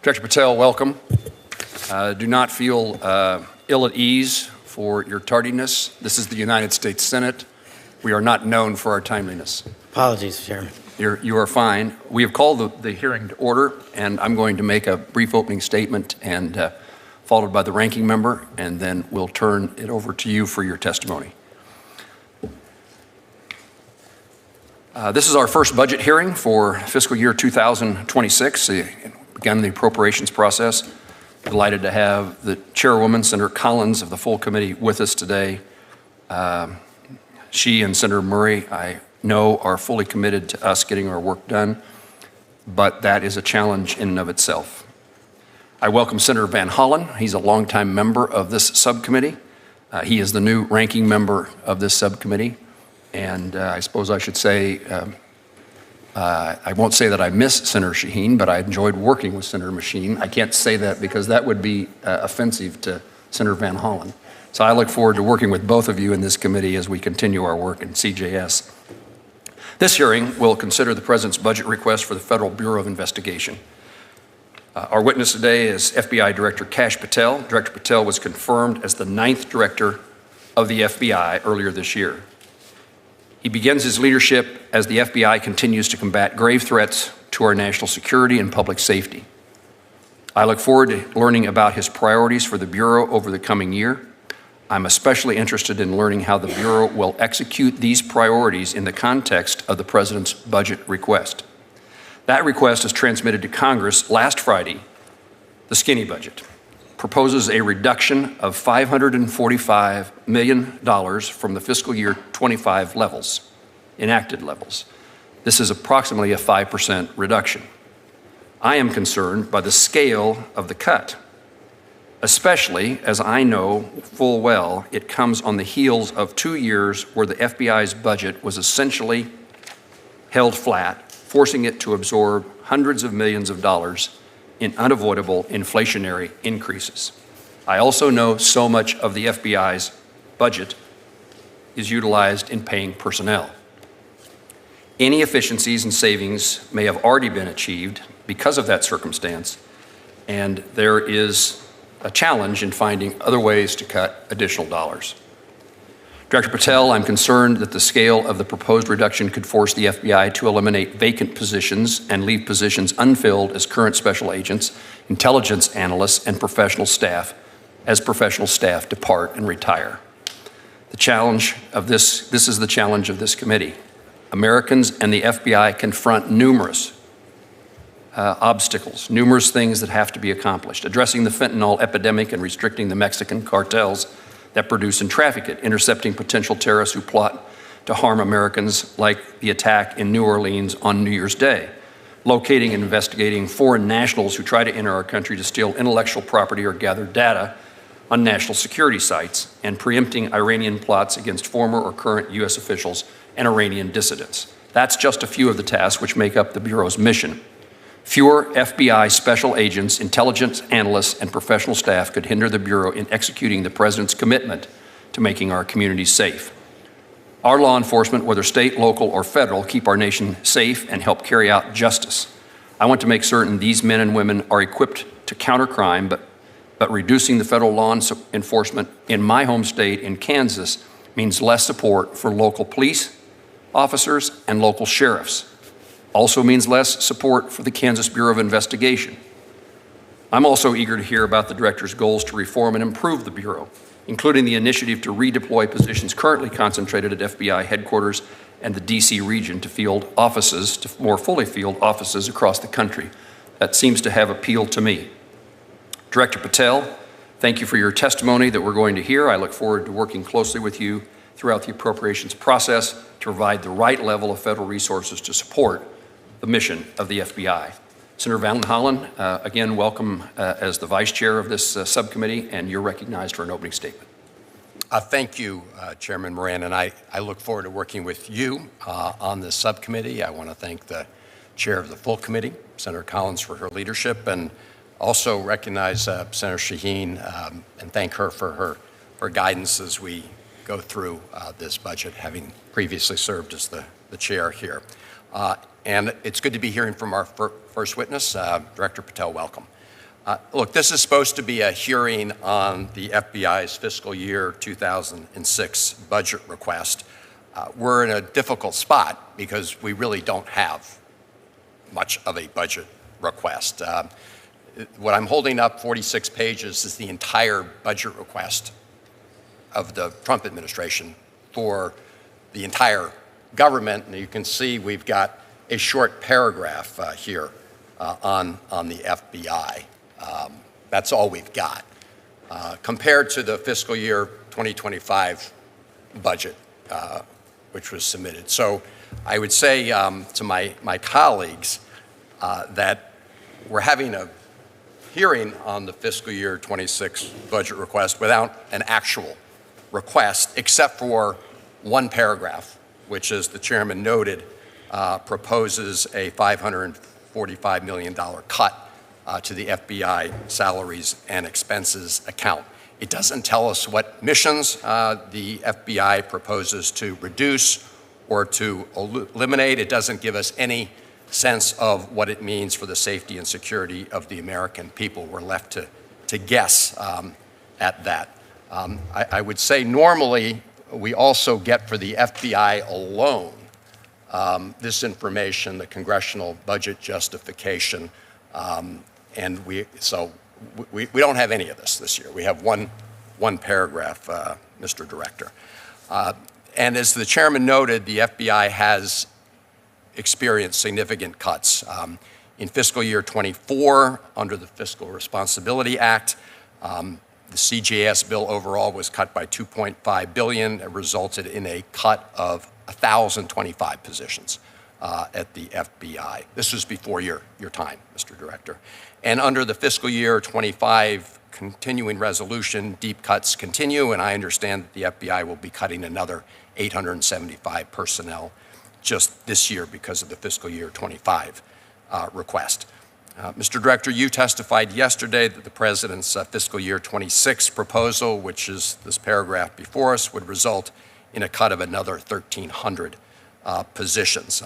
Director Patel, welcome. Do not feel ill at ease for your tardiness. This is the United States Senate. We are not known for our timeliness. Apologies, Chairman. You are fine. We have called the hearing to order, and I'm going to make a brief opening statement and followed by the ranking member, and then we'll turn it over to you for your testimony. This is our first budget hearing for fiscal year 2026. Began the appropriations process. Delighted to have the chairwoman, Senator Collins, of the full committee with us today. She and Senator Murray, I know, are fully committed to us getting our work done, but that is a challenge in and of itself. I welcome Senator Van Hollen. He's a longtime member of this subcommittee. He is the new ranking member of this subcommittee, and I suppose I should say, I won't say that I miss Senator Shaheen, but I enjoyed working with Senator Shaheen. I can't say that because that would be offensive to Senator Van Hollen. So I look forward to working with both of you in this committee as we continue our work in CJS. This hearing will consider the President's budget request for the Federal Bureau of Investigation. Our witness today is FBI Director Kash Patel. Director Patel was confirmed as the 9th Director of the FBI earlier this year. He begins his leadership as the FBI continues to combat grave threats to our national security and public safety. I look forward to learning about his priorities for the Bureau over the coming year. I'm especially interested in learning how the Bureau will execute these priorities in the context of the President's budget request. That request is transmitted to Congress last Friday. The skinny budget proposes a reduction of $545 million from the fiscal year 25 levels, enacted levels. This is approximately a 5% reduction. I am concerned by the scale of the cut, especially as I know full well it comes on the heels of 2 years where the FBI's budget was essentially held flat, forcing it to absorb hundreds of millions of dollars in unavoidable inflationary increases. I also know so much of the FBI's budget is utilized in paying personnel. Any efficiencies and savings may have already been achieved because of that circumstance, and there is a challenge in finding other ways to cut additional dollars. Director Patel, I'm concerned that the scale of the proposed reduction could force the FBI to eliminate vacant positions and leave positions unfilled as current special agents, intelligence analysts, and professional staff as professional staff depart and retire. The challenge of this is the challenge of this committee. Americans and the FBI confront numerous obstacles, numerous things that have to be accomplished. Addressing the fentanyl epidemic and restricting the Mexican cartels that produce and traffic it, intercepting potential terrorists who plot to harm Americans like the attack in New Orleans on New Year's Day, locating and investigating foreign nationals who try to enter our country to steal intellectual property or gather data on national security sites, and preempting Iranian plots against former or current U.S. officials and Iranian dissidents. That's just a few of the tasks which make up the Bureau's mission. Fewer FBI special agents, intelligence analysts, and professional staff could hinder the Bureau in executing the President's commitment to making our communities safe. Our law enforcement, whether state, local, or federal, keep our nation safe and help carry out justice. I want to make certain these men and women are equipped to counter crime, but reducing the federal law enforcement in my home state in Kansas means less support for local police officers and local sheriffs. Also means less support for the Kansas Bureau of Investigation. I'm also eager to hear about the Director's goals to reform and improve the Bureau, including the initiative to redeploy positions currently concentrated at FBI headquarters and the DC region to field offices, to more fully field offices across the country. That seems to have appealed to me. Director Patel, thank you for your testimony that we're going to hear. I look forward to working closely with you throughout the appropriations process to provide the right level of federal resources to support the mission of the FBI. Senator Van Hollen, again, welcome as the Vice Chair of this subcommittee, and you're recognized for an opening statement. Thank you, Chairman Moran, and I look forward to working with you on this subcommittee. I want to thank the Chair of the full committee, Senator Collins, for her leadership, and also recognize Senator Shaheen and thank her for her guidance as we go through this budget, having previously served as the chair here. And it's good to be hearing from our first witness. Director Patel, welcome. Look, this is supposed to be a hearing on the FBI's fiscal year 2006 budget request. We're in a difficult spot because we really don't have much of a budget request. What I'm holding up, 46 pages, is the entire budget request of the Trump administration for the entire government. And you can see we've got a short paragraph here on the FBI. That's all we've got. Compared to the fiscal year 2025 budget, which was submitted. So I would say to my colleagues that we're having a hearing on the fiscal year 26 budget request without an actual request, except for one paragraph, which, as the chairman noted, proposes a $545 million cut to the FBI salaries and expenses account. It doesn't tell us what missions the FBI proposes to reduce or to eliminate. It doesn't give us any sense of what it means for the safety and security of the American people. We're left to guess at that. I would say normally we also get for the FBI alone this information, the congressional budget justification, and we don't have any of this year. We have one paragraph, Mr. Director. And as the chairman noted, the FBI has experienced significant cuts. In fiscal year 24, under the Fiscal Responsibility Act, the CJS bill overall was cut by $2.5 billion. It resulted in a cut of 1,025 positions at the FBI. This was before your time, Mr. Director. And under the fiscal year 25 continuing resolution, deep cuts continue, and I understand that the FBI will be cutting another 875 personnel just this year because of the fiscal year 25 request. Mr. Director, you testified yesterday that the President's fiscal year 26 proposal, which is this paragraph before us, would result in a cut of another 1,300 positions.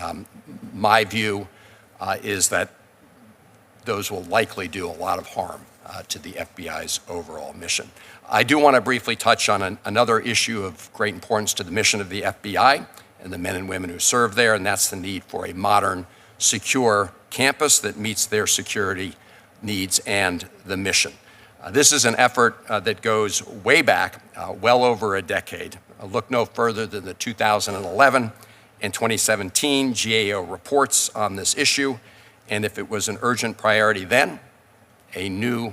My view is that those will likely do a lot of harm to the FBI's overall mission. I do want to briefly touch on another issue of great importance to the mission of the FBI and the men and women who serve there, and that's the need for a modern, secure campus that meets their security needs and the mission. This is an effort that goes way back, well over a decade. Look no further than the 2011 and 2017 GAO reports on this issue, and if it was an urgent priority then, a new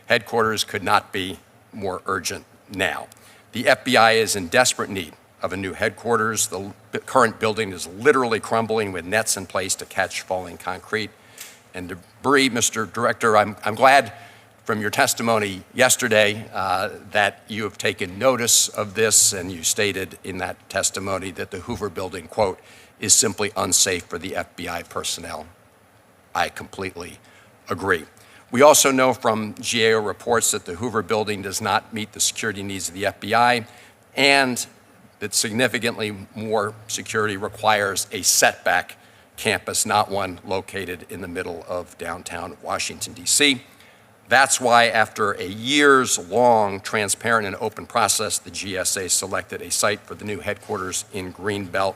headquarters could not be more urgent now. The FBI is in desperate need of a new headquarters. The current building is literally crumbling with nets in place to catch falling concrete and debris. Mr. Director, I'm glad from your testimony yesterday that you have taken notice of this, and you stated in that testimony that the Hoover building, quote, is simply unsafe for the FBI personnel. I completely agree. We also know from GAO reports that the Hoover building does not meet the security needs of the FBI, and that significantly more security requires a setback campus, not one located in the middle of downtown Washington, D.C. That's why, after a years-long transparent and open process, the GSA selected a site for the new headquarters in Greenbelt,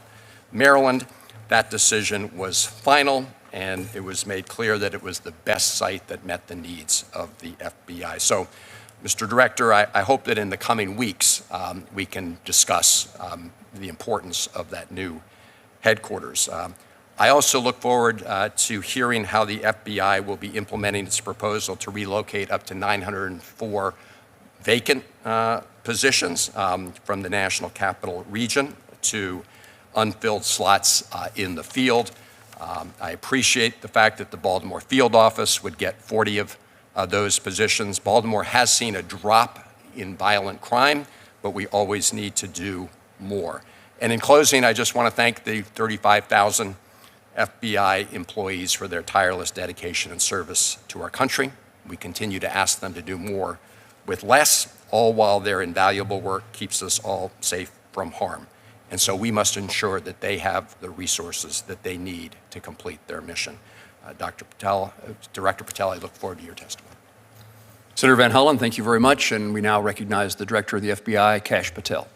Maryland. That decision was final, and it was made clear that it was the best site that met the needs of the FBI. So, Mr. Director, I hope that in the coming weeks we can discuss the importance of that new headquarters. I also look forward to hearing how the FBI will be implementing its proposal to relocate up to 904 vacant positions from the National Capital Region to unfilled slots in the field. I appreciate the fact that the Baltimore field office would get 40 of those positions. Baltimore has seen a drop in violent crime, but we always need to do more. And in closing, I just want to thank the 35,000 FBI employees for their tireless dedication and service to our country. We continue to ask them to do more with less, all while their invaluable work keeps us all safe from harm. And so we must ensure that they have the resources that they need to complete their mission. Director Patel, I look forward to your testimony. Senator Van Hollen, thank you very much. And we now recognize the Director of the FBI, Kash Patel.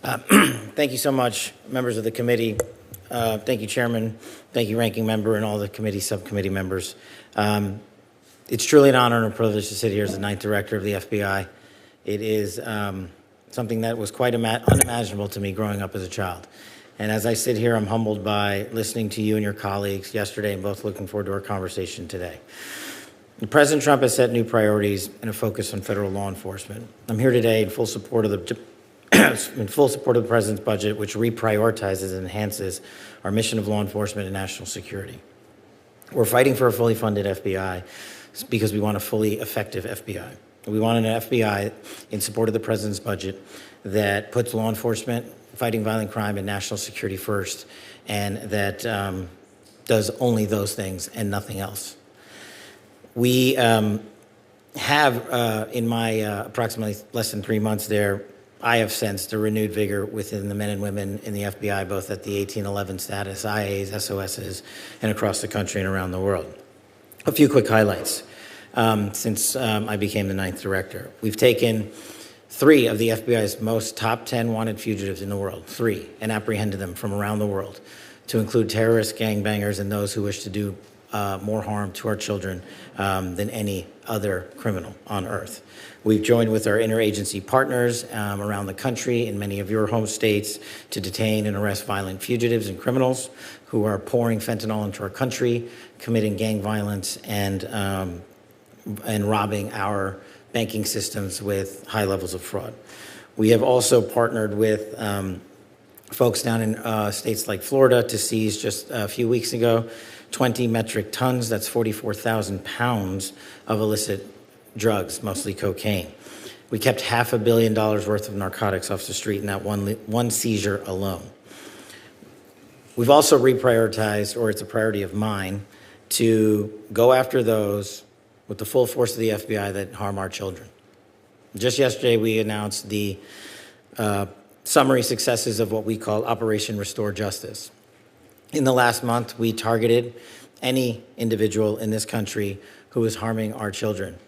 Thank you so much, members of the committee. Thank you, Chairman. Thank you, Ranking Member, and all the committee, subcommittee members. It's truly an honor and a privilege to sit here as the 9th Director of the FBI. It is something that was quite unimaginable to me growing up as a child. And as I sit here, I'm humbled by listening to you and your colleagues yesterday, and both looking forward to our conversation today. President Trump has set new priorities and a focus on federal law enforcement. I'm here today in full support of the President's budget, which reprioritizes and enhances our mission of law enforcement and national security. We're fighting for a fully funded FBI because we want a fully effective FBI. We want an FBI in support of the President's budget that puts law enforcement, fighting violent crime, and national security first, and that does only those things and nothing else. We have, in my approximately less than 3 months there, I have sensed a renewed vigor within the men and women in the FBI, both at the 1811 status, IAs, SOSs, and across the country and around the world. A few quick highlights since I became the 9th Director. We've taken 3 of the FBI's most top 10 wanted fugitives in the world, 3, and apprehended them from around the world, to include terrorists, gangbangers, and those who wish to do more harm to our children than any other criminal on earth. We've joined with our interagency partners around the country in many of your home states to detain and arrest violent fugitives and criminals who are pouring fentanyl into our country, committing gang violence, and robbing our banking systems with high levels of fraud. We have also partnered with folks down in states like Florida to seize just a few weeks ago 20 metric tons, that's 44,000 pounds of illicit drugs, mostly cocaine. We kept $500 million worth of narcotics off the street in that one seizure alone. We've also reprioritized, or it's a priority of mine, to go after those with the full force of the FBI that harm our children. Just yesterday, we announced the summary successes of what we call Operation Restore Justice. In the last month, we targeted any individual in this country who is harming our children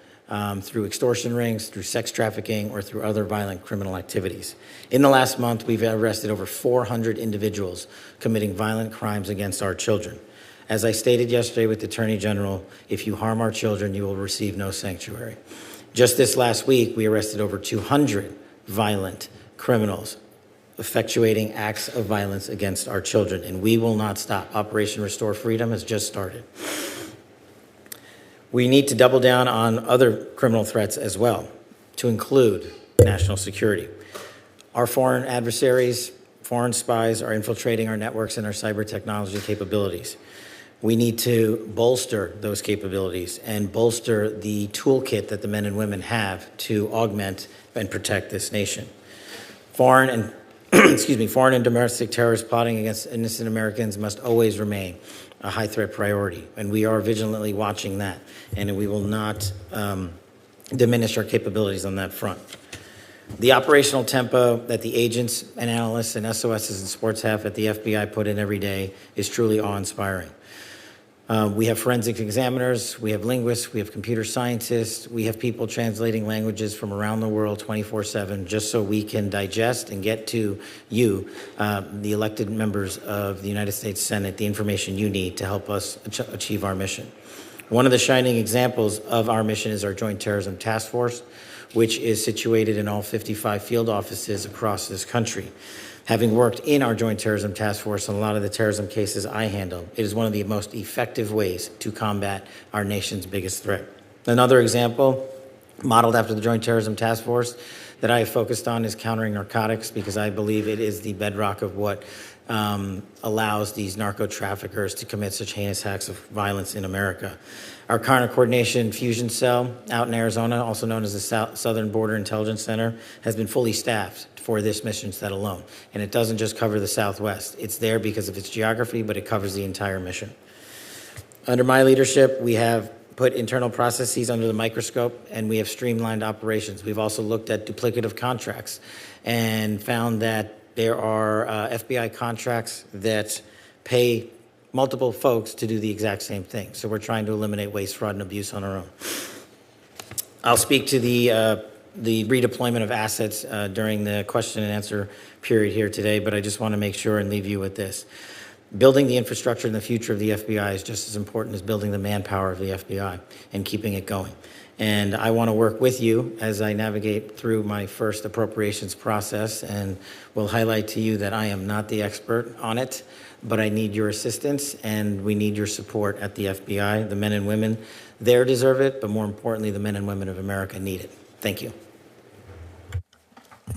through extortion rings, through sex trafficking, or through other violent criminal activities. In the last month, we've arrested over 400 individuals committing violent crimes against our children. As I stated yesterday with the Attorney General, if you harm our children, you will receive no sanctuary. Just this last week, we arrested over 200 violent criminals effectuating acts of violence against our children, and we will not stop. Operation Restore Freedom has just started. We need to double down on other criminal threats as well, to include national security. Our foreign adversaries, foreign spies, are infiltrating our networks and our cyber technology capabilities. We need to bolster those capabilities and bolster the toolkit that the men and women have to augment and protect this nation. Foreign and domestic terrorist plotting against innocent Americans must always remain a high threat priority, and we are vigilantly watching that, and we will not diminish our capabilities on that front. The operational tempo that the agents and analysts and SOSs and support staff at the FBI put in every day is truly awe-inspiring. We have forensic examiners, we have linguists, we have computer scientists, we have people translating languages from around the world 24/7 just so we can digest and get to you, the elected members of the United States Senate, the information you need to help us achieve our mission. One of the shining examples of our mission is our Joint Terrorism Task Force, which is situated in all 55 field offices across this country. Having worked in our Joint Terrorism Task Force on a lot of the terrorism cases I handle, it is one of the most effective ways to combat our nation's biggest threat. Another example, modeled after the Joint Terrorism Task Force, that I have focused on is countering narcotics, because I believe it is the bedrock of what allows these narco traffickers to commit such heinous acts of violence in America. Our Counter Coordination Fusion Cell out in Arizona, also known as the Southern Border Intelligence Center, has been fully staffed for this mission set alone. And it doesn't just cover the Southwest. It's there because of its geography, but it covers the entire mission. Under my leadership, we have put internal processes under the microscope, and we have streamlined operations. We've also looked at duplicative contracts and found that there are FBI contracts that pay multiple folks to do the exact same thing. So we're trying to eliminate waste, fraud, and abuse on our own. I'll speak to the redeployment of assets during the question and answer period here today, but I just want to make sure and leave you with this. Building the infrastructure and the future of the FBI is just as important as building the manpower of the FBI and keeping it going. And I want to work with you as I navigate through my first appropriations process, and will highlight to you that I am not the expert on it, but I need your assistance and we need your support at the FBI. The men and women there deserve it, but more importantly, the men and women of America need it. Thank you.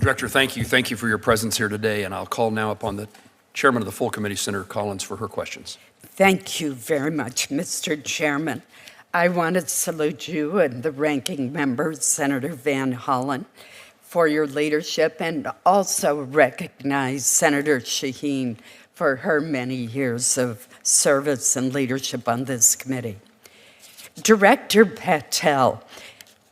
Director, thank you. Thank you for your presence here today, and I'll call now upon the Chairman of the full committee, Senator Collins, for her questions. Thank you very much, Mr. Chairman. I want to salute you and the ranking member, Senator Van Hollen, for your leadership, and also recognize Senator Shaheen for her many years of service and leadership on this committee. Director Patel,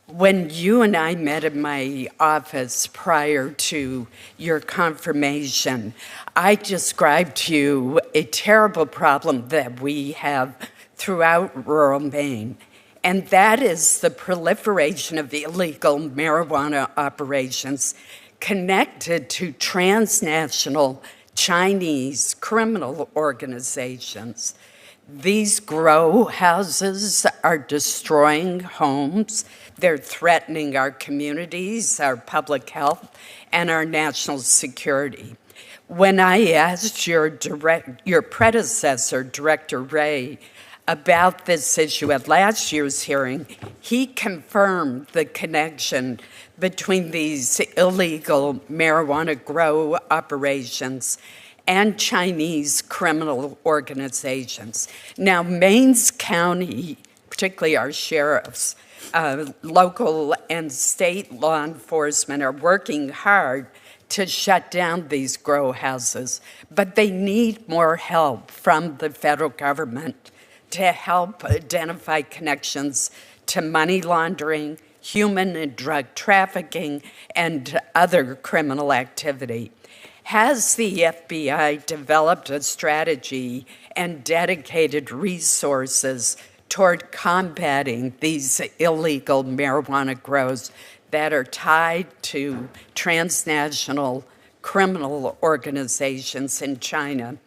when you and I met in my office prior to your confirmation, I described to you a terrible problem that we have throughout rural Maine, and that is the proliferation of illegal marijuana operations connected to transnational Chinese criminal organizations. These grow houses are destroying homes. They're threatening our communities, our public health, and our national security. When I asked your predecessor, Director Wray, about this issue at last year's hearing, he confirmed the connection between these illegal marijuana grow operations and Chinese criminal organizations. Now, Maine's county, particularly our sheriffs, local and state law enforcement are working hard to shut down these grow houses, but they need more help from the federal government to help identify connections to money laundering, human and drug trafficking, and other criminal activity. Has the FBI developed a strategy and dedicated resources toward combating these illegal marijuana grows that are tied to transnational criminal organizations in China?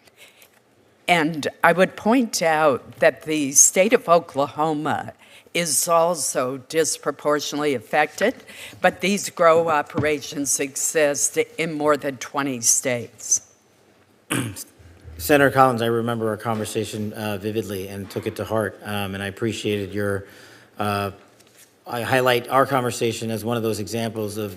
And I would point out that the state of Oklahoma is also disproportionately affected, but these grow operations exist in more than 20 states. Senator Collins, I remember our conversation vividly and took it to heart, and I appreciated your, I highlight our conversation as one of those examples of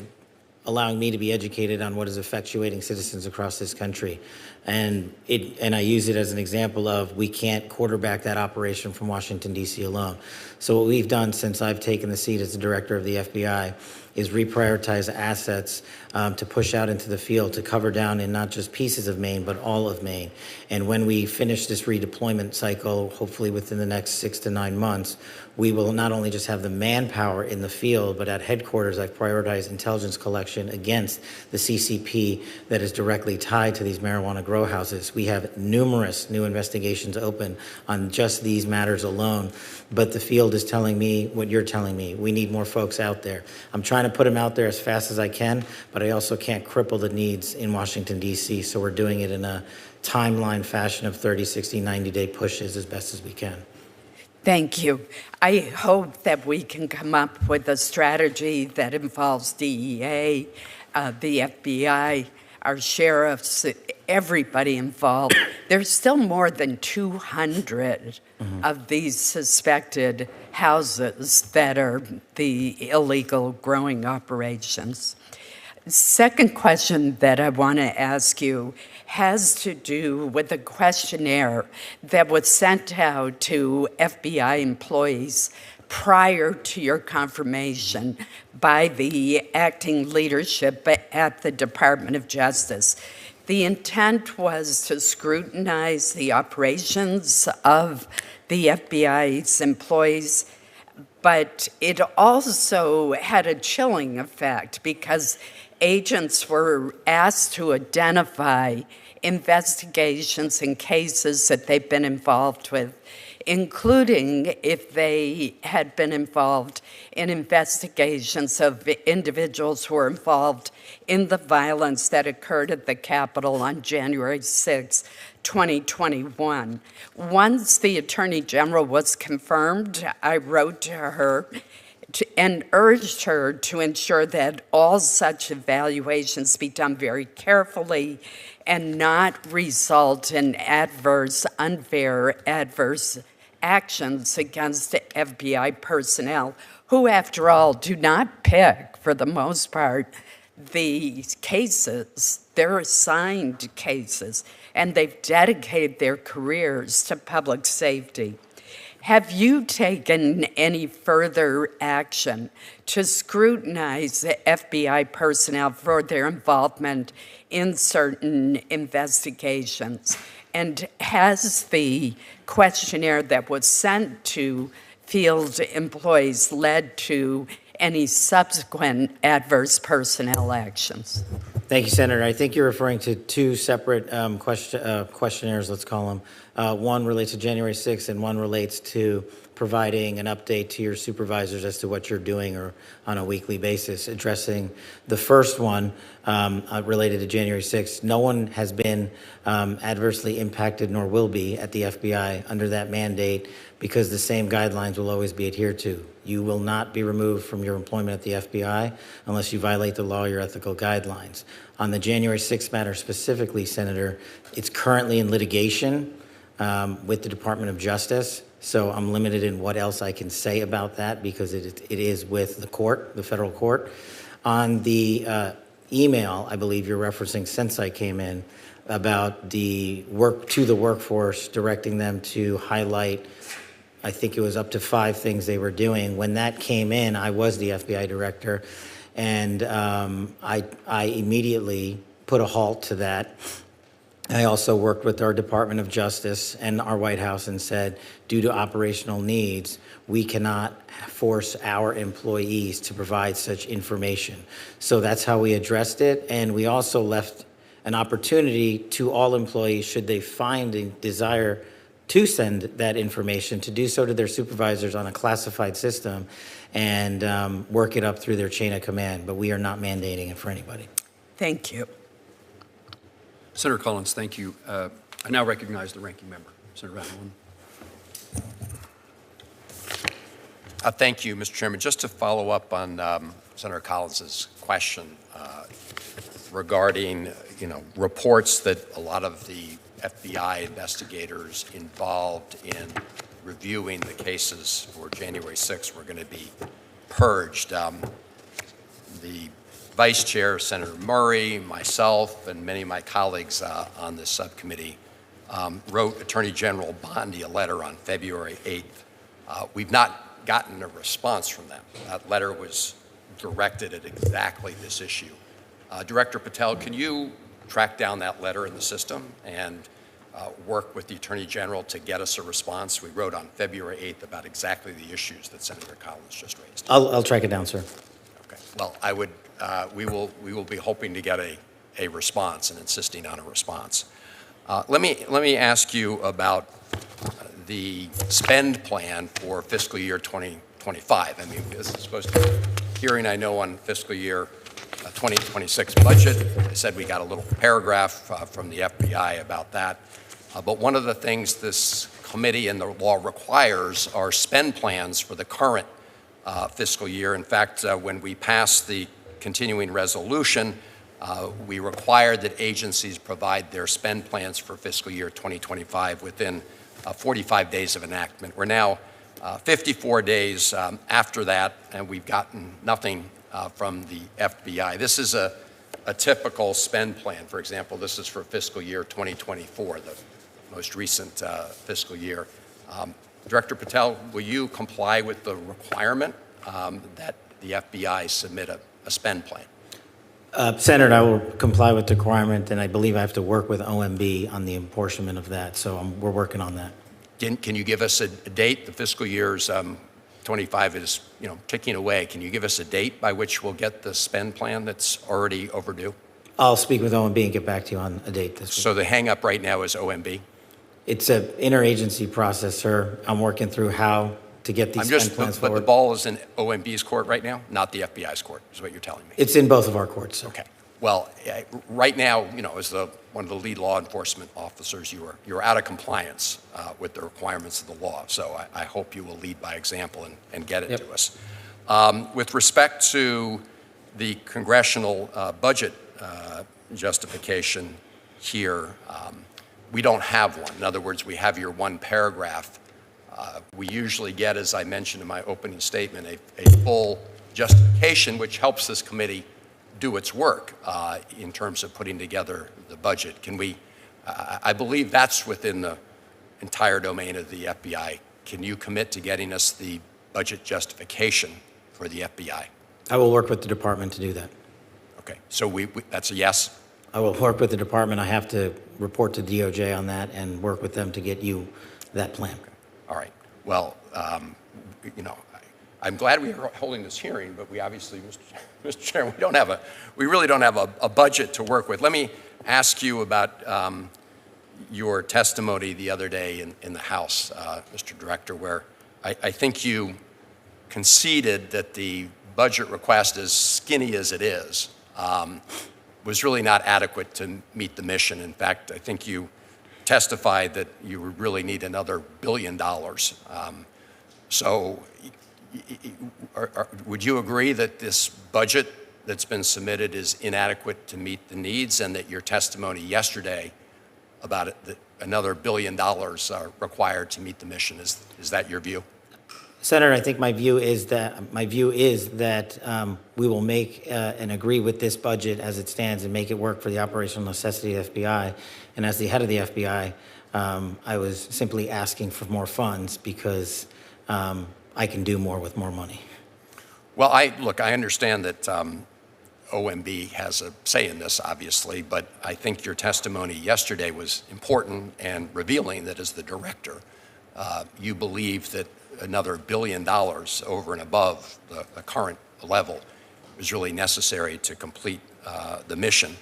allowing me to be educated on what is effectuating citizens across this country. And I use it as an example of we can't quarterback that operation from Washington, D.C. alone. So what we've done since I've taken the seat as the director of the FBI is reprioritize assets to push out into the field to cover down in not just pieces of Maine, but all of Maine. And when we finish this redeployment cycle, hopefully within the next 6 to 9 months, we will not only just have the manpower in the field, but at headquarters, I've prioritized intelligence collection against the CCP that is directly tied to these marijuana grow houses. We have numerous new investigations open on just these matters alone, but the field is telling me what you're telling me. We need more folks out there. I'm trying to put them out there as fast as I can, but I also can't cripple the needs in Washington, D.C., so we're doing it in a timeline fashion of 30, 60, 90-day pushes as best as we can. Thank you. I hope that we can come up with a strategy that involves DEA, the FBI, our sheriffs, everybody involved. There's still more than 200 of these suspected houses that are the illegal growing operations. Second question that I want to ask you has to do with a questionnaire that was sent out to FBI employees prior to your confirmation by the acting leadership at the Department of Justice. The intent was to scrutinize the operations of the FBI's employees, but it also had a chilling effect because agents were asked to identify investigations and cases that they've been involved with. including if they had been involved in investigations of individuals who were involved in the violence that occurred at the Capitol on January 6, 2021. Once the Attorney General was confirmed, I wrote to her and urged her to ensure that all such evaluations be done very carefully and not result in unfair adverse actions against FBI personnel who, after all, do not pick, for the most part, the cases. They're assigned cases, and they've dedicated their careers to public safety. Have you taken any further action to scrutinize the FBI personnel for their involvement in certain investigations? And has the questionnaire that was sent to field employees led to any subsequent adverse personnel actions? Thank you, Senator. I think you're referring to two separate questionnaires, let's call them. One relates to January 6th, and one relates to providing an update to your supervisors as to what you're doing or on a weekly basis. Addressing the first one related to January 6th, no one has been adversely impacted nor will be at the FBI under that mandate because the same guidelines will always be adhered to. You will not be removed from your employment at the FBI unless you violate the law or your ethical guidelines. On the January 6th matter specifically, Senator, it's currently in litigation with the Department of Justice, so I'm limited in what else I can say about that because it is with the court, the federal court. On the email, I believe you're referencing since I came in, about the work to the workforce, directing them to highlight, I think it was up to 5 things they were doing. When that came in, I was the FBI director, and I immediately put a halt to that. I also worked with our Department of Justice and our White House and said, due to operational needs, we cannot force our employees to provide such information. So that's how we addressed it, and we also left an opportunity to all employees, should they find a desire to send that information, to do so to their supervisors on a classified system and work it up through their chain of command. But we are not mandating it for anybody. Thank you. Senator Collins, thank you. I now recognize the ranking member, Senator Van Hollen. Thank you, Mr. Chairman. Just to follow up on Senator Collins's question regarding, reports that a lot of the FBI investigators involved in reviewing the cases for January 6th were going to be purged. The Vice Chair, Senator Murray, myself, and many of my colleagues on this subcommittee wrote Attorney General Bondi a letter on February 8th. We've not gotten a response from them. That letter was directed at exactly this issue. Director Patel, can you track down that letter in the system and work with the Attorney General to get us a response? We wrote on February 8th about exactly the issues that Senator Collins just raised. I'll track it down, sir. Okay. Well, I would. We will be hoping to get a response and insisting on a response. Let me ask you about the spend plan for fiscal year 2025. I mean, this is supposed to be a hearing, I know, on fiscal year 2026 budget. I said we got a little paragraph from the FBI about that. But one of the things this committee and the law requires are spend plans for the current fiscal year. In fact, when we passed the continuing resolution, we required that agencies provide their spend plans for fiscal year 2025 within 45 days of enactment. We're now 54 days after that, and we've gotten nothing from the FBI. This is a typical spend plan. For example, this is for fiscal year 2024, the most recent fiscal year. Director Patel, will you comply with the requirement that the FBI submit a spend plan? Senator, I will comply with the requirement, and I believe I have to work with OMB on the apportionment of that, so we're working on that. Can you give us a date? The fiscal year's 25 is, ticking away. Can you give us a date by which we'll get the spend plan that's already overdue? I'll speak with OMB and get back to you on a date this week. So the hang up right now is OMB? It's an interagency process, sir. I'm working through how to get these spend plans but the forward. ball is in OMB's court right now, not the FBI's court, is what you're telling me. It's in both of our courts, sir. Okay. Well, right now, as one of the lead law enforcement officers, you're out of compliance with the requirements of the law. So I hope you will lead by example and get it to us. With respect to the congressional budget justification here, we don't have one. In other words, we have your one paragraph. We usually get, as I mentioned in my opening statement, a full justification, which helps this committee do its work in terms of putting together the budget. Can we, I believe that's within the entire domain of the FBI. Can you commit to getting us the budget justification for the FBI? I will work with the department to do that. Okay, so that's a yes? I will work with the department. I have to report to DOJ on that and work with them to get you that plan. All right. Well, I'm glad we are holding this hearing, but we obviously, Mr. Chairman, we really don't have a budget to work with. Let me ask you about your testimony the other day in the House, Mr. Director, where I think you conceded that the budget request, as skinny as it is, was really not adequate to meet the mission. In fact, I think you testified that you would really need another $1 billion. So would you agree that this budget that's been submitted is inadequate to meet the needs, and that your testimony yesterday about it, that another $1 billion are required to meet the mission? Is that your view? Senator, I think my view is that we will make and agree with this budget as it stands and make it work for the operational necessity of the FBI. And as the head of the FBI, I was simply asking for more funds because I can do more with more money. Well, I understand that OMB has a say in this, obviously, but I think your testimony yesterday was important and revealing that as the director, you believe that another $1 billion over and above the current level is really necessary to complete the mission.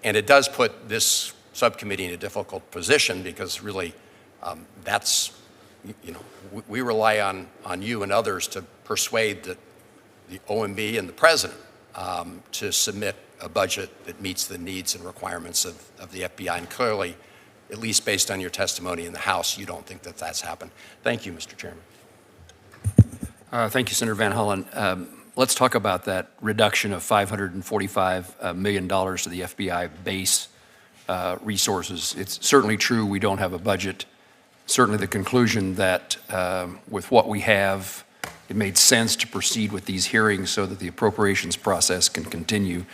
And it does put this subcommittee in a difficult position because really we rely on you and others to persuade the OMB and the president to submit a budget that meets the needs and requirements of the FBI. And clearly, at least based on your testimony in the House, you don't think that that's happened. Thank you, Mr. Chairman. Thank you, Senator Van Hollen. Let's talk about that reduction of $545 million to the FBI base resources. It's certainly true we don't have a budget. Certainly the conclusion that with what we have, it made sense to proceed with these hearings so that the appropriations process can continue.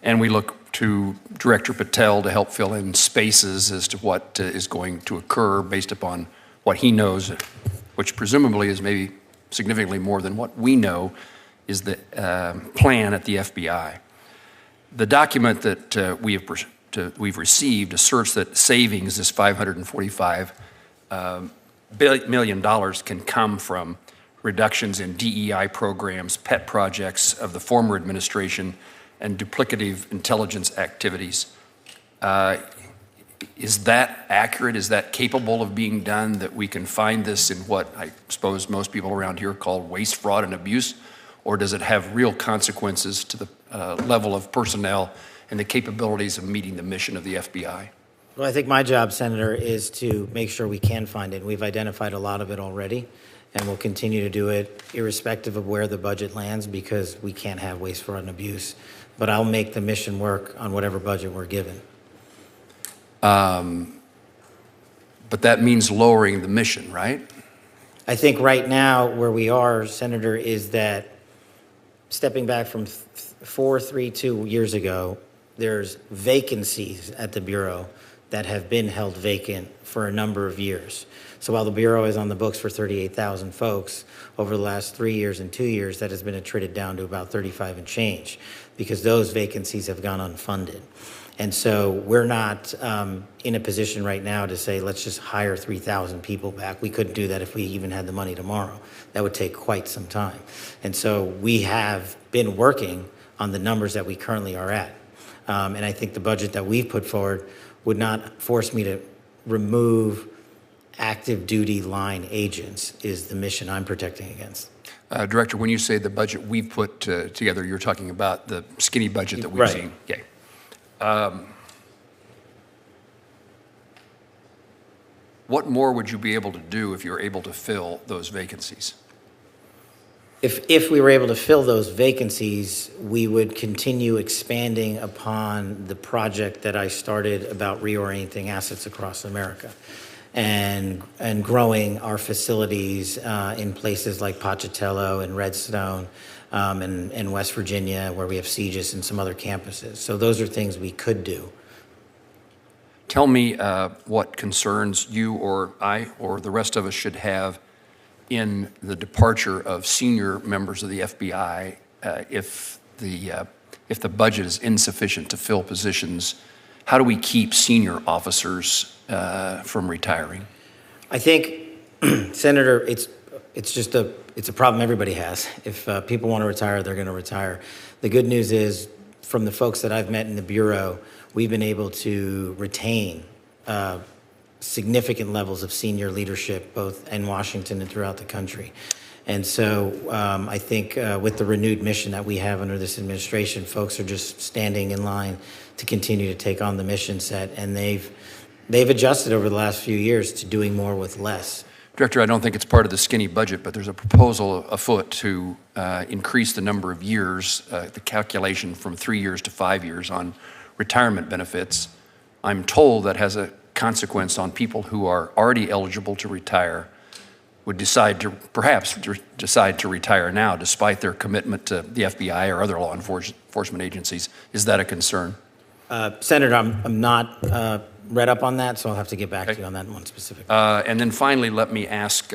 And we look to Director Patel to help fill in spaces as to what is going to occur based upon what he knows, which presumably is maybe significantly more than what we know is the plan at the FBI. The document that we've received asserts that savings, this $545 million, can come from reductions in DEI programs, pet projects of the former administration, and duplicative intelligence activities. Is that accurate? Is that capable of being done, that we can find this in what I suppose most people around here call waste, fraud, and abuse? Or does it have real consequences to the level of personnel and the capabilities of meeting the mission of the FBI? Well, I think my job, Senator, is to make sure we can find it. We've identified a lot of it already, and we'll continue to do it irrespective of where the budget lands because we can't have waste, fraud, and abuse. But I'll make the mission work on whatever budget we're given. But that means lowering the mission, right? I think right now where we are, Senator, is that stepping back from 4-3-2 years ago, there's vacancies at the Bureau that have been held vacant for a number of years. So while the Bureau is on the books for 38,000 folks, over the last 3 years and 2 years, that has been attrited down to about 35 and change because those vacancies have gone unfunded. And so we're not in a position right now to say, let's just hire 3,000 people back. We couldn't do that if we even had the money tomorrow. That would take quite some time. And so we have been working on the numbers that we currently are at. And I think the budget that we've put forward would not force me to remove active duty line agents is the mission I'm protecting against. Director, when you say the budget we've put together, you're talking about the skinny budget that we've Right. seen. Okay. What more would you be able to do if you're able to fill those vacancies? If we were able to fill those vacancies, we would continue expanding upon the project that I started about reorienting assets across America and growing our facilities in places like Pocatello and Redstone and West Virginia, where we have CGIS and some other campuses. So those are things we could do. Tell me what concerns you or I or the rest of us should have in the departure of senior members of the FBI if the budget is insufficient to fill positions. How do we keep senior officers from retiring? I think, Senator, it's a problem everybody has. If people want to retire, they're going to retire. The good news is, from the folks that I've met in the Bureau, we've been able to retain significant levels of senior leadership, both in Washington and throughout the country. And so I think with the renewed mission that we have under this administration, folks are just standing in line to continue to take on the mission set, and they've adjusted over the last few years to doing more with less. Director, I don't think it's part of the skinny budget, but there's a proposal afoot to increase the number of years, the calculation from 3 years to 5 years on retirement benefits. I'm told that has a consequence on people who are already eligible to retire, would perhaps decide to retire now despite their commitment to the FBI or other law enforcement agencies. Is that a concern? Senator, I'm not read up on that, so I'll have to get back to you on that one specifically. And then finally, let me ask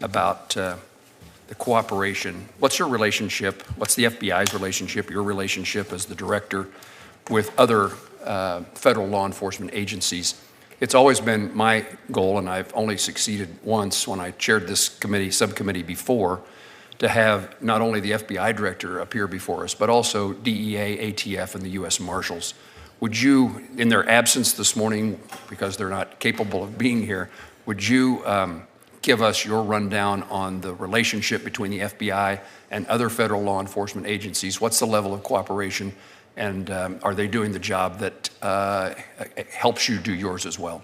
about the cooperation. What's your relationship, what's the FBI's relationship, your relationship as the director with other federal law enforcement agencies? It's always been my goal, and I've only succeeded once when I chaired this subcommittee before, to have not only the FBI director appear before us, but also DEA, ATF, and the U.S. Marshals. Would you, in their absence this morning, because they're not capable of being here, would you give us your rundown on the relationship between the FBI and other federal law enforcement agencies? What's the level of cooperation? And are they doing the job that helps you do yours as well?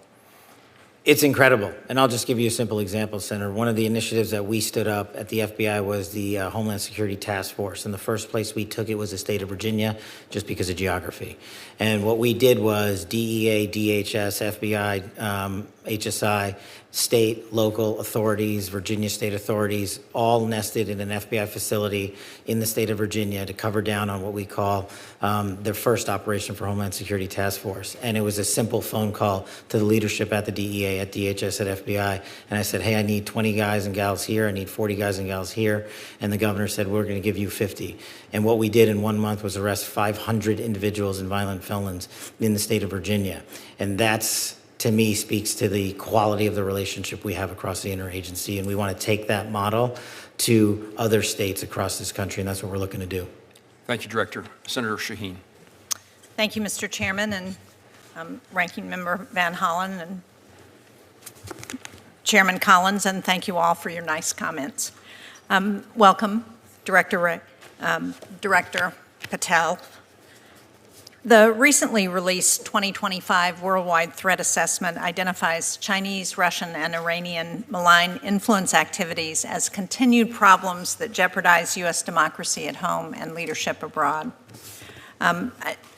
It's incredible. And I'll just give you a simple example, Senator. One of the initiatives that we stood up at the FBI was the Homeland Security Task Force. And the first place we took it was the state of Virginia, just because of geography. And what we did was DEA, DHS, FBI, HSI, state, local authorities, Virginia state authorities, all nested in an FBI facility in the state of Virginia to cover down on what we call their first operation for Homeland Security Task Force. And it was a simple phone call to the leadership at the DEA, at DHS, at FBI. And I said, hey, I need 20 guys and gals here. I need 40 guys and gals here. And the governor said, we're going to give you 50. And what we did in 1 month was arrest 500 individuals and violent felons in the state of Virginia. And that's, to me, speaks to the quality of the relationship we have across the interagency. And we want to take that model to other states across this country, and that's what we're looking to do. Thank you, Director. Senator Shaheen. Thank you, Mr. Chairman, and Ranking Member Van Hollen and Chairman Collins, and thank you all for your nice comments. Welcome, Director Patel. The recently released 2025 Worldwide Threat Assessment identifies Chinese, Russian, and Iranian malign influence activities as continued problems that jeopardize U.S. democracy at home and leadership abroad.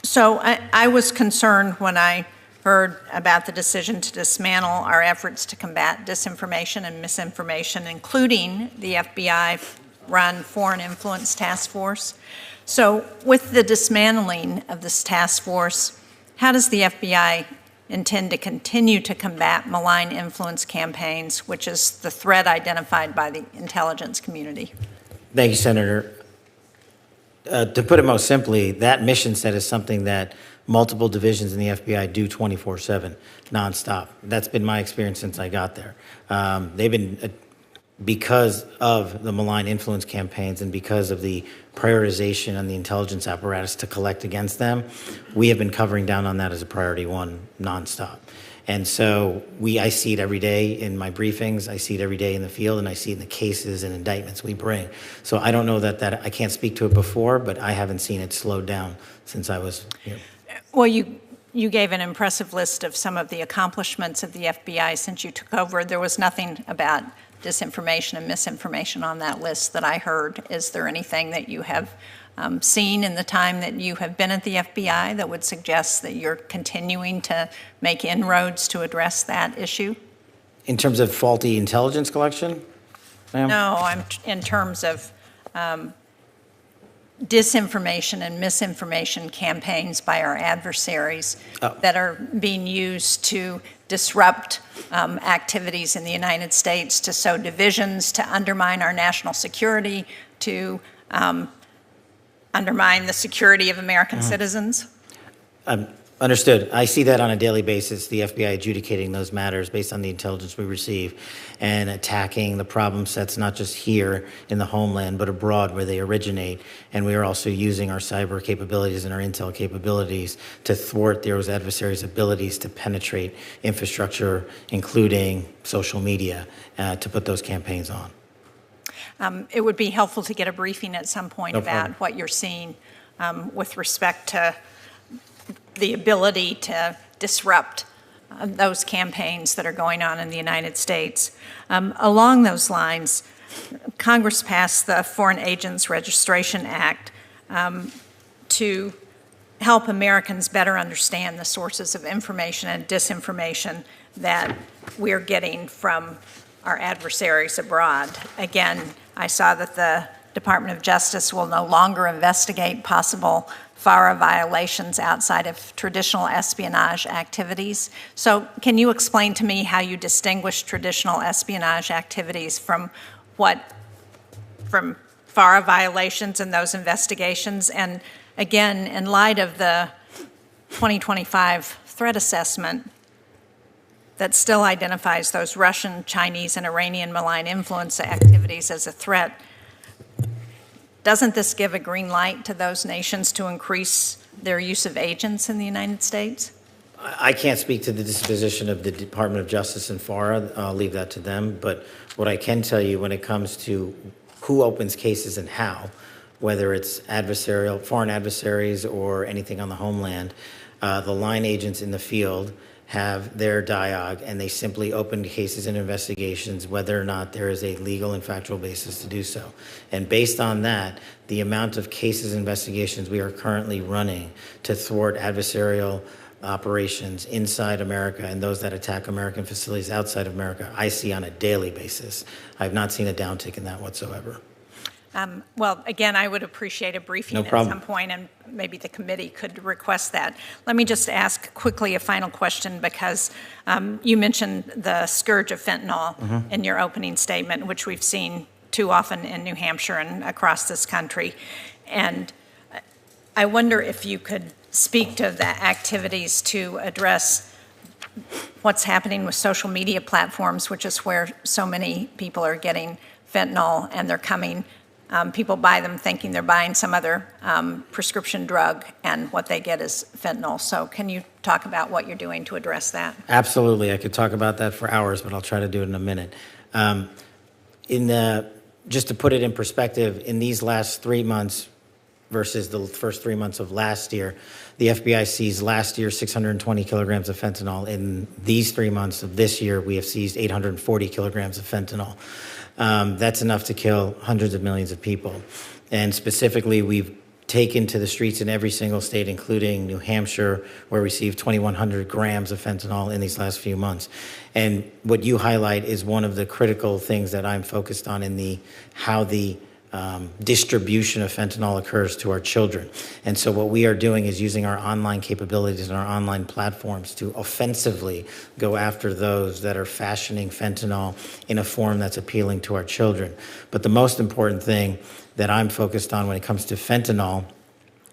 So I was concerned when I heard about the decision to dismantle our efforts to combat disinformation and misinformation, including the FBI-run Foreign Influence Task Force. So with the dismantling of this task force, how does the FBI intend to continue to combat malign influence campaigns, which is the threat identified by the intelligence community? Thank you, Senator. To put it most simply, that mission set is something that multiple divisions in the FBI do 24/7, nonstop. That's been my experience since I got there. They've been, because of the malign influence campaigns and because of the prioritization and the intelligence apparatus to collect against them, we have been covering down on that as a priority one nonstop. And so I see it every day in my briefings, I see it every day in the field, and I see it in the cases and indictments we bring. So I don't know that I can't speak to it before, but I haven't seen it slowed down since I was here. Well, you gave an impressive list of some of the accomplishments of the FBI since you took over. There was nothing about disinformation and misinformation on that list that I heard. Is there anything that you have seen in the time that you have been at the FBI that would suggest that you're continuing to make inroads to address that issue? In terms of faulty intelligence collection, ma'am? No, I'm in terms of disinformation and misinformation campaigns by our adversaries that are being used to disrupt activities in the United States, to sow divisions, to undermine our national security, to undermine the security of American citizens? Understood. I see that on a daily basis, the FBI adjudicating those matters based on the intelligence we receive and attacking the problem sets not just here in the homeland, but abroad where they originate. And we are also using our cyber capabilities and our intel capabilities to thwart those adversaries' abilities to penetrate infrastructure, including social media, to put those campaigns on. It would be helpful to get a briefing at some point about what you're seeing with respect to the ability to disrupt those campaigns that are going on in the United States. Along those lines, Congress passed the Foreign Agents Registration Act to help Americans better understand the sources of information and disinformation that we're getting from our adversaries abroad. Again, I saw that the Department of Justice will no longer investigate possible FARA violations outside of traditional espionage activities. So can you explain to me how you distinguish traditional espionage activities from FARA violations and those investigations? And again, in light of the 2025 threat assessment that still identifies those Russian, Chinese, and Iranian malign influence activities as a threat, doesn't this give a green light to those nations to increase their use of agents in the United States? I can't speak to the disposition of the Department of Justice and FARA. I'll leave that to them. But what I can tell you when it comes to who opens cases and how, whether it's adversarial, foreign adversaries or anything on the homeland, the line agents in the field have their dialogue, and they simply open cases and investigations whether or not there is a legal and factual basis to do so. And based on that, the amount of cases and investigations we are currently running to thwart adversarial operations inside America and those that attack American facilities outside of America, I see on a daily basis. I've not seen a downtick in that whatsoever. Well, again, I would appreciate a briefing at some point, and maybe the committee could request that. Let me just ask quickly a final question, because you mentioned the scourge of fentanyl in your opening statement, which we've seen too often in New Hampshire and across this country. And I wonder if you could speak to the activities to address what's happening with social media platforms, which is where so many people are getting fentanyl, and they're coming. People buy them thinking they're buying some other prescription drug, and what they get is fentanyl. So can you talk about what you're doing to address that? Absolutely. I could talk about that for hours, but I'll try to do it in a minute. Just to put it in perspective, in these last 3 months versus the first 3 months of last year, the FBI seized last year 620 kilograms of fentanyl. In these 3 months of this year, we have seized 840 kilograms of fentanyl. That's enough to kill hundreds of millions of people. And specifically, we've taken to the streets in every single state, including New Hampshire, where we received 2,100 grams of fentanyl in these last few months. And what you highlight is one of the critical things that I'm focused on in how the distribution of fentanyl occurs to our children. And so what we are doing is using our online capabilities and our online platforms to offensively go after those that are fashioning fentanyl in a form that's appealing to our children. But the most important thing that I'm focused on when it comes to fentanyl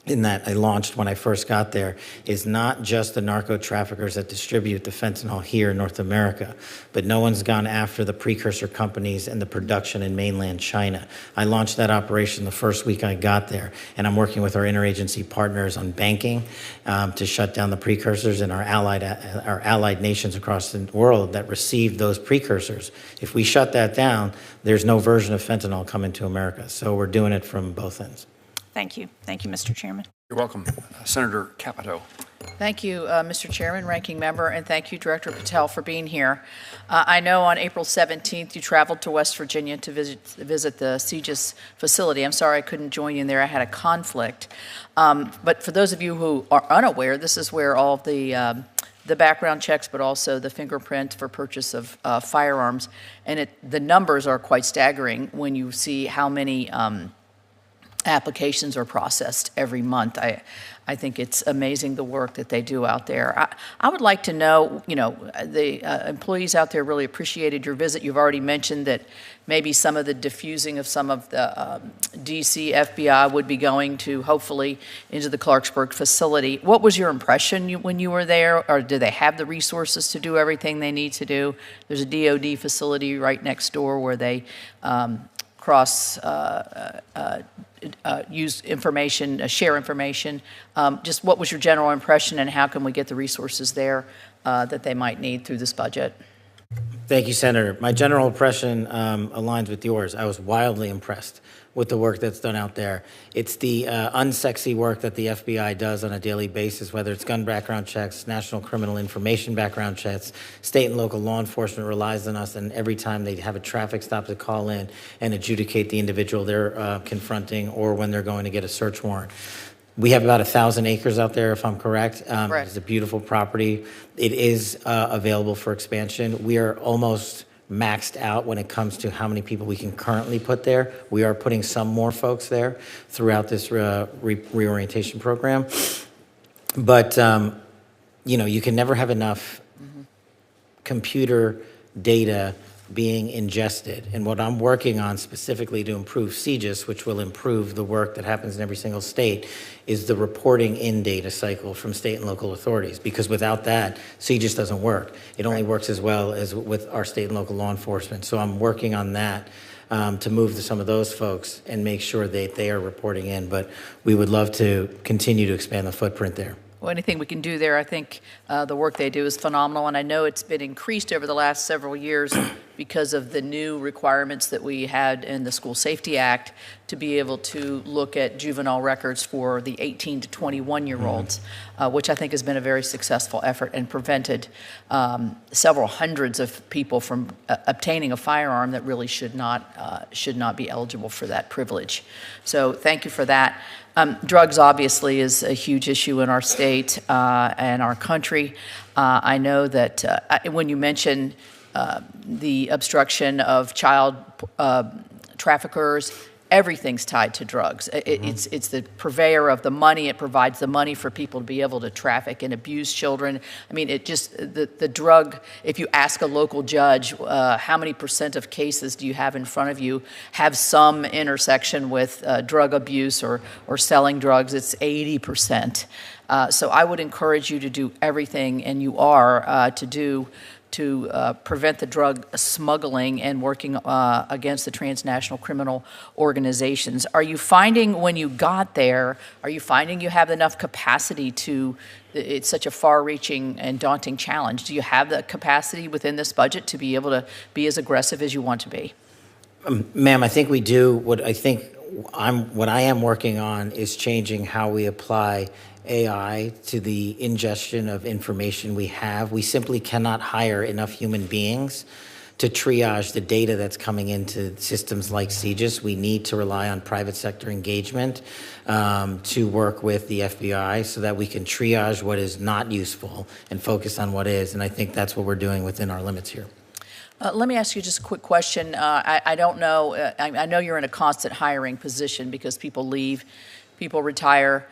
in that I launched when I first got there is not just the narco traffickers that distribute the fentanyl here in North America, but no one's gone after the precursor companies and the production in mainland China. I launched that operation the first week I got there, and I'm working with our interagency partners on banking to shut down the precursors and our allied nations across the world that received those precursors. If we shut that down, there's no version of fentanyl coming to America. So we're doing it from both ends. Thank you. Thank you, Mr. Chairman. You're welcome. Senator Capito. Thank you, Mr. Chairman, Ranking Member, and thank you, Director Patel, for being here. I know on April 17th you traveled to West Virginia to visit the CGIS facility. I'm sorry I couldn't join you in there. I had a conflict. But for those of you who are unaware, this is where all of the background checks, but also the fingerprint for purchase of firearms. And the numbers are quite staggering when you see how many applications are processed every month. I think it's amazing the work that they do out there. I would like to know, the employees out there really appreciated your visit. You've already mentioned that maybe some of the diffusing of some of the DC FBI would be going to, hopefully, into the Clarksburg facility. What was your impression when you were there? Or do they have the resources to do everything they need to do? There's a DOD facility right next door where they use information, share information. Just what was your general impression, and how can we get the resources there that they might need through this budget? Thank you, Senator. My general impression aligns with yours. I was wildly impressed with the work that's done out there. It's the unsexy work that the FBI does on a daily basis, whether it's gun background checks, national criminal information background checks. State and local law enforcement relies on us, and every time they have a traffic stop to call in and adjudicate the individual they're confronting, or when they're going to get a search warrant. We have about 1,000 acres out there, if I'm correct. Correct. It's a beautiful property. It is available for expansion. We are almost maxed out when it comes to how many people we can currently put there. We are putting some more folks there throughout this reorientation program. But, you can never have enough computer data being ingested. And what I'm working on specifically to improve CGIS, which will improve the work that happens in every single state, is the reporting in data cycle from state and local authorities. Because without that, CGIS doesn't work. It only works as well as with our state and local law enforcement. So I'm working on that to move to some of those folks and make sure that they are reporting in. But we would love to continue to expand the footprint there. Well, anything we can do there, I think the work they do is phenomenal, and I know it's been increased over the last several years because of the new requirements that we had in the School Safety Act to be able to look at juvenile records for the 18 to 21-year-olds, which I think has been a very successful effort and prevented several hundreds of people from obtaining a firearm that really should not be eligible for that privilege. So thank you for that. Drugs obviously is a huge issue in our state and our country. I know that when you mention the obstruction of child traffickers, everything's tied to drugs. It's the purveyor of the money. It provides the money for people to be able to traffic and abuse children. I mean, the drug, if you ask a local judge, how many % of cases do you have in front of you have some intersection with drug abuse or selling drugs? It's 80%. So I would encourage you to do everything, and you are, to prevent the drug smuggling and working against the transnational criminal organizations. Are you finding when you got there, you have enough capacity to, it's such a far-reaching and daunting challenge. Do you have the capacity within this budget to be able to be as aggressive as you want to be? Ma'am, I think we do. What I am working on is changing how we apply AI to the ingestion of information we have. We simply cannot hire enough human beings to triage the data that's coming into systems like CGIS. We need to rely on private sector engagement to work with the FBI so that we can triage what is not useful and focus on what is. And I think that's what we're doing within our limits here. Let me ask you just a quick question. I don't know, I know you're in a constant hiring position because people leave, people retire.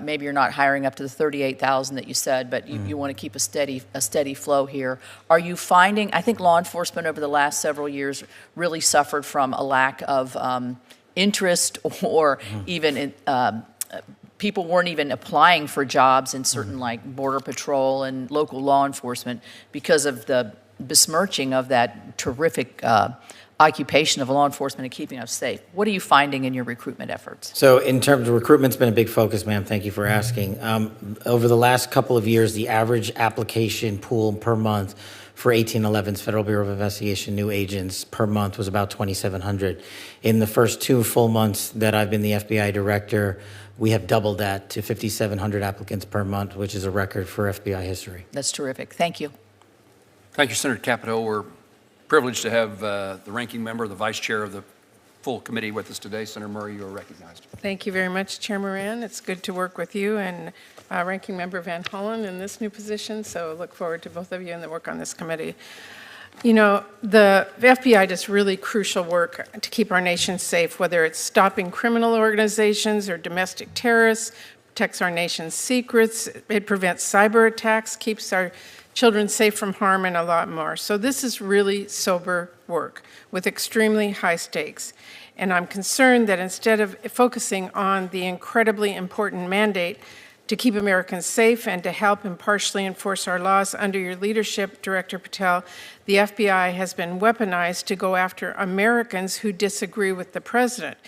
Maybe you're not hiring up to the 38,000 that you said, but you want to keep a steady flow here. Are you finding, I think law enforcement over the last several years really suffered from a lack of interest or even people weren't even applying for jobs in certain like Border Patrol and local law enforcement because of the besmirching of that terrific occupation of law enforcement and keeping us safe. What are you finding in your recruitment efforts? So in terms of recruitment's been a big focus, ma'am. Thank you for asking. Over the last couple of years, the average application pool per month for 1811's Federal Bureau of Investigation new agents per month was about 2,700. In the first 2 full months that I've been the FBI director, we have doubled that to 5,700 applicants per month, which is a record for FBI history. That's terrific. Thank you. Thank you, Senator Capito. We're privileged to have the ranking member, the vice chair of the full committee with us today. Senator Murray, you are recognized. Thank you very much, Chair Moran. It's good to work with you and Ranking Member Van Hollen in this new position, so look forward to both of you and the work on this committee. You know, the FBI does really crucial work to keep our nation safe, whether it's stopping criminal organizations or domestic terrorists, protects our nation's secrets, it prevents cyber attacks, keeps our children safe from harm, and a lot more. So this is really sober work with extremely high stakes. And I'm concerned that instead of focusing on the incredibly important mandate to keep Americans safe and to help impartially enforce our laws under your leadership, Director Patel, the FBI has been weaponized to go after Americans who disagree with the president.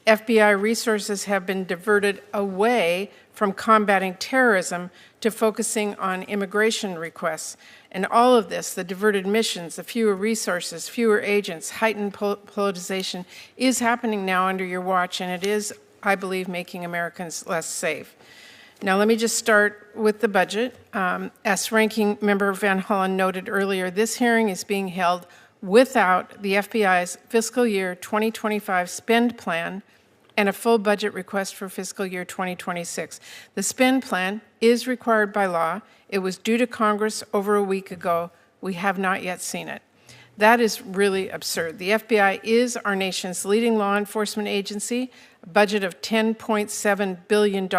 FBI resources have been diverted away from combating terrorism to focusing on immigration requests. And all of this, the diverted missions, the fewer resources, fewer agents, heightened politicization, is happening now under your watch, and it is, I believe, making Americans less safe. Now, let me just start with the budget. As Ranking Member Van Hollen noted earlier, this hearing is being held without the FBI's fiscal year 2025 spend plan and a full budget request for fiscal year 2026. The spend plan is required by law. It was due to Congress over a week ago. We have not yet seen it. That is really absurd. The FBI is our nation's leading law enforcement agency, a budget of $10.7 billion.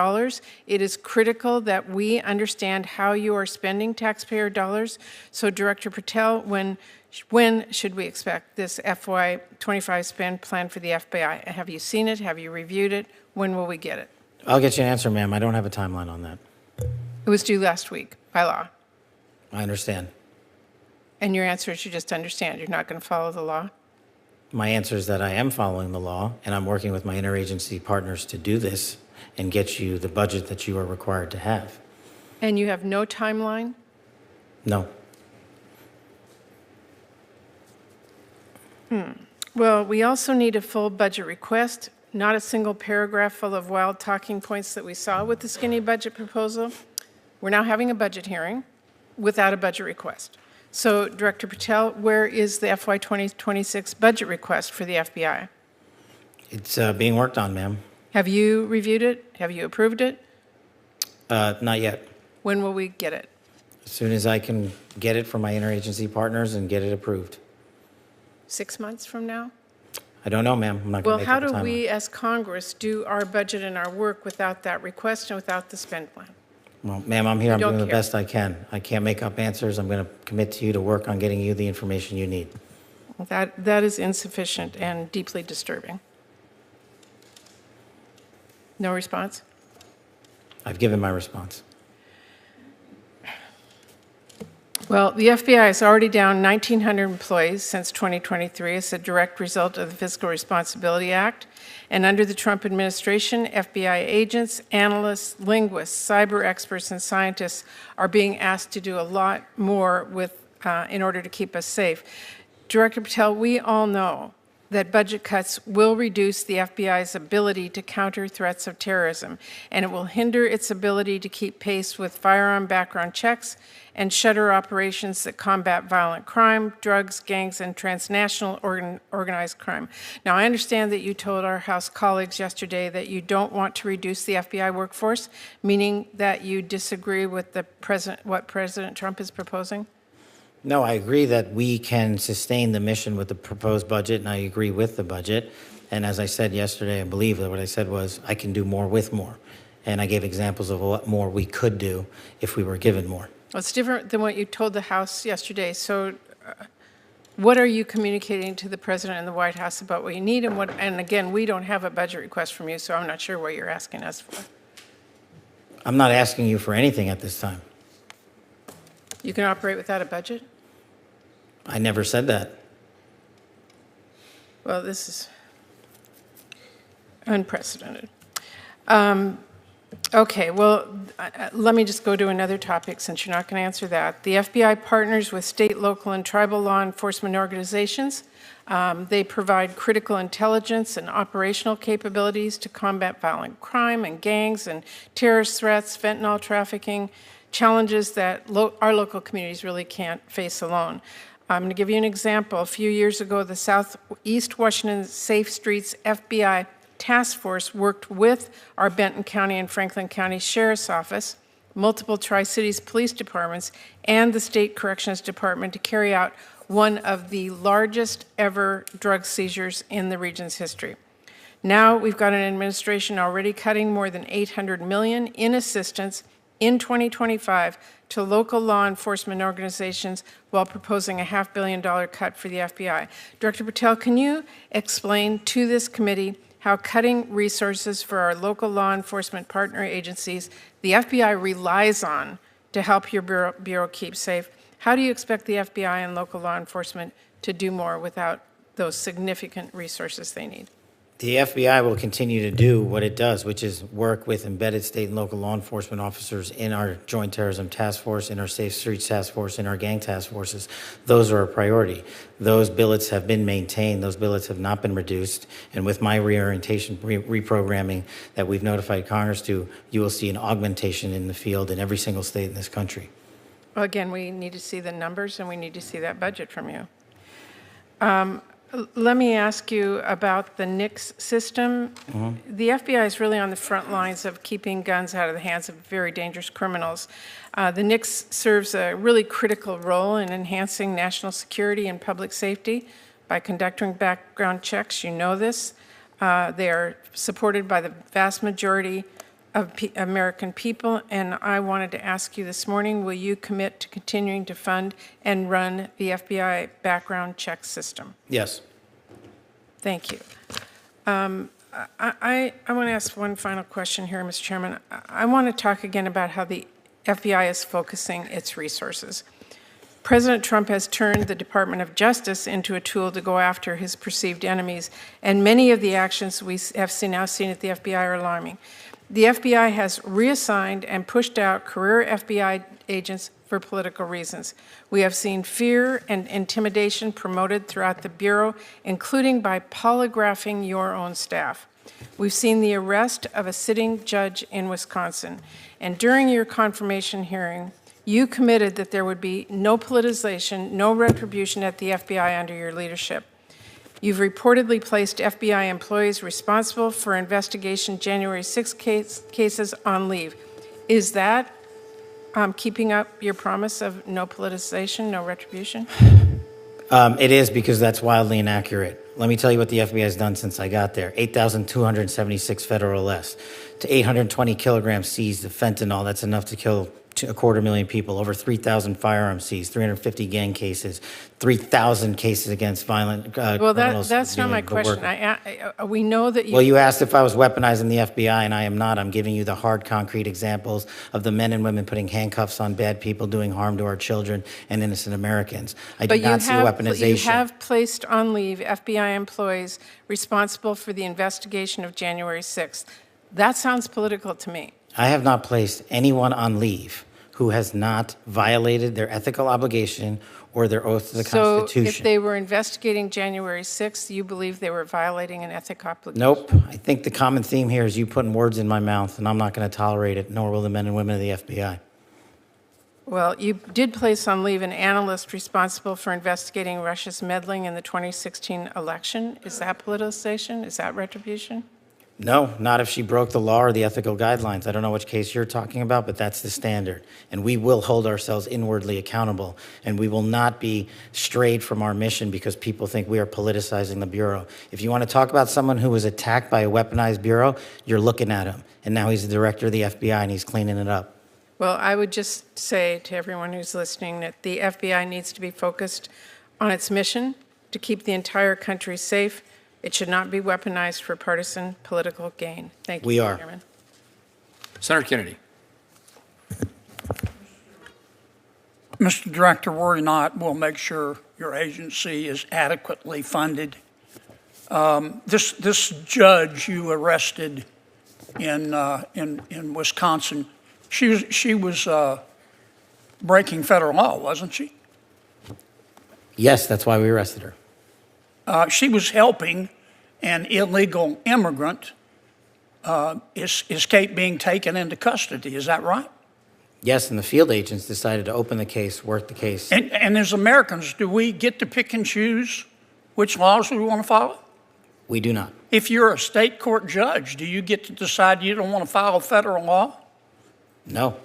It is critical that we understand how you are spending taxpayer dollars. So, Director Patel, when should we expect this FY25 spend plan for the FBI? Have you seen it? Have you reviewed it? When will we get it? I'll get you an answer, ma'am. I don't have a timeline on that. It was due last week by law. I understand. And your answer is you just understand. You're not going to follow the law? My answer is that I am following the law, and I'm working with my interagency partners to do this and get you the budget that you are required to have. And you have no timeline? No. Well, we also need a full budget request, not a single paragraph full of wild talking points that we saw with the skinny budget proposal. We're now having a budget hearing without a budget request. So, Director Patel, where is the FY 2026 budget request for the FBI? It's being worked on, ma'am. Have you reviewed it? Have you approved it? Not yet. When will we get it? As soon as I can get it from my interagency partners and get it approved. 6 months from now? I don't know, ma'am. I'm not going Well, to make how up a do timeline. we as Congress do our budget and our work without that request and without the spend plan? Well, ma'am, I'm here. I'm don't doing the care. best I can. I can't make up answers. I'm going to commit to you to work on getting you the information you need. That is insufficient and deeply disturbing. No response? I've given my response. Well, the FBI is already down 1,900 employees since 2023 as a direct result of the Fiscal Responsibility Act. And under the Trump administration, FBI agents, analysts, linguists, cyber experts, and scientists are being asked to do a lot more in order to keep us safe. Director Patel, we all know that budget cuts will reduce the FBI's ability to counter threats of terrorism, and it will hinder its ability to keep pace with firearm background checks and shutter operations that combat violent crime, drugs, gangs, and transnational organized crime. Now, I understand that you told our House colleagues yesterday that you don't want to reduce the FBI workforce, meaning that you disagree with what President Trump is proposing? No, I agree that we can sustain the mission with the proposed budget, and I agree with the budget. And as I said yesterday, I believe that what I said was I can do more with more. And I gave examples of what more we could do if we were given more. Well, it's different than what you told the House yesterday. So what are you communicating to the President and the White House about what you need? And again, we don't have a budget request from you, so I'm not sure what you're asking us for. I'm not asking you for anything at this time. You can operate without a budget? I never said that. Well, this is unprecedented. Okay, well, let me just go to another topic since you're not going to answer that. The FBI partners with state, local, and tribal law enforcement organizations. They provide critical intelligence and operational capabilities to combat violent crime and gangs and terrorist threats, fentanyl trafficking, challenges that our local communities really can't face alone. I'm going to give you an example. A few years ago, the Southeast Washington Safe Streets FBI Task Force worked with our Benton County and Franklin County Sheriff's Office, multiple Tri-Cities police departments, and the State Corrections Department to carry out one of the largest ever drug seizures in the region's history. Now we've got an administration already cutting more than $800 million in assistance in 2025 to local law enforcement organizations while proposing a $500 million cut for the FBI. Director Patel, can you explain to this committee how cutting resources for our local law enforcement partner agencies the FBI relies on to help your bureau keep safe? How do you expect the FBI and local law enforcement to do more without those significant resources they need? The FBI will continue to do what it does, which is work with embedded state and local law enforcement officers in our Joint Terrorism Task Force, in our Safe Streets Task Force, in our gang task forces. Those are a priority. Those billets have been maintained. Those billets have not been reduced. And with my reorientation, reprogramming that we've notified Congress to, you will see an augmentation in the field in every single state in this country. Well, again, we need to see the numbers and we need to see that budget from you. Let me ask you about the NICS system. The FBI is really on the front lines of keeping guns out of the hands of very dangerous criminals. The NICS serves a really critical role in enhancing national security and public safety by conducting background checks. You know this. They are supported by the vast majority of American people, and I wanted to ask you this morning, will you commit to continuing to fund and run the FBI background check system? Yes. Thank you. I want to ask one final question here, Mr. Chairman. I want to talk again about how the FBI is focusing its resources. President Trump has turned the Department of Justice into a tool to go after his perceived enemies, and many of the actions we have now seen at the FBI are alarming. The FBI has reassigned and pushed out career FBI agents for political reasons. We have seen fear and intimidation promoted throughout the Bureau, including by polygraphing your own staff. We've seen the arrest of a sitting judge in Wisconsin. And during your confirmation hearing, you committed that there would be no politicization, no retribution at the FBI under your leadership. You've reportedly placed FBI employees responsible for investigation January 6 cases on leave. Is that keeping up your promise of no politicization, no retribution? It is, because that's wildly inaccurate. Let me tell you what the FBI has done since I got there. 8,276 federal arrests, to 820 kilograms seized of fentanyl. That's enough to kill 250,000 people. Over 3,000 firearms seized, 350 gang cases, 3,000 cases against violent criminals. That's not my question. We know that you... Well, you asked if I was weaponizing the FBI, and I am not. I'm giving you the hard, concrete examples of the men and women putting handcuffs on bad people, doing harm to our children and innocent Americans. I do not see weaponization. You have placed on leave FBI employees responsible for the investigation of January 6th. That sounds political to me. I have not placed anyone on leave who has not violated their ethical obligation or their oath to the Constitution. So if they were investigating January 6th, you believe they were violating an ethical obligation? Nope. I think the common theme here is you putting words in my mouth, and I'm not going to tolerate it, nor will the men and women of the FBI. Well, you did place on leave an analyst responsible for investigating Russia's meddling in the 2016 election. Is that politicization? Is that retribution? No, not if she broke the law or the ethical guidelines. I don't know which case you're talking about, but that's the standard. And we will hold ourselves inwardly accountable, and we will not be strayed from our mission because people think we are politicizing the Bureau. If you want to talk about someone who was attacked by a weaponized Bureau, you're looking at him. And now he's the director of the FBI, and he's cleaning it up. Well, I would just say to everyone who's listening that the FBI needs to be focused on its mission to keep the entire country safe. It should not be weaponized for partisan political gain. Thank you, We are. Chairman. Senator Kennedy. Mr. Director, worry not, we'll make sure your agency is adequately funded. This judge you arrested in Wisconsin, she was breaking federal law, wasn't she? Yes, that's why we arrested her. She was helping an illegal immigrant escape being taken into custody. Is that right? Yes, and the field agents decided to open the case, work the case. And as Americans, do we get to pick and choose which laws we want to follow? We do not. If you're a state court judge, do you get to decide you don't want to follow federal law? No.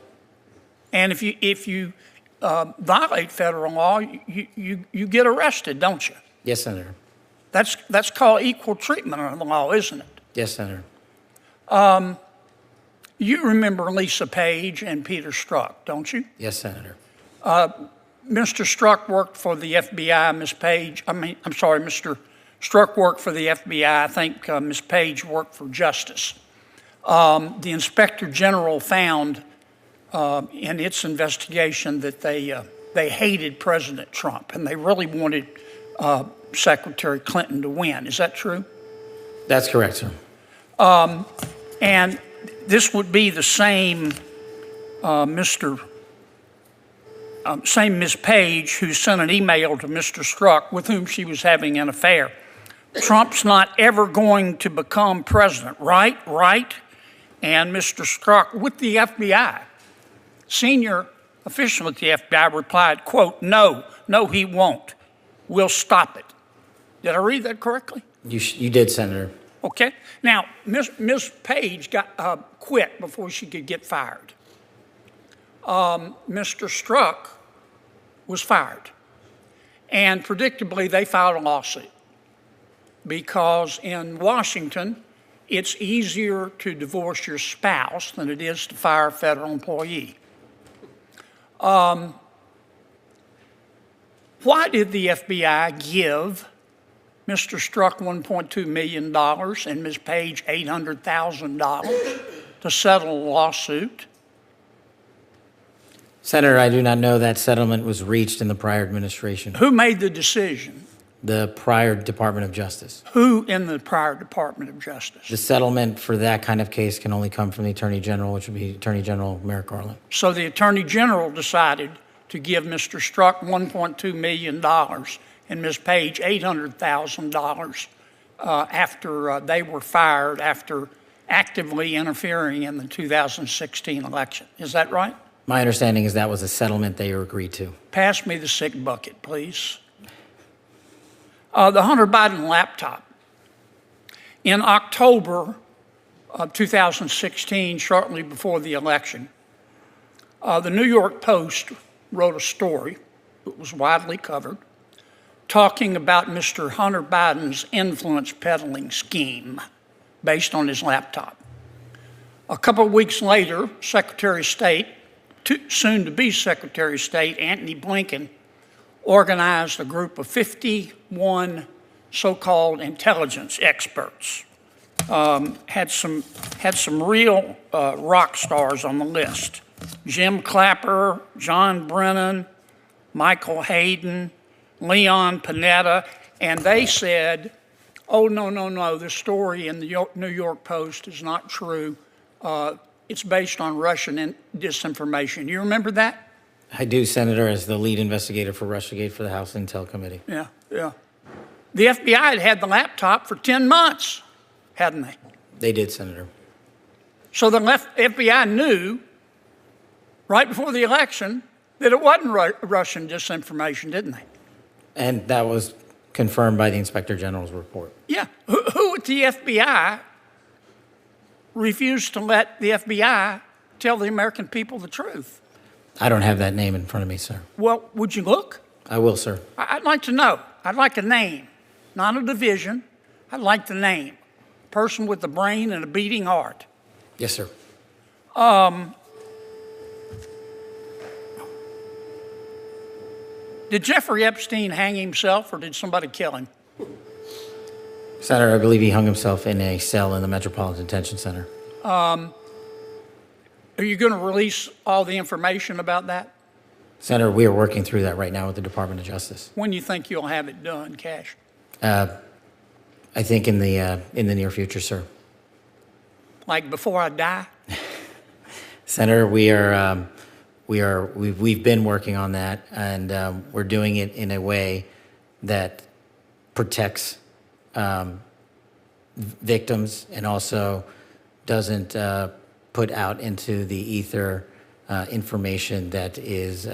And if you violate federal law, you get arrested, don't you? Yes, Senator. That's called equal treatment under the law, isn't it? Yes, Senator. You remember Lisa Page and Peter Strzok, don't you? Yes, Senator. Mr. Strzok worked for the FBI. Mr. Strzok worked for the FBI. I think Ms. Page worked for Justice. The Inspector General found in its investigation that they hated President Trump and they really wanted Secretary Clinton to win. Is that true? That's correct, sir. And this would be the same same Ms. Page who sent an email to Mr. Strzok with whom she was having an affair. Trump's not ever going to become president, right? Right? And Mr. Strzok with the FBI, senior official at the FBI replied, quote, no, he won't. We'll stop it. Did I read that correctly? You did, Senator. Okay. Now, Ms. Page got quit before she could get fired. Mr. Strzok was fired. And predictably, they filed a lawsuit because in Washington, it's easier to divorce your spouse than it is to fire a federal employee. Why did the FBI give Mr. Strzok $1.2 million and Ms. Page $800,000 to settle a lawsuit? Senator, I do not know that settlement was reached in the prior administration. Who made the decision? The prior Department of Justice. Who in the prior Department of Justice? The settlement for that kind of case can only come from the Attorney General, which would be Attorney General Merrick Garland. So the Attorney General decided to give Mr. Strzok $1.2 million and Ms. Page $800,000 after they were fired after actively interfering in the 2016 election. Is that right? My understanding is that was a settlement they agreed to. Pass me the sick bucket, please. The Hunter Biden laptop. In October of 2016, shortly before the election, the New York Post wrote a story that was widely covered talking about Mr. Hunter Biden's influence peddling scheme based on his laptop. A couple of weeks later, Secretary of State, soon to be Secretary of State, Antony Blinken, organized a group of 51 so-called intelligence experts. Had some real rock stars on the list. Jim Clapper, John Brennan, Michael Hayden, Leon Panetta, and they said, oh, no, the story in the New York Post is not true. It's based on Russian disinformation. You remember that? I do, Senator, as the lead investigator for Russiagate for the House Intel Committee. Yeah. The FBI had the laptop for 10 months, hadn't they? They did, Senator. So the FBI knew right before the election that it wasn't Russian disinformation, didn't they? And that was confirmed by the Inspector General's report. Yeah. Who at the FBI refused to let the FBI tell the American people the truth? I don't have that name in front of me, sir. Well, would you look? I will, sir. I'd like to know. I'd like a name, not a division. I'd like the name. Person with a brain and a beating heart. Yes, sir. Did Jeffrey Epstein hang himself or did somebody kill him? Senator, I believe he hung himself in a cell in the Metropolitan Detention Center. Are you going to release all the information about that? Senator, we are working through that right now with the Department of Justice. When you think you'll have it done, Cash? I think in the near future, sir. Like before I die? Senator, we've been working on that, and we're doing it in a way that protects victims and also doesn't put out into the ether information that is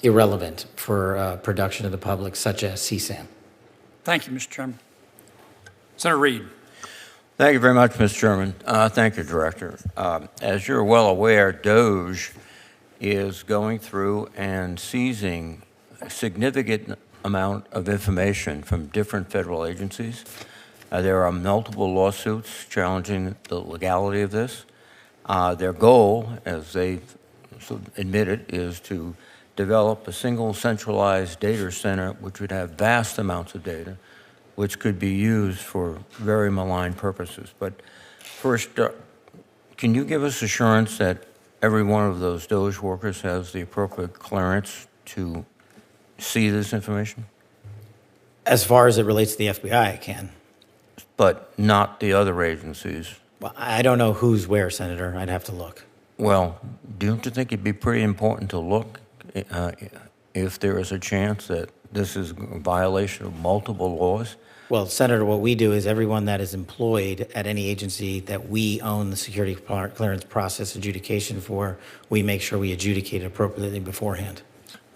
irrelevant for production of the public, such as CSAM. Thank you, Mr. Chairman. Senator Reed. Thank you very much, Mr. Chairman. Thank you, Director. As you're well aware, DOGE is going through and seizing a significant amount of information from different federal agencies. There are multiple lawsuits challenging the legality of this. Their goal, as they admitted, is to develop a single centralized data center which would have vast amounts of data which could be used for very malign purposes. But first, can you give us assurance that every one of those DOGE workers has the appropriate clearance to see this information? As far as it relates to the FBI, I can. But not the other agencies? Well, I don't know who's where, Senator. I'd have to look. Well, don't you think it'd be pretty important to look if there is a chance that this is a violation of multiple laws? Well, Senator, what we do is everyone that is employed at any agency that we own the security clearance process adjudication for, we make sure we adjudicate it appropriately beforehand.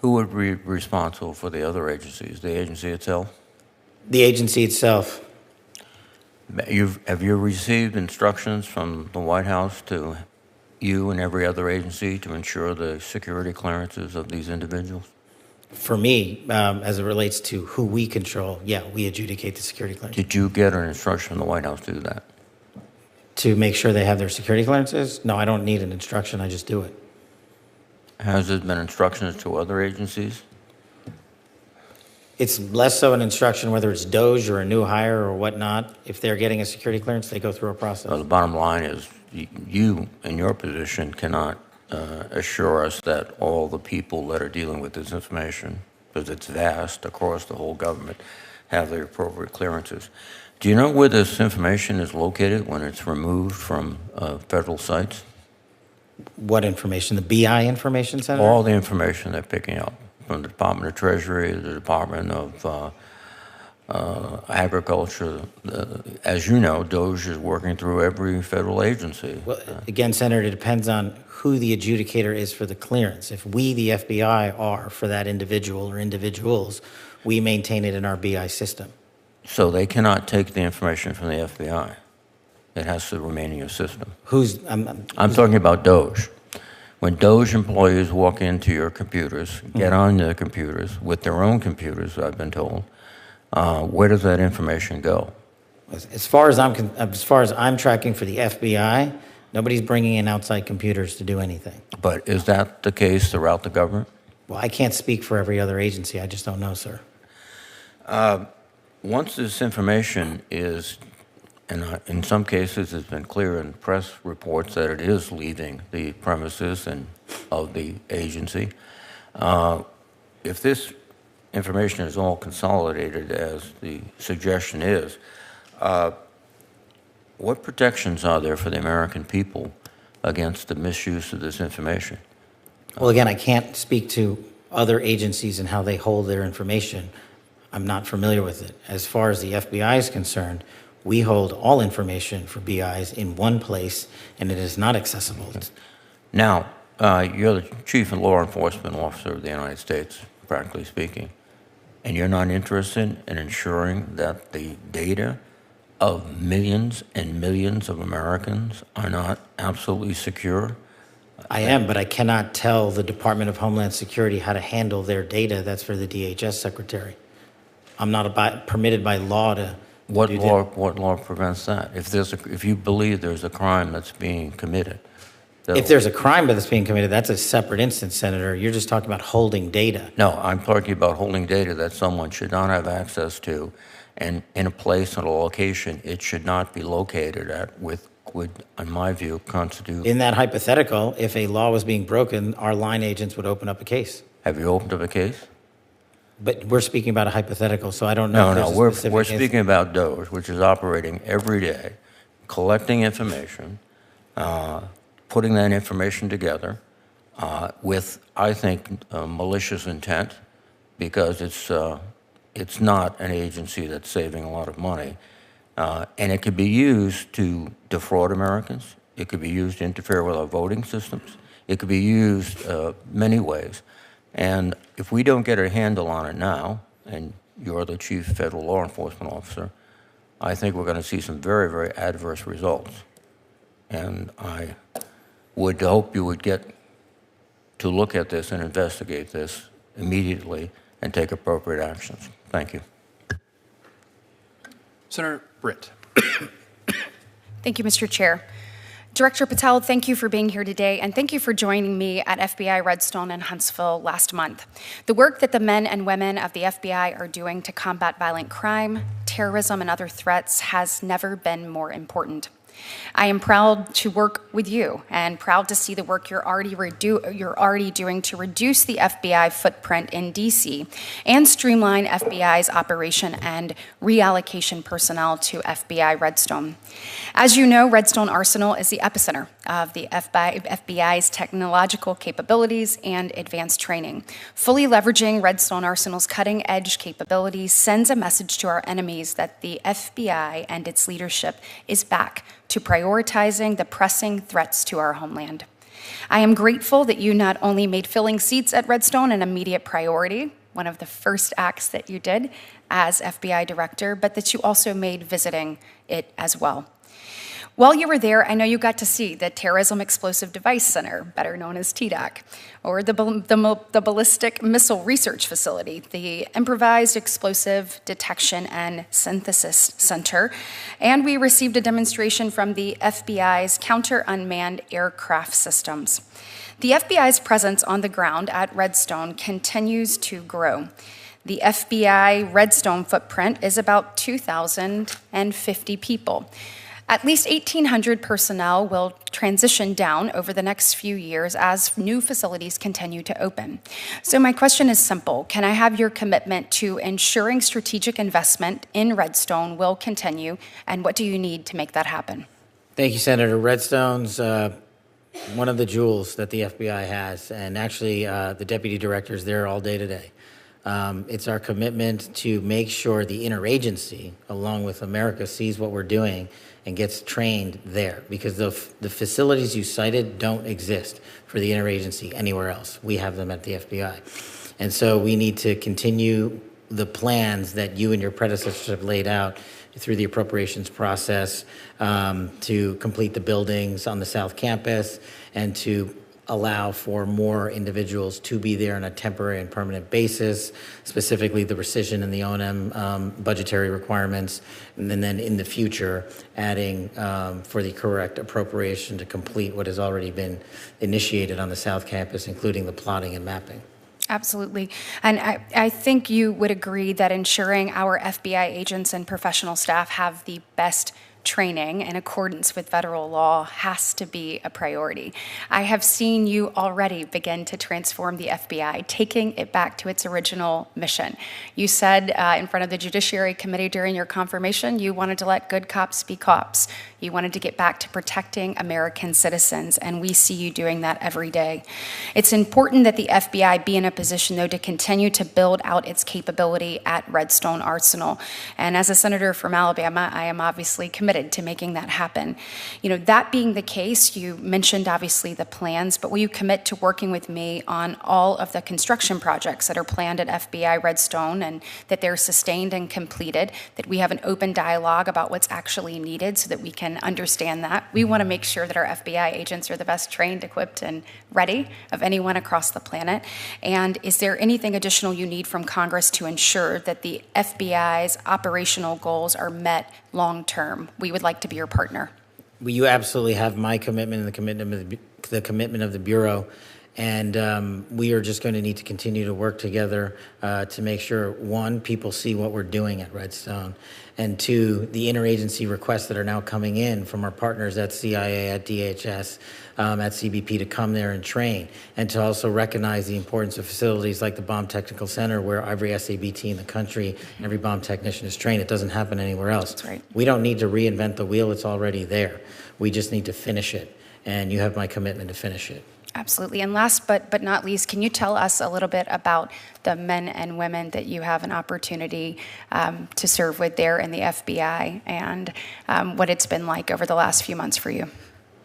Who would be responsible for the other agencies? The agency itself? The agency itself. Have you received instructions from the White House to you and every other agency to ensure the security clearances of these individuals? For me, as it relates to who we control, yeah, we adjudicate the security clearance. Did you get an instruction from the White House to do that? To make sure they have their security clearances? No, I don't need an instruction. I just do it. Has there been instructions to other agencies? It's less so an instruction whether it's DOGE or a new hire or whatnot. If they're getting a security clearance, they go through a process. Well, the bottom line is you, in your position, cannot assure us that all the people that are dealing with this information, because it's vast across the whole government, have the appropriate clearances. Do you know where this information is located when it's removed from federal sites? What information? The BI information, Senator? All the information they're picking up from the Department of Treasury, the Department of Agriculture. As you know, DOGE is working through every federal agency. Well, again, Senator, it depends on who the adjudicator is for the clearance. If we, the FBI, are for that individual or individuals, we maintain it in our BI system. So they cannot take the information from the FBI. It has to remain in your system. I'm talking about DOGE. When DOGE employees walk into your computers, get on their computers, with their own computers, I've been told, where does that information go? As far as I'm tracking for the FBI, nobody's bringing in outside computers to do anything. But is that the case throughout the government? Well, I can't speak for every other agency. I just don't know, sir. Once this information is, and in some cases it's been clear in press reports that it is leaving the premises and of the agency, if this information is all consolidated, as the suggestion is, what protections are there for the American people against the misuse of this information? Well, again, I can't speak to other agencies and how they hold their information. I'm not familiar with it. As far as the FBI is concerned, we hold all information for BIs in one place, and it is not accessible. Now, you're the chief law enforcement officer of the United States, practically speaking, and you're not interested in ensuring that the data of millions and millions of Americans are not absolutely secure? I am, but I cannot tell the Department of Homeland Security how to handle their data. That's for the DHS secretary. I'm not permitted by law to What do law? that. What law prevents that? If you believe there's a crime that's being committed, If there's a crime that's being committed, that's a separate instance, Senator. You're just talking about holding data. no, I'm talking about holding data that someone should not have access to, and in a place and a location it should not be located at with would, in my view, constitute. In that hypothetical, if a law was being broken, our line agents would open up a case. Have you opened up a case? But we're speaking about a hypothetical, so I don't know. No, if there's a we're specific case. speaking about DOGE, which is operating every day, collecting information, putting that information together with, I think, malicious intent, because it's not an agency that's saving a lot of money. And it could be used to defraud Americans. It could be used to interfere with our voting systems. It could be used many ways. And if we don't get a handle on it now, and you're the chief federal law enforcement officer, I think we're going to see some very, very adverse results. And I would hope you would get to look at this and investigate this immediately and take appropriate actions. Thank you. Senator Britt. Thank you, Mr. Chair. Director Patel, thank you for being here today, and thank you for joining me at FBI Redstone in Huntsville last month. The work that the men and women of the FBI are doing to combat violent crime, terrorism, and other threats has never been more important. I am proud to work with you and proud to see the work you're already doing to reduce the FBI footprint in D.C. and streamline FBI's operation and reallocation personnel to FBI Redstone. As you know, Redstone Arsenal is the epicenter of the FBI's technological capabilities and advanced training. Fully leveraging Redstone Arsenal's cutting-edge capabilities sends a message to our enemies that the FBI and its leadership is back to prioritizing the pressing threats to our homeland. I am grateful that you not only made filling seats at Redstone an immediate priority, one of the first acts that you did as FBI director, but that you also made visiting it as well. While you were there, I know you got to see the Terrorism Explosive Device Center, better known as TDAC, or the Ballistic Missile Research Facility, the Improvised Explosive Detection and Synthesis Center, and we received a demonstration from the FBI's Counter-Unmanned Aircraft Systems. The FBI's presence on the ground at Redstone continues to grow. The FBI Redstone footprint is about 2,050 people. At least 1,800 personnel will transition down over the next few years as new facilities continue to open. So my question is simple. Can I have your commitment to ensuring strategic investment in Redstone will continue, and what do you need to make that happen? Thank you, Senator. Redstone's one of the jewels that the FBI has, and actually the deputy director's there all day today. It's our commitment to make sure the interagency, along with America, sees what we're doing and gets trained there, because the facilities you cited don't exist for the interagency anywhere else. We have them at the FBI. And so we need to continue the plans that you and your predecessors have laid out through the appropriations process to complete the buildings on the South Campus and to allow for more individuals to be there on a temporary and permanent basis, specifically the rescission and the O&M budgetary requirements, and then in the future, adding for the correct appropriation to complete what has already been initiated on the South Campus, including the plotting and mapping. Absolutely. And I think you would agree that ensuring our FBI agents and professional staff have the best training in accordance with federal law has to be a priority. I have seen you already begin to transform the FBI, taking it back to its original mission. You said in front of the Judiciary Committee during your confirmation, you wanted to let good cops be cops. You wanted to get back to protecting American citizens, and we see you doing that every day. It's important that the FBI be in a position, though, to continue to build out its capability at Redstone Arsenal. And as a senator from Alabama, I am obviously committed to making that happen. You know, that being the case, you mentioned obviously the plans, but will you commit to working with me on all of the construction projects that are planned at FBI Redstone, and that they're sustained and completed, that we have an open dialogue about what's actually needed so that we can understand that? We want to make sure that our FBI agents are the best trained, equipped, and ready of anyone across the planet. And is there anything additional you need from Congress to ensure that the FBI's operational goals are met long term? We would like to be your partner. Well, you absolutely have my commitment and the commitment of the Bureau. And we are just going to need to continue to work together to make sure, one, people see what we're doing at Redstone, and two, the interagency requests that are now coming in from our partners at CIA, at DHS, at CBP to come there and train, and to also recognize the importance of facilities like the Bomb Technical Center, where every SABT in the country, every bomb technician is trained. It doesn't happen anywhere else. That's right. We don't need to reinvent the wheel. It's already there. We just need to finish it, and you have my commitment to finish it. Absolutely. And last but not least, can you tell us a little bit about the men and women that you have an opportunity to serve with there in the FBI, and what it's been like over the last few months for you?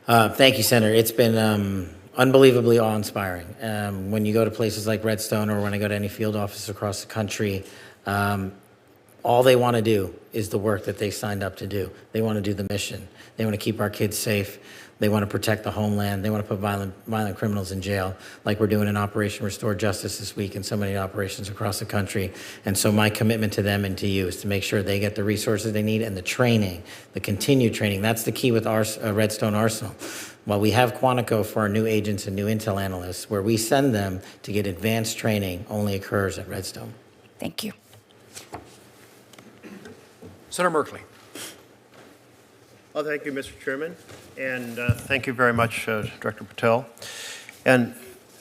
Thank you, Senator. It's been unbelievably awe-inspiring. When you go to places like Redstone, or when I go to any field office across the country, all they want to do is the work that they signed up to do. They want to do the mission. They want to keep our kids safe. They want to protect the homeland. They want to put violent criminals in jail, like we're doing in Operation Restore Justice this week and so many operations across the country. And so my commitment to them and to you is to make sure they get the resources they need and the training, the continued training. That's the key with our Redstone Arsenal. While we have Quantico for our new agents and new intel analysts, where we send them to get advanced training only occurs at Redstone. Thank you. Senator Merkley. Well, thank you, Mr. Chairman, and thank you very much, Director Patel. And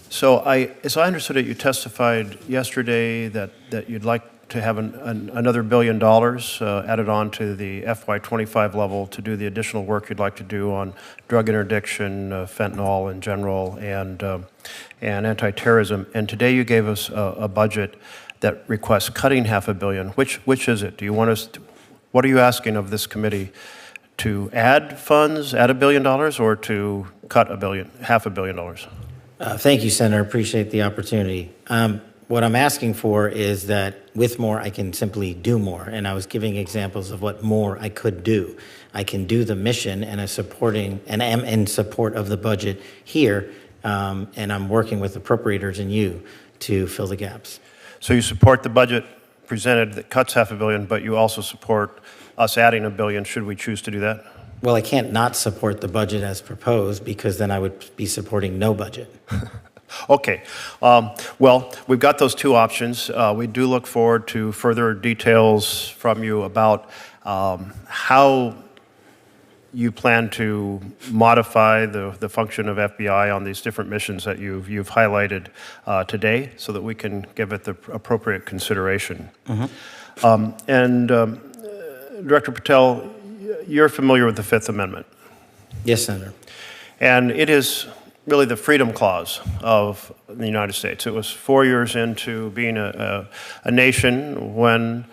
so as I understood it, you testified yesterday that you'd like to have another $1 billion added on to the FY25 level to do the additional work you'd like to do on drug interdiction, fentanyl in general, and anti-terrorism. And today you gave us a budget that requests cutting $500 million. Which is it? Do you want us to, what are you asking of this committee? To add funds, add $1 billion, or to cut $500 million? Thank you, Senator. Appreciate the opportunity. What I'm asking for is that with more, I can simply do more. And I was giving examples of what more I could do. I can do the mission, and I am in support of the budget here, and I'm working with appropriators and you to fill the gaps. So you support the budget presented that cuts $500 million, but you also support us adding $1 billion, should we choose to do that? Well, I can't not support the budget as proposed, because then I would be supporting no budget. Okay. Well, we've got those two options. We do look forward to further details from you about how you plan to modify the function of FBI on these different missions that you've highlighted today, so that we can give it the appropriate consideration. Mm-hmm. Director Patel, you're familiar with the Fifth Amendment. Yes, Senator. And it is really the freedom clause of the United States. It was 4 years into being a nation when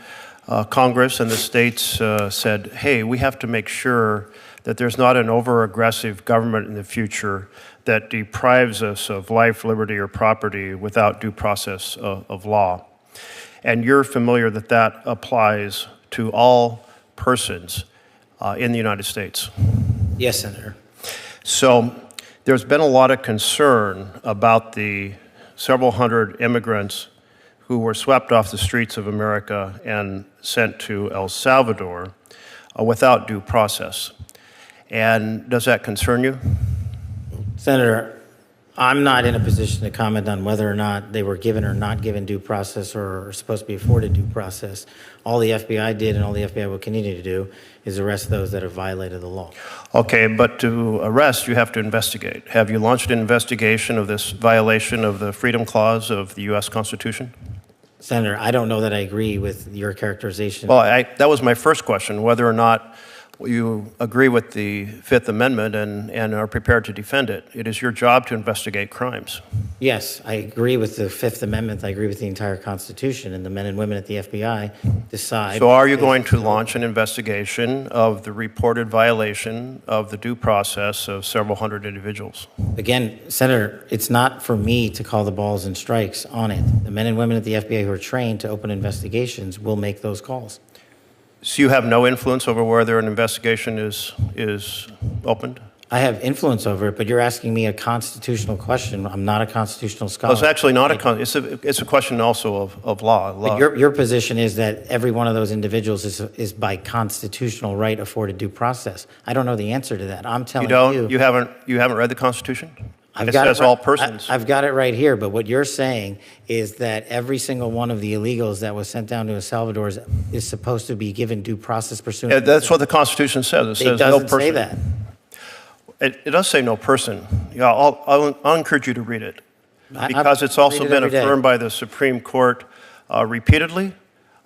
Congress and the states said, hey, we have to make sure that there's not an over-aggressive government in the future that deprives us of life, liberty, or property without due process of law. And you're familiar that that applies to all persons in the United States. Yes, Senator. So there's been a lot of concern about the several hundred immigrants who were swept off the streets of America and sent to El Salvador without due process. And does that concern you? Senator, I'm not in a position to comment on whether or not they were given or not given due process, or are supposed to be afforded due process. All the FBI did, and all the FBI will continue to do, is arrest those that have violated the law. Okay, but to arrest, you have to investigate. Have you launched an investigation of this violation of the Freedom Clause of the U.S. Constitution? Senator, I don't know that I agree with your characterization. Well, that was my first question, whether or not you agree with the Fifth Amendment and are prepared to defend it. It is your job to investigate crimes. Yes, I agree with the Fifth Amendment. I agree with the entire Constitution, and the men and women at the FBI decide. So are you going to launch an investigation of the reported violation of the due process of several hundred individuals? Again, Senator, it's not for me to call the balls and strikes on it. The men and women at the FBI who are trained to open investigations will make those calls. So you have no influence over whether an investigation is opened? I have influence over it, but you're asking me a constitutional question. I'm not a constitutional scholar. Well, it's actually not it's a question also of law. But your position is that every one of those individuals is by constitutional right afforded due process. I don't know the answer to that. I'm telling you. You haven't read the Constitution? It says all persons. I've got it right here, but what you're saying is that every single one of the illegals that was sent down to El Salvador is supposed to be given due process pursuant. Yeah, that's what the Constitution says. It says no doesn't person. say that. It does say no person. Yeah, I'll encourage you to read it, because it's I also read it been every day. affirmed by the Supreme Court repeatedly.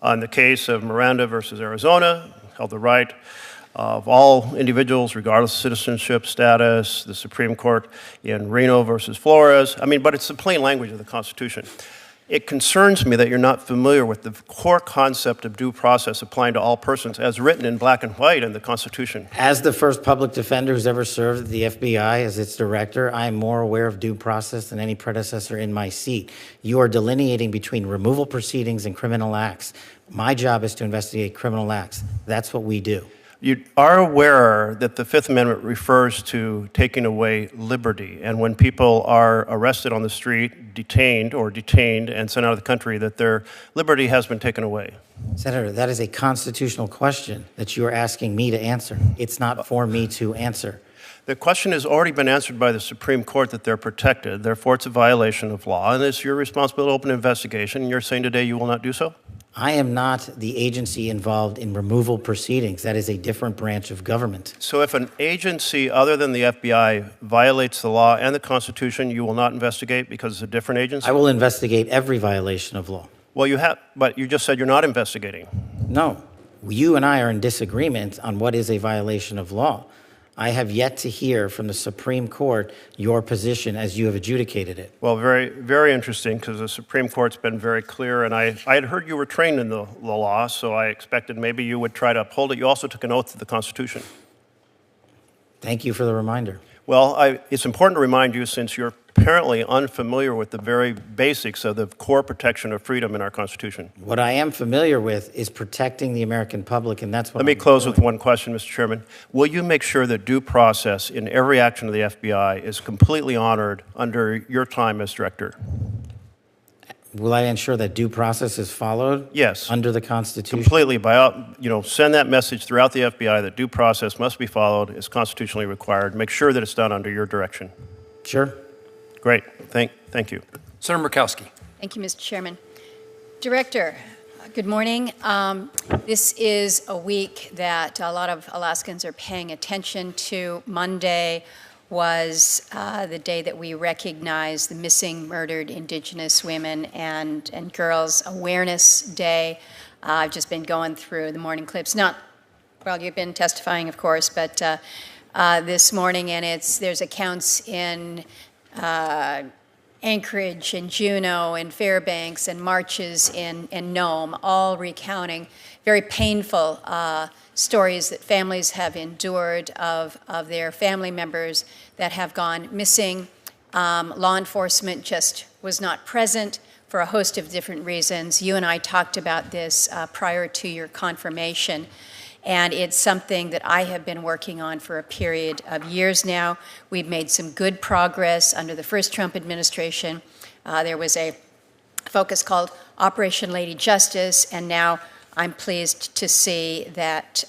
On the case of Miranda versus Arizona, held the right of all individuals, regardless of citizenship status. The Supreme Court in Reno versus Flores. I mean, but it's the plain language of the Constitution. It concerns me that you're not familiar with the core concept of due process applying to all persons as written in black and white in the Constitution. As the first public defender who's ever served at the FBI as its director, I am more aware of due process than any predecessor in my seat. You are delineating between removal proceedings and criminal acts. My job is to investigate criminal acts. That's what we do. You are aware that the Fifth Amendment refers to taking away liberty, and when people are arrested on the street, detained and sent out of the country, that their liberty has been taken away. Senator, that is a constitutional question that you are asking me to answer. It's not for me to answer. The question has already been answered by the Supreme Court that they're protected, therefore it's a violation of law, and it's your responsibility to open an investigation, and you're saying today you will not do so? I am not the agency involved in removal proceedings. That is a different branch of government. So if an agency other than the FBI violates the law and the Constitution, you will not investigate because it's a different agency? I will investigate every violation of law. Well, you have, but you just said you're not investigating. No, you and I are in disagreement on what is a violation of law. I have yet to hear from the Supreme Court your position as you have adjudicated it. Well, very, very interesting, because the Supreme Court's been very clear, and I had heard you were trained in the law, so I expected maybe you would try to uphold it. You also took an oath to the Constitution. Thank you for the reminder. Well, it's important to remind you, since you're apparently unfamiliar with the very basics of the core protection of freedom in our Constitution. What I am familiar with is protecting the American public, and that's what Let me I'm close doing. with one question, Mr. Chairman. Will you make sure that due process in every action of the FBI is completely honored under your time as director? Will I ensure that due process is followed? Yes. Under the Constitution? Completely. Send that message throughout the FBI that due process must be followed, is constitutionally required. Make sure that it's done under your direction. Sure. Great. Thank you. Senator Murkowski. Thank you, Mr. Chairman. Director, good morning. This is a week that a lot of Alaskans are paying attention to. Monday was the day that we recognize the missing, murdered Indigenous women and girls Awareness Day. I've just been going through the morning clips. You've been testifying, of course, but this morning, and there's accounts in Anchorage and Juneau and Fairbanks and marches in Nome, all recounting very painful stories that families have endured of their family members that have gone missing. Law enforcement just was not present for a host of different reasons. You and I talked about this prior to your confirmation, and it's something that I have been working on for a period of years now. We've made some good progress under the first Trump administration. There was a focus called Operation Lady Justice, and now I'm pleased to see that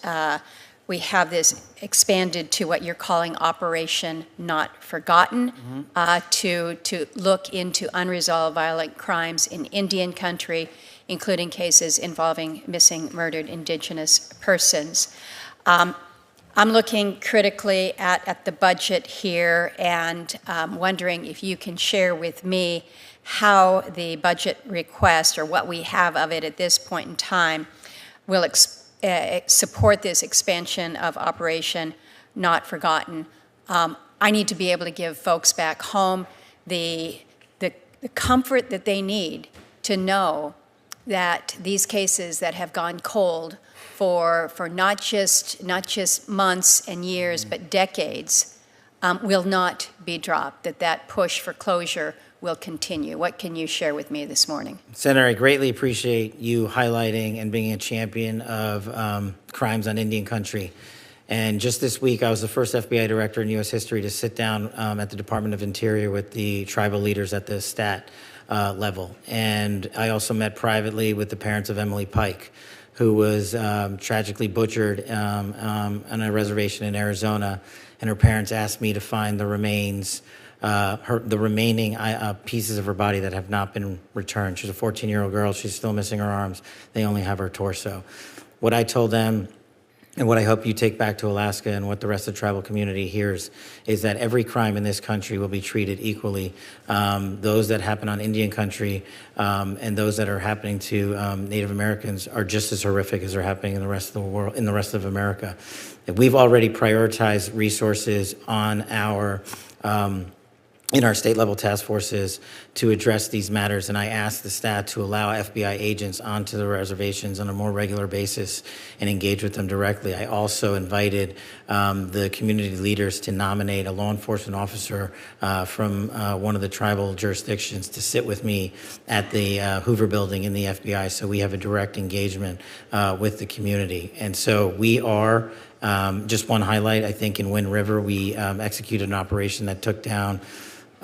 we have this expanded to what you're calling Operation Not Forgotten, to look into unresolved violent crimes in Indian country, including cases involving missing, murdered Indigenous persons. I'm looking critically at the budget here and wondering if you can share with me how the budget request, or what we have of it at this point in time, will support this expansion of Operation Not Forgotten. I need to be able to give folks back home the comfort that they need to know that these cases that have gone cold for not just months and years, but decades, will not be dropped, that push for closure will continue. What can you share with me this morning? Senator, I greatly appreciate you highlighting and being a champion of crimes on Indian country. And just this week, I was the first FBI director in U.S. history to sit down at the Department of Interior with the tribal leaders at the stat level. And I also met privately with the parents of Emily Pike, who was tragically butchered on a reservation in Arizona. And her parents asked me to find the remains the remaining pieces of her body that have not been returned. She's a 14-year-old girl. She's still missing her arms. They only have her torso. What I told them, and what I hope you take back to Alaska and what the rest of the tribal community hears, is that every crime in this country will be treated equally. Those that happen on Indian country and those that are happening to Native Americans are just as horrific as are happening in the rest of the world, in the rest of America. We've already prioritized resources on in our state level task forces to address these matters, and I asked the staff to allow FBI agents onto the reservations on a more regular basis and engage with them directly. I also invited the community leaders to nominate a law enforcement officer from one of the tribal jurisdictions to sit with me at the Hoover building in the FBI, so we have a direct engagement with the community. And so we are, just one highlight, I think in Wind River, we executed an operation that took down,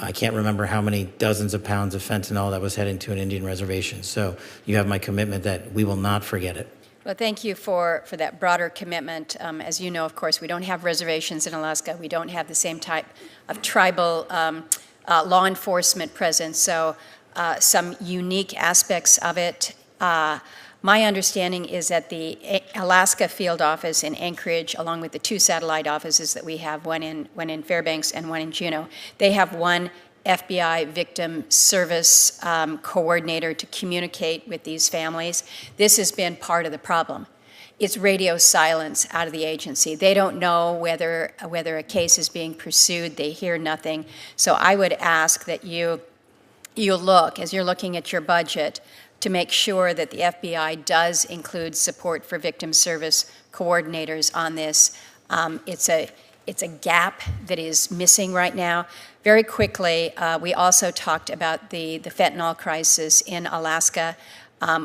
I can't remember how many dozens of pounds of fentanyl that was heading to an Indian reservation. So you have my commitment that we will not forget it. Well, thank you for that broader commitment. As you know, of course, we don't have reservations in Alaska. We don't have the same type of tribal law enforcement presence, so some unique aspects of it. My understanding is that the Alaska field office in Anchorage, along with the 2 satellite offices that we have, one in Fairbanks and one in Juneau, they have one FBI victim service coordinator to communicate with these families. This has been part of the problem. It's radio silence out of the agency. They don't know whether a case is being pursued. They hear nothing. So I would ask that you look, as you're looking at your budget, to make sure that the FBI does include support for victim service coordinators on this. It's a gap that is missing right now. Very quickly, we also talked about the fentanyl crisis in Alaska.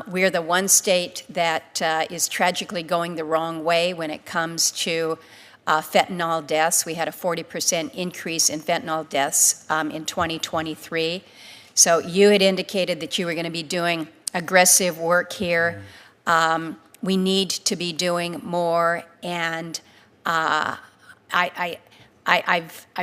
We're the one state that is tragically going the wrong way when it comes to fentanyl deaths. We had a 40% increase in fentanyl deaths in 2023. So you had indicated that you were going to be doing aggressive work here. We need to be doing more, and I've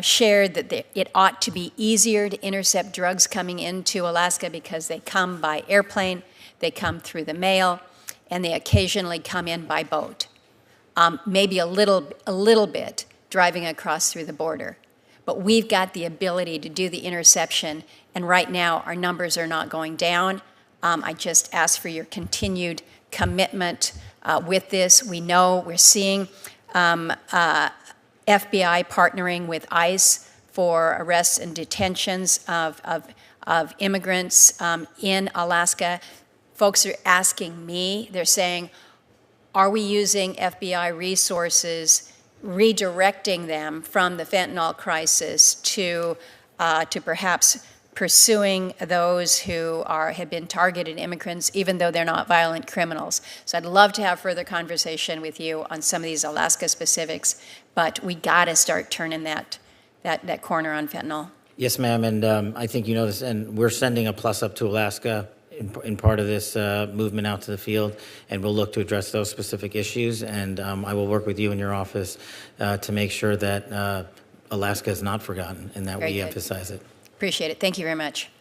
shared that it ought to be easier to intercept drugs coming into Alaska because they come by airplane, they come through the mail, and they occasionally come in by boat. Maybe a little bit driving across through the border. But we've got the ability to do the interception, and right now our numbers are not going down. I just ask for your continued commitment with this. We know we're seeing FBI partnering with ICE for arrests and detentions of immigrants in Alaska. Folks are asking me, they're saying, are we using FBI resources, redirecting them from the fentanyl crisis to perhaps pursuing those who have been targeted immigrants, even though they're not violent criminals. So I'd love to have further conversation with you on some of these Alaska specifics, but we got to start turning that corner on fentanyl. Yes, ma'am, and I think you know this, and we're sending a plus up to Alaska in part of this movement out to the field, and we'll look to address those specific issues, and I will work with you in your office to make sure that Alaska is not forgotten and that Very we good. emphasize it. Appreciate it. Thank you very much.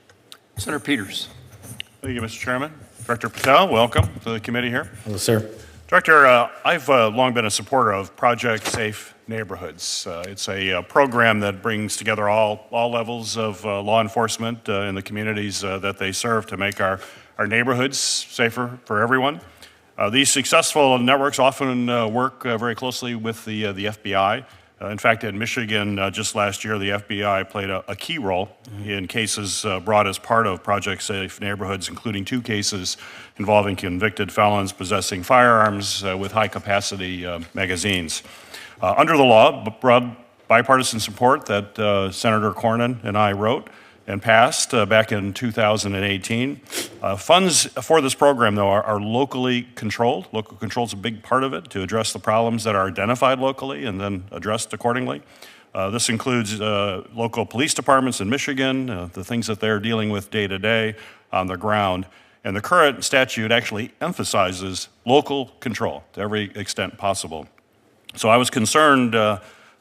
Senator Peters. Thank you, Mr. Chairman. Director Patel, welcome to the committee here. Hello, sir. Director, I've long been a supporter of Project Safe Neighborhoods. It's a program that brings together all levels of law enforcement in the communities that they serve to make our neighborhoods safer for everyone. These successful networks often work very closely with the FBI. In fact, in Michigan, just last year, the FBI played a key role in cases brought as part of Project Safe Neighborhoods, including 2 cases involving convicted felons possessing firearms with high-capacity magazines. Under the law, broad bipartisan support that Senator Cornyn and I wrote and passed back in 2018. Funds for this program, though, are locally controlled. Local control is a big part of it to address the problems that are identified locally and then addressed accordingly. This includes local police departments in Michigan, the things that they're dealing with day to day on the ground. And the current statute actually emphasizes local control to every extent possible. So I was concerned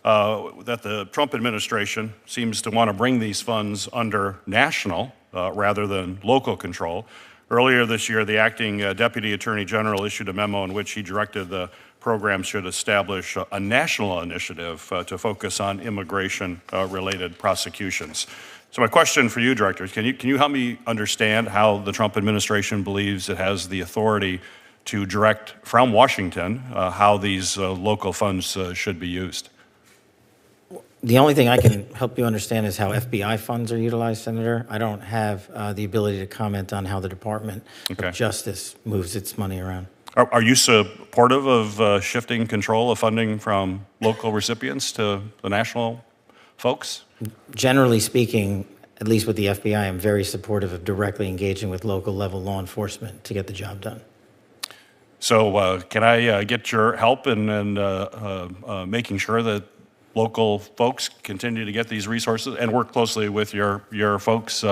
that the Trump administration seems to want to bring these funds under national rather than local control. Earlier this year, the acting Deputy Attorney General issued a memo in which he directed the program should establish a national initiative to focus on immigration-related prosecutions. So my question for you, Director, is can you help me understand how the Trump administration believes it has the authority to direct from Washington how these local funds should be used? The only thing I can help you understand is how FBI funds are utilized, Senator. I don't have the ability to comment on how the Department of Justice moves its money around. Are you supportive of shifting control of funding from local recipients to the national folks? Generally speaking, at least with the FBI, I'm very supportive of directly engaging with local level law enforcement to get the job done. So can I get your help in making sure that local folks continue to get these resources and work closely with your folks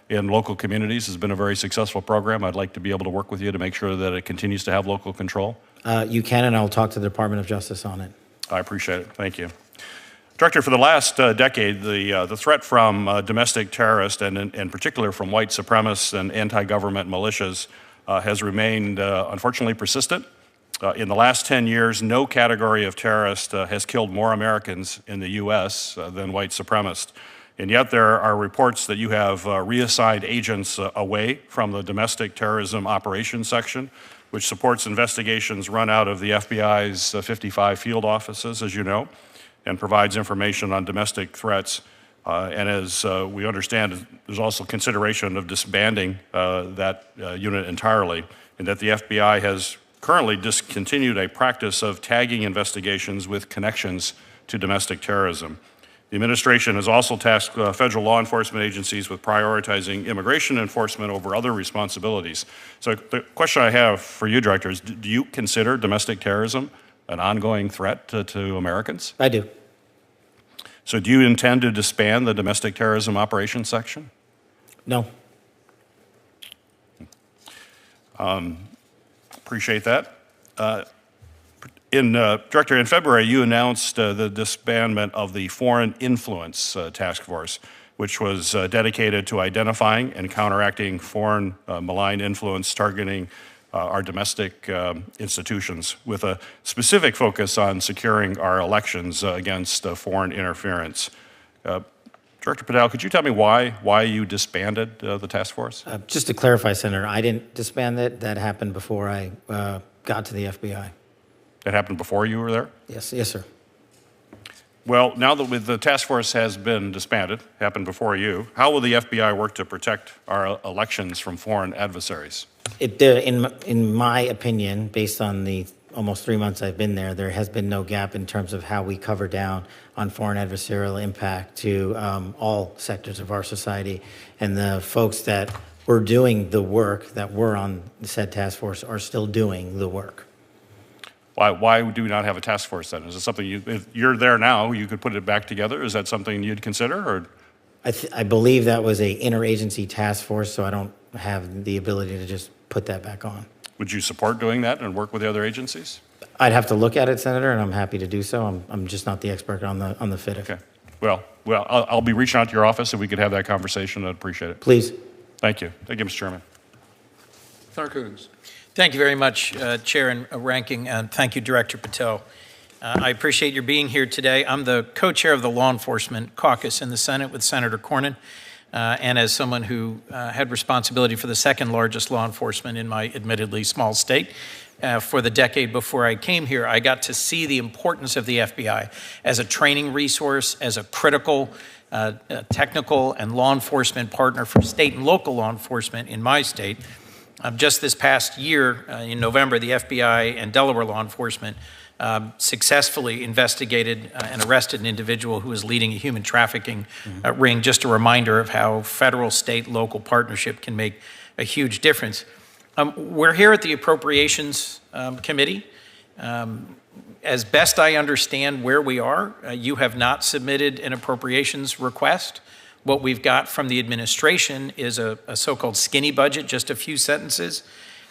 in local communities? Has been a very successful program. I'd like to be able to work with you to make sure that it continues to have local control. You can, and I'll talk to the Department of Justice on it. I appreciate it. Thank you. Director, for the last decade, the threat from domestic terrorists, and in particular from white supremacists and anti-government militias, has remained unfortunately persistent. In the last 10 years, no category of terrorist has killed more Americans in the U.S. Than white supremacists. And yet there are reports that you have reassigned agents away from the domestic terrorism operations section, which supports investigations run out of the FBI's 55 field offices, as you know, and provides information on domestic threats. And as we understand, there's also consideration of disbanding that unit entirely, and that the FBI has currently discontinued a practice of tagging investigations with connections to domestic terrorism. The administration has also tasked federal law enforcement agencies with prioritizing immigration enforcement over other responsibilities. So the question I have for you, Director, is do you consider domestic terrorism an ongoing threat to Americans? I do. So do you intend to disband the domestic terrorism operations section? No. Appreciate that. Director, in February, you announced the disbandment of the Foreign Influence Task Force, which was dedicated to identifying and counteracting foreign malign influence targeting our domestic institutions, with a specific focus on securing our elections against foreign interference. Director Patel, could you tell me why you disbanded the task force? Just to clarify, Senator, I didn't disband it. That happened before I got to the FBI. That happened before you were there? Yes, sir. Well, now that the task force has been disbanded, happened before you, how will the FBI work to protect our elections from foreign adversaries? In my opinion, based on the almost 3 months I've been there has been no gap in terms of how we cover down on foreign adversarial impact to all sectors of our society. And the folks that were doing the work that were on the said task force are still doing the work. Why do we not have a task force then? Is it something if you're there now, you could put it back together? Is that something you'd consider? Or? I believe that was a interagency task force, so I don't have the ability to just put that back on. Would you support doing that and work with the other agencies? I'd have to look at it, Senator, and I'm happy to do so. I'm just not the expert on the FIDF. Okay. Well, I'll be reaching out to your office if we could have that conversation. I'd appreciate it. Please. Thank you. Thank you, Mr. Chairman. Senator Coons. Thank you very much, Chair and Ranking, and thank you, Director Patel. I appreciate your being here today. I'm the co-chair of the Law Enforcement Caucus in the Senate with Senator Cornyn, and as someone who had responsibility for the second largest law enforcement in my admittedly small state for the decade before I came here, I got to see the importance of the FBI as a training resource, as a critical technical and law enforcement partner for state and local law enforcement in my state. Just this past year, in November, the FBI and Delaware law enforcement successfully investigated and arrested an individual who was leading a human trafficking ring. Just a reminder of how federal, state, local partnership can make a huge difference. We're here at the Appropriations Committee. As best I understand where we are, you have not submitted an appropriations request. What we've got from the administration is a so-called skinny budget, just a few sentences.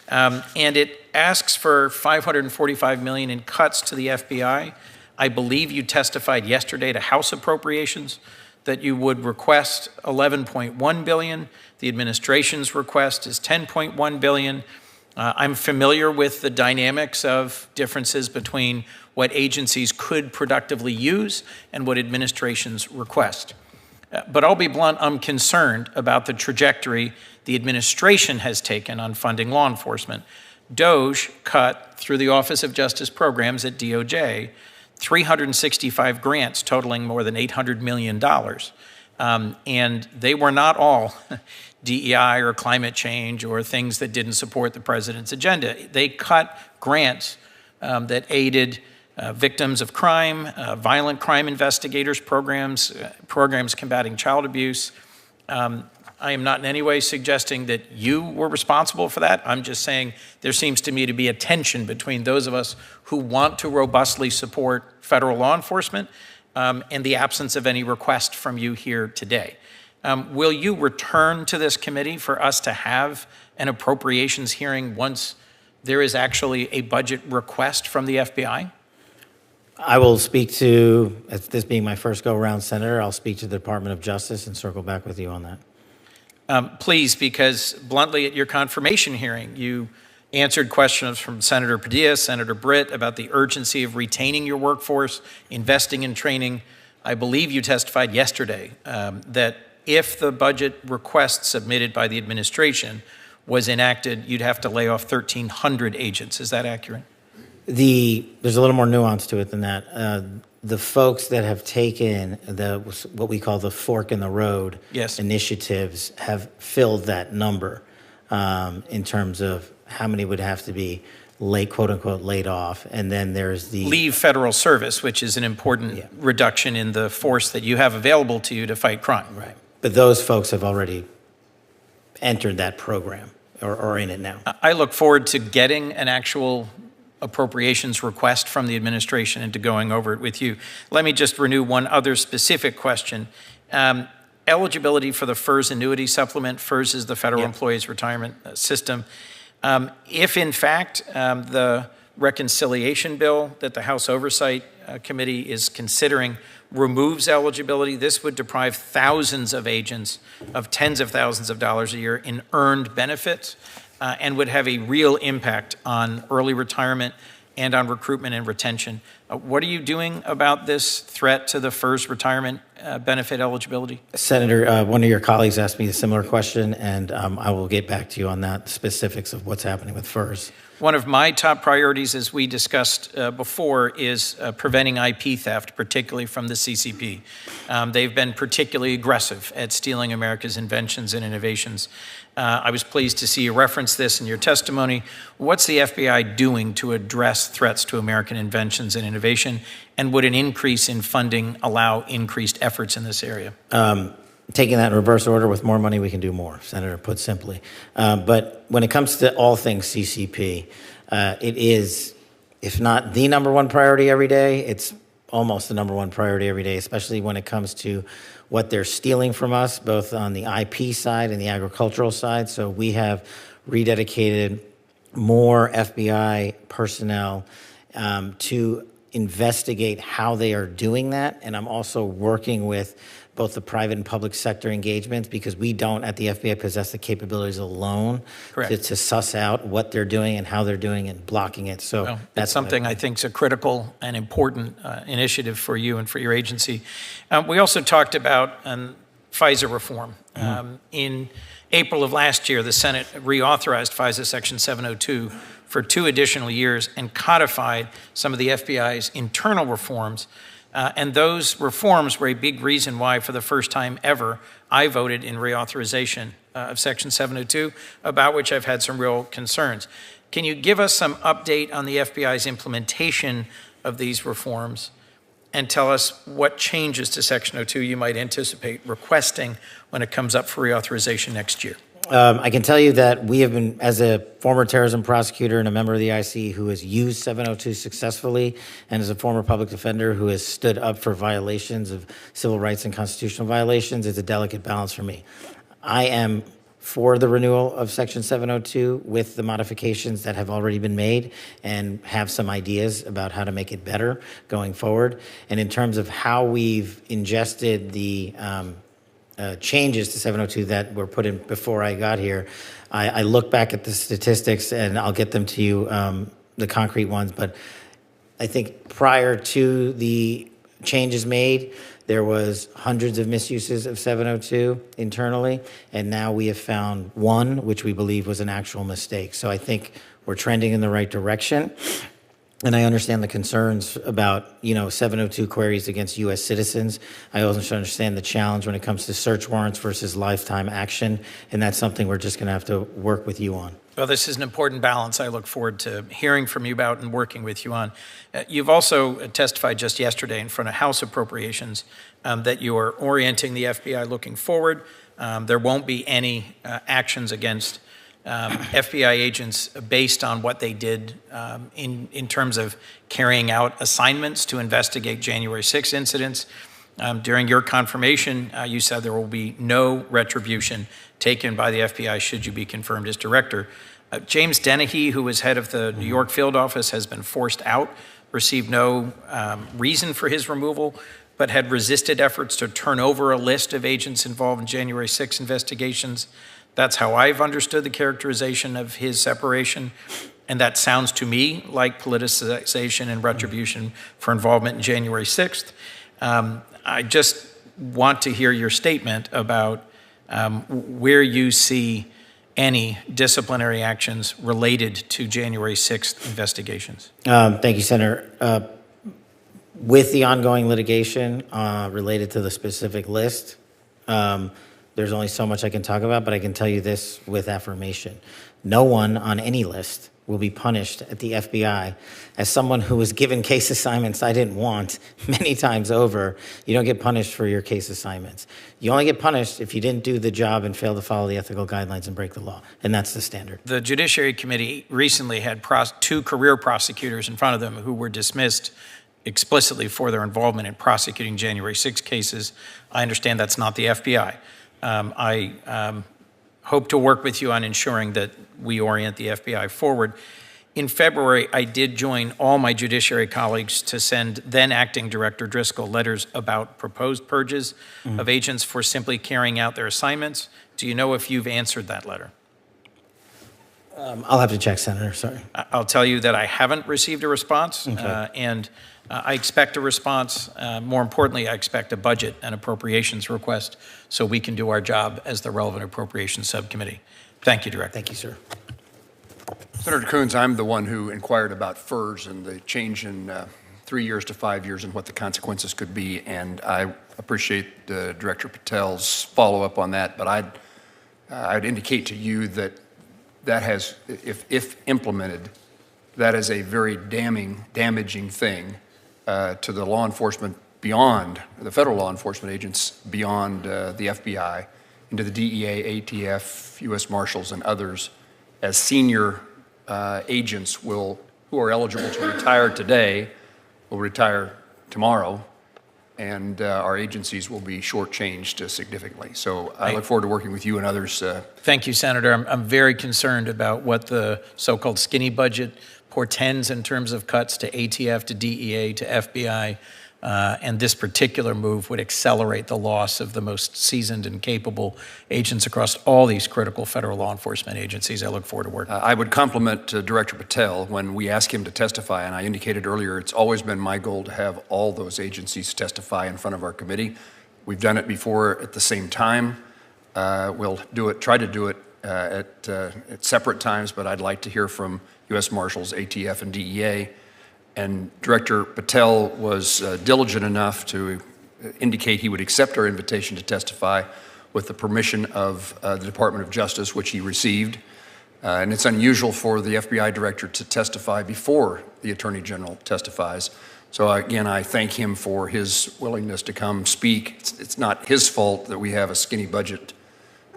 And it asks for $545 million in cuts to the FBI, I believe you testified yesterday to House appropriations that you would request $11.1 billion. The administration's request is $10.1 billion. I'm familiar with the dynamics of differences between what agencies could productively use and what administrations request. But I'll be blunt, I'm concerned about the trajectory the administration has taken on funding law enforcement. DOJ cut, through the Office of Justice Programs at DOJ, 365 grants totaling more than $800 million. And they were not all DEI or climate change or things that didn't support the president's agenda. They cut grants that aided victims of crime, violent crime investigators programs, programs combating child abuse. I am not in any way suggesting that you were responsible for that. I'm just saying there seems to me to be a tension between those of us who want to robustly support federal law enforcement and the absence of any request from you here today. Will you return to this committee for us to have an appropriations hearing once there is actually a budget request from the FBI? I will speak to, this being my first go-around, Senator, I'll speak to the Department of Justice and circle back with you on that. Please, because bluntly at your confirmation hearing, you answered questions from Senator Padilla, Senator Britt about the urgency of retaining your workforce, investing in training. I believe you testified yesterday that if the budget request submitted by the administration was enacted, you'd have to lay off 1,300 agents. Is that accurate? There's a little more nuance to it than that. The folks that have taken what we call the fork in the road initiatives have filled that number in terms of how many would have to be quote unquote laid off. And then there's the leave federal service, which is an important reduction in the force that you have available to you to fight crime. Right. But those folks have already entered that program or are in it now. I look forward to getting an actual appropriations request from the administration and to going over it with you. Let me just renew one other specific question. Eligibility for the FERS annuity supplement. FERS is the Federal Employees Retirement System. If in fact the reconciliation bill that the House Oversight Committee is considering removes eligibility, this would deprive thousands of agents of tens of thousands of dollars a year in earned benefits. And would have a real impact on early retirement and on recruitment and retention. What are you doing about this threat to the FERS retirement benefit eligibility? Senator, one of your colleagues asked me a similar question, and I will get back to you on that, specifics of what's happening with FERS. One of my top priorities, as we discussed before, is preventing IP theft, particularly from the CCP. They've been particularly aggressive at stealing America's inventions and innovations. I was pleased to see you reference this in your testimony. What's the FBI doing to address threats to American inventions and innovation? And would an increase in funding allow increased efforts in this area? Taking that in reverse order, with more money, we can do more, Senator, put simply. But when it comes to all things CCP, it is, if not the number one priority every day, it's almost the number one priority every day, especially when it comes to what they're stealing from us, both on the IP side and the agricultural side. So we have rededicated more FBI personnel to investigate how they are doing that. And I'm also working with both the private and public sector engagements, because we don't at the FBI possess the capabilities alone to suss out what they're doing and how they're doing and blocking it. So that's something I think is a critical and important initiative for you and for your agency. We also talked about FISA reform. In April of last year, the Senate reauthorized FISA Section 702 for 2 additional years and codified some of the FBI's internal reforms. And those reforms were a big reason why, for the first time ever, I voted in reauthorization of Section 702, about which I've had some real concerns. Can you give us some update on the FBI's implementation of these reforms and tell us what changes to Section 02 you might anticipate requesting when it comes up for reauthorization next year? I can tell you that we have been, as a former terrorism prosecutor and a member of the IC who has used 702 successfully, and as a former public defender who has stood up for violations of civil rights and constitutional violations, it's a delicate balance for me. I am for the renewal of Section 702 with the modifications that have already been made and have some ideas about how to make it better going forward. And in terms of how we've ingested the changes to 702 that were put in before I got here, I look back at the statistics and I'll get them to you, the concrete ones, but I think prior to the changes made, there was hundreds of misuses of 702 internally, and now we have found one, which we believe was an actual mistake. So I think we're trending in the right direction. And I understand the concerns about, 702 queries against U.S. citizens. I also understand the challenge when it comes to search warrants versus lifetime action, and that's something we're just going to have to work with you on. Well, this is an important balance I look forward to hearing from you about and working with you on. You've also testified just yesterday in front of House Appropriations that you are orienting the FBI looking forward. There won't be any actions against FBI agents based on what they did in terms of carrying out assignments to investigate January 6 incidents. During your confirmation, you said there will be no retribution taken by the FBI should you be confirmed as director. James Dennehy, who was head of the New York field office, has been forced out, received no reason for his removal, but had resisted efforts to turn over a list of agents involved in January 6 investigations. That's how I've understood the characterization of his separation. And that sounds to me like politicization and retribution for involvement in January 6th. I just want to hear your statement about where you see any disciplinary actions related to January 6th investigations. Thank you, Senator. With the ongoing litigation related to the specific list, there's only so much I can talk about, but I can tell you this with affirmation. No one on any list will be punished at the FBI. As someone who was given case assignments I didn't want many times over, you don't get punished for your case assignments. You only get punished if you didn't do the job and fail to follow the ethical guidelines and break the law, and that's the standard. The Judiciary Committee recently had two career prosecutors in front of them who were dismissed explicitly for their involvement in prosecuting January 6 cases. I understand that's not the FBI. I hope to work with you on ensuring that we orient the FBI forward. In February, I did join all my judiciary colleagues to send then acting Director Driscoll letters about proposed purges of agents for simply carrying out their assignments. Do you know if you've answered that letter? I'll have to check, Senator, sorry. I'll tell you that I haven't received a response, Okay. and I expect a response. More importantly, I expect a budget and appropriations request so we can do our job as the relevant appropriations subcommittee. Thank you, Director. Thank you, sir. Senator Coons, I'm the one who inquired about FERS and the change in 3 years to 5 years and what the consequences could be, and I appreciate Director Patel's follow-up on that, but I'd indicate to you that that has, if implemented, that is a very damaging thing to the law enforcement beyond, the federal law enforcement agents beyond the FBI, into the DEA, ATF, U.S. Marshals, and others, as senior agents who are eligible to retire today will retire tomorrow, and our agencies will be shortchanged significantly. So I look forward to working with you and others. Thank you, Senator. I'm very concerned about what the so-called skinny budget portends in terms of cuts to ATF, to DEA, to FBI, and this particular move would accelerate the loss of the most seasoned and capable agents across all these critical federal law enforcement agencies. I look forward to working. I would compliment Director Patel when we ask him to testify, and I indicated earlier it's always been my goal to have all those agencies testify in front of our committee. We've done it before at the same time. We'll try to do it at separate times, but I'd like to hear from U.S. Marshals, ATF, and DEA. And Director Patel was diligent enough to indicate he would accept our invitation to testify with the permission of the Department of Justice, which he received. And it's unusual for the FBI director to testify before the Attorney General testifies. So again, I thank him for his willingness to come speak. It's not his fault that we have a skinny budget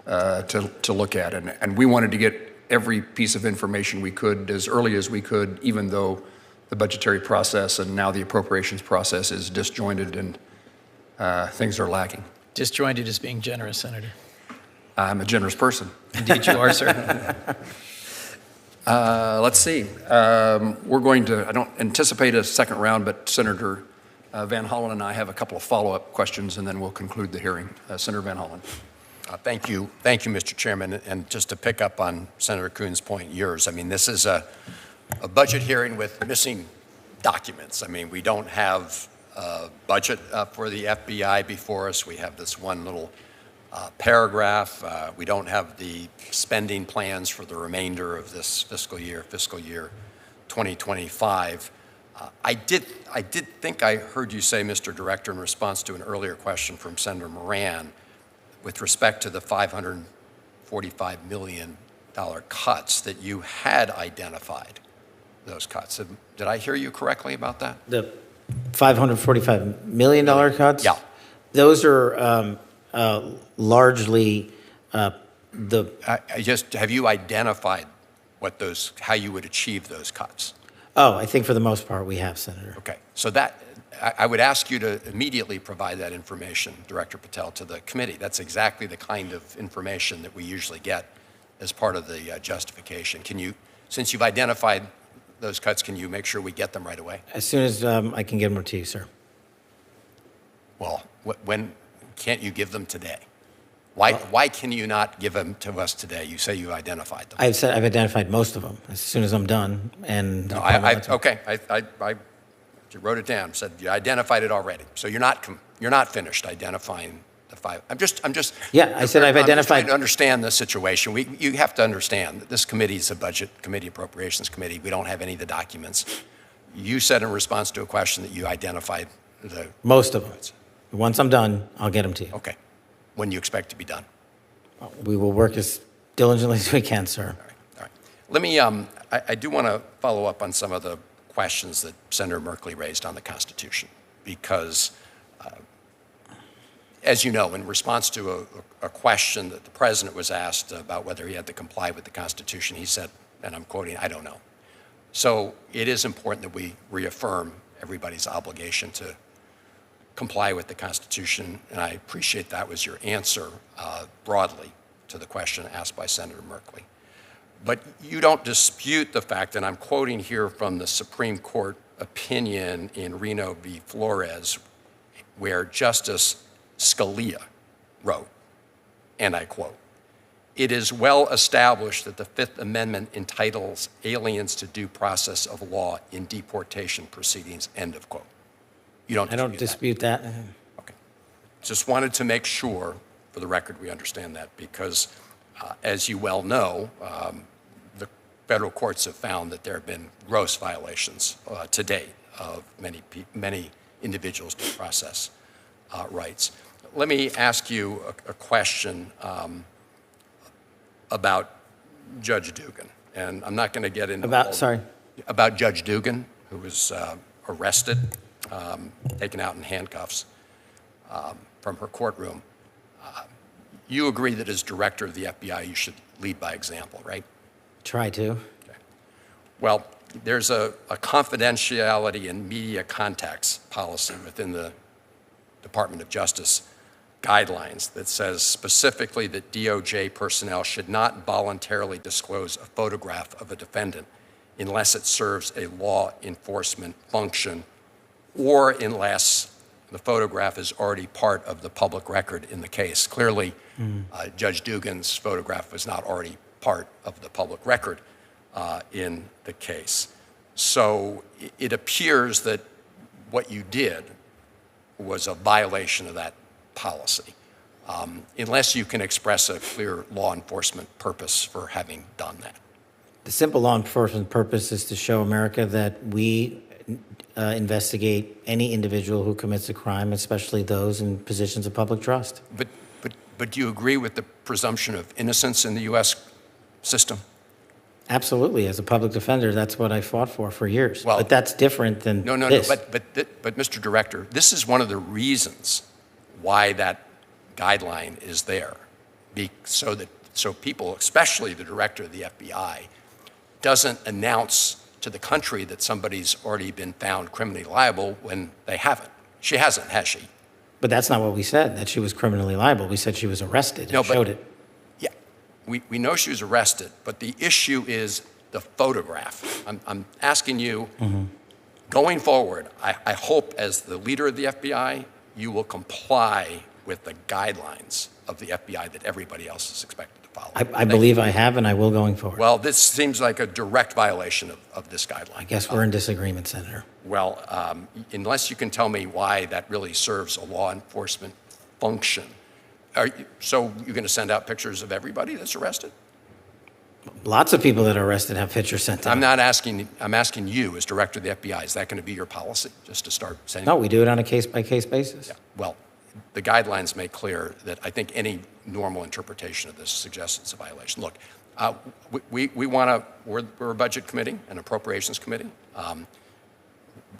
to look at. And we wanted to get every piece of information we could as early as we could, even though the budgetary process and now the appropriations process is disjointed and things are lacking. Disjointed is being generous, Senator. I'm a generous person. Indeed you are, sir. Let's see. I don't anticipate a second round, but Senator Van Hollen and I have a couple of follow-up questions, and then we'll conclude the hearing. Senator Van Hollen. Thank you, Mr. Chairman. And just to pick up on Senator Kuhn's point, yours, I mean, this is a budget hearing with missing documents. I mean, we don't have a budget for the FBI before us. We have this one little paragraph. We don't have the spending plans for the remainder of this fiscal year 2025. I did think I heard you say, Mr. Director, in response to an earlier question from Senator Moran, with respect to the $545 million cuts, that you had identified those cuts. Did I hear you correctly about that? The $545 million cuts? Yeah. Those are largely have you identified how you would achieve those cuts? Oh, I think for the most part we have, Senator. Okay, so that, I would ask you to immediately provide that information, Director Patel, to the committee. That's exactly the kind of information that we usually get as part of the justification. Can you, since you've identified those cuts, can you make sure we get them right away? As soon as I can get them to you, sir. Well, when can't you give them today? Why can you not give them to us today? You say you identified them. I've identified most of them as soon as I'm done. And no, okay, I wrote it down. Said you identified it already. So you're not finished identifying the five. I'm just. Yeah, I said I've identified. Just trying to understand the situation. You have to understand that this committee is a budget committee, appropriations committee. We don't have any of the documents. You said in response to a question that you identified most of them. Once I'm done, I'll get them to you. Okay. When you expect to be done? We will work as diligently as we can, sir. All right. Let me, I do want to follow up on some of the questions that Senator Merkley raised on the Constitution, because as you know, in response to a question that the President was asked about whether he had to comply with the Constitution, he said, and I'm quoting, "I don't know." So it is important that we reaffirm everybody's obligation to comply with the Constitution, and I appreciate that was your answer broadly to the question asked by Senator Merkley. But you don't dispute the fact, and I'm quoting here from the Supreme Court opinion in Reno v. Flores, where Justice Scalia wrote, and I quote, "It is well established that the Fifth Amendment entitles aliens to due process of law in deportation proceedings," end of quote. You don't dispute I don't dispute that. Okay. Just wanted to make sure, for the record, we understand that, because as you well know, the federal courts have found that there have been gross violations to date of many individuals' due process rights. Let me ask you a question about Judge Dugan, and I'm not going to get into about Judge Dugan, who was arrested, taken out in handcuffs from her courtroom. You agree that as director of the FBI, you should lead by example, right? Try to. Okay. Well, there's a confidentiality and media contacts policy within the Department of Justice guidelines that says specifically that DOJ personnel should not voluntarily disclose a photograph of a defendant unless it serves a law enforcement function or unless the photograph is already part of the public record in the case. Clearly, Judge Dugan's photograph was not already part of the public record in the case. So it appears that what you did was a violation of that policy, unless you can express a clear law enforcement purpose for having done that. The simple law enforcement purpose is to show America that we investigate any individual who commits a crime, especially those in positions of public trust. But do you agree with the presumption of innocence in the U.S. system? Absolutely. As a public defender, that's what I fought for years. Well, but that's different than this. But Mr. Director, this is one of the reasons why that guideline is there, so people, especially the director of the FBI, doesn't announce to the country that somebody's already been found criminally liable when they haven't. She hasn't, has she? But that's not what we said, that she was criminally liable. We said she was arrested and showed it. we know she was arrested, but the issue is the photograph. I'm asking you, going forward, I hope as the leader of the FBI, you will comply with the guidelines of the FBI that everybody else is expected to follow. I believe I have, and I will going forward. Well, this seems like a direct violation of this guideline. I guess we're in disagreement, Senator. Well, unless you can tell me why that really serves a law enforcement function. So you're going to send out pictures of everybody that's arrested? Lots of people that are arrested have pictures sent out. I'm asking you as director of the FBI, is that going to be your policy, just to start sending? No, we do it on a case-by-case basis. Yeah, well, the guidelines make clear that I think any normal interpretation of this suggests it's a violation. Look, we want to, we're a budget committee, an appropriations committee.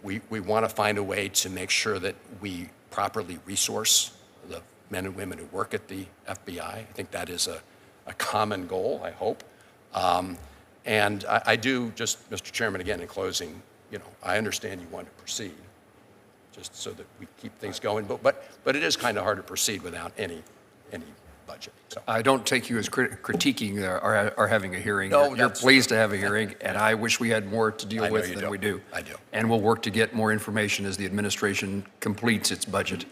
We want to find a way to make sure that we properly resource the men and women who work at the FBI. I think that is a common goal, I hope. And I do just, Mr. Chairman, again, in closing, I understand you want to proceed, just so that we keep things going, but it is kind of hard to proceed without any budget. So. I don't take you as critiquing our having a hearing. No, You're pleased to have a hearing, and I wish we had more to deal with than we do. I do. And we'll work to get more information as the administration completes its budget.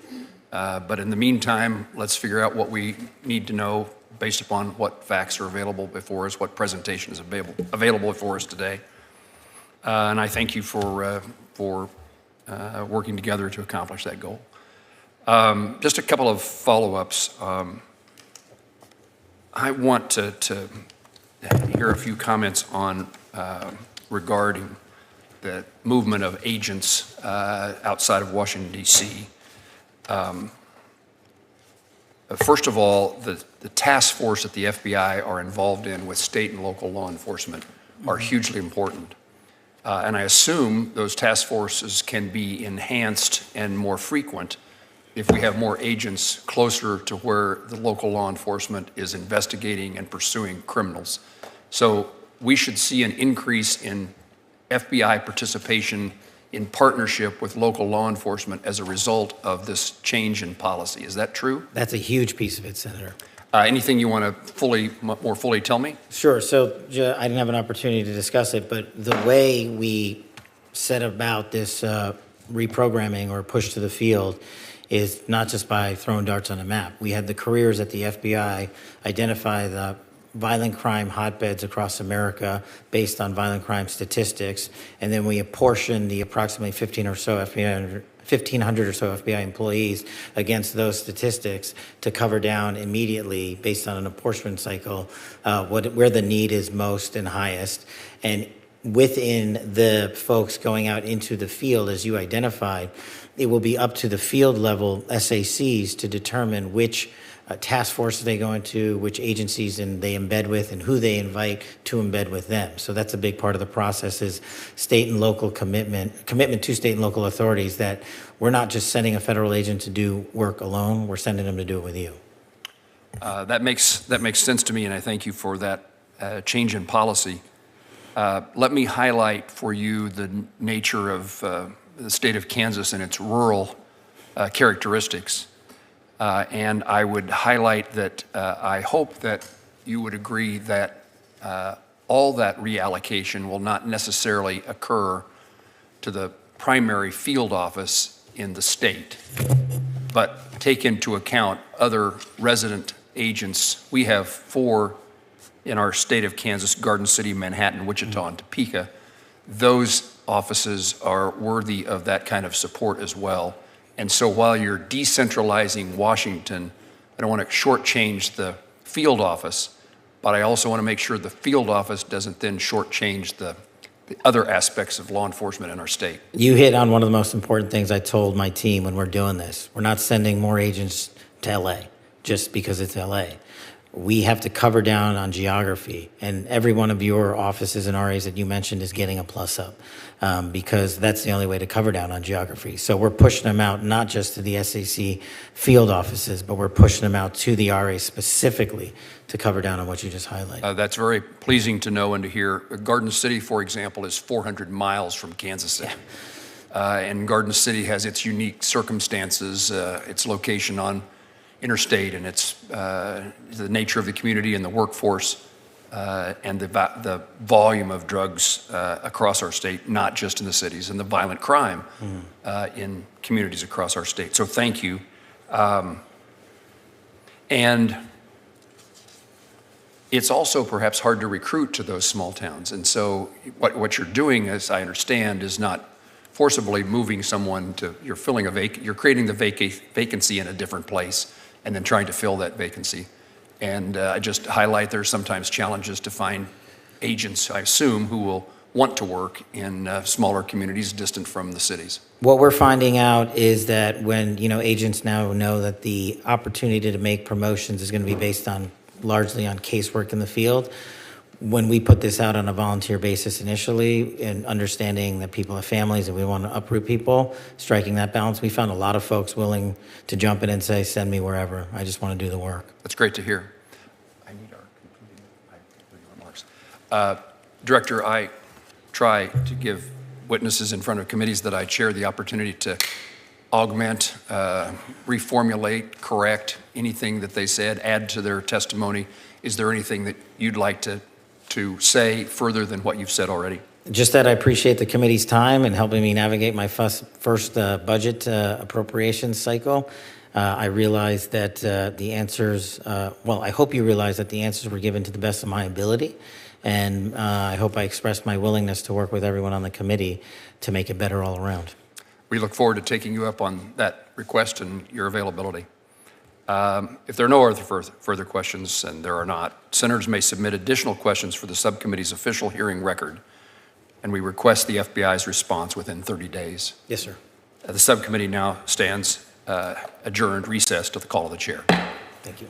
But in the meantime, let's figure out what we need to know based upon what facts are available before us, what presentation is available for us today. And I thank you for working together to accomplish that goal. Just a couple of follow-ups. I want to hear a few comments on regarding the movement of agents outside of Washington, D.C. First of all, the task force that the FBI are involved in with state and local law enforcement are hugely important. And I assume those task forces can be enhanced and more frequent if we have more agents closer to where the local law enforcement is investigating and pursuing criminals. So we should see an increase in FBI participation in partnership with local law enforcement as a result of this change in policy. Is that true? That's a huge piece of it, Senator. Anything you want to more fully tell me? Sure. So I didn't have an opportunity to discuss it, but the way we set about this reprogramming or push to the field is not just by throwing darts on a map. We had the careers at the FBI identify the violent crime hotbeds across America based on violent crime statistics, and then we apportioned the approximately 1,500 or so FBI employees against those statistics to cover down immediately based on an apportionment cycle where the need is most and highest. And within the folks going out into the field, as you identified, it will be up to the field level SACs to determine which task forces they go into, which agencies and they embed with, and who they invite to embed with them. So that's a big part of the process is state and local commitment to state and local authorities that we're not just sending a federal agent to do work alone, we're sending them to do it with you. That makes sense to me, and I thank you for that change in policy. Let me highlight for you the nature of the state of Kansas and its rural characteristics. And I would highlight that I hope that you would agree that all that reallocation will not necessarily occur to the primary field office in the state, but take into account other resident agents. We have 4 in our state of Kansas: Garden City, Manhattan, Wichita, and Topeka. Those offices are worthy of that kind of support as well. And so while you're decentralizing Washington, I don't want to shortchange the field office, but I also want to make sure the field office doesn't then shortchange the other aspects of law enforcement in our state. You hit on one of the most important things I told my team when we're doing this. We're not sending more agents to LA just because it's LA. We have to cover down on geography, and every one of your offices and RAs that you mentioned is getting a plus up because that's the only way to cover down on geography. So we're pushing them out not just to the SAC field offices, but we're pushing them out to the RAs specifically to cover down on what you just highlighted. That's very pleasing to know and to hear. Garden City, for example, is 400 miles from Kansas City. Yeah. And Garden City has its unique circumstances, its location on interstate, and it's the nature of the community and the workforce and the volume of drugs across our state, not just in the cities, and the violent crime in communities across our state. So thank you. And it's also perhaps hard to recruit to those small towns. And so what you're doing, as I understand, is not forcibly moving someone to, you're creating the vacancy in a different place and then trying to fill that vacancy. And I just highlight there's sometimes challenges to find agents, I assume, who will want to work in smaller communities distant from the cities. What we're finding out is that when, agents now know that the opportunity to make promotions is going to be based on largely on casework in the field, when we put this out on a volunteer basis initially and understanding that people have families and we want to uproot people, striking that balance, we found a lot of folks willing to jump in and say, send me wherever. I just want to do the work. That's great to hear. I need our concluding remarks. Director, I try to give witnesses in front of committees that I chair the opportunity to augment, reformulate, correct anything that they said, add to their testimony. Is there anything that you'd like to say further than what you've said already? Just that I appreciate the committee's time in helping me navigate my first budget appropriations cycle. I realize that the answers, I hope you realize that the answers were given to the best of my ability. And I hope I expressed my willingness to work with everyone on the committee to make it better all around. We look forward to taking you up on that request and your availability. If there are no other further questions, and there are not, senators may submit additional questions for the subcommittee's official hearing record, and we request the FBI's response within 30 days. Yes, sir. The subcommittee now stands adjourned, recessed to the call of the chair. Thank you.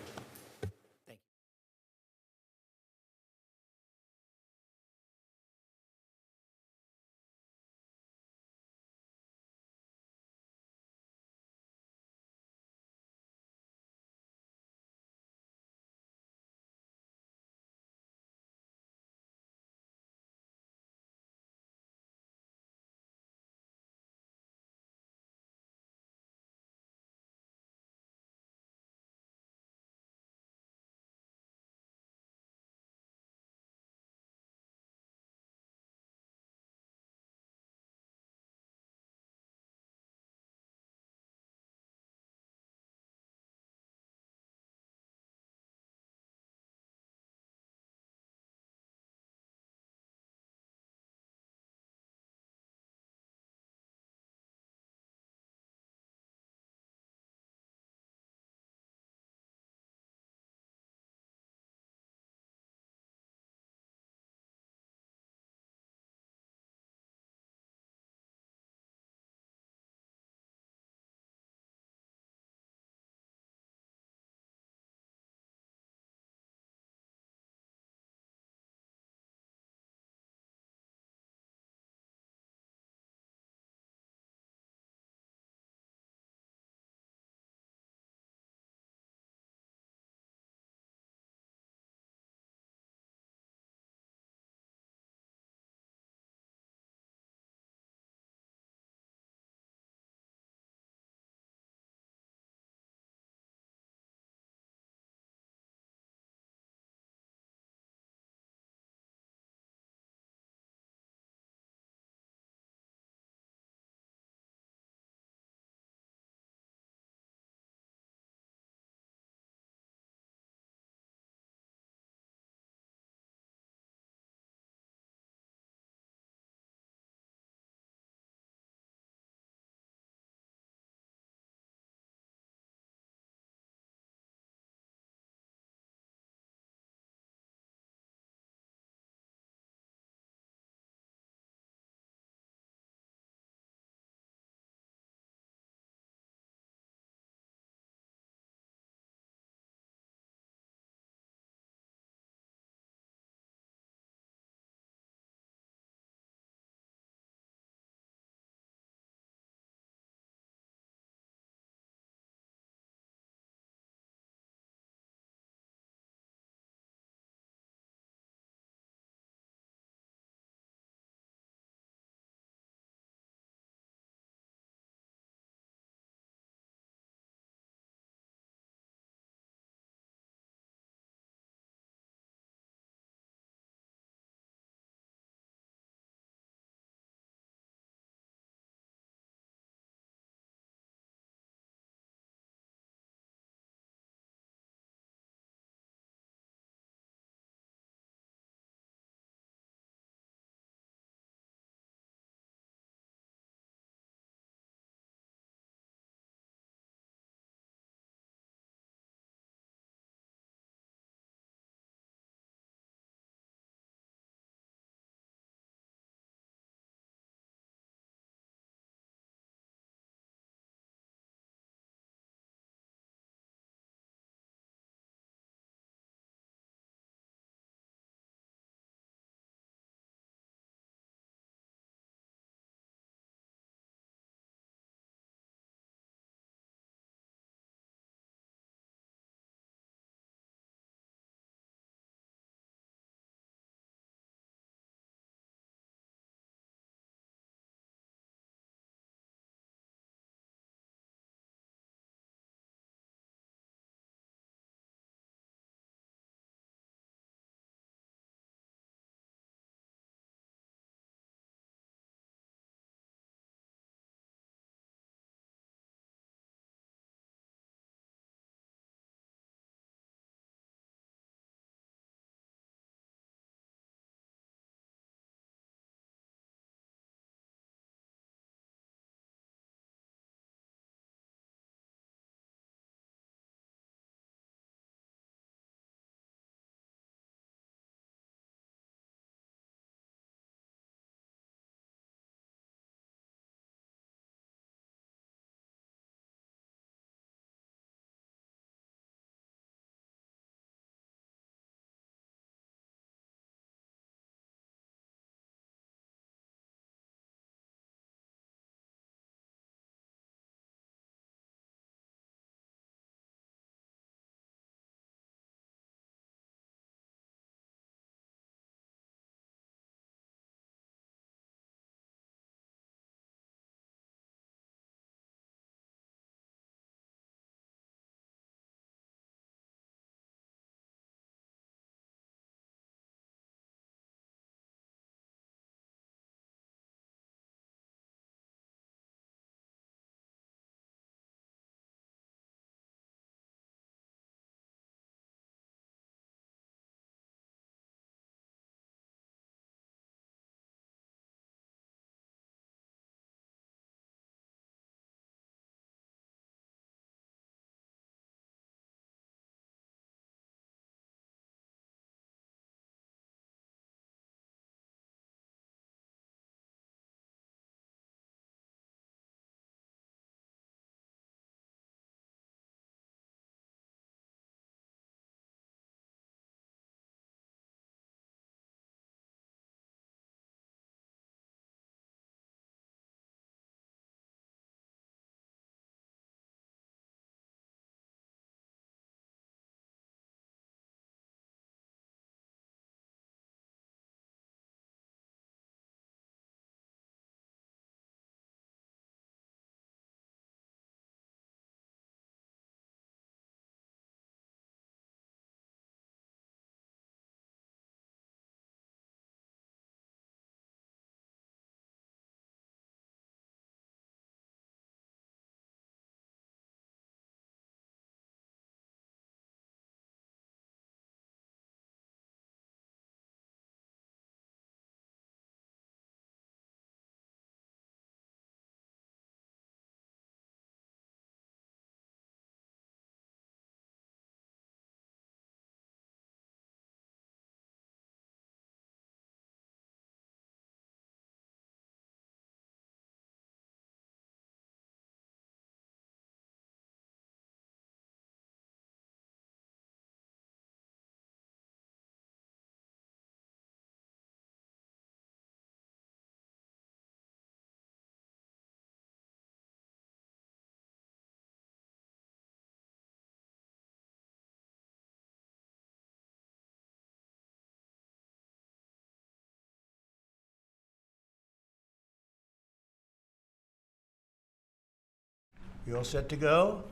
You all set to go?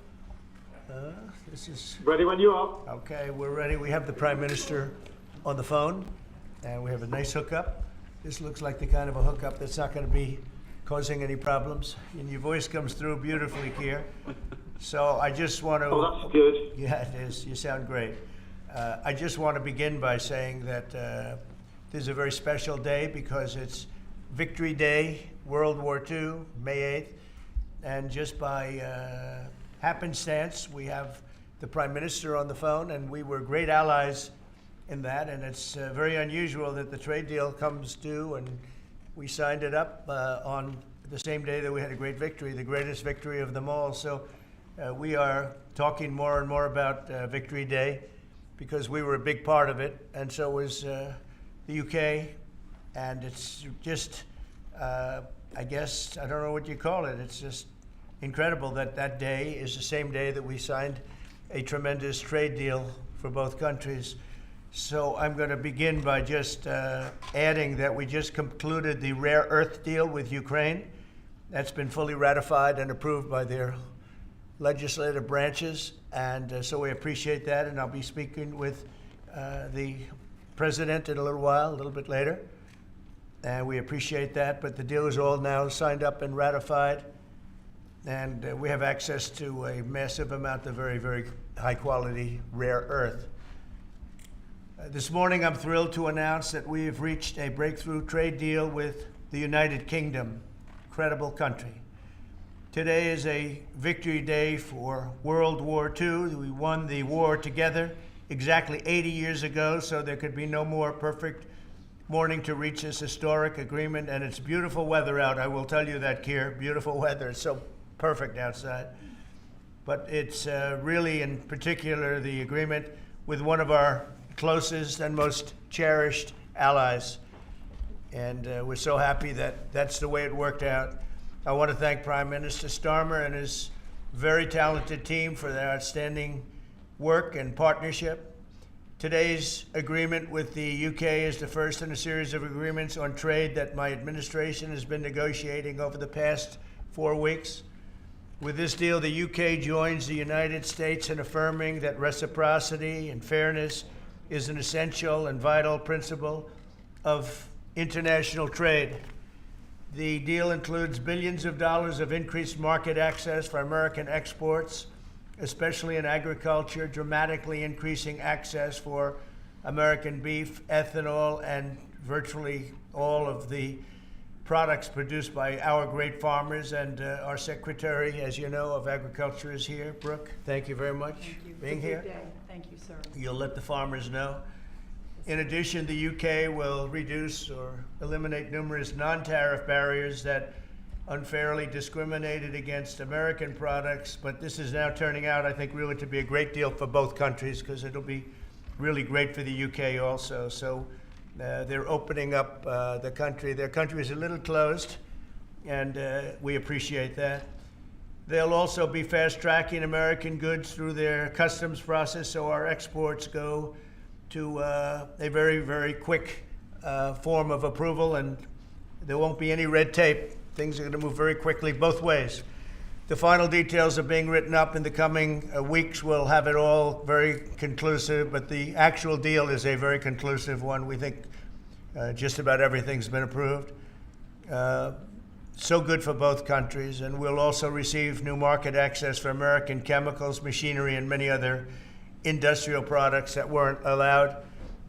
This is ready when you are. okay. We're ready. We have the Prime Minister on the phone, and we have a nice hookup. This looks like the kind of a hookup that's not going to be causing any problems. And your voice comes through beautifully, Keir. So I just want to. Oh, that's good. Yeah, it is. You sound great. I just want to begin by saying that this is a very special day because it's Victory Day, World War II, May 8th. And just by happenstance, we have the Prime Minister on the phone, and we were great allies in that. And it's very unusual that the trade deal comes due, and we signed it up on the same day that we had a great victory, the greatest victory of them all. So we are talking more and more about Victory Day because we were a big part of it, and so was the UK. And it's just, I guess, I don't know what you call it. It's just incredible that that day is the same day that we signed a tremendous trade deal for both countries. So I'm going to begin by just adding that we just concluded the rare earth deal with Ukraine. That's been fully ratified and approved by their legislative branches, and so we appreciate that. And I'll be speaking with the president in a little while, a little bit later, and we appreciate that. But the deal is all now signed up and ratified, and we have access to a massive amount of very, very high-quality rare earth. This morning, I'm thrilled to announce that we have reached a breakthrough trade deal with the United Kingdom, incredible country. Today is a victory day for World War II. We won the war together exactly 80 years ago, so there could be no more perfect morning to reach this historic agreement. And it's beautiful weather out. I will tell you that, Keir. Beautiful weather. It's so perfect outside. But it's really, in particular, the agreement with one of our closest and most cherished allies. And we're so happy that that's the way it worked out. I want to thank Prime Minister Starmer and his very talented team for their outstanding work and partnership. Today's agreement with the UK is the first in a series of agreements on trade that my administration has been negotiating over the past 4 weeks. With this deal, the UK joins the United States in affirming that reciprocity and fairness is an essential and vital principle of international trade. The deal includes billions of dollars of increased market access for American exports, especially in agriculture, dramatically increasing access for American beef, ethanol, and virtually all of the products produced by our great farmers. And our Secretary, as you know, of Agriculture is here. Brooke, thank you very much for being here. Thank you, sir. You'll let the farmers know. In addition, the UK will reduce or eliminate numerous non-tariff barriers that unfairly discriminated against American products. But this is now turning out, I think, really to be a great deal for both countries because it'll be really great for the UK also. So they're opening up the country. Their country is a little closed, and we appreciate that. They'll also be fast-tracking American goods through their customs process, so our exports go to a very, very quick form of approval, and there won't be any red tape. Things are going to move very quickly both ways. The final details are being written up in the coming weeks. We'll have it all very conclusive, but the actual deal is a very conclusive one. We think just about everything's been approved. So good for both countries, and we'll also receive new market access for American chemicals, machinery, and many other industrial products that weren't allowed,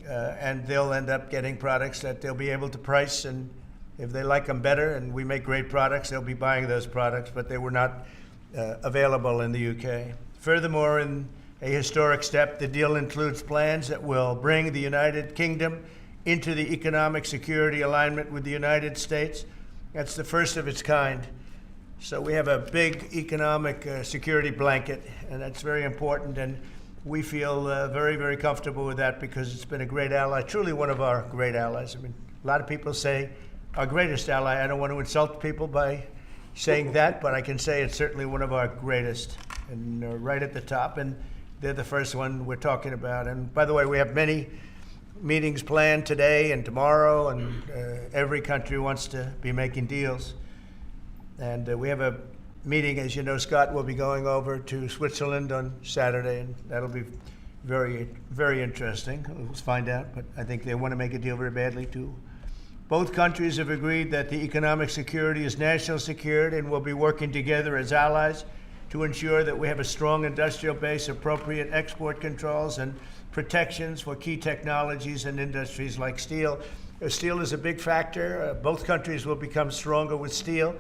and they'll end up getting products that they'll be able to price, and if they like them better and we make great products, they'll be buying those products, but they were not available in the UK. Furthermore, in a historic step, the deal includes plans that will bring the United Kingdom into the economic security alignment with the United States. That's the first of its kind. So we have a big economic security blanket, and that's very important. And we feel very, very comfortable with that because it's been a great ally, truly one of our great allies. I mean, a lot of people say our greatest ally. I don't want to insult people by saying that, but I can say it's certainly one of our greatest, and right at the top. And they're the first one we're talking about. And by the way, we have many meetings planned today and tomorrow, and every country wants to be making deals. And we have a meeting. As you know, Scott will be going over to Switzerland on Saturday, and that'll be very, very interesting. Let's find out, but I think they want to make a deal very badly, too. Both countries have agreed that the economic security is national security and will be working together as allies to ensure that we have a strong industrial base, appropriate export controls, and protections for key technologies and industries like steel. Steel is a big factor. Both countries will become stronger with steel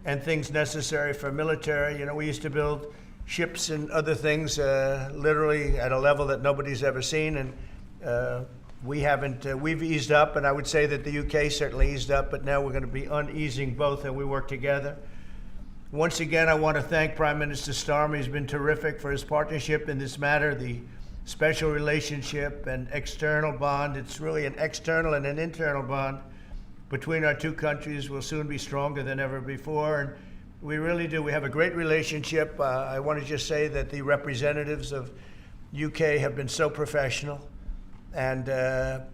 and things necessary for military. You know, we used to build ships and other things literally at a level that nobody's ever seen, and we haven't. We've eased up, and I would say that the UK certainly eased up, but now we're going to be uneasing both, and we work together. Once again, I want to thank Prime Minister Starmer. He's been terrific for his partnership in this matter. The special relationship and external bond, it's really an external and an internal bond between our two countries will soon be stronger than ever before. And we really do. We have a great relationship. I want to just say that the representatives of UK have been so professional, and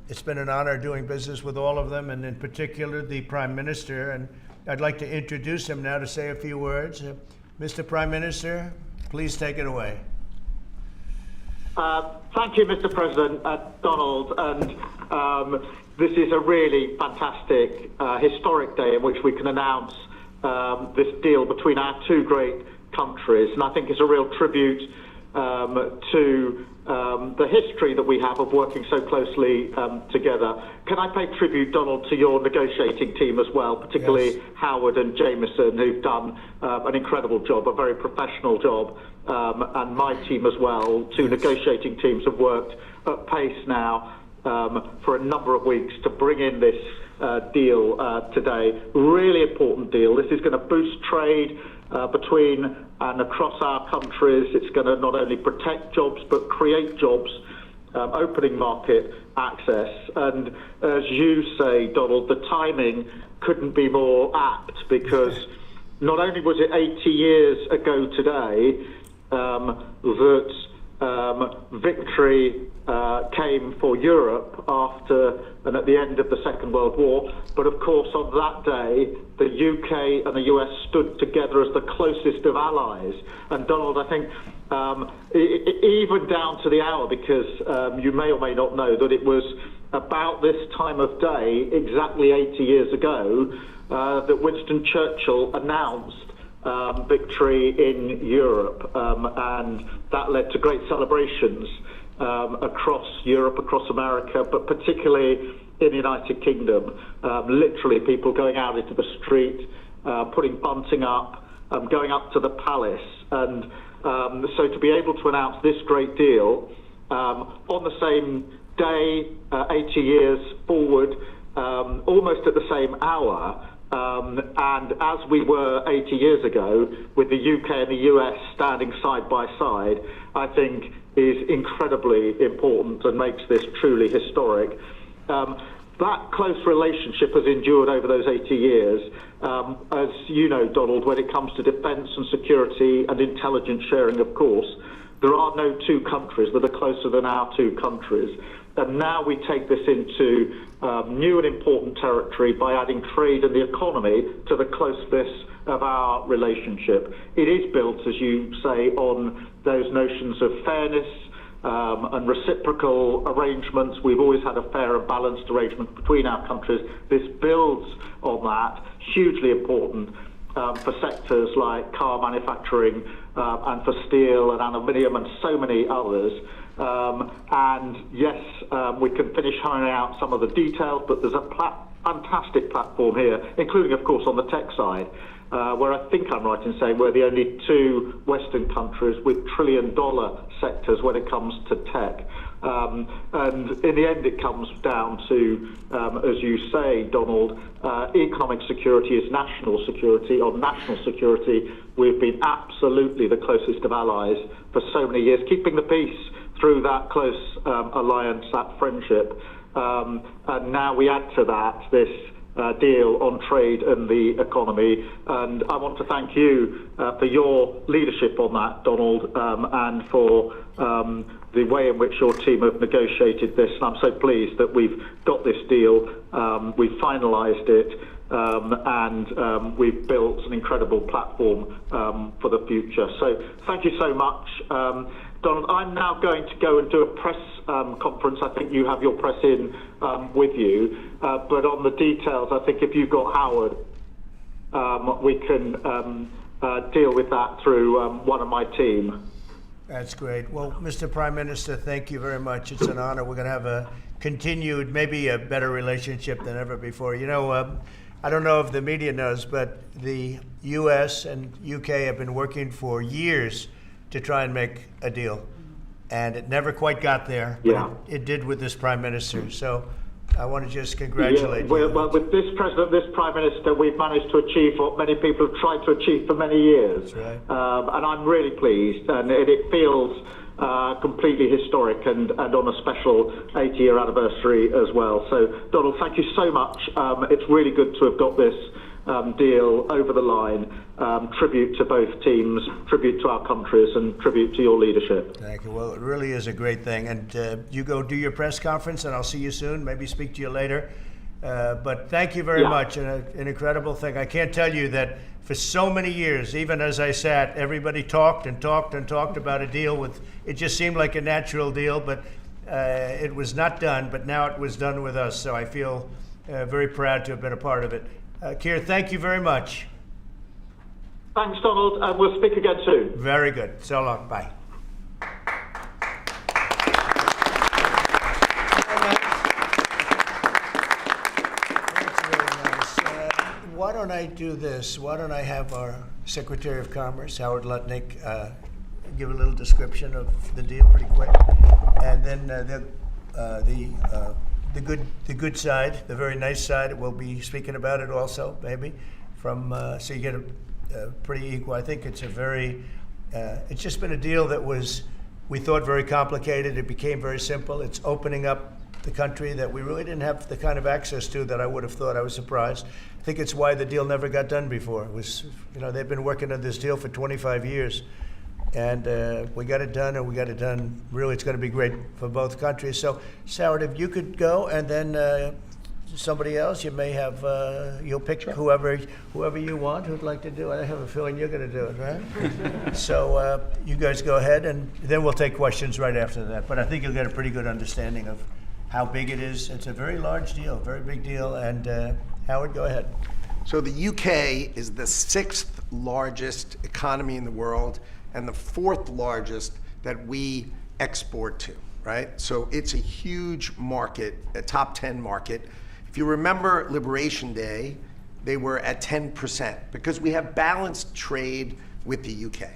it's been an honor doing business with all of them, and in particular the Prime Minister. And I'd like to introduce him now to say a few words. Mr. Prime Minister, please take it away. Thank you, Mr. President, Donald, and this is a really fantastic, historic day in which we can announce this deal between our two great countries, and I think it's a real tribute to the history that we have of working so closely together. Can I pay tribute, Donald, to your negotiating team as well, particularly yes. Howard and Jameson, who've done an incredible job, a very professional job, and my team as well. Two negotiating teams have worked at pace now for a number of weeks to bring in this deal today. Really important deal. This is going to boost trade between and across our countries. It's going to not only protect jobs but create jobs, opening market access. And as you say, Donald, the timing couldn't be more apt, because not only was it 80 years ago today that victory came for Europe after and at the end of the Second World War, but of course on that day the UK and the US stood together as the closest of allies. And Donald, I think even down to the hour, because you may or may not know that it was about this time of day, exactly 80 years ago, that Winston Churchill announced victory in Europe, and that led to great celebrations across Europe, across America, but particularly in the United Kingdom. Literally people going out into the street, putting bunting up, going up to the palace. And so to be able to announce this great deal on the same day, 80 years forward, almost at the same hour, and as we were 80 years ago, with the UK and the US standing side by side, I think is incredibly important and makes this truly historic. That close relationship has endured over those 80 years. As you know, Donald, when it comes to defence and security and intelligence sharing, of course, there are no two countries that are closer than our two countries. And now we take this into new and important territory by adding trade and the economy to the closeness of our relationship. It is built, as you say, on those notions of fairness and reciprocal arrangements. We've always had a fair and balanced arrangement between our countries. This builds on that, hugely important for sectors like car manufacturing and for steel and aluminium and so many others. And yes, we can finish hammering out some of the details, but there's a fantastic platform here, including, of course, on the tech side, where I think I'm right in saying we're the only two Western countries with trillion-dollar sectors when it comes to tech. And in the end, it comes down to, as you say, Donald, economic security is national security. On national security, we've been absolutely the closest of allies for so many years, keeping the peace through that close alliance, that friendship. And now we add to that this deal on trade and the economy. And I want to thank you for your leadership on that, Donald, and for the way in which your team have negotiated this. And I'm so pleased that we've got this deal, we've finalised it, and we've built an incredible platform for the future. So thank you so much. Donald, I'm now going to go and do a press conference. I think you have your press in with you, but on the details, I think if you've got Howard, we can deal with that through one of my team. That's great. Well, Mr. Prime Minister, thank you very much. It's an honor. We're going to have a continued, maybe a better relationship than ever before. You know, I don't know if the media knows, but the U.S. and U.K. have been working for years to try and make a deal. And it never quite got there, but it did with this Prime Minister. So I want to just congratulate you. Well, with this President, this Prime Minister, we've managed to achieve what many people have tried to achieve for many years. That's right. And I'm really pleased, and it feels completely historic and on a special 80-year anniversary as well. So, Donald, thank you so much. It's really good to have got this deal over the line. Tribute to both teams, tribute to our countries, and tribute to your leadership. Thank you. Well, it really is a great thing. And you go do your press conference, and I'll see you soon. Maybe speak to you later. But thank you very much. An incredible thing. I can't tell you that for so many years, even as I sat, everybody talked and talked and talked about a deal with, it just seemed like a natural deal, but it was not done. But now it was done with us. So I feel very proud to have been a part of it. Keir, thank you very much. Thanks, Donald, and we'll speak again soon. Very good. So long. Bye. That's really nice. Why don't I do this? Why don't I have our Secretary of Commerce, Howard Lutnick, give a little description of the deal pretty quick, and then the good side, the very nice side, we'll be speaking about it also, maybe, from so you get a pretty equal. I think it's a very, it's just been a deal that was, we thought, very complicated. It became very simple. It's opening up the country that we really didn't have the kind of access to that I would have thought. I was surprised. I think it's why the deal never got done before. It was, you know, they've been working on this deal for 25 years. And we got it done, and we got it done. Really, it's going to be great for both countries. So, Howard, if you could go, and then somebody else, you may have, you'll pick whoever you want who'd like to do it. I have a feeling you're going to do it, right? So you guys go ahead, and then we'll take questions right after that. But I think you'll get a pretty good understanding of how big it is. It's a very large deal, very big deal. And Howard, go ahead. So the UK is the 6th largest economy in the world and the 4th largest that we export to, right? So it's a huge market, a top 10 market. If you remember Liberation Day, they were at 10% because we have balanced trade with the UK,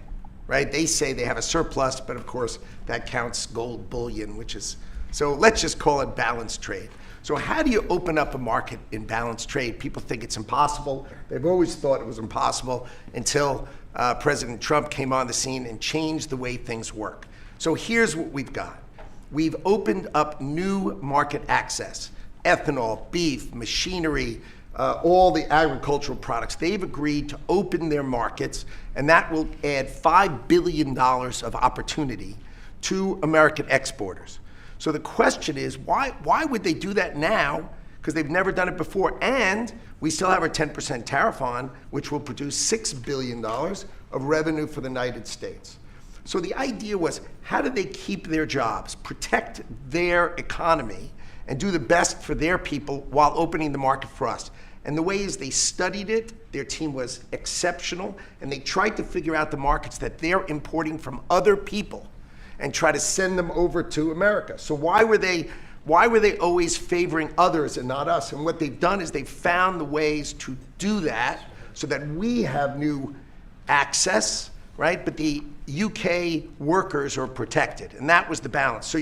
right? They say they have a surplus, but of course that counts gold bullion, which is, so let's just call it balanced trade. So how do you open up a market in balanced trade? People think it's impossible. They've always thought it was impossible until President Trump came on the scene and changed the way things work. So here's what we've got. We've opened up new market access, ethanol, beef, machinery, all the agricultural products. They've agreed to open their markets, and that will add $5 billion of opportunity to American exporters. So the question is, why would they do that now? Because they've never done it before, and we still have our 10% tariff on, which will produce $6 billion of revenue for the United States. So the idea was, how do they keep their jobs, protect their economy, and do the best for their people while opening the market for us? And the way is they studied it, their team was exceptional, and they tried to figure out the markets that they're importing from other people and try to send them over to America. So why were they always favoring others and not us? And what they've done is they've found the ways to do that so that we have new access, right? But the UK workers are protected, and that was the balance. So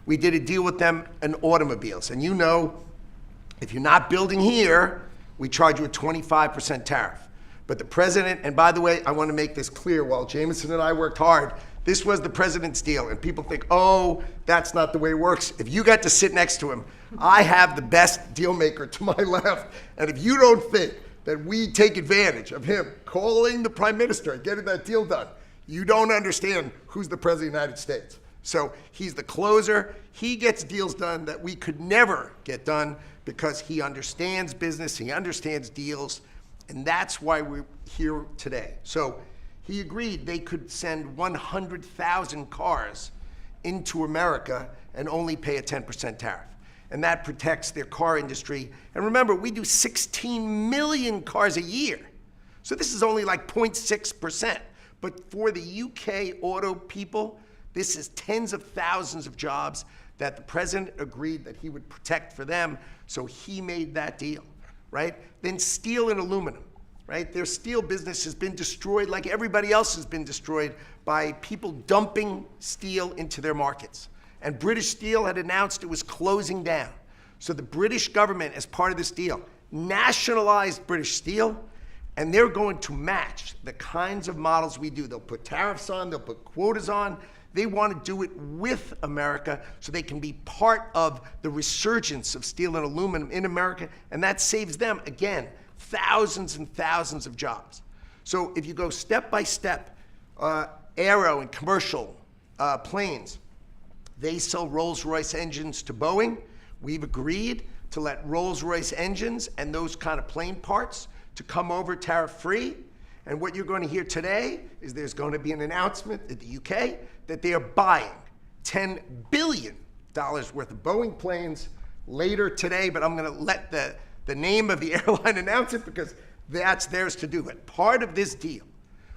we did a deal with them in automobiles, and you know, if you're not building here, we charge you a 25% tariff. But the president, and by the way, I want to make this clear, while Jameson and I worked hard, this was the president's deal, and people think, oh, that's not the way it works. If you got to sit next to him, I have the best deal maker to my left, and if you don't think that we take advantage of him calling the prime minister and getting that deal done, you don't understand who's the president of the United States. So he's the closer. He gets deals done that we could never get done because he understands business, he understands deals, and that's why we're here today. So he agreed they could send 100,000 cars into America and only pay a 10% tariff. And that protects their car industry. And remember, we do 16 million cars a year. So this is only like 0.6%. But for the UK auto people, this is tens of thousands of jobs that the president agreed that he would protect for them. So he made that deal, right? Then steel and aluminum, right? Their steel business has been destroyed like everybody else has been destroyed by people dumping steel into their markets. And British Steel had announced it was closing down. So the British government, as part of this deal, nationalized British Steel, and they're going to match the kinds of models we do. They'll put tariffs on, they'll put quotas on. They want to do it with America so they can be part of the resurgence of steel and aluminum in America, and that saves them, again, thousands and thousands of jobs. So if you go step by step, aero and commercial planes, they sell Rolls-Royce engines to Boeing. We've agreed to let Rolls-Royce engines and those kind of plane parts to come over tariff-free. And what you're going to hear today is there's going to be an announcement at the UK that they are buying $10 billion worth of Boeing planes later today, but I'm going to let the name of the airline announce it because that's theirs to do it. Part of this deal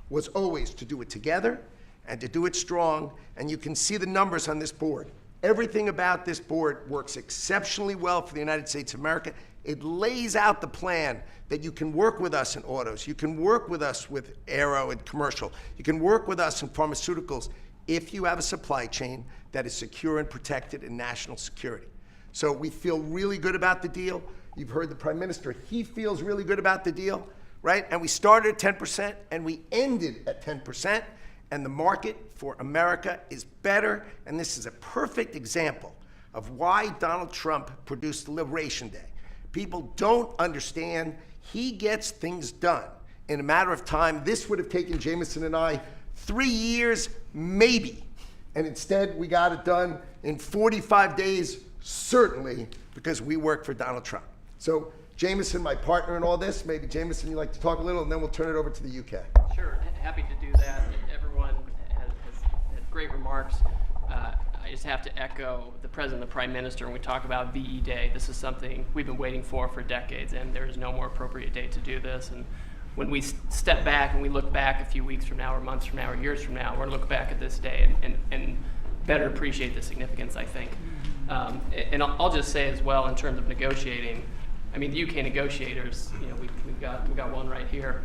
was always to do it together and to do it strong, and you can see the numbers on this board. Everything about this board works exceptionally well for the United States of America. It lays out the plan that you can work with us in autos, you can work with us with aero and commercial, you can work with us in pharmaceuticals if you have a supply chain that is secure and protected in national security. So we feel really good about the deal. You've heard the Prime Minister, he feels really good about the deal, right? And we started at 10% and we ended at 10%. And the market for America is better, and this is a perfect example of why Donald Trump produced Liberation Day. People don't understand he gets things done in a matter of time. This would have taken Jameson and I 3 years, maybe, and instead we got it done in 45 days, certainly, because we work for Donald Trump. So Jameson, my partner in all this, maybe Jameson, you'd like to talk a little, and then we'll turn it over to the UK. Sure, happy to do that. Everyone has had great remarks. I just have to echo the President and the Prime Minister when we talk about VE Day. This is something we've been waiting for decades, and there is no more appropriate day to do this. And when we step back and we look back a few weeks from now or months from now or years from now, we're going to look back at this day and better appreciate the significance, I think. And I'll just say as well, in terms of negotiating, I mean, the UK negotiators, you know, we've got one right here,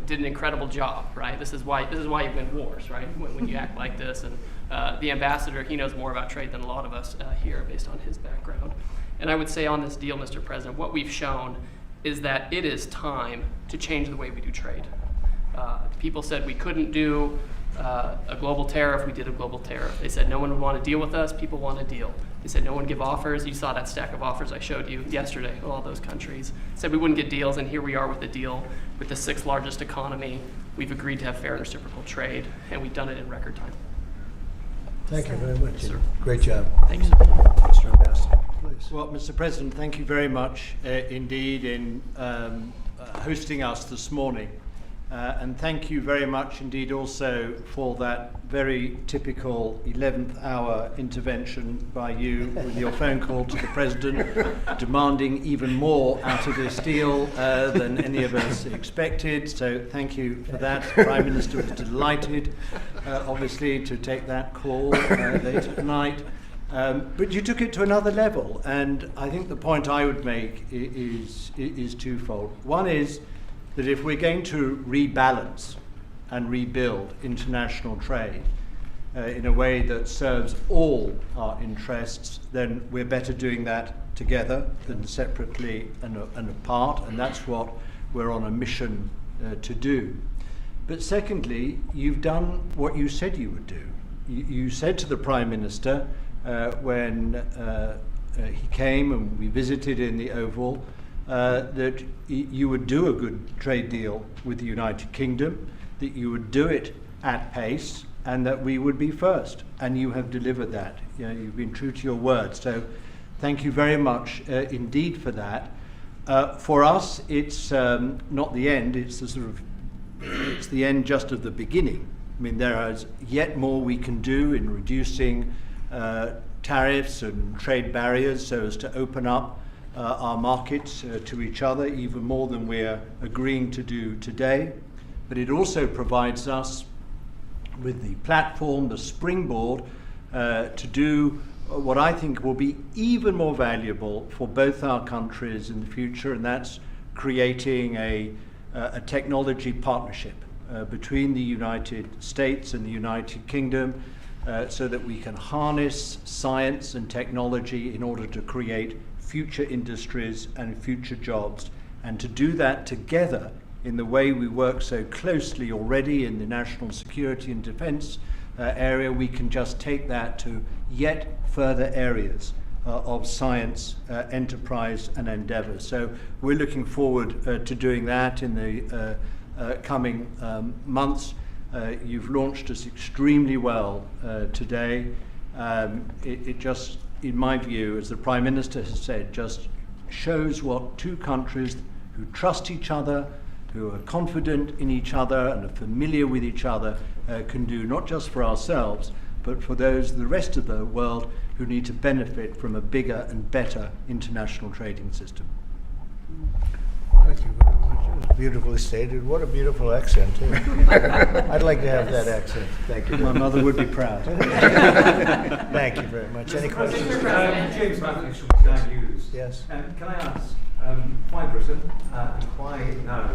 did an incredible job, right? This is why you win wars, right? When you act like this, and the ambassador, he knows more about trade than a lot of us here, based on his background. And I would say on this deal, Mr. President, what we've shown is that it is time to change the way we do trade. People said we couldn't do a global tariff. We did a global tariff. They said no one would want to deal with us. People want a deal. They said no one give offers. You saw that stack of offers I showed you yesterday, all those countries. Said we wouldn't get deals, and here we are with a deal with the 6th largest economy. We've agreed to have fair and reciprocal trade, and we've done it in record time. Thank you very much. Yes, sir. Great job. Thank you, sir. Mr. Ambassador, please. Well, Mr. President, thank you very much indeed in hosting us this morning. And thank you very much indeed also for that very typical 11th hour intervention by you with your phone call to the President demanding even more out of this deal than any of us expected. So thank you for that. The Prime Minister was delighted, obviously, to take that call late at night. But you took it to another level, and I think the point I would make is twofold. One is that if we're going to rebalance and rebuild international trade in a way that serves all our interests, then we're better doing that together than separately and apart, and that's what we're on a mission to do. But secondly, you've done what you said you would do. You said to the Prime Minister when he came and we visited in the Oval that you would do a good trade deal with the United Kingdom, that you would do it at pace, and that we would be first. And you have delivered that. You know, you've been true to your word. So thank you very much indeed for that. For us, it's not the end. It's it's the end just of the beginning. I mean, there is yet more we can do in reducing tariffs and trade barriers so as to open up our markets to each other even more than we're agreeing to do today. But it also provides us with the platform, the springboard, to do what I think will be even more valuable for both our countries in the future, and that's creating a technology partnership between the United States and the United Kingdom so that we can harness science and technology in order to create future industries and future jobs, and to do that together in the way we work so closely already in the national security and defense area. We can just take that to yet further areas of science, enterprise and endeavor. So we're looking forward to doing that in the coming months. You've launched us extremely well today. It just, in my view, as the Prime Minister has said, just shows what two countries who trust each other, who are confident in each other and are familiar with each other can do, not just for ourselves, but for those, the rest of the world, who need to benefit from a bigger and better international trading system. Thank you very much. It was beautifully stated. What a beautiful accent, too. I'd like to have that accent. Thank you. My mother would be proud. Thank you very much. Any questions? James Matthews from Sky News. Yes. Can I ask, why Britain and why now?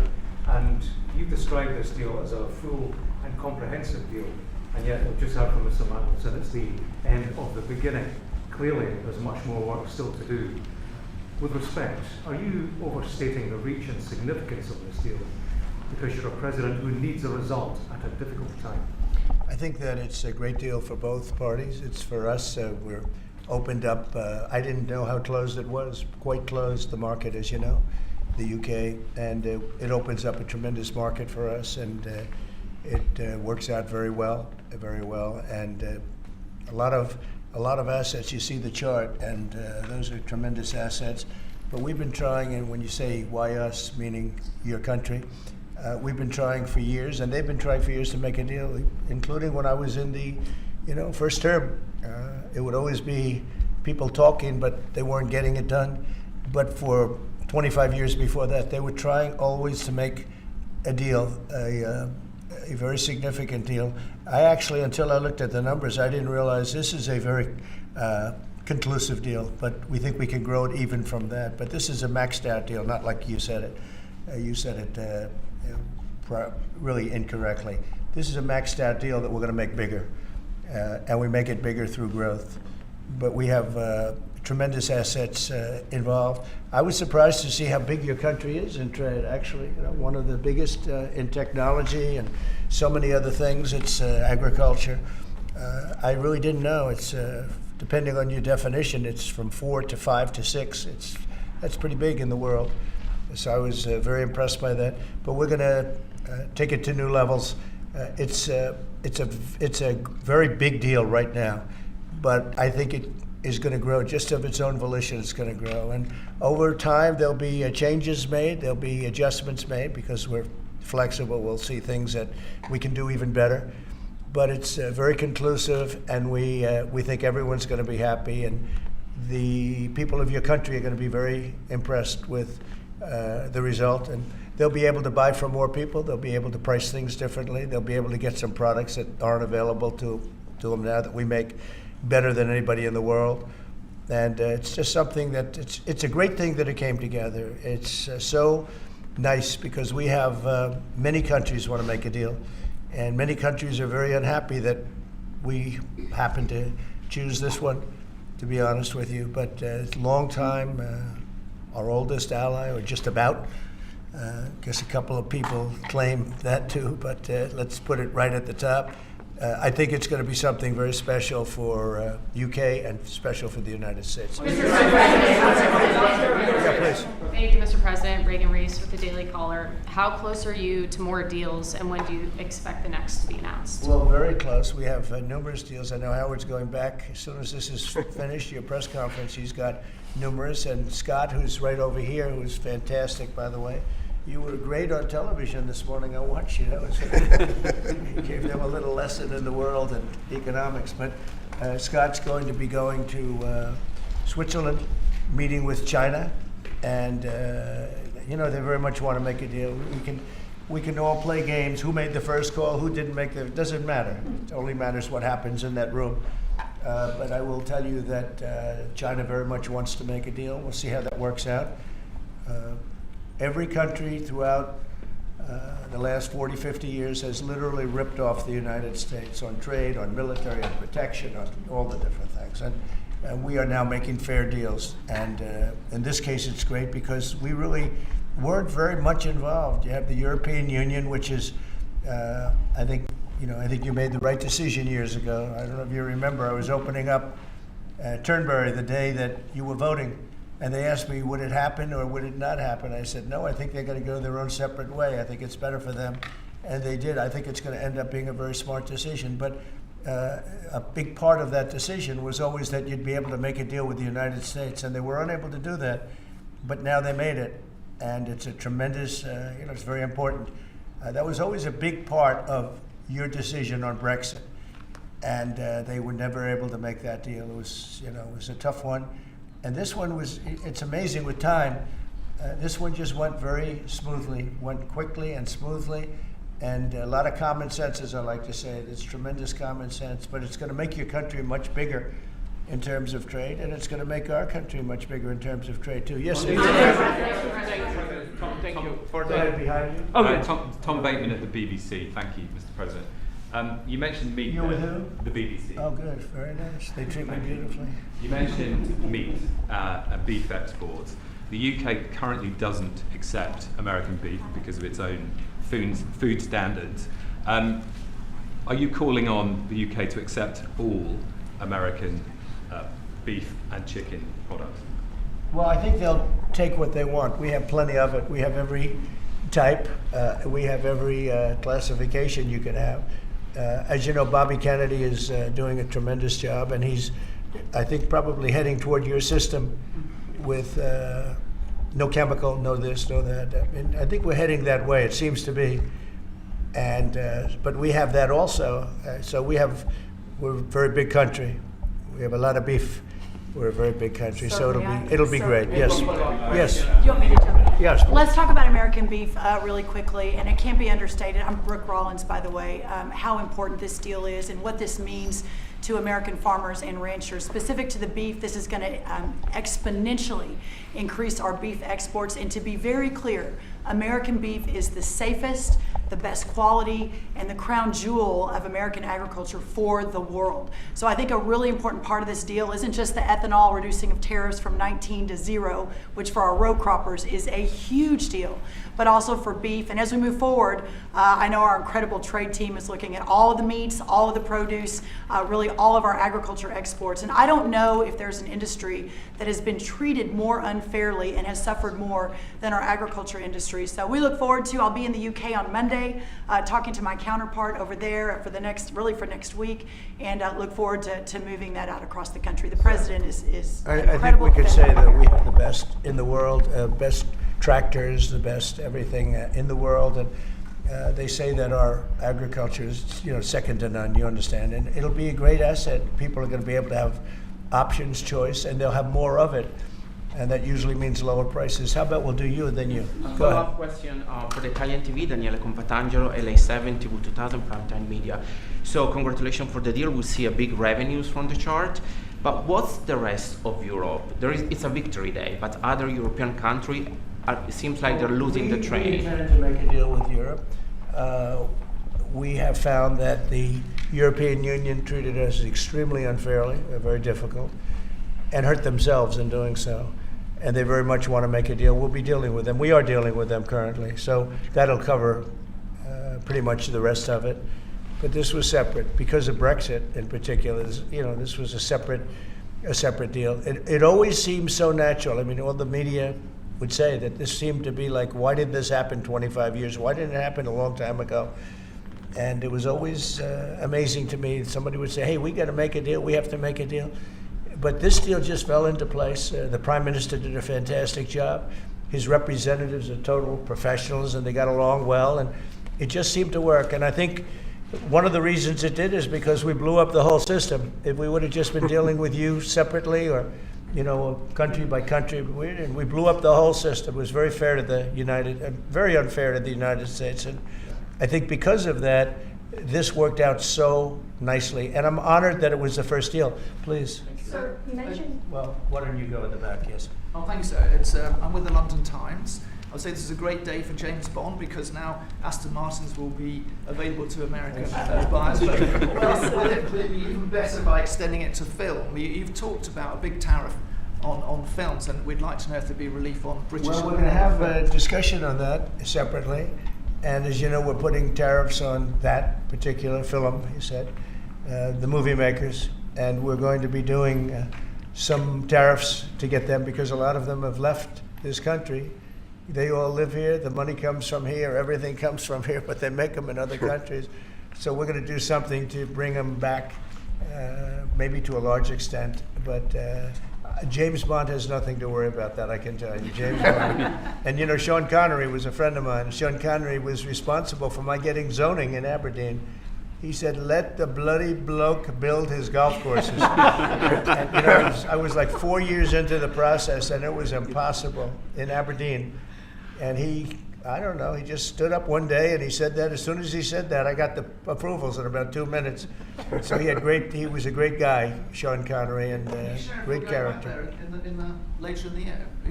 And you've described this deal as a full and comprehensive deal, and yet we've just heard from Mr. Mandelson, it's the end of the beginning. Clearly, there's much more work still to do. With respect, are you overstating the reach and significance of this deal because you're a president who needs a result at a difficult time? I think that it's a great deal for both parties. It's for us. We're opened up. I didn't know how closed it was. Quite closed, the market, as you know, the UK, and it opens up a tremendous market for us, and it works out very well, and a lot of assets. You see the chart, and those are tremendous assets. But we've been trying, and when you say why us, meaning your country, we've been trying for years, and they've been trying for years to make a deal, including when I was in the, first term. It would always be people talking, but they weren't getting it done. But for 25 years before that, they were trying always to make a deal, a very significant deal. I actually, until I looked at the numbers, I didn't realize this is a very conclusive deal, but we think we can grow it even from that. But this is a maxed out deal, not like you said it. You said it really incorrectly. This is a maxed out deal that we're going to make bigger, and we make it bigger through growth. But we have tremendous assets involved. I was surprised to see how big your country is in trade, actually. One of the biggest in technology and so many other things. It's agriculture. I really didn't know. It's depending on your definition, it's from 4 to 5 to 6. That's pretty big in the world. So I was very impressed by that. But we're going to take it to new levels. It's a very big deal right now, but I think it is going to grow just of its own volition. It's going to grow, and over time there'll be changes made, there'll be adjustments made because we're flexible. We'll see things that we can do even better, but it's very conclusive, and we think everyone's going to be happy, and the people of your country are going to be very impressed with the result, and they'll be able to buy from more people. They'll be able to price things differently. They'll be able to get some products that aren't available to them now that we make better than anybody in the world. And it's just something that it's a great thing that it came together. It's so nice because we have many countries want to make a deal, and many countries are very unhappy that we happen to choose this one, to be honest with you. But it's a long time, our oldest ally, or just about. I guess a couple of people claim that too, but let's put it right at the top. I think it's going to be something very special for UK and special for the United States. Mr. President, yeah, please. Thank you, Mr. President. Reagan Reese with the Daily Caller. How close are you to more deals, and when do you expect the next to be announced? Well, very close. We have numerous deals. I know Howard's going back. As soon as this is finished, your press conference, he's got numerous. And Scott, who's right over here, who's fantastic, by the way. You were great on television this morning. I watched you. That was you gave them a little lesson in the world and economics. But Scott's going to be going to Switzerland, meeting with China, and you know, they very much want to make a deal. We can all play games. Who made the first call? Who didn't make the? It doesn't matter. It only matters what happens in that room. But I will tell you that China very much wants to make a deal. We'll see how that works out. Every country throughout the last 40, 50 years has literally ripped off the United States on trade, on military, on protection, on all the different things. And we are now making fair deals. And in this case, it's great because we really weren't very much involved. You have the European Union, which is, I think you made the right decision years ago. I don't know if you remember, I was opening up Turnberry the day that you were voting. And they asked me, would it happen or would it not happen? I said, no, I think they're going to go their own separate way. I think it's better for them. And they did. I think it's going to end up being a very smart decision. But a big part of that decision was always that you'd be able to make a deal with the United States. And they were unable to do that. But now they made it. And it's a tremendous, it's very important. That was always a big part of your decision on Brexit. And they were never able to make that deal. It was a tough one. And this one it's amazing with time. This one just went very smoothly, went quickly and smoothly, and a lot of common sense, as I like to say. It's tremendous common sense, but it's going to make your country much bigger in terms of trade, and it's going to make our country much bigger in terms of trade, too. Yes, sir. Thank you. Go ahead, behind you. Okay. Tom Bateman at the BBC. Thank you, Mr. President. You mentioned meat. You with who? The BBC. Oh, good. Very nice. They treat me beautifully. You mentioned meat and beef exports. The UK currently doesn't accept American beef because of its own food standards. Are you calling on the UK to accept all American beef and chicken products? Well, I think they'll take what they want. We have plenty of it. We have every type. We have every classification you can have. As you know, Bobby Kennedy is doing a tremendous job, and he's, I think, probably heading toward your system with no chemical, no this, no that. I mean, I think we're heading that way. It seems to be, and but we have that also. So we're a very big country. We have a lot of beef. We're a very big country, so it'll be great. Yes, yes. Do you want me to jump in? Yes. Let's talk about American beef really quickly, and it can't be understated. I'm Brooke Rollins, by the way. How important this deal is and what this means to American farmers and ranchers. Specific to the beef, this is going to exponentially increase our beef exports. And to be very clear, American beef is the safest, the best quality, and the crown jewel of American agriculture for the world. So I think a really important part of this deal isn't just the ethanol reducing of tariffs from 19 to 0, which for our row croppers is a huge deal, but also for beef. And as we move forward, I know our incredible trade team is looking at all of the meats, all of the produce, really all of our agriculture exports. And I don't know if there's an industry that has been treated more unfairly and has suffered more than our agriculture industry. So we look forward to, I'll be in the UK on Monday, talking to my counterpart over there for next week, and look forward to moving that out across the country. The president is I think we could say that we have the best in the world, best tractors, the best everything in the world, and they say that our agriculture is second to none. You understand, and it'll be a great asset. People are going to be able to have options, choice, and they'll have more of it. And that usually means lower prices. How about we'll do you and then you? Go ahead. Follow-up question for the Italian TV, Daniele Compatangelo, LA7, TV 2000, Primetime Media. So congratulations for the deal. We see a big revenues from the chart. But what's the rest of Europe? It's a victory day, but other European countries, it seems like they're losing the train. We intended to make a deal with Europe. We have found that the European Union treated us extremely unfairly, very difficult, and hurt themselves in doing so. And they very much want to make a deal. We'll be dealing with them. We are dealing with them currently. So that'll cover pretty much the rest of it. but this was separate because of Brexit in particular. This was a separate deal. It always seemed so natural. I mean, all the media would say that this seemed to be like, why did this happen 25 years? Why didn't it happen a long time ago? And it was always amazing to me. Somebody would say, hey, we got to make a deal. We have to make a deal. But this deal just fell into place. The Prime Minister did a fantastic job. His representatives are total professionals, and they got along well, and it just seemed to work. And I think one of the reasons it did is because we blew up the whole system. If we would have just been dealing with you separately, or country by country, we blew up the whole system. It was very fair to very unfair to the United States. And I think because of that, this worked out so nicely. And I'm honored that it was the first deal. Please. Sir, you mentioned... Well, why don't you go in the back, yes. Oh, thank you, sir. I'm with the London Times. I would say this is a great day for James Bond because now Aston Martins will be available to American buyers. But will it be even better by extending it to film? You've talked about a big tariff on films, and we'd like to know if there'd be relief on British. Well, we're going to have a discussion on that separately. And as you know, we're putting tariffs on that particular film, you said, the movie makers. And we're going to be doing some tariffs to get them because a lot of them have left this country. They all live here. The money comes from here. Everything comes from here, but they make them in other countries. So we're going to do something to bring them back, maybe to a large extent. But James Bond has nothing to worry about that, I can tell you. James Bond. And Sean Connery was a friend of mine. Sean Connery was responsible for my getting zoning in Aberdeen. He said, let the bloody bloke build his golf courses. And, I was like 4 years into the process, and it was impossible in Aberdeen. And he just stood up one day and he said that. As soon as he said that, I got the approvals in about 2 minutes. So he was a great guy, Sean Connery, and great character. Later in the year, are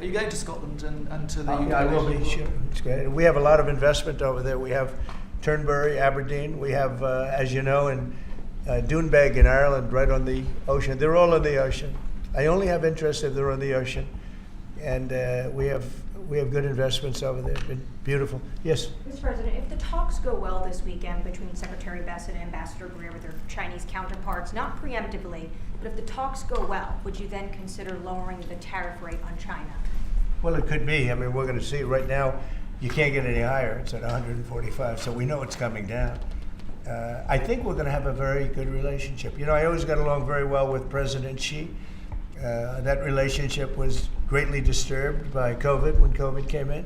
you going to Scotland and to the UK? I will be, sure. It's great. We have a lot of investment over there. We have Turnberry, Aberdeen. We have, as you know, in Doonbeg in Ireland, right on the ocean. They're all on the ocean. I only have interest if they're on the ocean. And we have good investments over there. Been beautiful. Yes? Mr. President, if the talks go well this weekend between Secretary Bessent and Ambassador Greer with their Chinese counterparts, not preemptively, but if the talks go well, would you then consider lowering the tariff rate on China? Well, it could be. I mean, we're going to see. Right now, you can't get any higher. It's at 145, so we know it's coming down. I think we're going to have a very good relationship. I always got along very well with President Xi. That relationship was greatly disturbed by COVID when COVID came in,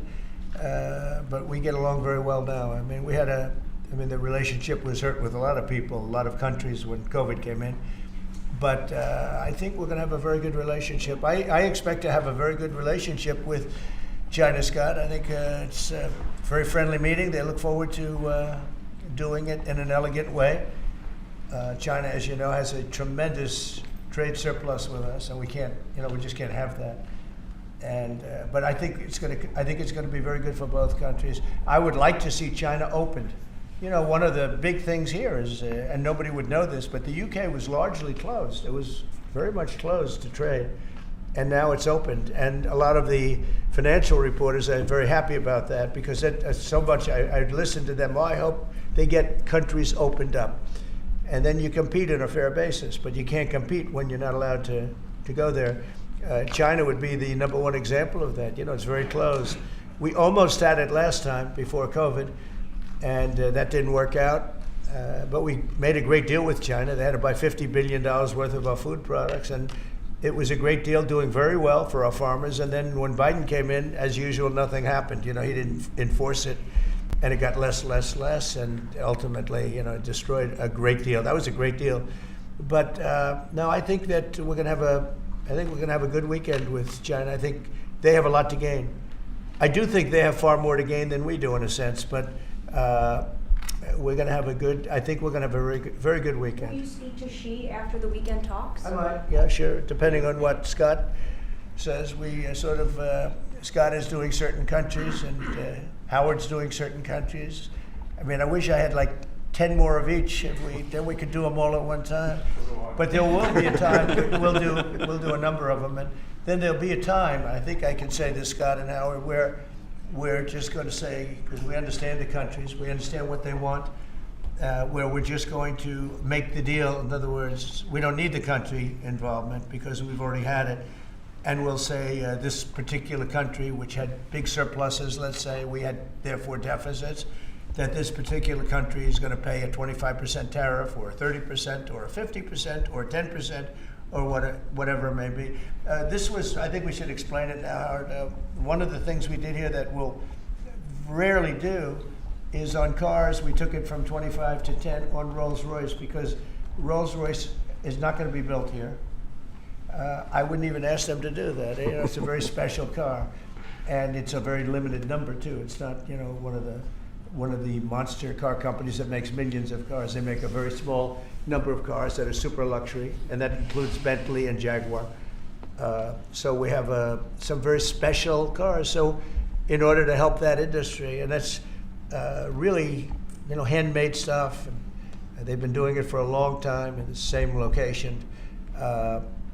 but we get along very well now. I mean, the relationship was hurt with a lot of people, a lot of countries when COVID came in, but I think we're going to have a very good relationship. I expect to have a very good relationship with China, Scott. I think it's a very friendly meeting. They look forward to doing it in an elegant way. China, as you know, has a tremendous trade surplus with us, and we just can't have that. And but I think it's going to be very good for both countries. I would like to see China opened. One of the big things here is, and nobody would know this, but the UK was largely closed. It was very much closed to trade, and now it's opened. And a lot of the financial reporters are very happy about that because so much. I listened to them. I hope they get countries opened up. And then you compete on a fair basis, but you can't compete when you're not allowed to go there. China would be the number one example of that. It's very closed. We almost had it last time before COVID, and that didn't work out. But we made a great deal with China. They had to buy $50 billion worth of our food products, and it was a great deal, doing very well for our farmers. And then when Biden came in, as usual, nothing happened. He didn't enforce it. And it got less, and ultimately, it destroyed a great deal. That was a great deal. But no, I think that we're going to have a good weekend with China. I think they have a lot to gain. I do think they have far more to gain than we do in a sense, but we're going to have I think we're going to have a very good weekend. Will you speak to Xi after the weekend talks? I might, yeah, sure, depending on what Scott says. We Scott is doing certain countries, and Howard's doing certain countries. I mean, I wish I had like 10 more of each. Then we could do them all at one time. But there will be a time we'll do a number of them, and then there'll be a time. I think I can say this, Scott and Howard, where we're just going to say, because we understand the countries, we understand what they want. where we're just going to make the deal. In other words, we don't need the country involvement because we've already had it. And we'll say this particular country, which had big surpluses, let's say, we had therefore deficits, that this particular country is going to pay a 25% tariff or a 30% or a 50% or 10% or whatever it may be. This was, I think we should explain it now, Howard. One of the things we did here that we'll rarely do is on cars, we took it from 25 to 10 on Rolls-Royce because Rolls-Royce is not going to be built here. I wouldn't even ask them to do that. You know, it's a very special car, and it's a very limited number too. It's not, you know, one of the monster car companies that makes millions of cars. They make a very small number of cars that are super luxury, and that includes Bentley and Jaguar. So we have some very special cars. So in order to help that industry, and that's really, you know, handmade stuff. And they've been doing it for a long time in the same location.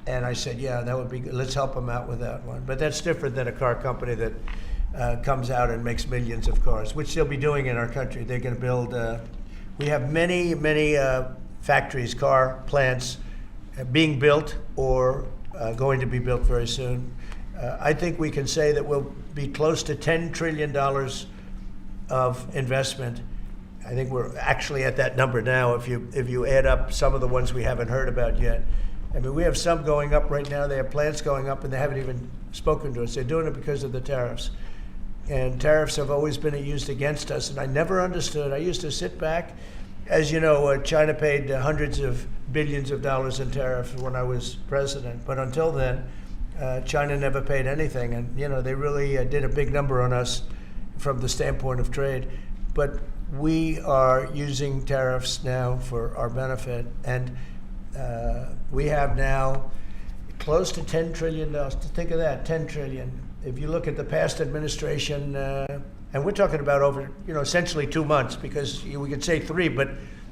And I said, yeah, that would be good. Let's help them out with that one. But that's different than a car company that comes out and makes millions of cars, which they'll be doing in our country. They're going to build, we have many factories, car plants being built or going to be built very soon. I think we can say that we'll be close to $10 trillion of investment. I think we're actually at that number now if you add up some of the ones we haven't heard about yet. I mean, we have some going up right now. They have plants going up, and they haven't even spoken to us. They're doing it because of the tariffs. And tariffs have always been used against us, and I never understood. I used to sit back. As you know, China paid hundreds of billions of dollars in tariffs when I was president. But until then, China never paid anything. And, you know, they really did a big number on us from the standpoint of trade. But we are using tariffs now for our benefit. And we have now close to $10 trillion. Think of that, $10 trillion. If you look at the past administration, and we're talking about over, you know, essentially 2 months, because we could say 3, but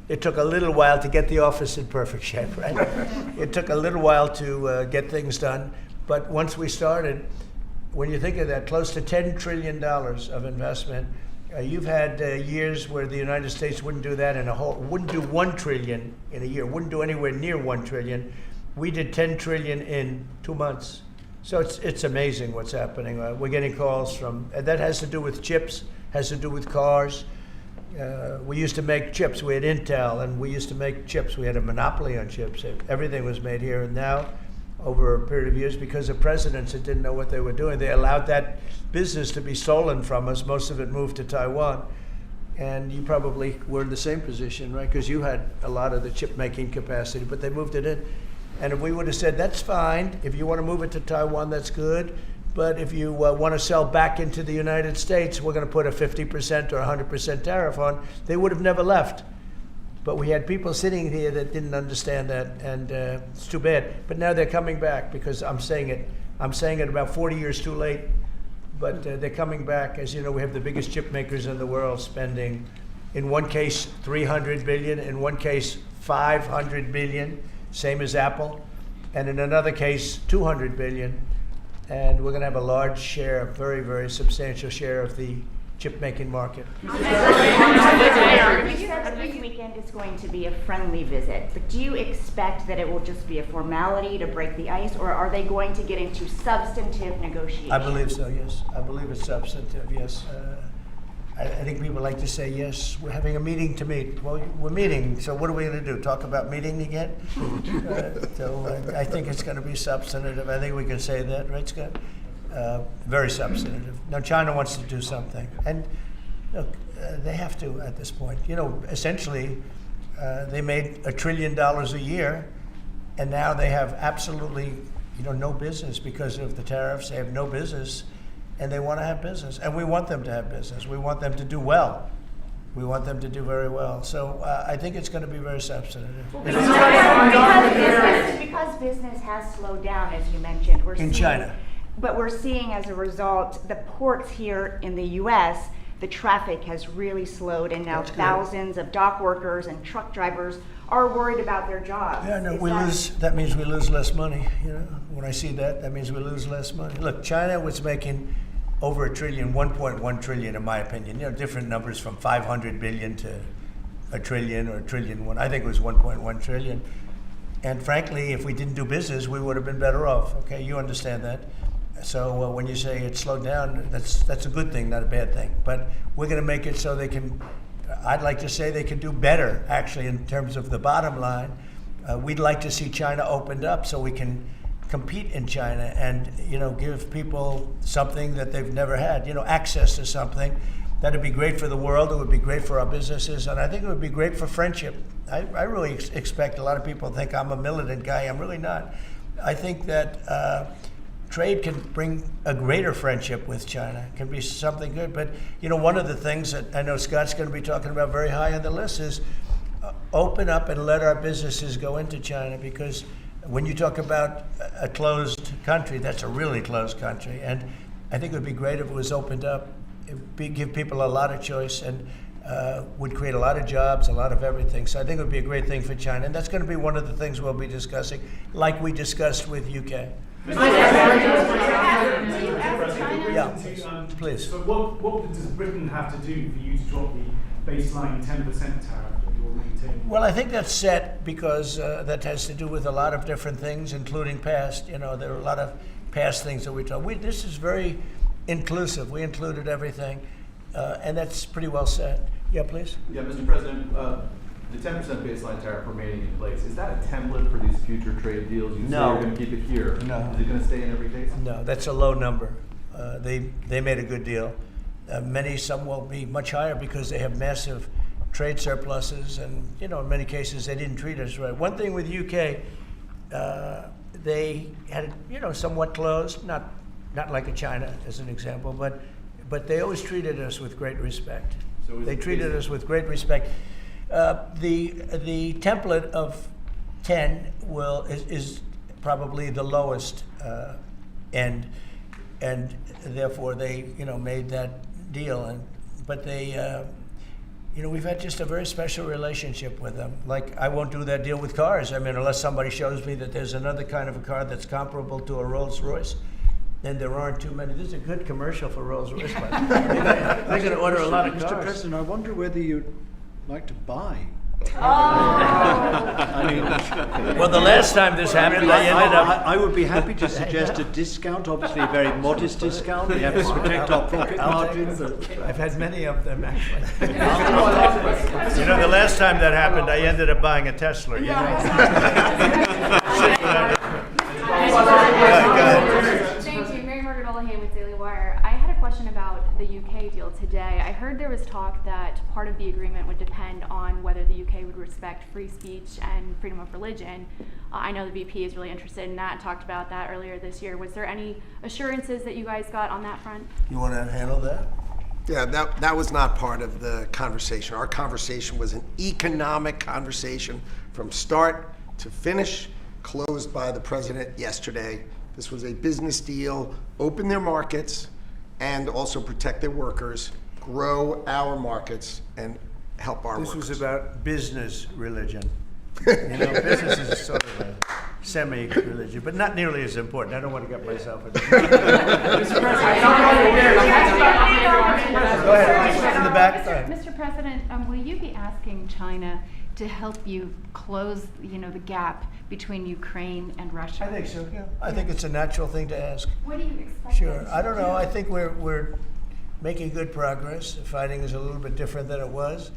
it took a little while to get the office in perfect shape, right? It took a little while to get things done. But once we started, when you think of that, close to $10 trillion of investment, you've had years where the United States wouldn't do that wouldn't do $1 trillion in a year, wouldn't do anywhere near $1 trillion. We did $10 trillion in 2 months. So it's amazing what's happening. We're getting calls from, and that has to do with chips, has to do with cars. We used to make chips. We had Intel, and we used to make chips. We had a monopoly on chips. Everything was made here, and now, over a period of years, because of presidents that didn't know what they were doing, they allowed that business to be stolen from us. Most of it moved to Taiwan. And you probably were in the same position, right? Because you had a lot of the chip-making capacity, but they moved it in. And if we would have said, that's fine, if you want to move it to Taiwan, that's good, but if you want to sell back into the United States, we're going to put a 50% or 100% tariff on, they would have never left. But we had people sitting here that didn't understand that, and it's too bad. But now they're coming back because I'm saying it about 40 years too late, but they're coming back. As you know, we have the biggest chip makers in the world spending, in one case, $300 billion, in one case, $500 billion, same as Apple, and in another case, $200 billion. And we're going to have a large share, a very, very substantial share of the chip-making market. You said that this weekend is going to be a friendly visit, but do you expect that it will just be a formality to break the ice, or are they going to get into substantive negotiations? I believe so, yes. I believe it's substantive, yes. I think people like to say, yes, we're having a meeting to meet. Well, we're meeting, so what are we going to do? Talk about meeting again? I think it's going to be substantive. I think we can say that, right, Scott? Very substantive. Now, China wants to do something. And look, they have to at this point. You know, essentially, they made $1 trillion a year, and now they have absolutely, you know, no business because of the tariffs. They have no business, and they want to have business. And we want them to have business. We want them to do well. We want them to do very well. So I think it's going to be very substantive. Because business has slowed down, as you mentioned. In China. But we're seeing as a result, the ports here in the U.S., the traffic has really slowed, and now thousands of dock workers and truck drivers are worried about their jobs. Yeah, no, that means we lose less money. You know, when I see that, that means we lose less money. Look, China was making over $1 trillion, 1.1 trillion, in my opinion. You know, different numbers from 500 billion to a trillion or a trillion one. I think it was 1.1 trillion. And frankly, if we didn't do business, we would have been better off. Okay, you understand that. So when you say it slowed down, that's a good thing, not a bad thing. But we're going to make it so they can. I'd like to say they can do better, actually, in terms of the bottom line. We'd like to see China opened up so we can compete in China and, give people something that they've never had, access to something. That'd be great for the world. It would be great for our businesses. And I think it would be great for friendship. I really expect a lot of people think I'm a militant guy. I'm really not. I think that trade can bring a greater friendship with China. It can be something good. But, one of the things that I know Scott's going to be talking about very high on the list is open up and let our businesses go into China, because when you talk about a closed country, that's a really closed country. And I think it would be great if it was opened up. It would give people a lot of choice and would create a lot of jobs, a lot of everything. So I think it would be a great thing for China. And that's going to be one of the things we'll be discussing, like we discussed with UK. Yeah, please. So what does Britain have to do for you to drop the baseline 10% tariff that you're maintaining? Well, I think that's set because that has to do with a lot of different things, including past. There are a lot of past things that we talk. This is very inclusive. We included everything, and that's pretty well set. Yeah, please. Yeah, Mr. President, the 10% baseline tariff remaining in place, is that a template for these future trade deals? You say you're going to keep it here. No. Is it going to stay in every case? No, that's a low number. They made a good deal. Some will be much higher because they have massive trade surpluses, and in many cases they didn't treat us right. One thing with UK, they had somewhat closed, not like a China as an example, but they always treated us with great respect. So they treated us with great respect. The template of 10 is probably the lowest end, and therefore they made that deal. But they we've had just a very special relationship with them. Like, I won't do that deal with cars. I mean, unless somebody shows me that there's another kind of a car that's comparable to a Rolls Royce. Then there aren't too many. This is a good commercial for Rolls Royce. They're going to order a lot of cars. Mr. President, I wonder whether you'd like to buy. I mean, well, the last time this happened, I ended up. I would be happy to suggest a discount, obviously a very modest discount. We have to protect our profit margins. I've had many of them, actually. The last time that happened, I ended up buying a Tesla. Thank you. Mary Margaret Ollahan with Daily Wire. I had a question about the UK deal today. I heard there was talk that part of the agreement would depend on whether the UK would respect free speech and freedom of religion. I know the VP is really interested in that and talked about that earlier this year. Was there any assurances that you guys got on that front? You want to handle that? Yeah, that was not part of the conversation. Our conversation was an economic conversation from start to finish, closed by the president yesterday. This was a business deal, open their markets, and also protect their workers, grow our markets, and help our workers. This was about business religion. Business is sort of a semi-religion, but not nearly as important. I don't want to get myself into Go ahead, in the back. Mr. President, will you be asking China to help you close, the gap between Ukraine and Russia? I think so, yeah. I think it's a natural thing to ask. What do you expect? Sure. I don't know. I think we're making good progress. The fighting is a little bit different than it was.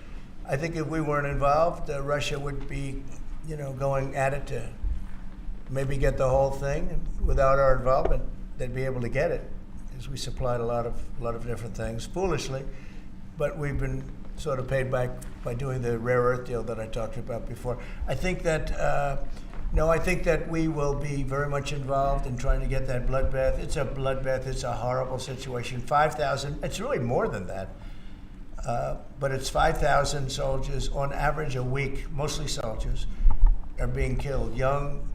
I think if we weren't involved, Russia would be, going at it to maybe get the whole thing. And without our involvement, they'd be able to get it, because we supplied a lot of different things, foolishly. But we've been sort of paid back by doing the rare earth deal that I talked about before. I think that I think that we will be very much involved in trying to get that bloodbath. It's a bloodbath. It's a horrible situation. 5,000. It's really more than that. But it's 5,000 soldiers on average a week, mostly soldiers, are being killed. Young,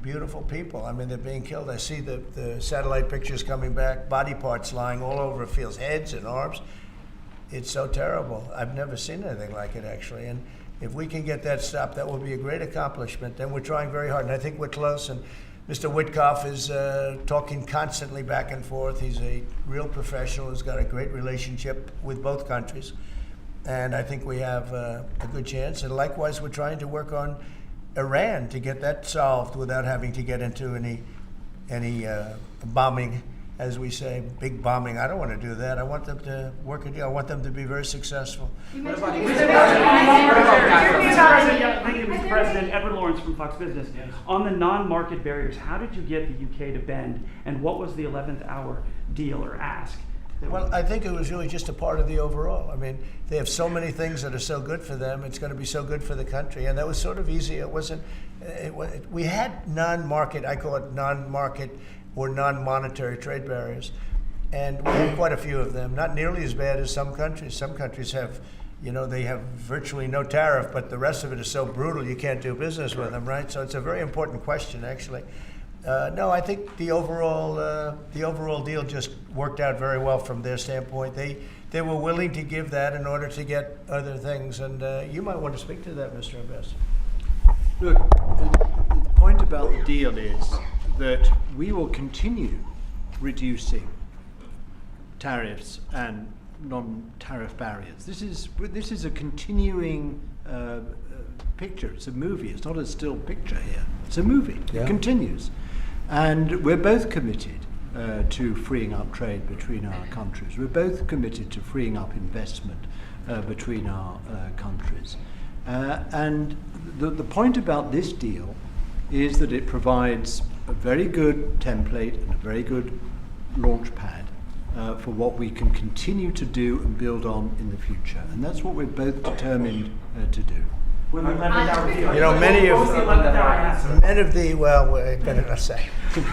beautiful people. I mean, they're being killed. I see the satellite pictures coming back, body parts lying all over fields, heads and arms. It's so terrible. I've never seen anything like it, actually. And if we can get that stopped, that will be a great accomplishment. And we're trying very hard. And I think we're close. And Mr. Witkoff is talking constantly back and forth. He's a real professional who's got a great relationship with both countries. And I think we have a good chance. And likewise, we're trying to work on Iran to get that solved without having to get into any bombing, as we say, big bombing. I don't want to do that. I want them to work a deal. I want them to be very successful. Mr. President, Edward Lawrence from Fox Business. Yes. On the non-market barriers, how did you get the UK to bend, and what was the 11th hour deal or ask? Well, I think it was really just a part of the overall. I mean, they have so many things that are so good for them. It's going to be so good for the country, and that was sort of easy. It wasn't. We had non-market. I call it non-market or non-monetary trade barriers, and we had quite a few of them. Not nearly as bad as some countries. Some countries have, they have virtually no tariff, but the rest of it is so brutal you can't do business with them, right? So it's a very important question, actually. No, I think the overall deal just worked out very well from their standpoint. They were willing to give that in order to get other things, and you might want to speak to that, Mr. Ambassador. Look, the point about the deal is that we will continue reducing tariffs and non-tariff barriers. This is a continuing picture. It's a movie. It's not a still picture here. It's a movie. Yeah. It continues. And we're both committed to freeing up trade between our countries. We're both committed to freeing up investment between our countries. And the point about this deal is that it provides a very good template and a very good launch pad for what we can continue to do and build on in the future. And that's what we're both determined to do. When the 11th hour deal. Many What was the 11th hour answer? Men of the, well, we're going to say.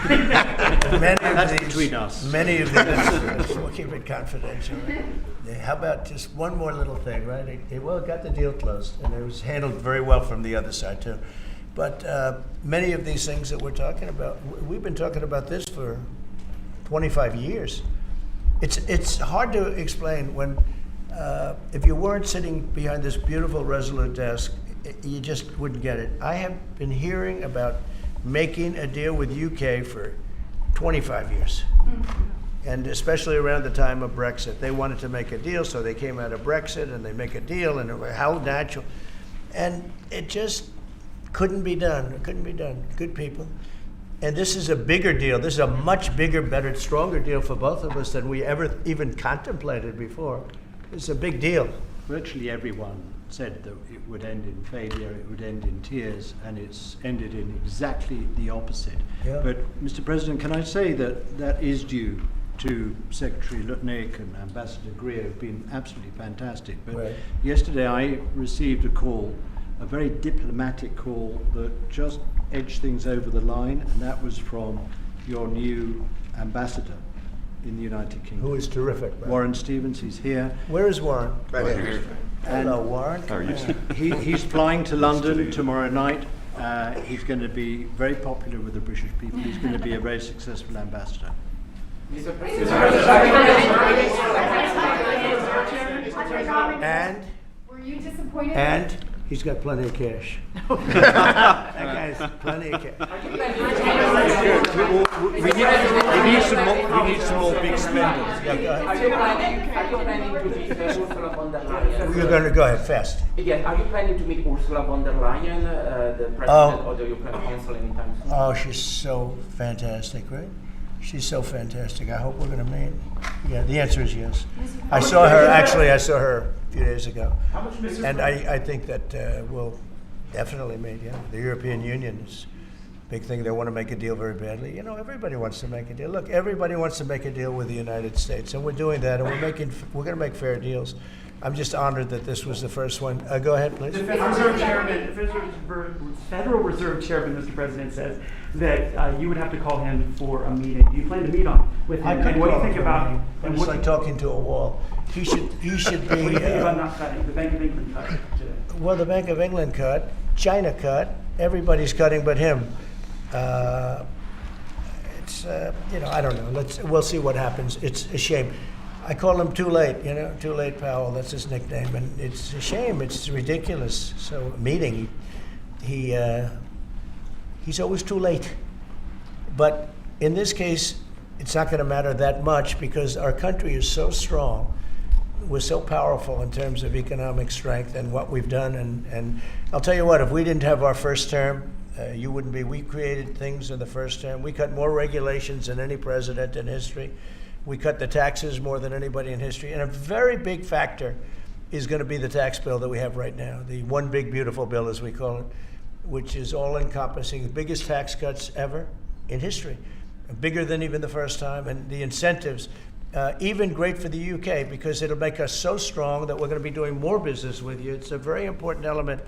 That's between us. Many of these, we'll keep it confidential. How about just one more little thing, right? It got the deal closed, and it was handled very well from the other side, too. But many of these things that we're talking about, we've been talking about this for 25 years. It's hard to explain when, if you weren't sitting behind this beautiful Resolute desk, you just wouldn't get it. I have been hearing about making a deal with UK for 25 years. And especially around the time of Brexit. They wanted to make a deal, so they came out of Brexit and they make a deal, and how natural. And it just couldn't be done. It couldn't be done. Good people. And this is a bigger deal. This is a much bigger, better, stronger deal for both of us than we ever even contemplated before. It's a big deal. Virtually everyone said that it would end in failure, it would end in tears, and it's ended in exactly the opposite. Yeah. But, Mr. President, can I say that that is due to Secretary Lutnick and Ambassador Greer, who've been absolutely fantastic. But right. Yesterday I received a call, a very diplomatic call that just edged things over the line, and that was from your new ambassador in the United Kingdom. Who is terrific. Right? Warren Stevens, he's here. Where is Warren? Right here. Hello, Warren. How are you? He's flying to London tomorrow night. He's going to be very popular with the British people. He's going to be a very successful ambassador. Mr. And? Were you disappointed? And he's got plenty of cash. That guy's plenty of cash. We need some more big spenders. Yeah, go ahead. Are you planning to meet Ursula von der Leyen? You're going to go ahead fast. Yes, are you planning to meet Ursula von der Leyen, the president, or do you plan to cancel anytime soon? Oh, she's so fantastic, right? She's so fantastic. I hope we're going to meet. Yeah, the answer is yes. I saw her a few days ago. And I think that we'll definitely meet, yeah. The European Union is a big thing. They want to make a deal very badly. You know, everybody wants to make a deal. Look, everybody wants to make a deal with the United States, and we're doing that, and we're going to make fair deals. I'm just honored that this was the first one. Go ahead, please. The Federal Reserve Chairman, Mr. President, says that you would have to call him for a meeting. Do you plan to meet with him? And what do you think about? It's like talking to a wall. He should be. What do you think about not cutting? The Bank of England cut today. Well, the Bank of England cut. China cut. Everybody's cutting, but him. It's I don't know. We'll see what happens. It's a shame. I call him Too Late, Too Late Powell. That's his nickname, and it's a shame. It's ridiculous. So meeting, he's always too late. But in this case, it's not going to matter that much because our country is so strong. we're so powerful in terms of economic strength and what we've done. And I'll tell you what, if we didn't have our first term, you wouldn't be. We created things in the first term. We cut more regulations than any president in history. We cut the taxes more than anybody in history. And a very big factor is going to be the tax bill that we have right now, the one big beautiful bill, as we call it, which is all-encompassing, the biggest tax cuts ever in history, bigger than even the first time. And the incentives, even great for the UK, because it'll make us so strong that we're going to be doing more business with you. It's a very important element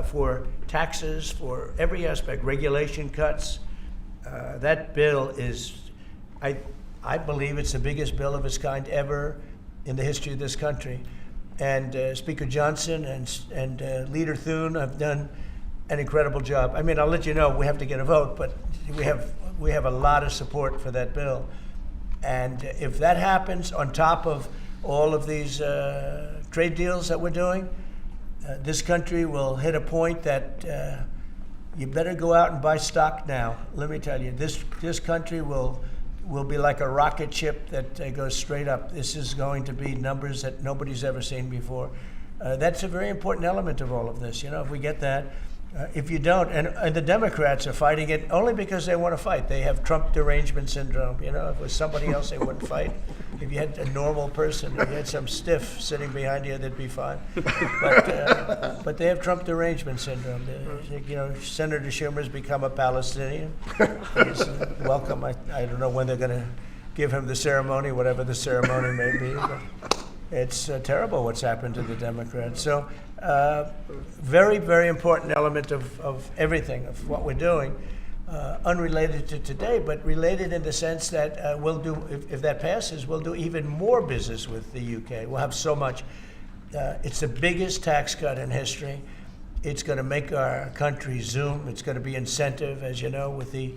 for taxes, for every aspect, regulation cuts. That bill is, I believe it's the biggest bill of its kind ever in the history of this country. And Speaker Johnson and Leader Thune have done an incredible job. I mean, I'll let you know, we have to get a vote, but we have a lot of support for that bill. And if that happens on top of all of these trade deals that we're doing, this country will hit a point that you better go out and buy stock now. Let me tell you, this country will be like a rocket ship that goes straight up. This is going to be numbers that nobody's ever seen before. That's a very important element of all of this. You know, if we get that, if you don't, and the Democrats are fighting it only because they want to fight. They have Trump derangement syndrome. You know, if it was somebody else, they wouldn't fight. If you had a normal person, if you had some stiff sitting behind you, they'd be fine. But they have Trump derangement syndrome. You know, Senator Schumer's become a Palestinian. He's welcome. I don't know when they're going to give him the ceremony, whatever the ceremony may be. But it's terrible what's happened to the Democrats. So very, very important element of everything, of what we're doing. Unrelated to today, but related in the sense that we'll do, if that passes, we'll do even more business with the UK. We'll have so much. It's the biggest tax cut in history. It's going to make our country zoom. It's going to be incentive, as you know, with the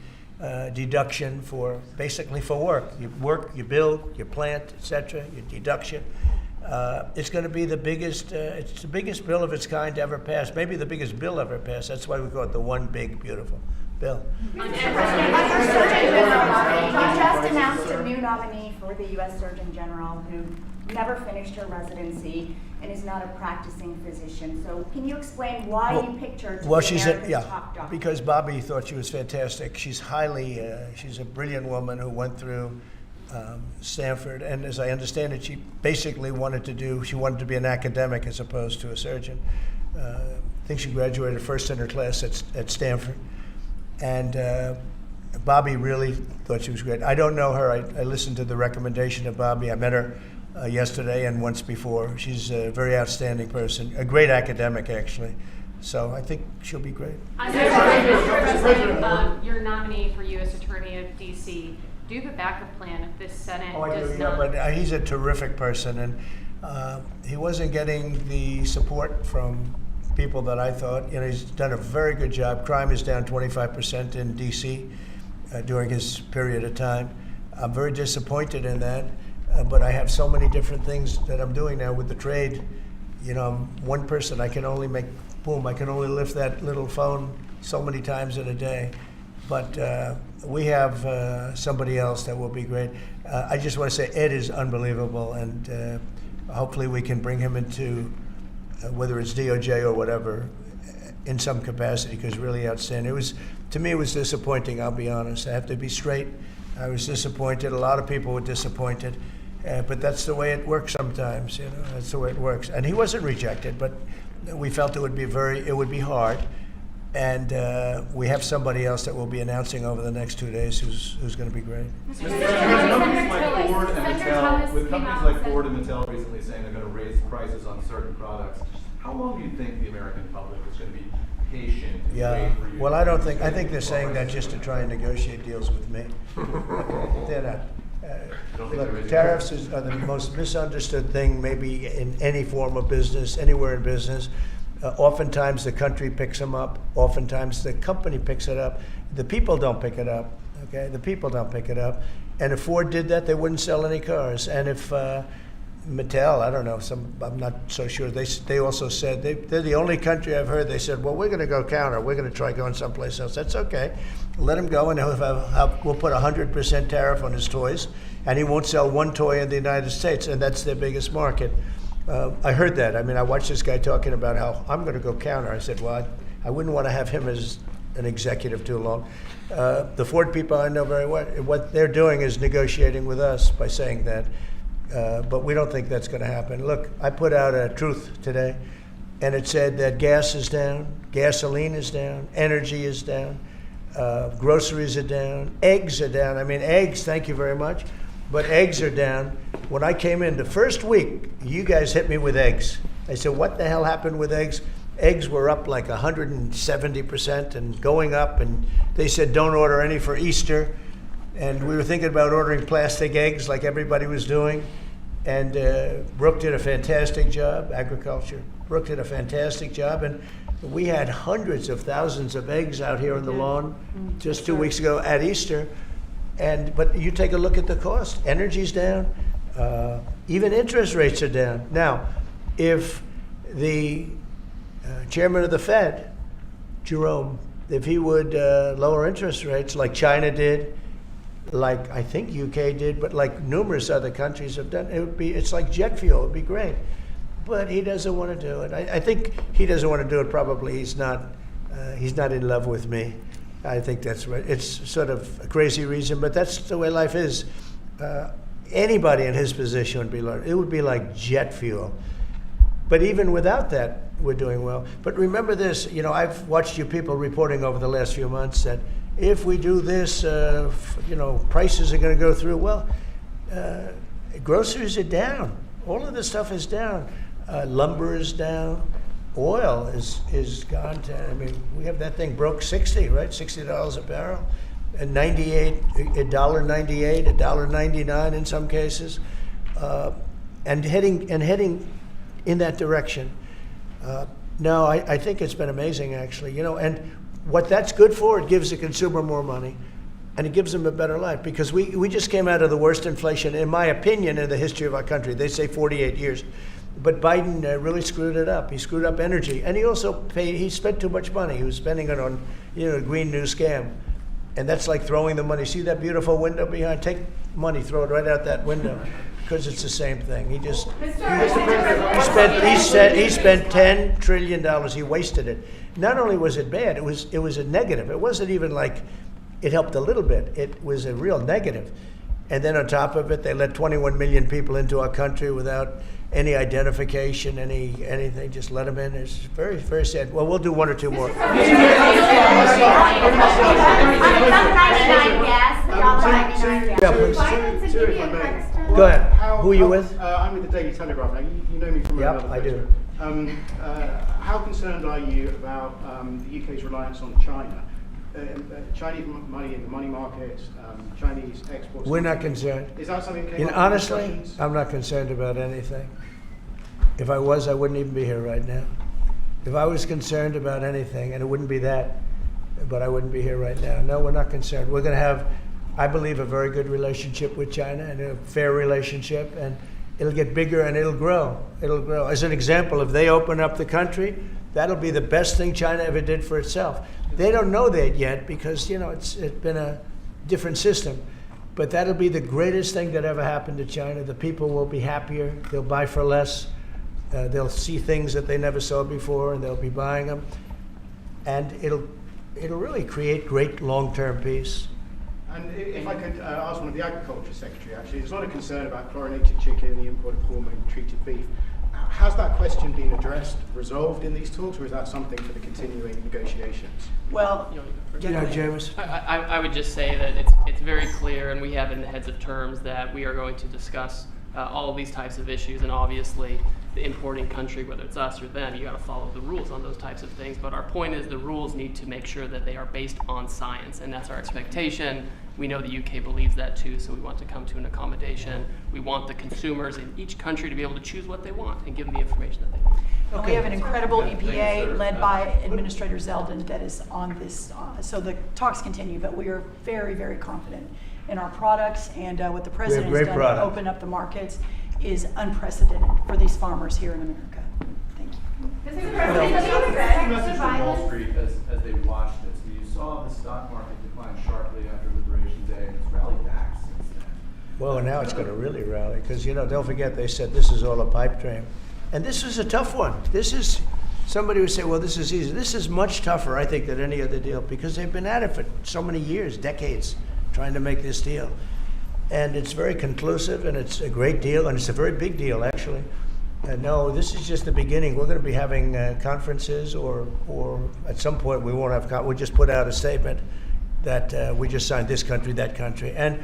deduction for, basically for work. You work, you build, you plant, etc., your deduction. It's going to be the biggest, it's the biggest bill of its kind ever passed, maybe the biggest bill ever passed. That's why we call it the one big, beautiful bill. You just announced a new nominee for the U.S. Surgeon General who never finished her residency and is not a practicing physician. So can you explain why you picked her to be America's top doctor? Because Bobby thought she was fantastic. She's she's a brilliant woman who went through Stanford, and as I understand it, she basically wanted to be an academic as opposed to a surgeon. I think she graduated first in her class at Stanford. And Bobby really thought she was great. I don't know her. I listened to the recommendation of Bobby. I met her yesterday and once before. She's a very outstanding person, a great academic, actually. So I think she'll be great. Your nominee for U.S. Attorney of D.C., do you have a backup plan if this Senate does not? But he's a terrific person, and he wasn't getting the support from people that I thought. You know, he's done a very good job. Crime is down 25% in D.C. During his period of time. I'm very disappointed in that, but I have so many different things that I'm doing now with the trade. You know, I'm one person. I can only make, boom, I can only lift that little phone so many times in a day. But we have somebody else that will be great. I just want to say Ed is unbelievable, and hopefully we can bring him into whether it's DOJ or whatever, in some capacity, because really outstanding. To me, it was disappointing, I'll be honest. I have to be straight. I was disappointed. A lot of people were disappointed. But that's the way it works sometimes, you know. That's the way it works. And he wasn't rejected, but we felt it would be hard. And we have somebody else that we'll be announcing over the next 2 days who's going to be great. With companies like Ford and Mattel recently saying they're going to raise prices on certain products, how long do you think the American public is going to be patient and wait for you? Well, I think they're saying that just to try and negotiate deals with me. They're not. Look, tariffs are the most misunderstood thing maybe in any form of business, anywhere in business. Oftentimes the country picks them up. Oftentimes the company picks it up. The people don't pick it up. Okay, the people don't pick it up. And if Ford did that, they wouldn't sell any cars. And if Mattel, I don't know, I'm not so sure. They also said, they're the only country I've heard, they said, well, we're going to go counter. We're going to try going someplace else. That's okay. Let him go, and we'll put 100% tariff on his toys, and he won't sell one toy in the United States, and that's their biggest market. I heard that. I mean, I watched this guy talking about how I'm going to go counter. I said, well, I wouldn't want to have him as an executive too long. The Ford people I know very well, what they're doing is negotiating with us by saying that. But we don't think that's going to happen. Look, I put out a truth today, and it said that gas is down, gasoline is down, energy is down, groceries are down, eggs are down. I mean, eggs, thank you very much, but eggs are down. When I came in the first week, you guys hit me with eggs. I said, what the hell happened with eggs? Eggs were up like 170% and going up, and they said don't order any for Easter. And we were thinking about ordering plastic eggs like everybody was doing. And Brooke did a fantastic job, agriculture. Brooke did a fantastic job. And we had hundreds of thousands of eggs out here on the lawn just 2 weeks ago at Easter. But you take a look at the cost. Energy's down. Even interest rates are down. Now, if the chairman of the Fed, Jerome, if he would lower interest rates like China did, like I think UK did, but like numerous other countries have done, it's like jet fuel. It would be great. But he doesn't want to do it. I think he doesn't want to do it. Probably he's not in love with me. I think that's right. It's sort of a crazy reason, but that's the way life is. Anybody in his position would be like jet fuel. But even without that, we're doing well. But remember this, I've watched you people reporting over the last few months that if we do this, prices are going to go through. Well, groceries are down. All of this stuff is down. Lumber is down. Oil is gone to, we have that thing broke 60, right? $60 a barrel. And $1.98, $1.99 in some cases. And heading in that direction. No, I think it's been amazing, actually. And what that's good for, it gives the consumer more money, and it gives them a better life. Because we just came out of the worst inflation, in my opinion, in the history of our country. They say 48 years. But Biden really screwed it up. He screwed up energy. And he also he spent too much money. He was spending it on, a green new scam. And that's like throwing the money. See that beautiful window behind? Take money, throw it right out that window. Because it's the same thing. He spent $10 trillion. He wasted it. Not only was it bad, it was a negative. It wasn't even like it helped a little bit. It was a real negative. And then on top of it, they let 21 million people into our country without any identification, anything. Just let them in. It's very, very sad. Well, we'll do one or two more. Go ahead. Who are you with? I'm with the Daily Telegraph. Now, you know me from another I do. How concerned are you about the UK's reliance on China? Chinese money in the money markets, Chinese exports. We're not concerned. Is that something that came up in honestly, discussions? I'm not concerned about anything. If I was, I wouldn't even be here right now. If I was concerned about anything, and it wouldn't be that, but I wouldn't be here right now. No, we're not concerned. We're going to have, I believe, a very good relationship with China, and a fair relationship, and it'll get bigger and it'll grow. It'll grow. As an example, if they open up the country, that'll be the best thing China ever did for itself. They don't know that yet because, it's been a different system. But that'll be the greatest thing that ever happened to China. The people will be happier. They'll buy for less. They'll see things that they never saw before, and they'll be buying them. And it'll really create great long-term peace. And if I could ask one of the Agriculture Secretary, actually, there's a lot of concern about chlorinated chicken, the import of hormone-treated beef. Has that question been addressed, resolved in these talks, or is that something for the continuing negotiations? Well, James. I would just say that it's very clear, and we have in the heads of terms that we are going to discuss all of these types of issues, and obviously the importing country, whether it's us or them, you got to follow the rules on those types of things. But our point is the rules need to make sure that they are based on science, and that's our expectation. We know the UK believes that too, so we want to come to an accommodation. We want the consumers in each country to be able to choose what they want and give them the information that they want. We have an incredible EPA led by Administrator Zeldin that is on this. So the talks continue, but we are very, very confident in our products and what the president has done to open up the markets. is unprecedented for these farmers here in America. Thank you. Message from Wall Street as they watched this. You saw the stock market decline sharply after Liberation Day, and it's rallied back since then. Well, now it's going to really rally because, don't forget, they said this is all a pipe dream. And this is a tough one. This is, somebody would say, well, this is easy. This is much tougher, I think, than any other deal because they've been at it for so many years, decades, trying to make this deal. And it's very conclusive, and it's a great deal, and it's a very big deal, actually. No, this is just the beginning. We're going to be having conferences, or at some point we won't have, we'll just put out a statement that we just signed this country, that country. And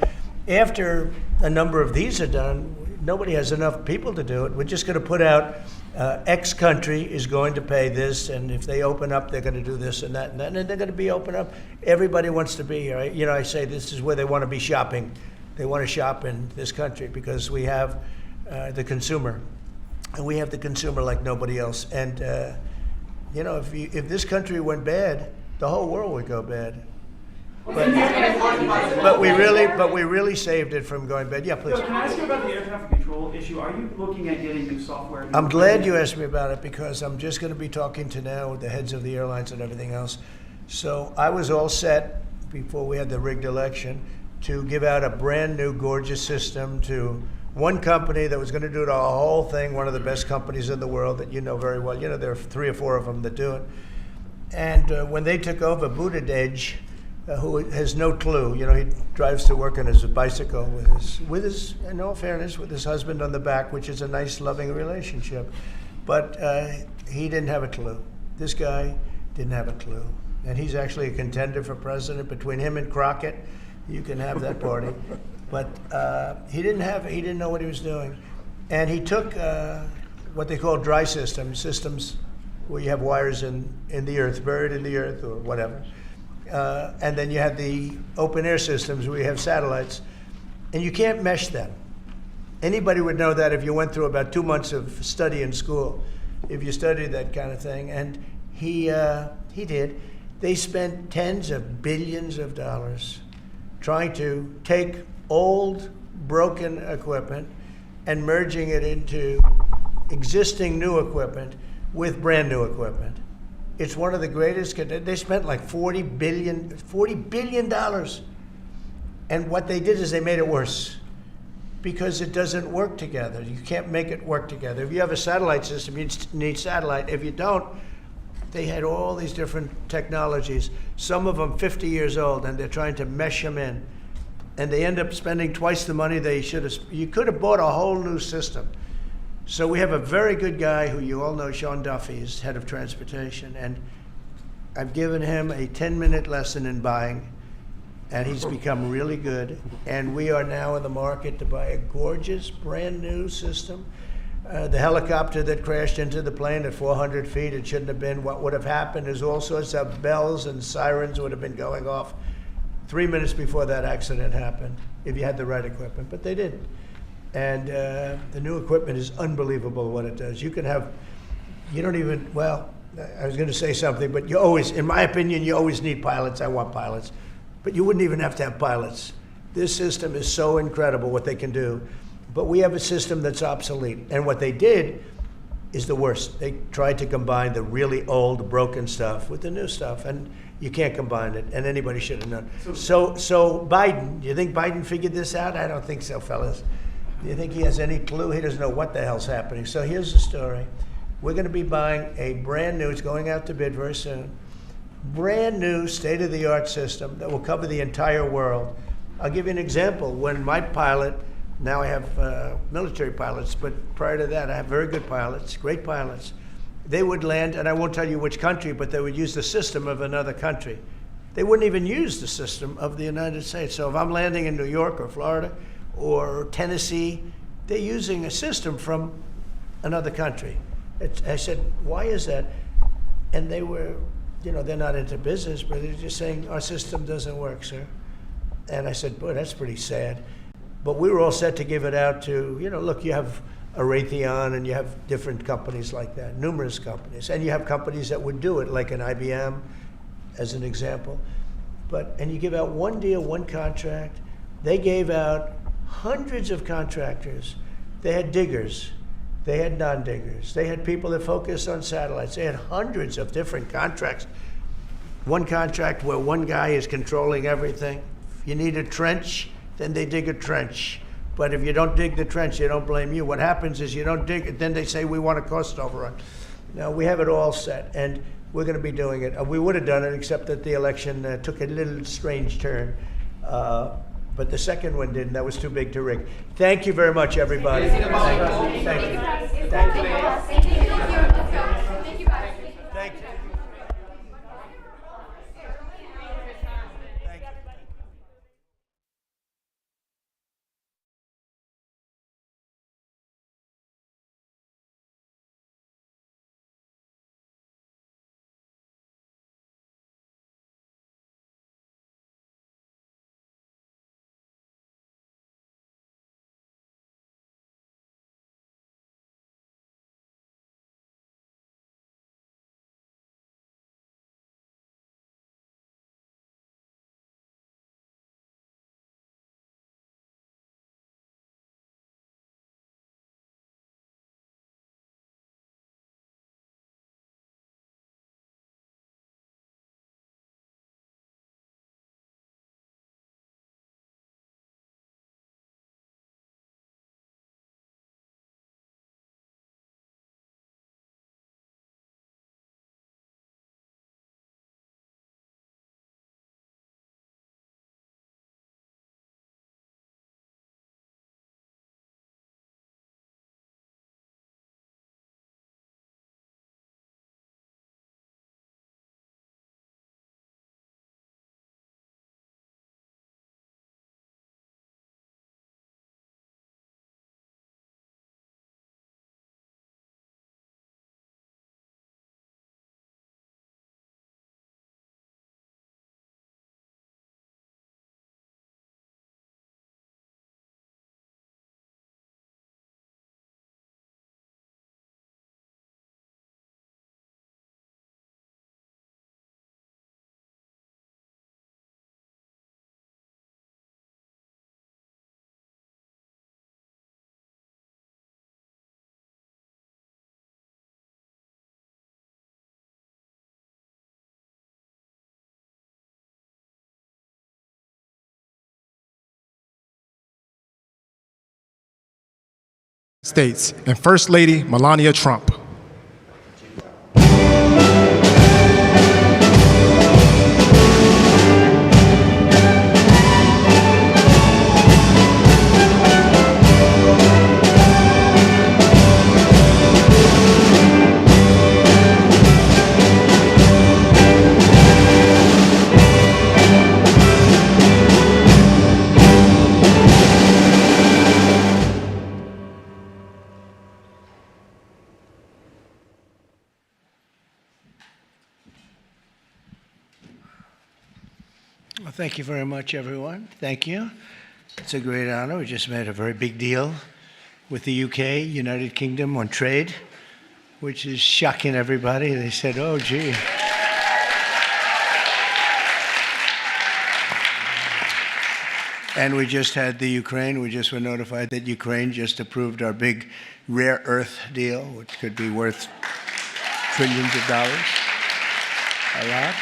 after a number of these are done, nobody has enough people to do it. We're just going to put out X country is going to pay this, and if they open up, they're going to do this and that, and they're going to be open up. Everybody wants to be here. I say this is where they want to be shopping. They want to shop in this country because we have the consumer, and we have the consumer like nobody else. And if this country went bad, the whole world would go bad. But we really saved it from going bad. Yeah, please. So can I ask you about the air traffic control issue? Are you looking at getting new software? I'm glad you asked me about it because I'm just going to be talking to now with the heads of the airlines and everything else. So I was all set before we had the rigged election to give out a brand new gorgeous system to one company that was going to do the whole thing, one of the best companies in the world that you know very well. There are 3 or 4 of them that do it. And when they took over, Buttigieg, who has no clue, he drives to work on his bicycle with his, in all fairness, with his husband on the back, which is a nice, loving relationship. But he didn't have a clue. This guy didn't have a clue. And he's actually a contender for president. Between him and Crockett, you can have that party. But he didn't know what he was doing. And he took what they call dry systems where you have wires in the earth, buried in the earth or whatever. And then you have the open air systems where you have satellites. And you can't mesh them. Anybody would know that if you went through about 2 months of study in school, if you studied that kind of thing. And he did. They spent tens of billions of dollars trying to take old, broken equipment and merging it into existing new equipment with brand new equipment. It's one of the greatest. They spent like $40 billion. And what they did is they made it worse because it doesn't work together. You can't make it work together. If you have a satellite system, you need satellite. If you don't, they had all these different technologies, some of them 50 years old, and they're trying to mesh them in. And they end up spending twice the money they should have. You could have bought a whole new system. So we have a very good guy who you all know, Sean Duffy, is head of transportation. And I've given him a 10-minute lesson in buying, and he's become really good. And we are now in the market to buy a gorgeous, brand new system. The helicopter that crashed into the plane at 400 feet, it shouldn't have been. What would have happened is all sorts of bells and sirens would have been going off 3 minutes before that accident happened, if you had the right equipment, but they didn't. And the new equipment is unbelievable what it does. You can have, I was going to say something, but you always, in my opinion, you always need pilots. I want pilots. But you wouldn't even have to have pilots. This system is so incredible what they can do. But we have a system that's obsolete. And what they did is the worst. They tried to combine the really old, broken stuff with the new stuff. And you can't combine it, and anybody should have known. So Biden, you think Biden figured this out? I don't think so, fellas. Do you think he has any clue? He doesn't know what the hell's happening. So here's the story. We're going to be buying a brand new, it's going out to bid very soon, brand new state-of-the-art system that will cover the entire world. I'll give you an example. When my pilot, now I have military pilots, but prior to that I have very good pilots, great pilots. They would land, and I won't tell you which country, but they would use the system of another country. They wouldn't even use the system of the United States. So if I'm landing in New York or Florida or Tennessee, they're using a system from another country. I said, why is that? And they were, they're not into business, but they're just saying, our system doesn't work, sir. And I said, boy, that's pretty sad. But we were all set to give it out to, look, you have a Raytheon and you have different companies like that, numerous companies. And you have companies that would do it, like an IBM, as an example. And you give out one deal, one contract. They gave out hundreds of contractors They had diggers. They had non-diggers. They had people that focused on satellites. They had hundreds of different contracts. One contract where one guy is controlling everything. If you need a trench, then they dig a trench. But if you don't dig the trench, they don't blame you. What happens is you don't dig it, then they say we want a cost overrun. Now, we have it all set, and we're going to be doing it. We would have done it, except that the election took a little strange turn. But the second one didn't. That was too big to rig. Thank you very much, everybody. Thank you. Thank you. Thank you. Thank you. States and First Lady Melania Trump. Well, thank you very much, everyone. Thank you. It's a great honor. We just made a very big deal with the UK, United Kingdom, on trade, which is shocking everybody. They said, oh, gee. And we just had the Ukraine. We just were notified that Ukraine just approved our big rare earth deal, which could be worth trillions of dollars. A lot.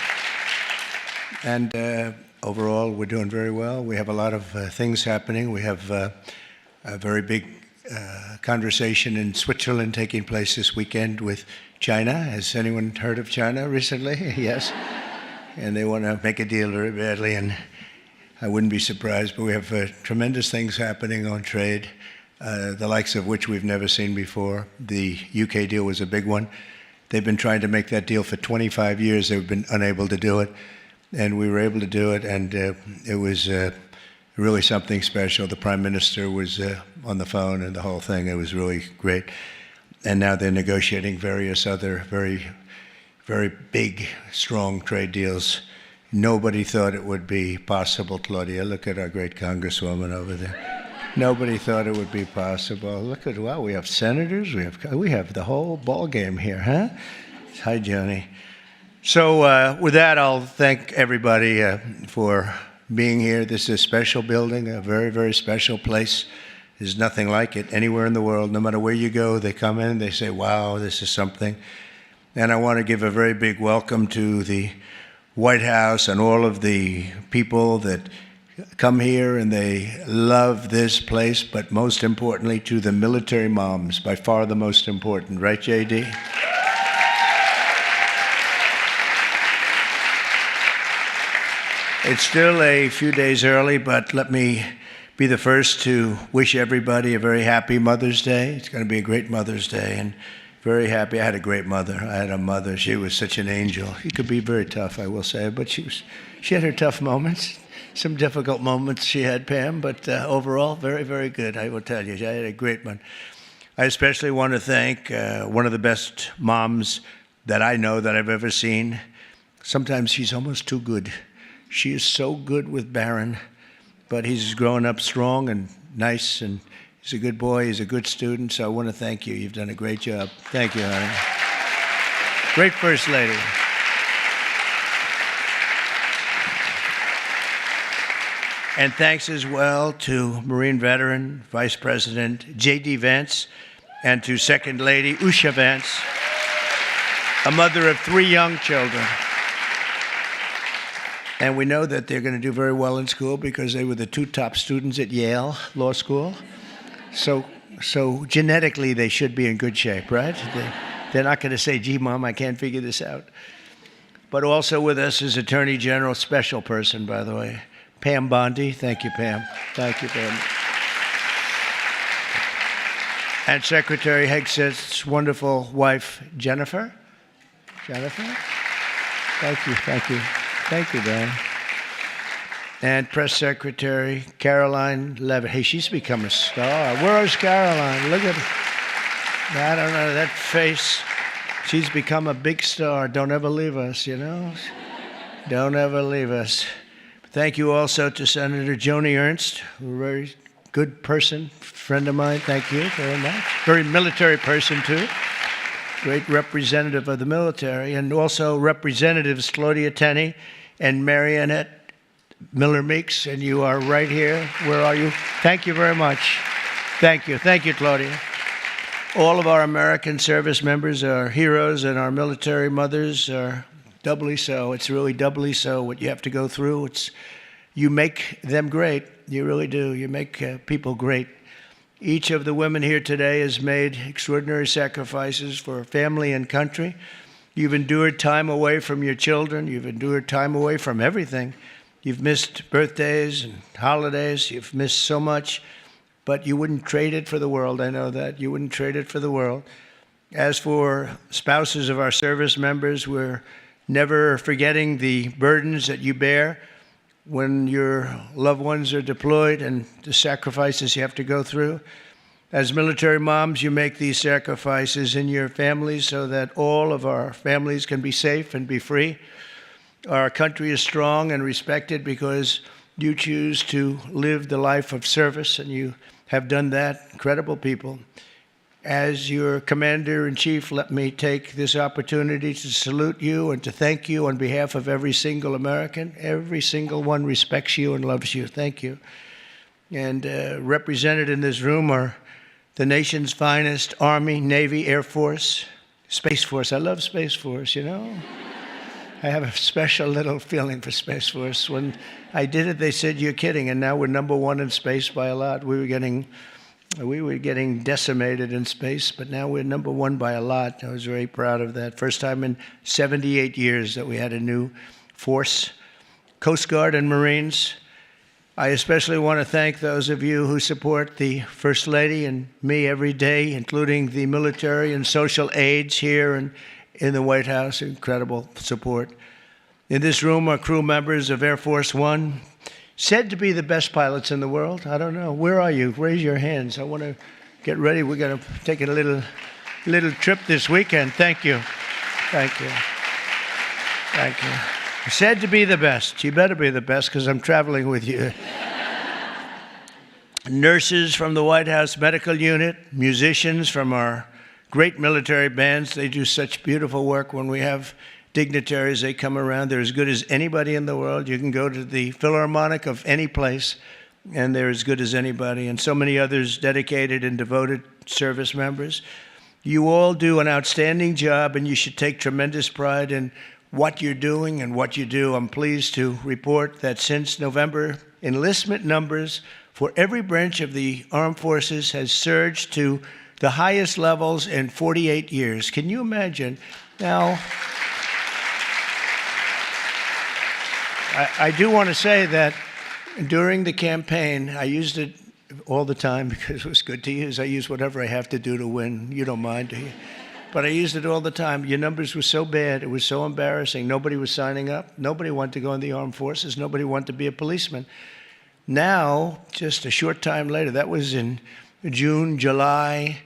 And overall, we're doing very well. We have a lot of things happening. We have a very big conversation in Switzerland taking place this weekend with China. Has anyone heard of China recently? Yes. And they want to make a deal very badly, and I wouldn't be surprised, but we have tremendous things happening on trade, the likes of which we've never seen before. The UK deal was a big one. They've been trying to make that deal for 25 years. They've been unable to do it. And we were able to do it, and it was really something special. The Prime Minister was on the phone and the whole thing. It was really great. And now they're negotiating various other very, very big, strong trade deals. Nobody thought it would be possible, Claudia. Look at our great Congresswoman over there. Nobody thought it would be possible. Look at, well, we have senators. We have the whole ball game here, huh? Hi, Joni. So with that, I'll thank everybody for being here. This is a special building, a very, very special place. There's nothing like it anywhere in the world. No matter where you go, they come in, they say, wow, this is something. And I want to give a very big welcome to the White House and all of the people that come here and they love this place, but most importantly to the military moms, by far the most important. Right, JD? It's still a few days early, but let me be the first to wish everybody a very happy Mother's Day. It's going to be a great Mother's Day, and very happy. I had a great mother. I had a mother. She was such an angel. She could be very tough, I will say, but she had her tough moments, some difficult moments she had, Pam, but overall, very, very good, I will tell you. I had a great one. I especially want to thank one of the best moms that I know that I've ever seen. Sometimes she's almost too good. She is so good with Barron, but he's growing up strong and nice, and he's a good boy. He's a good student, so I want to thank you. You've done a great job. Thank you, honey. Great First Lady. And thanks as well to Marine veteran, Vice President J.D. Vance, and to Second Lady Usha Vance, a mother of 3 young children. And we know that they're going to do very well in school because they were the 2 top students at Yale Law School. So genetically, they should be in good shape, right? They're not going to say, gee, Mom, I can't figure this out. But also with us is Attorney General, special person, by the way, Pam Bondi. Thank you, Pam. Thank you, Pam. And Secretary Hegseth's wonderful wife, Jennifer. Jennifer? Thank you, thank you. Thank you, Dan. And Press Secretary Caroline Levitt. Hey, she's become a star. Where's Caroline? Look at her. I don't know, that face. She's become a big star. Don't ever leave us, you know? Don't ever leave us. Thank you also to Senator Joni Ernst, a very good person, friend of mine. Thank you very much. Very military person, too. Great representative of the military. And also Representatives Claudia Tenney and Marionette Miller Meeks, and you are right here. Where are you? Thank you very much. Thank you. Thank you, Claudia. All of our American service members are heroes, and our military mothers are doubly so. It's really doubly so what you have to go through. You make them great. You really do. You make people great. Each of the women here today has made extraordinary sacrifices for family and country. You've endured time away from your children. You've endured time away from everything. You've missed birthdays and holidays. You've missed so much, but you wouldn't trade it for the world. I know that. You wouldn't trade it for the world. As for spouses of our service members, we're never forgetting the burdens that you bear when your loved ones are deployed and the sacrifices you have to go through. As military moms, you make these sacrifices in your families so that all of our families can be safe and be free. Our country is strong and respected because you choose to live the life of service, and you have done that. Incredible people. As your Commander-in-Chief, let me take this opportunity to salute you and to thank you on behalf of every single American. Every single one respects you and loves you. Thank you. And represented in this room are the nation's finest Army, Navy, Air Force, Space Force. I love Space Force, you know. I have a special little feeling for Space Force. When I did it, they said, you're kidding, and now we're #1 in space by a lot. We were getting decimated in space, but now we're #1 by a lot. I was very proud of that. First time in 78 years that we had a new force. Coast Guard and Marines, I especially want to thank those of you who support the First Lady and me every day, including the military and social aides here and in the White House. Incredible support. In this room are crew members of Air Force One, said to be the best pilots in the world. I don't know. Where are you? Raise your hands. I want to get ready. We're going to take a little trip this weekend. Thank you. Thank you. Thank you. Said to be the best. You better be the best because I'm traveling with you. Nurses from the White House Medical Unit, musicians from our great military bands. They do such beautiful work. When we have dignitaries, they come around. They're as good as anybody in the world. You can go to the Philharmonic of any place, and they're as good as anybody, and so many others dedicated and devoted service members. You all do an outstanding job, and you should take tremendous pride in what you're doing and what you do. I'm pleased to report that since November, enlistment numbers for every branch of the armed forces has surged to the highest levels in 48 years. Can you imagine? Now, I do want to say that during the campaign, I used it all the time because it was good to use. I use whatever I have to do to win. You don't mind, do you? But I used it all the time. Your numbers were so bad. It was so embarrassing. Nobody was signing up. Nobody wanted to go in the armed forces. Nobody wanted to be a policeman. Now, just a short time later, that was in June, July,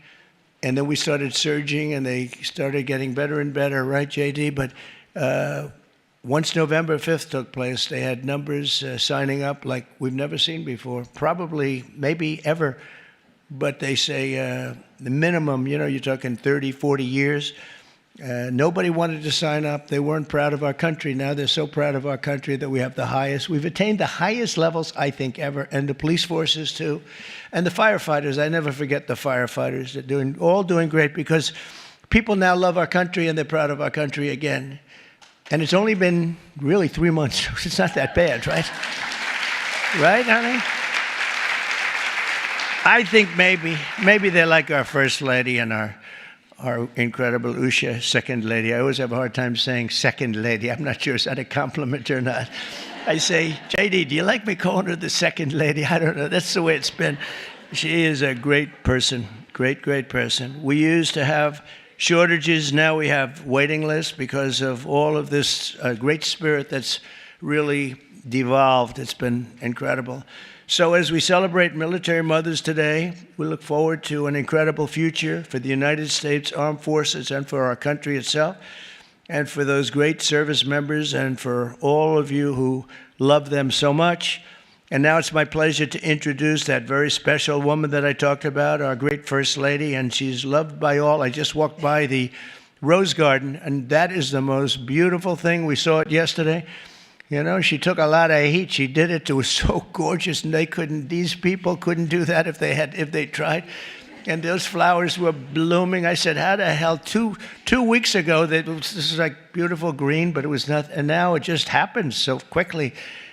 and then we started surging, and they started getting better and better, right, JD? But once November 5th took place, they had numbers signing up like we've never seen before, probably, maybe ever. But they say the minimum, you know, you're talking 30, 40 years. Nobody wanted to sign up. They weren't proud of our country. Now they're so proud of our country that we have the highest. We've attained the highest levels, I think, ever, and the police forces too. And the firefighters, I never forget the firefighters. They're all doing great because people now love our country and they're proud of our country again. And it's only been really 3 months. It's not that bad, right? Right, honey? I think maybe they're like our first lady and our incredible Usha, second lady. I always have a hard time saying second lady. I'm not sure is that a compliment or not. I say, JD, do you like me calling her the second lady? I don't know. That's the way it's been. She is a great person, great person. We used to have shortages. Now we have waiting lists because of all of this great spirit that's really devolved. It's been incredible. So as we celebrate military mothers today, we look forward to an incredible future for the United States Armed Forces and for our country itself, and for those great service members and for all of you who love them so much. And now it's my pleasure to introduce that very special woman that I talked about, our great First Lady, and she's loved by all. I just walked by the Rose Garden, and that is the most beautiful thing. We saw it yesterday. You know, she took a lot of heat. She did it. It was so gorgeous, and these people couldn't do that if they tried. And those flowers were blooming. I said, how the hell, two weeks ago, this is like beautiful green, but it was not, and now it just happens so quickly.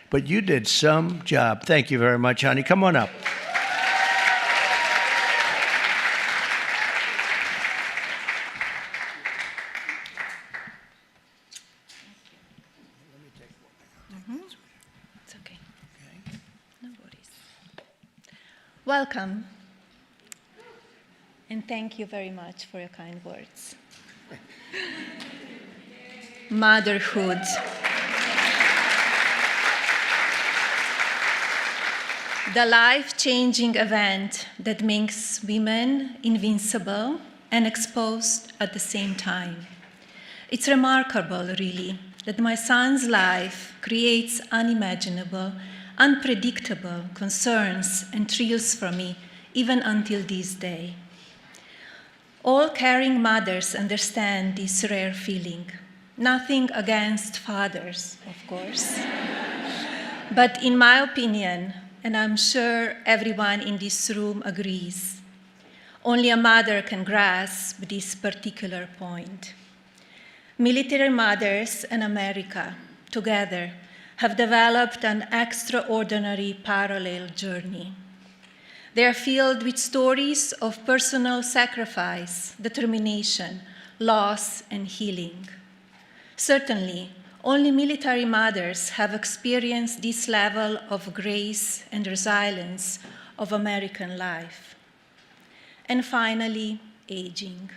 But you did some job. Thank you very much, honey. Come on up. It's okay. No worries. Welcome. And thank you very much for your kind words. Motherhood. The life-changing event that makes women invincible and exposed at the same time. It's remarkable, really, that my son's life creates unimaginable, unpredictable concerns and thrills for me, even until this day. All caring mothers understand this rare feeling. Nothing against fathers, of course. But in my opinion, and I'm sure everyone in this room agrees, only a mother can grasp this particular point. Military mothers and America, together, have developed an extraordinary parallel journey. They are filled with stories of personal sacrifice, determination, loss, and healing. Certainly, only military mothers have experienced this level of grace and resilience of American life. And finally, aging.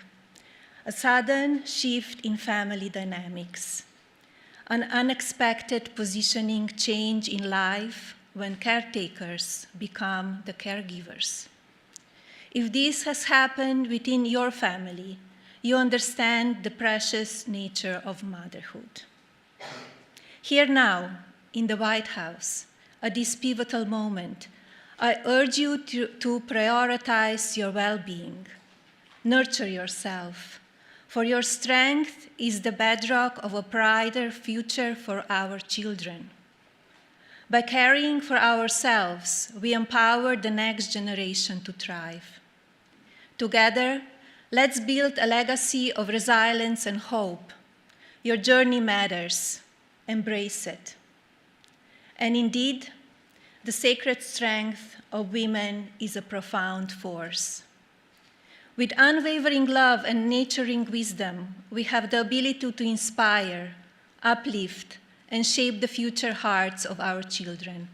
A sudden shift in family dynamics. An unexpected positioning change in life when caretakers become the caregivers. If this has happened within your family, you understand the precious nature of motherhood. Here now, in the White House, at this pivotal moment, I urge you to prioritize your well-being, nurture yourself, for your strength is the bedrock of a brighter future for our children. By caring for ourselves, we empower the next generation to thrive. Together, let's build a legacy of resilience and hope. Your journey matters. Embrace it. And indeed, the sacred strength of women is a profound force. With unwavering love and nurturing wisdom, we have the ability to inspire, uplift, and shape the future hearts of our children.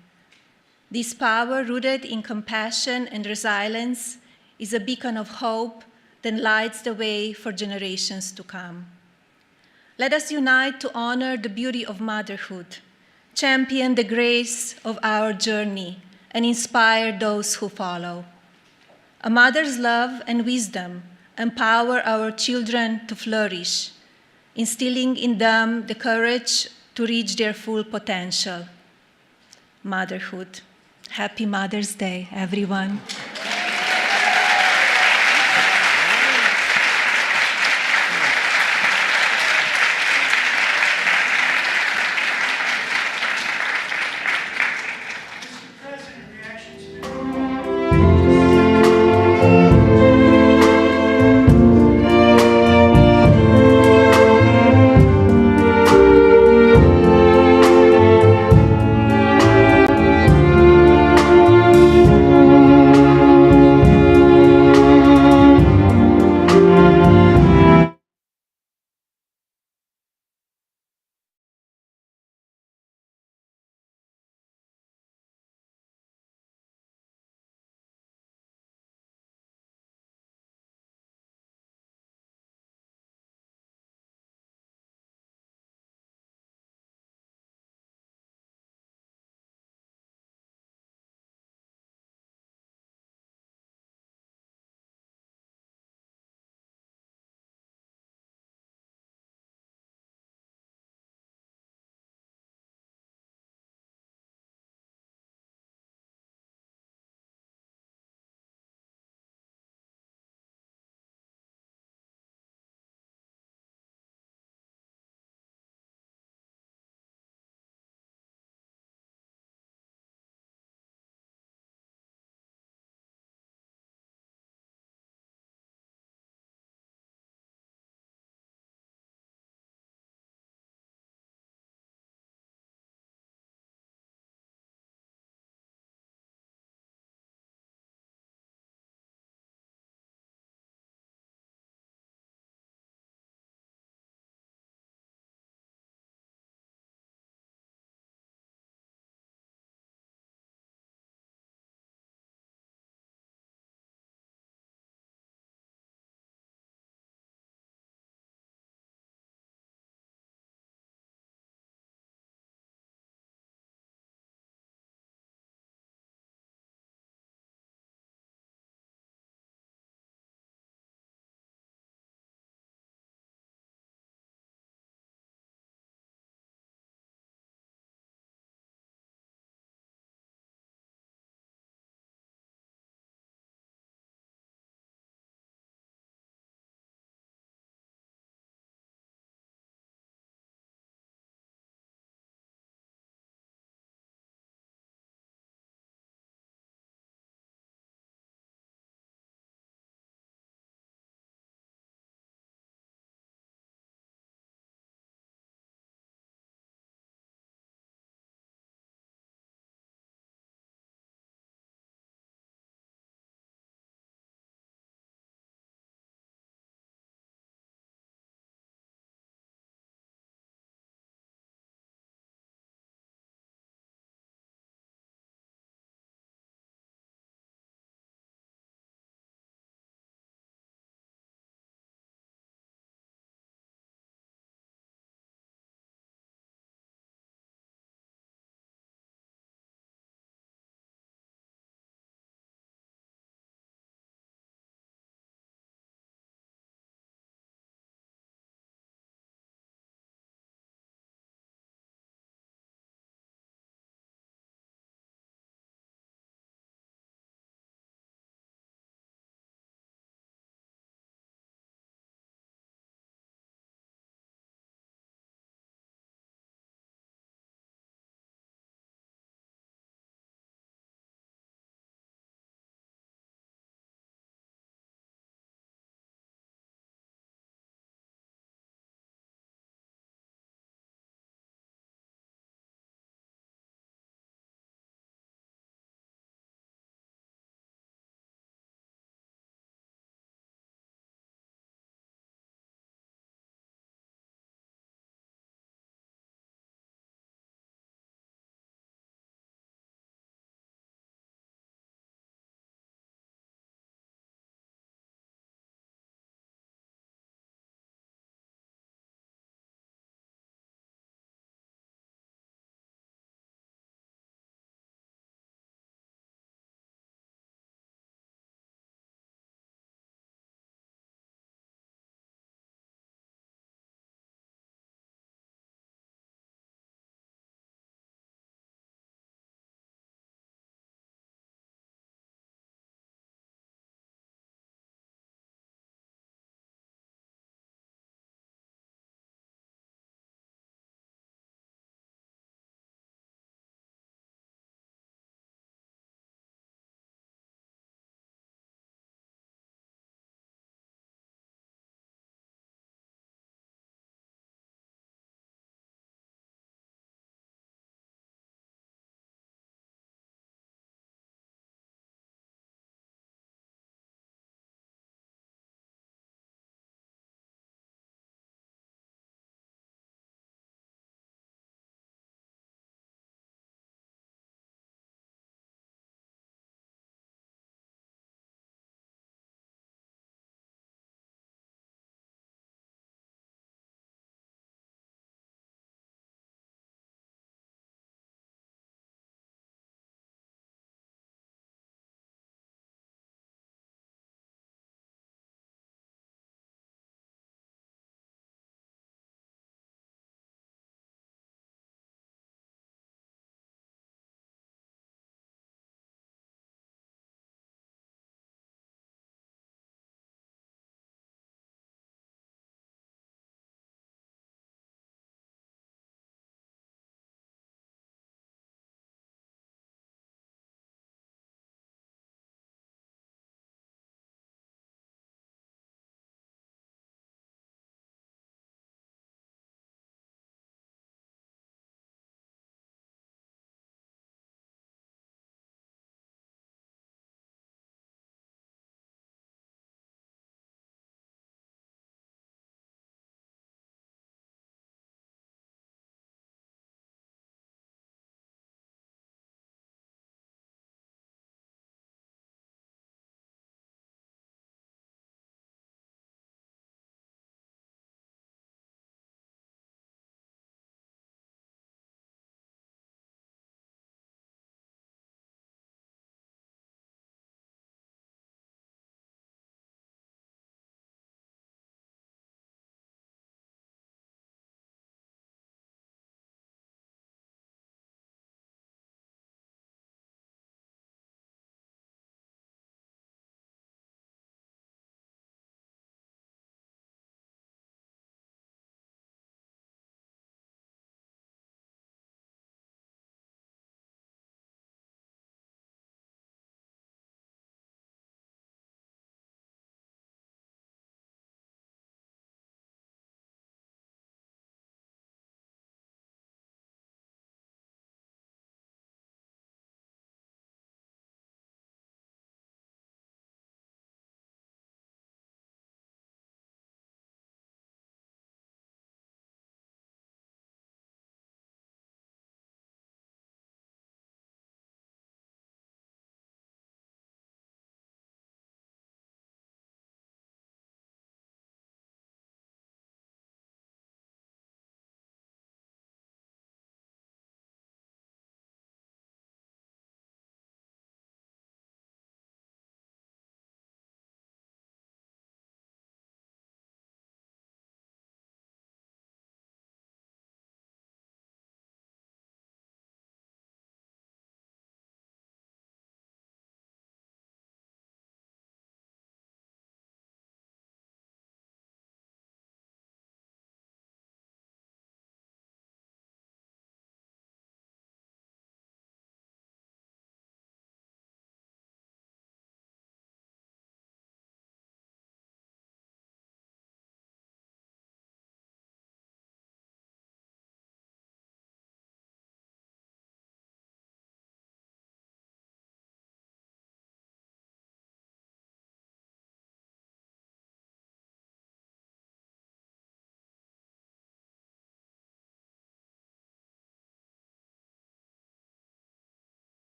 This power, rooted in compassion and resilience, is a beacon of hope that lights the way for generations to come. Let us unite to honor the beauty of motherhood, champion the grace of our journey, and inspire those who follow. A mother's love and wisdom empower our children to flourish, instilling in them the courage to reach their full potential. Motherhood. Happy Mother's Day, everyone.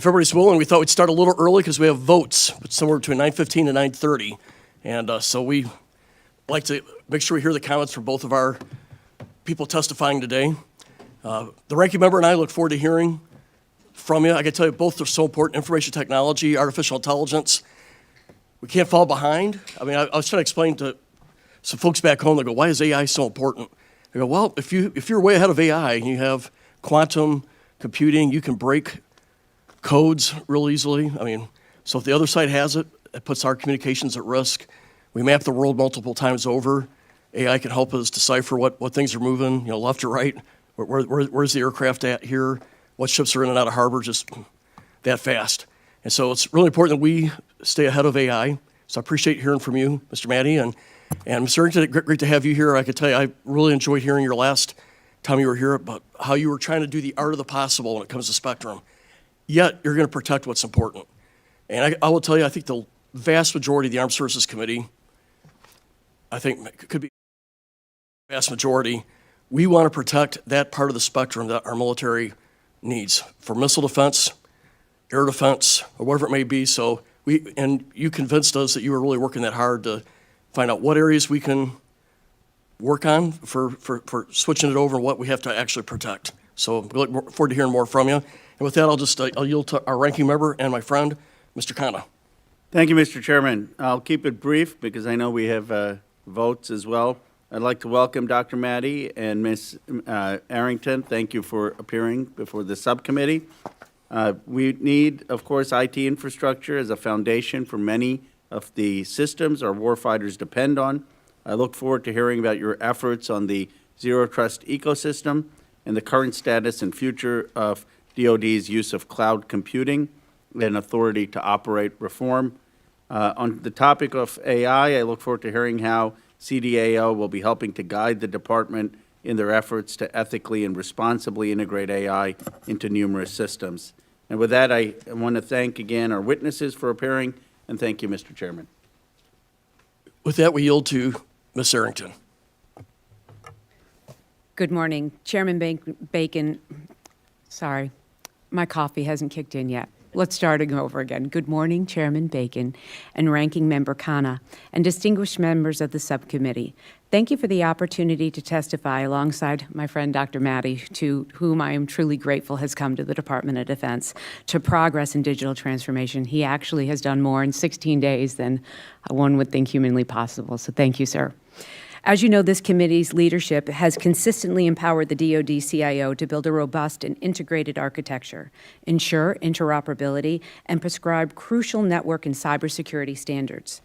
if everybody's willing, we thought we'd start a little early because we have votes somewhere between 9:15 and 9:30. And so we like to make sure we hear the comments from both of our people testifying today. The ranking member and I look forward to hearing from you. I can tell you both are so important: information technology, artificial intelligence. We can't fall behind. I mean, I was trying to explain to some folks back home. They go, "Why is AI so important?" I go, "Well, if you're way ahead of AI and you have quantum computing, you can break codes real easily. I mean, so if the other side has it, it puts our communications at risk. We map the world multiple times over. AI can help us decipher what things are moving, left or right. Where's the aircraft at here? What ships are in and out of harbor just that fast? And so it's really important that we stay ahead of AI. So I appreciate hearing from you, Mr. Maddie, and Mr. Arrington, great to have you here. I can tell you, I really enjoyed hearing your last time you were here about how you were trying to do the art of the possible when it comes to spectrum. Yet you're going to protect what's important. And I will tell you, I think the vast majority of the Armed Services Committee, I think could be the vast majority, we want to protect that part of the spectrum that our military needs for missile defense, air defense, or whatever it may be. So and you convinced us that you were really working that hard to find out what areas we can work on for switching it over and what we have to actually protect. So we look forward to hearing more from you. And with that, I'll yield to our ranking member and my friend, Mr. Khanna. Thank you, Mr. Chairman. I'll keep it brief because I know we have votes as well. I'd like to welcome Dr. Maddie and Ms. Arrington. Thank you for appearing before the subcommittee. We need, of course, IT infrastructure as a foundation for many of the systems our warfighters depend on. I look forward to hearing about your efforts on the Zero Trust ecosystem and the current status and future of DoD's use of cloud computing and authority to operate reform. On the topic of AI, I look forward to hearing how CDAO will be helping to guide the department in their efforts to ethically and responsibly integrate AI into numerous systems. And with that, I want to thank again our witnesses for appearing, and thank you, Mr. Chairman. With that, we yield to Ms. Arrington. Good morning. Chairman Bacon, sorry, my coffee hasn't kicked in yet. Let's start over again. Good morning, Chairman Bacon and Ranking Member Khanna, and distinguished members of the subcommittee. Thank you for the opportunity to testify alongside my friend Dr. Maddie, to whom I am truly grateful has come to the Department of Defense, to progress in digital transformation. He actually has done more in 16 days than one would think humanly possible, so thank you, sir. As you know, this committee's leadership has consistently empowered the DoD CIO to build a robust and integrated architecture, ensure interoperability, and prescribe crucial network and cybersecurity standards.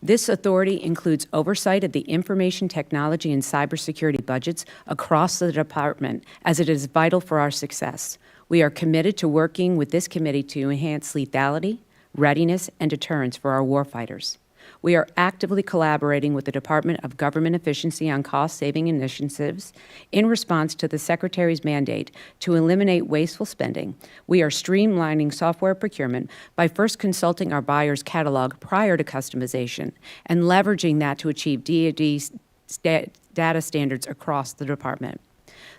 This authority includes oversight of the information technology and cybersecurity budgets across the department, as it is vital for our success. We are committed to working with this committee to enhance lethality, readiness, and deterrence for our warfighters. We are actively collaborating with the Department of Government Efficiency on cost-saving initiatives in response to the Secretary's mandate to eliminate wasteful spending. We are streamlining software procurement by first consulting our buyer's catalog prior to customization and leveraging that to achieve DoD data standards across the department.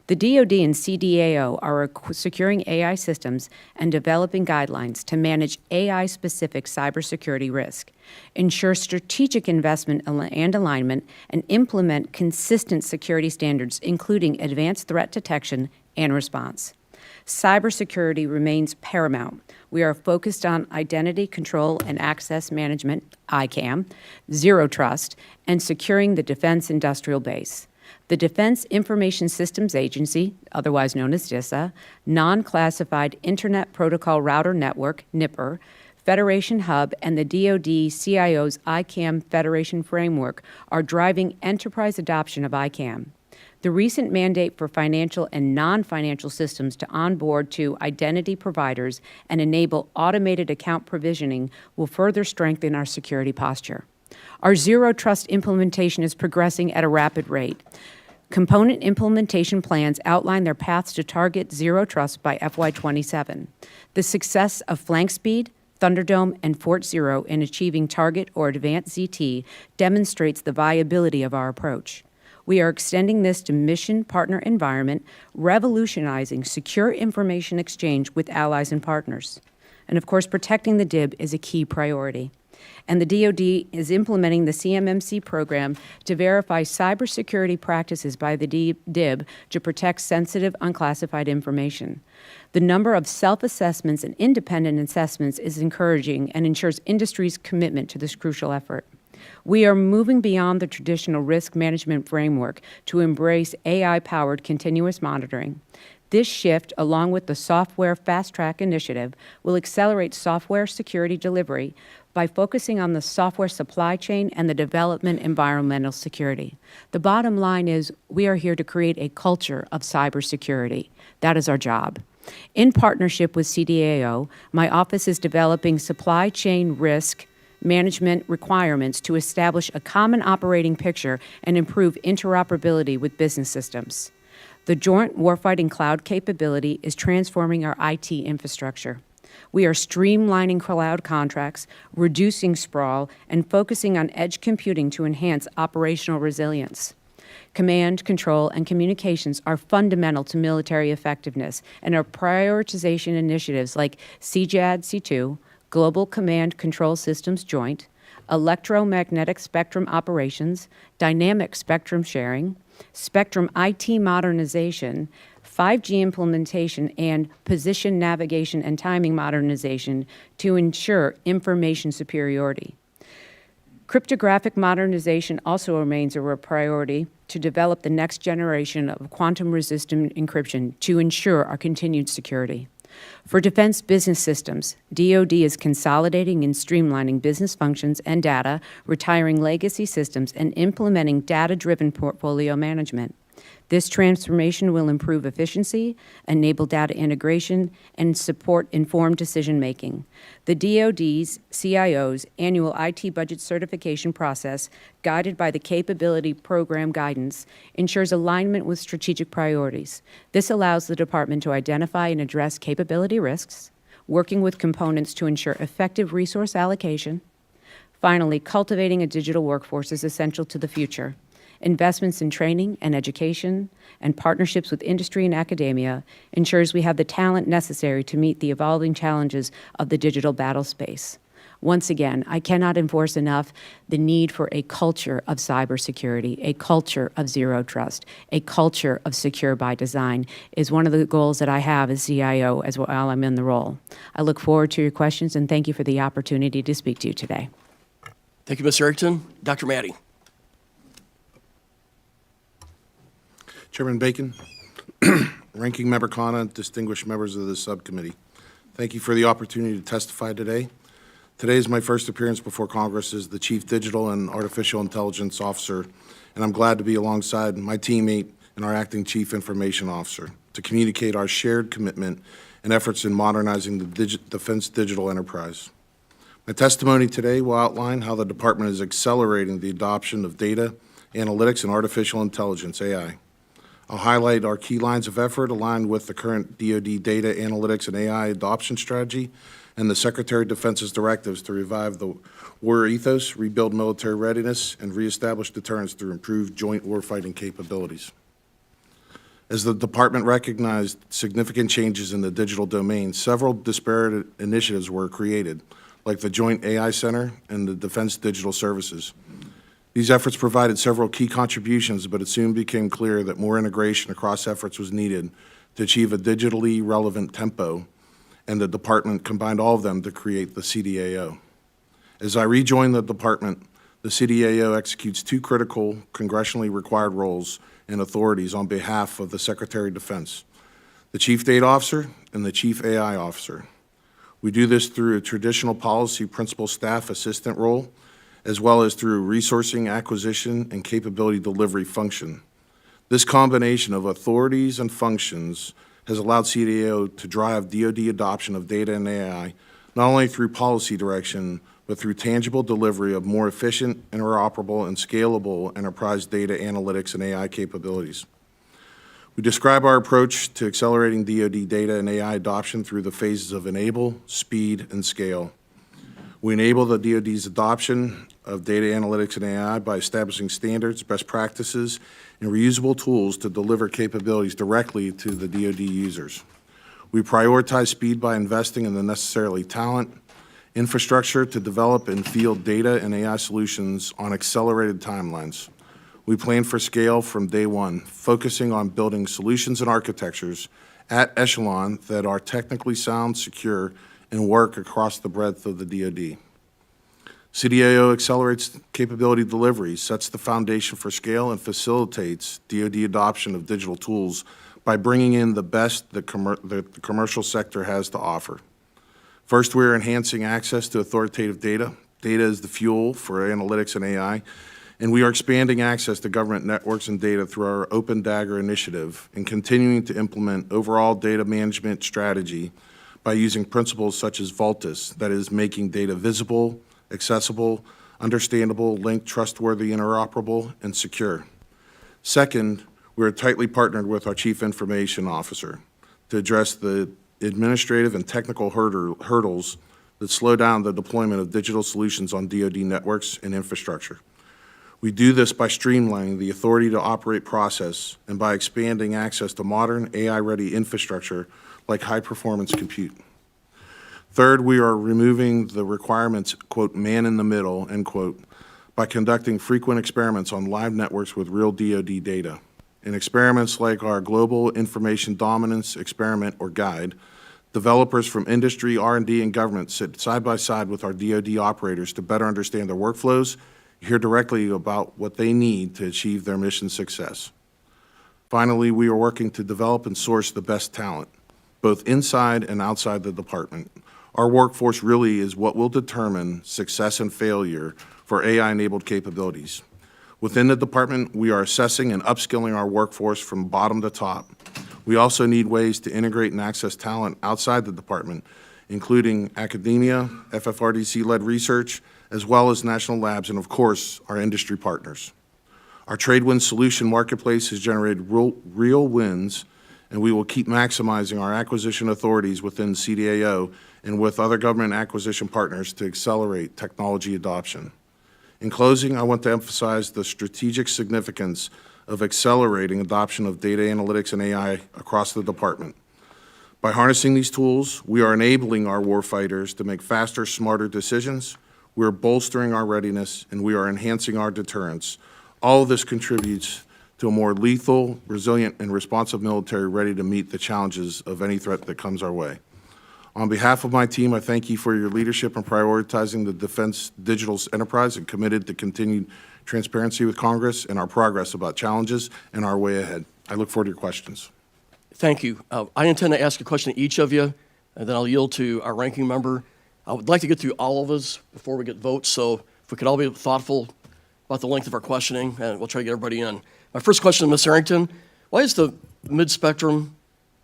The DoD and CDAO are securing AI systems and developing guidelines to manage AI-specific cybersecurity risk, ensure strategic investment and alignment, and implement consistent security standards, including advanced threat detection and response. Cybersecurity remains paramount. We are focused on identity control and access management, ICAM, Zero Trust, and securing the defense industrial base. The Defense Information Systems Agency, otherwise known as DISA, Non-Classified Internet Protocol Router Network, NIPR, Federation Hub, and the DoD CIO's ICAM Federation Framework are driving enterprise adoption of ICAM. The recent mandate for financial and non-financial systems to onboard to identity providers and enable automated account provisioning will further strengthen our security posture. Our Zero Trust implementation is progressing at a rapid rate. Component implementation plans outline their paths to target Zero Trust by FY27. The success of Flank Speed, Thunderdome, and Fort Zero in achieving target or advanced ZT demonstrates the viability of our approach. We are extending this to mission partner environment, revolutionizing secure information exchange with allies and partners. And of course, protecting the DIB is a key priority. And the DoD is implementing the CMMC program to verify cybersecurity practices by the DIB to protect sensitive, unclassified information. The number of self-assessments and independent assessments is encouraging and ensures industry's commitment to this crucial effort. We are moving beyond the traditional risk management framework to embrace AI-powered continuous monitoring. This shift, along with the Software Fast Track initiative, will accelerate software security delivery by focusing on the software supply chain and the development environmental security. The bottom line is we are here to create a culture of cybersecurity. That is our job. In partnership with CDAO, my office is developing supply chain risk management requirements to establish a common operating picture and improve interoperability with business systems. The Joint Warfighting Cloud capability is transforming our IT infrastructure. We are streamlining cloud contracts, reducing sprawl, and focusing on edge computing to enhance operational resilience. Command, control, and communications are fundamental to military effectiveness, and our prioritization initiatives like CJAD C2, Global Command Control Systems Joint, electromagnetic spectrum operations, dynamic spectrum sharing, spectrum IT modernization, 5G implementation, and position navigation and timing modernization to ensure information superiority. Cryptographic modernization also remains a priority to develop the next generation of quantum-resistant encryption to ensure our continued security. For defense business systems, DoD is consolidating and streamlining business functions and data, retiring legacy systems, and implementing data-driven portfolio management. This transformation will improve efficiency, enable data integration, and support informed decision-making. The DoD's CIO's annual IT budget certification process, guided by the Capability Program guidance, ensures alignment with strategic priorities. This allows the department to identify and address capability risks, working with components to ensure effective resource allocation. Finally, cultivating a digital workforce is essential to the future. Investments in training and education and partnerships with industry and academia ensures we have the talent necessary to meet the evolving challenges of the digital battle space. Once again, I cannot enforce enough the need for a culture of cybersecurity, a culture of zero trust, a culture of secure by design is one of the goals that I have as CIO as while I'm in the role. I look forward to your questions and thank you for the opportunity to speak to you today. Thank you, Ms. Arrington. Dr. Maddie. Chairman Bacon, Ranking Member Khanna, distinguished members of the subcommittee, thank you for the opportunity to testify today. Today is my first appearance before Congress as the Chief Digital and Artificial Intelligence Officer, and I'm glad to be alongside my teammate and our Acting Chief Information Officer to communicate our shared commitment and efforts in modernizing the defense digital enterprise. My testimony today will outline how the Department is accelerating the adoption of data, analytics, and artificial intelligence, AI. I'll highlight our key lines of effort aligned with the current DoD data analytics and AI adoption strategy and the Secretary of Defense's directives to revive the warrior ethos, rebuild military readiness, and reestablish deterrence through improved joint warfighting capabilities. As the Department recognized significant changes in the digital domain, several disparate initiatives were created, like the Joint AI Center and the Defense Digital Services. These efforts provided several key contributions, but it soon became clear that more integration across efforts was needed to achieve a digitally relevant tempo, and the Department combined all of them to create the CDAO. As I rejoin the Department, the CDAO executes two critical congressionally required roles and authorities on behalf of the Secretary of Defense, the Chief Data Officer and the Chief AI Officer. We do this through a traditional policy principal staff assistant role, as well as through resourcing, acquisition, and capability delivery function. This combination of authorities and functions has allowed CDAO to drive DoD adoption of data and AI, not only through policy direction, but through tangible delivery of more efficient, interoperable, and scalable enterprise data analytics and AI capabilities. We describe our approach to accelerating DoD data and AI adoption through the phases of enable, speed, and scale. We enable the DoD's adoption of data analytics and AI by establishing standards, best practices, and reusable tools to deliver capabilities directly to the DoD users. We prioritize speed by investing in the necessary talent, infrastructure to develop and field data and AI solutions on accelerated timelines. We plan for scale from day one, focusing on building solutions and architectures at echelon that are technically sound, secure, and work across the breadth of the DoD. CDAO accelerates capability delivery, sets the foundation for scale, and facilitates DoD adoption of digital tools by bringing in the best that the commercial sector has to offer. First, we're enhancing access to authoritative data. Data is the fuel for analytics and AI, and we are expanding access to government networks and data through our Open Dagger initiative and continuing to implement overall data management strategy by using principles such as Vaultus, that is, making data visible, accessible, understandable, linked, trustworthy, interoperable, and secure. Second, we are tightly partnered with our Chief Information Officer to address the administrative and technical hurdles that slow down the deployment of digital solutions on DoD networks and infrastructure. We do this by streamlining the authority to operate process and by expanding access to modern AI-ready infrastructure like high-performance compute. Third, we are removing the requirements, quote, man in the middle, end quote, by conducting frequent experiments on live networks with real DoD data. In experiments like our Global Information Dominance Experiment, or GUIDE, developers from industry, R&D, and government sit side by side with our DoD operators to better understand their workflows, hear directly about what they need to achieve their mission success. Finally, we are working to develop and source the best talent, both inside and outside the department. Our workforce really is what will determine success and failure for AI-enabled capabilities. Within the department, we are assessing and upskilling our workforce from bottom to top. We also need ways to integrate and access talent outside the department, including academia, FFRDC-led research, as well as national labs, and of course, our industry partners. Our TradeWin solution marketplace has generated real wins, and we will keep maximizing our acquisition authorities within CDAO and with other government acquisition partners to accelerate technology adoption. In closing, I want to emphasize the strategic significance of accelerating adoption of data analytics and AI across the department. By harnessing these tools, we are enabling our warfighters to make faster, smarter decisions, we are bolstering our readiness, and we are enhancing our deterrence. All of this contributes to a more lethal, resilient, and responsive military ready to meet the challenges of any threat that comes our way. On behalf of my team, I thank you for your leadership in prioritizing the defense digital enterprise and committed to continued transparency with Congress and our progress about challenges and our way ahead. I look forward to your questions. Thank you. I intend to ask a question to each of you, and then I'll yield to our ranking member. I would like to get through all of us before we get votes, so if we could all be thoughtful about the length of our questioning, and we'll try to get everybody in. My first question to Ms. Arrington, why is the mid-spectrum,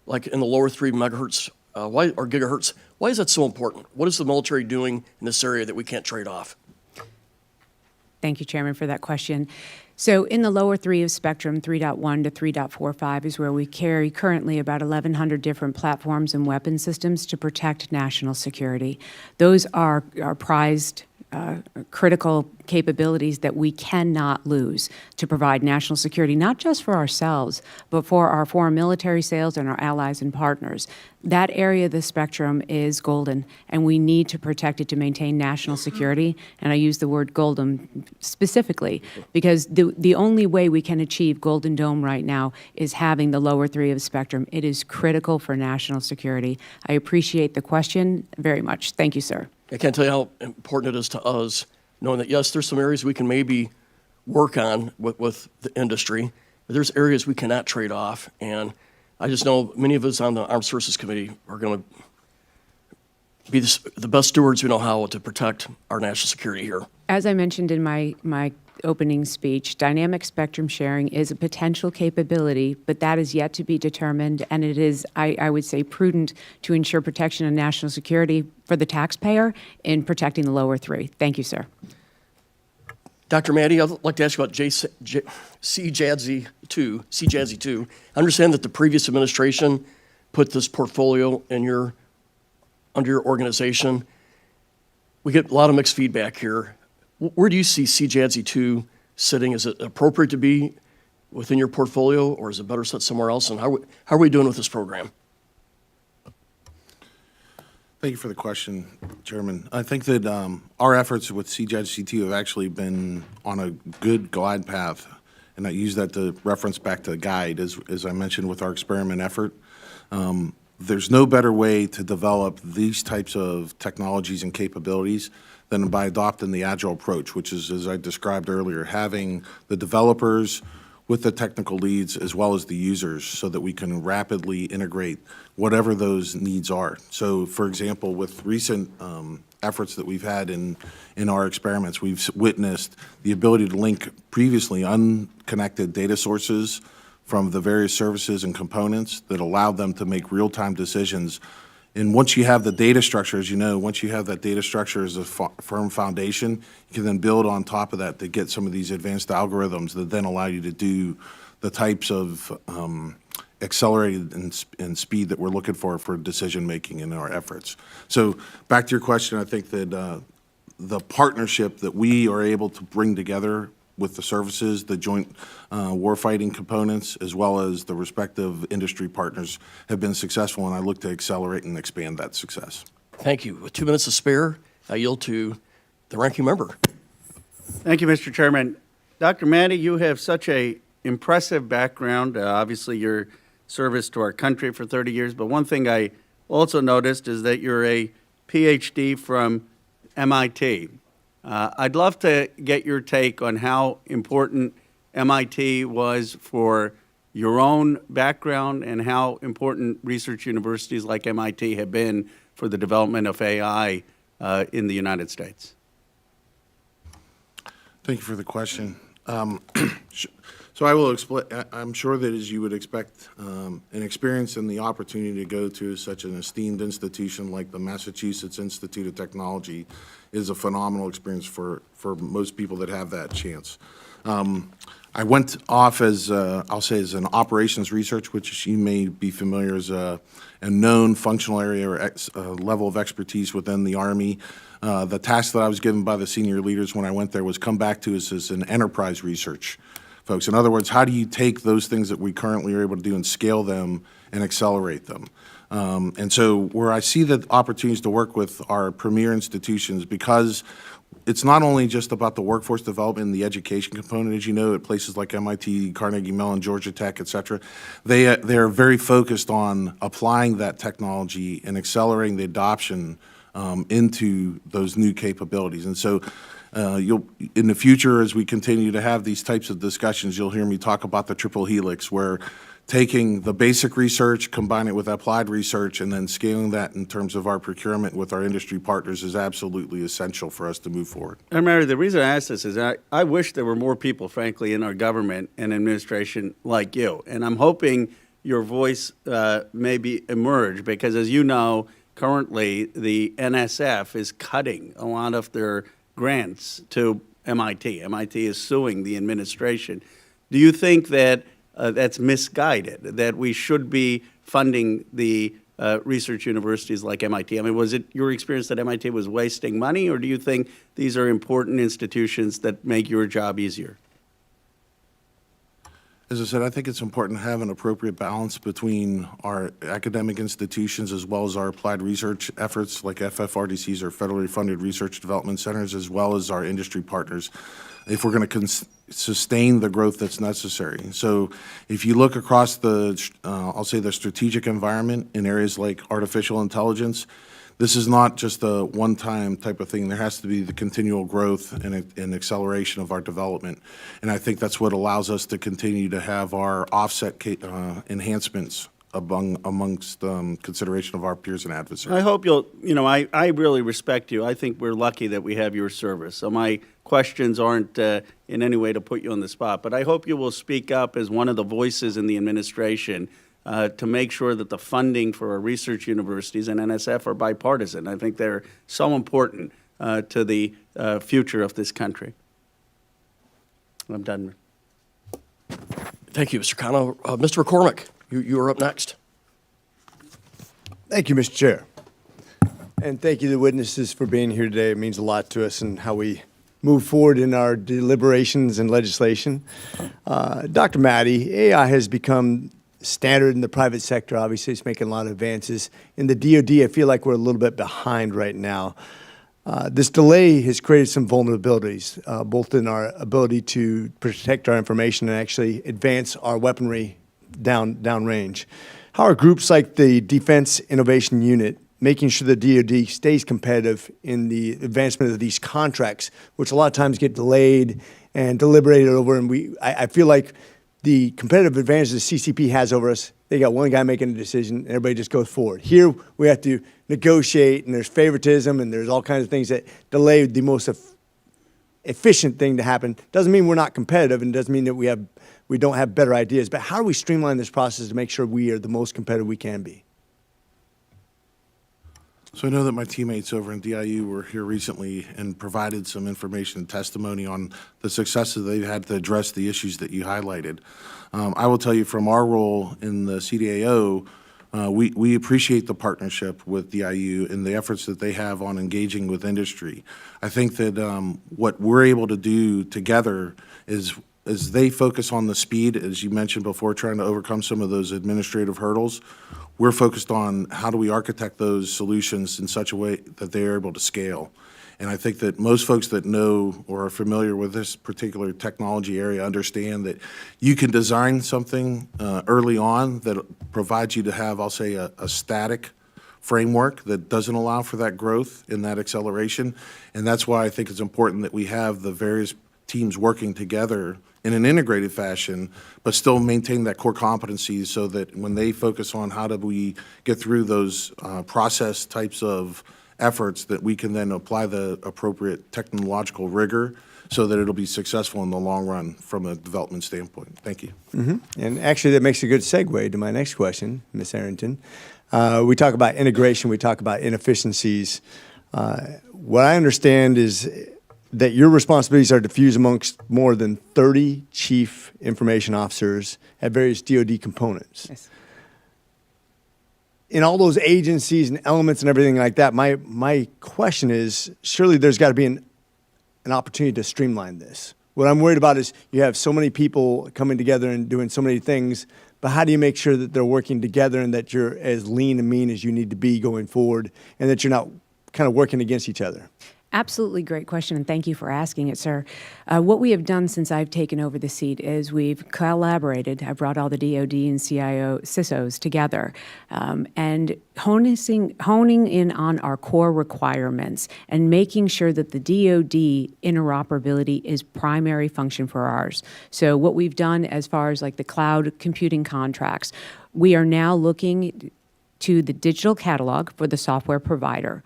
like in the lower 3 megahertz or gigahertz, why is that so important? What is the military doing in this area that we can't trade off? Thank you, Chairman, for that question. So in the lower 3 of spectrum, 3.1 to 3.45 is where we carry currently about 1,100 different platforms and weapon systems to protect national security. Those are prized critical capabilities that we cannot lose to provide national security, not just for ourselves, but for our foreign military sales and our allies and partners. That area of the spectrum is golden, and we need to protect it to maintain national security. And I use the word golden specifically because the only way we can achieve Golden Dome right now is having the lower 3 of spectrum. It is critical for national security. I appreciate the question very much. Thank you, sir. I can't tell you how important it is to us, knowing that, yes, there's some areas we can maybe work on with the industry, but there's areas we cannot trade off. And I just know many of us on the Armed Services Committee are going to be the best stewards we know how to protect our national security here. As I mentioned in my opening speech, dynamic spectrum sharing is a potential capability, but that is yet to be determined, and it is, I would say, prudent to ensure protection of national security for the taxpayer in protecting the lower 3. Thank you, sir. Dr. Maddie, I'd like to ask you about CJADSI 2. I understand that the previous administration put this portfolio under your organization. We get a lot of mixed feedback here. where do you see CJADSE2 sitting? Is it appropriate to be within your portfolio, or is it better set somewhere else? And how are we doing with this program? Thank you for the question, Chairman. I think that our efforts with CJADSE2 have actually been on a good glide path, and I use that to reference back to the guide, as I mentioned with our experiment effort. There's no better way to develop these types of technologies and capabilities than by adopting the Agile approach, which is, as I described earlier, having the developers with the technical leads as well as the users so that we can rapidly integrate whatever those needs are. So, for example, with recent efforts that we've had in our experiments, we've witnessed the ability to link previously unconnected data sources from the various services and components that allowed them to make real-time decisions. And once you have the data structure, as you know, once you have that data structure as a firm foundation, you can then build on top of that to get some of these advanced algorithms that then allow you to do the types of accelerated and speed that we're looking for decision-making in our efforts. So back to your question, I think that the partnership that we are able to bring together with the services, the joint warfighting components, as well as the respective industry partners have been successful, and I look to accelerate and expand that success. Thank you. With 2 minutes to spare, I yield to the ranking member. Thank you, Mr. Chairman. Dr. Maddy, you have such a impressive background. Obviously, your service to our country for 30 years, but one thing I also noticed is that you're a PhD from MIT. I'd love to get your take on how important MIT was for your own background and how important research universities like MIT have been for the development of AI in the United States. Thank you for the question. So I will explain. I'm sure that, as you would expect, an experience and the opportunity to go to such an esteemed institution like the Massachusetts Institute of Technology is a phenomenal experience for most people that have that chance. I went off as, I'll say, as an operations research, which you may be familiar as a known functional area or level of expertise within the Army. The task that I was given by the senior leaders when I went there was come back to us as an enterprise research, folks. In other words, how do you take those things that we currently are able to do and scale them and accelerate them? And so where I see the opportunities to work with our premier institutions, because it's not only just about the workforce development and the education component, as you know, at places like MIT, Carnegie Mellon, Georgia Tech, et cetera, they're very focused on applying that technology and accelerating the adoption into those new capabilities. And so in the future, as we continue to have these types of discussions, you'll hear me talk about the triple helix, where taking the basic research, combine it with applied research, and then scaling that in terms of our procurement with our industry partners is absolutely essential for us to move forward. And Mary, the reason I ask this is I wish there were more people, frankly, in our government and administration like you. And I'm hoping your voice maybe emerge, because as you know, currently the NSF is cutting a lot of their grants to MIT. MIT is suing the administration. Do you think that that's misguided, that we should be funding the research universities like MIT? I mean, was it your experience that MIT was wasting money, or do you think these are important institutions that make your job easier? As I said, I think it's important to have an appropriate balance between our academic institutions as well as our applied research efforts like FFRDCs or federally funded research development centers, as well as our industry partners, if we're going to sustain the growth that's necessary. So if you look across the, I'll say, the strategic environment in areas like artificial intelligence, this is not just a one-time type of thing. There has to be the continual growth and acceleration of our development. And I think that's what allows us to continue to have our offset enhancements amongst consideration of our peers and adversaries. I hope you'll, I really respect you. I think we're lucky that we have your service. So my questions aren't in any way to put you on the spot, but I hope you will speak up as one of the voices in the administration to make sure that the funding for our research universities and NSF are bipartisan. I think they're so important to the future of this country. I'm done. Thank you, Mr. Kano. Mr. McCormick, you are up next. Thank you, Mr. Chair. And thank you to the witnesses for being here today. It means a lot to us and how we move forward in our deliberations and legislation. Dr. Maddie, AI has become standard in the private sector. Obviously, it's making a lot of advances. In the DoD, I feel like we're a little bit behind right now. This delay has created some vulnerabilities, both in our ability to protect our information and actually advance our weaponry downrange. How are groups like the Defense Innovation Unit making sure the DoD stays competitive in the advancement of these contracts, which a lot of times get delayed and deliberated over? And I feel like the competitive advantage the CCP has over us, they got one guy making a decision, and everybody just goes forward. Here, we have to negotiate, and there's favoritism, and there's all kinds of things that delay the most efficient thing to happen. Doesn't mean we're not competitive, and doesn't mean that we don't have better ideas, but how do we streamline this process to make sure we are the most competitive we can be? So I know that my teammates over in DIU were here recently and provided some information and testimony on the successes they've had to address the issues that you highlighted. I will tell you from our role in the CDAO, we appreciate the partnership with DIU and the efforts that they have on engaging with industry. I think that what we're able to do together is as they focus on the speed, as you mentioned before, trying to overcome some of those administrative hurdles, we're focused on how do we architect those solutions in such a way that they're able to scale. And I think that most folks that know or are familiar with this particular technology area understand that you can design something early on that provides you to have, I'll say, a static framework that doesn't allow for that growth and that acceleration. And that's why I think it's important that we have the various teams working together in an integrated fashion, but still maintain that core competencies so that when they focus on how do we get through those process types of efforts, that we can then apply the appropriate technological rigor so that it'll be successful in the long run from a development standpoint. Thank you. And actually, that makes a good segue to my next question, Ms. Arrington. We talk about integration, we talk about inefficiencies. What I understand is that your responsibilities are diffused amongst more than 30 chief information officers at various DoD components. Yes. In all those agencies and elements and everything like that, my question is, surely there's got to be an opportunity to streamline this. What I'm worried about is you have so many people coming together and doing so many things, but how do you make sure that they're working together and that you're as lean and mean as you need to be going forward and that you're not kind of working against each other? Absolutely great question, and thank you for asking it, sir. What we have done since I've taken over the seat is we've collaborated. I've brought all the DoD and CISOs together and honing in on our core requirements and making sure that the DoD interoperability is primary function for ours. So what we've done as far as like the cloud computing contracts, we are now looking to the digital catalog for the software provider.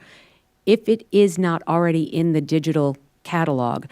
If it is not already in the digital catalog,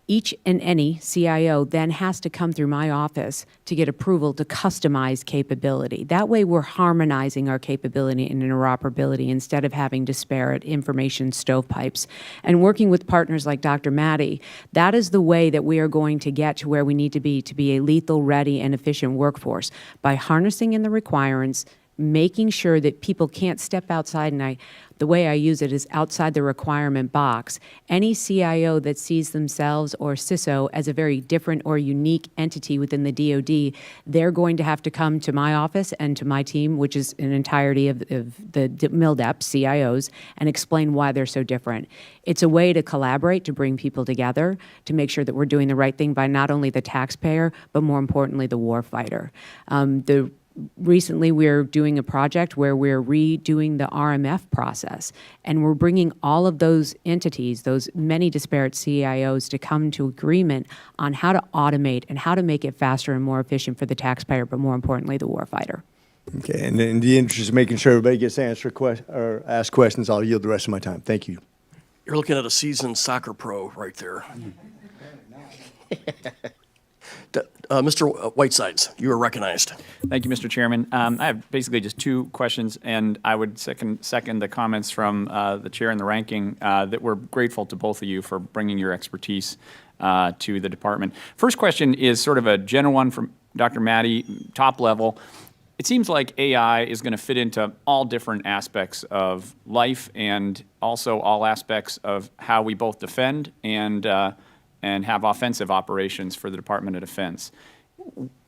each and any CIO then has to come through my office to get approval to customize capability. That way we're harmonizing our capability and interoperability instead of having disparate information stovepipes. And working with partners like Dr. Maddie, that is the way that we are going to get to where we need to be a lethal, ready, and efficient workforce by harnessing in the requirements, making sure that people can't step outside, and the way I use it is outside the requirement box. Any CIO that sees themselves or CISO as a very different or unique entity within the DoD, they're going to have to come to my office and to my team, which is an entirety of the MILDEP CIOs, and explain why they're so different. It's a way to collaborate, to bring people together, to make sure that we're doing the right thing by not only the taxpayer, but more importantly, the warfighter. Recently, we're doing a project where we're redoing the RMF process, and we're bringing all of those entities, those many disparate CIOs, to come to agreement on how to automate and how to make it faster and more efficient for the taxpayer, but more importantly, the warfighter. Okay, and in the interest of making sure everybody gets to answer or ask questions, I'll yield the rest of my time. Thank you. You're looking at a seasoned soccer pro right there. Mr. Whitesides, you are recognized. Thank you, Mr. Chairman. I have basically just two questions, and I would second the comments from the chair and the ranking that we're grateful to both of you for bringing your expertise to the department. First question is sort of a general one from Dr. Maddie, top level. it seems like AI is going to fit into all different aspects of life and also all aspects of how we both defend and have offensive operations for the Department of Defense.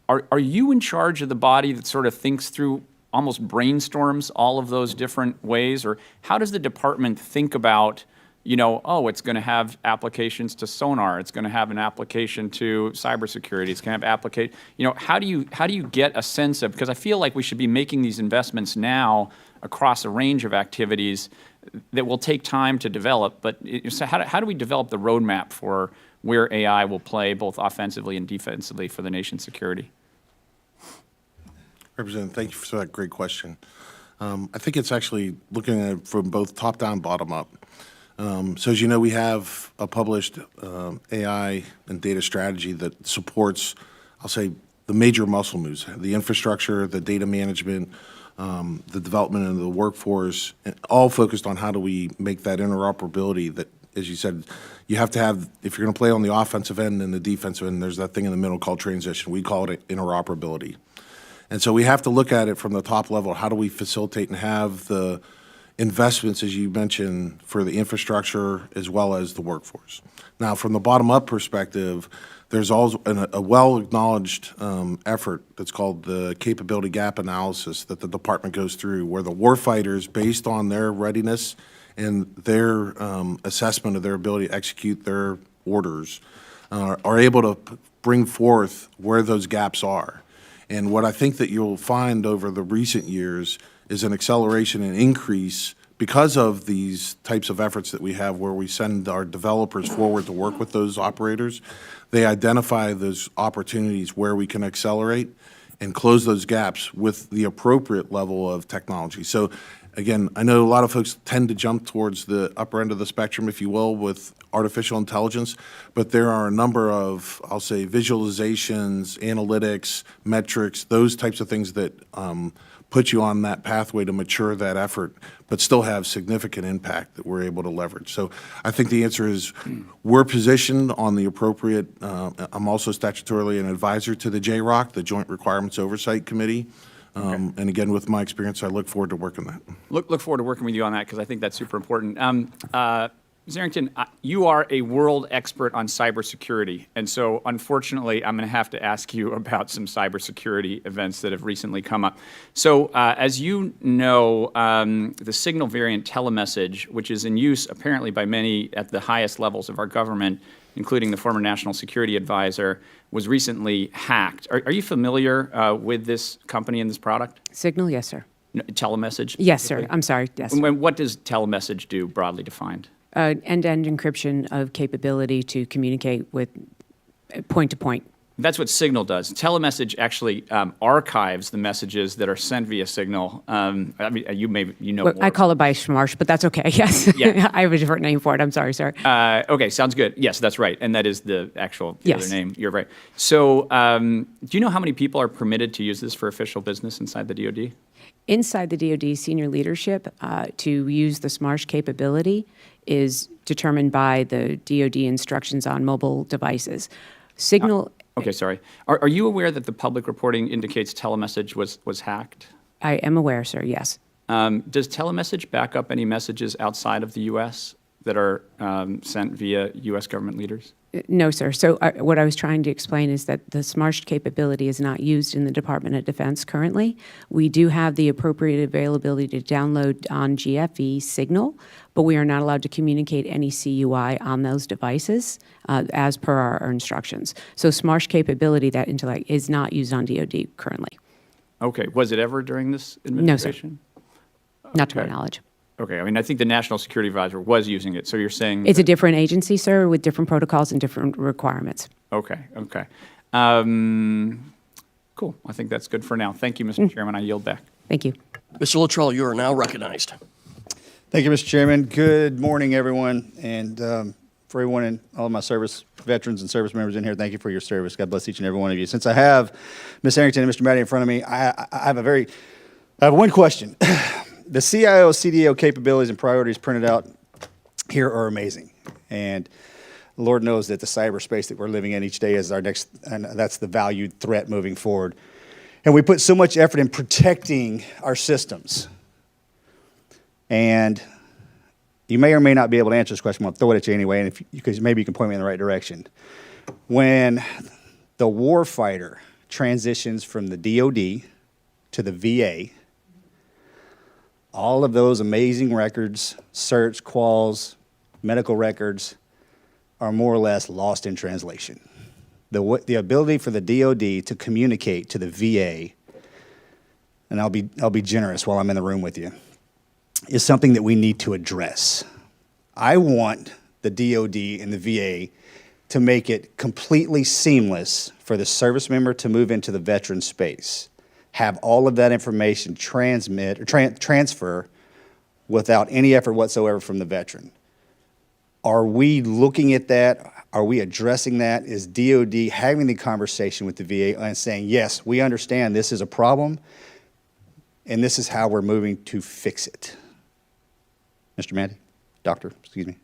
Are you in charge of the body that sort of thinks through, almost brainstorms all of those different ways? Or how does the department think about, you know, oh, it's going to have applications to sonar, it's going to have an application to cybersecurity, it's going to have application, you know, how do you get a sense of, because I feel like we should be making these investments now across a range of activities that will take time to develop, but so how do we develop the roadmap for where AI will play both offensively and defensively for the nation's security? Representative, thank you for that great question. I think it's actually looking at it from both top-down, bottom-up. So as you know, we have a published AI and data strategy that supports, I'll say, the major muscle moves, the infrastructure, the data management, the development of the workforce, and all focused on how do we make that interoperability that, as you said, you have to have, if you're going to play on the offensive end and the defensive end, there's that thing in the middle called transition. We call it interoperability. And so we have to look at it from the top level. How do we facilitate and have the investments, as you mentioned, for the infrastructure as well as the workforce? Now, from the bottom-up perspective, there's also a well-acknowledged effort that's called the capability gap analysis that the department goes through, where the warfighters, based on their readiness and their assessment of their ability to execute their orders, are able to bring forth where those gaps are. And what I think that you'll find over the recent years is an acceleration and increase because of these types of efforts that we have where we send our developers forward to work with those operators. They identify those opportunities where we can accelerate and close those gaps with the appropriate level of technology. So again, I know a lot of folks tend to jump towards the upper end of the spectrum, if you will, with artificial intelligence, but there are a number of, I'll say, visualizations, analytics, metrics, those types of things that put you on that pathway to mature that effort, but still have significant impact that we're able to leverage. So I think the answer is we're positioned on the appropriate, I'm also statutorily an advisor to the JROC, the Joint Requirements Oversight Committee. And again, with my experience, I look forward to working that. Look forward to working with you on that because I think that's super important. Ms. Arrington, you are a world expert on cybersecurity, and so unfortunately, I'm going to have to ask you about some cybersecurity events that have recently come up. So, as you know, the signal variant telemessage, which is in use apparently by many at the highest levels of our government, including the former National Security Advisor, was recently hacked. Are you familiar with this company and this product? Signal, yes, sir. No, telemessage? Yes, sir. I'm sorry, yes. What does telemessage do, broadly defined? End-to-end encryption of capability to communicate with point-to-point. That's what Signal does. Telemessage actually archives the messages that are sent via Signal. I mean, you know Well, more. I call it by Schmarsh, but that's okay, yes. Yeah. I have a different name for it. I'm sorry, sir. Okay, sounds good. Yes, that's right. And that is the actual Yes. other name. You're right. So do you know how many people are permitted to use this for official business inside the DoD? Inside the DoD senior leadership, to use the Smarsh capability is determined by the DoD instructions on mobile devices. Signal. Okay, sorry. Are you aware that the public reporting indicates telemessage was hacked? I am aware, sir, yes. Does telemessage back up any messages outside of the U.S. that are sent via U.S. government leaders? No, sir. So what I was trying to explain is that the Smarsh capability is not used in the Department of Defense currently. We do have the appropriate availability to download on GFE Signal, but we are not allowed to communicate any CUI on those devices as per our instructions. So Smarsh capability, that intellect, is not used on DoD currently. Okay. Was it ever during this No, sir. administration? Not to my knowledge. Okay. I mean, I think the National Security Advisor was using it. So you're saying It's a different agency, sir, with different protocols and different requirements. Okay. Okay. Cool. I think that's good for now. Thank you, Mr. Chairman. I yield back. Thank you. Mr. Luttrell, you are now recognized. Thank you, Mr. Chairman. Good morning, everyone. And for everyone and all of my service veterans and service members in here, thank you for your service. God bless each and every one of you. Since I have Ms. Arrington and Mr. Matty in front of me, I have one question. The CIO, CDO capabilities and priorities printed out here are amazing. And the Lord knows that the cyberspace that we're living in each day is our next, and that's the valued threat moving forward. And we put so much effort in protecting our systems. And you may or may not be able to answer this question. I'll throw it at you anyway, and if because maybe you can point me in the right direction. When the warfighter transitions from the DOD to the VA, all of those amazing records, certs, quals, medical records, are more or less lost in translation. The ability for the DOD to communicate to the VA, and I'll be generous while I'm in the room with you, is something that we need to address. I want the DOD and the VA to make it completely seamless for the service member to move into the veteran space, have all of that information transfer without any effort whatsoever from the veteran. Are we looking at that? Are we addressing that? Is DOD having the conversation with the VA and saying, yes, we understand this is a problem, and this is how we're moving to fix it? Mr. Mandy? Doctor, excuse me.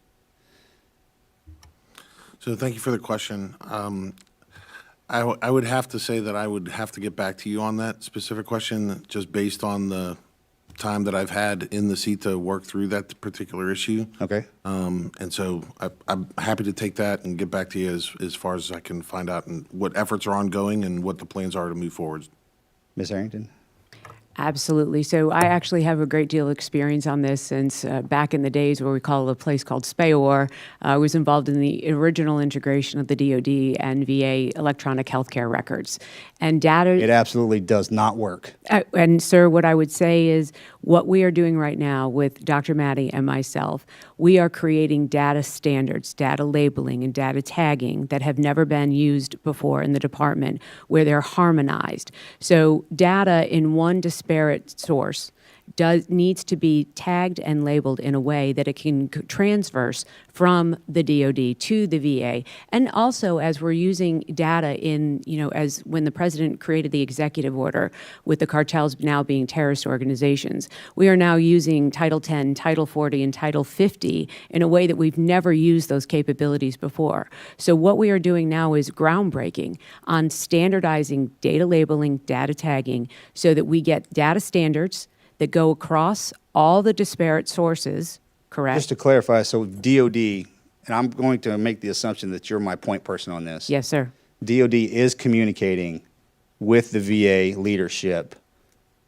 So thank you for the question. I would have to say that I would have to get back to you on that specific question, just based on the time that I've had in the seat to work through that particular issue. Okay. And so I'm happy to take that and get back to you as far as I can find out and what efforts are ongoing and what the plans are to move forward. Ms. Arrington? Absolutely. So I actually have a great deal of experience on this since back in the days where we call it a place called Spayor. I was involved in the original integration of the DoD and VA electronic healthcare records. And data... It absolutely does not work. And sir, what I would say is what we are doing right now with Dr. Maddie and myself, we are creating data standards, data labeling, and data tagging that have never been used before in the department, where they're harmonized. So data in one disparate source needs to be tagged and labeled in a way that it can transverse from the DoD to the VA. And also, as we're using data in, as when the president created the executive order with the cartels now being terrorist organizations, we are now using Title 10, Title 40, and Title 50 in a way that we've never used those capabilities before. So what we are doing now is groundbreaking on standardizing data labeling, data tagging, so that we get data standards that go across all the disparate sources, correct? Just to clarify, so DOD, and I'm going to make the assumption that you're my point person on this. Yes, sir. DOD is communicating with the VA leadership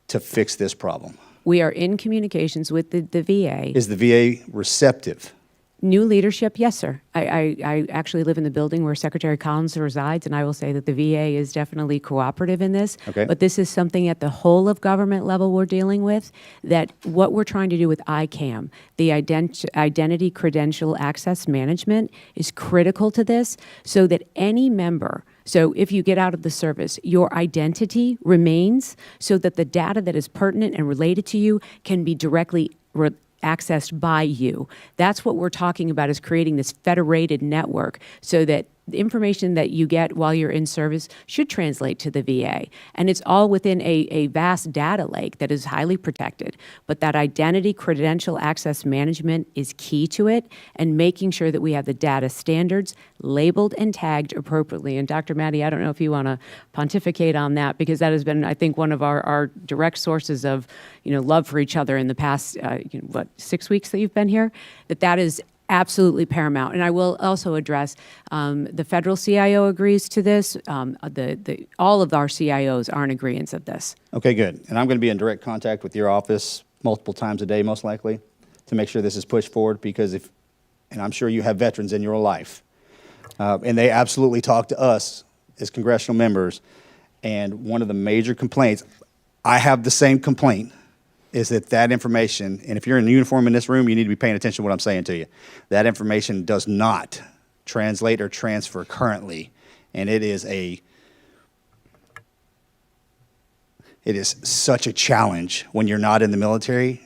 to fix this problem. We are in communications with the VA. Is the VA receptive? New leadership, yes, sir. I actually live in the building where Secretary Collins resides, and I will say that the VA is definitely cooperative in this. Okay. But this is something at the whole of government level we're dealing with, that what we're trying to do with ICAM, the Identity Credential Access Management, is critical to this, so that any member, so if you get out of the service, your identity remains, so that the data that is pertinent and related to you can be directly accessed by you. That's what we're talking about, is creating this federated network so that the information that you get while you're in service should translate to the VA. And it's all within a vast data lake that is highly protected. But that identity credential access management is key to it, and making sure that we have the data standards labeled and tagged appropriately. And Dr. Maddie, I don't know if you want to pontificate on that, because that has been, I think, one of our direct sources of, love for each other in the past, 6 weeks that you've been here, that is absolutely paramount. And I will also address the federal CIO agrees to this. All of our CIOs are in agreement of this. Okay, good. And I'm going to be in direct contact with your office multiple times a day, most likely, to make sure this is pushed forward, because and I'm sure you have veterans in your life, and they absolutely talk to us as congressional members. And one of the major complaints, I have the same complaint, is that information, and if you're in uniform in this room, you need to be paying attention to what I'm saying to you. That information does not translate or transfer currently, and it is such a challenge when you're not in the military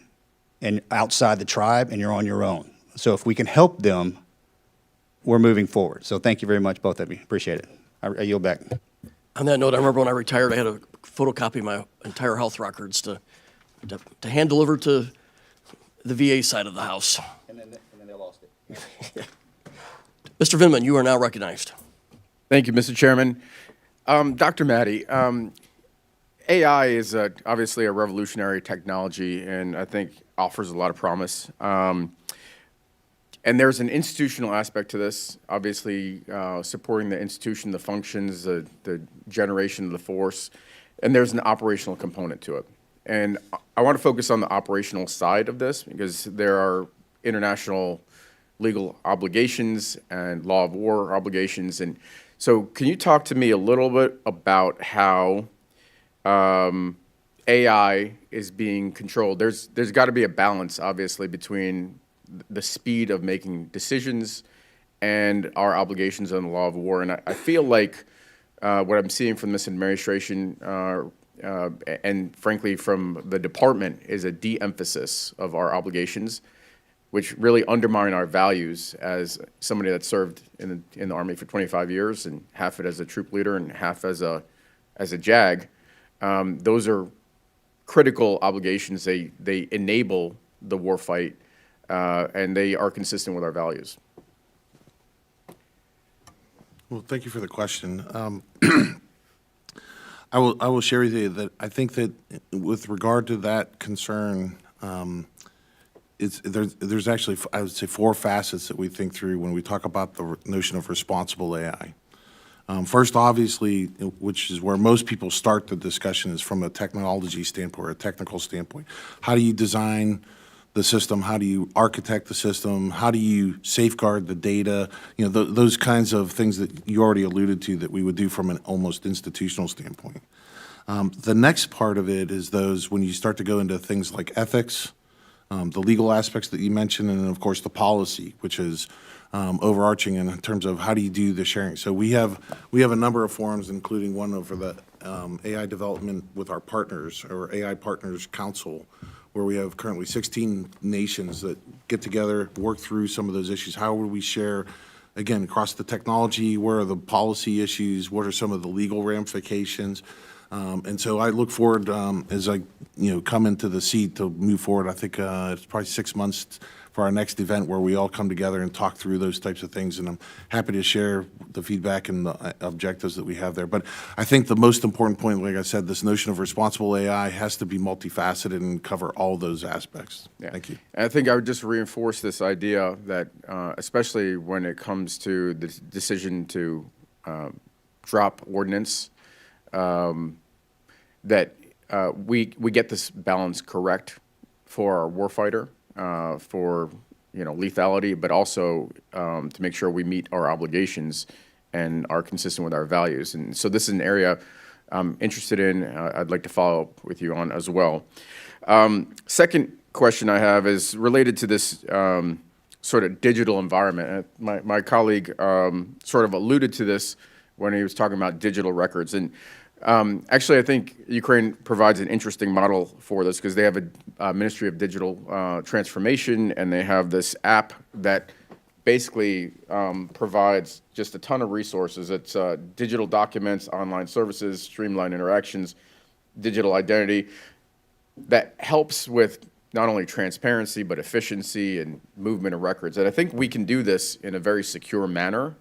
and outside the tribe and you're on your own. So if we can help them, we're moving forward. So thank you very much, both of you. Appreciate it. I yield back. On that note, I remember when I retired, I had to photocopy my entire health records to hand deliver to the VA side of the house. And then they lost it. Mr. Vindman, you are now recognized. Thank you, Mr. Chairman. Dr. Maddie, AI is obviously a revolutionary technology, and I think offers a lot of promise. And there's an institutional aspect to this, obviously supporting the institution, the functions, the generation of the force, and there's an operational component to it. And I want to focus on the operational side of this because there are international legal obligations and law of war obligations. And so can you talk to me a little bit about how AI is being controlled? There's got to be a balance, obviously, between the speed of making decisions and our obligations on the law of war. And I feel like what I'm seeing from this administration and frankly from the department is a de-emphasis of our obligations, which really undermine our values as somebody that served in the Army for 25 years and half it as a troop leader and half as a JAG. Those are critical obligations. They enable the war fight, and they are consistent with our values. Well, thank you for the question. I will share with you that I think that with regard to that concern, there's actually, I would say, 4 facets that we think through when we talk about the notion of responsible AI. First, obviously, which is where most people start the discussion, is from a technology standpoint or a technical standpoint. How do you design the system? How do you architect the system? How do you safeguard the data? You know, those kinds of things that you already alluded to that we would do from an almost institutional standpoint. The next part of it is those when you start to go into things like ethics, the legal aspects that you mentioned, and then of course the policy, which is overarching in terms of how do you do the sharing. So we have a number of forums, including one over the AI development with our partners, or AI Partners Council, where we have currently 16 nations that get together, work through some of those issues. How would we share, again, across the technology? Where are the policy issues? What are some of the legal ramifications? And so I look forward as I come into the seat to move forward. I think it's probably 6 months for our next event where we all come together and talk through those types of things. And I'm happy to share the feedback and the objectives that we have there. But I think the most important point, like I said, this notion of responsible AI has to be multifaceted and cover all those aspects. Yeah. Thank you. And I think I would just reinforce this idea that, especially when it comes to the decision to drop ordnance, that we get this balance correct for our warfighter, for lethality, but also to make sure we meet our obligations and are consistent with our values. And so this is an area I'm interested in. I'd like to follow up with you on as well. Second question I have is related to this sort of digital environment. My colleague sort of alluded to this when he was talking about digital records. And actually, I think Ukraine provides an interesting model for this because they have a Ministry of Digital Transformation, and they have this app that basically provides just a ton of resources. It's digital documents, online services, streamlined interactions, digital identity that helps with not only transparency, but efficiency and movement of records. And I think we can do this in a very secure manner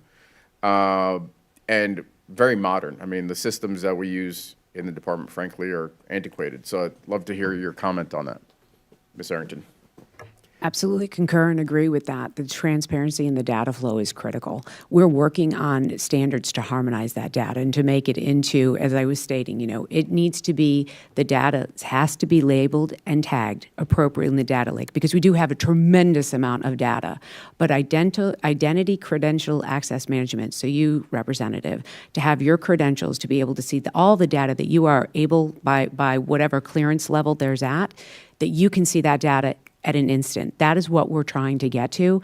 and very modern. I mean, the systems that we use in the department, frankly, are antiquated. So I'd love to hear your comment on that, Ms. Arrington. Absolutely concur and agree with that. The transparency in the data flow is critical. We're working on standards to harmonize that data and to make it into, as I was stating, it needs to be, the data has to be labeled and tagged appropriately in the data lake because we do have a tremendous amount of data. But identity credential access management, so you, Representative, to have your credentials to be able to see all the data that you are able, by whatever clearance level there's at, that you can see that data at an instant. That is what we're trying to get to.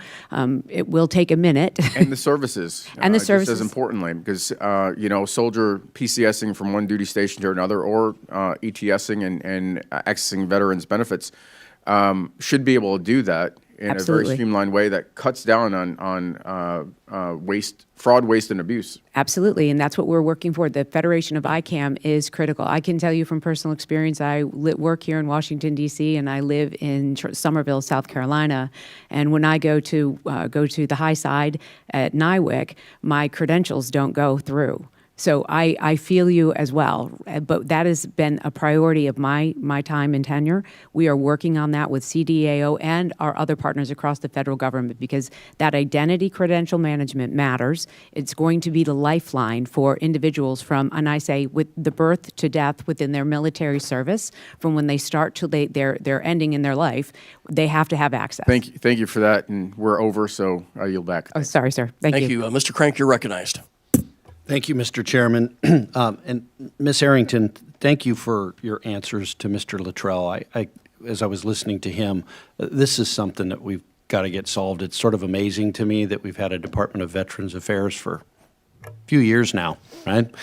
It will take a minute. And the services. And the services. Just as importantly, because, soldier PCSing from one duty station to another or ETSing and accessing veterans benefits should be able to do that in Absolutely. a very streamlined way that cuts down on fraud, waste, and abuse. Absolutely, and that's what we're working for. The Federation of ICAM is critical. I can tell you from personal experience, I work here in Washington, D.C., and I live in Somerville, South Carolina. And when I go to the high side at NIWIC, my credentials don't go through. So I feel you as well, but that has been a priority of my time and tenure. We are working on that with CDAO and our other partners across the federal government because that identity credential management matters. It's going to be the lifeline for individuals from, and I say with the birth to death within their military service, from when they start to they're ending in their life, they have to have access. Thank you for that, and we're over, so I yield back. Oh, sorry, sir. Thank you. Mr. Crank, you're recognized. Thank you, Mr. Chairman. And Ms. Arrington, thank you for your answers to Mr. Luttrell. As I was listening to him, this is something that we've got to get solved. It's sort of amazing to me that we've had a Department of Veterans Affairs for a few years now, right?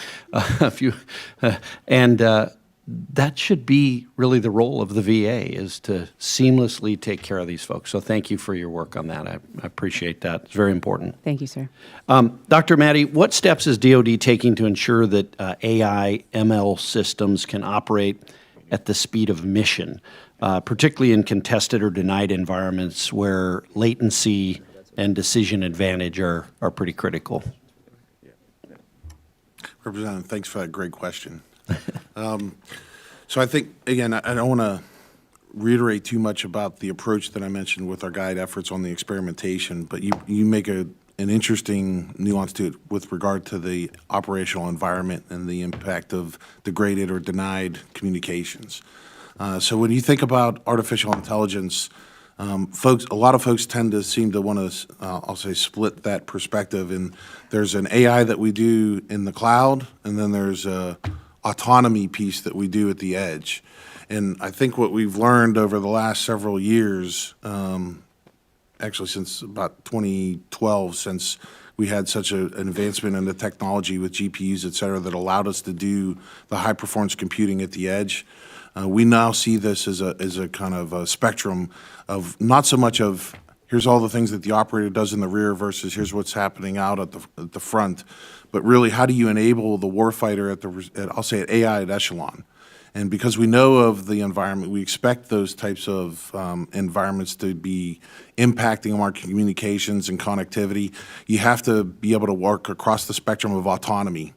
That should be really the role of the VA, is to seamlessly take care of these folks. So thank you for your work on that. I appreciate that. It's very important. Thank you, sir. Dr. Maddie, what steps is DoD taking to ensure that AI ML systems can operate at the speed of mission, particularly in contested or denied environments where latency and decision advantage are pretty critical? Representative, thanks for that great question. So I think, again, I don't want to reiterate too much about the approach that I mentioned with our guide efforts on the experimentation, but you make an interesting nuance to it with regard to the operational environment and the impact of degraded or denied communications. So when you think about artificial intelligence, a lot of folks tend to seem to want to, I'll say, split that perspective. And there's an AI that we do in the cloud, and then there's a autonomy piece that we do at the edge. And I think what we've learned over the last several years, actually since about 2012, since we had such an advancement in the technology with GPUs, et cetera, that allowed us to do the high performance computing at the edge, we now see this as a kind of a spectrum of not so much of here's all the things that the operator does in the rear versus here's what's happening out at the front, but really how do you enable the warfighter I'll say at AI at echelon. And because we know of the environment, we expect those types of environments to be impacting our communications and connectivity. You have to be able to work across the spectrum of autonomy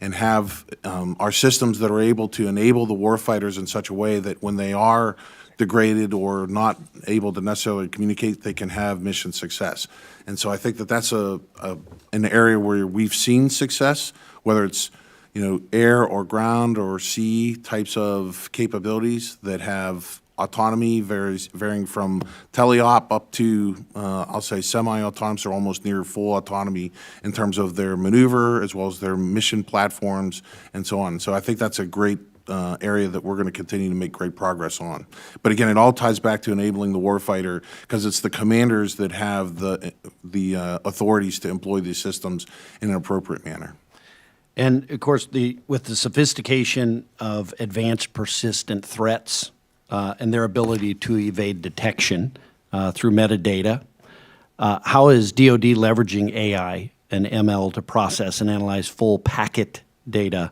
and have our systems that are able to enable the warfighters in such a way that when they are degraded or not able to necessarily communicate, they can have mission success. And so I think that that's an area where we've seen success, whether it's air or ground or sea types of capabilities that have autonomy varying from teleop up to, I'll say, semi-autonomous or almost near full autonomy in terms of their maneuver as well as their mission platforms and so on. So I think that's a great area that we're going to continue to make great progress on. But again, it all ties back to enabling the warfighter because it's the commanders that have the authorities to employ these systems in an appropriate manner. And of course, with the sophistication of advanced persistent threats and their ability to evade detection through metadata, how is DoD leveraging AI and ML to process and analyze full packet data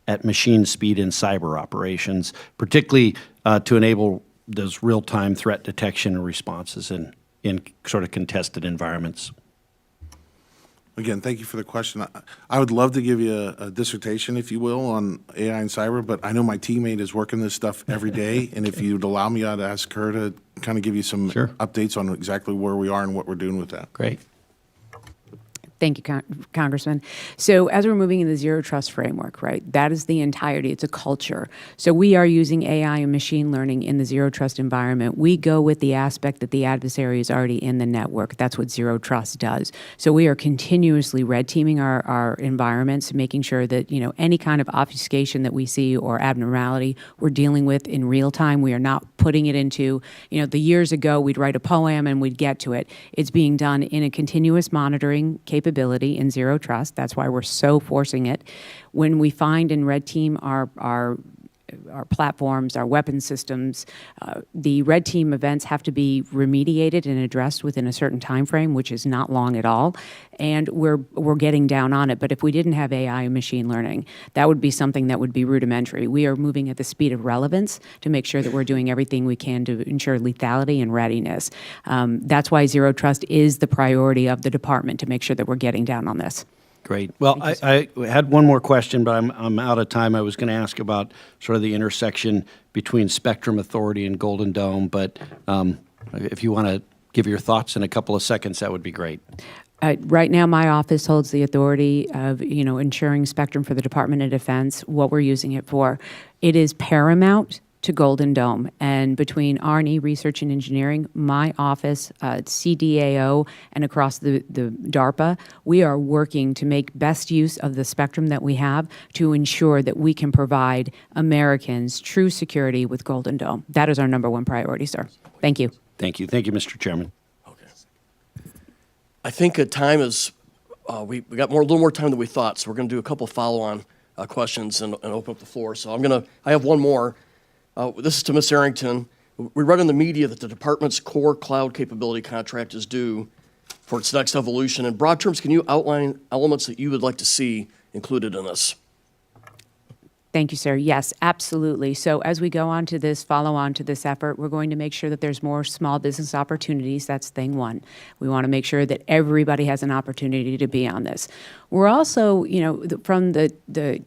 at machine speed in cyber operations, particularly to enable those real-time threat detection and responses in sort of contested environments? Again, thank you for the question. I would love to give you a dissertation, if you will, on AI and cyber, but I know my teammate is working this stuff every day, and if you'd allow me, I'd ask her to kind of give you some updates on exactly where we are and what we're doing with that. Great. Thank you, Congressman. So as we're moving in the Zero Trust framework, right, that is the entirety. It's a culture. So we are using AI and machine learning in the Zero Trust environment. We go with the aspect that the adversary is already in the network. That's what Zero Trust does. So we are continuously red teaming our environments, making sure that, any kind of obfuscation that we see or abnormality we're dealing with in real time. We are not putting it into, the years ago we'd write a poem and we'd get to it. It's being done in a continuous monitoring capability in Zero Trust. That's why we're so forcing it. When we find and red team our platforms, our weapon systems, the red team events have to be remediated and addressed within a certain time frame, which is not long at all. And we're getting down on it. But if we didn't have AI and machine learning, that would be something that would be rudimentary. We are moving at the speed of relevance to make sure that we're doing everything we can to ensure lethality and readiness. That's why Zero Trust is the priority of the department, to make sure that we're getting down on this. Great. Well, I had one more question, but I'm out of time. I was going to ask about sort of the intersection between Spectrum Authority and Golden Dome, but if you want to give your thoughts in a couple of seconds, that would be great. Right now, my office holds the authority of, ensuring spectrum for the Department of Defense, what we're using it for. It is paramount to Golden Dome. And between R&E, Research and Engineering, my office, CDAO, and across the DARPA, we are working to make best use of the spectrum that we have to ensure that we can provide Americans true security with Golden Dome. That is our #1 priority, sir. Thank you. Thank you. Thank you, Mr. Chairman. I think time is, we got a little more time than we thought, so we're going to do a couple follow-on questions and open up the floor. So I have one more. This is to Ms. Arrington. We read in the media that the department's core cloud capability contract is due for its next evolution. In broad terms, can you outline elements that you would like to see included in this? Thank you, sir. Yes, absolutely. So as we go on to this, follow on to this effort, we're going to make sure that there's more small business opportunities. That's thing one. We want to make sure that everybody has an opportunity to be on this. We're also, from the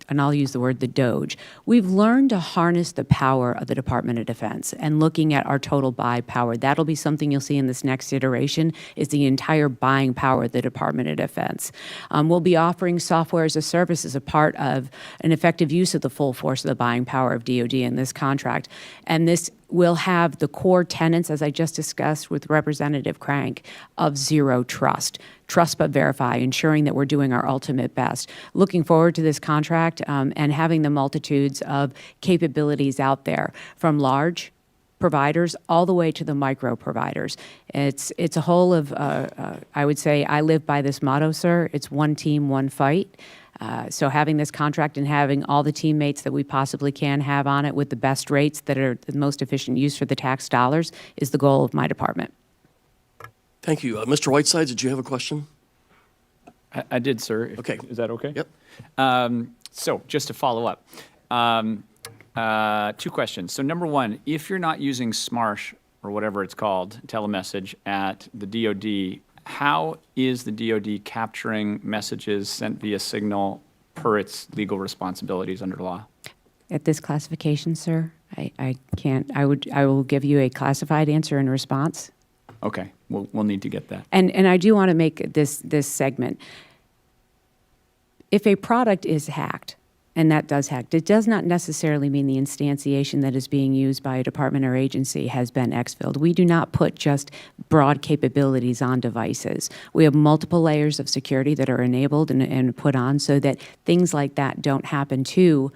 and I'll use the word the Doge, we've learned to harness the power of the Department of Defense and looking at our total buy power. That'll be something you'll see in this next iteration is the entire buying power of the Department of Defense. We'll be offering software as a service as a part of an effective use of the full force of the buying power of DoD in this contract. And this will have the core tenets, as I just discussed with Representative Crank, of zero trust. Trust but verify, ensuring that we're doing our ultimate best. Looking forward to this contract and having the multitudes of capabilities out there from large providers all the way to the micro providers. It's a whole of, I would say, I live by this motto, sir. It's one team, one fight. So having this contract and having all the teammates that we possibly can have on it with the best rates that are the most efficient use for the tax dollars is the goal of my department. Thank you. Mr. Whiteside, did you have a question? I did, sir. Okay. Is that okay? Yep. So just to follow up, 2 questions. So number 1, if you're not using SMARSH or whatever it's called, telemessage at the DoD, how is the DoD capturing messages sent via signal per its legal responsibilities under law? At this classification, sir, I can't. I will give you a classified answer in response. Okay, we'll need to get that. And I do want to make this segment. If a product is hacked, and that does hack, it does not necessarily mean the instantiation that is being used by a department or agency has been exfilled. We do not put just broad capabilities on devices. We have multiple layers of security that are enabled and put on so that things like that don't happen to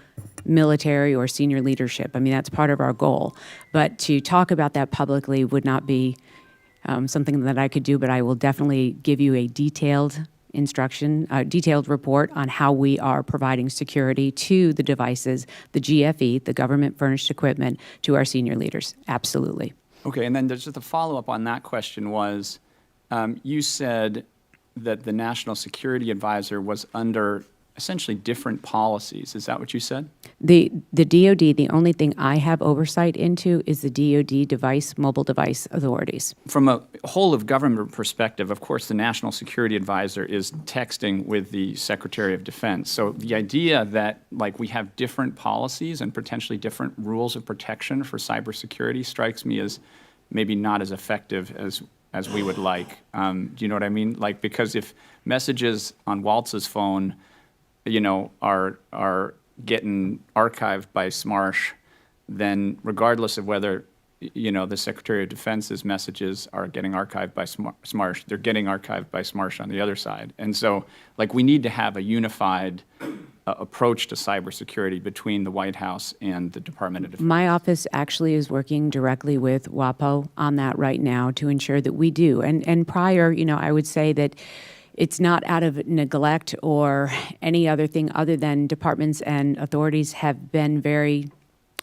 military or senior leadership. I mean, that's part of our goal. But to talk about that publicly would not be something that I could do, but I will definitely give you a detailed report on how we are providing security to the devices, the GFE, the government furnished equipment, to our senior leaders. Absolutely. Okay, and then there's just a follow-up on that question was, you said that the National Security Advisor was under essentially different policies. Is that what you said? The DoD, the only thing I have oversight into is the DoD mobile device authorities. From a whole of government perspective, of course, the National Security Advisor is texting with the Secretary of Defense. So the idea that we have different policies and potentially different rules of protection for cybersecurity strikes me as maybe not as effective as we would like. Do you know what I mean? Because if messages on Waltz's phone are getting archived by SMARSH, then regardless of whether, the Secretary of Defense's messages are getting archived by SMARSH, they're getting archived by SMARSH on the other side. And so, we need to have a unified approach to cybersecurity between the White House and the Department of Defense. My office actually is working directly with WAPO on that right now to ensure that we do. And prior, I would say that it's not out of neglect or any other thing other than departments and authorities have been very,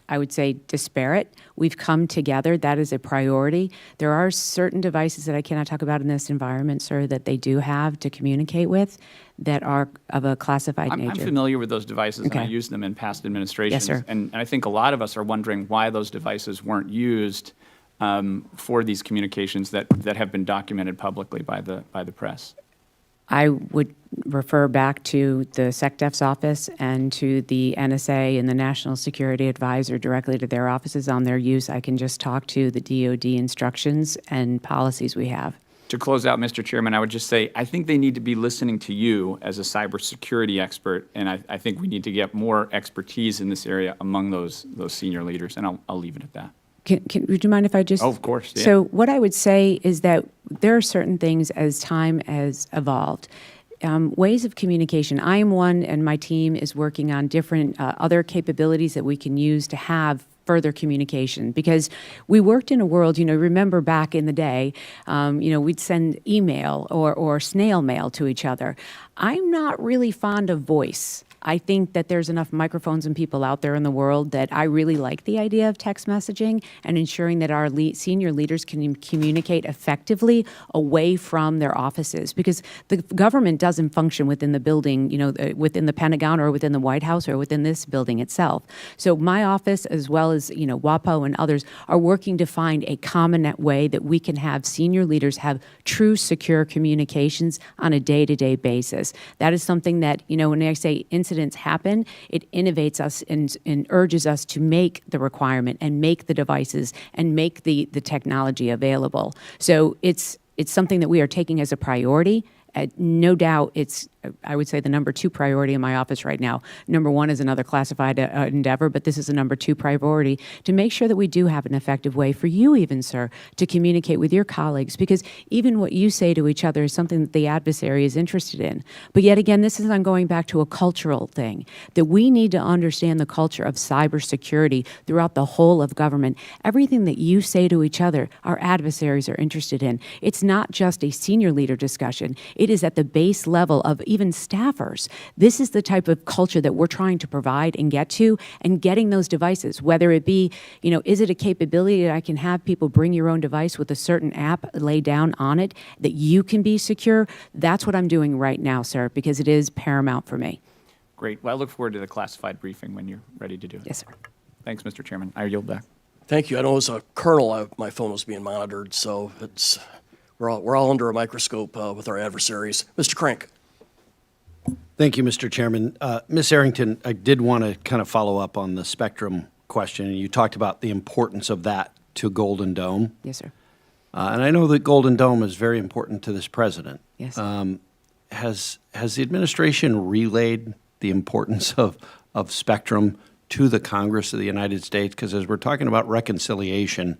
I would say, disparate. We've come together. That is a priority. There are certain devices that I cannot talk about in this environment, sir, that they do have to communicate with that are of a classified nature. I'm familiar with those devices, Okay. and I used them in past administrations. Yes, sir. And I think a lot of us are wondering why those devices weren't used for these communications that have been documented publicly by the press. I would refer back to the SecDef's office and to the NSA and the National Security Advisor directly to their offices on their use. I can just talk to the DoD instructions and policies we have. To close out, Mr. Chairman, I would just say, I think they need to be listening to you as a cybersecurity expert, and I think we need to get more expertise in this area among those senior leaders, and I'll leave it at that. Would you mind if I just? Oh, of course, yeah. So what I would say is that there are certain things as time has evolved. Ways of communication. I am one, and my team is working on different other capabilities that we can use to have further communication, because we worked in a world, remember back in the day, we'd send email or snail mail to each other. I'm not really fond of voice. I think that there's enough microphones and people out there in the world that I really like the idea of text messaging and ensuring that our senior leaders can communicate effectively away from their offices, because the government doesn't function within the building, within the Pentagon or within the White House or within this building itself. So my office, as well as, WAPO and others, are working to find a common way that we can have senior leaders have true secure communications on a day-to-day basis. That is something that, when I say incidents happen, it innovates us and urges us to make the requirement and make the devices and make the technology available. So it's something that we are taking as a priority. No doubt it's, I would say, the number 2 priority in my office right now. Number 1 is another classified endeavor, but this is a number 2 priority to make sure that we do have an effective way for you even, sir, to communicate with your colleagues, because even what you say to each other is something that the adversary is interested in. But yet again, this is, I'm going back to a cultural thing, that we need to understand the culture of cybersecurity throughout the whole of government. Everything that you say to each other, our adversaries are interested in. It's not just a senior leader discussion. It is at the base level of even staffers. This is the type of culture that we're trying to provide and get to, and getting those devices, whether it be, is it a capability that I can have people bring your own device with a certain app laid down on it that you can be secure? That's what I'm doing right now, sir, because it is paramount for me. Great. Well, I look forward to the classified briefing when you're ready to do it. Yes, sir. Thanks, Mr. Chairman. I yield back. Thank you. I know as a colonel, my phone was being monitored, so we're all under a microscope with our adversaries. Mr. Crank. Thank you, Mr. Chairman. Ms. Arrington, I did want to kind of follow up on the spectrum question, and you talked about the importance of that to Golden Dome. Yes, sir. And I know that Golden Dome is very important to this president. Yes. Has the administration relayed the importance of spectrum to the Congress of the United States? Because as we're talking about reconciliation,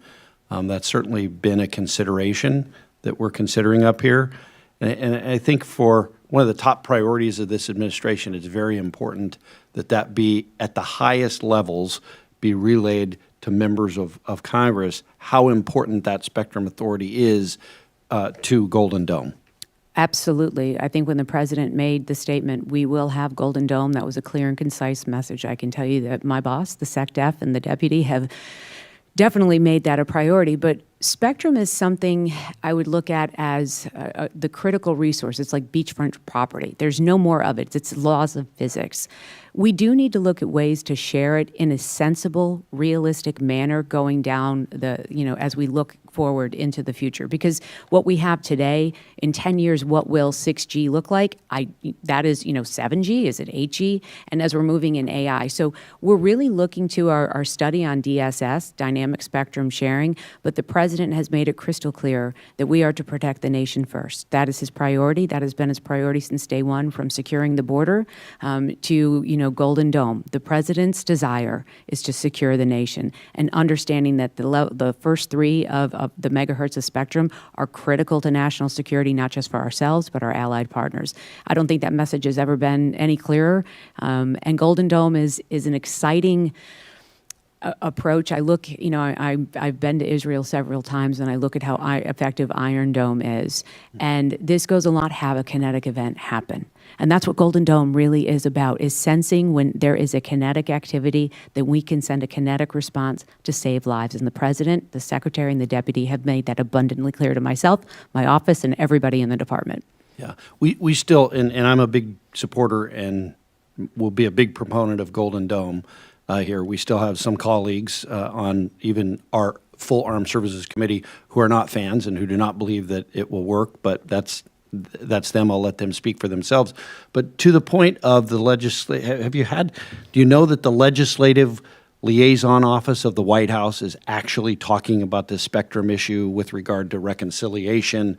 that's certainly been a consideration that we're considering up here. And I think for one of the top priorities of this administration, it's very important that that be at the highest levels, be relayed to members of Congress, how important that spectrum authority is to Golden Dome. Absolutely. I think when the president made the statement, we will have Golden Dome, that was a clear and concise message. I can tell you that my boss, the SecDef, and the deputy have definitely made that a priority. But spectrum is something I would look at as the critical resource. It's like beachfront property. There's no more of it. It's laws of physics. We do need to look at ways to share it in a sensible, realistic manner going down as we look forward into the future. Because what we have today, in 10 years, what will 6G look like? That is, 7G, is it 8G? And as we're moving in AI. So we're really looking to our study on DSS, dynamic spectrum sharing, but the president has made it crystal clear that we are to protect the nation first. That is his priority. That has been his priority since day one, from securing the border to, Golden Dome. The president's desire is to secure the nation, and understanding that the first 3 of the megahertz of spectrum are critical to national security, not just for ourselves, but our allied partners. I don't think that message has ever been any clearer. And Golden Dome is an exciting approach. I look, I've been to Israel several times, and I look at how effective Iron Dome is. And this goes a lot, have a kinetic event happen. And that's what Golden Dome really is about, is sensing when there is a kinetic activity that we can send a kinetic response to save lives. And the president, the secretary, and the deputy have made that abundantly clear to myself, my office, and everybody in the department. Yeah, we still, and I'm a big supporter and will be a big proponent of Golden Dome here. We still have some colleagues on even our full Armed Services Committee who are not fans and who do not believe that it will work, but that's that's them. I'll let them speak for themselves. But to the point of the do you know that the legislative liaison office of the White House is actually talking about this spectrum issue with regard to reconciliation?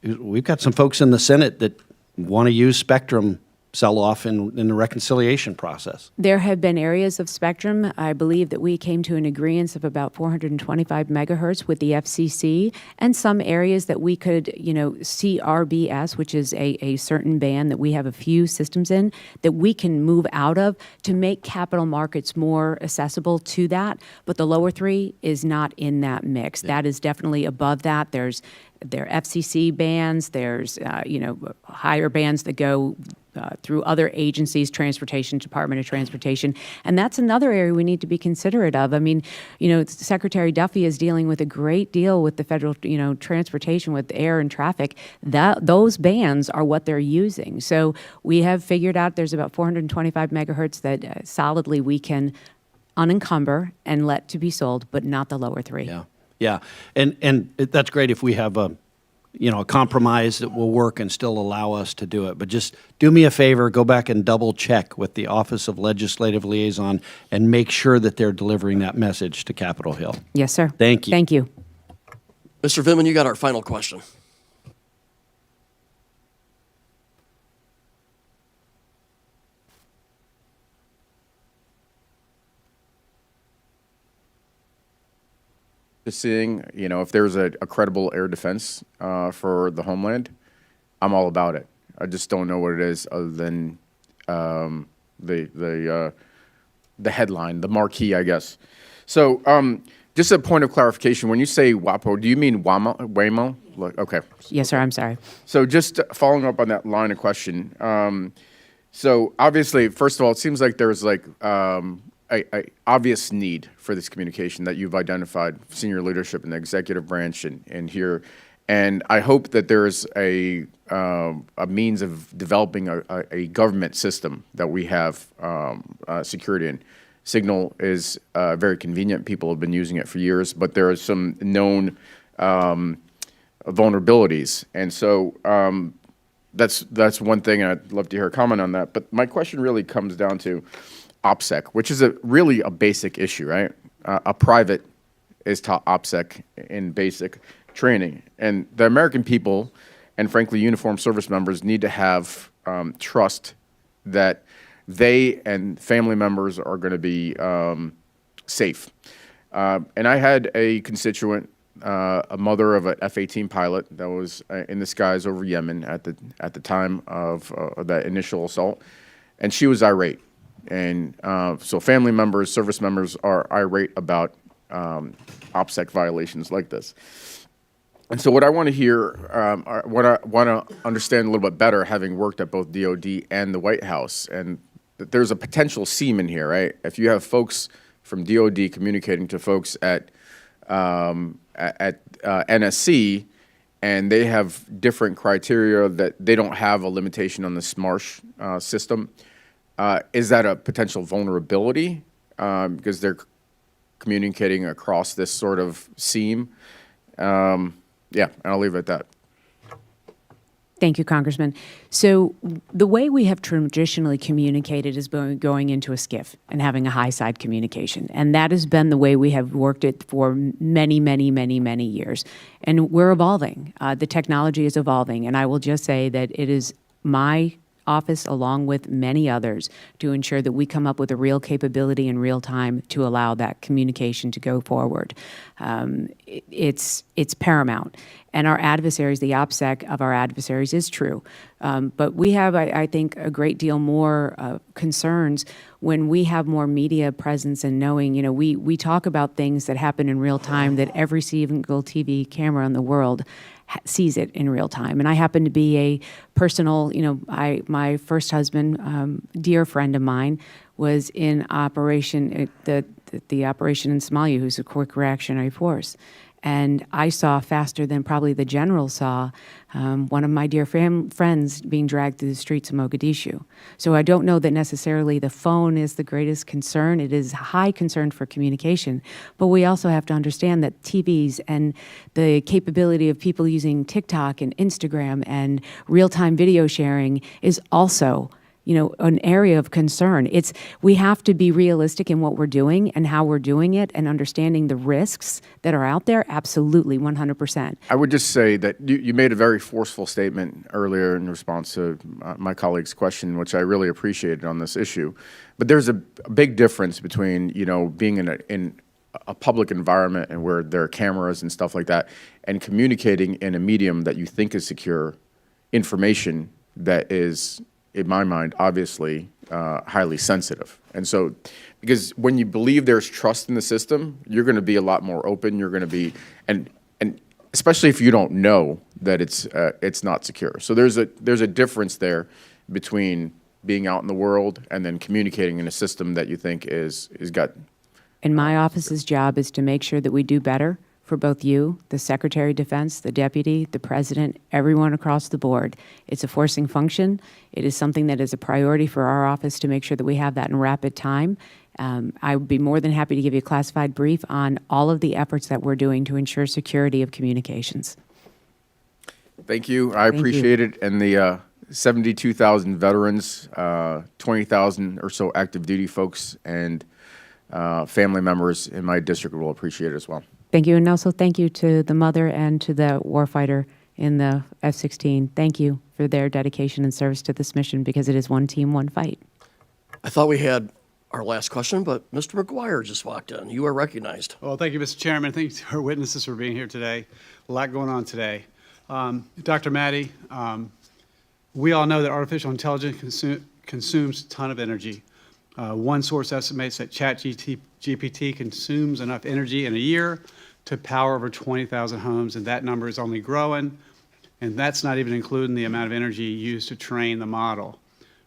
We've got some folks in the Senate that want to use spectrum sell-off in the reconciliation process. There have been areas of spectrum. I believe that we came to an agreement of about 425 megahertz with the FCC, and some areas that we could, CRBS, which is a certain band that we have a few systems in, that we can move out of to make capital markets more accessible to that. But the lower three is not in that mix. That is definitely above that. There are FCC bands, there's, higher bands that go through other agencies, Department of Transportation. And that's another area we need to be considerate of. I mean, Secretary Duffy is dealing with a great deal with the federal, transportation, with air and traffic. Those bands are what they're using. So we have figured out there's about 425 megahertz that solidly we can unencumber and let to be sold, but not the lower three. Yeah. Yeah, and that's great if we have a compromise that will work and still allow us to do it. But just do me a favor, go back and double check with the Office of Legislative Liaison and make sure that they're delivering that message to Capitol Hill. Yes, sir. Thank you. Thank you. Mr. Vimmen, you got our final question. Just seeing, if there's a credible air defense for the homeland, I'm all about it. I just don't know what it is other than the headline, the marquee, I guess. So just a point of clarification, when you say WAPO, do you mean Waymo? Okay. Yes, sir, I'm sorry. So just following up on that line of question. So obviously, first of all, it seems like there's like a obvious need for this communication that you've identified, senior leadership in the executive branch and here. And I hope that there's a means of developing a government system that we have security in. Signal is very convenient. People have been using it for years, but there are some known vulnerabilities. And so that's one thing, and I'd love to hear a comment on that. But my question really comes down to OPSEC, which is really a basic issue, right? A private is taught OPSEC in basic training. And the American people, and frankly, uniformed service members, need to have trust that they and family members are going to be safe. And I had a constituent, a mother of an F-18 pilot that was in the skies over Yemen at the time of that initial assault, and she was irate. And so family members, service members are irate about OPSEC violations like this. And so what I want to hear, what I want to understand a little bit better, having worked at both DOD and the White House, and that there's a potential seam in here, right? If you have folks from DOD communicating to folks at NSC, and they have different criteria that they don't have a limitation on the SMARSH system, is that a potential vulnerability because they're communicating across this sort of seam? Yeah, and I'll leave it at that. Thank you, Congressman. So the way we have traditionally communicated is going into a SCIF and having a high side communication. And that has been the way we have worked it for many, many, many, many years. And we're evolving. The technology is evolving. And I will just say that it is my office, along with many others, to ensure that we come up with a real capability in real time to allow that communication to go forward. It's paramount. And our adversaries, the OPSEC of our adversaries is true. But we have, I think, a great deal more concerns when we have more media presence and knowing, we talk about things that happen in real time that every single TV camera in the world sees it in real time. And I happen to be a personal, my first husband, dear friend of mine, was in operation, the operation in Somalia, who's a quick reactionary force. And I saw faster than probably the general saw one of my dear friends being dragged through the streets of Mogadishu. So I don't know that necessarily the phone is the greatest concern. It is a high concern for communication. But we also have to understand that TVs and the capability of people using TikTok and Instagram and real-time video sharing is also an area of concern. We have to be realistic in what we're doing and how we're doing it and understanding the risks that are out there. Absolutely, 100%. I would just say that you made a very forceful statement earlier in response to my colleague's question, which I really appreciated on this issue. But there's a big difference between, being in a public environment and where there are cameras and stuff like that, and communicating in a medium that you think is secure, information that is, in my mind, obviously highly sensitive. And so, because when you believe there's trust in the system, you're going to be a lot more open. You're going to be, and especially if you don't know that it's not secure. So there's a difference there between being out in the world and then communicating in a system that you think is got. And my office's job is to make sure that we do better for both you, the Secretary of Defense, the Deputy, the President, everyone across the board. It's a forcing function. It is something that is a priority for our office to make sure that we have that in rapid time. I would be more than happy to give you a classified brief on all of the efforts that we're doing to ensure security of communications. Thank you. I appreciate it. And the 72,000 veterans, 20,000 or so active duty folks, and family members in my district will appreciate it as well. Thank you, and also thank you to the mother and to the warfighter in the F-16. Thank you for their dedication and service to this mission, because it is one team, one fight. I thought we had our last question, but Mr. McGuire just walked in. You are recognized. Well, thank you, Mr. Chairman. Thank you to our witnesses for being here today. A lot going on today. Dr. Maddie, we all know that artificial intelligence consumes a ton of energy. One source estimates that ChatGPT consumes enough energy in a year to power over 20,000 homes, and that number is only growing, and that's not even including the amount of energy used to train the model.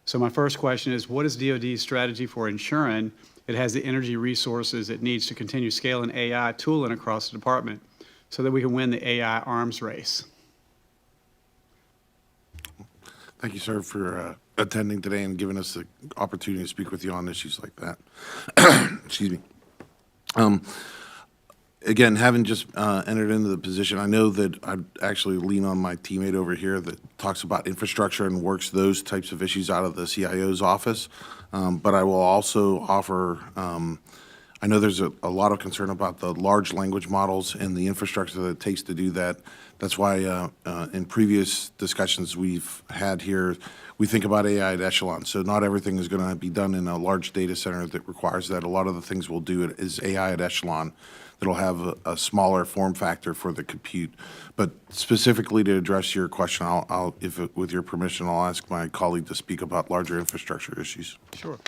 So my first question is, what is DoD's strategy for ensuring it has the energy resources it needs to continue scaling AI tooling across the department so that we can win the AI arms race? Thank you, sir, for attending today and giving us the opportunity to speak with you on issues like that. Excuse me. Again, having just entered into the position, I know that I'd actually lean on my teammate over here that talks about infrastructure and works those types of issues out of the CIO's office. But I will also offer, I know there's a lot of concern about the large language models and the infrastructure that it takes to do that. That's why in previous discussions we've had here, we think about AI at echelon. So not everything is going to be done in a large data center that requires that. A lot of the things we'll do is AI at echelon that'll have a smaller form factor for the compute. But specifically to address your question, with your permission, I'll ask my colleague to speak about larger infrastructure issues. Sure.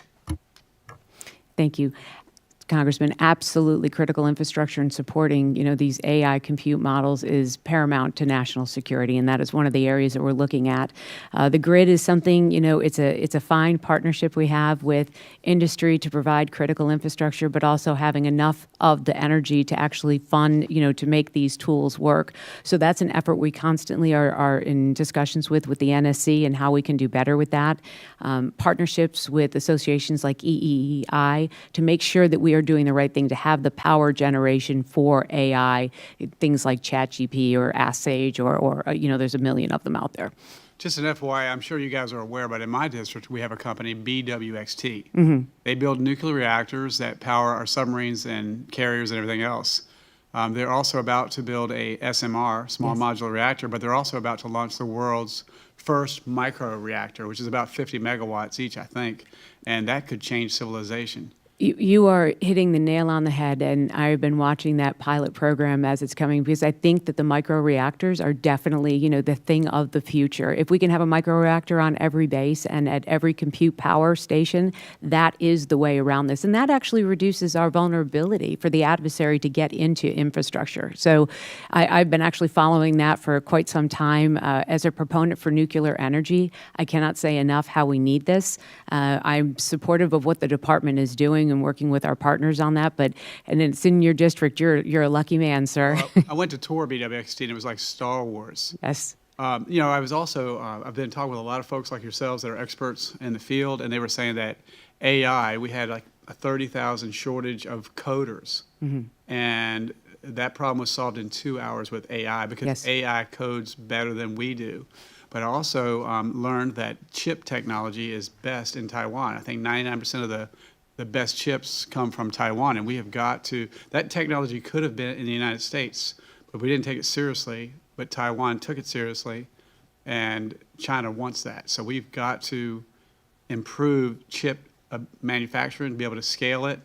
Thank you. Congressman, absolutely critical infrastructure and supporting, these AI compute models is paramount to national security, and that is one of the areas that we're looking at. The grid is something, it's a fine partnership we have with industry to provide critical infrastructure, but also having enough of the energy to actually fund, to make these tools work. So that's an effort we constantly are in discussions with the NSC and how we can do better with that. Partnerships with associations like EEI to make sure that we are doing the right thing to have the power generation for AI, things like ChatGPT or Ask Sage or there's a million of them out there. Just an FYI, I'm sure you guys are aware, but in my district, we have a company, BWXT. Mm-hmm. They build nuclear reactors that power our submarines and carriers and everything else. They're also about to build a SMR, small modular reactor, but they're also about to launch the world's first micro reactor, which is about 50 megawatts each, I think, and that could change civilization. You are hitting the nail on the head, and I've been watching that pilot program as it's coming, because I think that the microreactors are definitely, the thing of the future. If we can have a microreactor on every base and at every compute power station, that is the way around this. And that actually reduces our vulnerability for the adversary to get into infrastructure. So I've been actually following that for quite some time. As a proponent for nuclear energy, I cannot say enough how we need this. I'm supportive of what the department is doing doing and working with our partners on that. But and it's in your district. You're a lucky man, sir. I went to tour BWXT, and it was like Star Wars. Yes. I was also, I've been talking with a lot of folks like yourselves that are experts in the field, and they were saying that AI, we had like a 30,000 shortage of coders. And that problem was solved in 2 hours with AI because Yes. AI codes better than we do. But I also learned that chip technology is best in Taiwan. I think 99% of the best chips come from Taiwan, and we have got to, that technology could have been in the United States, but we didn't take it seriously. But Taiwan took it seriously, and China wants that. So we've got to improve chip manufacturing, be able to scale it,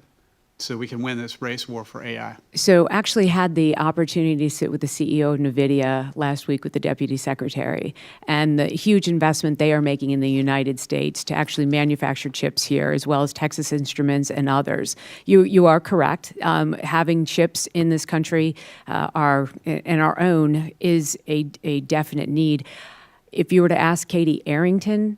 so we can win this race war for AI. So actually had the opportunity to sit with the CEO of NVIDIA last week with the Deputy Secretary, and the huge investment they are making in the United States to actually manufacture chips here, as well as Texas Instruments and others. You are correct. Having chips in this country and our own is a definite need. If you were to ask Katie Arrington,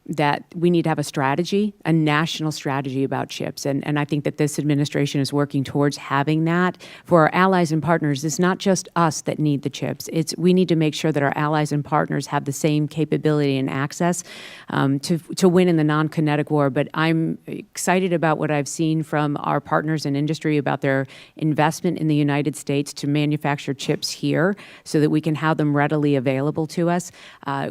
that we need to have a strategy, a national strategy about chips, and I think that this administration is working towards having that for our allies and partners. It's not just us that need the chips. We need to make sure that our allies and partners have the same capability and access to win in the non-kinetic war. But I'm excited about what I've seen from our partners in industry about their investment in the United States to manufacture chips here so that we can have them readily available to us.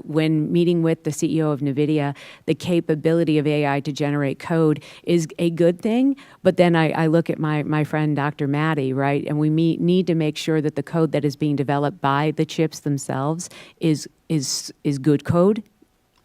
When meeting with the CEO of NVIDIA, the capability of AI to generate code is a good thing, but then I look at my friend Dr. Maddie, right, and we need to make sure that the code that is being developed by the chips themselves is good code,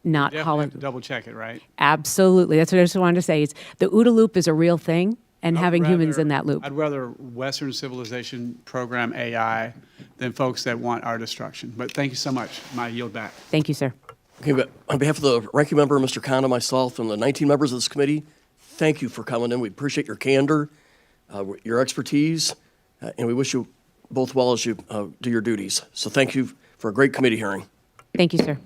not Definitely hollow. have to double check it, right? Absolutely. That's what I just wanted to say. The OODA loop is a real thing, and having humans in that loop. I'd rather Western civilization program AI than folks that want our destruction. But thank you so much. I yield back. Thank you, sir. Okay, but on behalf of the ranking member, Mr. Khan, and myself, and the 19 members of this committee, thank you for coming in. We appreciate your candor, your expertise, and we wish you both well as you do your duties. So thank you for a great committee hearing. Thank you, sir.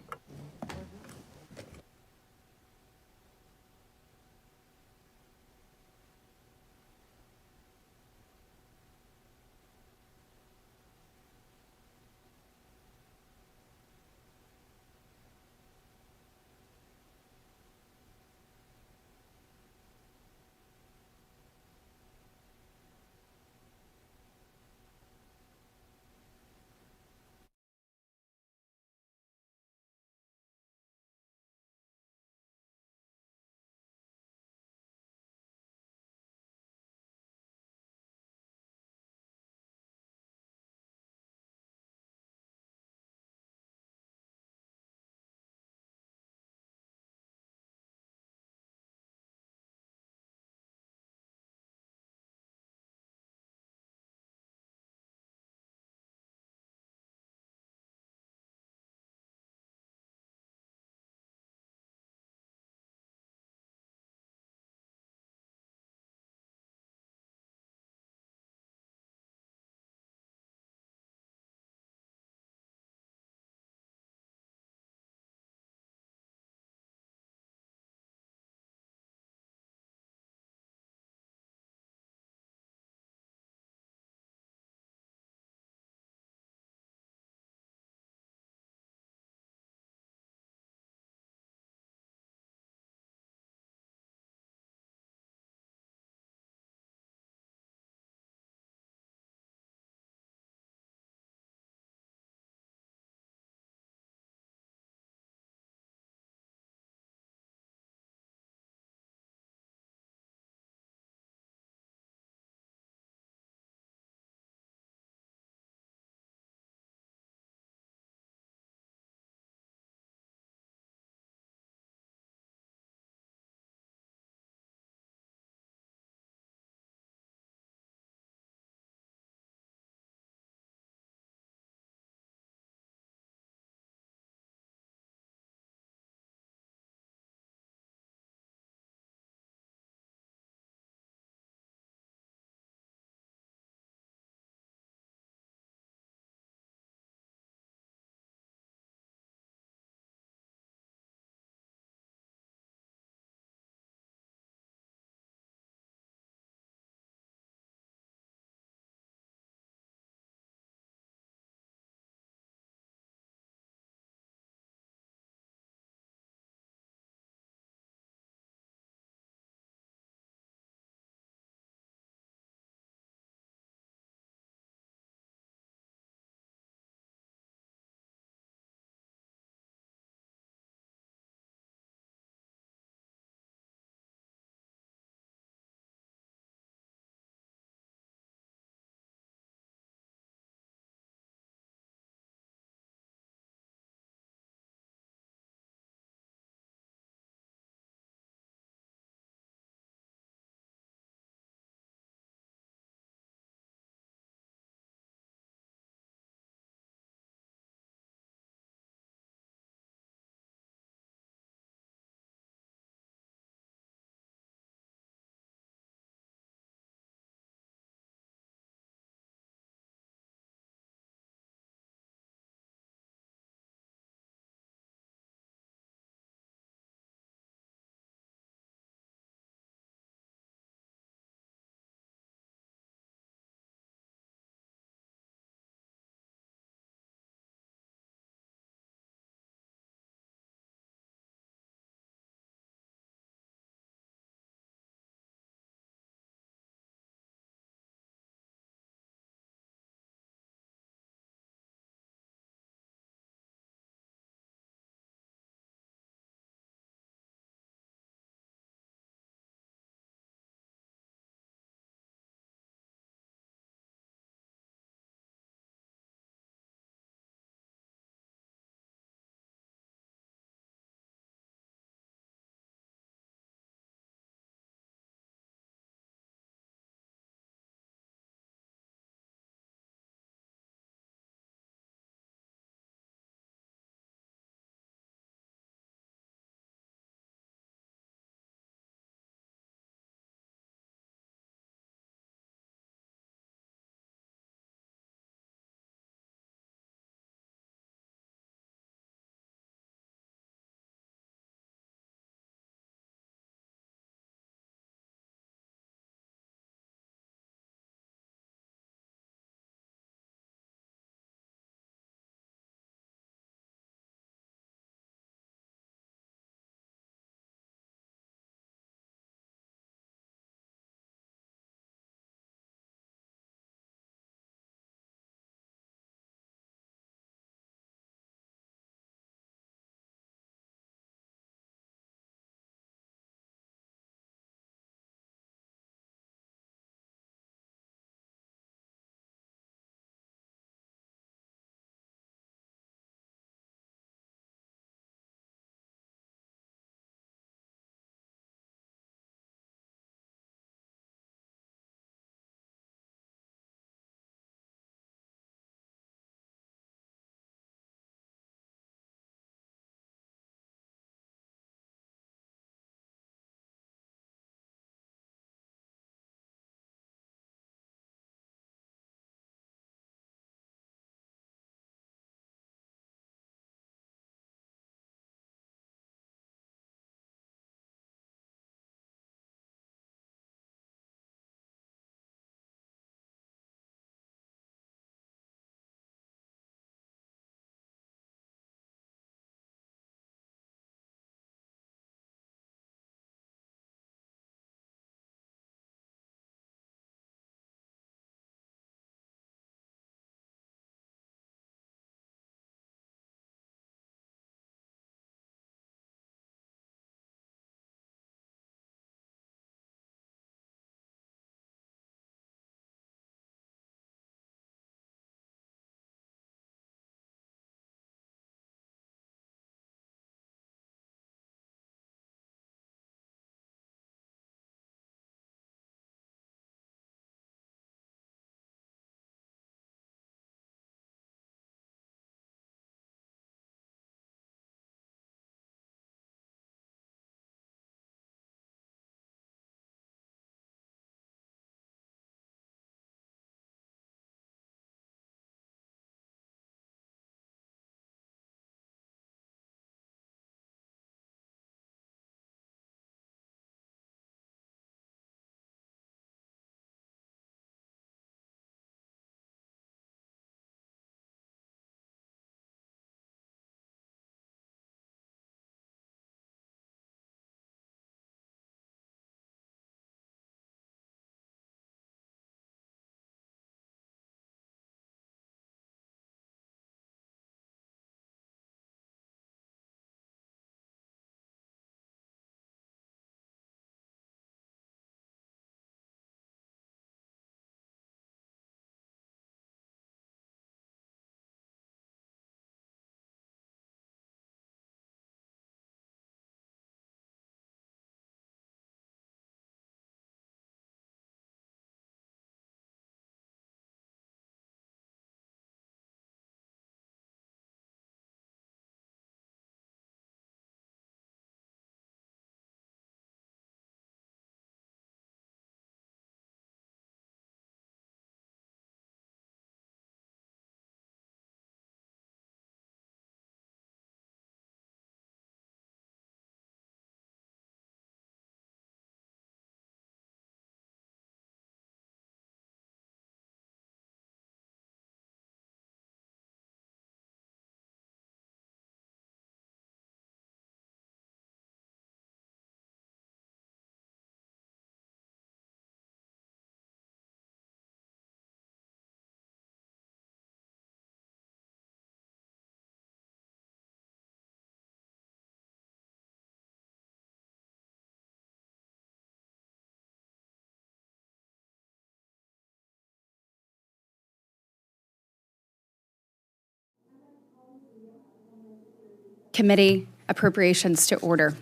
Committee Appropriations to order.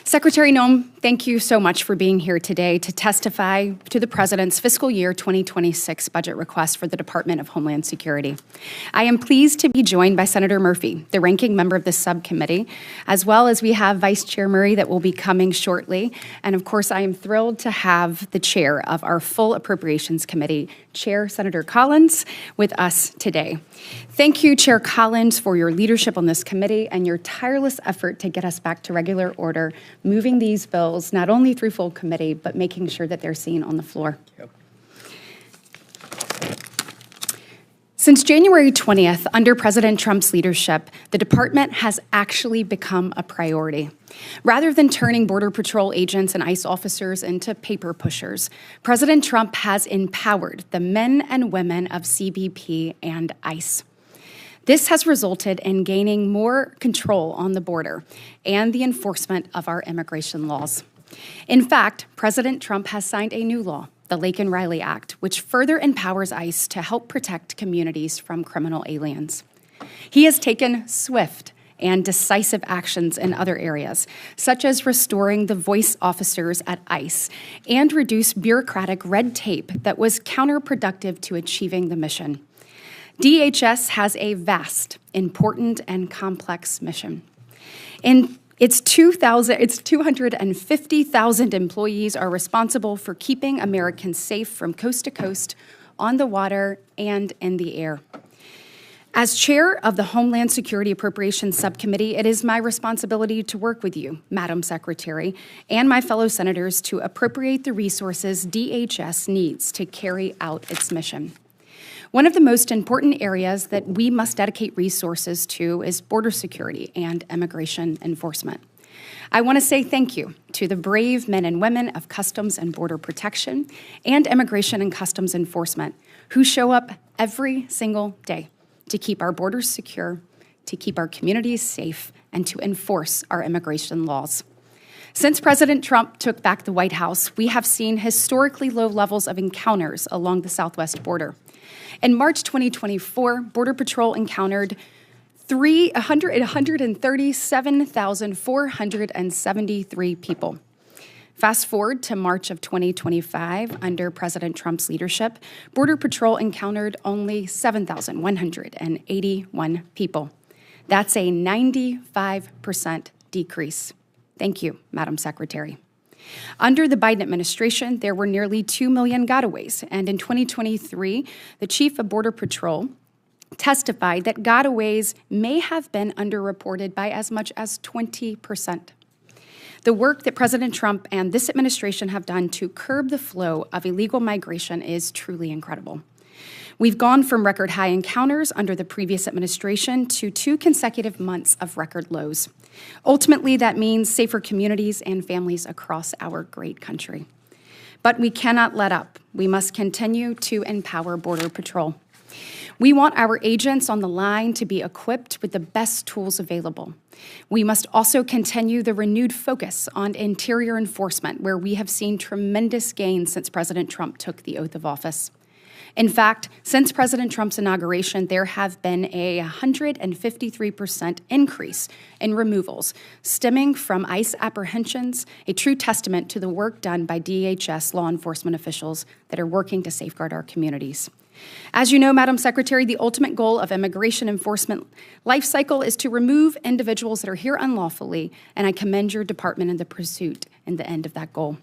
Secretary Noem, thank you so much for being here today to testify to the President's fiscal year 2026 budget request for the Department of Homeland Security. I am pleased to be joined by Senator Murphy, the ranking member of this subcommittee, as well as we have Vice Chair Murray that will be coming shortly. And of course, I am thrilled to have the chair of our full Appropriations Committee, Chair Senator Collins, with us today. Thank you, Chair Collins, for your leadership on this committee and your tireless effort to get us back to regular order, moving these bills not only through full committee, but making sure that they're seen on the floor. Since January 20th, under President Trump's leadership, the department has actually become a priority. Rather than turning Border Patrol agents and ICE officers into paper pushers, President Trump has empowered the men and women of CBP and ICE. This has resulted in gaining more control on the border and the enforcement of our immigration laws. In fact, President Trump has signed a new law, the Laken-Riley Act, which further empowers ICE to help protect communities from criminal aliens. He has taken swift and decisive actions in other areas, such as restoring the voice officers at ICE and reduce bureaucratic red tape that was counterproductive to achieving the mission. DHS has a vast, important, and complex mission. Its 250,000 employees are responsible for keeping Americans safe from coast to coast, on the water, and in the air. As chair of the Homeland Security Appropriations Subcommittee, it is my responsibility to work with you, Madam Secretary, and my fellow senators to appropriate the resources DHS needs to carry out its mission. One of the most important areas that we must dedicate resources to is border security and immigration enforcement. I want to say thank you to the brave men and women of Customs and Border Protection and Immigration and Customs Enforcement who show up every single day to keep our borders secure, to keep our communities safe, and to enforce our immigration laws. Since President Trump took back the White House, we have seen historically low levels of encounters along the southwest border. In March 2024, Border Patrol encountered 137,473 people. Fast forward to March of 2025, under President Trump's leadership, Border Patrol encountered only 7,181 people. That's a 95% decrease. Thank you, Madam Secretary. Under the Biden administration, there were nearly 2 million gotaways, and in 2023, the Chief of Border Patrol testified that gotaways may have been underreported by as much as 20%. The work that President Trump and this administration have done to curb the flow of illegal migration is truly incredible. We've gone from record high encounters under the previous administration to 2 consecutive months of record lows. Ultimately, that means safer communities and families across our great country. But we cannot let up. We must continue to empower Border Patrol. We want our agents on the line to be equipped with the best tools available. We must also continue the renewed focus on interior enforcement, where we have seen tremendous gains since President Trump took the oath of office. In fact, since President Trump's inauguration, there have been a 153% increase in removals stemming from ICE apprehensions, a true testament to the work done by DHS law enforcement officials that are working to safeguard our communities. As you know, Madam Secretary, the ultimate goal of immigration enforcement life cycle is to remove individuals that are here unlawfully, and I commend your department in the pursuit and the end of that goal.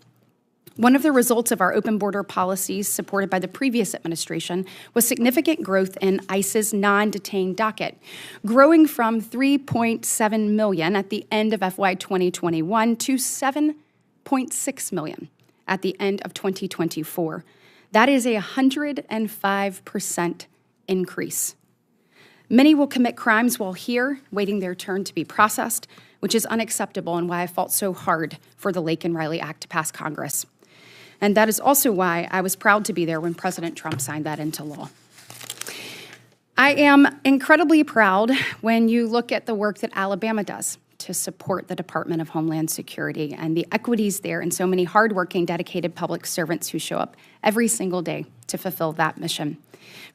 One of the results of our open border policies supported by the previous administration was significant growth in ICE's non-detained docket, growing from 3.7 million at the end of FY 2021 to 7.6 million at the end of 2024. That is a 105% increase. Many will commit crimes while here, waiting their turn to be processed, which is unacceptable and why I fought so hard for the Laken-Riley Act to pass Congress. And that is also why I was proud to be there when President Trump signed that into law. I am incredibly proud when you look at the work that Alabama does to support the Department of Homeland Security and the equities there and so many hardworking, dedicated public servants who show up every single day to fulfill that mission.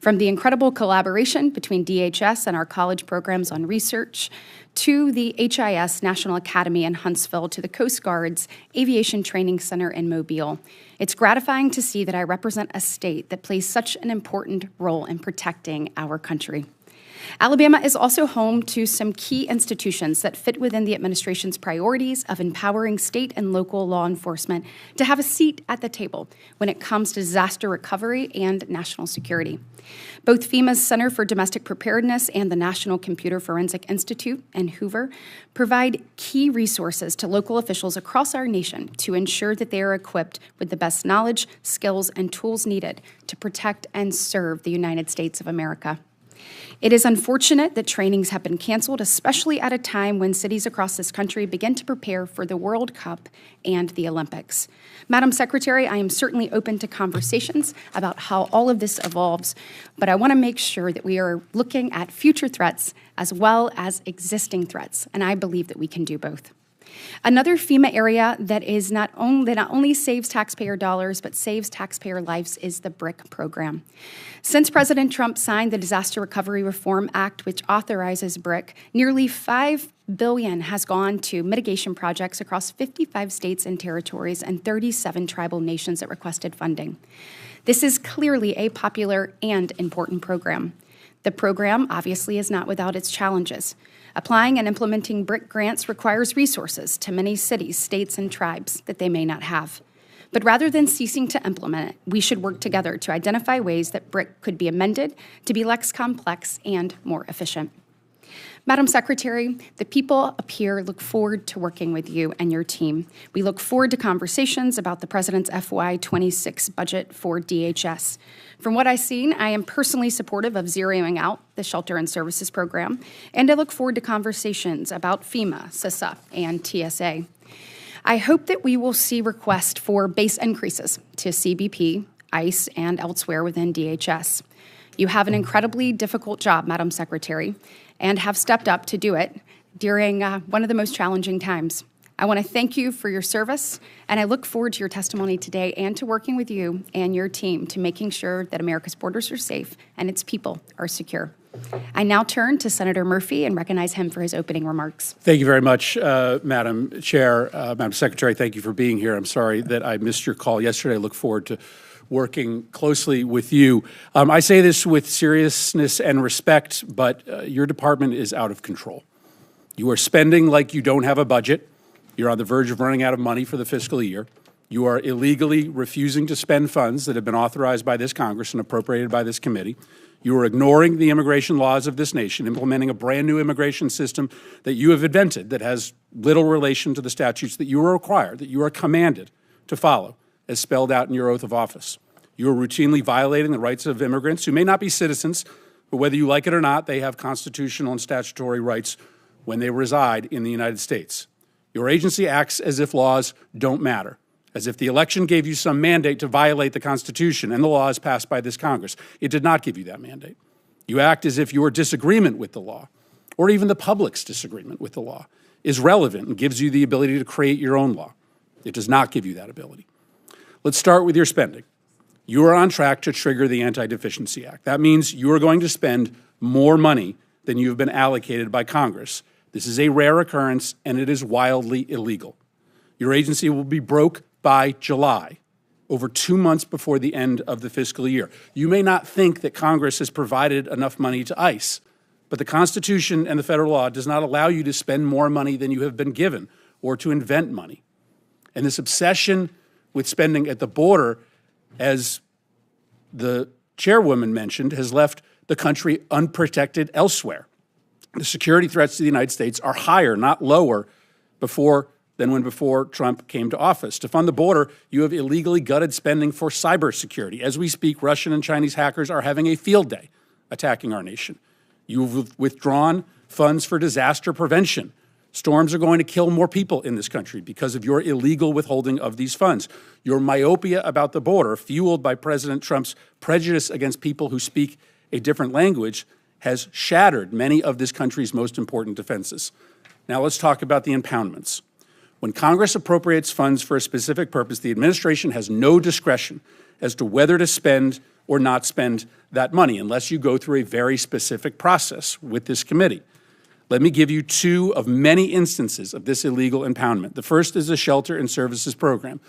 From the incredible collaboration between DHS and our college programs on research, to the HIS National Academy in Huntsville, to the Coast Guard's Aviation Training Center in Mobile, it's gratifying to see that I represent a state that plays such an important role in protecting our country. Alabama is also home to some key institutions that fit within the administration's priorities of empowering state and local law enforcement to have a seat at the table when it comes to disaster recovery and national security. Both FEMA's Center for Domestic Preparedness and the National Computer Forensic Institute in Hoover provide key resources to local officials across our nation to ensure that they are equipped with the best knowledge, skills, and tools needed to protect and serve the United States of America. It is unfortunate that trainings have been canceled, especially at a time when cities across this country begin to prepare for the World Cup and the Olympics. Madam Secretary, I am certainly open to conversations about how all of this evolves, but I want to make sure that we are looking at future threats as well as existing threats, and I believe that we can do both. Another FEMA area that not only saves taxpayer dollars but saves taxpayer lives is the BRIC program. Since President Trump signed the Disaster Recovery Reform Act, which authorizes BRIC, nearly $5 billion has gone to mitigation projects across 55 states and territories and 37 tribal nations that requested funding. This is clearly a popular and important program. The program obviously is not without its challenges. Applying and implementing BRIC grants requires resources to many cities, states, and tribes that they may not have. But rather than ceasing to implement it, we should work together to identify ways that BRIC could be amended to be less complex and more efficient. Madam Secretary, the people up here look forward to working with you and your team. We look forward to conversations about the President's FY26 budget for DHS. From what I've seen, I am personally supportive of zeroing out the Shelter and Services Program, and I look forward to conversations about FEMA, CISA, and TSA. I hope that we will see requests for base increases to CBP, ICE, and elsewhere within DHS. You have an incredibly difficult job, Madam Secretary, and have stepped up to do it during one of the most challenging times. I want to thank you for your service, and I look forward to your testimony today and to working with you and your team to making sure that America's borders are safe and its people are secure. I now turn to Senator Murphy and recognize him for his opening remarks. Thank you very much, Madam Chair. Madam Secretary, thank you for being here. I'm sorry that I missed your call yesterday. I look forward to working closely with you. I say this with seriousness and respect, but your department is out of control. You are spending like you don't have a budget. You're on the verge of running out of money for the fiscal year. You are illegally refusing to spend funds that have been authorized by this Congress and appropriated by this committee. You are ignoring the immigration laws of this nation, implementing a brand new immigration system that you have invented that has little relation to the statutes that you are required, that you are commanded to follow, as spelled out in your oath of office. You are routinely violating the rights of immigrants who may not be citizens, but whether you like it or not, they have constitutional and statutory rights when they reside in the United States. Your agency acts as if laws don't matter, as if the election gave you some mandate to violate the Constitution and the laws passed by this Congress. It did not give you that mandate. You act as if your disagreement with the law, or even the public's disagreement with the law, is relevant and gives you the ability to create your own law. It does not give you that ability. Let's start with your spending. You are on track to trigger the Anti-Deficiency Act. That means you are going to spend more money than you have been allocated by Congress. This is a rare occurrence, and it is wildly illegal. Your agency will be broke by July, over 2 months before the end of the fiscal year. You may not think that Congress has provided enough money to ICE, but the Constitution and the federal law does not allow you to spend more money than you have been given or to invent money. And this obsession with spending at the border, as the chairwoman mentioned, has left the country unprotected elsewhere. The security threats to the United States are higher, not lower, than when Trump came to office. To fund the border, you have illegally gutted spending for cybersecurity. As we speak, Russian and Chinese hackers are having a field day attacking our nation. You've withdrawn funds for disaster prevention. Storms are going to kill more people in this country because of your illegal withholding of these funds. Your myopia about the border, fueled by President Trump's prejudice against people who speak a different language, has shattered many of this country's most important defenses. Now let's talk about the impoundments. When Congress appropriates funds for a specific purpose, the administration has no discretion as to whether to spend or not spend that money unless you go through a very specific process with this committee. Let me give you two of many instances of this illegal impoundment. The first is the Shelter and Services Program.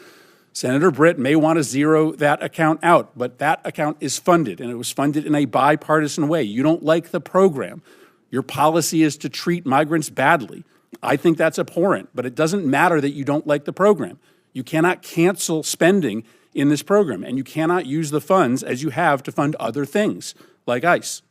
Senator Britt may want to zero that account out, but that account is funded, and it was funded in a bipartisan way. You don't like the program. Your policy is to treat migrants badly. I think that's abhorrent, but it doesn't matter that you don't like the program. You cannot cancel spending in this program, and you cannot use the funds as you have to fund other things, like ICE.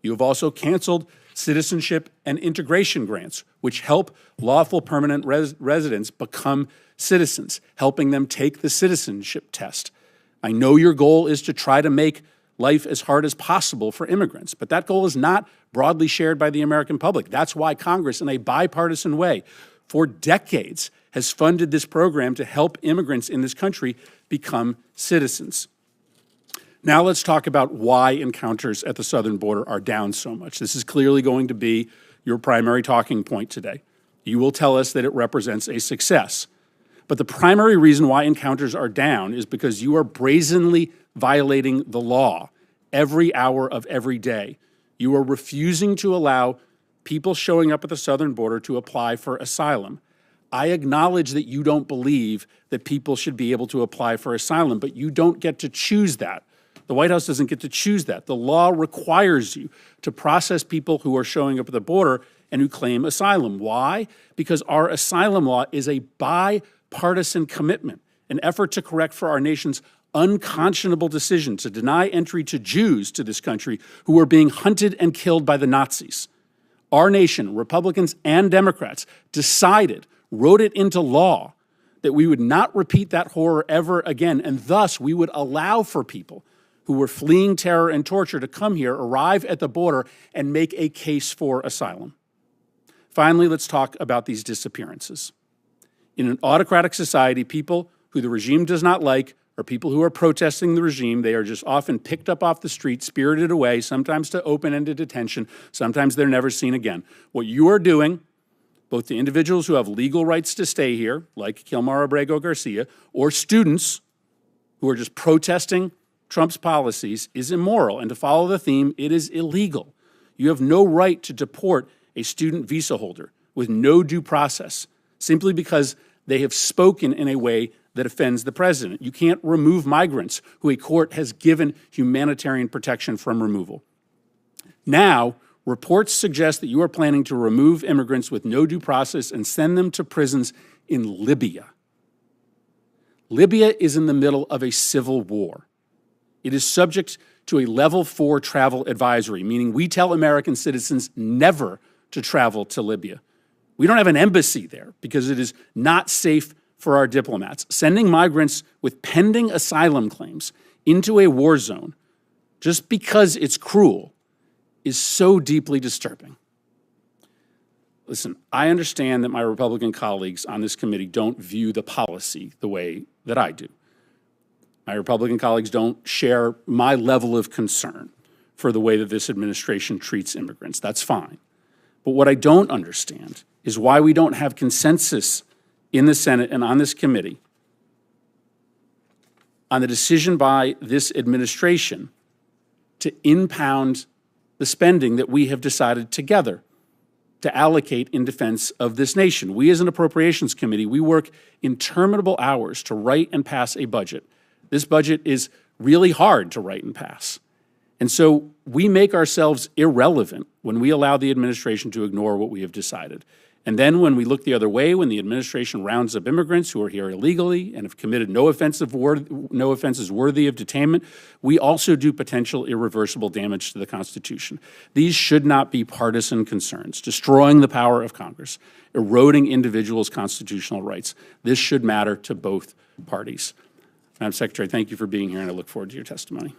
You have also canceled citizenship and integration grants, which help lawful permanent residents become citizens, helping them take the citizenship test. I know your goal is to try to make life as hard as possible for immigrants, but that goal is not broadly shared by the American public. That's why Congress, in a bipartisan way, for decades, has funded this program to help immigrants in this country become citizens. Now let's talk about why encounters at the southern border are down so much. This is clearly going to be your primary talking point today. You will tell us that it represents a success. But the primary reason why encounters are down is because you are brazenly violating the law every hour of every day. You are refusing to allow people showing up at the southern border to apply for asylum. I acknowledge that you don't believe that people should be able to apply for asylum, but you don't get to choose that. The White House doesn't get to choose that. The law requires you to process people who are showing up at the border and who claim asylum. Why? Because our asylum law is a bipartisan commitment, an effort to correct for our nation's unconscionable decision to deny entry to Jews to this country who were being hunted and killed by the Nazis. Our nation, Republicans and Democrats, decided, wrote it into law, that we would not repeat that horror ever again, and thus we would allow for people who were fleeing terror and torture to come here, arrive at the border, and make a case for asylum. Finally, let's talk about these disappearances. In an autocratic society, people who the regime does not like are people who are protesting the regime. They are just often picked up off the street, spirited away, sometimes to open-ended detention, sometimes they're never seen again. What you are doing, both the individuals who have legal rights to stay here, like Kilmar Abrego Garcia, or students who are just protesting Trump's policies, is immoral. And to follow the theme, it is illegal. You have no right to deport a student visa holder with no due process simply because they have spoken in a way that offends the president. You can't remove migrants who a court has given humanitarian protection from removal. Now, reports suggest that you are planning to remove immigrants with no due process and send them to prisons in Libya. Libya is in the middle of a civil war. It is subject to a level 4 travel advisory, meaning we tell American citizens never to travel to Libya. We don't have an embassy there because it is not safe for our diplomats. Sending migrants with pending asylum claims into a war zone just because it's cruel is so deeply disturbing. Listen, I understand that my Republican colleagues on this committee don't view the policy the way that I do. My Republican colleagues don't share my level of concern for the way that this administration treats immigrants. That's fine. But what I don't understand is why we don't have consensus in the Senate and on this committee on the decision by this administration to impound the spending that we have decided together to allocate in defense of this nation. We as an appropriations committee, we work interminable hours to write and pass a budget. This budget is really hard to write and pass. And so we make ourselves irrelevant when we allow the administration to ignore what we have decided. And then when we look the other way, when the administration rounds up immigrants who are here illegally and have committed no offenses worthy of detainment, we also do potential irreversible damage to the Constitution. These should not be partisan concerns, destroying the power of Congress, eroding individuals' constitutional rights. This should matter to both parties. Madam Secretary, thank you for being here, and I look forward to your testimony.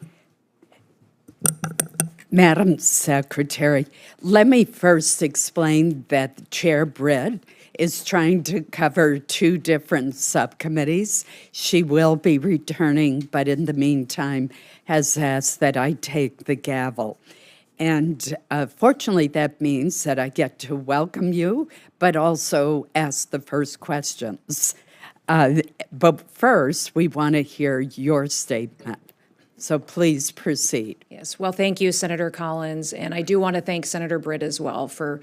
Madam Secretary, let me first explain that Chair Britt is trying to cover 2 different subcommittees. She will be returning, but in the meantime has asked that I take the gavel. And fortunately, that means that I get to welcome you, but also ask the first questions. But first, we want to hear your statement. So please proceed. Yes, well, thank you, Senator Collins, and I do want to thank Senator Britt as well for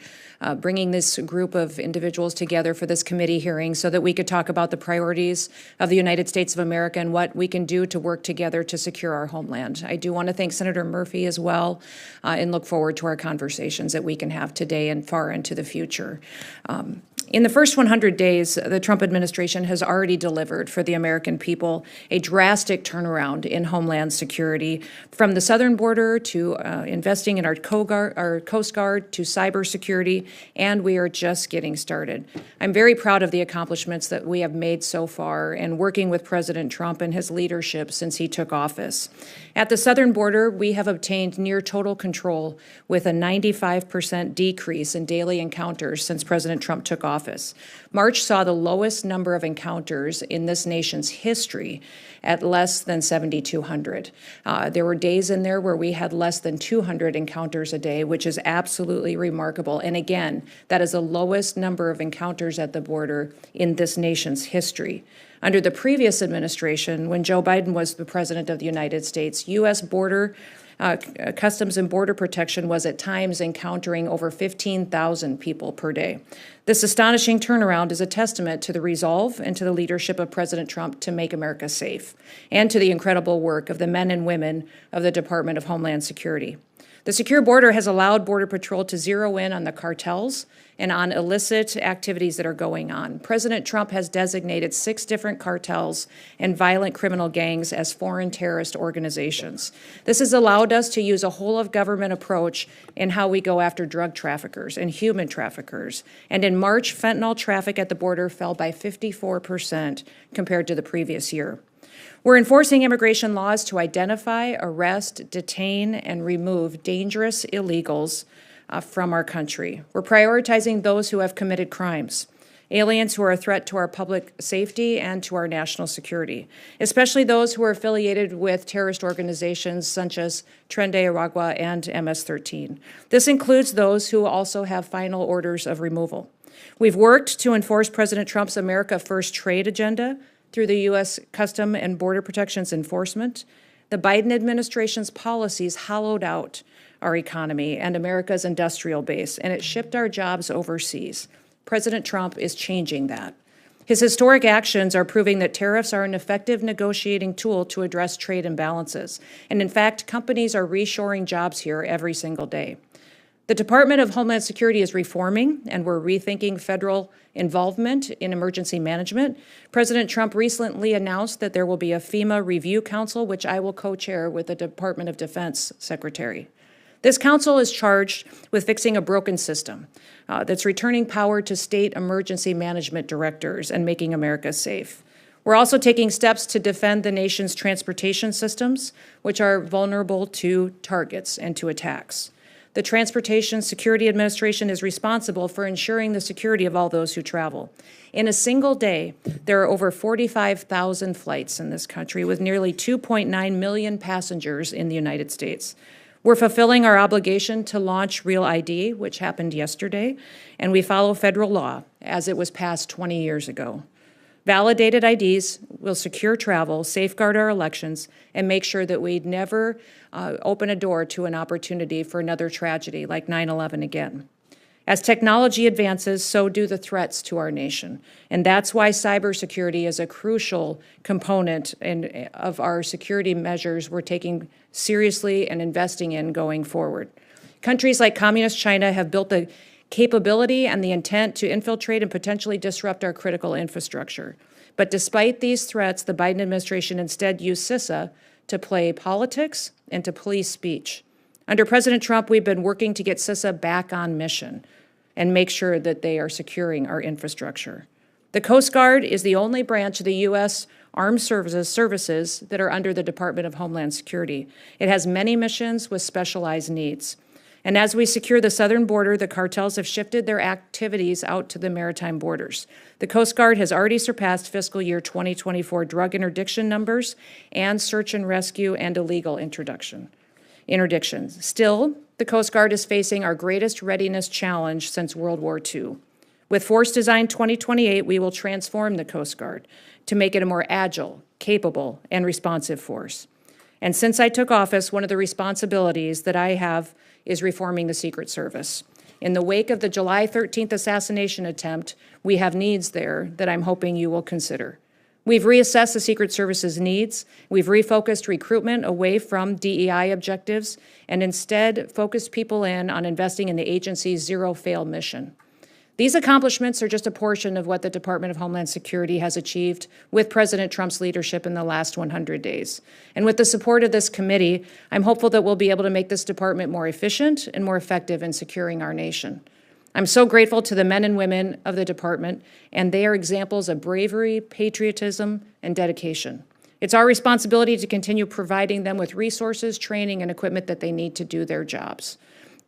bringing this group of individuals together for this committee hearing so that we could talk about the priorities of the United States of America and what we can do to work together to secure our homeland. I do want to thank Senator Murphy as well and look forward to our conversations that we can have today and far into the future. In the first 100 days, the Trump administration has already delivered for the American people a drastic turnaround in homeland security, from the southern border to investing in our Coast Guard to cybersecurity, and we are just getting started. I'm very proud of the accomplishments that we have made so far and working with President Trump and his leadership since he took office. At the southern border, we have obtained near total control with a 95% decrease in daily encounters since President Trump took office. March saw the lowest number of encounters in this nation's history at less than 7,200. There were days in there where we had less than 200 encounters a day, which is absolutely remarkable. And again, that is the lowest number of encounters at the border in this nation's history. Under the previous administration, when Joe Biden was the president of the United States, U.S. Customs and Border Protection was at times encountering over 15,000 people per day. This astonishing turnaround is a testament to the resolve and to the leadership of President Trump to make America safe, and to the incredible work of the men and women of the Department of Homeland Security. The secure border has allowed Border Patrol to zero in on the cartels and on illicit activities that are going on. President Trump has designated 6 different cartels and violent criminal gangs as foreign terrorist organizations. This has allowed us to use a whole-of-government approach in how we go after drug traffickers and human traffickers. And in March, fentanyl traffic at the border fell by 54% compared to the previous year. We're enforcing immigration laws to identify, arrest, detain, and remove dangerous illegals from our country. We're prioritizing those who have committed crimes, aliens who are a threat to our public safety and to our national security, especially those who are affiliated with terrorist organizations such as Tren de Aragua and MS-13. This includes those who also have final orders of removal. We've worked to enforce President Trump's America First trade agenda through the U.S. Custom and Border Protection's enforcement. The Biden administration's policies hollowed out our economy and America's industrial base, and it shipped our jobs overseas. President Trump is changing that. His historic actions are proving that tariffs are an effective negotiating tool to address trade imbalances. And in fact, companies are reshoring jobs here every single day. The Department of Homeland Security is reforming, and we're rethinking federal involvement in emergency management. President Trump recently announced that there will be a FEMA Review Council, which I will co-chair with the Department of Defense Secretary. This council is charged with fixing a broken system that's returning power to state emergency management directors and making America safe. We're also taking steps to defend the nation's transportation systems, which are vulnerable to targets and to attacks. The Transportation Security Administration is responsible for ensuring the security of all those who travel. In a single day, there are over 45,000 flights in this country with nearly 2.9 million passengers in the United States. We're fulfilling our obligation to launch Real ID, which happened yesterday, and we follow federal law as it was passed 20 years ago. Validated IDs will secure travel, safeguard our elections, and make sure that we never open a door to an opportunity for another tragedy like 9/11 again. As technology advances, so do the threats to our nation. And that's why cybersecurity is a crucial component of our security measures we're taking seriously and investing in going forward. Countries like Communist China have built the capability and the intent to infiltrate and potentially disrupt our critical infrastructure. But despite these threats, the Biden administration instead used CISA to play politics and to police speech. Under President Trump, we've been working to get CISA back on mission and make sure that they are securing our infrastructure. The Coast Guard is the only branch of the U.S. Armed Services that are under the Department of Homeland Security. It has many missions with specialized needs. And as we secure the southern border, the cartels have shifted their activities out to the maritime borders. The Coast Guard has already surpassed fiscal year 2024 drug interdiction numbers and search and rescue and illegal interdictions. Still, the Coast Guard is facing our greatest readiness challenge since World War II. With Force Design 2028, we will transform the Coast Guard to make it a more agile, capable, and responsive force. And since I took office, one of the responsibilities that I have is reforming the Secret Service. In the wake of the July 13th assassination attempt, we have needs there that I'm hoping you will consider. We've reassessed the Secret Service's needs. We've refocused recruitment away from DEI objectives and instead focused people in on investing in the agency's zero-fail mission. These accomplishments are just a portion of what the Department of Homeland Security has achieved with President Trump's leadership in the last 100 days. And with the support of this committee, I'm hopeful that we'll be able to make this department more efficient and more effective in securing our nation. I'm so grateful to the men and women of the department, and they are examples of bravery, patriotism, and dedication. It's our responsibility to continue providing them with resources, training, and equipment that they need to do their jobs.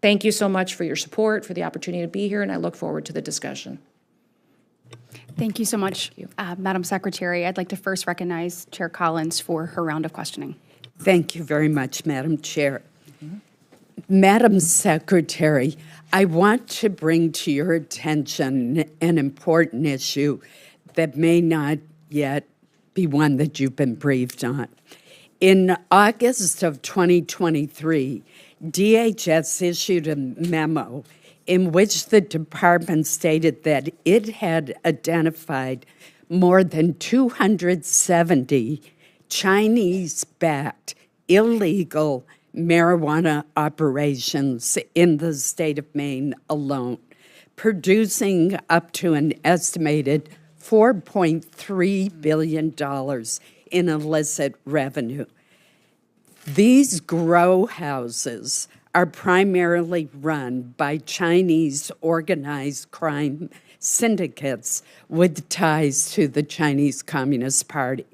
Thank you so much for your support, for the opportunity to be here, and I look forward to the discussion. Thank you so much, Madam Secretary. I'd like to first recognize Chair Collins for her round of questioning. Thank you very much, Madam Chair. Madam Secretary, I want to bring to your attention an important issue that may not yet be one that you've been briefed on. In August of 2023, DHS issued a memo in which the department stated that it had identified more than 270 Chinese-backed illegal marijuana operations in the state of Maine alone, producing up to an estimated $4.3 billion in illicit revenue. These grow houses are primarily run by Chinese organized crime syndicates with ties to the Chinese Communist Party.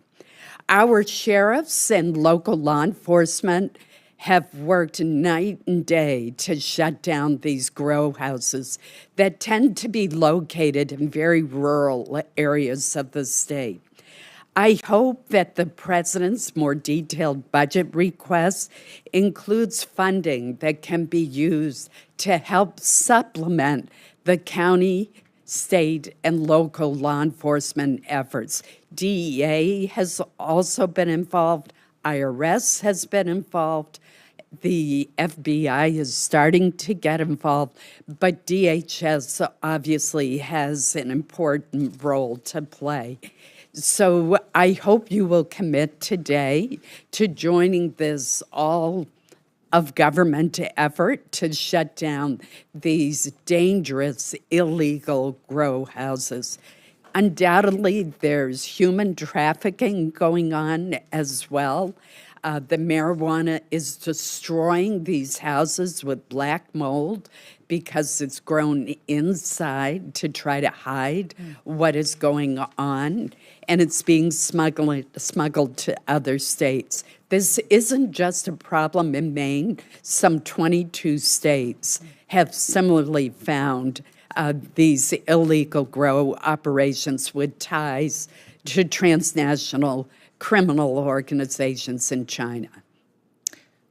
Our sheriffs and local law enforcement have worked night and day to shut down these grow houses that tend to be located in very rural areas of the state. I hope that the president's more detailed budget request includes funding that can be used to help supplement the county, state, and local law enforcement efforts. DEA has also been involved. IRS has been involved. The FBI is starting to get involved, but DHS obviously has an important role to play. So I hope you will commit today to joining this all-of-government effort to shut down these dangerous, illegal grow houses. Undoubtedly, there's human trafficking going on as well. The marijuana is destroying these houses with black mold because it's grown inside to try to hide what is going on, and it's being smuggled to other states. This isn't just a problem in Maine. Some 22 states have similarly found these illegal grow operations with ties to transnational criminal organizations in China.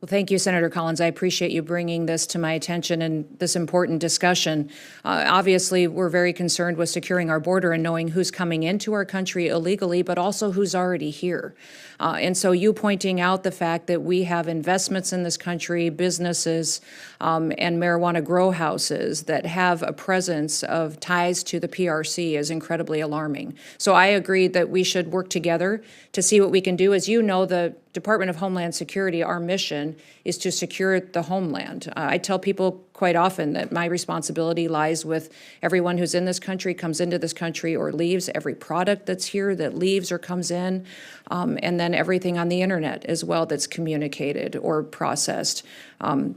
Well, thank you, Senator Collins. I appreciate you bringing this to my attention and this important discussion. Obviously, we're very concerned with securing our border and knowing who's coming into our country illegally, but also who's already here. And so you pointing out the fact that we have investments in this country, businesses, and marijuana grow houses that have a presence of ties to the PRC is incredibly alarming. So I agree that we should work together to see what we can do. As you know, the Department of Homeland Security, our mission is to secure the homeland. I tell people quite often that my responsibility lies with everyone who's in this country, comes into this country or leaves, every product that's here that leaves or comes in, and then everything on the internet as well that's communicated or processed.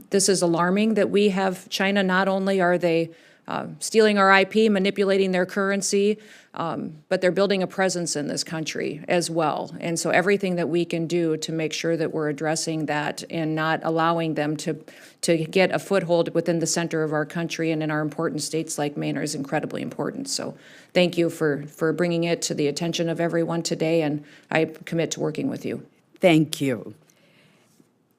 This is alarming that we have China, not only are they stealing our IP, manipulating their currency, but they're building a presence in this country as well. And so everything that we can do to make sure that we're addressing that and not allowing them to get a foothold within the center of our country and in our important states like Maine is incredibly important. So thank you for bringing it to the attention of everyone today, and I commit to working with you. Thank you.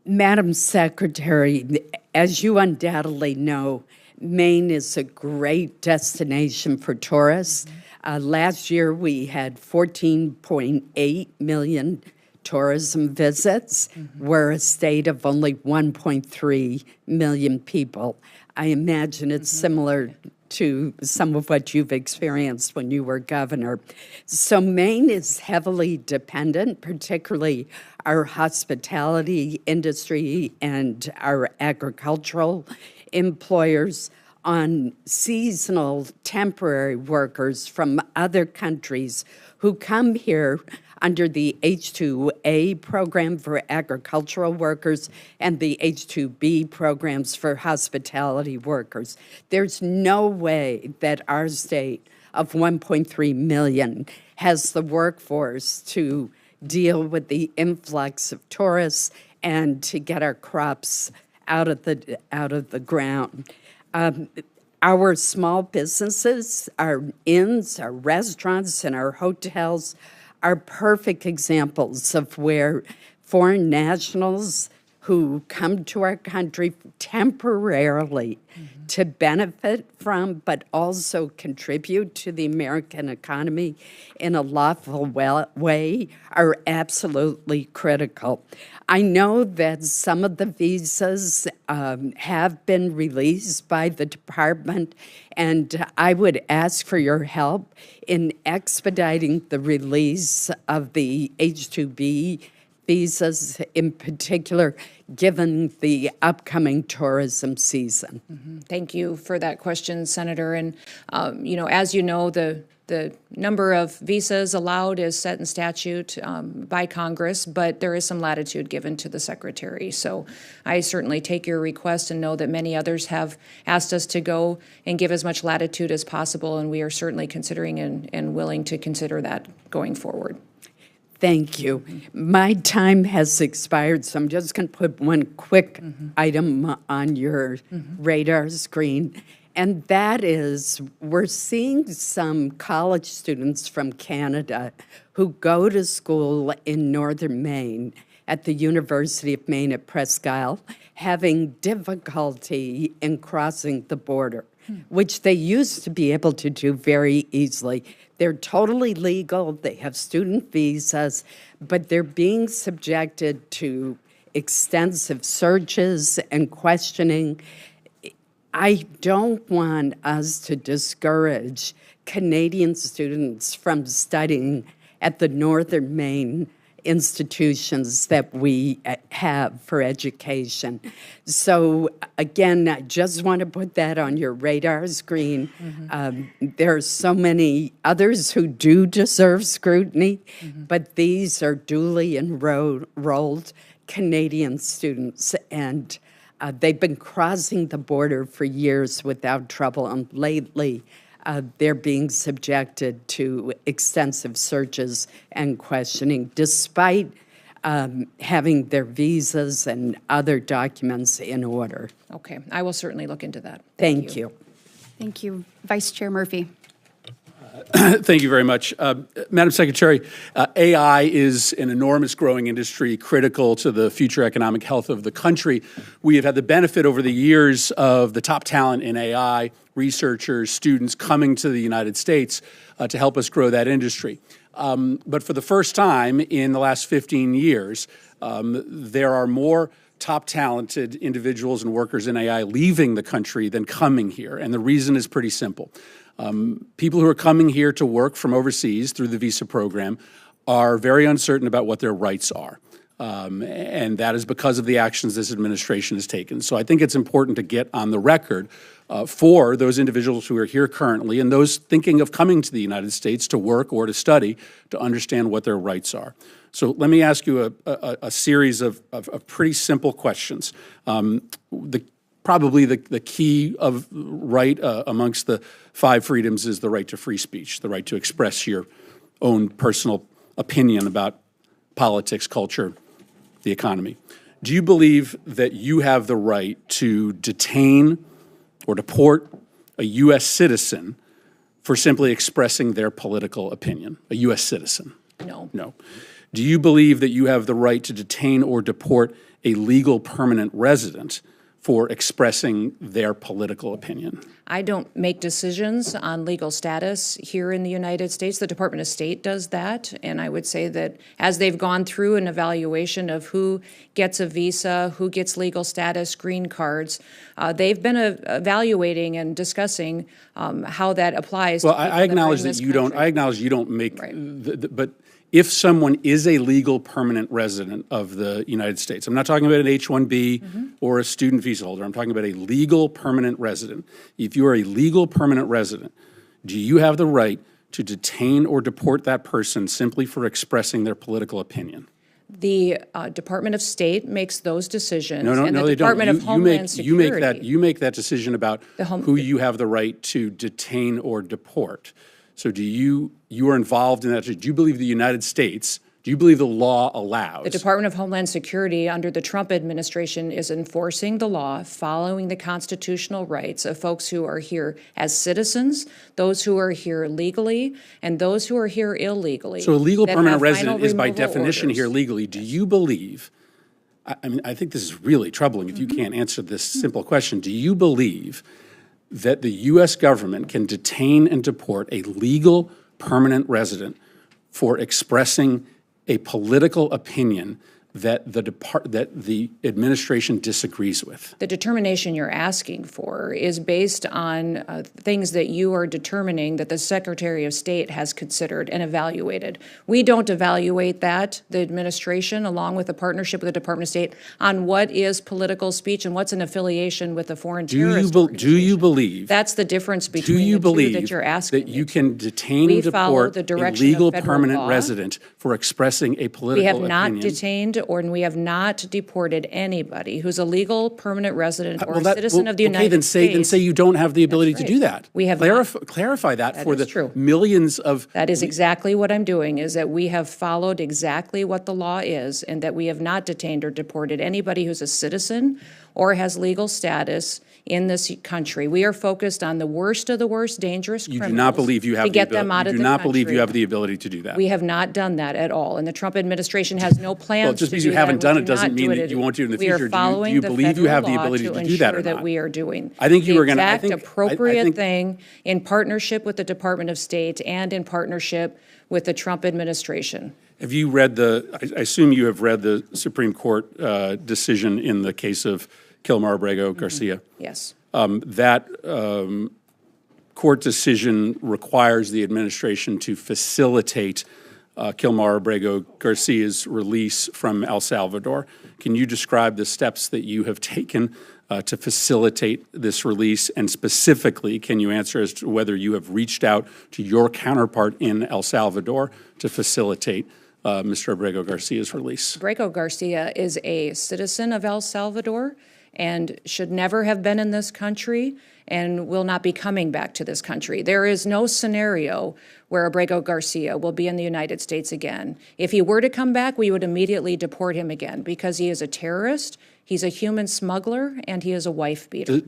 Madam Secretary, as you undoubtedly know, Maine is a great destination for tourists. Last year, we had 14.8 million tourism visits. We're a state of only 1.3 million people. I imagine it's similar to some of what you've experienced when you were governor. So Maine is heavily dependent, particularly our hospitality industry and our agricultural employers, on seasonal temporary workers from other countries who come here under the H-2A program for agricultural workers and the H-2B programs for hospitality workers. There's no way that our state of 1.3 million has the workforce to deal with the influx of tourists and to get our crops out of the ground. Our small businesses, our inns, our restaurants, and our hotels are perfect examples of where foreign nationals who come to our country temporarily to benefit from, but also contribute to the American economy in a lawful way, are absolutely critical. I know that some of the visas have been released by the department, and I would ask for your help in expediting the release of the H-2B visas, in particular, given the upcoming tourism season. Thank you for that question, Senator. And, as you know, the number of visas allowed is set in statute by Congress, but there is some latitude given to the Secretary. So I certainly take your request and know that many others have asked us to go and give as much latitude as possible, and we are certainly considering and willing to consider that going forward. Thank you. My time has expired, so I'm just going to put one quick item on your radar screen, and that is we're seeing some college students from Canada who go to school in northern Maine at the University of Maine at Presque Isle having difficulty in crossing the border, which they used to be able to do very easily. They're totally legal, they have student visas, but they're being subjected to extensive searches and questioning. I don't want us to discourage Canadian students from studying at the Northern Maine institutions that we have for education. So again, I just want to put that on your radar screen. There are so many others who do deserve scrutiny, but these are duly enrolled Canadian students, and they've been crossing the border for years without trouble, and lately they're being subjected to extensive searches and questioning, despite having their visas and other documents in order. Okay, I will certainly look into that. Thank you. Thank you. Vice Chair Murphy. Thank you very much. Madam Secretary, AI is an enormous growing industry critical to the future economic health of the country. We have had the benefit over the years of the top talent in AI, researchers, students coming to the United States to help us grow that industry. But for the first time in the last 15 years, there are more top talented individuals and workers in AI leaving the country than coming here. And the reason is pretty simple. People who are coming here to work from overseas through the visa program are very uncertain about what their rights are. And that is because of the actions this administration has taken. So I think it's important to get on the record for those individuals who are here currently and those thinking of coming to the United States to work or to study to understand what their rights are. So let me ask you a series of pretty simple questions. Probably the key of right amongst the 5 freedoms is the right to free speech, the right to express your own personal opinion about politics, culture, the economy. Do you believe that you have the right to detain or deport a U.S. citizen for simply expressing their political opinion, a U.S. citizen? No. No. Do you believe that you have the right to detain or deport a legal permanent resident for expressing their political opinion? I don't make decisions on legal status here in the United States. The Department of State does that, and I would say that as they've gone through an evaluation of who gets a visa, who gets legal status, green cards, they've been evaluating and discussing how that applies. Well, to people I acknowledge that are in that this you don't. country. I acknowledge you don't make. But if someone is a legal permanent resident of the United States, I'm not talking about an H-1B or a student visa holder. I'm talking about a legal permanent resident. If you are a legal permanent resident, do you have the right to detain or deport that person simply for expressing their political opinion? The Department of State makes those decisions. No, and the they don't. Department of Homeland Security. You make that decision about who you have the right to detain or deport. So you are involved in that? Do you believe the United States, do you believe the law allows? The Department of Homeland Security, under the Trump administration, is enforcing the law, following the constitutional rights of folks who are here as citizens, those who are here legally, and those who are here illegally. So a legal that permanent have resident final is by removal definition orders. here legally. Do you believe, I mean, I think this is really troubling if you can't answer this simple question. Do you believe that the U.S. government can detain and deport a legal permanent resident for expressing a political opinion that the administration disagrees with? The determination you're asking for is based on things that you are determining that the Secretary of State has considered and evaluated. We don't evaluate that, the administration, along with a partnership with the Department of State, on what is political speech and what's an affiliation with a foreign terrorist organization. Do you believe? That's the difference Do between you the two believe that you're asking. that you can detain We and follow deport the a direction of legal federal permanent law. resident for expressing a political We have opinion? not detained and we have not deported anybody who's a legal permanent resident or a citizen of the United States. Then say you don't have the ability to do that. We have clarify that for is the true. millions of. That is exactly what I'm doing, is that we have followed exactly what the law is and that we have not detained or deported anybody who's a citizen or has legal status in this country. We are focused on the worst of the worst dangerous You criminals do not believe you have to the get ability. them out of You the do not believe country. you have the ability to do that. We have not done that at all, and the Trump administration has no plans Well, just to because do you haven't that. done We it do doesn't not mean do that it. you won't do it in the We future. are Do you following the believe you have the federal law ability to do that or ensure that not? we are doing I think you were gonna- I the think- exact appropriate think- thing in partnership with the Department of State and in partnership with the Trump administration. Have you read I assume you have read the Supreme Court decision in the case of Kilmar Abrego Garcia? Yes. That court decision requires the administration to facilitate Kilmar Abrego Garcia's release from El Salvador. Can you describe the steps that you have taken to facilitate this release? And specifically, can you answer as to whether you have reached out to your counterpart in El Salvador to facilitate Mr. Abrego Garcia's release? Abrego Garcia is a citizen of El Salvador and should never have been in this country and will not be coming back to this country. There is no scenario where Abrego Garcia will be in the United States again. If he were to come back, we would immediately deport him again because he is a terrorist, he's a human smuggler, and he is a wife beater.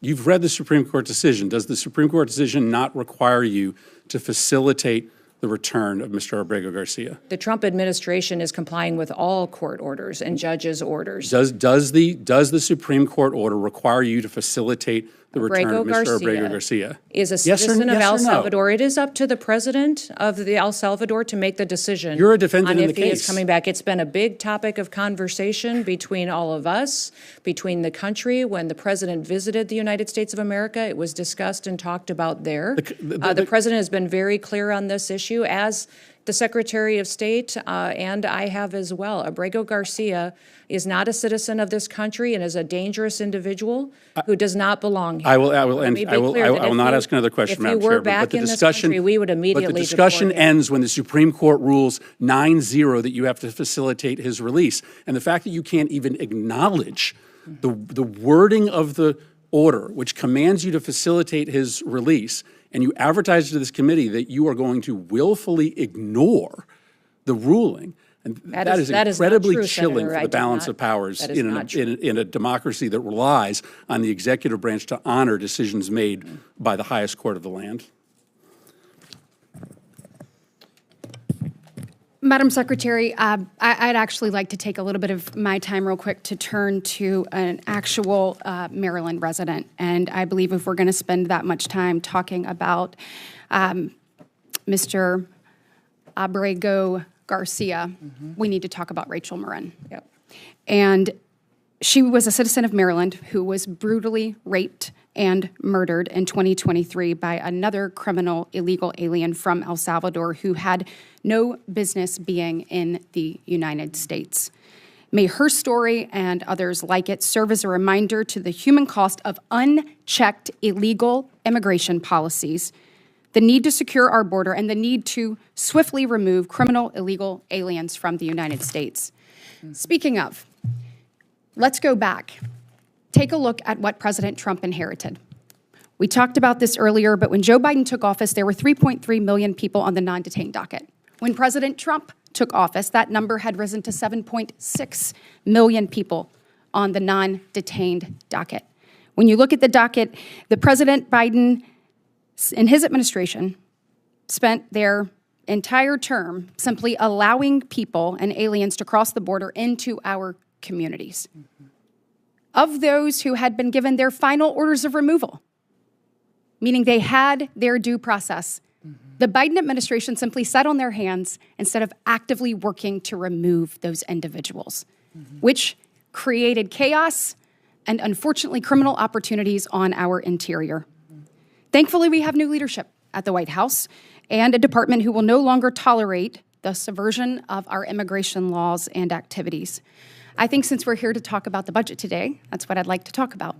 You've read the Supreme Court decision. Does the Supreme Court decision not require you to facilitate the return of Mr. Abrego Garcia? The Trump administration is complying with all court orders and judges' orders. Does the Supreme Court order require you to facilitate the return of Mr. Abrego Garcia? Is a Yes or- citizen of yes El or no? Salvador. It is up to the president of the El Salvador to make the decision. You're a defendant on in if the he case. is coming back. It's been a big topic of conversation between all of us, between the country. When the president visited the United States of America, it was discussed and talked about there. The president has been very clear on this issue, as the Secretary of State, and I have as well. Abrego Garcia is not a citizen of this country and is a dangerous individual who does not belong here. I will Let me be clear that if not you- ask another question, Madam If you Chair. were back but the in this discussion, country, we would but immediately the discussion deport him. ends when the Supreme Court rules 9-0 that you have to facilitate his release. And the fact that you can't even acknowledge the wording of the order, which commands you to facilitate his release, and you advertise to this committee that you are going to willfully ignore the ruling, and that is not incredibly true, chilling Senator. for I the did balance not- of powers that is in not true. a democracy that relies on the executive branch to honor decisions made by the highest court of the land. Madam Secretary, I'd actually like to take a little bit of my time real quick to turn to an actual Maryland resident. And I believe if we're going to spend that much time talking about Mr. Abrego Garcia, we need to talk about Rachel Marin. Yep. And she was a citizen of Maryland who was brutally raped and murdered in 2023 by another criminal illegal alien from El Salvador who had no business being in the United States. May her story and others like it serve as a reminder to the human cost of unchecked illegal immigration policies, the need to secure our border, and the need to swiftly remove criminal illegal aliens from the United States. Speaking of, let's go back. Take a look at what President Trump inherited. We talked about this earlier, but when Joe Biden took office, there were 3.3 million people on the non-detained docket. When President Trump took office, that number had risen to 7.6 million people on the non-detained docket. When you look at the docket, the President Biden, in his administration, spent their entire term simply allowing people and aliens to cross the border into our communities. Of those who had been given their final orders of removal, meaning they had their due process, the Biden administration simply sat on their hands instead of actively working to remove those individuals, which created chaos and, unfortunately, criminal opportunities on our interior. Thankfully, we have new leadership at the White House and a department who will no longer tolerate the subversion of our immigration laws and activities. I think since we're here to talk about the budget today, that's what I'd like to talk about.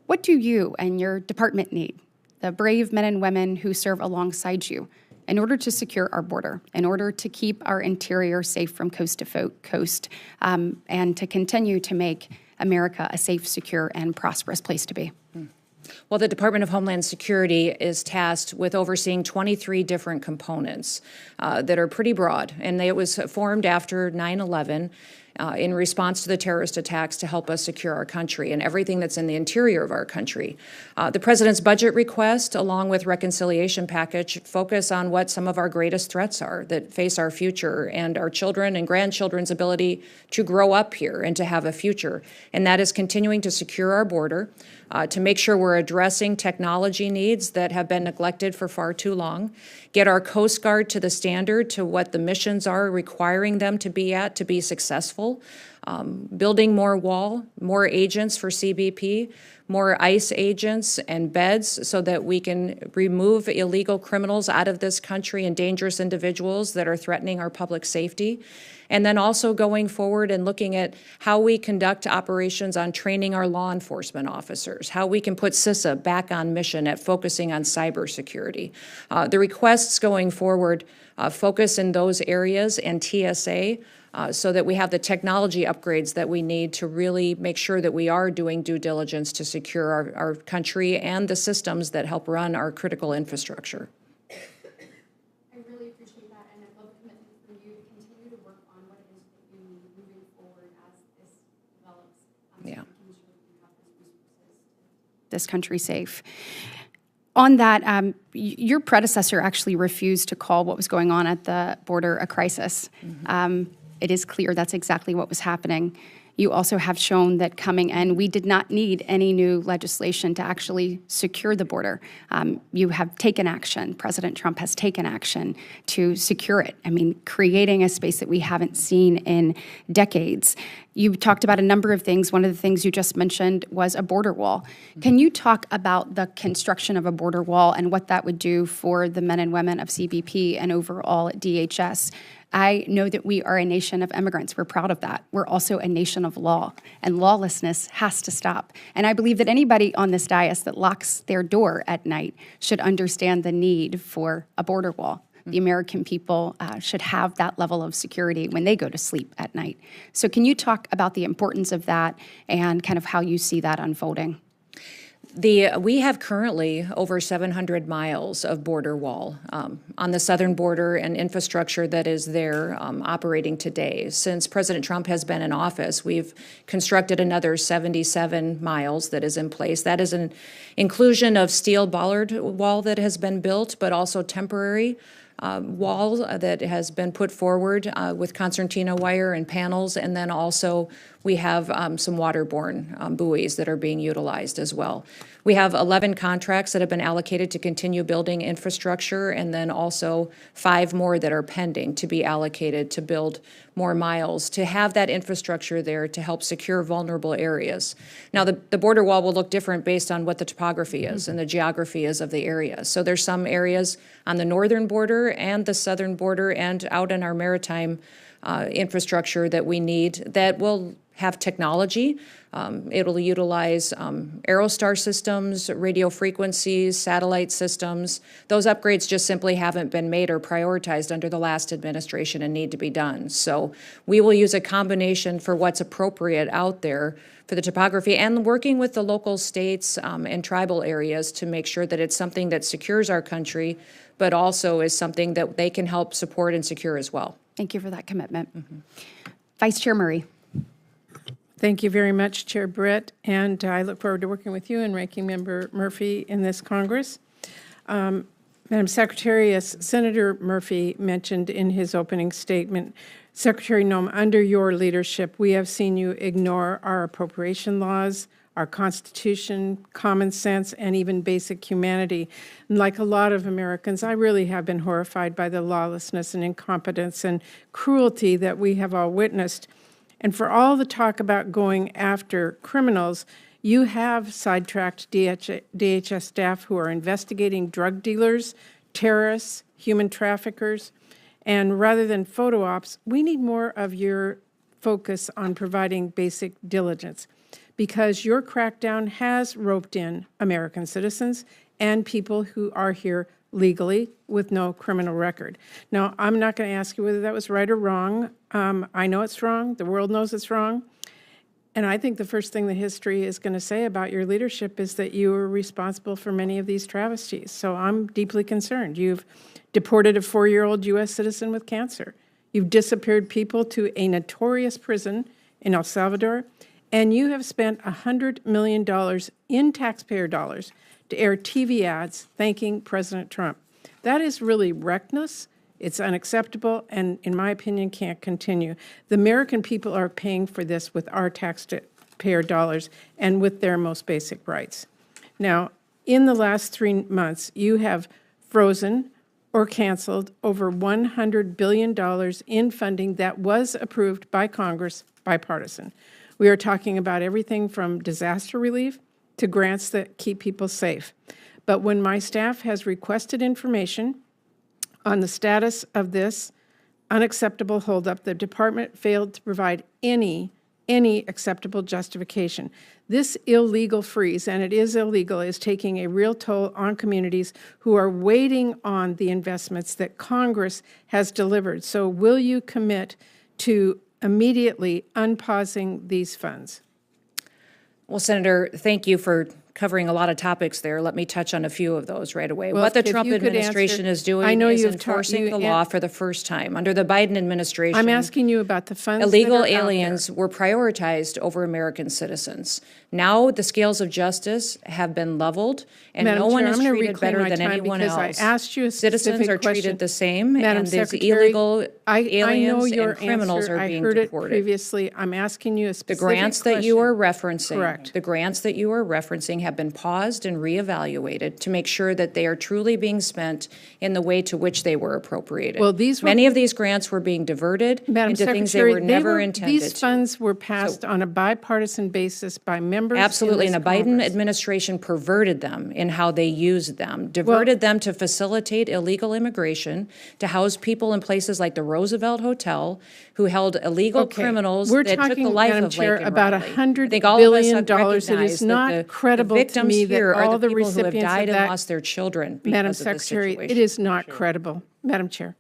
What do you and your department need, the brave men and women who serve alongside you, in order to secure our border, in order to keep our interior safe from coast to coast, and to continue to make America a safe, secure, and prosperous place to be? Well, the Department of Homeland Security is tasked with overseeing 23 different components that are pretty broad, and it was formed after 9/11 in response to the terrorist attacks to help us secure our country and everything that's in the interior of our country. The President's budget request, along with reconciliation package, focus on what some of our greatest threats are that face our future and our children and grandchildren's ability to grow up here and to have a future. And that is continuing to secure our border, to make sure we're addressing technology needs that have been neglected for far too long, get our Coast Guard to the standard to what the missions are requiring them to be at to be successful, building more wall, more agents for CBP, more ICE agents and beds so that we can remove illegal criminals out of this country and dangerous individuals that are threatening our public safety. And then also going forward and looking at how we conduct operations on training our law enforcement officers, how we can put CISA back on mission at focusing on cybersecurity. The requests going forward focus in those areas and TSA so that we have the technology upgrades that we need to really make sure that we are doing due diligence to secure our country and the systems that help run our critical infrastructure. Yeah. This country safe. On that, your predecessor actually refused to call what was going on at the border a crisis. It is clear that's exactly what was happening. You also have shown that coming in, we did not need any new legislation to actually secure the border. You have taken action. President Trump has taken action to secure it. I mean, creating a space that we haven't seen in decades. You talked about a number of things. One of the things you just mentioned was a border wall. Can you talk about the construction of a border wall and what that would do for the men and women of CBP and overall at DHS? I know that we are a nation of immigrants. We're proud of that. We're also a nation of law, and lawlessness has to stop. And I believe that anybody on this dais that locks their door at night should understand the need for a border wall. The American people should have that level of security when they go to sleep at night. So can you talk about the importance of that and kind of how you see that unfolding? We have currently over 700 miles of border wall on the southern border and infrastructure that is there operating today. Since President Trump has been in office, we've constructed another 77 miles that is in place. That is an inclusion of steel bollard wall that has been built, but also temporary wall that has been put forward with concertina wire and panels, and then also we have some waterborne buoys that are being utilized as well. We have 11 contracts that have been allocated to continue building infrastructure, and then also 5 more that are pending to be allocated to build more miles, to have that infrastructure there to help secure vulnerable areas. Now, the border wall will look different based on what the topography is and the geography is of the area. So there's some areas on the northern border and the southern border and out in our maritime infrastructure that we need that will have technology. It'll utilize Aerostar systems, radio frequencies, satellite systems. Those upgrades just simply haven't been made or prioritized under the last administration and need to be done. So we will use a combination for what's appropriate out there for the topography and working with the local states and tribal areas to make sure that it's something that secures our country, but also is something that they can help support and secure as well. Thank you for that commitment. Vice Chair Murray. Thank you very much, Chair Britt, and I look forward to working with you and Ranking Member Murphy in this Congress. Madam Secretary, as Senator Murphy mentioned in his opening statement, Secretary Noem, under your leadership, we have seen you ignore our appropriation laws, our Constitution, common sense, and even basic humanity. And like a lot of Americans, I really have been horrified by the lawlessness and incompetence and cruelty that we have all witnessed. And for all the talk about going after criminals, you have sidetracked DHS staff who are investigating drug dealers, terrorists, human traffickers, and rather than photo ops, we need more of your focus on providing basic diligence, because your crackdown has roped in American citizens and people who are here legally with no criminal record. Now, I'm not going to ask you whether that was right or wrong. I know it's wrong. The world knows it's wrong. And I think the first thing the history is going to say about your leadership is that you were responsible for many of these travesties. So I'm deeply concerned. You've deported a 4-year-old U.S. citizen with cancer. You've disappeared people to a notorious prison in El Salvador. And you have spent $100 million in taxpayer dollars to air TV ads thanking President Trump. That is really reckless. It's unacceptable, and in my opinion, can't continue. The American people are paying for this with our taxpayer dollars and with their most basic rights. Now, in the last 3 months, you have frozen or canceled over $100 billion in funding that was approved by Congress, bipartisan. We are talking about everything from disaster relief to grants that keep people safe. But when my staff has requested information on the status of this unacceptable holdup, the department failed to provide any acceptable justification. This illegal freeze, and it is illegal, is taking a real toll on communities who are waiting on the investments that Congress has delivered. So will you commit to immediately unpausing these funds? Well, Senator, thank you for covering a lot of topics there. Let me touch on a few of those right away. Well, what the if Trump you could administration answer- is doing I know is you've enforcing the law for the first time. Under the Biden administration, I'm asking you about the funds illegal that are out aliens were prioritized over American citizens. Now the scales of justice have been leveled, and Madam no one Chair, is I'm gonna treated reclaim better my than time anyone because else. I asked you a Citizens specific are question. treated the same, Madam and these Secretary, illegal I know aliens your and criminals answer. are being I heard deported. it previously. I'm asking you a The specific grants that you question. are referencing, Correct. the grants that you are referencing have been paused and reevaluated to make sure that they are truly being spent in the way to which they were appropriated. Well, these were- many of these grants were being diverted Madam into things they Secretary, were never these intended to. funds were passed on a bipartisan basis by members Absolutely, in and this the Biden Congress. administration perverted them in how they used them, diverted them to facilitate illegal immigration, to house people in places like the Roosevelt Hotel, who held illegal Okay, criminals we're that took talking, the life Madam of Chair, Laken about Riley. $100 I think all of us billion. have It recognized is not that credible the to victims me here that are all the the people who have recipients died of and that- lost their children because Madam of this Secretary, situation. it is not credible, Madam Chair.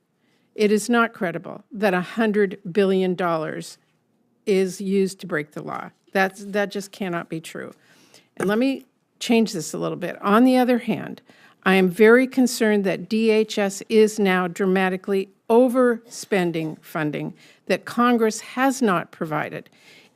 It is not credible that $100 billion is used to break the law. That just cannot be true. And let me change this a little bit. On the other hand, I am very concerned that DHS is now dramatically overspending funding that Congress has not provided.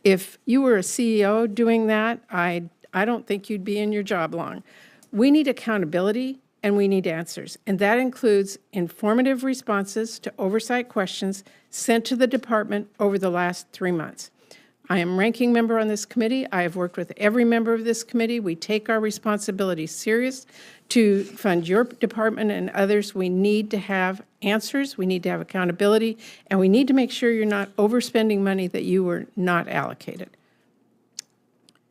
If you were a CEO doing that, I don't think you'd be in your job long. We need accountability and we need answers. And that includes informative responses to oversight questions sent to the department over the last 3 months. I am ranking member on this committee. I have worked with every member of this committee. We take our responsibility serious to fund your department and others. We need to have answers, we need to have accountability, and we need to make sure you're not overspending money that you were not allocated.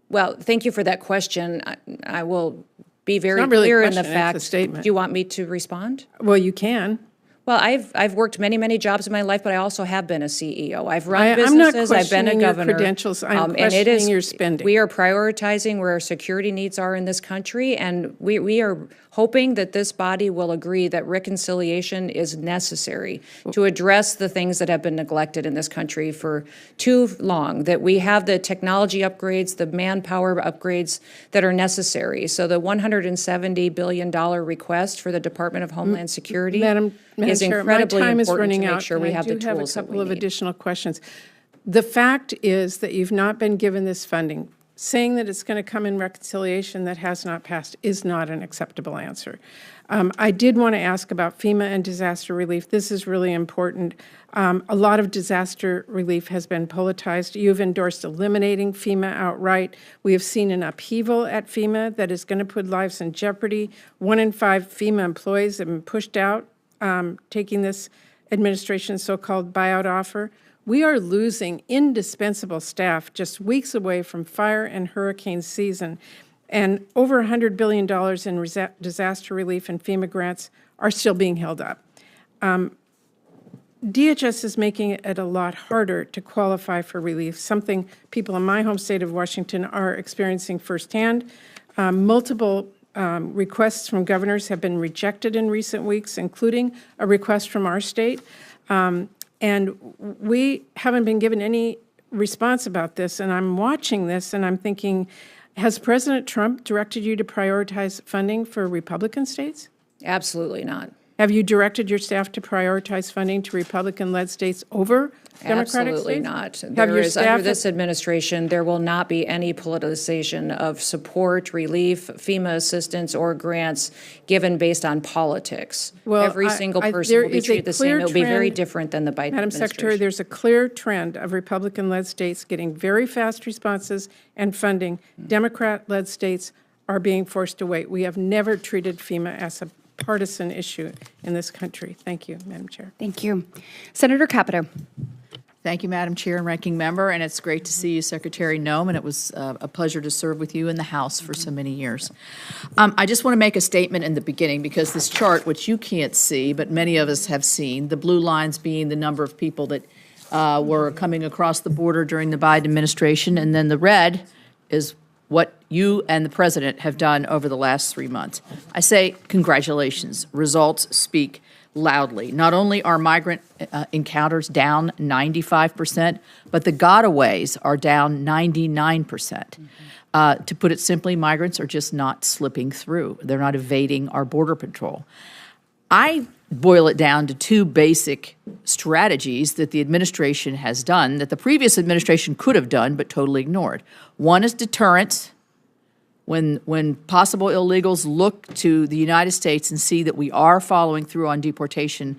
Well, thank you for that question. I will be very not really a clear in the question, it's a fact. statement. Do you want me to respond? Well, you can. Well, I've worked many jobs in my life, but I also have been a CEO. I've run I'm not businesses. I've been a questioning your governor. credentials. I'm and it questioning is your spending. We are prioritizing where our security needs are in this country, and we are hoping that this body will agree that reconciliation is necessary to address the things that have been neglected in this country for too long, that we have the technology upgrades, the manpower upgrades that are necessary. So the $170 billion request for the Department of Homeland Security Madam is Chair, incredibly my time is important to running make out, sure and we I have the do have a tools that couple we of need. additional questions. The fact is that you've not been given this funding. Saying that it's going to come in reconciliation that has not passed is not an acceptable answer. I did want to ask about FEMA and disaster relief. This is really important. A lot of disaster relief has been politicized. You've endorsed eliminating FEMA outright. We have seen an upheaval at FEMA that is going to put lives in jeopardy. 1 in 5 FEMA employees have been pushed out, taking this administration's so-called buyout offer. We are losing indispensable staff just weeks away from fire and hurricane season, and over $100 billion in disaster relief and FEMA grants are still being held up. DHS is making it a lot harder to qualify for relief, something people in my home state of Washington are experiencing firsthand. Multiple requests from governors have been rejected in recent weeks, including a request from our state. And we haven't been given any response about this, and I'm watching this and I'm thinking, has President Trump directed you to prioritize funding for Republican states? Absolutely not. Have you directed your staff to prioritize funding to Republican-led states over Democratic Absolutely states? not. Have There your is, under staff this administration, there will not be any politicization of support, relief, FEMA assistance, or grants given based on politics. Every single person will be treated the same. It will be very different than the Biden Madam administration. Secretary, there's a clear trend of Republican-led states getting very fast responses and funding. Democrat-led states are being forced to wait. We have never treated FEMA as a partisan issue in this country. Thank you, Madam Chair. Thank you. Senator Capito. Thank you, Madam Chair and Ranking Member, and it's great to see you, Secretary Noem, and it was a pleasure to serve with you in the House for so many years. I just want to make a statement in the beginning, because this chart, which you can't see, but many of us have seen, the blue lines being the number of people that were coming across the border during the Biden administration, and then the red is what you and the President have done over the last 3 months. I say congratulations. Results speak loudly. Not only are migrant encounters down 95%, but the gotaways are down 99%. To put it simply, migrants are just not slipping through. They're not evading our border patrol. I boil it down to 2 basic strategies that the administration has done that the previous administration could have done but totally ignored. One is deterrence. When possible illegals look to the United States and see that we are following through on deportation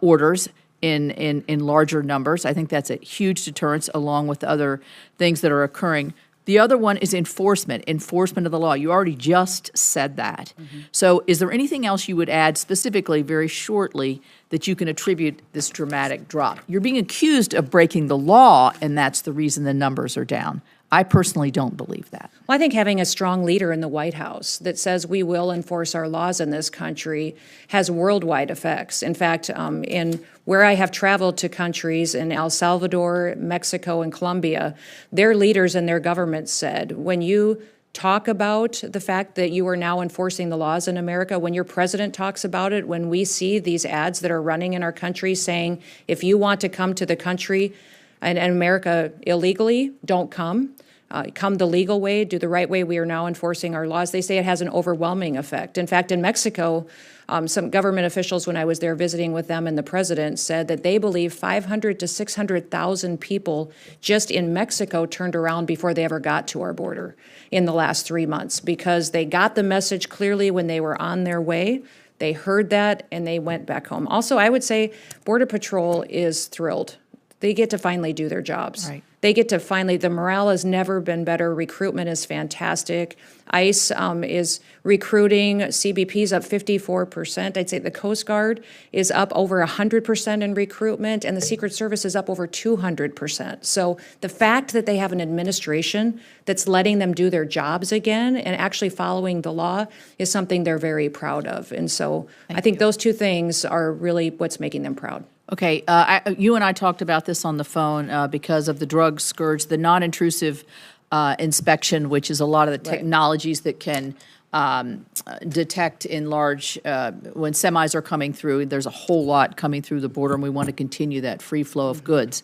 orders in larger numbers, I think that's a huge deterrence, along with other things that are occurring. The other one is enforcement of the law. You already just said that. So is there anything else you would add specifically, very shortly, that you can attribute this dramatic drop? You're being accused of breaking the law, and that's the reason the numbers are down. I personally don't believe that. Well, I think having a strong leader in the White House that says we will enforce our laws in this country has worldwide effects. In fact, in where I have traveled to countries in El Salvador, Mexico, and Colombia, their leaders and their governments said, when you talk about the fact that you are now enforcing the laws in America, when your president talks about it, when we see these ads that are running in our country saying, if you want to come to the country and America illegally, don't come. come the legal way, do the right way. We are now enforcing our laws. They say it has an overwhelming effect. In fact, in Mexico, some government officials, when I was there visiting with them and the president, said that they believe 500 to 600,000 people just in Mexico turned around before they ever got to our border in the last 3 months, because they got the message clearly when they were on their way. They heard that and they went back home. Also, I would say Border Patrol is thrilled. They get to finally do their jobs. Right. They get to finally, the morale has never been better. Recruitment is fantastic. ICE is recruiting. CBP's up 54%. I'd say the Coast Guard is up over 100% in recruitment, and the Secret Service is up over 200%. So the fact that they have an administration that's letting them do their jobs again and actually following the law is something they're very proud of. And so I think those two things are really what's making them proud. Okay, you and I talked about this on the phone because of the drug scourge, the non-intrusive inspection, which is a lot of the technologies that can detect in large, when semis are coming through, there's a whole lot coming through the border, and we want to continue that free flow of goods.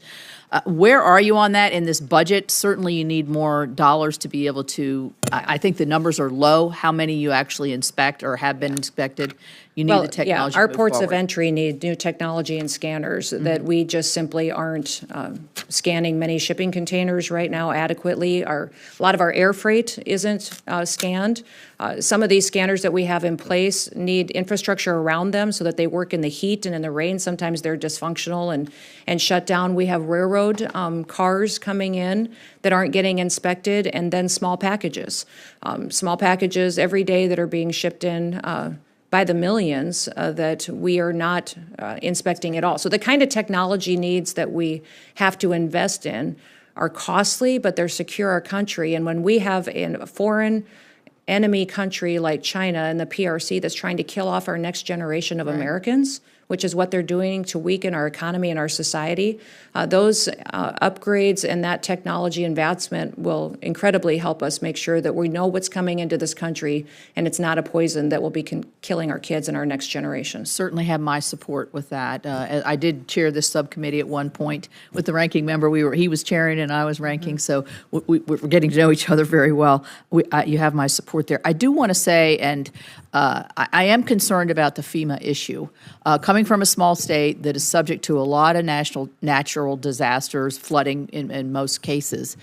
Where are you on that in this budget? Certainly you need more dollars to be able to, I think the numbers are low, how many you actually inspect or have been inspected. You need the technology our to move ports of forward. entry need new technology and scanners that we just simply aren't scanning many shipping containers right now adequately. A lot of our air freight isn't scanned. Some of these scanners that we have in place need infrastructure around them so that they work in the heat and in the rain. Sometimes they're dysfunctional and shut down. We have railroad cars coming in that aren't getting inspected, and then small packages. Small packages every day that are being shipped in by the millions that we are not inspecting at all. So the kind of technology needs that we have to invest in are costly, but they're secure our country. And when we have a foreign enemy country like China and the PRC that's trying to kill off our next generation of Americans, which is what they're doing to weaken our economy and our society, those upgrades and that technology advancement will incredibly help us make sure that we know what's coming into this country and it's not a poison that will be killing our kids and our next generation. Certainly have my support with that. I did chair this subcommittee at one point with the ranking member. He was chairing and I was ranking, so we're getting to know each other very well. You have my support there. I do want to say, and I am concerned about the FEMA issue. Coming from a small state that is subject to a lot of natural disasters, flooding in most cases,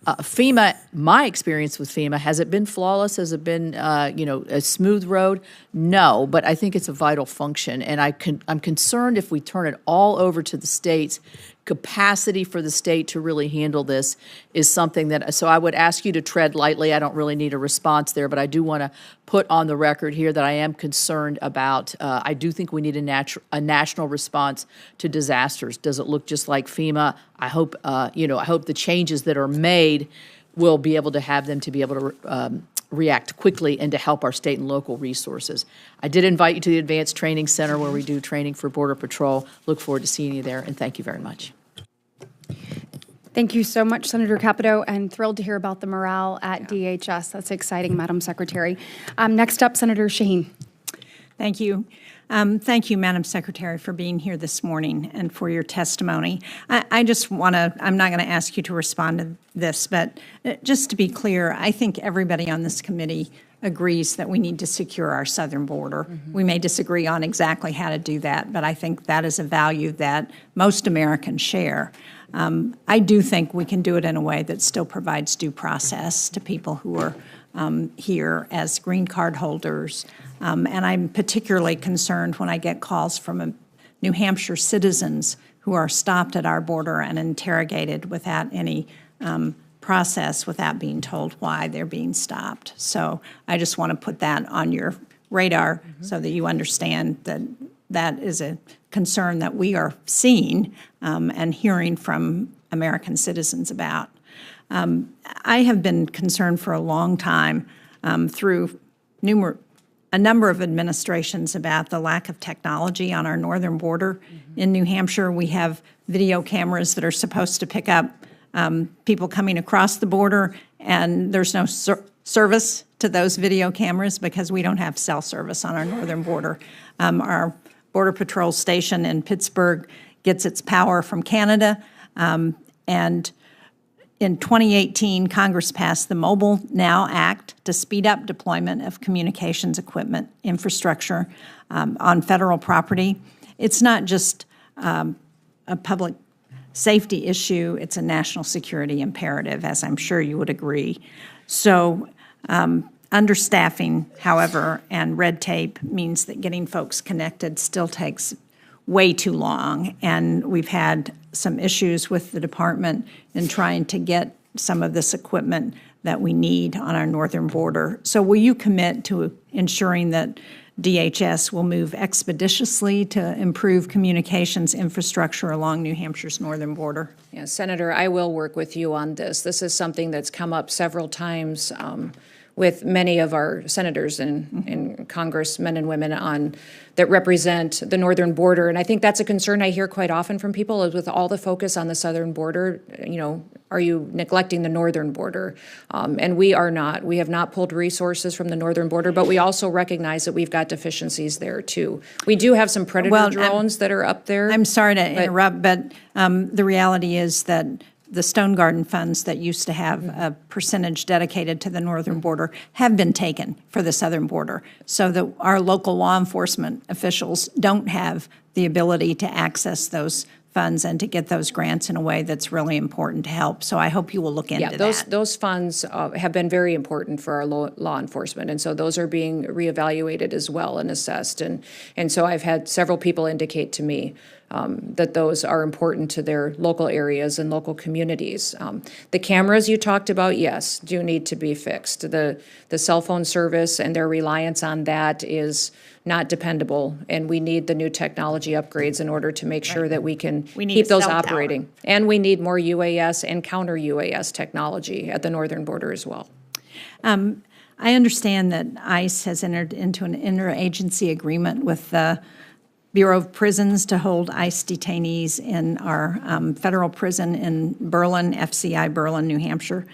FEMA, my experience with FEMA, has it been flawless? Has it been, a smooth road? No, but I think it's a vital function. And I'm concerned if we turn it all over to the states, capacity for the state to really handle this is something that, so I would ask you to tread lightly. I don't really need a response there, but I do want to put on the record here that I am concerned about, I do think we need a national response to disasters. Does it look just like FEMA? I hope, I hope the changes that are made will be able to have them to be able to react quickly and to help our state and local resources. I did invite you to the Advanced Training Center where we do training for Border Patrol. Look forward to seeing you there, and thank you very much. Thank you so much, Senator Capito, and thrilled to hear about the morale at DHS. That's exciting, Madam Secretary. Next up, Senator Shaheen. Thank you. Thank you, Madam Secretary, for being here this morning and for your testimony. I just want to, I'm not going to ask you to respond to this, but just to be clear, I think everybody on this committee agrees that we need to secure our southern border. We may disagree on exactly how to do that, but I think that is a value that most Americans share. I do think we can do it in a way that still provides due process to people who are here as green card holders. And I'm particularly concerned when I get calls from New Hampshire citizens who are stopped at our border and interrogated without any process, without being told why they're being stopped. So I just want to put that on your radar so that you understand that that is a concern that we are seeing and hearing from American citizens about. I have been concerned for a long time through a number of administrations about the lack of technology on our northern border. In New Hampshire, we have video cameras that are supposed to pick up people coming across the border, and there's no service to those video cameras because we don't have cell service on our northern border. Our Border Patrol station in Pittsburgh gets its power from Canada, and In 2018, Congress passed the Mobile Now Act to speed up deployment of communications equipment infrastructure on federal property. It's not just a public safety issue, it's a national security imperative, as I'm sure you would agree. So understaffing, however, and red tape means that getting folks connected still takes way too long, and we've had some issues with the department in trying to get some of this equipment that we need on our northern border. So will you commit to ensuring that DHS will move expeditiously to improve communications infrastructure along New Hampshire's northern border? Yeah, Senator, I will work with you on this. This is something that's come up several times with many of our senators and congressmen and women that represent the northern border. And I think that's a concern I hear quite often from people is with all the focus on the southern border, are you neglecting the northern border? And we are not. We have not pulled resources from the northern border, but we also recognize that we've got deficiencies there too. We do have some Predator drones that are up there. I'm sorry to interrupt, but the reality is that the Stone Garden funds that used to have a percentage dedicated to the northern border have been taken for the southern border, so that our local law enforcement officials don't have the ability to access those funds and to get those grants in a way that's really important to help. So I hope you will look into that. Those funds have been very important for our law enforcement, and so those are being reevaluated as well and assessed. And so I've had several people indicate to me that those are important to their local areas and local communities. The cameras you talked about, yes, do need to be fixed. The cell phone service and their reliance on that is not dependable, and we need the new technology upgrades in order to make sure that we can keep those operating. And we need more UAS and counter UAS technology at the northern border as well. I understand that ICE has entered into an interagency agreement with the Bureau of Prisons to hold ICE detainees in our federal prison in Berlin, FCI Berlin, New Hampshire.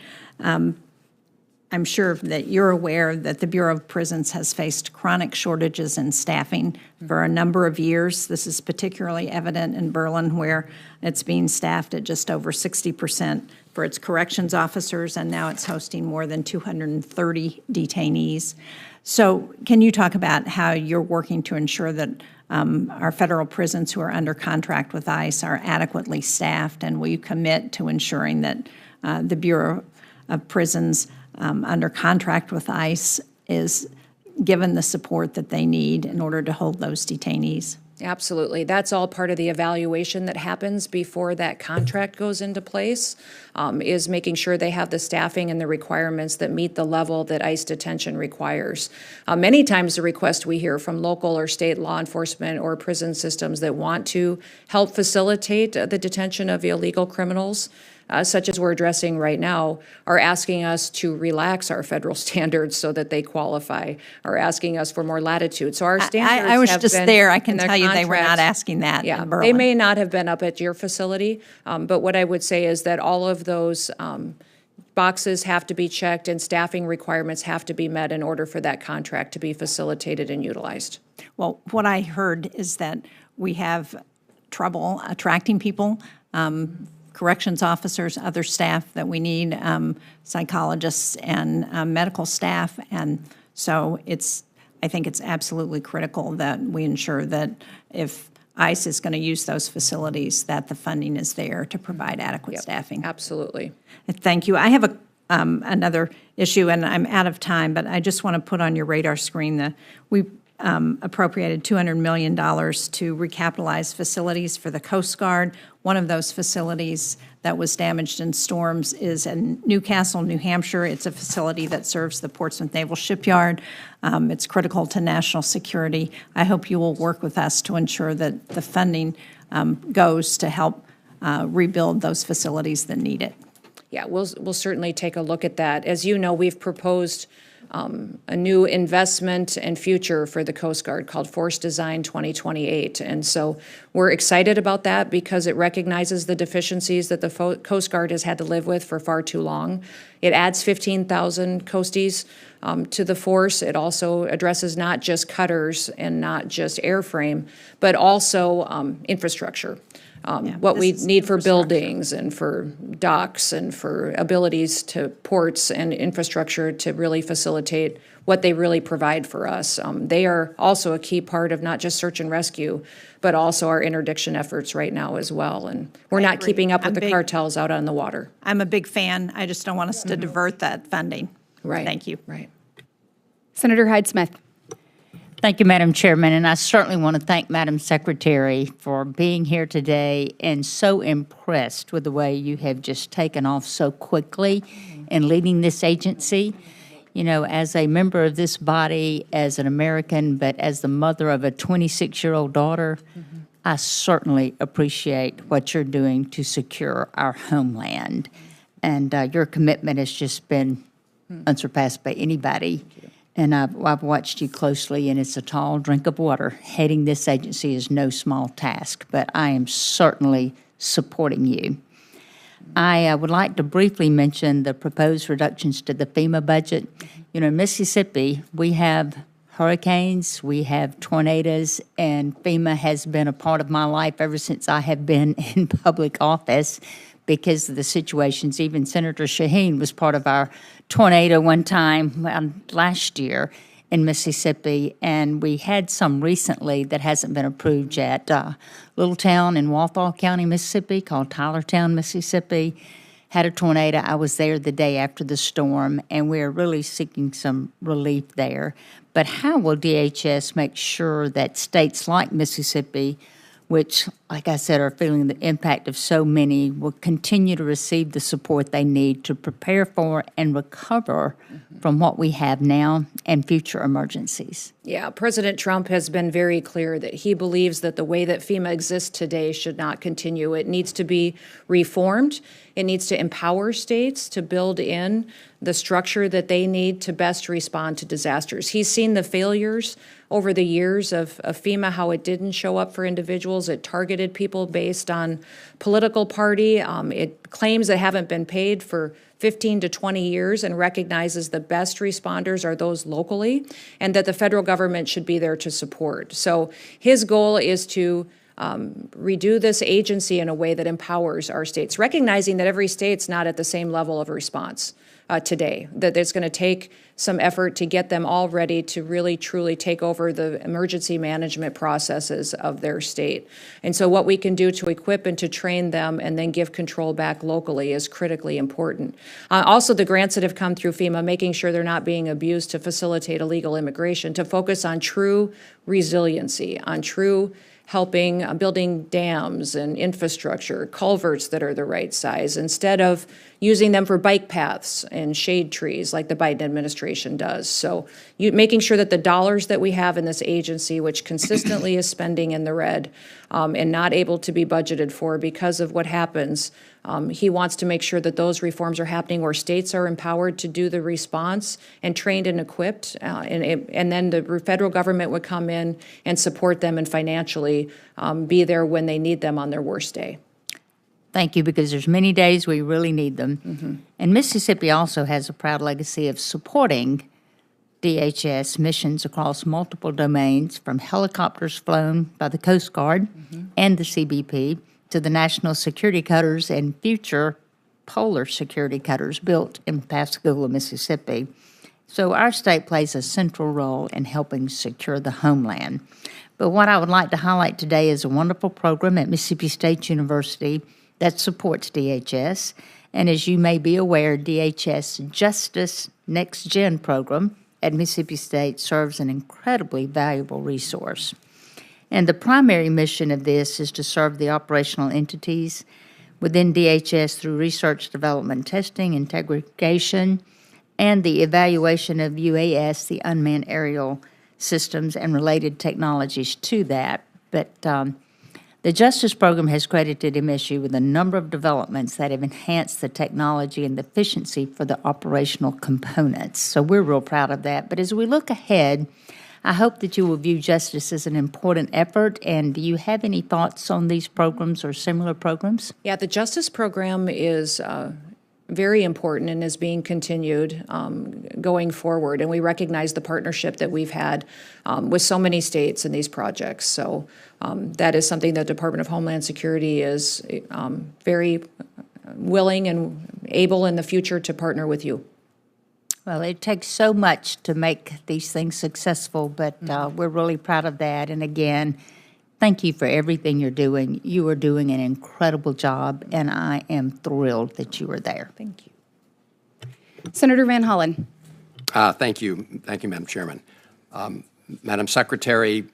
I'm sure that you're aware that the Bureau of Prisons has faced chronic shortages in staffing for a number of years. This is particularly evident in Berlin, where it's being staffed at just over 60% for its corrections officers, and now it's hosting more than 230 detainees. So can you talk about how you're working to ensure that our federal prisons who are under contract with ICE are adequately staffed, and will you commit to ensuring that the Bureau of Prisons under contract with ICE is given the support that they need in order to hold those detainees? Absolutely. That's all part of the evaluation that happens before that contract goes into place, is making sure they have the staffing and the requirements that meet the level that ICE detention requires. Many times the request we hear from local or state law enforcement or prison systems that want to help facilitate the detention of illegal criminals, such as we're addressing right now, are asking us to relax our federal standards so that they qualify, are asking us for more latitude. So our standards I was have just been there. I can in the tell you they were not contracts. asking that Yeah, in Berlin. they may not have been up at your facility, but what I would say is that all of those boxes have to be checked and staffing requirements have to be met in order for that contract to be facilitated and utilized. Well, what I heard is that we have trouble attracting people, corrections officers, other staff that we need, psychologists and medical staff. And so I think it's absolutely critical that we ensure that if ICE is going to use those facilities, that the funding is there to provide adequate staffing. Absolutely. Thank you. I have another issue, and I'm out of time, but I just want to put on your radar screen that we appropriated $200 million to recapitalize facilities for the Coast Guard. One of those facilities that was damaged in storms is in Newcastle, New Hampshire. It's a facility that serves the Portsmouth Naval Shipyard. It's critical to national security. I hope you will work with us to ensure that the funding goes to help rebuild those facilities that need it. Yeah, we'll certainly take a look at that. As you know, we've proposed a new investment and future for the Coast Guard called Force Design 2028. And so we're excited about that because it recognizes the deficiencies that the Coast Guard has had to live with for far too long. It adds 15,000 coasties to the force. It also addresses not just cutters and not just airframe, but also infrastructure. what we this is need for infrastructure. buildings and for docks and for abilities to ports and infrastructure to really facilitate what they really provide for us. They are also a key part of not just search and rescue, but also our interdiction efforts right now as well. And we're not agree. keeping up with I'm the big- cartels out on the water. I'm a big fan. I just don't want us to divert that funding. Right. Thank you. Right. Senator Hyde-Smith. Thank you, Madam Chairman, and I certainly want to thank Madam Secretary for being here today and so impressed with the way you have just taken off so quickly in leading this agency. You know, as a member of this body, as an American, but as the mother of a 26-year-old daughter, I certainly appreciate what you're doing to secure our homeland. And your commitment has just been unsurpassed by anybody. And I've watched you closely, and it's a tall drink of water. Heading this agency is no small task, but I am certainly supporting you. I would like to briefly mention the proposed reductions to the FEMA budget. You know, in Mississippi, we have hurricanes, we have tornadoes, and FEMA has been a part of my life ever since I have been in public office because of the situations. Even Senator Shaheen was part of our tornado one time last year in Mississippi, and we had some recently that hasn't been approved yet. Little town in Walthall County, Mississippi, called Tylertown, Mississippi, had a tornado. I was there the day after the storm, and we're really seeking some relief there. But how will DHS make sure that states like Mississippi, which, like I said, are feeling the impact of so many, will continue to receive the support they need to prepare for and recover from what we have now and future emergencies? Yeah, President Trump has been very clear that he believes that the way that FEMA exists today should not continue. It needs to be reformed. It needs to empower states to build in the structure that they need to best respond to disasters. He's seen the failures over the years of FEMA, how it didn't show up for individuals. It targeted people based on political party. It claims that haven't been paid for 15 to 20 years and recognizes the best responders are those locally and that the federal government should be there to support. So his goal is to redo this agency in a way that empowers our states, recognizing that every state's not at the same level of response today, that it's going to take some effort to get them all ready to really truly take over the emergency management processes of their state. And so what we can do to equip and to train them and then give control back locally is critically important. Also, the grants that have come through FEMA, making sure they're not being abused to facilitate illegal immigration, to focus on true resiliency, on true helping building dams and infrastructure, culverts that are the right size, instead of using them for bike paths and shade trees like the Biden administration does. So making sure that the dollars that we have in this agency, which consistently is spending in the red and not able to be budgeted for because of what happens, he wants to make sure that those reforms are happening where states are empowered to do the response and trained and equipped, and then the federal government would come in and support them and financially be there when they need them on their worst day. Thank you, because there's many days we really need them. And Mississippi also has a proud legacy of supporting DHS missions across multiple domains, from helicopters flown by the Coast Guard and the CBP to the national security cutters and future polar security cutters built in Pascagoula, Mississippi. So our state plays a central role in helping secure the homeland. But what I would like to highlight today is a wonderful program at Mississippi State University that supports DHS. And as you may be aware, DHS Justice Next Gen program at Mississippi State serves an incredibly valuable resource. And the primary mission of this is to serve the operational entities within DHS through research, development, testing, integration, and the evaluation of UAS, the unmanned aerial systems, and related technologies to that. But the Justice Program has credited MSU with a number of developments that have enhanced the technology and the efficiency for the operational components. So we're real proud of that. But as we look ahead, I hope that you will view justice as an important effort. And do you have any thoughts on these programs or similar programs? Yeah, the Justice Program is very important and is being continued going forward. And we recognize the partnership that we've had with so many states in these projects. So that is something that the Department of Homeland Security is very willing and able in the future to partner with you. Well, it takes so much to make these things successful, but we're really proud of that. And again, thank you for everything you're doing. You are doing an incredible job, and I am thrilled that you are there. Thank you. Senator Van Hollen. Thank you. Thank you, Madam Chairman. Madam Secretary,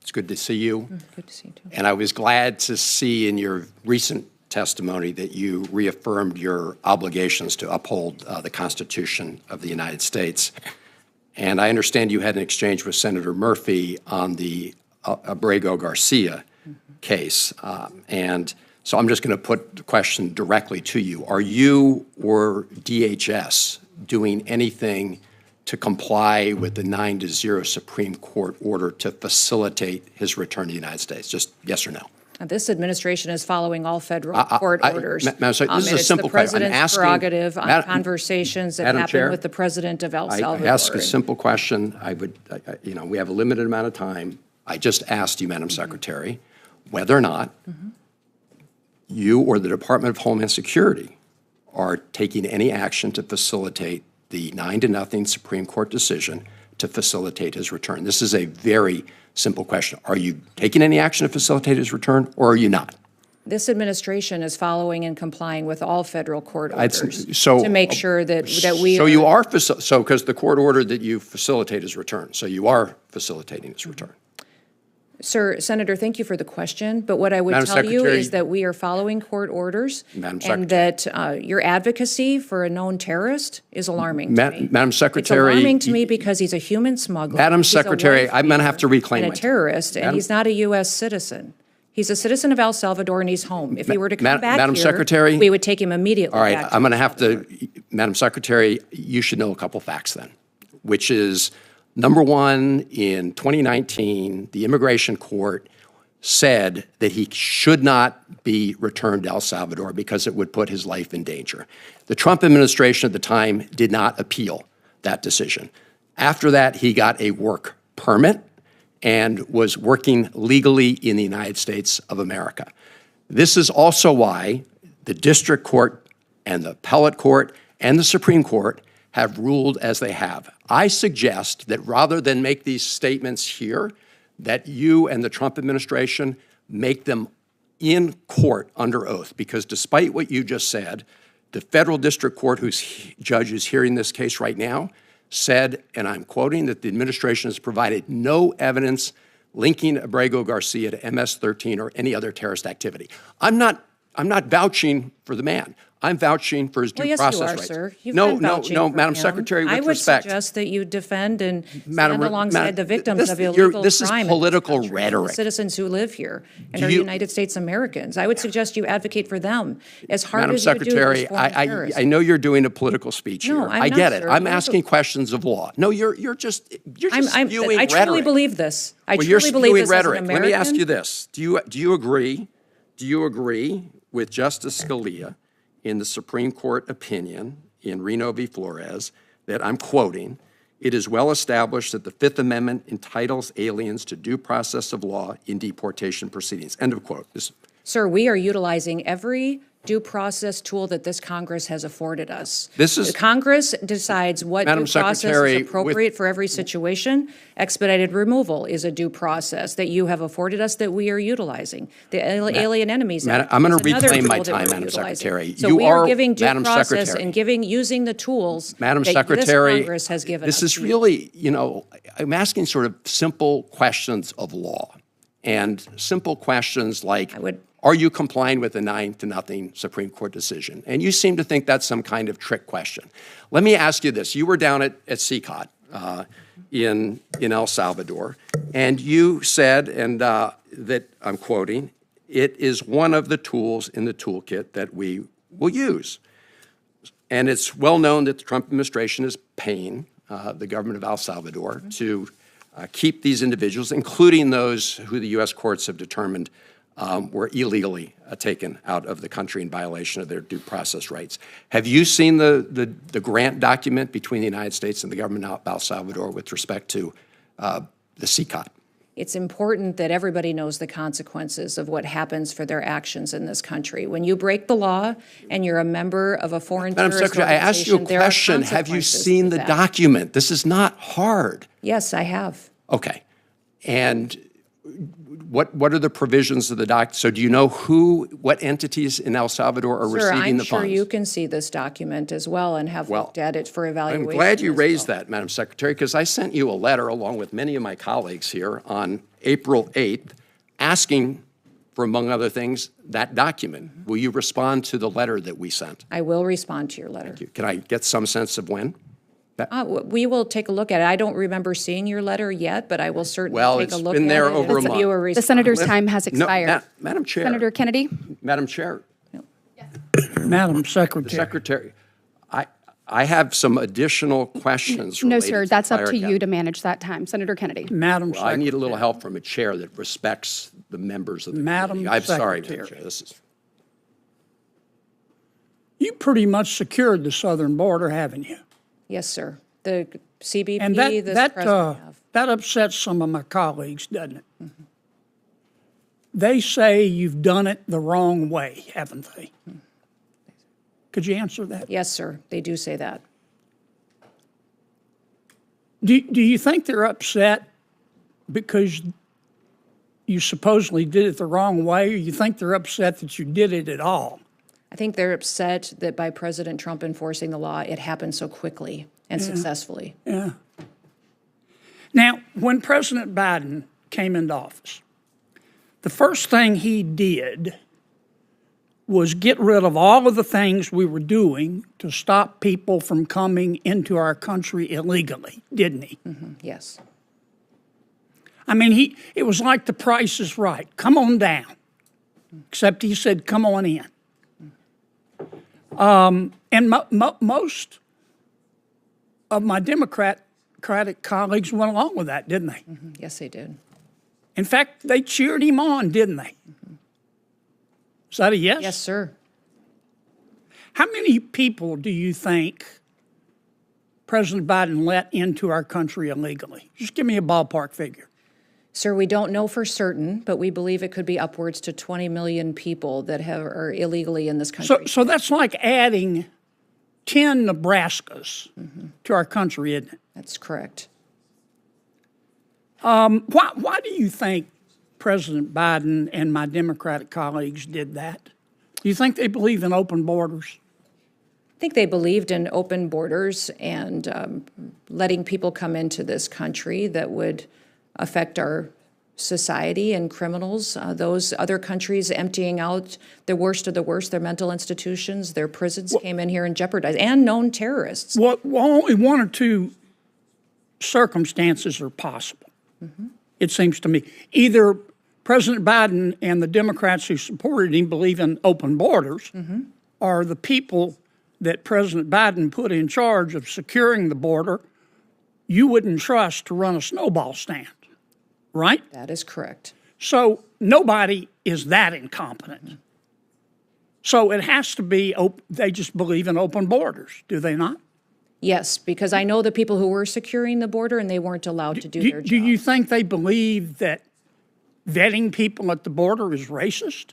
it's good to see you. Good to see you, too. And I was glad to see in your recent testimony that you reaffirmed your obligations to uphold the Constitution of the United States. And I understand you had an exchange with Senator Murphy on the Abrego-Garcia case. And so I'm just going to put the question directly to you. Are you or DHS doing anything to comply with the 9-0 Supreme Court order to facilitate his return to the United States? Just yes or no? This administration is following all federal court orders. Madam Secretary, this is a simple question. I'm asking, the president's prerogative on conversations that happen Chair, with the president of El Salvador. I ask a simple question. We have a limited amount of time. I just asked you, Madam Secretary, whether or not you or the Department of Homeland Security are taking any action to facilitate the 9-0 Supreme Court decision to facilitate his return. This is a very simple question. Are you taking any action to facilitate his return, or are you not? This administration is following and complying with all federal court orders so, to make sure that we So you are, because the court ordered that you facilitate his return, so you are facilitating his return. Sir, Senator, thank you for the question, but what I would Madam tell you Secretary, is that we are following court orders Madam and that your advocacy for a known terrorist is alarming to me. Madam Secretary. It's alarming to me because he's a human smuggler. Madam He's a Secretary, wife I'm going to have to reclaim and my a terrorist, and he's not a U.S. citizen. He's a citizen of El Salvador, and he's home. If he were to come back Madam here, Secretary, we would take him immediately all right, back I'm going to have to, Madam Secretary, you should know a couple facts then, which is, number one, in 2019, the Immigration Court said that he should not be returned to El Salvador because it would put his life in danger. The Trump administration at the time did not appeal that decision. After that, he got a work permit and was working legally in the United States of America. This is also why the district court and the appellate court and the Supreme Court have ruled as they have. I suggest that rather than make these statements here, that you and the Trump administration make them in court under oath, because despite what you just said, the federal district court whose judge is hearing this case right now said, and I'm quoting, that the administration has provided no evidence linking Abrego Garcia to MS-13 or any other terrorist activity. I'm not vouching for the man. I'm vouching for his due process rights. Yes, you are, sir. You've No, been vouching for Madam him. Secretary, with I would respect. suggest that you defend and stand alongside the victims this- of illegal this is crime. in political country, rhetoric. The citizens who live here and Do are you- United States Americans. I would suggest you advocate for them as hard Madam as you do Secretary, for foreign terrorists. I know you're doing a political speech No, here. I'm I not, get it. sir. I'm asking questions of law. No, you're just spewing I truly rhetoric. believe this. I Well, you're truly believe spewing this rhetoric. as an Let me ask American. you this. Do you agree with Justice Scalia in the Supreme Court opinion in Reno v. Flores that, I'm quoting, "It is well established that the Fifth Amendment entitles aliens to due process of law in deportation proceedings." End of quote. Sir, we are utilizing every due process tool that this Congress has afforded us. The Congress decides what Madam due process Secretary, is appropriate for every situation. Expedited removal is a due process that you have afforded us that we are utilizing. The Alien Enemies Act I'm going is to another reclaim my tool that time, we're Madam utilizing. Secretary. So You we are are, giving due Madam process Secretary. and using the tools Madam that Secretary, this Congress has given this us. is really, I'm asking sort of simple questions of law and simple questions like, are you complying with the 9-0 Supreme Court decision? And you seem to think that's some kind of trick question. Let me ask you this. You were down at CCOT in El Salvador, and you said, and that, I'm quoting, "It is one of the tools in the toolkit that we will use." And it's well known that the Trump administration is paying the government of El Salvador to keep these individuals, including those who the U.S. courts have determined were illegally taken out of the country in violation of their due process rights. Have you seen the grant document between the United States and the government of El Salvador with respect to the CCOT? It's important that everybody knows the consequences of what happens for their actions in this country. When you break the law and you're a member of a foreign Madam terrorist Secretary, I asked you a organization, there are question. Have you consequences seen to the that. document? This is not hard. Yes, I have. Okay. And what are the provisions of the doc? So do you know what entities in El Salvador are Sir, receiving I'm the sure funds? you can see this document as well and have looked at it for I'm evaluation. glad you as raised well. that, Madam Secretary, because I sent you a letter along with many of my colleagues here on April 8th asking for, among other things, that document. Will you respond to the letter that we sent? I will respond to your letter. Thank you. Can I get some sense of when? We will take a look at it. I don't remember seeing your letter yet, but I will certainly Well, take a it's look been at there it over and a give you month. a The response. senator's time has No, expired. Madam Chair. Senator Kennedy? Madam Chair. Madam The Secretary. Secretary, I have some additional questions No, related sir, to that's up fire to cap. you to manage that time. Senator Kennedy? Madam Well, I Secretary. need a little help from a chair that respects the members of the Madam committee. I'm sorry, Secretary. Madam Chair. This is You pretty much secured the southern border, haven't you? Yes, sir. The CBP, And this president have. that upsets some of my colleagues, doesn't it? They say you've done it the wrong way, haven't they? Could you answer that? Yes, sir. They do say that. Do you think they're upset because you supposedly did it the wrong way, or you think they're upset that you did it at all? I think they're upset that by President Trump enforcing the law, it happened so quickly and successfully. Yeah. Now, when President Biden came into office, the first thing he did was get rid of all of the things we were doing to stop people from coming into our country illegally, didn't he? Yes. I mean, it was like the Price is Right. Come on down. Except he said, come on in. And most of my Democratic colleagues went along with that, didn't they? Yes, they did. In fact, they cheered him on, didn't they? Is that a yes? Yes, sir. How many people do you think President Biden let into our country illegally? Just give me a ballpark figure. Sir, we don't know for certain, but we believe it could be upwards to 20 million people that are illegally in this country. So that's like adding 10 Nebraskas to our country, isn't it? That's correct. Why do you think President Biden and my Democratic colleagues did that? Do you think they believe in open borders? I think they believed in open borders and letting people come into this country that would affect our society and criminals. Those other countries emptying out the worst of the worst, their mental institutions, their prisons came in here and jeopardized, and known terrorists. Well, only one or two circumstances are possible, it seems to me. Either President Biden and the Democrats who supported him believe in open borders, or the people that President Biden put in charge of securing the border, you wouldn't trust to run a snowball stand, right? That is correct. So nobody is that incompetent. So it has to be, they just believe in open borders, do they not? Yes, because I know the people who were securing the border and they weren't allowed to do their job. Do you think they believe that vetting people at the border is racist?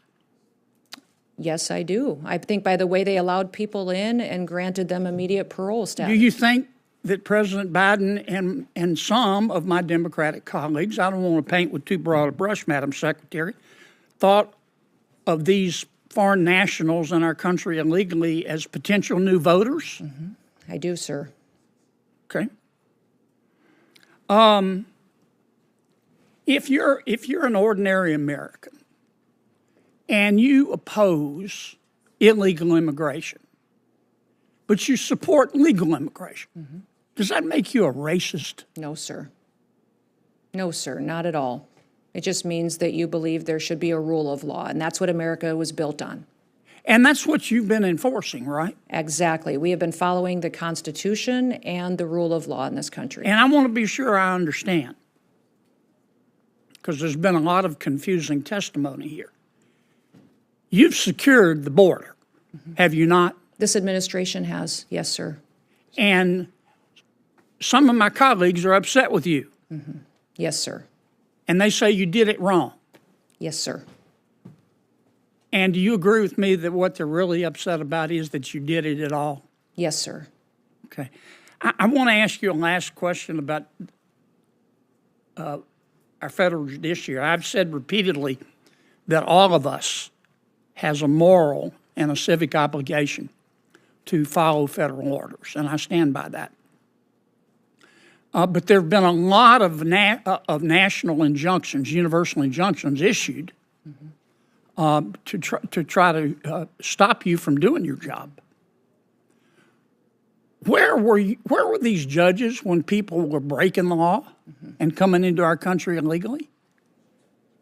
Yes, I do. I think by the way they allowed people in and granted them immediate parole status. Do you think that President Biden and some of my Democratic colleagues, I don't want to paint with too broad a brush, Madam Secretary, thought of these foreign nationals in our country illegally as potential new voters? I do, sir. Okay. If you're an ordinary American and you oppose illegal immigration, but you support legal immigration, does that make you a racist? No, sir. No, sir, not at all. It just means that you believe there should be a rule of law, and that's what America was built on. And that's what you've been enforcing, right? Exactly. We have been following the Constitution and the rule of law in this country. And I want to be sure I understand, because there's been a lot of confusing testimony here. You've secured the border, have you not? This administration has, yes, sir. And some of my colleagues are upset with you, Yes, sir. and they say you did it wrong. Yes, sir. And do you agree with me that what they're really upset about is that you did it at all? Yes, sir. Okay. I want to ask you a last question about our federal judiciary. I've said repeatedly that all of us has a moral and a civic obligation to follow federal orders, and I stand by that. But there have been a lot of national injunctions, universal injunctions issued to try to stop you from doing your job. Where were these judges when people were breaking the law and coming into our country illegally?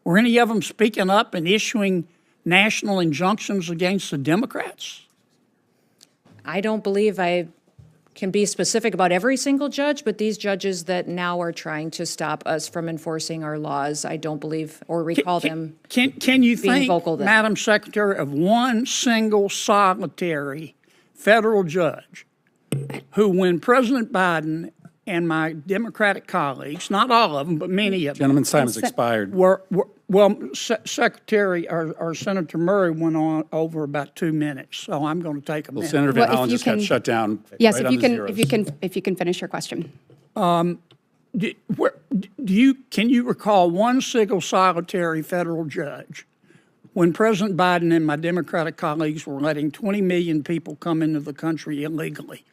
Were any of them speaking up and issuing national injunctions against the Democrats? I don't believe I can be specific about every single judge, but these judges that now are trying to stop us from enforcing our laws, I don't believe or recall them Can you being think, vocal then. Madam Secretary, of one single solitary federal judge who, when President Biden and my Democratic colleagues, not all of them, but many of them. Gentleman's time has expired. Secretary or Senator Murray went on over about 2 minutes, so I'm going to take a Well, minute. Senator Van Well, if Hollen you just got can- shut down. Yes, right if on you the can, zeros. if you can finish your question. Can you recall one single solitary federal judge when President Biden and my Democratic colleagues were letting 20 million people come into the country illegally?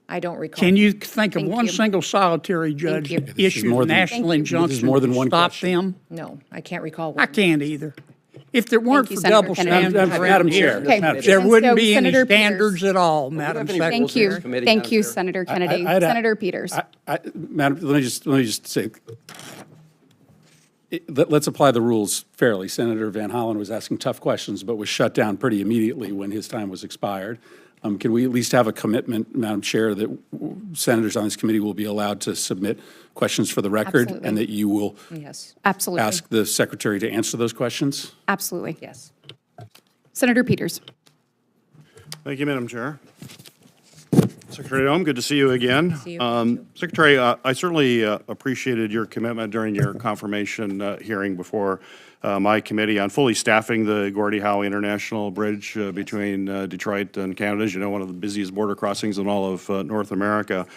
I don't recall. Can you think of Thank one you. single solitary judge you. that issued more a than- national Thank you. injunction This is more than to one stop question. them? No, I can't recall I one. can't either. If there weren't you, for Senator double Kennedy. standards Madam around here, Chair, Okay. there And wouldn't so be any Senator Peters- standards at all, Madam have any Secretary. rules Thank you. Rules Committee, Thank Madam you, Chair. Senator Kennedy. I'd- Senator Peters. Madam, let me just say, let's apply the rules fairly. Senator Van Hollen was asking tough questions, but was shut down pretty immediately when his time was expired. Can we at least have a commitment, Madam Chair, that senators on this committee will be allowed to submit questions for the record, Absolutely. and that you will Yes, Absolutely. ask the secretary to answer those questions? Absolutely. yes. Senator Peters. Thank you, Madam Chair. Secretary Ohm, good to see you again. See you. Secretary, I certainly appreciated your commitment during your confirmation hearing before my committee on fully staffing the Gordie Howe International Bridge between Detroit and Canada. As you know, one of the busiest border crossings in all of North America.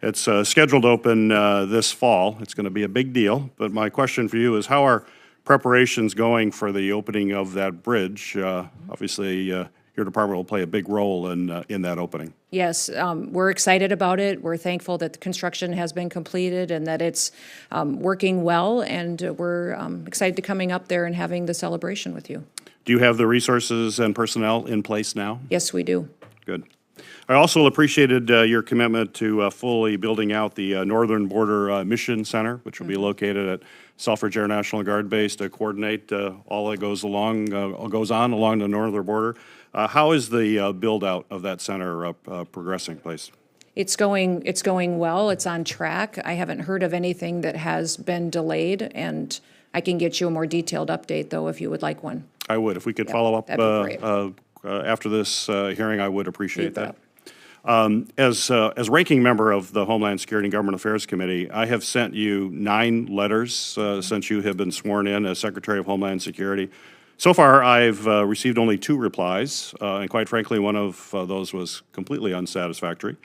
It's scheduled to open this fall. It's going to be a big deal. But my question for you is, how are preparations going for the opening of that bridge? Obviously, your department will play a big role in that opening. Yes, we're excited about it. We're thankful that the construction has been completed and that it's working well, and we're excited to coming up there and having the celebration with you. Do you have the resources and personnel in place now? Yes, we do. Good. I also appreciated your commitment to fully building out the Northern Border Mission Center, which will be located at Selfridge Air National Guard Base to coordinate all that goes on along the northern border. How is the build-out of that center progressing, please? It's going well. It's on track. I haven't heard of anything that has been delayed, and I can get you a more detailed update, though, if you would like one. I would. If we could follow up that'd be after this hearing, I would appreciate You that. bet. As ranking member of the Homeland Security and Government Affairs Committee, I have sent you 9 letters since you have been sworn in as Secretary of Homeland Security. So far, I've received only 2 replies, and quite frankly, one of those was completely unsatisfactory.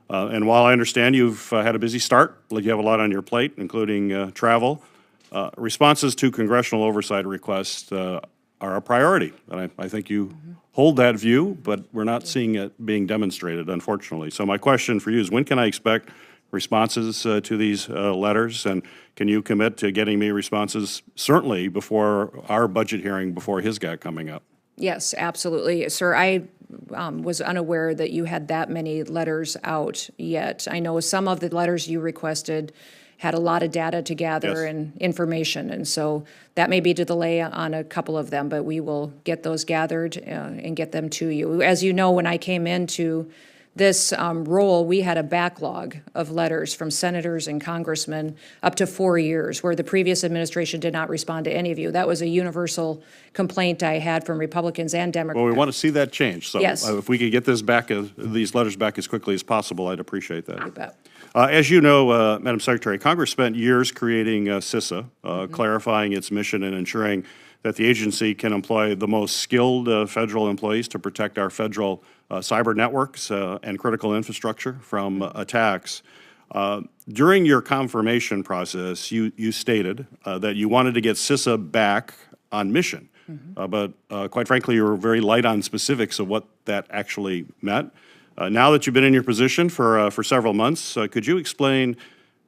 And while I understand you've had a busy start, you have a lot on your plate, including travel, responses to congressional oversight requests are a priority. And I think you hold that view, but we're not seeing it being demonstrated, unfortunately. So my question for you is, when can I expect responses to these letters? And can you commit to getting me responses certainly before our budget hearing, before his GAC coming up? Yes, absolutely. Sir, I was unaware that you had that many letters out yet. I know some of the letters you requested had a lot of data to gather Yes. and information, and so that may be a delay on a couple of them, but we will get those gathered and get them to you. As you know, when I came into this role, we had a backlog of letters from senators and congressmen up to 4 years, where the previous administration did not respond to any of you. That was a universal complaint I had from Republicans and Democrats. Well, we want to see that change. So Yes. if we could get this back, these letters back as quickly as possible, I'd appreciate that. You bet. As you know, Madam Secretary, Congress spent years creating CISA, clarifying its mission and ensuring that the agency can employ the most skilled federal employees to protect our federal cyber networks and critical infrastructure from attacks. During your confirmation process, you stated that you wanted to get CISA back on mission. But quite frankly, you were very light on specifics of what that actually meant. Now that you've been in your position for several months, could you explain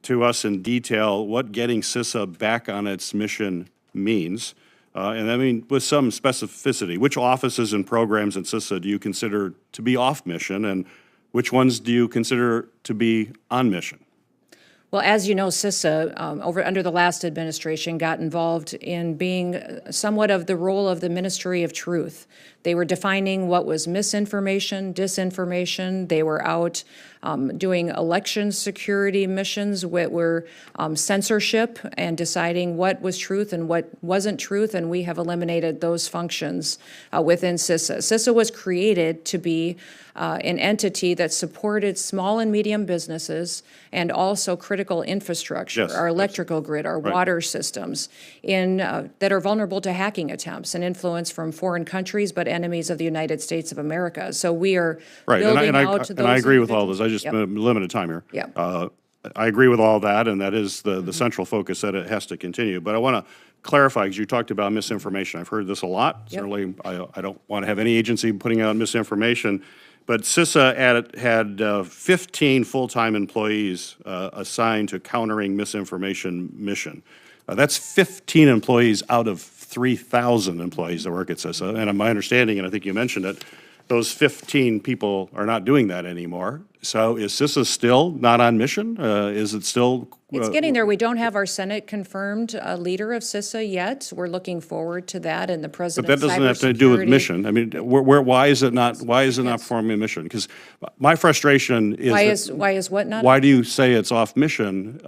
to us in detail what getting CISA back on its mission means? And I mean, with some specificity, which offices and programs in CISA do you consider to be off mission, and which ones do you consider to be on mission? Well, as you know, CISA, under the last administration, got involved in being somewhat of the role of the Ministry of Truth. They were defining what was misinformation, disinformation. They were out doing election security missions, what were censorship, and deciding what was truth and what wasn't truth, and we have eliminated those functions within CISA. CISA was created to be an entity that supported small and medium businesses and also critical infrastructure, Yes, our electrical grid, our right. water systems, that are vulnerable to hacking attempts and influence from foreign countries, but enemies of the United States of America. So we are Right, building out to those. and I agree with all individuals. this. I just Yep. limited time here. Yep. I agree with all that, and that is the central focus that it has to continue. But I want to clarify, because you talked about misinformation. I've heard this a lot. Yep. Certainly, I don't want to have any agency putting out misinformation. But CISA had 15 full-time employees assigned to countering misinformation mission. That's 15 employees out of 3,000 employees that work at CISA. And my understanding, and I think you mentioned it, those 15 people are not doing that anymore. So is CISA still not on mission? Is it still? It's getting there. We don't have our Senate confirmed leader of CISA yet. We're looking forward to that, and the But president's that doesn't have to do with cybersecurity- mission. I mean, why is it not performing a mission? Because my frustration is Why is what not? why do you say it's off mission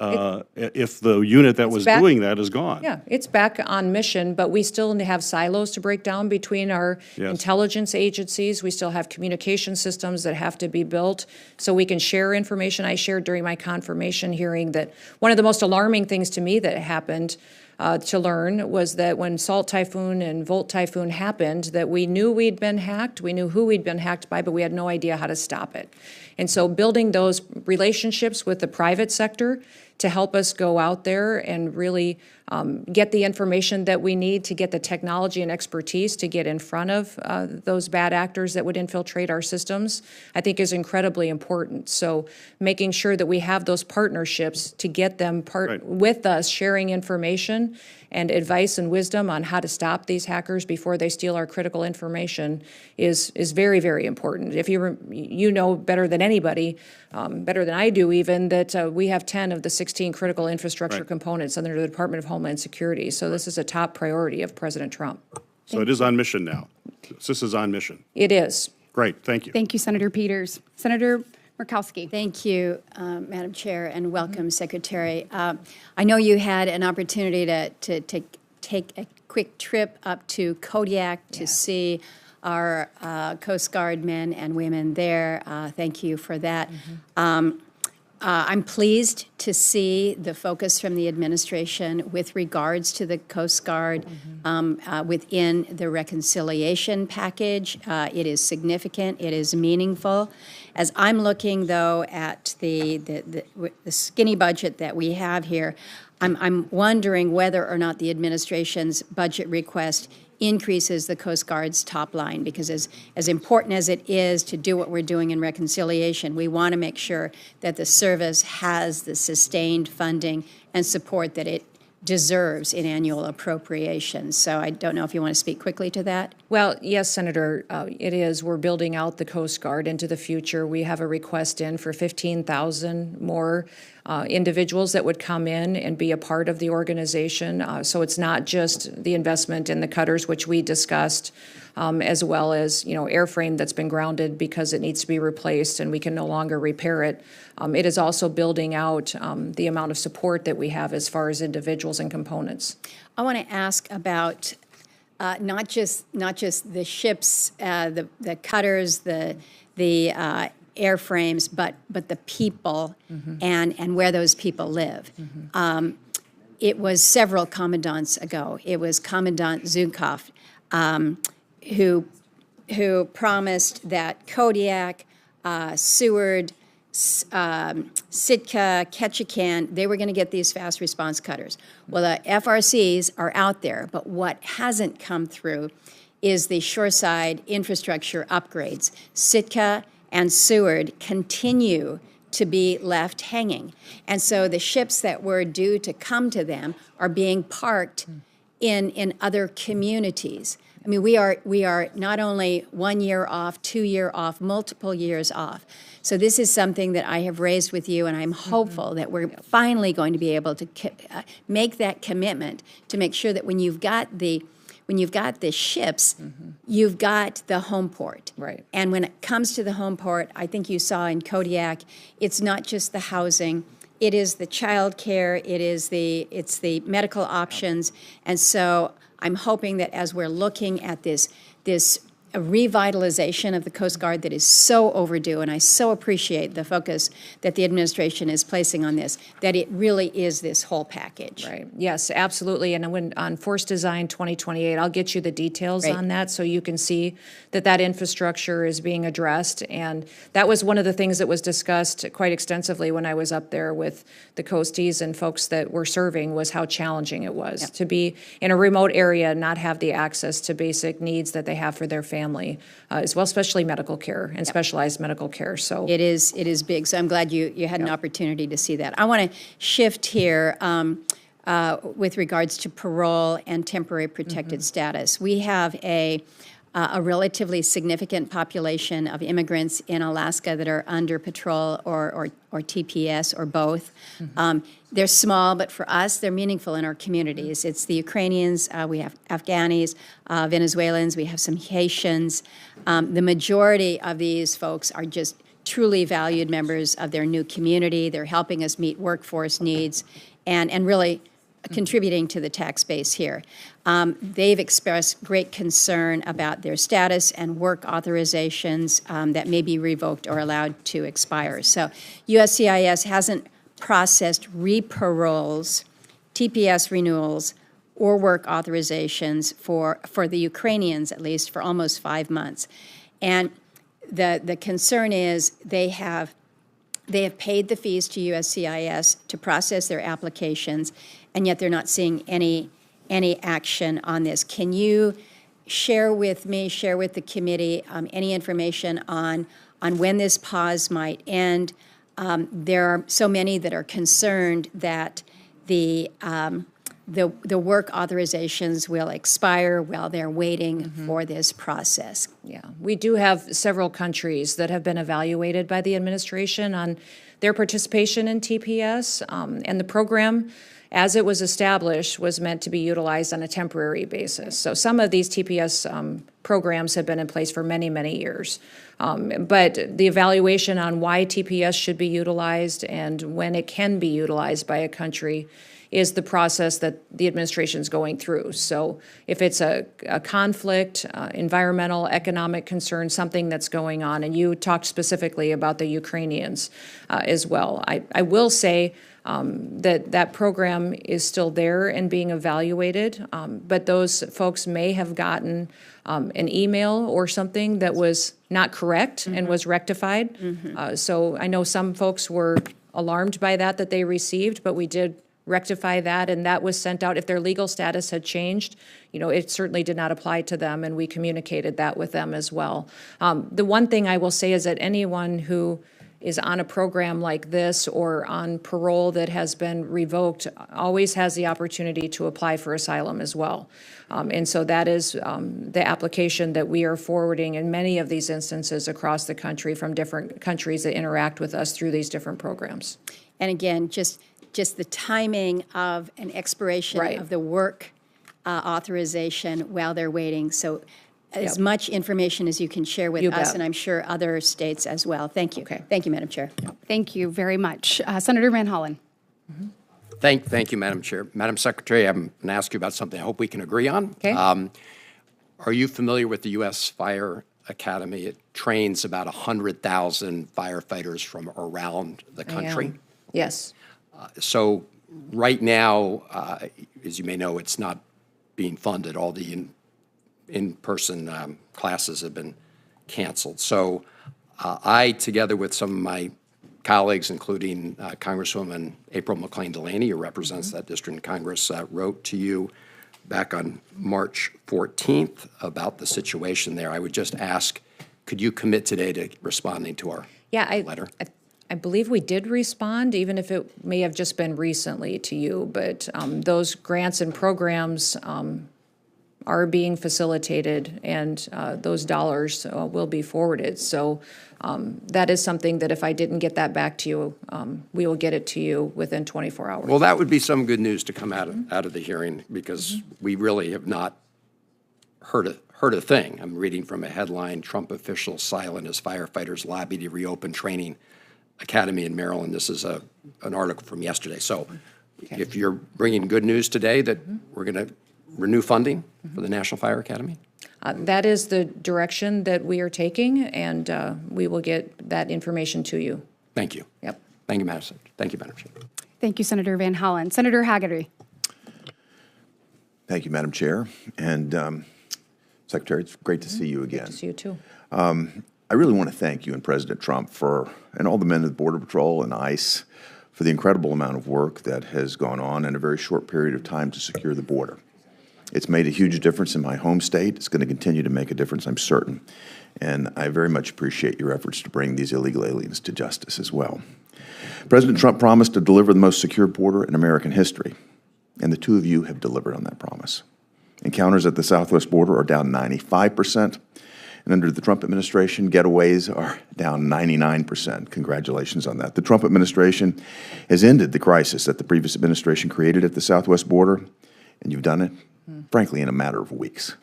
if the unit that was back- doing that is gone? Yeah, it's back on mission, but we still have silos to break down between our Yes. intelligence agencies. We still have communication systems that have to be built so we can share information. I shared during my confirmation hearing that one of the most alarming things to me that happened to learn was that when Salt Typhoon and Volt Typhoon happened, that we knew we'd been hacked, we knew who we'd been hacked by, but we had no idea how to stop it. And so building those relationships with the private sector to help us go out there and really get the information that we need to get the technology and expertise to get in front of those bad actors that would infiltrate our systems, I think is incredibly important. So making sure that we have those partnerships to get them with us, sharing information and advice and wisdom on how to stop these hackers before they steal our critical information is very, very important. If you know better than anybody, better than I do even, that we have 10 of the 16 critical infrastructure Right. components under the Department of Homeland Security. So this is a top priority of President Trump. So it is on mission now. CISA is on mission. It is. Great, thank you. Thank you, Senator Peters. Senator Murkowski. Thank you, Madam Chair, and welcome, Secretary. I know you had an opportunity to take a quick trip up to Kodiak to see our Coast Guard men and women there. Thank you for that. I'm pleased to see the focus from the administration with regards to the Coast Guard within the reconciliation package. It is significant. It is meaningful. As I'm looking, though, at the skinny budget that we have here, I'm wondering whether or not the administration's budget request increases the Coast Guard's top line, because as important as it is to do what we're doing in reconciliation, we want to make sure that the service has the sustained funding and support that it deserves in annual appropriations. So I don't know if you want to speak quickly to that. Well, yes, Senator, it is. We're building out the Coast Guard into the future. We have a request in for 15,000 more individuals that would come in and be a part of the organization. So it's not just the investment in the cutters, which we discussed, as well as, airframe that's been grounded because it needs to be replaced and we can no longer repair it. It is also building out the amount of support that we have as far as individuals and components. I want to ask about not just the ships, the cutters, the airframes, but the people and where those people live. It was several commandants ago. It was Commandant Zukov who promised that Kodiak, Seward, Sitka, Ketchikan, they were going to get these fast response cutters. Well, the FRCs are out there, but what hasn't come through is the shoreside infrastructure upgrades. Sitka and Seward continue to be left hanging. And so the ships that were due to come to them are being parked in other communities. I mean, we are not only 1 year off, 2 year off, multiple years off. So this is something that I have raised with you, and I'm hopeful that we're finally going to be able to make that commitment to make sure that when you've got the ships, you've got the home port. Right. And when it comes to the home port, I think you saw in Kodiak, it's not just the housing, it is the child care, it's the medical options. And so I'm hoping that as we're looking at this a revitalization of the Coast Guard that is so overdue, and I so appreciate the focus that the administration is placing on this, that it really is this whole package. Right. Yes, absolutely. And when on Force Design 2028, I'll get you the details Great. on that so you can see that infrastructure is being addressed. And that was one of the things that was discussed quite extensively when I was up there with the Coasties and folks that were serving, was how challenging it was to be in a remote area and not have the access to basic needs that they have for their family, as well, especially medical care and specialized medical care. So it is big. So I'm glad you had an opportunity to see that. I want to shift here with regards to parole and temporary protected status. We have a relatively significant population of immigrants in Alaska that are under patrol or TPS or both. They're small, but for us, they're meaningful in our communities. It's the Ukrainians, we have Afghanis, Venezuelans, we have some Haitians. The majority of these folks are just truly valued members of their new community. They're helping us meet workforce needs and really contributing to the tax base here. They've expressed great concern about their status and work authorizations that may be revoked or allowed to expire. So USCIS hasn't processed re-paroles, TPS renewals, or work authorizations for the Ukrainians, at least, for almost 5 months. And the concern is they have paid the fees to USCIS to process their applications, and yet they're not seeing any action on this. Can you share with me, share with the committee, any information on when this pause might end? There are so many that are concerned that the work authorizations will expire while they're waiting for this process. yeah, we do have several countries that have been evaluated by the administration on their participation in TPS, and the program, as it was established, was meant to be utilized on a temporary basis. So some of these TPS programs have been in place for many, many years. But the evaluation on why TPS should be utilized and when it can be utilized by a country is the process that the administration is going through. So if it's a conflict, environmental, economic concern, something that's going on, and you talked specifically about the Ukrainians as well, I will say that program is still there and being evaluated, but those folks may have gotten an email or something that was not correct and was rectified. So I know some folks were alarmed by that they received, but we did rectify that, and that was sent out. If their legal status had changed, it certainly did not apply to them, and we communicated that with them as well. The one thing I will say is that anyone who is on a program like this or on parole that has been revoked always has the opportunity to apply for asylum as well. And so that is the application that we are forwarding in many of these instances across the country from different countries that interact with us through these different programs. And again, just the timing of an expiration Right. of the work authorization while they're waiting. So as Yep. much information as you can share with You us, bet. and I'm sure other states as well. Thank you. Okay. Thank you, Madam Chair. Thank you very much. Senator Van Hollen. Thank you, Madam Chair. Madam Secretary, I'm going to ask you about something I hope we can agree on. Okay. Are you familiar with the U.S. Fire Academy? It trains about 100,000 firefighters from around the country. I am. Yes. So right now, as you may know, it's not being funded. All the in-person classes have been canceled. So I, together with some of my colleagues, including Congresswoman April McClain Delaney, who represents that district in Congress, wrote to you back on March 14th about the situation there. I would just ask, could you commit today to responding to our letter? I believe we did respond, even if it may have just been recently to you, but those grants and programs are being facilitated, and those dollars will be forwarded. So that is something that if I didn't get that back to you, we will get it to you within 24 hours. Well, that would be some good news to come out of the hearing, because we really have not heard a thing. I'm reading from a headline: Trump officials silent as firefighters lobby to reopen training academy in Maryland. This is an article from yesterday. So if you're bringing good news today that we're going to renew funding for the National Fire Academy? That is the direction that we are taking, and we will get that information to you. Thank you. Yep. Thank you, Madam. Thank you, Madam Chair. Thank you, Senator Van Hollen. Senator Haggerty. Thank you, Madam Chair. And Secretary, it's great to see you again. Good to see you, too. I really want to thank you and President Trump and all the men of the Border Patrol and ICE for the incredible amount of work that has gone on in a very short period of time to secure the border. It's made a huge difference in my home state. It's going to continue to make a difference, I'm certain. And I very much appreciate your efforts to bring these illegal aliens to justice as well. President Trump promised to deliver the most secure border in American history, and the two of you have delivered on that promise. Encounters at the southwest border are down 95%, and under the Trump administration, getaways are down 99%. Congratulations on that. The Trump administration has ended the crisis that the previous administration created at the southwest border, and you've done it, frankly, in a matter of weeks.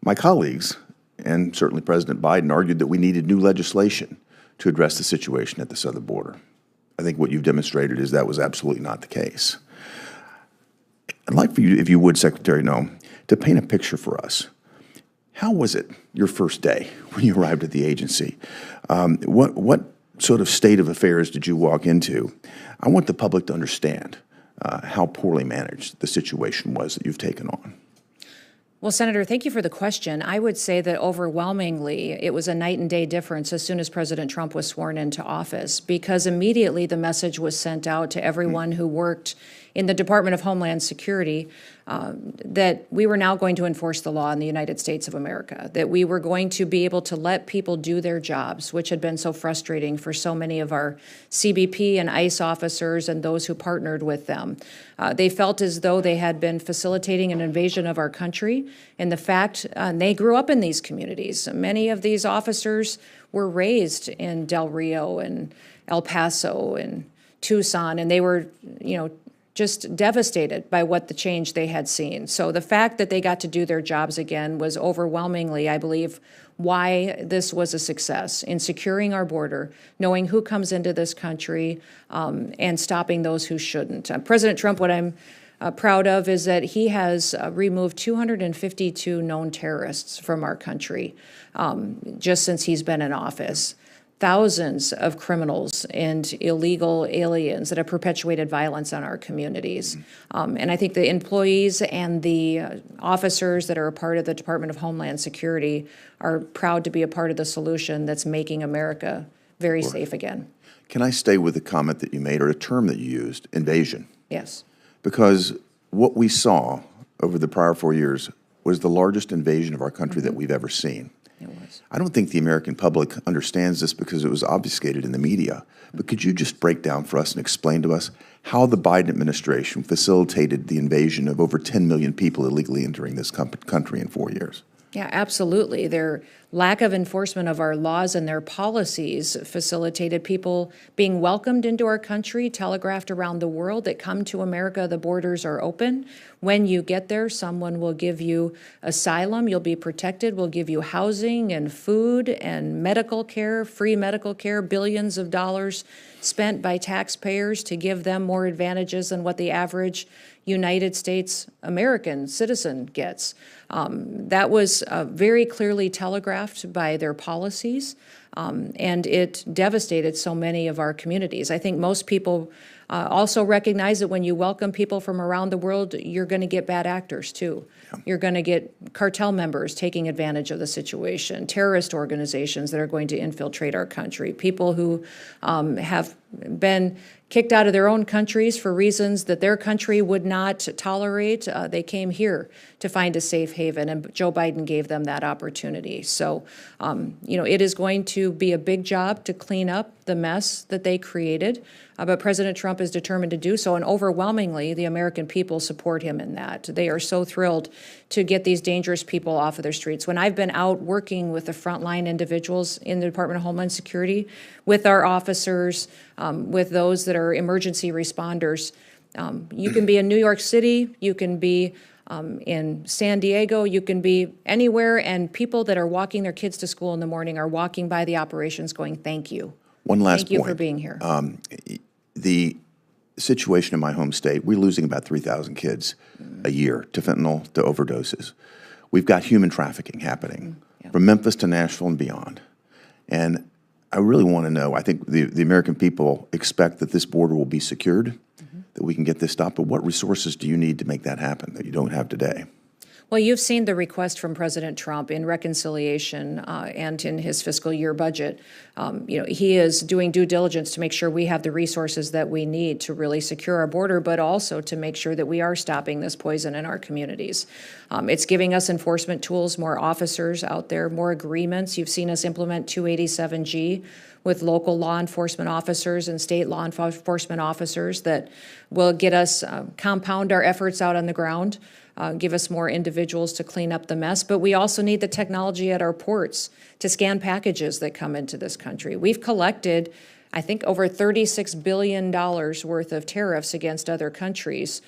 My colleagues, and certainly President Biden, argued that we needed new legislation to address the situation at the southern border. I think what you've demonstrated is that was absolutely not the case. I'd like for you, if you would, Secretary Noem, to paint a picture for us. How was it your first day when you arrived at the agency? What sort of state of affairs did you walk into? I want the public to understand how poorly managed the situation was that you've taken on. Well, Senator, thank you for the question. I would say that overwhelmingly it was a night and day difference as soon as President Trump was sworn into office, because immediately the message was sent out to everyone who worked in the Department of Homeland Security that we were now going to enforce the law in the United States of America, that we were going to be able to let people do their jobs, which had been so frustrating for so many of our CBP and ICE officers and those who partnered with them. They felt as though they had been facilitating an invasion of our country, and the fact, they grew up in these communities. Many of these officers were raised in Del Rio and El Paso and Tucson, and they were, just devastated by what the change they had seen. So the fact that they got to do their jobs again was overwhelmingly, I believe, why this was a success in securing our border, knowing who comes into this country, and stopping those who shouldn't. President Trump, what I'm proud of is that he has removed 252 known terrorists from our country just since he's been in office. Thousands of criminals and illegal aliens that have perpetuated violence on our communities. And I think the employees and the officers that are a part of the Department of Homeland Security are proud to be a part of the solution that's making America very safe again. Can I stay with the comment that you made, or a term that you used, invasion? Yes. Because what we saw over the prior 4 years was the largest invasion of our country that we've ever seen. I don't think the American public understands this because it was obfuscated in the media. But could you just break down for us and explain to us how the Biden administration facilitated the invasion of over 10 million people illegally entering this country in 4 years? Yeah, absolutely. Their lack of enforcement of our laws and their policies facilitated people being welcomed into our country, telegraphed around the world that come to America, the borders are open. When you get there, someone will give you asylum, you'll be protected, will give you housing and food and medical care, free medical care, billions of dollars spent by taxpayers to give them more advantages than what the average United States American citizen gets. That was very clearly telegraphed by their policies, and it devastated so many of our communities. I think most people also recognize that when you welcome people from around the world, you're going to get bad actors too. You're going to get cartel members taking advantage of the situation, terrorist organizations that are going to infiltrate our country, people who have been kicked out of their own countries for reasons that their country would not tolerate. They came here to find a safe haven, and Joe Biden gave them that opportunity. So, it is going to be a big job to clean up the mess that they created, but President Trump is determined to do so, and overwhelmingly, the American people support him in that. They are so thrilled to get these dangerous people off of their streets. When I've been out working with the frontline individuals in the Department of Homeland Security, with our officers, with those that are emergency responders, you can be in New York City, you can be in San Diego, you can be anywhere, and people that are walking their kids to school in the morning are walking by the operations going, thank you. One last Thank you point. for being here. The situation in my home state, we're losing about 3,000 kids a year to fentanyl, to overdoses. We've got human trafficking happening from Memphis to Nashville and beyond. And I really want to know, I think the American people expect that this border will be secured, that we can get this stopped, but what resources do you need to make that happen that you don't have today? Well, you've seen the request from President Trump in reconciliation and in his fiscal year budget. He is doing due diligence to make sure we have the resources that we need to really secure our border, but also to make sure that we are stopping this poison in our communities. It's giving us enforcement tools, more officers out there, more agreements. You've seen us implement 287G with local law enforcement officers and state law enforcement officers that will get us, compound our efforts out on the ground. Give us more individuals to clean up the mess. But we also need the technology at our ports to scan packages that come into this country. We've collected, I think, over $36 billion worth of tariffs against other countries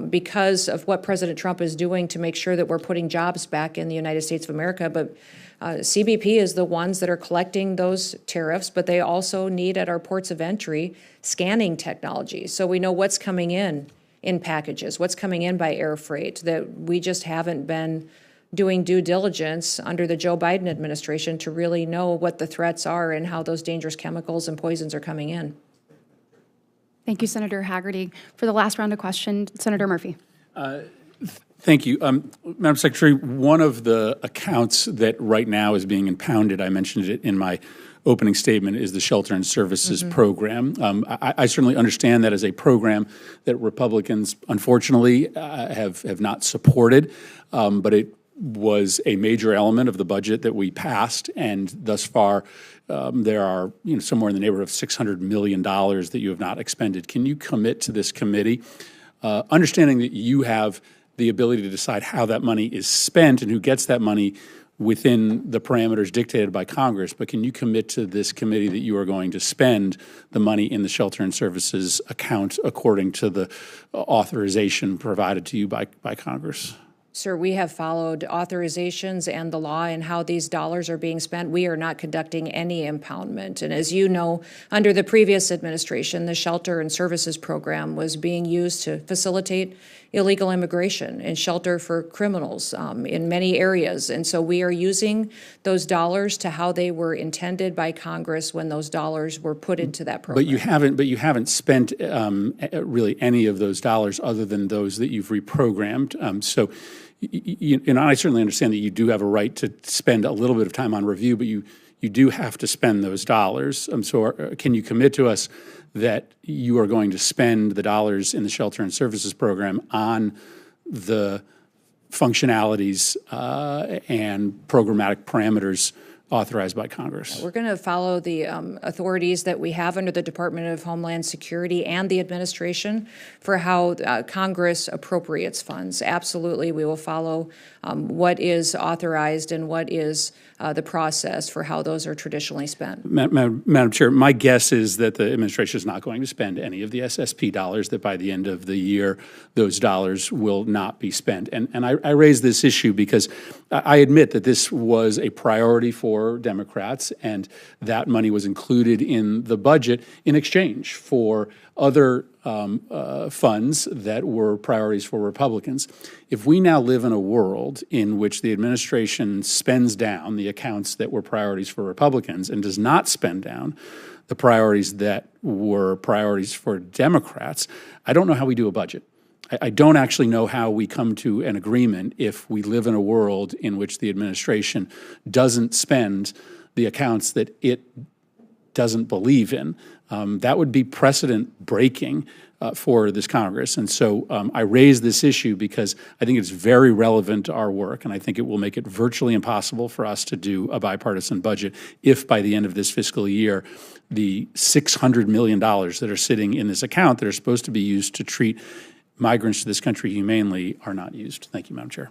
because of what President Trump is doing to make sure that we're putting jobs back in the United States of America. But CBP is the ones that are collecting those tariffs, but they also need at our ports of entry scanning technology. So we know what's coming in packages, what's coming in by air freight, that we just haven't been doing due diligence under the Joe Biden administration to really know what the threats are and how those dangerous chemicals and poisons are coming in. Thank you, Senator Haggerty. For the last round of questions, Senator Murphy. Thank you. Madam Secretary, one of the accounts that right now is being impounded, I mentioned it in my opening statement, is the Shelter and Services Program. I certainly understand that as a program that Republicans, unfortunately, have not supported, but it was a major element of the budget that we passed, and thus far there are somewhere in the neighborhood of $600 million that you have not expended. Can you commit to this committee, understanding that you have the ability to decide how that money is spent and who gets that money within the parameters dictated by Congress, but can you commit to this committee that you are going to spend the money in the Shelter and Services account according to the authorization provided to you by Congress? Sir, we have followed authorizations and the law and how these dollars are being spent. We are not conducting any impoundment. And as you know, under the previous administration, the Shelter and Services Program was being used to facilitate illegal immigration and shelter for criminals in many areas. And so we are using those dollars to how they were intended by Congress when those dollars were put into that program. But you haven't spent really any of those dollars other than those that you've reprogrammed. So I certainly understand that you do have a right to spend a little bit of time on review, but you do have to spend those dollars. So can you commit to us that you are going to spend the dollars in the Shelter and Services Program on the functionalities and programmatic parameters authorized by Congress. We're going to follow the authorities that we have under the Department of Homeland Security and the administration for how Congress appropriates funds. Absolutely, we will follow what is authorized and what is the process for how those are traditionally spent. Madam Chair, my guess is that the administration is not going to spend any of the SSP dollars, that by the end of the year, those dollars will not be spent. And I raise this issue because I admit that this was a priority for Democrats, and that money was included in the budget in exchange for other funds that were priorities for Republicans. If we now live in a world in which the administration spends down the accounts that were priorities for Republicans and does not spend down the priorities that were priorities for Democrats, I don't know how we do a budget. I don't actually know how we come to an agreement if we live in a world in which the administration doesn't spend the accounts that it doesn't believe in. That would be precedent breaking for this Congress. And so I raise this issue because I think it's very relevant to our work, and I think it will make it virtually impossible for us to do a bipartisan budget if by the end of this fiscal year, the $600 million that are sitting in this account that are supposed to be used to treat migrants to this country humanely are not used. Thank you, Madam Chair.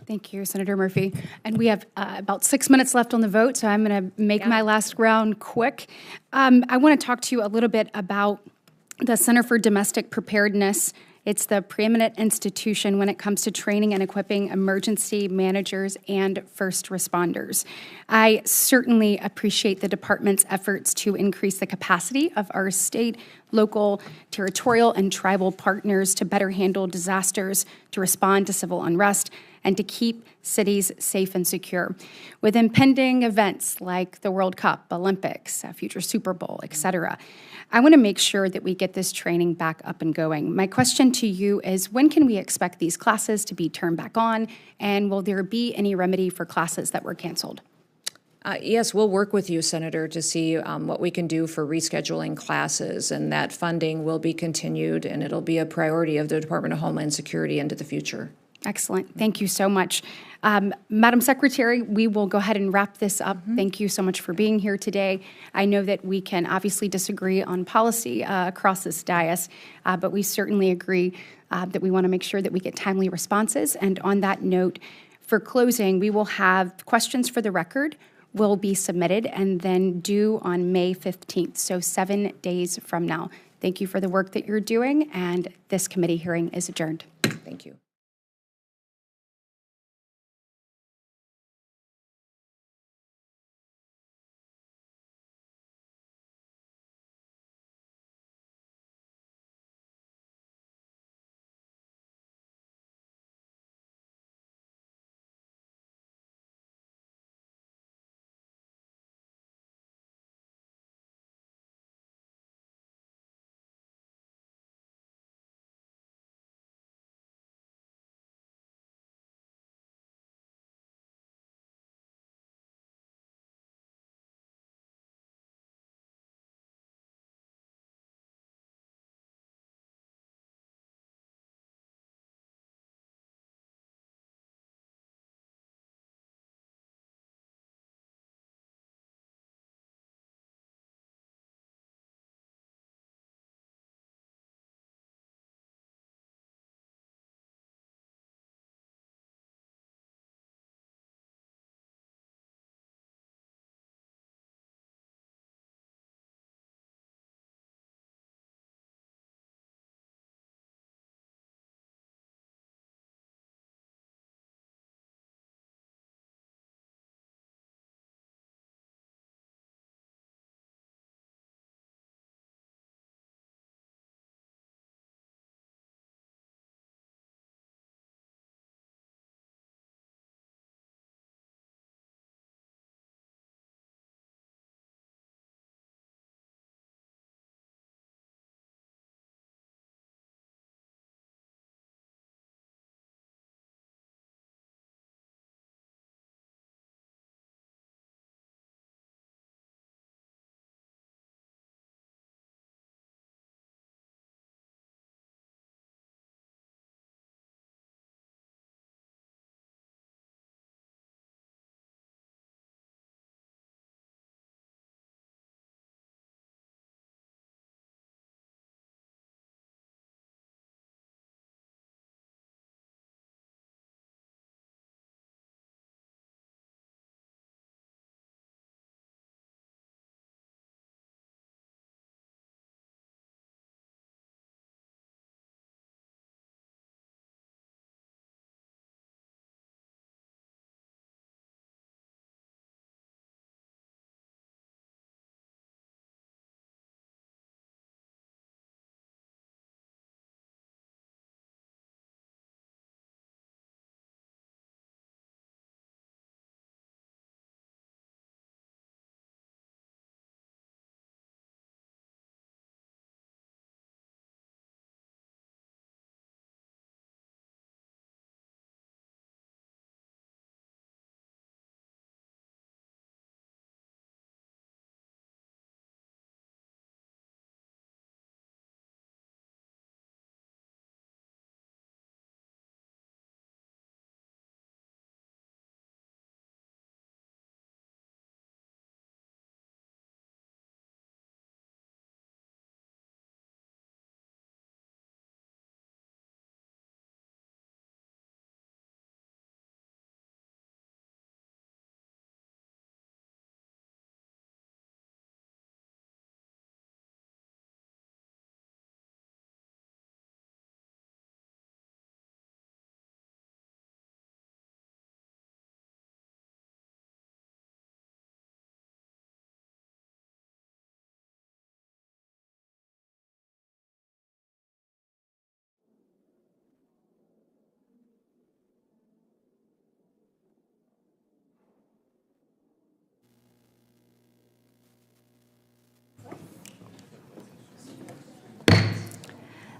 Thank you, Senator Murphy. And we have about 6 minutes left on the vote, so I'm going to make my last round quick. I want to talk to you a little bit about the Center for Domestic Preparedness. It's the preeminent institution when it comes to training and equipping emergency managers and first responders. I certainly appreciate the department's efforts to increase the capacity of our state, local, territorial, and tribal partners to better handle disasters, to respond to civil unrest, and to keep cities safe and secure. With impending events like the World Cup, Olympics, future Super Bowl, et cetera, I want to make sure that we get this training back up and going. My question to you is, when can we expect these classes to be turned back on, and will there be any remedy for classes that were canceled? Yes, we'll work with you, Senator, to see what we can do for rescheduling classes, and that funding will be continued, and it'll be a priority of the Department of Homeland Security into the future. Excellent. Thank you so much. Madam Secretary, we will go ahead and wrap this up. Thank you so much for being here today. I know that we can obviously disagree on policy across this dais, but we certainly agree that we want to make sure that we get timely responses. And on that note, for closing, we will have questions for the record will be submitted and then due on May 15th, so 7 days from now. Thank you for the work that you're doing, and this committee hearing is adjourned. Thank you.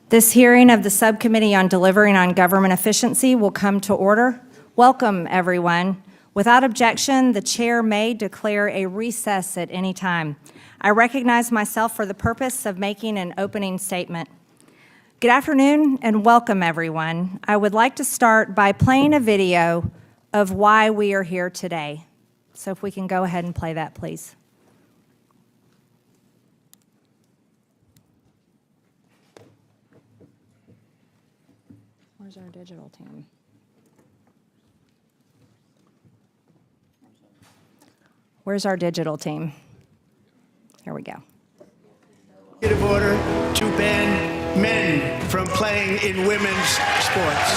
This hearing of the Subcommittee on Delivering on Government Efficiency will come to order. Welcome, everyone. Without objection, the chair may declare a recess at any time. I recognize myself for the purpose of making an opening statement. Good afternoon and welcome, everyone. I would like to start by playing a video of why we are here today. So if we can go ahead and play that, please. Where's our digital team? Where's our digital team? Here we go. Executive order to ban men from playing in women's sports.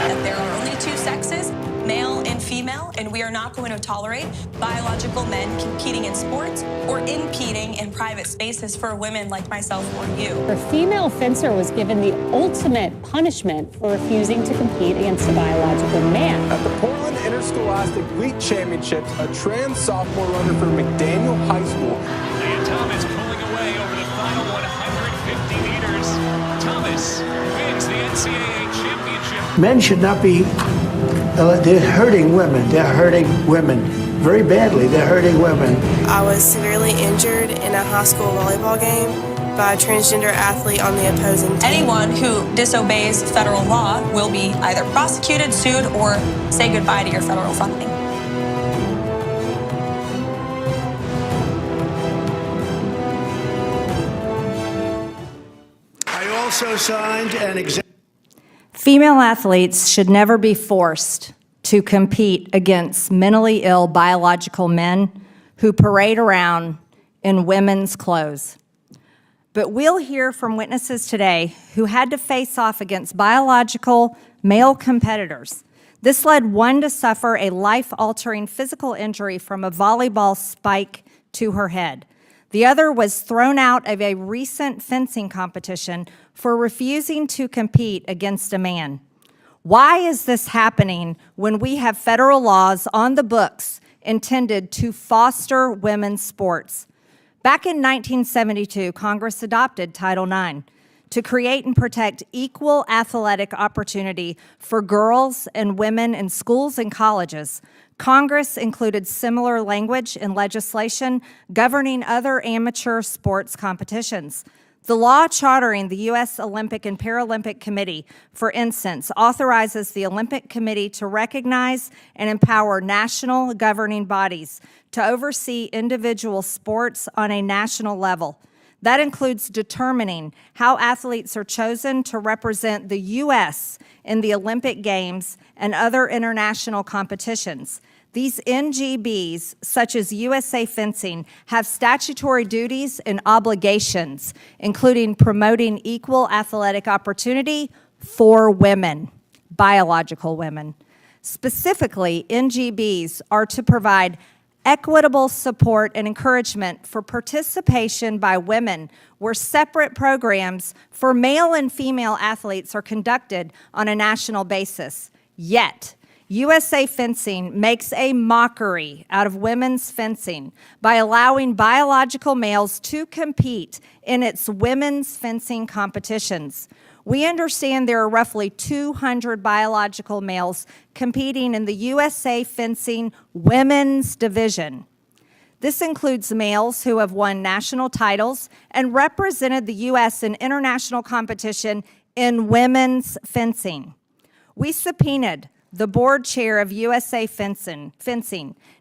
That there are only two sexes, male and female, and we are not going to tolerate biological men competing in sports or impeding in private spaces for women like myself or you. A female fencer was given the ultimate punishment for refusing to compete against a biological man. At the Portland Interscholastic League Championships, a trans sophomore runner from McDaniel High School. Leah Thomas pulling away over the final 150 meters. Thomas wins the NCAA championship. Men should not be, they're hurting women. They're hurting women very badly. They're hurting women. I was severely injured in a high school volleyball game by a transgender athlete on the opposing team. Anyone who disobeys federal law will be either prosecuted, sued, or say goodbye to your federal funding. I also signed an Female athletes should never be forced to compete against mentally ill biological men who parade around in women's clothes. But we'll hear from witnesses today who had to face off against biological male competitors. This led one to suffer a life-altering physical injury from a volleyball spike to her head. The other was thrown out of a recent fencing competition for refusing to compete against a man. Why is this happening when we have federal laws on the books intended to foster women's sports? Back in 1972, Congress adopted Title IX to create and protect equal athletic opportunity for girls and women in schools and colleges. Congress included similar language in legislation governing other amateur sports competitions. The law chartering the U.S. Olympic and Paralympic Committee, for instance, authorizes the Olympic Committee to recognize and empower national governing bodies to oversee individual sports on a national level. That includes determining how athletes are chosen to represent the U.S. in the Olympic Games and other international competitions. These NGBs, such as USA Fencing, have statutory duties and obligations, including promoting equal athletic opportunity for women, biological women. Specifically, NGBs are to provide equitable support and encouragement for participation by women where separate programs for male and female athletes are conducted on a national basis. Yet, USA Fencing makes a mockery out of women's fencing by allowing biological males to compete in its women's fencing competitions. We understand there are roughly 200 biological males competing in the USA Fencing women's division. This includes males who have won national titles and represented the U.S. in international competition in women's fencing. We subpoenaed the board chair of USA Fencing,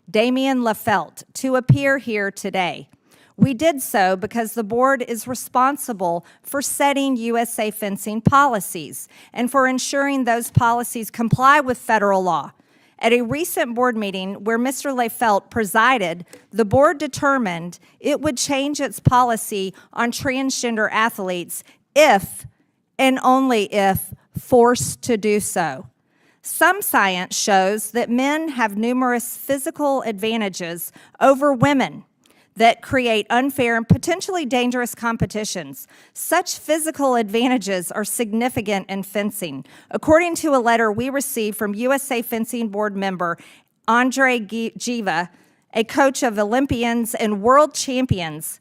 Damian Lafelt, to appear here today. We did so because the board is responsible for setting USA Fencing policies and for ensuring those policies comply with federal law. At a recent board meeting where Mr. Lafelt presided, the board determined it would change its policy on transgender athletes if and only if forced to do so. Some science shows that men have numerous physical advantages over women that create unfair and potentially dangerous competitions. Such physical advantages are significant in fencing. According to a letter we received from USA Fencing board member Andre Giva, a coach of Olympians and world champions,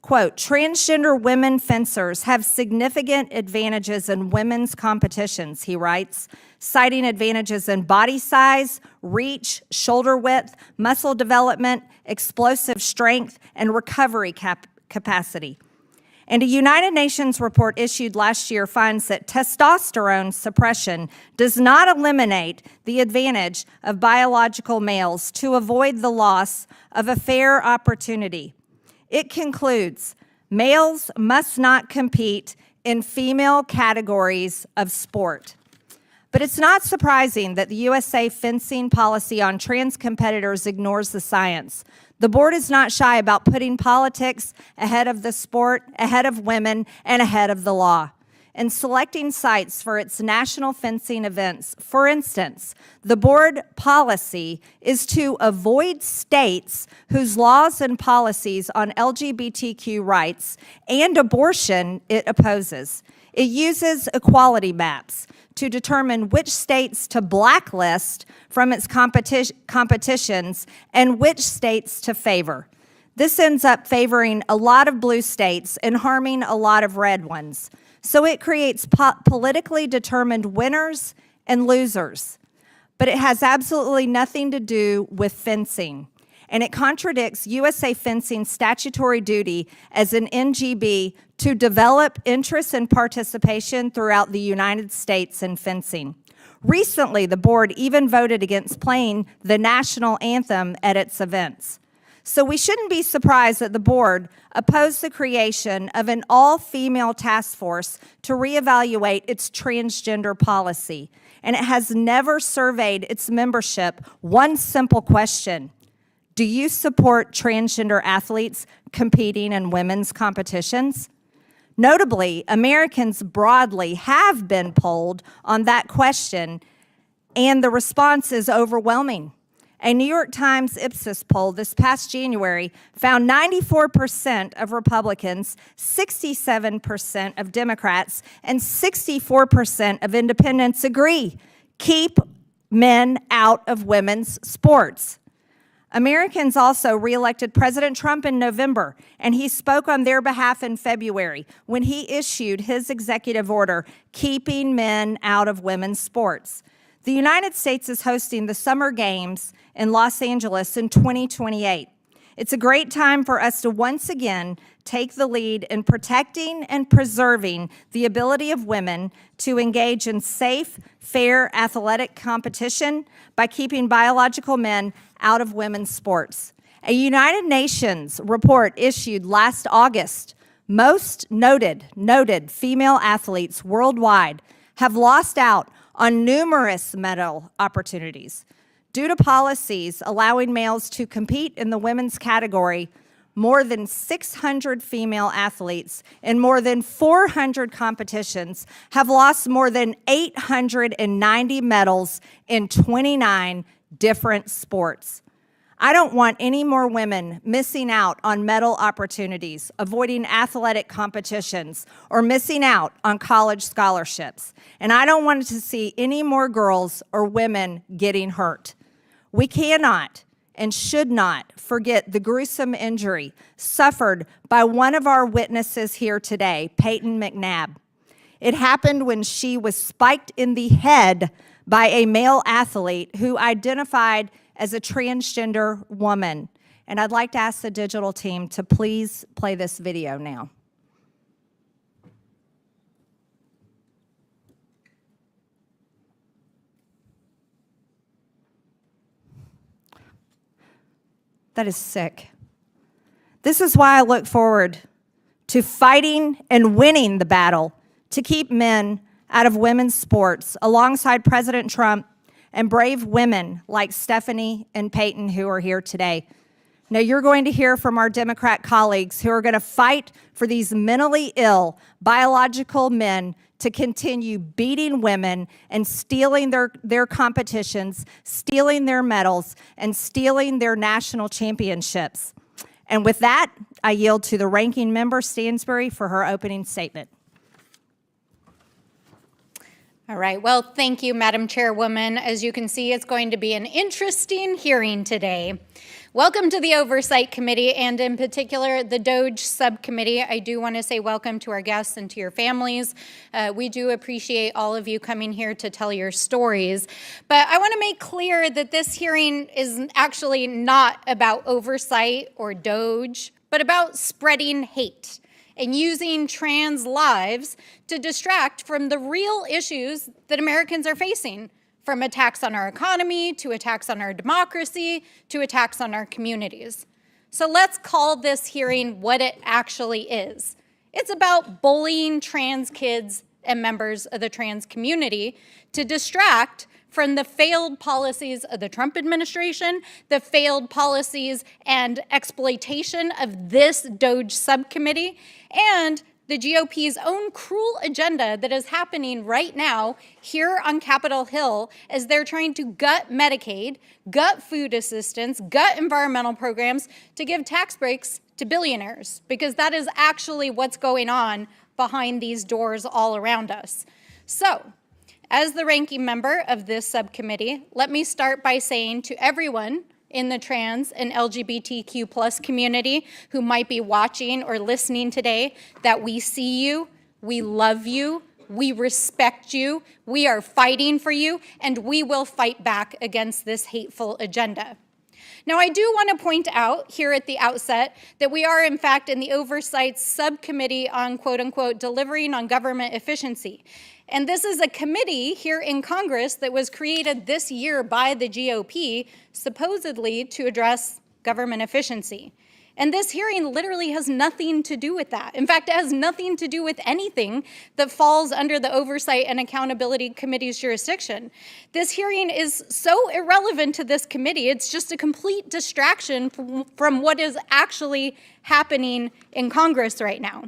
quote, transgender women fencers have significant advantages in women's competitions, he writes, citing advantages in body size, reach, shoulder width, muscle development, explosive strength, and recovery capacity. And a United Nations report issued last year finds that testosterone suppression does not eliminate the advantage of biological males to avoid the loss of a fair opportunity. It concludes, males must not compete in female categories of sport. But it's not surprising that the USA fencing policy on trans competitors ignores the science. The board is not shy about putting politics ahead of the sport, ahead of women, and ahead of the law. In selecting sites for its national fencing events, for instance, the board policy is to avoid states whose laws and policies on LGBTQ rights and abortion it opposes. It uses equality maps to determine which states to blacklist from its competitions and which states to favor. This ends up favoring a lot of blue states and harming a lot of red ones. So it creates politically determined winners and losers. But it has absolutely nothing to do with fencing. And it contradicts USA Fencing's statutory duty as an NGB to develop interest and participation throughout the United States in fencing. Recently, the board even voted against playing the national anthem at its events. So we shouldn't be surprised that the board opposed the creation of an all-female task force to reevaluate its transgender policy. And it has never surveyed its membership one simple question: do you support transgender athletes competing in women's competitions? Notably, Americans broadly have been polled on that question, and the response is overwhelming. A New York Times Ipsos poll this past January found 94% of Republicans, 67% of Democrats, and 64% of independents agree: keep men out of women's sports. Americans also reelected President Trump in November, and he spoke on their behalf in February when he issued his executive order keeping men out of women's sports. The United States is hosting the Summer Games in Los Angeles in 2028. It's a great time for us to once again take the lead in protecting and preserving the ability of women to engage in safe, fair athletic competition by keeping biological men out of women's sports. A United Nations report issued last August, most noted female athletes worldwide have lost out on numerous medal opportunities. Due to policies allowing males to compete in the women's category, more than 600 female athletes in more than 400 competitions have lost more than 890 medals in 29 different sports. I don't want any more women missing out on medal opportunities, avoiding athletic competitions, or missing out on college scholarships. And I don't want to see any more girls or women getting hurt. We cannot and should not forget the gruesome injury suffered by one of our witnesses here today, Peyton McNabb. It happened when she was spiked in the head by a male athlete who identified as a transgender woman. And I'd like to ask the digital team to please play this video now. That is sick. This is why I look forward to fighting and winning the battle to keep men out of women's sports alongside President Trump and brave women like Stephanie and Peyton who are here today. Now, you're going to hear from our Democrat colleagues who are going to fight for these mentally ill biological men to continue beating women and stealing their competitions, stealing their medals, and stealing their national championships. And with that, I yield to the ranking member, Stansbury, for her opening statement. All right. Well, thank you, Madam Chairwoman. As you can see, it's going to be an interesting hearing today. Welcome to the Oversight Committee, and in particular, the DOGE Subcommittee. I do want to say welcome to our guests and to your families. We do appreciate all of you coming here to tell your stories. But I want to make clear that this hearing is actually not about oversight or DOGE, but about spreading hate and using trans lives to distract from the real issues that Americans are facing, from attacks on our economy, to attacks on our democracy, to attacks on our communities. So let's call this hearing what it actually is. It's about bullying trans kids and members of the trans community to distract from the failed policies of the Trump administration, the failed policies and exploitation of this DOGE subcommittee, and the GOP's own cruel agenda that is happening right now here on Capitol Hill as they're trying to gut Medicaid, gut food assistance, gut environmental programs to give tax breaks to billionaires, because that is actually what's going on behind these doors all around us. So, as the ranking member of this subcommittee, let me start by saying to everyone in the trans and LGBTQ plus community who might be watching or listening today that we see you, we love you, we respect you, we are fighting for you, and we will fight back against this hateful agenda. Now, I do want to point out here at the outset that we are, in fact, in the Oversight Subcommittee on, quote unquote, delivering on government efficiency. And this is a committee here in Congress that was created this year by the GOP, supposedly to address government efficiency. And this hearing literally has nothing to do with that. In fact, it has nothing to do with anything that falls under the Oversight and Accountability Committee's jurisdiction. This hearing is so irrelevant to this committee, it's just a complete distraction from what is actually happening in Congress right now.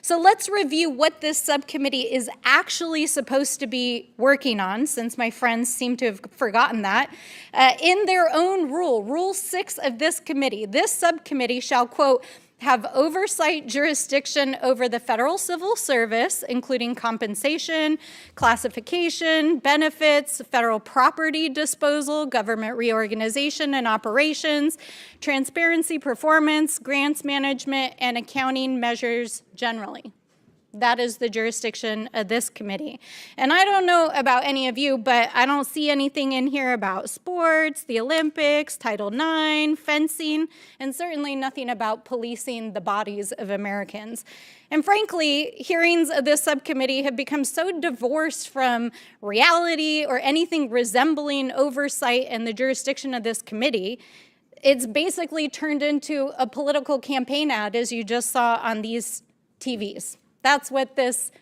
So let's review what this subcommittee is actually supposed to be working on, since my friends seem to have forgotten that. In their own Rule 6 of this committee, this subcommittee shall, quote, have oversight jurisdiction over the federal civil service, including compensation, classification, benefits, federal property disposal, government reorganization and operations, transparency, performance, grants management, and accounting measures generally. That is the jurisdiction of this committee. And I don't know about any of you, but I don't see anything in here about sports, the Olympics, Title IX, fencing, and certainly nothing about policing the bodies of Americans. And frankly, hearings of this subcommittee have become so divorced from reality or anything resembling oversight and the jurisdiction of this committee, it's basically turned into a political campaign ad, as you just saw on these TVs. That's what this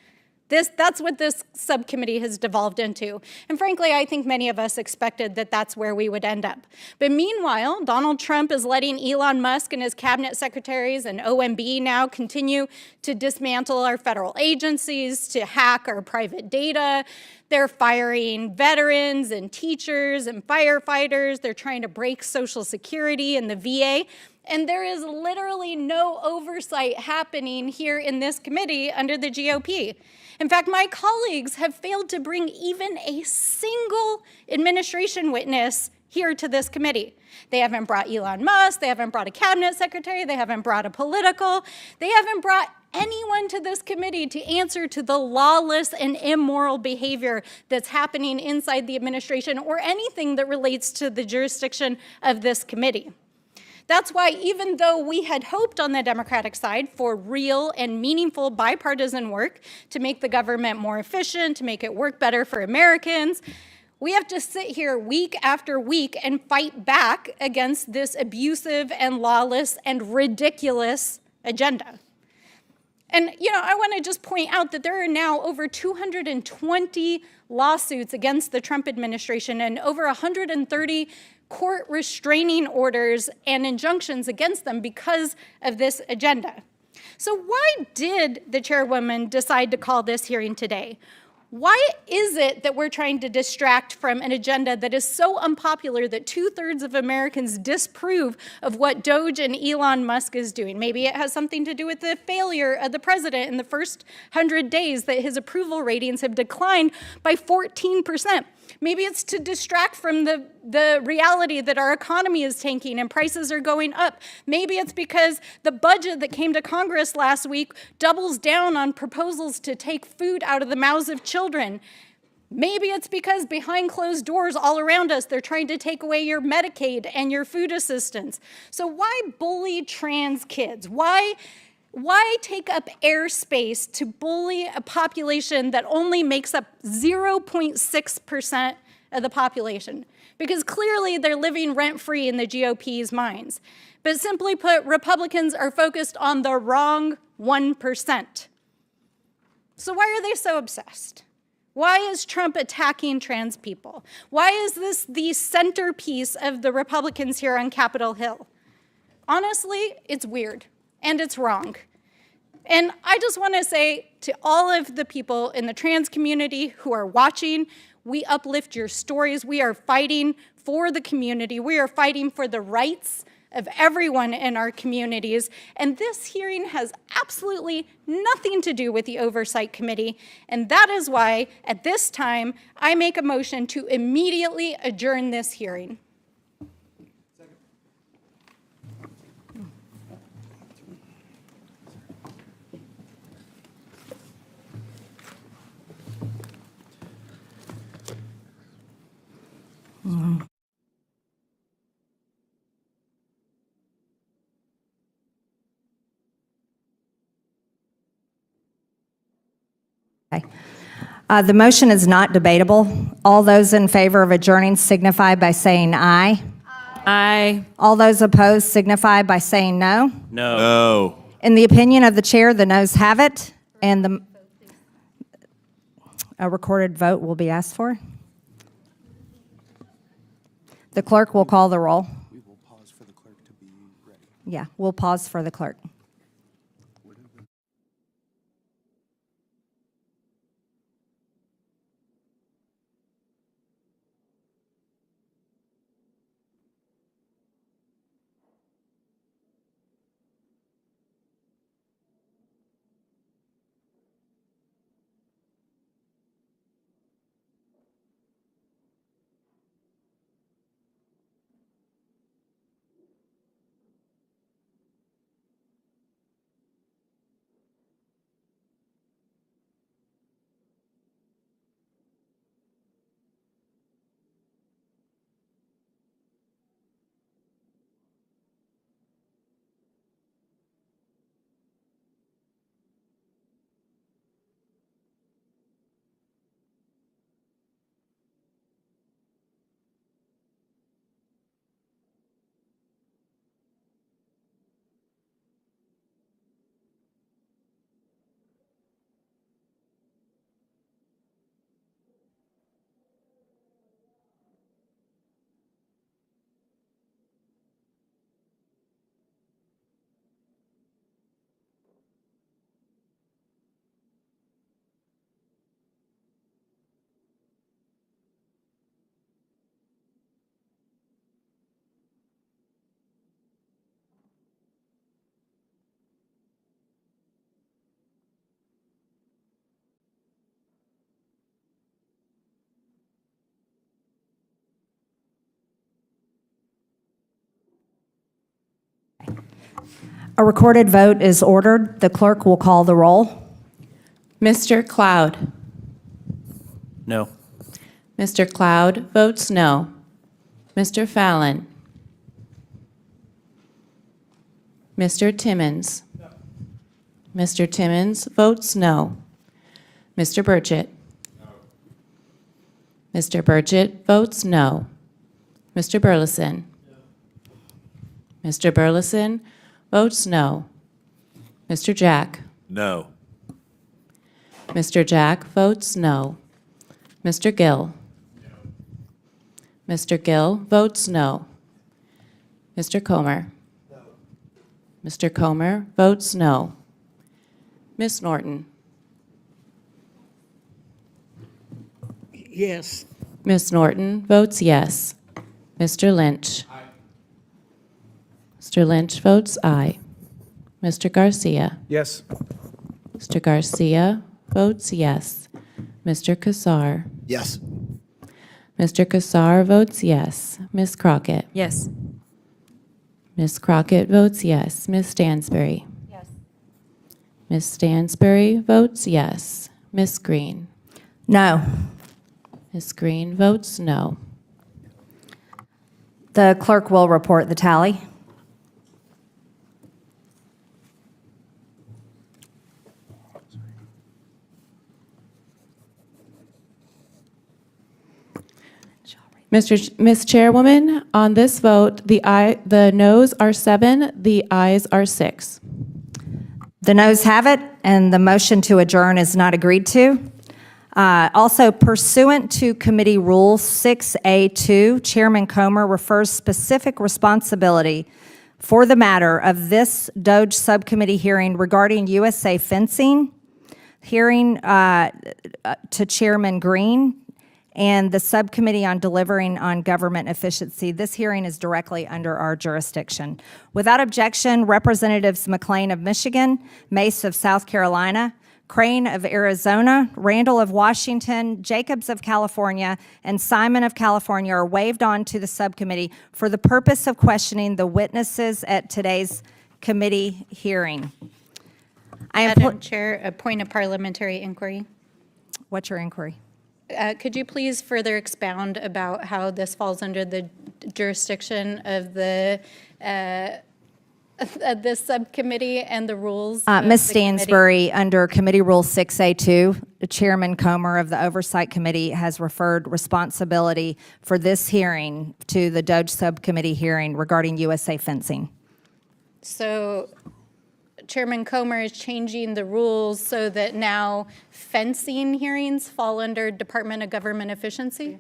subcommittee has devolved into. And frankly, I think many of us expected that that's where we would end up. But meanwhile, Donald Trump is letting Elon Musk and his cabinet secretaries and OMB now continue to dismantle our federal agencies, to hack our private data. They're firing veterans and teachers and firefighters. They're trying to break Social Security and the VA. And there is literally no oversight happening here in this committee under the GOP. In fact, my colleagues have failed to bring even a single administration witness here to this committee. They haven't brought Elon Musk, they haven't brought a cabinet secretary, they haven't brought a political, they haven't brought anyone to this committee to answer to the lawless and immoral behavior that's happening inside the administration or anything that relates to the jurisdiction of this committee. That's why even though we had hoped on the Democratic side for real and meaningful bipartisan work to make the government more efficient, to make it work better for Americans, we have to sit here week after week and fight back against this abusive and lawless and ridiculous agenda. And, I want to just point out that there are now over 220 lawsuits against the Trump administration and over 130 court restraining orders and injunctions against them because of this agenda. So why did the chairwoman decide to call this hearing today? Why is it that we're trying to distract from an agenda that is so unpopular that 2/3 of Americans disapprove of what DOGE and Elon Musk is doing? Maybe it has something to do with the failure of the president in the first 100 days, that his approval ratings have declined by 14%. Maybe it's to distract from the reality that our economy is tanking and prices are going up. Maybe it's because the budget that came to Congress last week doubles down on proposals to take food out of the mouths of children. Maybe it's because behind closed doors all around us, they're trying to take away your Medicaid and your food assistance. So why bully trans kids? Why take up airspace to bully a population that only makes up 0.6% of the population? Because clearly they're living rent-free in the GOP's minds. But simply put, Republicans are focused on the wrong 1%. So why are they so obsessed? Why is Trump attacking trans people? Why is this the centerpiece of the Republicans here on Capitol Hill? Honestly, it's weird and it's wrong. And I just want to say to all of the people in the trans community who are watching, we uplift your stories. We are fighting for the community. We are fighting for the rights of everyone in our communities. And this hearing has absolutely nothing to do with the Oversight Committee. And that is why, at this time, I make a motion to immediately adjourn this hearing. The motion is not debatable. All those in favor of adjourning signify by saying aye. Aye. All those opposed signify by saying no. No. In the opinion of the chair, the noes have it, and a recorded vote will be asked for. The clerk will call the roll. We will pause for the clerk to be ready. Yeah, we'll pause for the clerk. A recorded vote is ordered. The clerk will call the roll. Mr. Cloud. No. Mr. Cloud votes no. Mr. Fallon. Mr. Timmons. Mr. Timmons votes no. Mr. Burchett. Mr. Burchett votes no. Mr. Burleson. Mr. Burleson votes no. Mr. Jack. No. Mr. Jack votes no. Mr. Gill. Mr. Gill votes no. Mr. Comer. Mr. Comer votes no. Ms. Norton. Yes. Ms. Norton votes yes. Mr. Lynch. Mr. Lynch votes aye. Mr. Garcia. Yes. Mr. Garcia votes yes. Mr. Kassar. Yes. Mr. Kassar votes yes. Ms. Crockett? Yes. Ms. Crockett votes yes. Ms. Stansberry? Yes. Ms. Stansberry votes yes. Ms. Green? No. Ms. Green votes no. The clerk will report the tally. Ms. Chairwoman, on this vote, the noes are 7, the ayes are 6. The noes have it, and the motion to adjourn is not agreed to. Also, pursuant to Committee Rule 6A2, Chairman Comer refers specific responsibility for the matter of this DOJ subcommittee hearing regarding USA fencing hearing to Chairman Green and the subcommittee on delivering on government efficiency. This hearing is directly under our jurisdiction. Without objection, Representatives McLean of Michigan, Mace of South Carolina, Crane of Arizona, Randall of Washington, Jacobs of California, and Simon of California are waived on to the subcommittee for the purpose of questioning the witnesses at today's committee hearing. Madam Chair, a point of parliamentary inquiry. What's your inquiry? Could you please further expound about how this falls under the jurisdiction of the this subcommittee and the rules? Ms. Stansberry, under Committee Rule 6A2, Chairman Comer of the Oversight Committee has referred responsibility for this hearing to the DOJ subcommittee hearing regarding USA fencing. So Chairman Comer is changing the rules so that now fencing hearings fall under Department of Government Efficiency?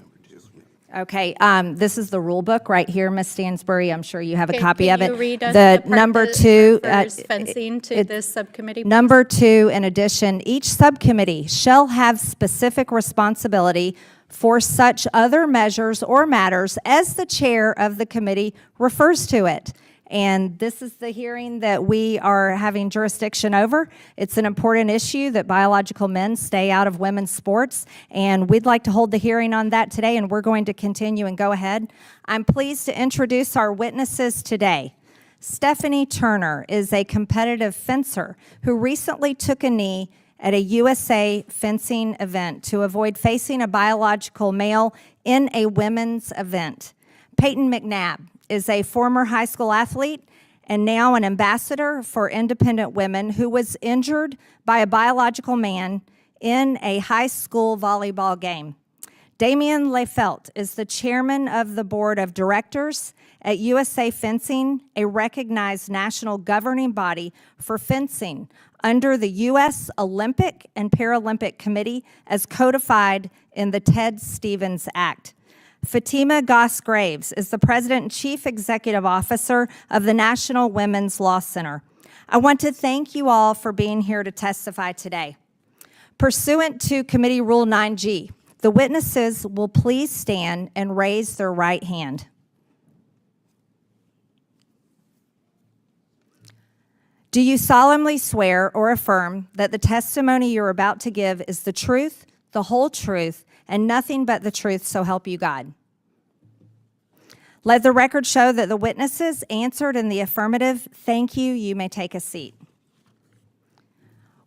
Okay, this is the rule book right here, Ms. Stansberry. I'm sure you have a copy of it. Can you read us The part number that 2, refers fencing to this subcommittee? Number 2, in addition, each subcommittee shall have specific responsibility for such other measures or matters as the chair of the committee refers to it. And this is the hearing that we are having jurisdiction over. It's an important issue that biological men stay out of women's sports, and we'd like to hold the hearing on that today, and we're going to continue and go ahead. I'm pleased to introduce our witnesses today. Stephanie Turner is a competitive fencer who recently took a knee at a USA fencing event to avoid facing a biological male in a women's event. Peyton McNabb is a former high school athlete and now an ambassador for independent women who was injured by a biological man in a high school volleyball game. Damian Lefelt is the chairman of the board of directors at USA Fencing, a recognized national governing body for fencing under the U.S. Olympic and Paralympic Committee as codified in the Ted Stevens Act. Fatima Goss-Graves is the President and Chief Executive Officer of the National Women's Law Center. I want to thank you all for being here to testify today. Pursuant to Committee Rule 9G, the witnesses will please stand and raise their right hand. Do you solemnly swear or affirm that the testimony you're about to give is the truth, the whole truth, and nothing but the truth, so help you God? Let the record show that the witnesses answered in the affirmative. Thank you. You may take a seat.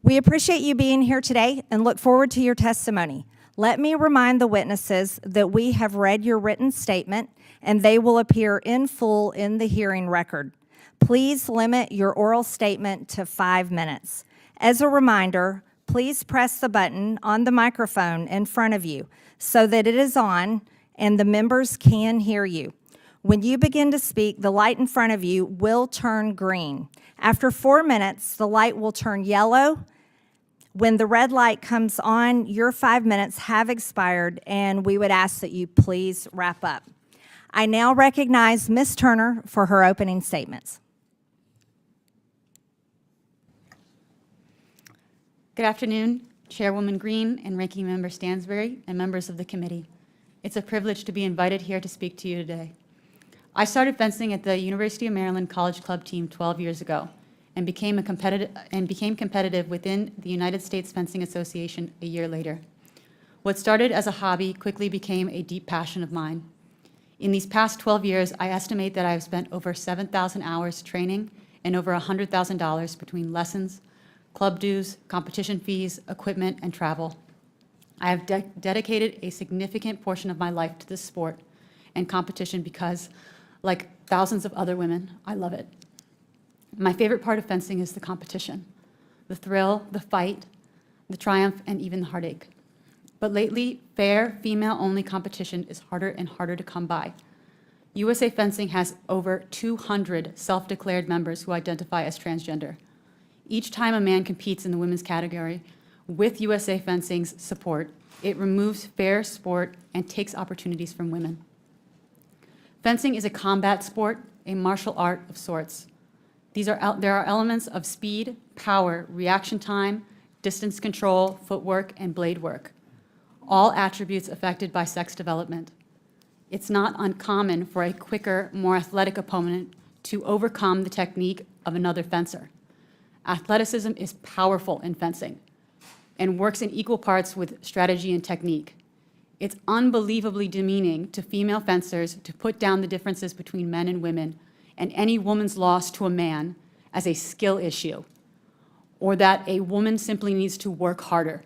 We appreciate you being here today and look forward to your testimony. Let me remind the witnesses that we have read your written statement and they will appear in full in the hearing record. Please limit your oral statement to 5 minutes. As a reminder, please press the button on the microphone in front of you so that it is on and the members can hear you. When you begin to speak, the light in front of you will turn green. After 4 minutes, the light will turn yellow. When the red light comes on, your 5 minutes have expired, and we would ask that you please wrap up. I now recognize Ms. Turner for her opening statements. Good afternoon, Chairwoman Green and Ranking Member Stansberry and members of the committee. It's a privilege to be invited here to speak to you today. I started fencing at the University of Maryland College Club team 12 years ago and became competitive within the United States Fencing Association a year later. What started as a hobby quickly became a deep passion of mine. In these past 12 years, I estimate that I have spent over 7,000 hours training and over $100,000 between lessons, club dues, competition fees, equipment, and travel. I have dedicated a significant portion of my life to this sport and competition because, like thousands of other women, I love it. My favorite part of fencing is the competition, the thrill, the fight, the triumph, and even the heartache. But lately, fair, female-only competition is harder and harder to come by. USA Fencing has over 200 self-declared members who identify as transgender. Each time a man competes in the women's category, with USA Fencing's support, it removes fair sport and takes opportunities from women. Fencing is a combat sport, a martial art of sorts. There are elements of speed, power, reaction time, distance control, footwork, and blade work, all attributes affected by sex development. It's not uncommon for a quicker, more athletic opponent to overcome the technique of another fencer. Athleticism is powerful in fencing and works in equal parts with strategy and technique. It's unbelievably demeaning to female fencers to put down the differences between men and women and any woman's loss to a man as a skill issue, or that a woman simply needs to work harder.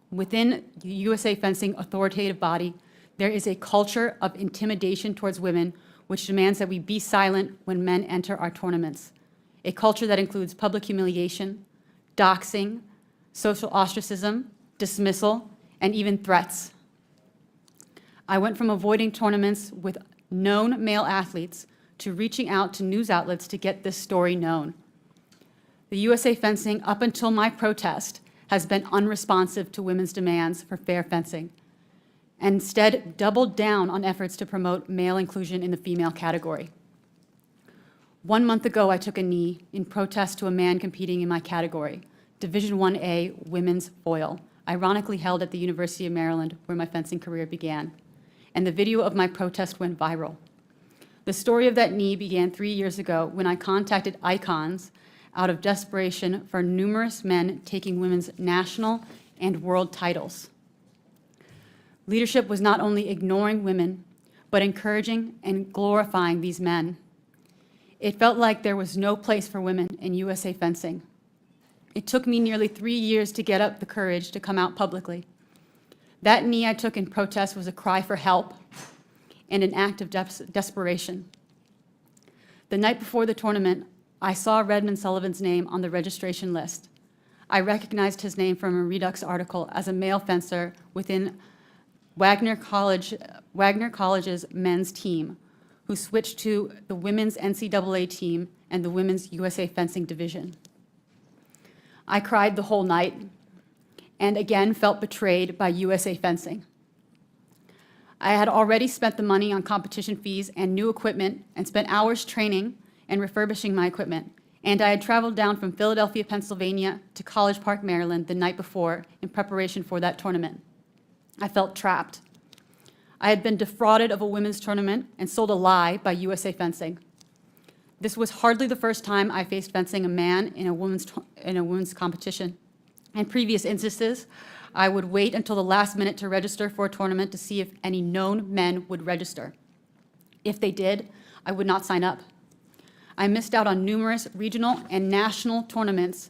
Within the USA Fencing authoritative body, there is a culture of intimidation towards women which demands that we be silent when men enter our tournaments. A culture that includes public humiliation, doxing, social ostracism, dismissal, and even threats. I went from avoiding tournaments with known male athletes to reaching out to news outlets to get this story known. The USA Fencing, up until my protest, has been unresponsive to women's demands for fair fencing, and instead doubled down on efforts to promote male inclusion in the female category. 1 month ago, I took a knee in protest to a man competing in my category, Division 1A Women's Foil, ironically held at the University of Maryland, where my fencing career began. And the video of my protest went viral. The story of that knee began 3 years ago when I contacted Icons out of desperation for numerous men taking women's national and world titles. Leadership was not only ignoring women, but encouraging and glorifying these men. It felt like there was no place for women in USA Fencing. It took me nearly 3 years to get up the courage to come out publicly. That knee I took in protest was a cry for help and an act of desperation. The night before the tournament, I saw Redmond Sullivan's name on the registration list. I recognized his name from a Redux article as a male fencer within Wagner College's men's team, who switched to the women's NCAA team and the women's USA Fencing division. I cried the whole night and again felt betrayed by USA Fencing. I had already spent the money on competition fees and new equipment and spent hours training and refurbishing my equipment, and I had traveled down from Philadelphia, Pennsylvania to College Park, Maryland the night before in preparation for that tournament. I felt trapped. I had been defrauded of a women's tournament and sold a lie by USA Fencing. This was hardly the first time I faced fencing a man in a women's competition. In previous instances, I would wait until the last minute to register for a tournament to see if any known men would register. If they did, I would not sign up. I missed out on numerous regional and national tournaments.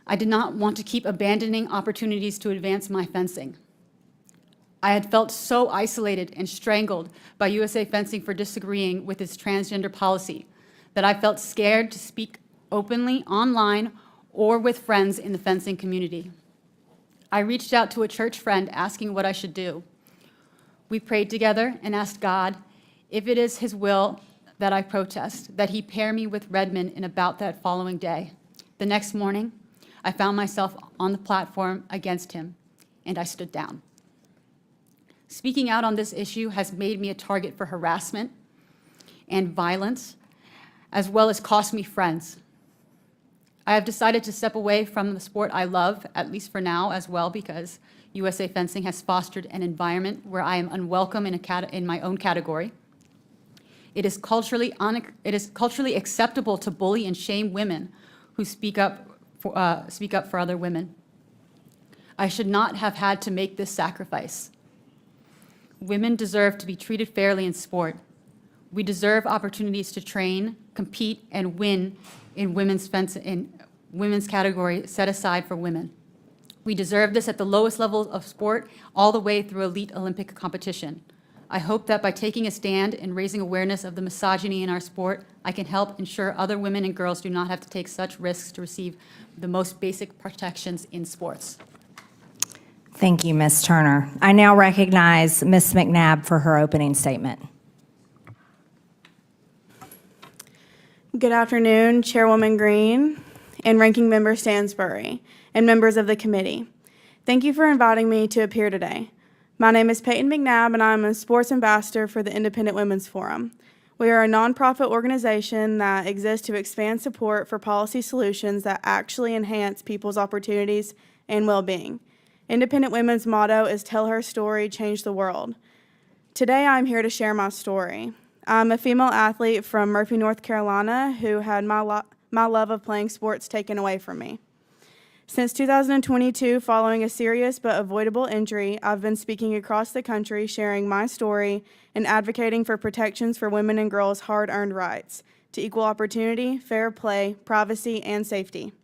I did not want to keep abandoning opportunities to advance my fencing. I had felt so isolated and strangled by USA Fencing for disagreeing with its transgender policy that I felt scared to speak openly online or with friends in the fencing community. I reached out to a church friend asking what I should do. We prayed together and asked God, if it is his will that I protest, that he pair me with Redmond in about that following day. The next morning, I found myself on the platform against him, and I stood down. Speaking out on this issue has made me a target for harassment and violence, as well as cost me friends. I have decided to step away from the sport I love, at least for now as well, because USA Fencing has fostered an environment where I am unwelcome in my own category. It is culturally acceptable to bully and shame women who speak up for other women. I should not have had to make this sacrifice. Women deserve to be treated fairly in sport. We deserve opportunities to train, compete, and win in women's category set aside for women. We deserve this at the lowest levels of sport, all the way through elite Olympic competition. I hope that by taking a stand and raising awareness of the misogyny in our sport, I can help ensure other women and girls do not have to take such risks to receive the most basic protections in sports. Thank you, Ms. Turner. I now recognize Ms. McNabb for her opening statement. Good afternoon, Chairwoman Green and Ranking Member Stansbury, and members of the committee. Thank you for inviting me to appear today. My name is Peyton McNabb, and I'm a sports ambassador for the Independent Women's Forum. We are a nonprofit organization that exists to expand support for policy solutions that actually enhance people's opportunities and well-being. Independent Women's motto is "Tell her story, change the world." Today, I'm here to share my story. I'm a female athlete from Murphy, North Carolina, who had my love of playing sports taken away from me. Since 2022, following a serious but avoidable injury, I've been speaking across the country, sharing my story and advocating for protections for women and girls' hard-earned rights to equal opportunity, fair play, privacy, and safety.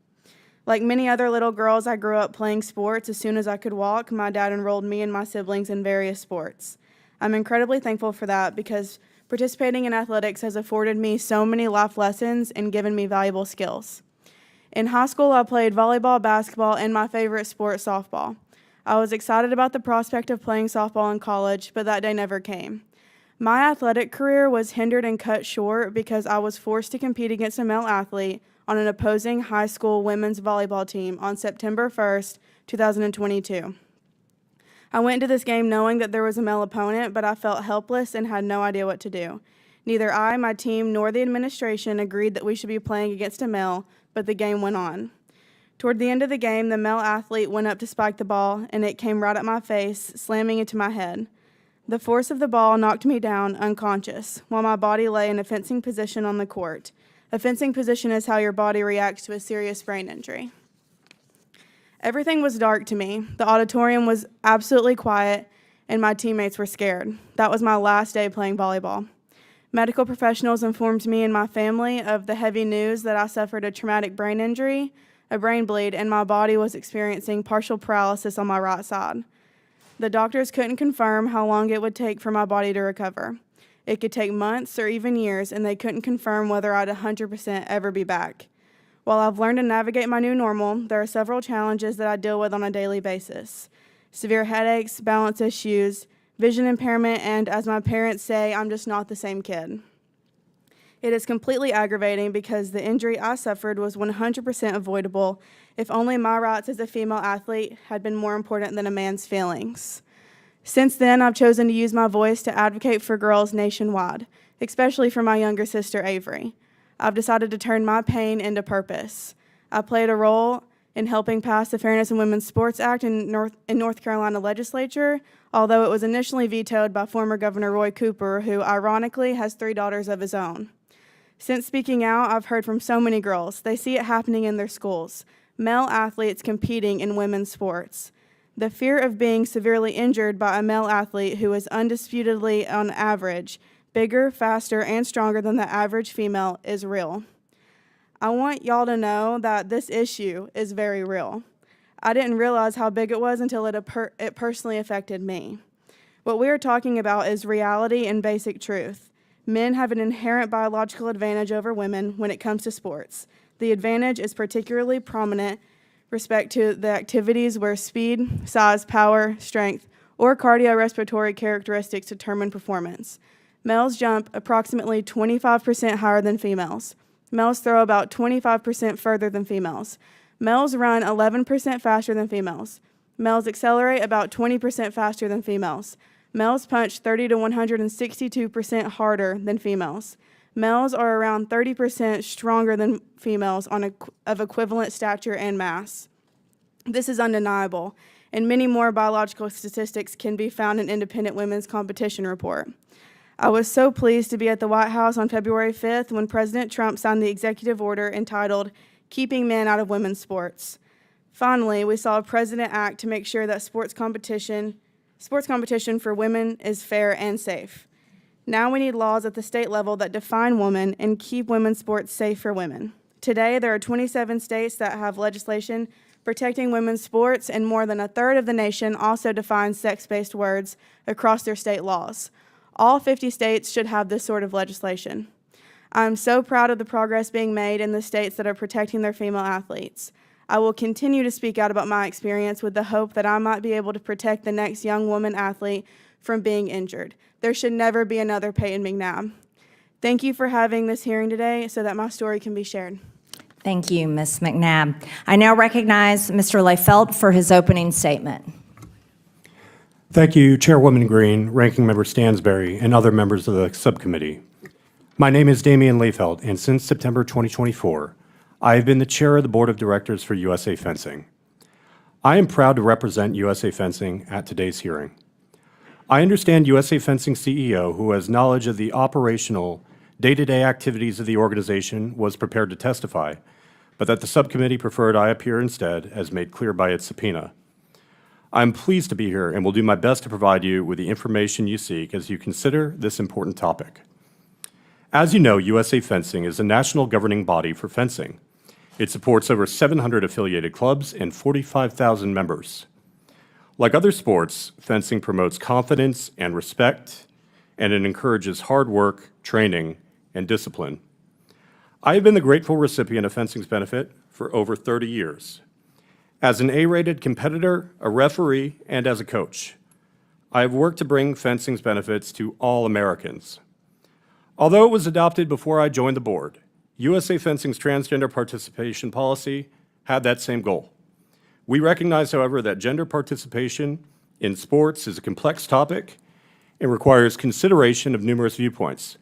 Like many other little girls, I grew up playing sports. As soon as I could walk, my dad enrolled me and my siblings in various sports. I'm incredibly thankful for that because participating in athletics has afforded me so many life lessons and given me valuable skills. In high school, I played volleyball, basketball, and my favorite sport, softball. I was excited about the prospect of playing softball in college, but that day never came. My athletic career was hindered and cut short because I was forced to compete against a male athlete on an opposing high school women's volleyball team on September 1st, 2022. I went into this game knowing that there was a male opponent, but I felt helpless and had no idea what to do. Neither I, my team, nor the administration agreed that we should be playing against a male, but the game went on. Toward the end of the game, the male athlete went up to spike the ball, and it came right at my face, slamming into my head. The force of the ball knocked me down unconscious, while my body lay in a fencing position on the court. A fencing position is how your body reacts to a serious brain injury. Everything was dark to me. The auditorium was absolutely quiet, and my teammates were scared. That was my last day playing volleyball. Medical professionals informed me and my family of the heavy news that I suffered a traumatic brain injury, a brain bleed, and my body was experiencing partial paralysis on my right side. The doctors couldn't confirm how long it would take for my body to recover. It could take months or even years, and they couldn't confirm whether I'd 100% ever be back. While I've learned to navigate my new normal, there are several challenges that I deal with on a daily basis. Severe headaches, balance issues, vision impairment, and as my parents say, I'm just not the same kid. It is completely aggravating because the injury I suffered was 100% avoidable if only my rights as a female athlete had been more important than a man's feelings. Since then, I've chosen to use my voice to advocate for girls nationwide, especially for my younger sister, Avery. I've decided to turn my pain into purpose. I played a role in helping pass the Fairness in Women's Sports Act in North Carolina legislature, although it was initially vetoed by former Governor Roy Cooper, who ironically has 3 daughters of his own. Since speaking out, I've heard from so many girls. They see it happening in their schools, male athletes competing in women's sports. The fear of being severely injured by a male athlete who is undisputedly, on average, bigger, faster, and stronger than the average female is real. I want y'all to know that this issue is very real. I didn't realize how big it was until it personally affected me. What we are talking about is reality and basic truth. Men have an inherent biological advantage over women when it comes to sports. The advantage is particularly prominent respect to the activities where speed, size, power, strength, or cardiorespiratory characteristics determine performance. Males jump approximately 25% higher than females. Males throw about 25% further than females. Males run 11% faster than females. Males accelerate about 20% faster than females. Males punch 30 to 162% harder than females. Males are around 30% stronger than females of equivalent stature and mass. This is undeniable, and many more biological statistics can be found in Independent Women's Competition Report. I was so pleased to be at the White House on February 5th when President Trump signed the executive order entitled "Keeping Men Out of Women's Sports." Finally, we saw a president act to make sure that sports competition for women is fair and safe. Now we need laws at the state level that define women and keep women's sports safe for women. Today, there are 27 states that have legislation protecting women's sports, and more than a third of the nation also defines sex-based words across their state laws. All 50 states should have this sort of legislation. I'm so proud of the progress being made in the states that are protecting their female athletes. I will continue to speak out about my experience with the hope that I might be able to protect the next young woman athlete from being injured. There should never be another Peyton McNabb. Thank you for having this hearing today so that my story can be shared. Thank you, Ms. McNabb. I now recognize Mr. Leifeld for his opening statement. Thank you, Chairwoman Green, Ranking Member Stansberry, and other members of the subcommittee. My name is Damian Leifeld, and since September 2024, I have been the chair of the Board of Directors for USA Fencing. I am proud to represent USA Fencing at today's hearing. I understand USA Fencing CEO, who has knowledge of the operational day-to-day activities of the organization, was prepared to testify, but that the subcommittee preferred I appear instead, as made clear by its subpoena. I'm pleased to be here and will do my best to provide you with the information you seek as you consider this important topic. As you know, USA Fencing is a national governing body for fencing. It supports over 700 affiliated clubs and 45,000 members. Like other sports, fencing promotes confidence and respect, and it encourages hard work, training, and discipline. I have been the grateful recipient of fencing's benefit for over 30 years. As an A-rated competitor, a referee, and as a coach, I have worked to bring fencing's benefits to all Americans. Although it was adopted before I joined the board, USA Fencing's transgender participation policy had that same goal. We recognize, however, that gender participation in sports is a complex topic and requires consideration of numerous viewpoints.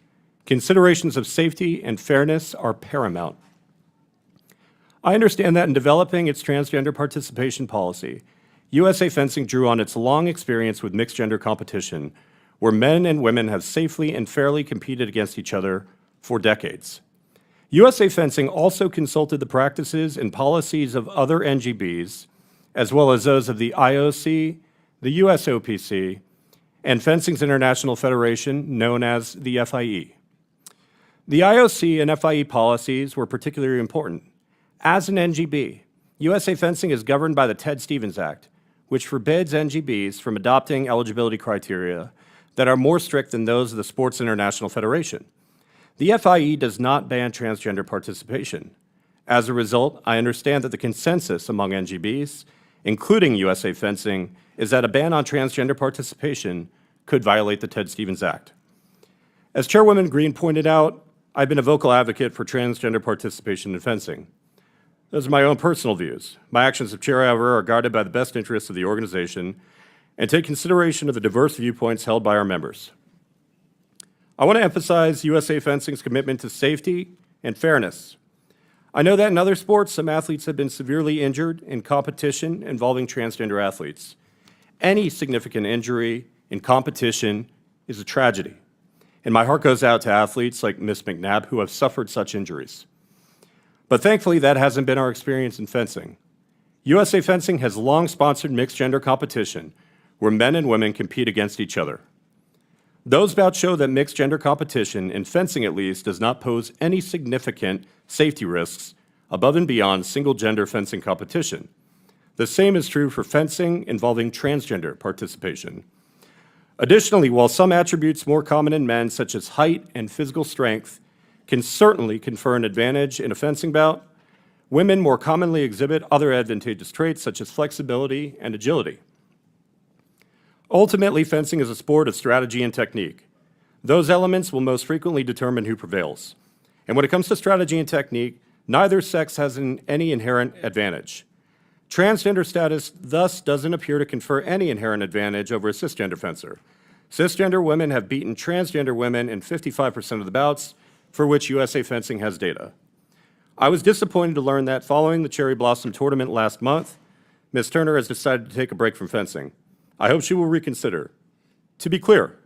Considerations of safety and fairness are paramount. I understand that in developing its transgender participation policy, USA Fencing drew on its long experience with mixed gender competition, where men and women have safely and fairly competed against each other for decades. USA Fencing also consulted the practices and policies of other NGBs, as well as those of the IOC, the USOPC, and Fencing's International Federation, known as the FIE. The IOC and FIE policies were particularly important. As an NGB, USA Fencing is governed by the Ted Stevens Act, which forbids NGBs from adopting eligibility criteria that are more strict than those of the Sports International Federation. The FIE does not ban transgender participation. As a result, I understand that the consensus among NGBs, including USA Fencing, is that a ban on transgender participation could violate the Ted Stevens Act. As Chairwoman Green pointed out, I've been a vocal advocate for transgender participation in fencing. Those are my own personal views. My actions as chair, however, are guided by the best interests of the organization and take consideration of the diverse viewpoints held by our members. I want to emphasize USA Fencing's commitment to safety and fairness. I know that in other sports, some athletes have been severely injured in competition involving transgender athletes. Any significant injury in competition is a tragedy, and my heart goes out to athletes like Ms. McNabb who have suffered such injuries. But thankfully, that hasn't been our experience in fencing. USA Fencing has long sponsored mixed gender competition where men and women compete against each other. Those bouts show that mixed gender competition, in fencing at least, does not pose any significant safety risks above and beyond single-gender fencing competition. The same is true for fencing involving transgender participation. Additionally, while some attributes more common in men, such as height and physical strength, can certainly confer an advantage in a fencing bout, women more commonly exhibit other advantageous traits such as flexibility and agility. Ultimately, fencing is a sport of strategy and technique. Those elements will most frequently determine who prevails. And when it comes to strategy and technique, neither sex has any inherent advantage. Transgender status thus doesn't appear to confer any inherent advantage over a cisgender fencer. Cisgender women have beaten transgender women in 55% of the bouts, for which USA Fencing has data. I was disappointed to learn that following the Cherry Blossom tournament last month, Ms. Turner has decided to take a break from fencing. I hope she will reconsider. To be clear,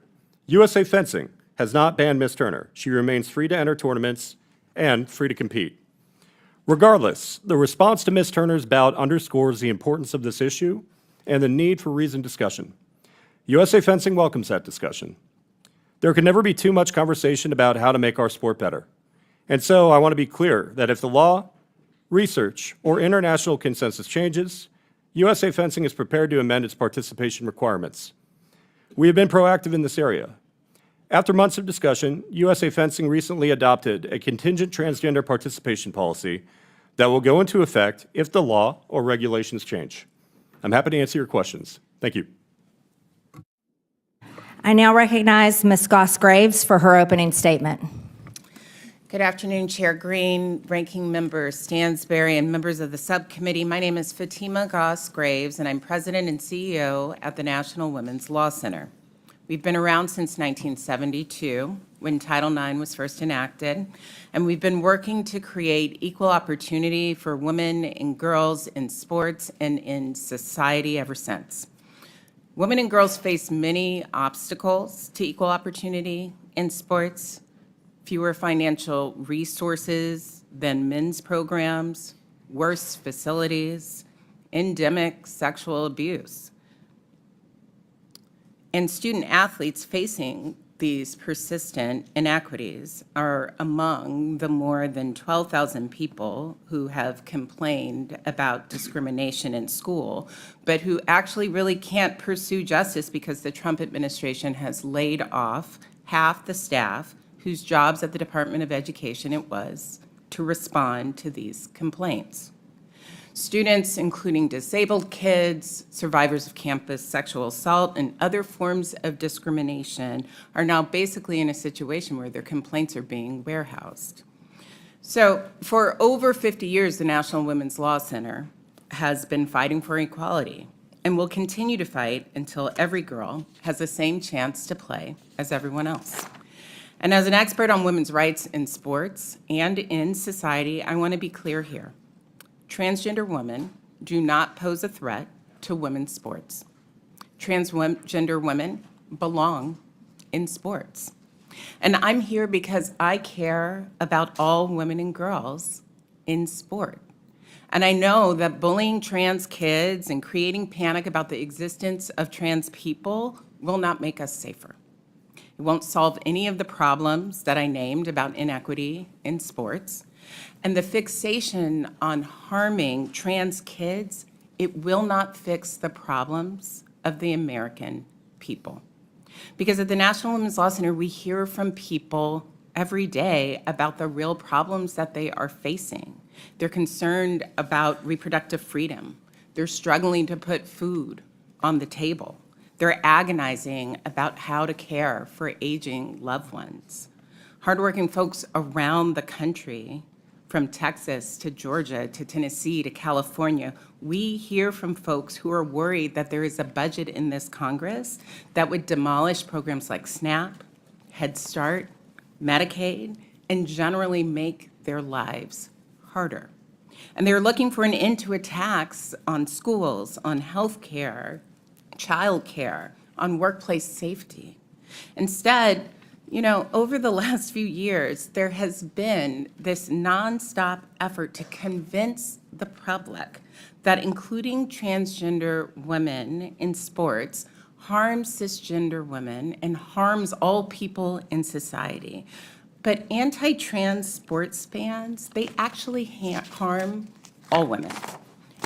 USA Fencing has not banned Ms. Turner. She remains free to enter tournaments and free to compete. Regardless, the response to Ms. Turner's bout underscores the importance of this issue and the need for reasoned discussion. USA Fencing welcomes that discussion. There can never be too much conversation about how to make our sport better. And so I want to be clear that if the law, research, or international consensus changes, USA Fencing is prepared to amend its participation requirements. We have been proactive in this area. After months of discussion, USA Fencing recently adopted a contingent transgender participation policy that will go into effect if the law or regulations change. I'm happy to answer your questions. Thank you. I now recognize Ms. Goss-Graves for her opening statement. Good afternoon, Chair Green, Ranking Member Stansberry, and members of the subcommittee. My name is Fatima Goss-Graves, and I'm President and CEO at the National Women's Law Center. We've been around since 1972, when Title IX was first enacted, and we've been working to create equal opportunity for women and girls in sports and in society ever since. Women and girls face many obstacles to equal opportunity in sports: fewer financial resources than men's programs, worse facilities, endemic sexual abuse. And student athletes facing these persistent inequities are among the more than 12,000 people who have complained about discrimination in school, but who actually really can't pursue justice because the Trump administration has laid off half the staff whose jobs at the Department of Education it was to respond to these complaints. Students, including disabled kids, survivors of campus sexual assault, and other forms of discrimination, are now basically in a situation where their complaints are being warehoused. So for over 50 years, the National Women's Law Center has been fighting for equality and will continue to fight until every girl has the same chance to play as everyone else. And as an expert on women's rights in sports and in society, I want to be clear here. Transgender women do not pose a threat to women's sports. Transgender women belong in sports. And I'm here because I care about all women and girls in sport. And I know that bullying trans kids and creating panic about the existence of trans people will not make us safer. It won't solve any of the problems that I named about inequity in sports. And the fixation on harming trans kids, it will not fix the problems of the American people. Because at the National Women's Law Center, we hear from people every day about the real problems that they are facing. They're concerned about reproductive freedom. They're struggling to put food on the table. They're agonizing about how to care for aging loved ones. Hardworking folks around the country, from Texas to Georgia to Tennessee to California, we hear from folks who are worried that there is a budget in this Congress that would demolish programs like SNAP, Head Start, Medicaid, and generally make their lives harder. And they're looking for an end to attacks on schools, on health care, child care, on workplace safety. Instead, over the last few years, there has been this nonstop effort to convince the public that including transgender women in sports harms cisgender women and harms all people in society. But anti-trans sports bans, they actually harm all women.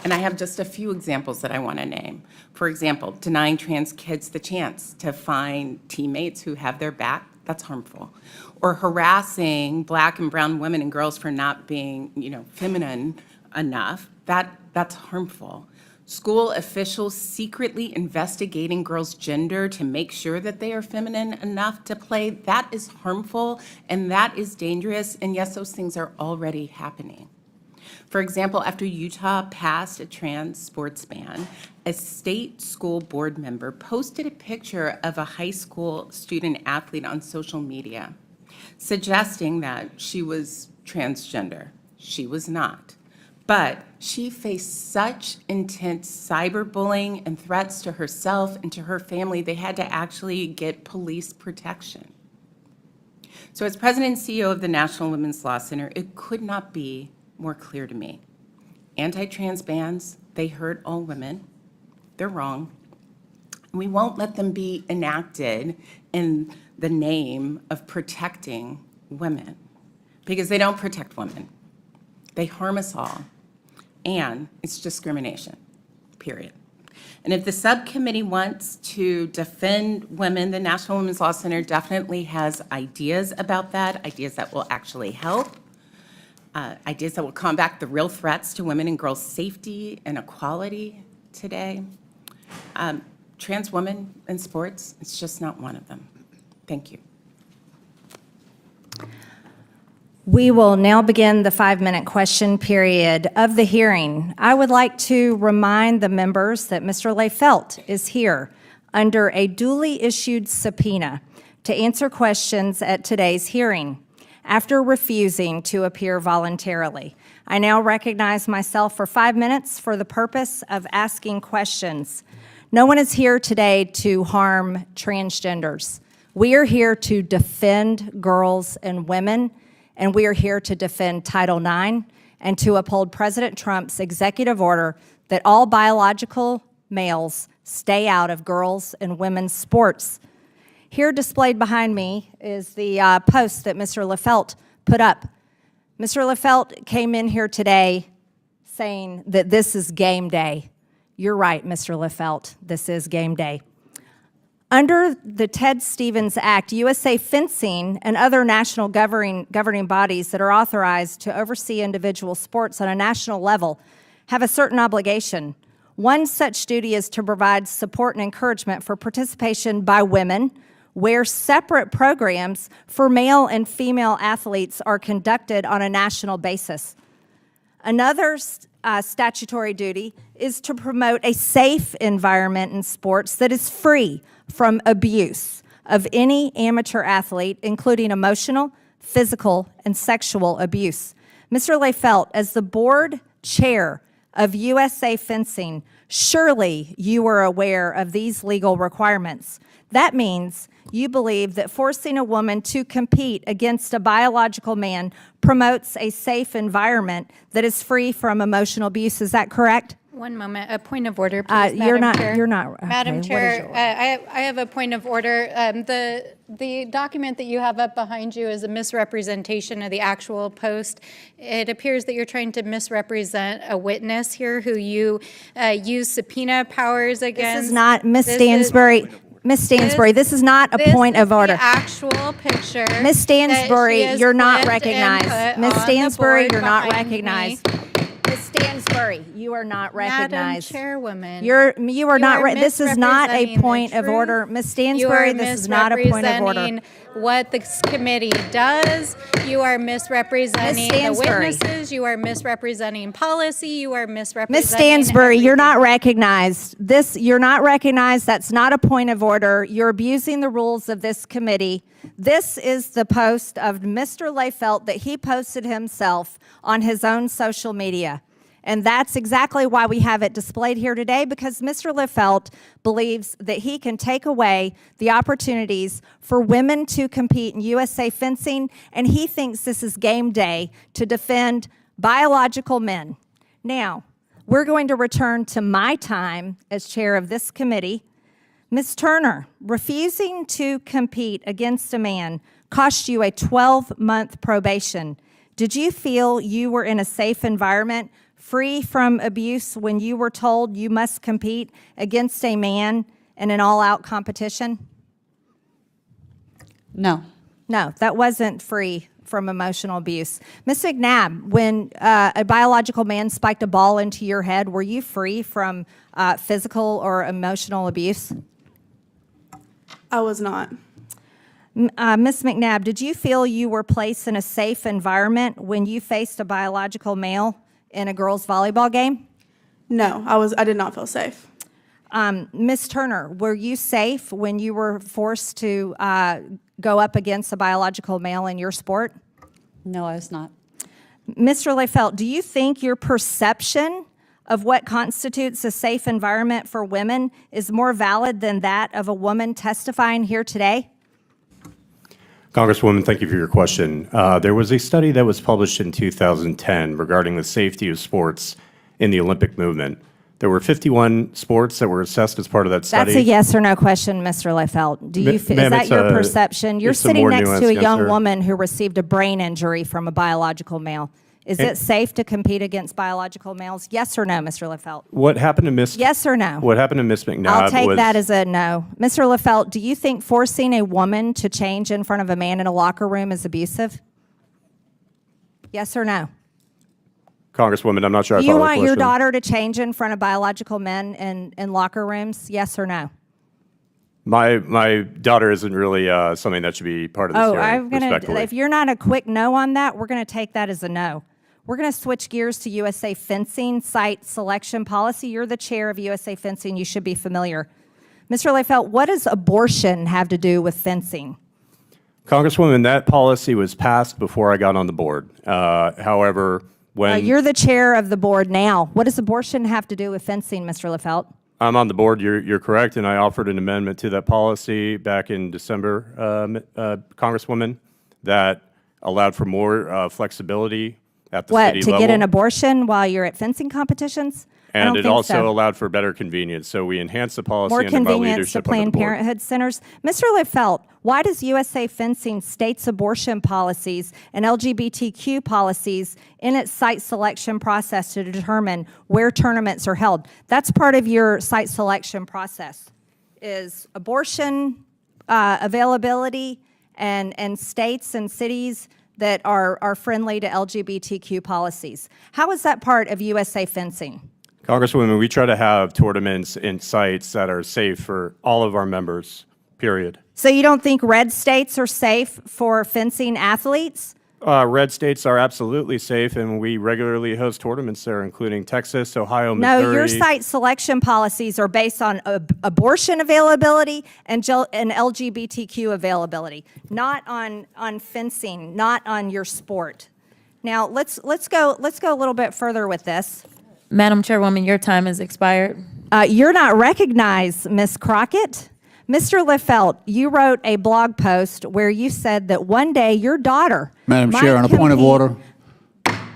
And I have just a few examples that I want to name. For example, denying trans kids the chance to find teammates who have their back, that's harmful. Or harassing Black and brown women and girls for not being, feminine enough, that's harmful. School officials secretly investigating girls' gender to make sure that they are feminine enough to play, that is harmful and that is dangerous. And yes, those things are already happening. For example, after Utah passed a trans sports ban, a state school board member posted a picture of a high school student athlete on social media, suggesting that she was transgender. She was not. But she faced such intense cyberbullying and threats to herself and to her family, they had to actually get police protection. So as President and CEO of the National Women's Law Center, it could not be more clear to me. Anti-trans bans, they hurt all women. They're wrong. We won't let them be enacted in the name of protecting women, because they don't protect women. They harm us all, and it's discrimination, period. And if the subcommittee wants to defend women, the National Women's Law Center definitely has ideas about that, ideas that will actually help, ideas that will combat the real threats to women and girls' safety and equality today. Trans women in sports, it's just not one of them. Thank you. We will now begin the 5-minute question period of the hearing. I would like to remind the members that Mr. Lefelt is here under a duly issued subpoena to answer questions at today's hearing after refusing to appear voluntarily. I now recognize myself for 5 minutes for the purpose of asking questions. No one is here today to harm transgenders. We are here to defend girls and women, and we are here to defend Title IX and to uphold President Trump's executive order that all biological males stay out of girls' and women's sports. Here displayed behind me is the post that Mr. Lefelt put up. Mr. Lefelt came in here today saying that this is game day. You're right, Mr. Lefelt, this is game day. Under the Ted Stevens Act, USA Fencing and other national governing bodies that are authorized to oversee individual sports on a national level have a certain obligation. One such duty is to provide support and encouragement for participation by women, where separate programs for male and female athletes are conducted on a national basis. Another statutory duty is to promote a safe environment in sports that is free from abuse of any amateur athlete, including emotional, physical, and sexual abuse. Mr. Lefelt, as the board chair of USA Fencing, surely you are aware of these legal requirements. That means you believe that forcing a woman to compete against a biological man promotes a safe environment that is free from emotional abuse. Is that correct? One moment, a point of order, please, You're Madam Chair. You're not. Okay, Madam what is Chair, yours? I have a point of order. The document that you have up behind you is a misrepresentation of the actual post. It appears that you're trying to misrepresent a witness here who you use subpoena powers against. This is not, Ms. Stansbury. Ms. Stansbury, this is not a point of order. This is the actual picture. Ms. Stansbury, that she has you're not clipped and recognized. put Ms. on the Stansbury, board you're not behind me. recognized. Ms. Stansbury, you are not recognized. Madam Chairwoman. You are not. This is not a misrepresenting point the of order. truth. Ms. Stansbury, this is not a point of order. You are misrepresenting what this committee does. You are misrepresenting the Stansbury. witnesses. You are misrepresenting policy. You are misrepresenting Ms. Stansbury, you're not everything. recognized. You're not recognized. That's not a point of order. You're abusing the rules of this committee. This is the post of Mr. Lefelt that he posted himself on his own social media. And that's exactly why we have it displayed here today, because Mr. Lefelt believes that he can take away the opportunities for women to compete in USA Fencing, and he thinks this is game day to defend biological men. Now, we're going to return to my time as chair of this committee. Ms. Turner, refusing to compete against a man cost you a 12-month probation. Did you feel you were in a safe environment, free from abuse, when you were told you must compete against a man in an all-out competition? No. No, that wasn't free from emotional abuse. Ms. McNabb, when a biological man spiked a ball into your head, were you free from physical or emotional abuse? I was not. Ms. McNabb, did you feel you were placed in a safe environment when you faced a biological male in a girls' volleyball game? No, I did not feel safe. Ms. Turner, were you safe when you were forced to go up against a biological male in your sport? No, I was not. Mr. Lefelt, do you think your perception of what constitutes a safe environment for women is more valid than that of a woman testifying here today? Congresswoman, thank you for your question. There was a study that was published in 2010 regarding the safety of sports in the Olympic movement. There were 51 sports that were assessed as part of that study. That's a yes or no question, Mr. Leifeld. Do you, is Ma'am, that it's your a- perception? You're it's a sitting more next to nuanced a young answer. woman who received a brain injury from a biological male. Is And- it safe to compete against biological males? Yes or no, Mr. Leifeld? What happened to Miss? Yes or no? What happened to Miss McNabb I'll take was that as a no. Mr. Leifeld, do you think forcing a woman to change in front of a man in a locker room is abusive? Yes or no? Congresswoman. I'm not sure I Do you follow the want your question. daughter to change in front of biological men in locker rooms? Yes or no? My daughter isn't really something that should be part of this hearing. I'm gonna. Respectfully. If you're not a quick no on that, we're gonna take that as a no. We're gonna switch gears to USA Fencing site selection policy. You're the chair of USA Fencing. You should be familiar. Mr. Leifeld, what does abortion have to do with fencing? Congresswoman, that policy was passed before I got on the board. However, when You're the chair of the board now. What does abortion have to do with fencing, Mr. Leifeld? I'm on the board, you're correct, and I offered an amendment to that policy back in December, Congresswoman, that allowed for more flexibility at the What, city to level. get an abortion while you're at fencing competitions? I And don't it think also so. allowed for better convenience. So we enhanced the policy More under my convenience to leadership under the Planned board. Parenthood centers. Mr. Leifeld, why does USA Fencing states abortion policies and LGBTQ policies in its site selection process to determine where tournaments are held? That's part of your site selection process, is abortion availability and states and cities that are friendly to LGBTQ policies. How is that part of USA Fencing? Congresswoman, we try to have tournaments in sites that are safe for all of our members, period. So you don't think red states are safe for fencing athletes? Red states are absolutely safe, and we regularly host tournaments there, including Texas, Ohio, No, Missouri. your site selection policies are based on abortion availability and LGBTQ availability, not on fencing, not on your sport. Now let's go a little bit further with this. Madam Chairwoman, your time has expired. You're not recognized, Ms. Crockett. Mr. Leifeld, you wrote a blog post where you said that one day your daughter Madam might Chair, on a point of compete- order.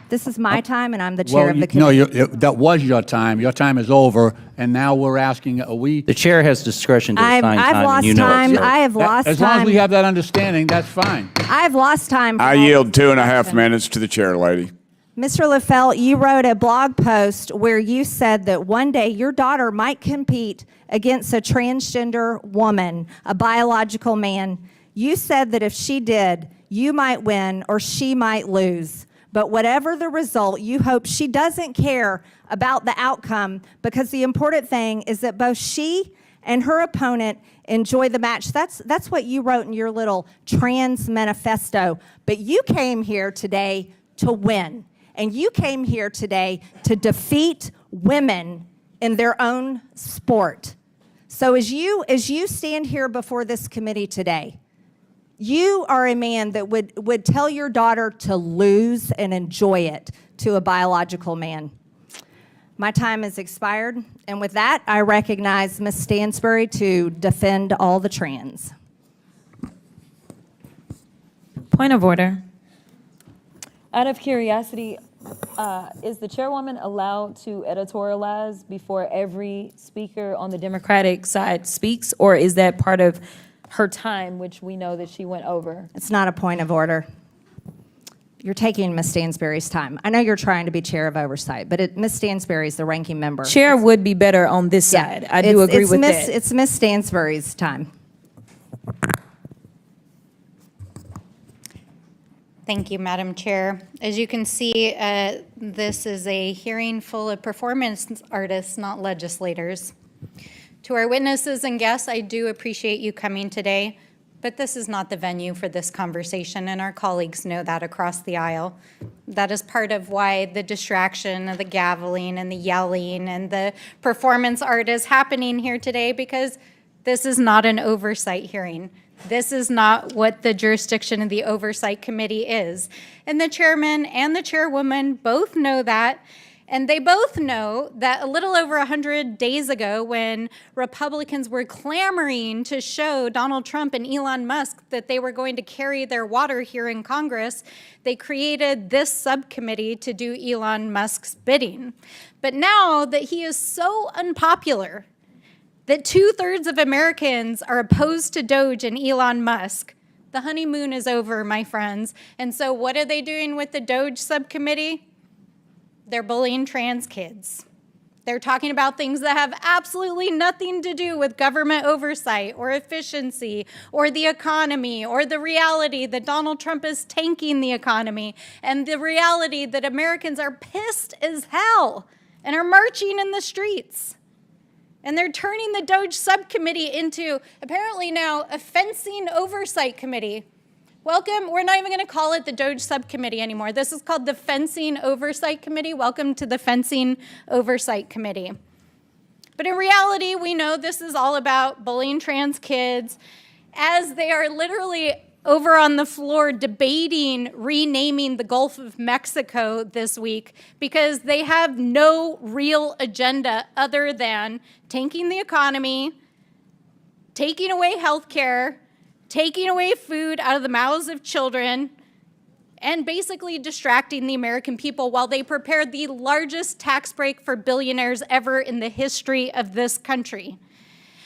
This is my time, and I'm the chair of the No, committee. that was your time. Your time is over, and now we're asking, are we? The chair has discretion to assign I've time, lost and you know time. it, sir. I have lost As long as we time. have that understanding, that's fine. I've lost time. for I all yield this 2.5 discussion. minutes to the chair, lady. Mr. Leifeld, you wrote a blog post where you said that one day your daughter might compete against a transgender woman, a biological man. You said that if she did, you might win or she might lose. But whatever the result, you hope she doesn't care about the outcome, because the important thing is that both she and her opponent enjoy the match. That's what you wrote in your little trans manifesto. But you came here today to win. And you came here today to defeat women in their own sport. So as you stand here before this committee today, you are a man that would tell your daughter to lose and enjoy it to a biological man. My time has expired, and with that, I recognize Ms. Stansbury to defend all the trans. Point of order. Out of curiosity, is the chairwoman allowed to editorialize before every speaker on the Democratic side speaks, or is that part of her time, which we know that she went over? It's not a point of order. You're taking Ms. Stansbury's time. I know you're trying to be chair of oversight, but Ms. Stansbury is the ranking member. Chair would be better on this side. I do agree with that. It's Ms. Stansbury's time. Thank you, Madam Chair. As you can see, this is a hearing full of performance artists, not legislators. To our witnesses and guests, I do appreciate you coming today, but this is not the venue for this conversation, and our colleagues know that across the aisle. That is part of why the distraction of the gaveling and the yelling and the performance art is happening here today, because this is not an oversight hearing. This is not what the jurisdiction of the Oversight Committee is. And the chairman and the chairwoman both know that. And they both know that a little over 100 days ago, when Republicans were clamoring to show Donald Trump and Elon Musk that they were going to carry their water here in Congress, they created this subcommittee to do Elon Musk's bidding. But now that he is so unpopular, that 2/3 of Americans are opposed to Doge and Elon Musk, the honeymoon is over, my friends. And so what are they doing with the Doge subcommittee? They're bullying trans kids. They're talking about things that have absolutely nothing to do with government oversight or efficiency or the economy or the reality that Donald Trump is tanking the economy and the reality that Americans are pissed as hell and are marching in the streets. And they're turning the Doge subcommittee into, apparently now, a fencing oversight committee. Welcome, we're not even gonna call it the Doge subcommittee anymore. This is called the Fencing Oversight Committee. Welcome to the Fencing Oversight Committee. But in reality, we know this is all about bullying trans kids, as they are literally over on the floor debating renaming the Gulf of Mexico this week because they have no real agenda other than tanking the economy, taking away health care, taking away food out of the mouths of children, and basically distracting the American people while they prepare the largest tax break for billionaires ever in the history of this country.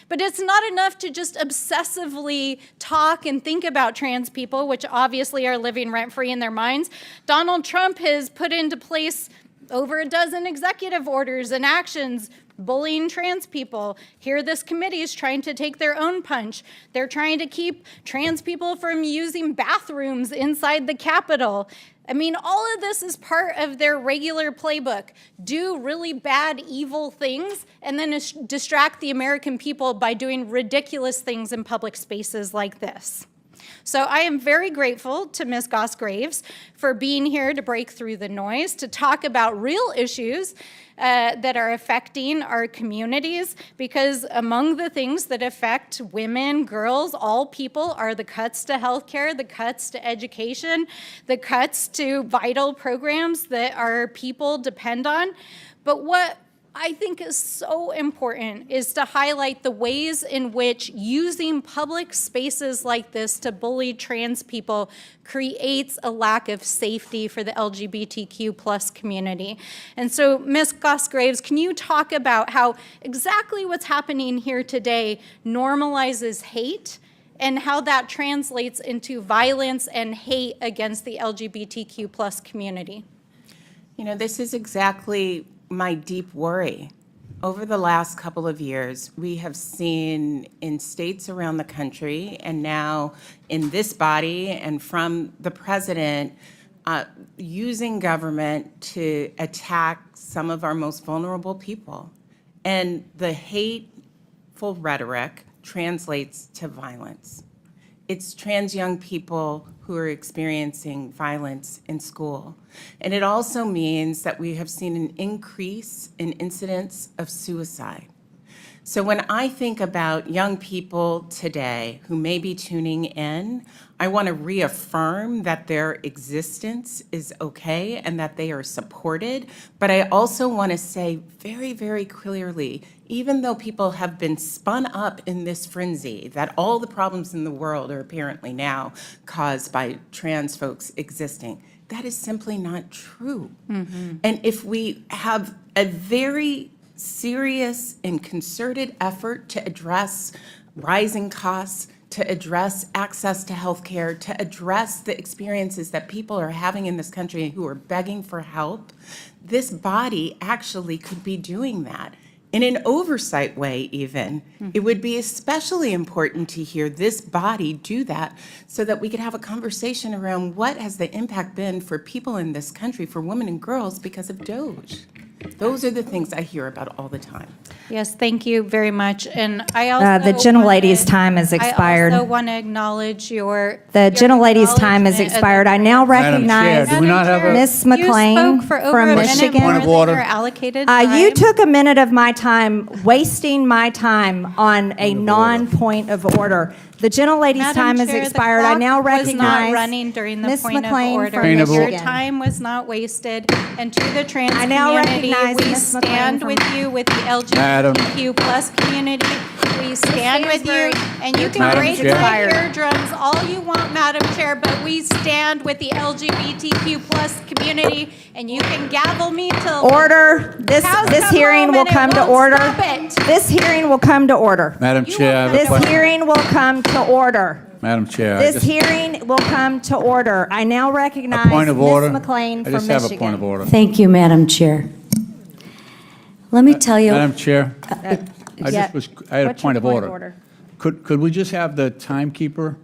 But it's not enough to just obsessively talk and think about trans people, which obviously are living rent-free in their minds. Donald Trump has put into place over a dozen executive orders and actions bullying trans people. Here, this committee is trying to take their own punch. They're trying to keep trans people from using bathrooms inside the Capitol. I mean, all of this is part of their regular playbook. Do really bad, evil things, and then distract the American people by doing ridiculous things in public spaces like this. So I am very grateful to Ms. Goss-Graves for being here to break through the noise, to talk about real issues that are affecting our communities, because among the things that affect women, girls, all people are the cuts to healthcare, the cuts to education, the cuts to vital programs that our people depend on. But what I think is so important is to highlight the ways in which using public spaces like this to bully trans people creates a lack of safety for the LGBTQ+ community. And so, Ms. Goss-Graves, can you talk about how exactly what's happening here today normalizes hate and how that translates into violence and hate against the LGBTQ+ community? You know, this is exactly my deep worry. Over the last couple of years, we have seen in states around the country and now in this body and from the president using government to attack some of our most vulnerable people. And the hateful rhetoric translates to violence. It's trans young people who are experiencing violence in school. And it also means that we have seen an increase in incidents of suicide. So when I think about young people today who may be tuning in, I want to reaffirm that their existence is okay and that they are supported. But I also want to say very, very clearly, even though people have been spun up in this frenzy, that all the problems in the world are apparently now caused by trans folks existing, that is simply not true. Mm-hmm. And if we have a very serious and concerted effort to address rising costs, to address access to health care, to address the experiences that people are having in this country who are begging for help, this body actually could be doing that. In an oversight way even, it would be especially important to hear this body do that so that we could have a conversation around what has the impact been for people in this country, for women and girls, because of Doge. Those are the things I hear about all the time. Yes, thank you very much. And I also the gentlelady's time has expired. I also want to acknowledge the gentlelady's time has expired. I now recognize do we not have a Ms. McLean from Michigan. Point of order. Allocated you took a minute of my time, wasting my time on a non-point of order. The gentlelady's time has expired. I now recognize was not running during the Ms. point McLean of order. from Your Michigan. time was not wasted, and to the trans I now community, recognize We Ms. McLean stand from- with you, with the Madam. LGBTQ plus community. We stand with you, and you can Madam break Chair. my eardrums all you want, Madam Chair, but we stand with the LGBTQ plus community, and you can gavel me till. Order. This Cows this come hearing home will and it come to won't order. stop it. This hearing will come to order. Madam Chair, I have a This question. hearing will come to order. Madam Chair, This hearing will come to order. I now recognize point of order. Ms. McLean I from just Michigan. have a point of order. Thank you, Madam Chair. Let me tell you. Madam Chair, I yeah. had a What's point your of order. Could we just have the timekeeper,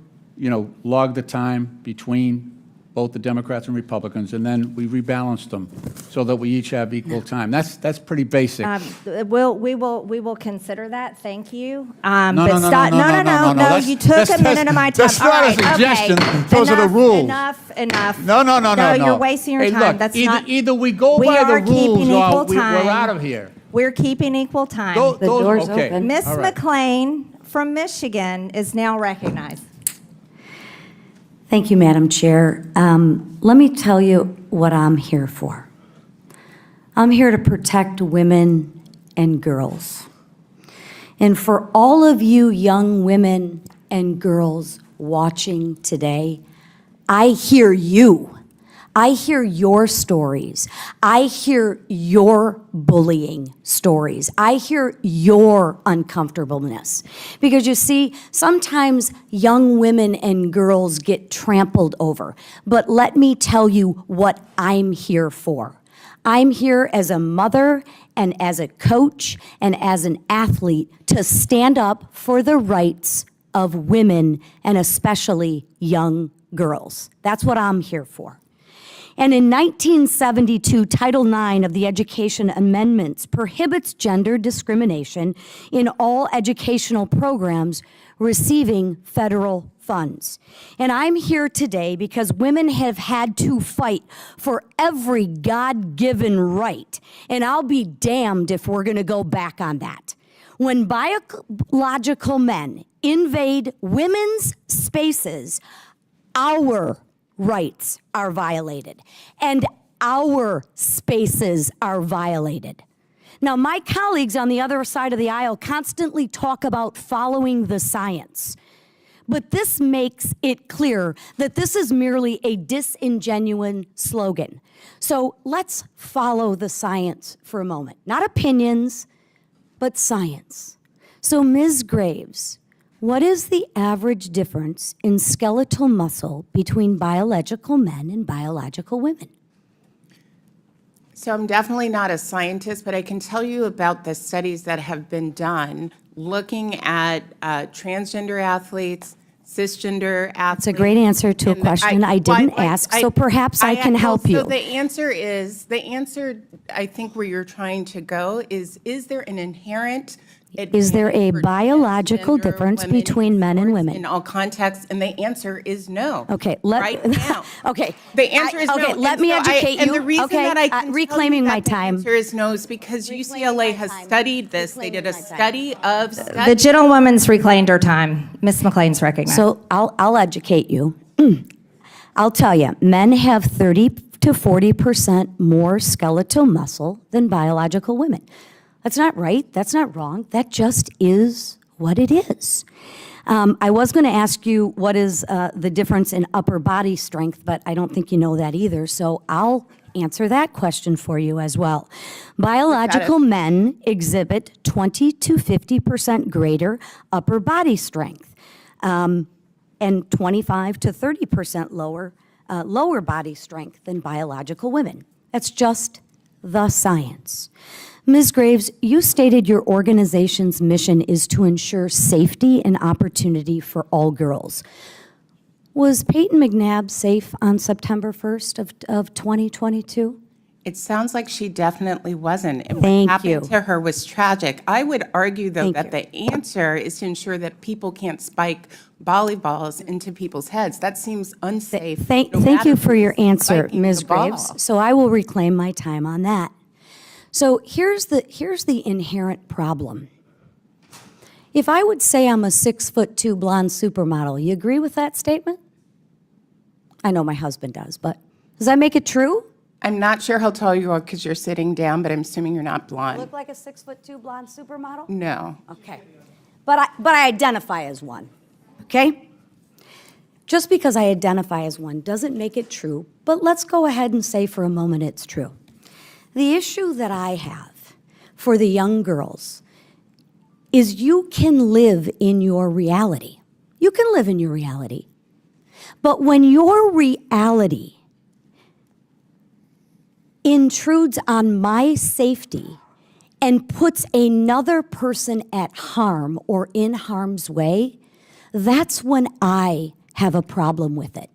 log the time between both the Democrats and Republicans, and then we rebalance them so that we each have equal time? That's pretty basic. We will consider that. Thank you. No, But stop. No. You took a minute of my time. That's not All a right, suggestion. okay. Those are the rules. Enough. No. You're wasting your Hey, time. look, That's either we go We by are the rules keeping or equal we're time. out of here. We're keeping equal time. The door's open. Miss All right. McLean from Michigan is now recognized. Thank you, Madam Chair. Let me tell you what I'm here for. I'm here to protect women and girls. And for all of you young women and girls watching today, I hear you. I hear your stories. I hear your bullying stories. I hear your uncomfortableness. Because you see, sometimes young women and girls get trampled over. But let me tell you what I'm here for. I'm here as a mother and as a coach and as an athlete to stand up for the rights of women and especially young girls. That's what I'm here for. And in 1972, Title IX of the Education Amendments prohibits gender discrimination in all educational programs receiving federal funds. And I'm here today because women have had to fight for every God-given right, and I'll be damned if we're going to go back on that. When biological men invade women's spaces, our rights are violated, and our spaces are violated. Now, my colleagues on the other side of the aisle constantly talk about following the science, but this makes it clear that this is merely a disingenuous slogan. So let's follow the science for a moment. Not opinions, but science. So, Ms. Graves, what is the average difference in skeletal muscle between biological men and biological women? So I'm definitely not a scientist, but I can tell you about the studies that have been done looking at transgender athletes, cisgender athletes. That's a great answer to a question I didn't ask, so perhaps I can help you. So the answer, I think where you're trying to go is there an inherent Is there a biological transgender difference women between men and women? in all contexts? And the answer is no. Okay, right now. Okay. The answer is no. Okay, let And me so educate you. And the reason Okay, that I can reclaiming tell my you that time. the answer is no is because UCLA has studied this. They did a study of The studies. gentlewoman's reclaimed her time. Ms. McLean's recognized. So I'll educate you. I'll tell you, men have 30 to 40% more skeletal muscle than biological women. That's not right. That's not wrong. That just is what it is. I was going to ask you what is the difference in upper body strength, but I don't think you know that either. So I'll answer that question for you as well. Biological men exhibit 20 to 50% greater upper body strength and 25 to 30% lower body strength than biological women. That's just the science. Ms. Graves, you stated your organization's mission is to ensure safety and opportunity for all girls. Was Peyton McNabb safe on September 1st of 2022? It sounds like she definitely wasn't. And Thank what happened you. to her was tragic. I would argue, though, Thank that the answer is to ensure that people can't spike volleyballs into people's heads. That seems unsafe. Thank no you matter for your who's answer, spiking Ms. the ball. Graves. So I will reclaim my time on that. So here's the inherent problem. If I would say I'm a 6'2" blonde supermodel, you agree with that statement? I know my husband does, but does that make it true? I'm not sure how tall you are because you're sitting down, but I'm assuming you're not blonde. Look like a 6'2" blonde supermodel? No. Okay. But I identify as one, okay? Just because I identify as one doesn't make it true, but let's go ahead and say for a moment it's true. The issue that I have for the young girls is you can live in your reality. You can live in your reality. But when your reality intrudes on my safety and puts another person at harm or in harm's way, that's when I have a problem with it.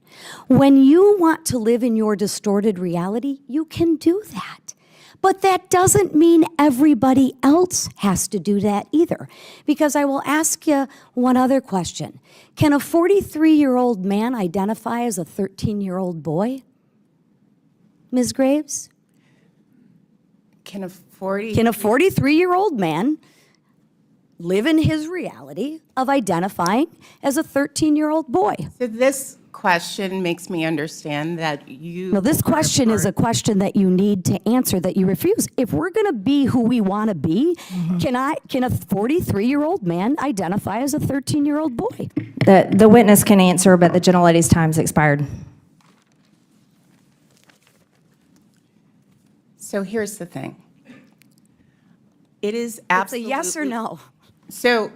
When you want to live in your distorted reality, you can do that. But that doesn't mean everybody else has to do that either. Because I will ask you one other question. Can a 43-year-old man identify as a 13-year-old boy? Ms. Graves? Can a 40? Can a 43-year-old man live in his reality of identifying as a 13-year-old boy? So this question makes me understand that you... No, this question is a question that you need to answer that you refuse. If we're going to be who we want to be, can a 43-year-old man identify as a 13-year-old boy? The witness can answer, but the gentlelady's time's expired. So here's the thing. It is It's a absolutely... yes or no. So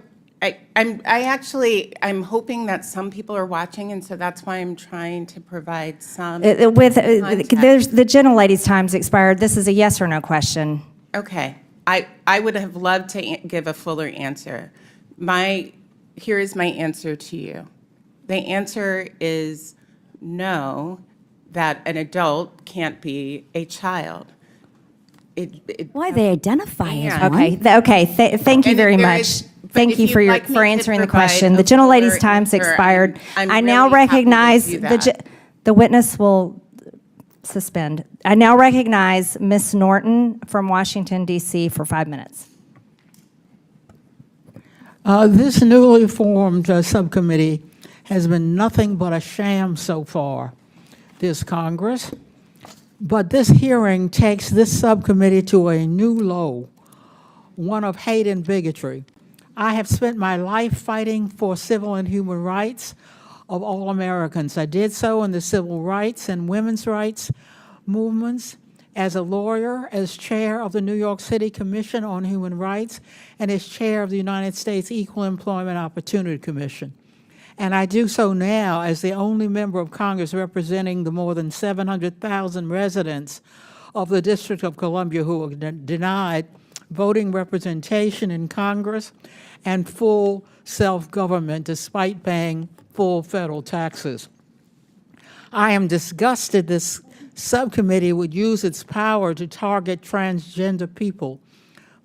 I'm hoping that some people are watching, and so that's why I'm trying to provide some context. The gentlelady's time's expired. This is a yes or no question. Okay. I would have loved to give a fuller answer. Here is my answer to you. The answer is no, that an adult can't be a child. Why they identify as one? Thank you very much. Thank you for answering the question. The gentlelady's time's expired. I now recognize the witness will suspend. I now recognize Ms. Norton from Washington, D.C. for 5 minutes. This newly formed subcommittee has been nothing but a sham so far, this Congress. But this hearing takes this subcommittee to a new low, one of hate and bigotry. I have spent my life fighting for civil and human rights of all Americans. I did so in the civil rights and women's rights movements, as a lawyer, as chair of the New York City Commission on Human Rights, and as chair of the United States Equal Employment Opportunity Commission. And I do so now as the only member of Congress representing the more than 700,000 residents of the District of Columbia who are denied voting representation in Congress and full self-government despite paying full federal taxes. I am disgusted this subcommittee would use its power to target transgender people.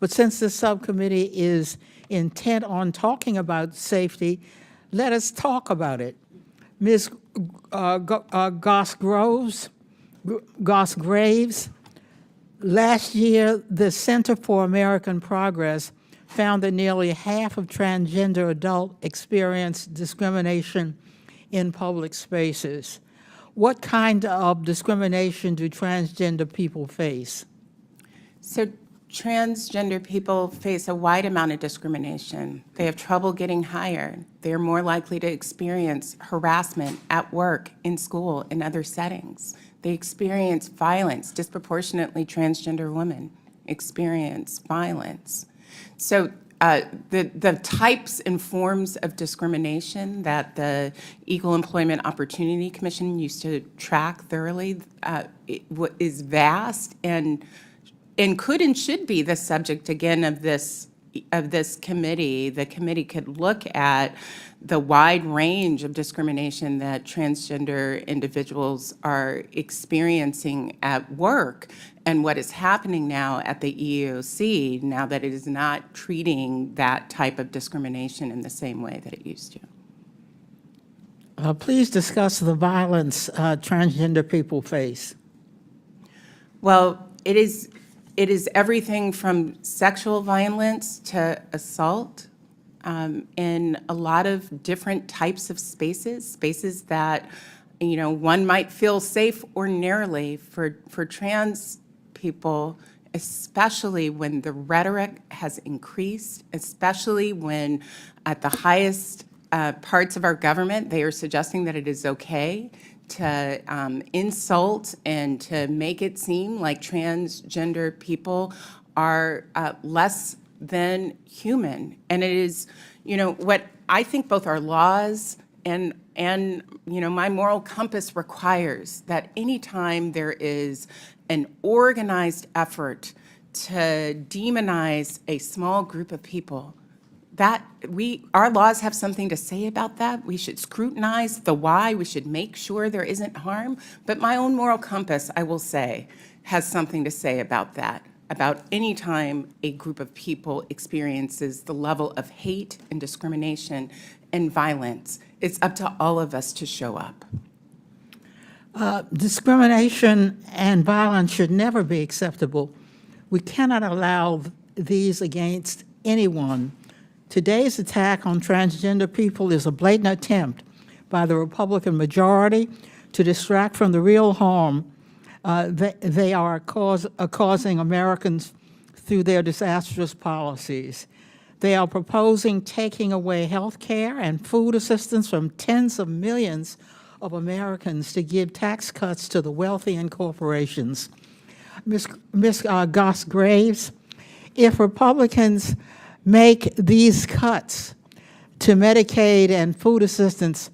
But since this subcommittee is intent on talking about safety, let us talk about it. Ms. Goss-Graves, last year, the Center for American Progress found that nearly half of transgender adults experience discrimination in public spaces. What kind of discrimination do transgender people face? So transgender people face a wide amount of discrimination. They have trouble getting hired. They're more likely to experience harassment at work, in school, in other settings. They experience violence. Disproportionately, transgender women experience violence. So the types and forms of discrimination that the Equal Employment Opportunity Commission used to track thoroughly is vast and could and should be the subject again of this committee. The committee could look at the wide range of discrimination that transgender individuals are experiencing at work and what is happening now at the EEOC now that it is not treating that type of discrimination in the same way that it used to. Please discuss the violence transgender people face. Well, it is everything from sexual violence to assault in a lot of different types of spaces that one might feel safe ordinarily for trans people, especially when the rhetoric has increased, especially when at the highest parts of our government, they are suggesting that it is okay to insult and to make it seem like transgender people are less than human. And it is, what I think both our laws and my moral compass requires that anytime there is an organized effort to demonize a small group of people, that our laws have something to say about that. We should scrutinize the why. We should make sure there isn't harm. But my own moral compass, I will say, has something to say about that, about any time a group of people experiences the level of hate and discrimination and violence. It's up to all of us to show up. Discrimination and violence should never be acceptable. We cannot allow these against anyone. Today's attack on transgender people is a blatant attempt by the Republican majority to distract from the real harm they are causing Americans through their disastrous policies. They are proposing taking away health care and food assistance from tens of millions of Americans to give tax cuts to the wealthy and corporations. Ms. Goss Graves, if Republicans make these cuts to Medicaid and food assistance,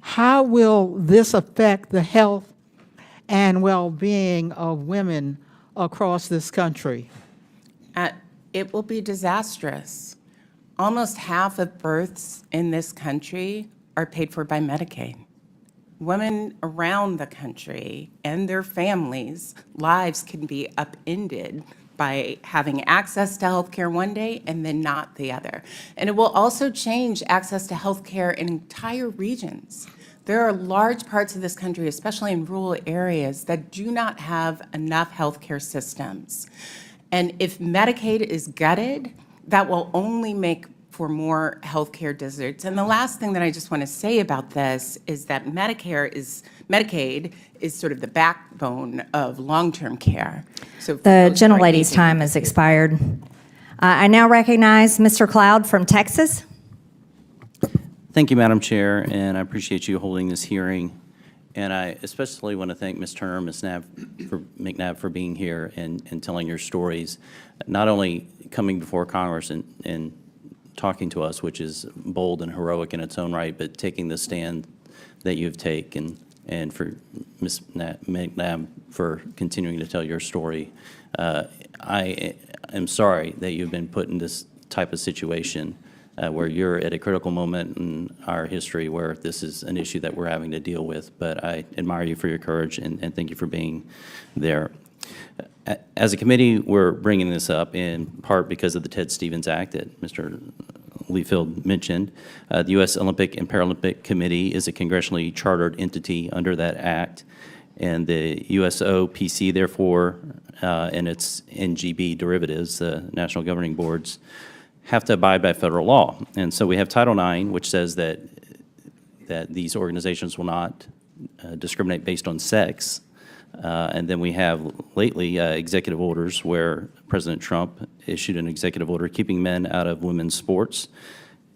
how will this affect the health and well-being of women across this country? It will be disastrous. Almost half of births in this country are paid for by Medicaid. Women around the country and their families' lives can be upended by having access to health care one day and then not the other. And it will also change access to health care in entire regions. There are large parts of this country, especially in rural areas, that do not have enough health care systems. And if Medicaid is gutted, that will only make for more health care deserts. And the last thing that I just want to say about this is that Medicaid is sort of the backbone of long-term care. So The gentlelady's time has expired. I now recognize Mr. Cloud from Texas. Thank you, Madam Chair, and I appreciate you holding this hearing. And I especially want to thank Ms. Turner, Ms. McNabb for being here and telling your stories, not only coming before Congress and talking to us, which is bold and heroic in its own right, but taking the stand that you've taken, and for Ms. McNabb for continuing to tell your story. I am sorry that you've been put in this type of situation where you're at a critical moment in our history where this is an issue that we're having to deal with. But I admire you for your courage and thank you for being there. As a committee, we're bringing this up in part because of the Ted Stevens Act that Mr. Liefeld mentioned. The U.S. Olympic and Paralympic Committee is a congressionally chartered entity under that act, and the USOPC, therefore, and its NGB derivatives, the National Governing Boards, have to abide by federal law. And so we have Title IX, which says that these organizations will not discriminate based on sex. And then we have lately executive orders where President Trump issued an executive order keeping men out of women's sports.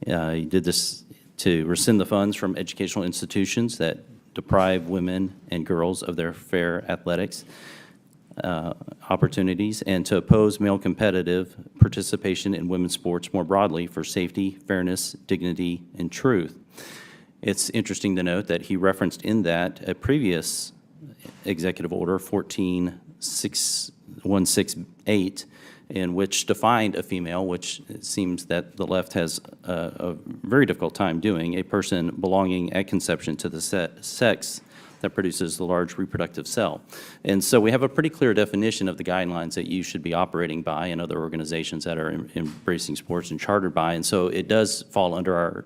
He did this to rescind the funds from educational institutions that deprive women and girls of their fair athletics opportunities, and to oppose male competitive participation in women's sports more broadly for safety, fairness, dignity, and truth. It's interesting to note that he referenced in that a previous executive order, 14168, in which defined a female, which it seems that the left has a very difficult time doing, a person belonging at conception to the sex that produces the large reproductive cell. And so we have a pretty clear definition of the guidelines that you should be operating by and other organizations that are embracing sports and chartered by. And so it does fall under our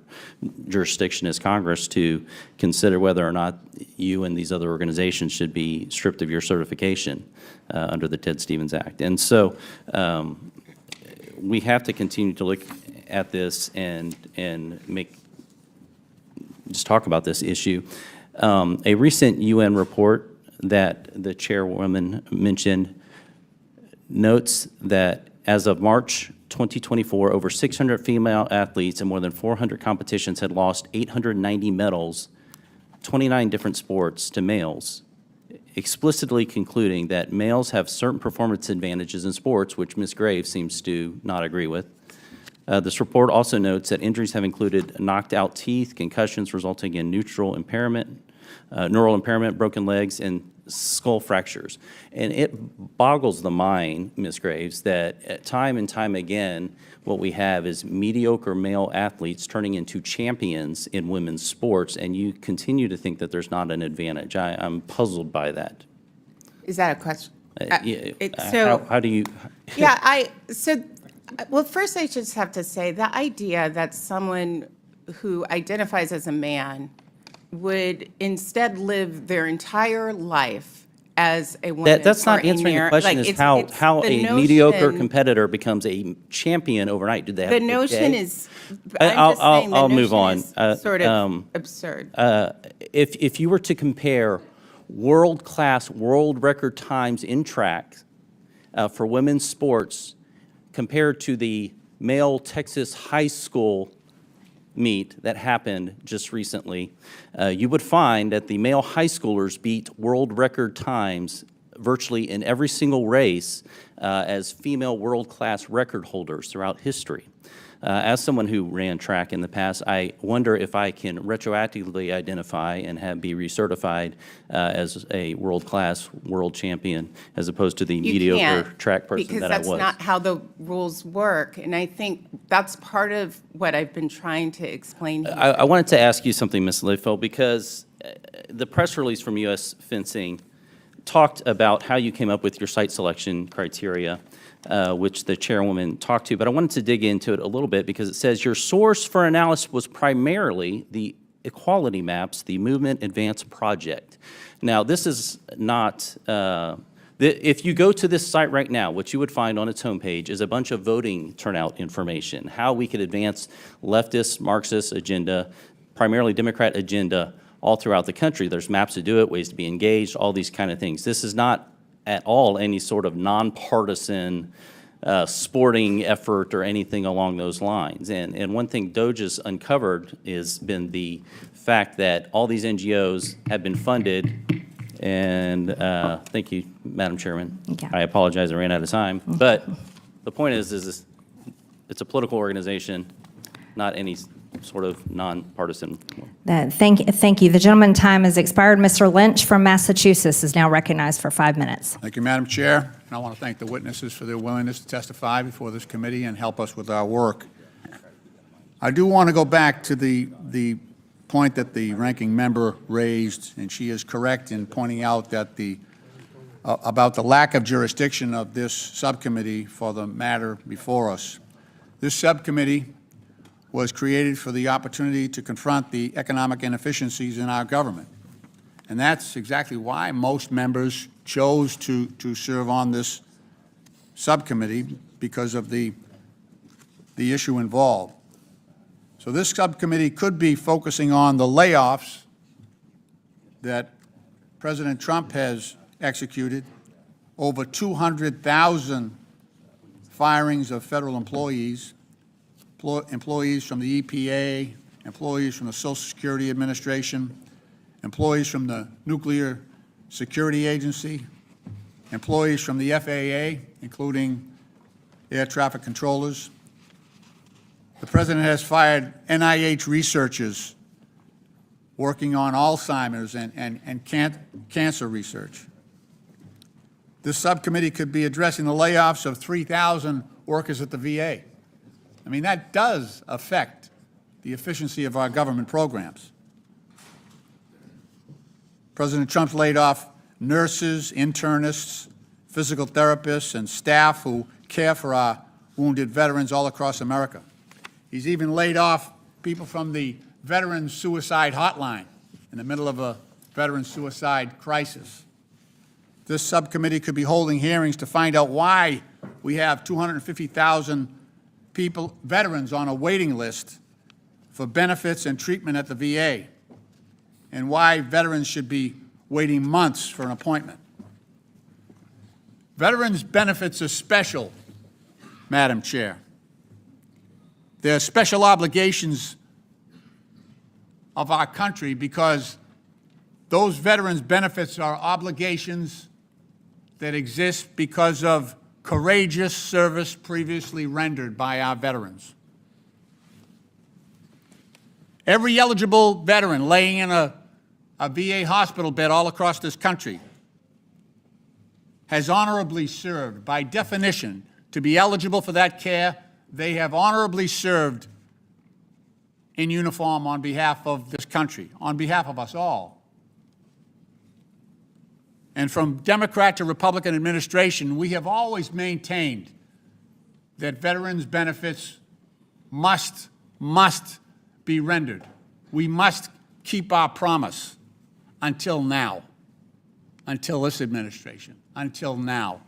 jurisdiction as Congress to consider whether or not you and these other organizations should be stripped of your certification under the Ted Stevens Act. And so we have to continue to look at this and just talk about this issue. A recent UN report that the chairwoman mentioned notes that as of March 2024, over 600 female athletes in more than 400 competitions had lost 890 medals, 29 different sports, to males, explicitly concluding that males have certain performance advantages in sports, which Ms. Graves seems to not agree with. This report also notes that injuries have included knocked out teeth, concussions resulting in neural impairment, broken legs, and skull fractures. And it boggles the mind, Ms. Graves, that time and time again, what we have is mediocre male athletes turning into champions in women's sports, and you continue to think that there's not an advantage. I'm puzzled by that. Is that a question? How do you? Yeah, well, first I just have to say the idea that someone who identifies as a man would instead live their entire life as a woman. That's not answering the question, is how a mediocre competitor becomes a champion overnight. Do they have the a good notion day? is, I'm just saying the I'll move notion on. is sort of absurd. If you were to compare world-class, world record times in track for women's sports compared to the male Texas high school meet that happened just recently, you would find that the male high schoolers beat world record times virtually in every single race as female world-class record holders throughout history. As someone who ran track in the past, I wonder if I can retroactively identify and be recertified as a world-class world champion as opposed to the mediocre track person that I was. Because that's not how the rules work. And I think that's part of what I've been trying to explain here. I wanted to ask you something, Ms. Liefeld, because the press release from U.S. Fencing talked about how you came up with your site selection criteria, which the chairwoman talked to, but I wanted to dig into it a little bit because it says your source for analysis was primarily the equality maps, the Movement Advance project. Now, this is not, if you go to this site right now, what you would find on its homepage is a bunch of voting turnout information, how we could advance leftist, Marxist agenda, primarily Democrat agenda, all throughout the country. There's maps to do it, ways to be engaged, all these kind of things. This is not at all any sort of nonpartisan sporting effort or anything along those lines. And one thing DOGE has uncovered has been the fact that all these NGOs have been funded, and thank you, Madam Chairman. Okay. I apologize, I ran out of time. But the point is it's a political organization, not any sort of nonpartisan. Thank you. The gentleman's time has expired. Mr. Lynch from Massachusetts is now recognized for 5 minutes. Thank you, Madam Chair. And I want to thank the witnesses for their willingness to testify before this committee and help us with our work. I do want to go back to the point that the ranking member raised, and she is correct in pointing out that about the lack of jurisdiction of this subcommittee for the matter before us. This subcommittee was created for the opportunity to confront the economic inefficiencies in our government. And that's exactly why most members chose to serve on this subcommittee, because of the issue involved. So this subcommittee could be focusing on the layoffs that President Trump has executed, over 200,000 firings of federal employees, employees from the EPA, employees from the Social Security Administration, employees from the Nuclear Security Agency, employees from the FAA, including air traffic controllers. The President has fired NIH researchers working on Alzheimer's and cancer research. This subcommittee could be addressing the layoffs of 3,000 workers at the VA. I mean, that does affect the efficiency of our government programs. President Trump's laid off nurses, internists, physical therapists, and staff who care for our wounded veterans all across America. He's even laid off people from the Veterans Suicide Hotline in the middle of a veteran suicide crisis. This subcommittee could be holding hearings to find out why we have 250,000 veterans on a waiting list for benefits and treatment at the VA. and why veterans should be waiting months for an appointment. Veterans' benefits are special, Madam Chair. They're special obligations of our country because those veterans' benefits are obligations that exist because of courageous service previously rendered by our veterans. Every eligible veteran laying in a VA hospital bed all across this country has honorably served. By definition, to be eligible for that care, they have honorably served in uniform on behalf of this country, on behalf of us all. And from Democrat to Republican administration, we have always maintained that veterans' benefits must be rendered. We must keep our promise until now, until this administration, until now.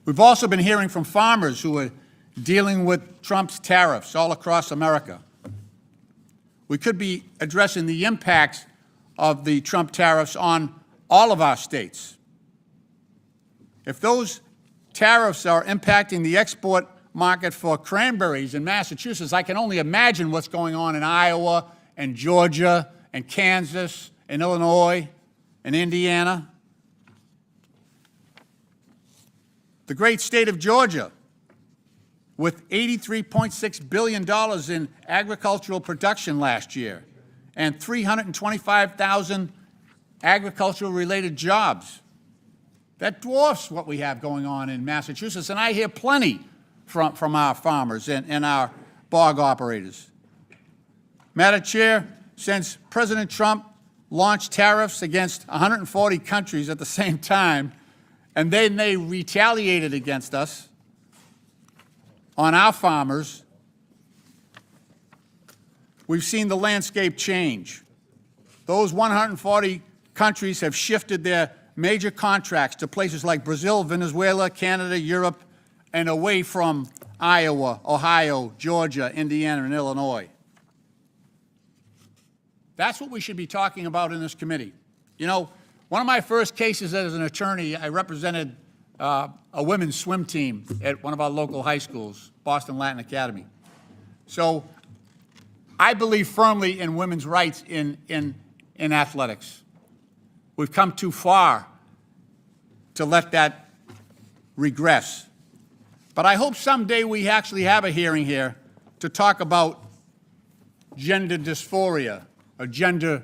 We've also been hearing from farmers who are dealing with Trump's tariffs all across America. We could be addressing the impacts of the Trump tariffs on all of our states. If those tariffs are impacting the export market for cranberries in Massachusetts, I can only imagine what's going on in Iowa and Georgia and Kansas and Illinois and Indiana. The great state of Georgia, with $83.6 billion in agricultural production last year and 325,000 agricultural-related jobs. That dwarfs what we have going on in Massachusetts, and I hear plenty from our farmers and our bog operators. Madam Chair, since President Trump launched tariffs against 140 countries at the same time, and then they retaliated against us on our farmers, we've seen the landscape change. Those 140 countries have shifted their major contracts to places like Brazil, Venezuela, Canada, Europe, and away from Iowa, Ohio, Georgia, Indiana, and Illinois. That's what we should be talking about in this committee. You know, one of my first cases as an attorney, I represented a women's swim team at one of our local high schools, Boston Latin Academy. So I believe firmly in women's rights in athletics. We've come too far to let that regress. But I hope someday we actually have a hearing here to talk about gender dysphoria or gender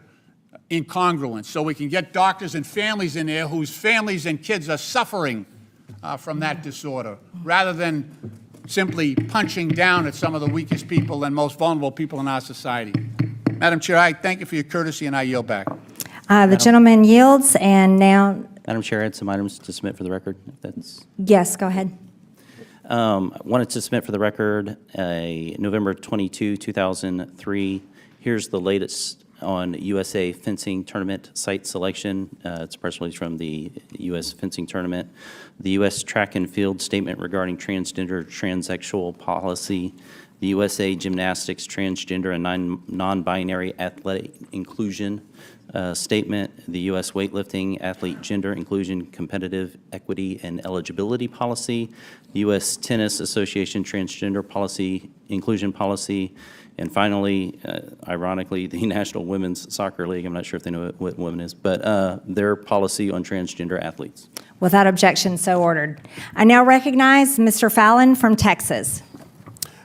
incongruence, so we can get doctors and families in there whose families and kids are suffering from that disorder, rather than simply punching down at some of the weakest people and most vulnerable people in our society. Madam Chair, I thank you for your courtesy, and I yield back. The gentleman yields, and now, Madam Chair, I had some items to submit for the record, if that's... yes, go ahead. Wanted to submit for the record a November 22, 2003. Here's the latest on USA Fencing Tournament site selection. It's a press release from the U.S. Fencing Tournament. The U.S. Track and Field Statement regarding transgender transsexual policy. The USA Gymnastics Transgender and Non-Binary Athletic Inclusion Statement. The U.S. Weightlifting Athlete Gender Inclusion Competitive Equity and Eligibility Policy. The U.S. Tennis Association Transgender Policy Inclusion Policy. And finally, ironically, the National Women's Soccer League, I'm not sure if they know what women is, but their policy on transgender athletes. Without objection, so ordered. I now recognize Mr. Fallon from Texas.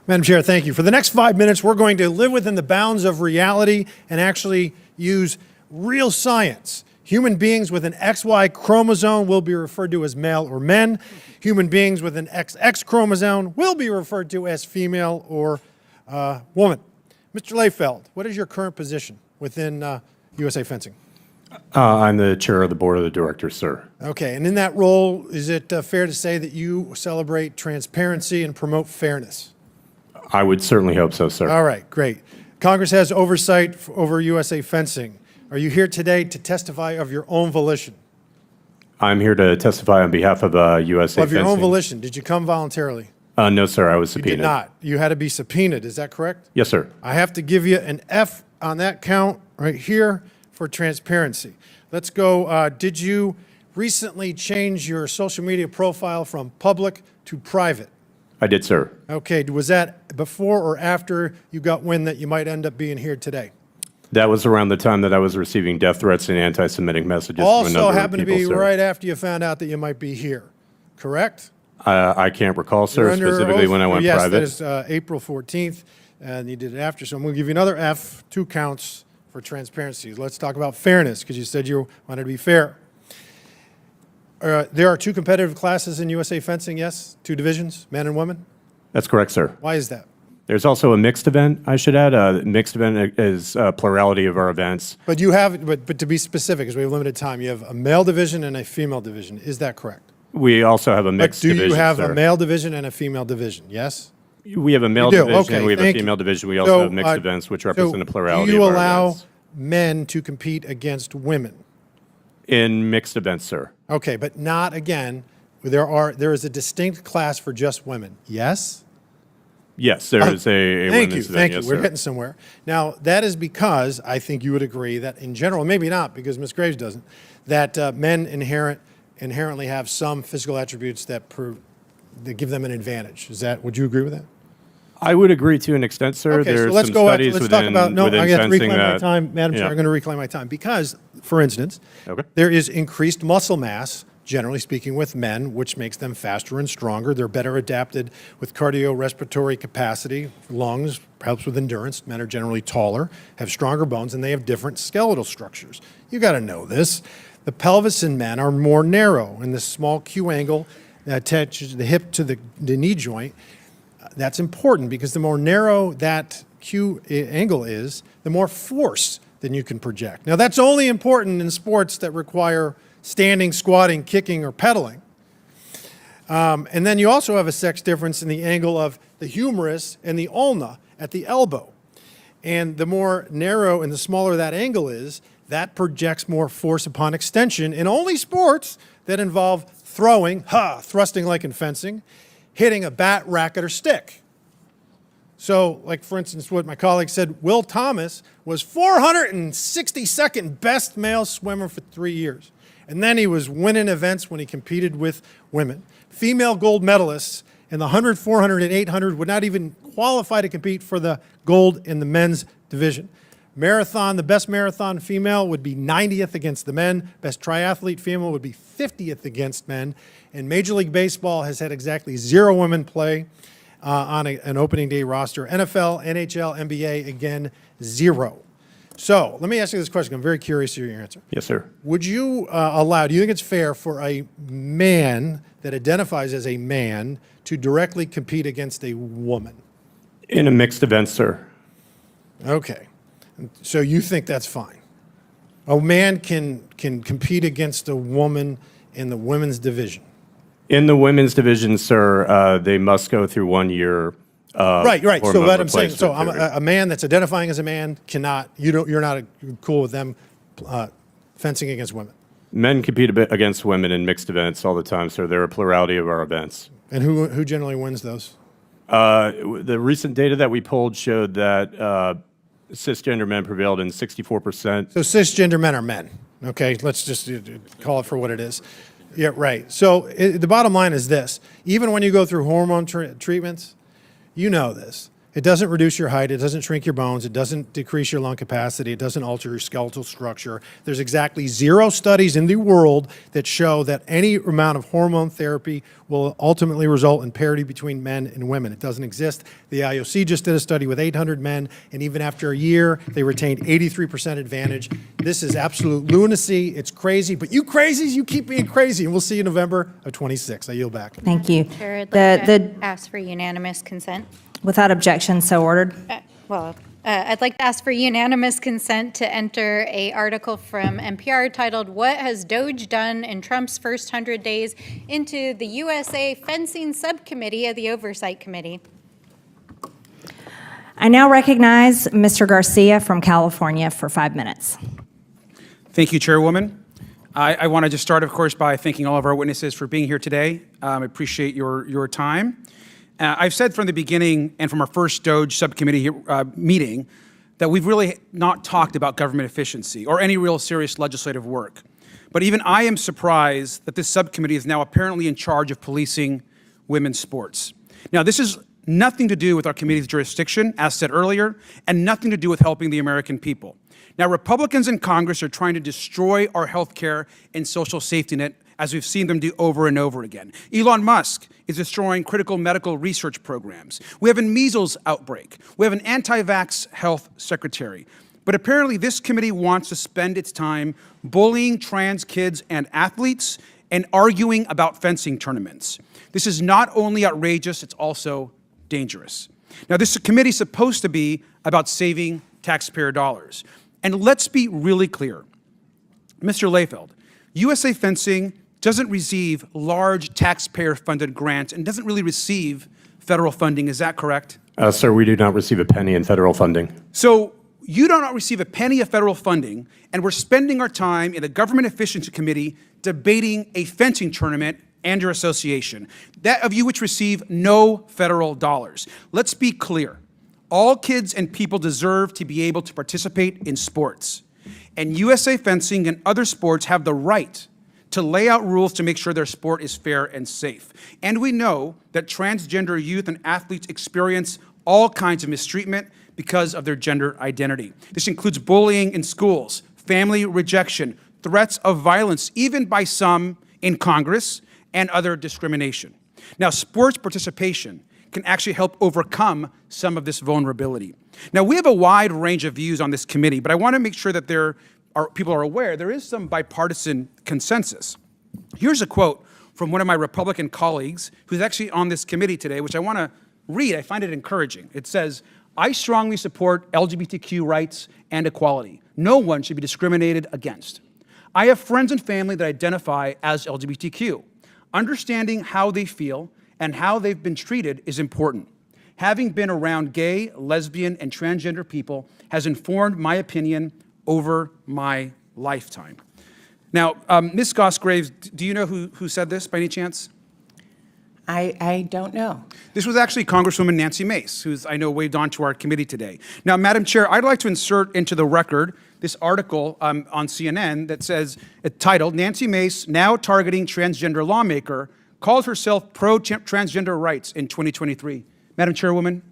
Madam Chair, thank you. For the next 5 minutes, we're going to live within the bounds of reality and actually use real science. Human beings with an XY chromosome will be referred to as male or men. Human beings with an XX chromosome will be referred to as female or woman. Mr. Layfeld, what is your current position within USA Fencing? I'm the chair of the board of the directors, sir. Okay, and in that role, is it fair to say that you celebrate transparency and promote fairness? I would certainly hope so, sir. All right, great. Congress has oversight over USA Fencing. Are you here today to testify of your own volition? I'm here to testify on behalf of USA Fencing. Of your own volition. Did you come voluntarily? No, sir, I was subpoenaed. You did not. You had to be subpoenaed, is that correct? Yes, sir. I have to give you an F on that count right here for transparency. Let's go. Did you recently change your social media profile from public to private? I did, sir. Okay, was that before or after you got wind that you might end up being here today? That was around the time that I was receiving death threats and anti-Semitic messages from a Also number of happened to people, be sir. right after you found out that you might be here, correct? I can't recall, sir, You're under specifically oath? when I went yes, private. Yes, that is April 14th, and you did it after. So I'm going to give you another F, 2 counts for transparency. Let's talk about fairness, because you said you wanted to be fair. There are 2 competitive classes in USA fencing, yes? 2 divisions, men and women? That's correct, sir. Why is that? There's also a mixed event, I should add. A mixed event is a plurality of our events. But you have, but to be specific, because we have limited time, you have a male division and a female division. Is that correct? We also have a mixed But do division, you have sir. a male division and a female division, yes? We have a male You do, division, okay, we have a thank female you. division. We also So, have mixed events, which represent a plurality do you of our allow events. men to compete against women? In mixed events, sir. Okay, but not again. There is a distinct class for just women. Yes? Yes, there is a women's event. Thank yes, you. We're sir. getting somewhere. Now, that is because I think you would agree that in general, maybe not because Ms. Graves doesn't, that men inherently have some physical attributes that give them an advantage. Would you agree with that? I would agree to an extent, sir. Okay, There so are let's some go. studies Let's within, talk about. No, within I have to fencing reclaim my that, time, Madam Chair. yeah. I'm going to reclaim my time because, for instance, there is increased muscle mass, generally speaking, with men, which makes them faster and stronger. They're better adapted with cardiorespiratory capacity, lungs, helps with endurance. Men are generally taller, have stronger bones, and they have different skeletal structures. You got to know this. The pelvis in men are more narrow, and the small Q angle that attaches the hip to the knee joint. That's important because the more narrow that Q angle is, the more force than you can project. Now, that's only important in sports that require standing, squatting, kicking, or pedaling. And then you also have a sex difference in the angle of the humerus and the ulna at the elbow. And the more narrow and the smaller that angle is, that projects more force upon extension in only sports that involve throwing, thrusting like in fencing, hitting a bat, racket, or stick. So, like for instance, what my colleague said, Will Thomas was 462nd best male swimmer for 3 years. And then he was winning events when he competed with women. Female gold medalists in the 100, 400, and 800 would not even qualify to compete for the gold in the men's division. Marathon, the best marathon female would be 90th against the men. Best triathlete female would be 50th against men. And Major League Baseball has had exactly 0 women play on an opening day roster. NFL, NHL, NBA, again, 0. So let me ask you this question. I'm very curious to hear your answer. Yes, sir. Would you do you think it's fair for a man that identifies as a man to directly compete against a woman? In a mixed event, sir. Okay. So you think that's fine? A man can compete against a woman in the women's division? In the women's division, sir, they must go through 1 year. Right. So hormone what I'm saying, so replacement period. a man that's identifying as a man cannot. You're not cool with them fencing against women. Men compete against women in mixed events all the time, sir. They're a plurality of our events. And who generally wins those? The recent data that we pulled showed that cisgender men prevailed in 64%. So cisgender men are men. Okay, let's just call it for what it is. Yeah, right. So the bottom line is this. Even when you go through hormone treatments, you know this. It doesn't reduce your height. It doesn't shrink your bones. It doesn't decrease your lung capacity. It doesn't alter your skeletal structure. There's exactly 0 studies in the world that show that any amount of hormone therapy will ultimately result in parity between men and women. It doesn't exist. The IOC just did a study with 800 men, and even after a year, they retained 83% advantage. This is absolute lunacy. It's crazy, but you crazies, you keep being crazy, and we'll see you November of 26. I yield back. Thank you. Chair, I'd like The, to ask for unanimous consent. without objection, so ordered. I'd like to ask for unanimous consent to enter an article from NPR titled, "What Has Doge Done in Trump's First 100 Days?" into the USA Fencing Subcommittee of the Oversight Committee. I now recognize Mr. Garcia from California for 5 minutes. Thank you, Chairwoman. I want to just start, of course, by thanking all of our witnesses for being here today. I appreciate your time. I've said from the beginning and from our first DOGE subcommittee meeting that we've really not talked about government efficiency or any real serious legislative work. But even I am surprised that this subcommittee is now apparently in charge of policing women's sports. Now, this is nothing to do with our committee's jurisdiction, as said earlier, and nothing to do with helping the American people. Now, Republicans in Congress are trying to destroy our health care and social safety net, as we've seen them do over and over again. Elon Musk is destroying critical medical research programs. We have a measles outbreak. We have an anti-vax health secretary. But apparently this committee wants to spend its time bullying trans kids and athletes and arguing about fencing tournaments. This is not only outrageous, it's also dangerous. Now, this committee is supposed to be about saving taxpayer dollars. And let's be really clear. Mr. Layfeld, USA Fencing doesn't receive large taxpayer-funded grants and doesn't really receive federal funding. Is that correct? Sir, we do not receive a penny in federal funding. So you do not receive a penny of federal funding, and we're spending our time in the Government Efficiency Committee debating a fencing tournament and your association, that of you which receive no federal dollars. Let's be clear. All kids and people deserve to be able to participate in sports. And USA Fencing and other sports have the right to lay out rules to make sure their sport is fair and safe. And we know that transgender youth and athletes experience all kinds of mistreatment because of their gender identity. This includes bullying in schools, family rejection, threats of violence, even by some in Congress, and other discrimination. Now, sports participation can actually help overcome some of this vulnerability. Now, we have a wide range of views on this committee, but I want to make sure that people are aware there is some bipartisan consensus. Here's a quote from one of my Republican colleagues who's actually on this committee today, which I want to read. I find it encouraging. It says, "I strongly support LGBTQ rights and equality. No one should be discriminated against. I have friends and family that identify as LGBTQ. Understanding how they feel and how they've been treated is important. Having been around gay, lesbian, and transgender people has informed my opinion over my lifetime." Now, Ms. Gosgraves, do you know who said this by any chance? I don't know. This was actually Congresswoman Nancy Mace, who's, I know, waved on to our committee today. Now, Madam Chair, I'd like to insert into the record this article on CNN that says, titled, "Nancy Mace, now targeting transgender lawmaker, called herself pro-transgender rights in 2023. Madam Chairwoman?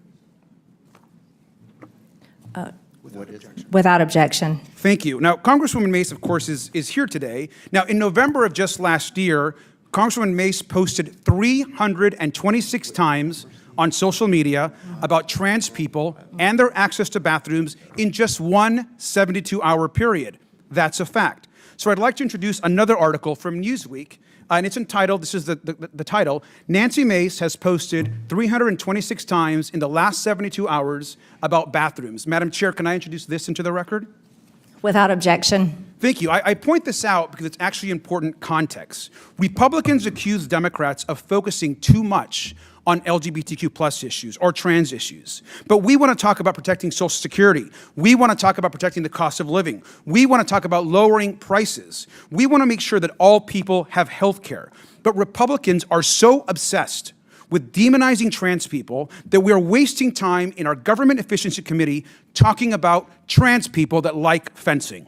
Without objection. Thank you. Now, Congresswoman Mace, of course, is here today. Now, in November of just last year, Congresswoman Mace posted 326 times on social media about trans people and their access to bathrooms in just one 72-hour period. That's a fact. So I'd like to introduce another article from Newsweek, and it's entitled, this is the title, "Nancy Mace has posted 326 times in the last 72 hours about bathrooms." Madam Chair, can I introduce this into the record? Without objection. Thank you. I point this out because it's actually important context. Republicans accuse Democrats of focusing too much on LGBTQ plus issues or trans issues. But we want to talk about protecting Social Security. We want to talk about protecting the cost of living. We want to talk about lowering prices. We want to make sure that all people have health care. But Republicans are so obsessed with demonizing trans people that we are wasting time in our Government Efficiency Committee talking about trans people that like fencing.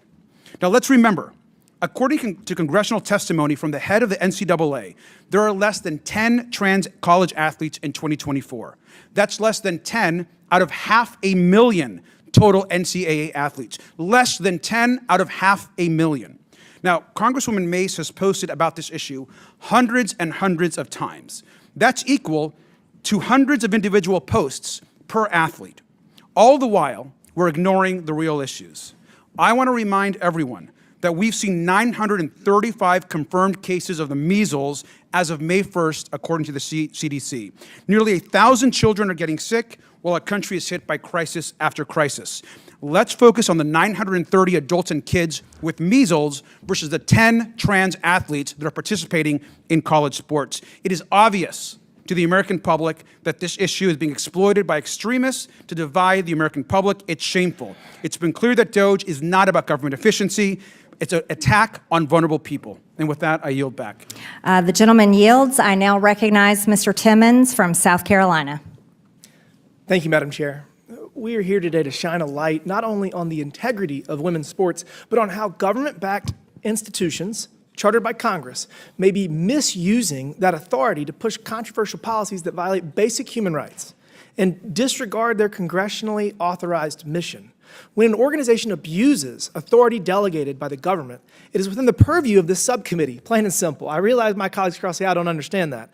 Now, let's remember, according to congressional testimony from the head of the NCAA, there are less than 10 trans college athletes in 2024. That's less than 10 out of 500,000 total NCAA athletes. Less than 10 out of 500,000. Now, Congresswoman Mace has posted about this issue hundreds and hundreds of times. That's equal to hundreds of individual posts per athlete. All the while, we're ignoring the real issues. I want to remind everyone that we've seen 935 confirmed cases of the measles as of May 1st, according to the CDC. Nearly 1,000 children are getting sick while our country is hit by crisis after crisis. Let's focus on the 930 adults and kids with measles versus the 10 trans athletes that are participating in college sports. It is obvious to the American public that this issue is being exploited by extremists to divide the American public. It's shameful. It's been clear that DOGE is not about government efficiency. It's an attack on vulnerable people. And with that, I yield back. The gentleman yields. I now recognize Mr. Timmons from South Carolina. Thank you, Madam Chair. we are here today to shine a light not only on the integrity of women's sports, but on how government-backed institutions, chartered by Congress, may be misusing that authority to push controversial policies that violate basic human rights and disregard their congressionally authorized mission. When an organization abuses authority delegated by the government, it is within the purview of this subcommittee, plain and simple. I realize my colleagues across the aisle don't understand that.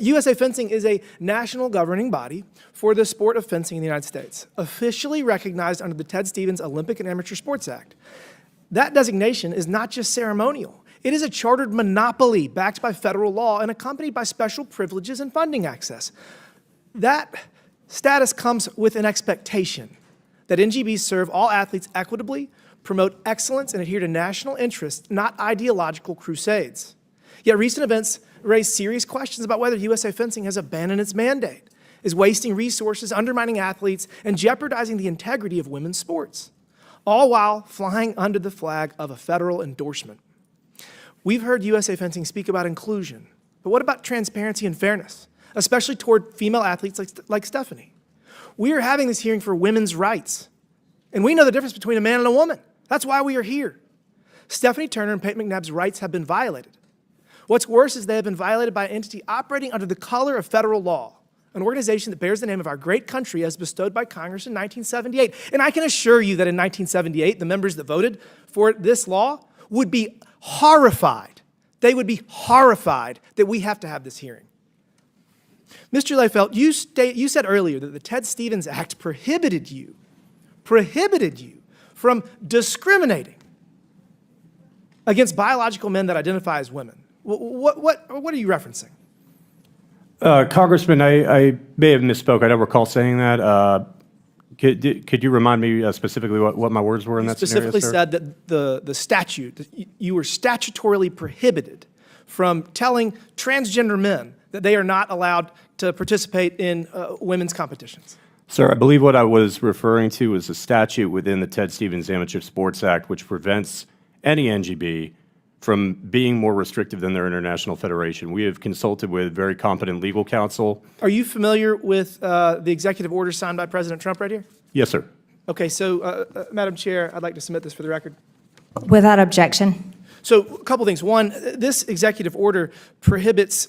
USA Fencing is a national governing body for the sport of fencing in the United States, officially recognized under the Ted Stevens Olympic and Amateur Sports Act. That designation is not just ceremonial. It is a chartered monopoly backed by federal law and accompanied by special privileges and funding access. That status comes with an expectation that NGBs serve all athletes equitably, promote excellence, and adhere to national interests, not ideological crusades. Yet recent events raise serious questions about whether USA Fencing has abandoned its mandate, is wasting resources, undermining athletes, and jeopardizing the integrity of women's sports, all while flying under the flag of a federal endorsement. We've heard USA Fencing speak about inclusion, but what about transparency and fairness, especially toward female athletes like Stephanie? We are having this hearing for women's rights, and we know the difference between a man and a woman. That's why we are here. Stephanie Turner and Peyton McNabb's rights have been violated. What's worse is they have been violated by an entity operating under the color of federal law, an organization that bears the name of our great country as bestowed by Congress in 1978. And I can assure you that in 1978, the members that voted for this law would be horrified. They would be horrified that we have to have this hearing. Mr. Leifeld, you said earlier that the Ted Stevens Act prohibited you from discriminating against biological men that identify as women. What are you referencing? Congressman, I may have misspoke. I don't recall saying that. Could you remind me specifically what my words were in that scenario, Specifically sir? said that the statute, that you were statutorily prohibited from telling transgender men that they are not allowed to participate in women's competitions. Sir, I believe what I was referring to was a statute within the Ted Stevens Amateur Sports Act which prevents any NGB from being more restrictive than their international federation. We have consulted with very competent legal counsel. Are you familiar with the executive order signed by President Trump right here? Yes, sir. Okay, so Madam Chair, I'd like to submit this for the record. Without objection. So a couple things. One, this executive order prohibits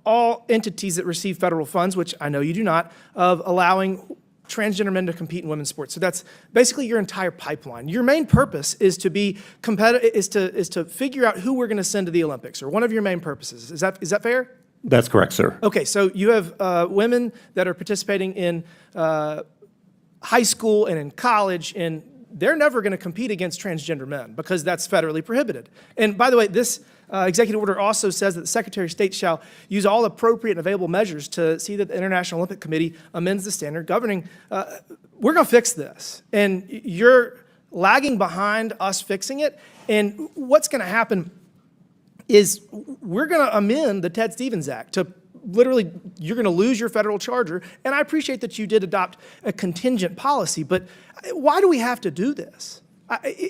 all entities that receive federal funds, which I know you do not, of allowing transgender men to compete in women's sports. So that's basically your entire pipeline. Your main purpose is to be competitive, is to figure out who we're going to send to the Olympics, or one of your main purposes. Is that fair? That's correct, sir. Okay, so you have women that are participating in high school and in college, and they're never going to compete against transgender men because that's federally prohibited. And by the way, this executive order also says that the Secretary of State shall use all appropriate and available measures to see that the International Olympic Committee amends the standard governing. We're going to fix this, and you're lagging behind us fixing it. And what's going to happen is we're going to amend the Ted Stevens Act to literally, you're going to lose your federal charter. And I appreciate that you did adopt a contingent policy, but why do we have to do this?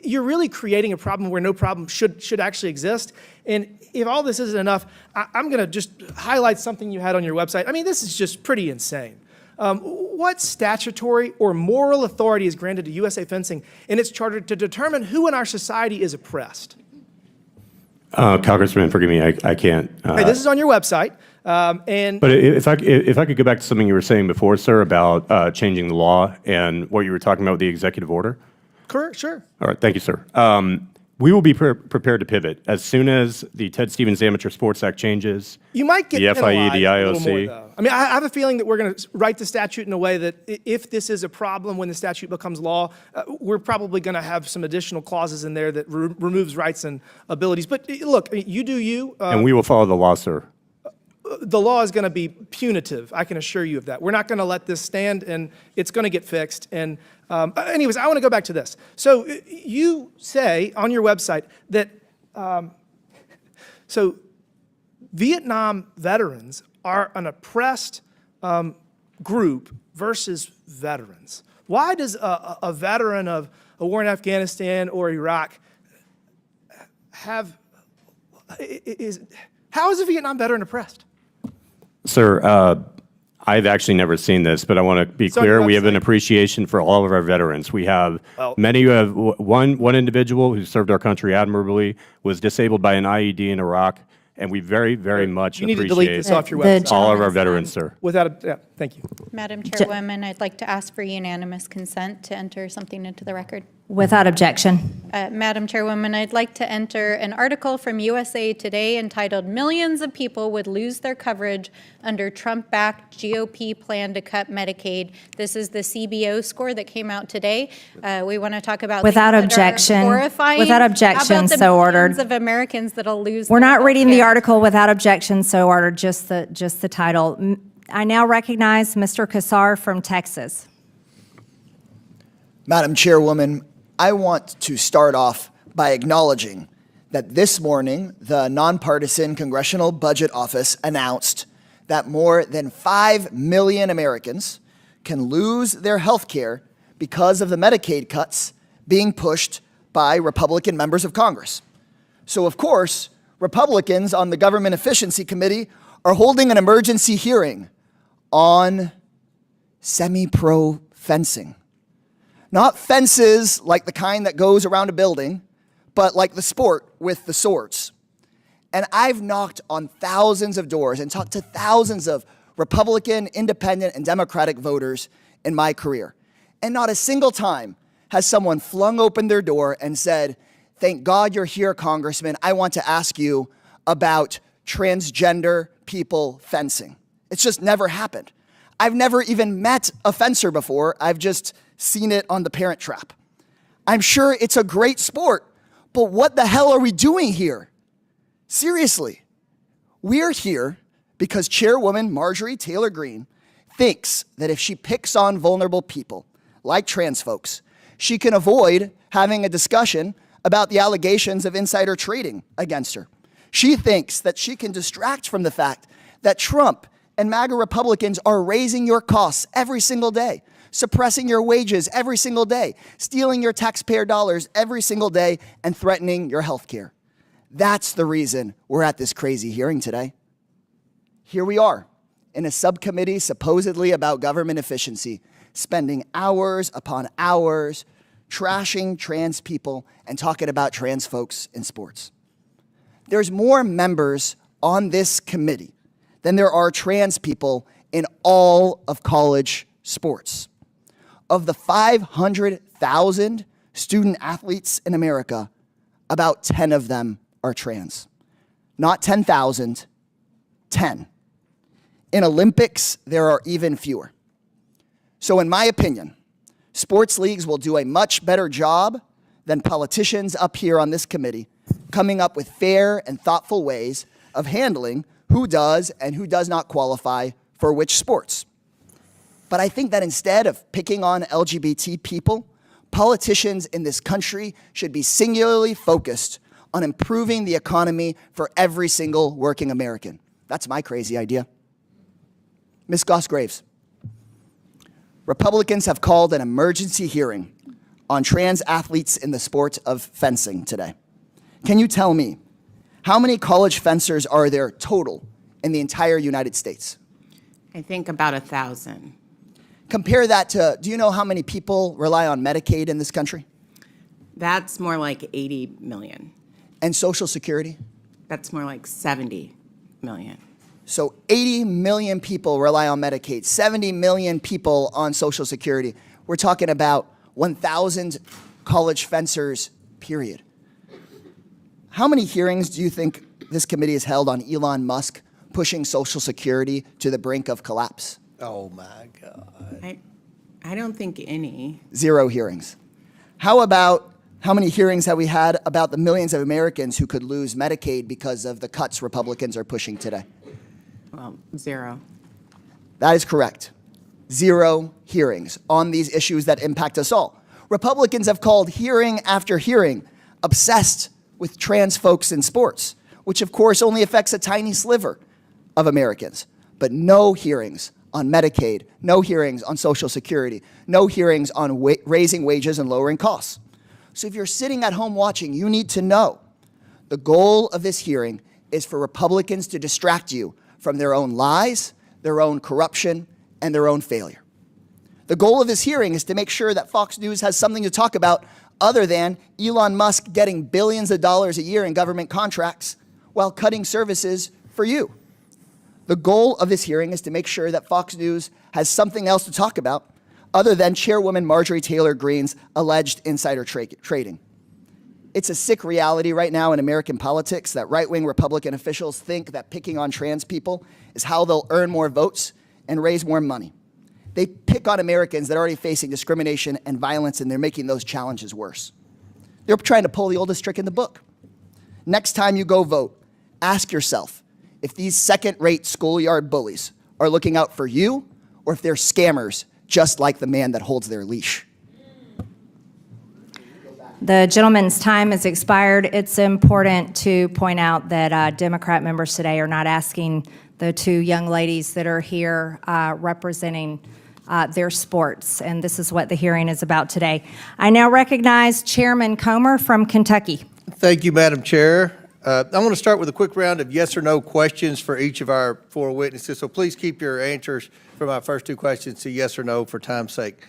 You're really creating a problem where no problem should actually exist. And if all this isn't enough, I'm going to just highlight something you had on your website. I mean, this is just pretty insane. What statutory or moral authority is granted to USA Fencing in its charter to determine who in our society is oppressed? Congressman, forgive me, I can't. Hey, this is on your website. But if I could go back to something you were saying before, sir, about changing the law and what you were talking about with the executive order. Correct, sure. All right, thank you, sir. We will be prepared to pivot as soon as the Ted Stevens Amateur Sports Act changes. You might get the FIE, the a little more, IOC. though. I mean, I have a feeling that we're going to write the statute in a way that if this is a problem when the statute becomes law, we're probably going to have some additional clauses in there that removes rights and abilities. But look, I mean, you do you. And we will follow the law, sir. The law is going to be punitive. I can assure you of that. We're not going to let this stand, and it's going to get fixed. And anyways, I want to go back to this. So you say on your website that so Vietnam veterans are an oppressed group versus veterans. Why does a veteran of a war in Afghanistan or Iraq how is a Vietnam veteran oppressed? Sir, I've actually never seen this, but I want to be clear. We have an appreciation for all of our veterans. We have many who have one individual who served our country admirably, was disabled by an IED in Iraq, and we very, very much You need to delete appreciate this off your website. all of our veterans, sir. Without a, yeah, thank you. Madam Chairwoman, I'd like to ask for unanimous consent to enter something into the record. Without objection. Madam Chairwoman, I'd like to enter an article from USA Today entitled "Millions of People Would Lose Their Coverage Under Trump-Backed GOP Plan to Cut Medicaid." This is the CBO score that came out today. We want to talk about Without things that are objection. horrifying. Without objection, How about the so ordered. millions of Americans that'll lose. We're their not reading the healthcare? article without objection, so ordered, just the title. I now recognize Mr. Kassar from Texas. Madam Chairwoman, I want to start off by acknowledging that this morning, the Nonpartisan Congressional Budget Office announced that more than 5 million Americans can lose their health care because of the Medicaid cuts being pushed by Republican members of Congress. So, of course, Republicans on the Government Efficiency Committee are holding an emergency hearing on semi-pro fencing. Not fences like the kind that goes around a building, but like the sport with the swords. And I've knocked on thousands of doors and talked to thousands of Republican, Independent, and Democratic voters in my career. And not a single time has someone flung open their door and said, "Thank God you're here, Congressman. I want to ask you about transgender people fencing." It's just never happened. I've never even met a fencer before. I've just seen it on The Parent Trap. I'm sure it's a great sport, but what the hell are we doing here? Seriously, we're here because Chairwoman Marjorie Taylor Greene thinks that if she picks on vulnerable people, like trans folks, she can avoid having a discussion about the allegations of insider trading against her. She thinks that she can distract from the fact that Trump and MAGA Republicans are raising your costs every single day, suppressing your wages every single day, stealing your taxpayer dollars every single day, and threatening your health care. That's the reason we're at this crazy hearing today. Here we are in a subcommittee supposedly about government efficiency, spending hours upon hours trashing trans people and talking about trans folks in sports. There's more members on this committee than there are trans people in all of college sports. Of the 500,000 student athletes in America, about 10 of them are trans. Not 10,000, 10. In Olympics, there are even fewer. So in my opinion, sports leagues will do a much better job than politicians up here on this committee coming up with fair and thoughtful ways of handling who does and who does not qualify for which sports. But I think that instead of picking on LGBT people, politicians in this country should be singularly focused on improving the economy for every single working American. That's my crazy idea. Ms. Goss-Graves, Republicans have called an emergency hearing on trans athletes in the sport of fencing today. Can you tell me, how many college fencers are there total in the entire United States? I think about 1,000. Compare that to, do you know how many people rely on Medicaid in this country? That's more like 80 million. And Social Security? That's more like 70 million. So 80 million people rely on Medicaid, 70 million people on Social Security. We're talking about 1,000 college fencers, period. How many hearings do you think this committee has held on Elon Musk pushing Social Security to the brink of collapse? Oh my God. I don't think any. 0 hearings. How many hearings have we had about the millions of Americans who could lose Medicaid because of the cuts Republicans are pushing today? Well, 0. That is correct. 0 hearings on these issues that impact us all. Republicans have called hearing after hearing obsessed with trans folks in sports, which of course only affects a tiny sliver of Americans, but no hearings on Medicaid, no hearings on Social Security, no hearings on raising wages and lowering costs. So if you're sitting at home watching, you need to know the goal of this hearing is for Republicans to distract you from their own lies, their own corruption, and their own failure. The goal of this hearing is to make sure that Fox News has something to talk about other than Elon Musk getting billions of dollars a year in government contracts while cutting services for you. The goal of this hearing is to make sure that Fox News has something else to talk about other than Chairwoman Marjorie Taylor Greene's alleged insider trading. It's a sick reality right now in American politics that right-wing Republican officials think that picking on trans people is how they'll earn more votes and raise more money. They pick on Americans that are already facing discrimination and violence, and they're making those challenges worse. They're trying to pull the oldest trick in the book. Next time you go vote, ask yourself if these second-rate schoolyard bullies are looking out for you or if they're scammers just like the man that holds their leash. The gentleman's time has expired. It's important to point out that Democrat members today are not asking the two young ladies that are here representing their sports, and this is what the hearing is about today. I now recognize Chairman Comer from Kentucky. Thank you, Madam Chair. I want to start with a quick round of yes or no questions for each of our four witnesses, so please keep your answers for my first two questions to yes or no for time's sake.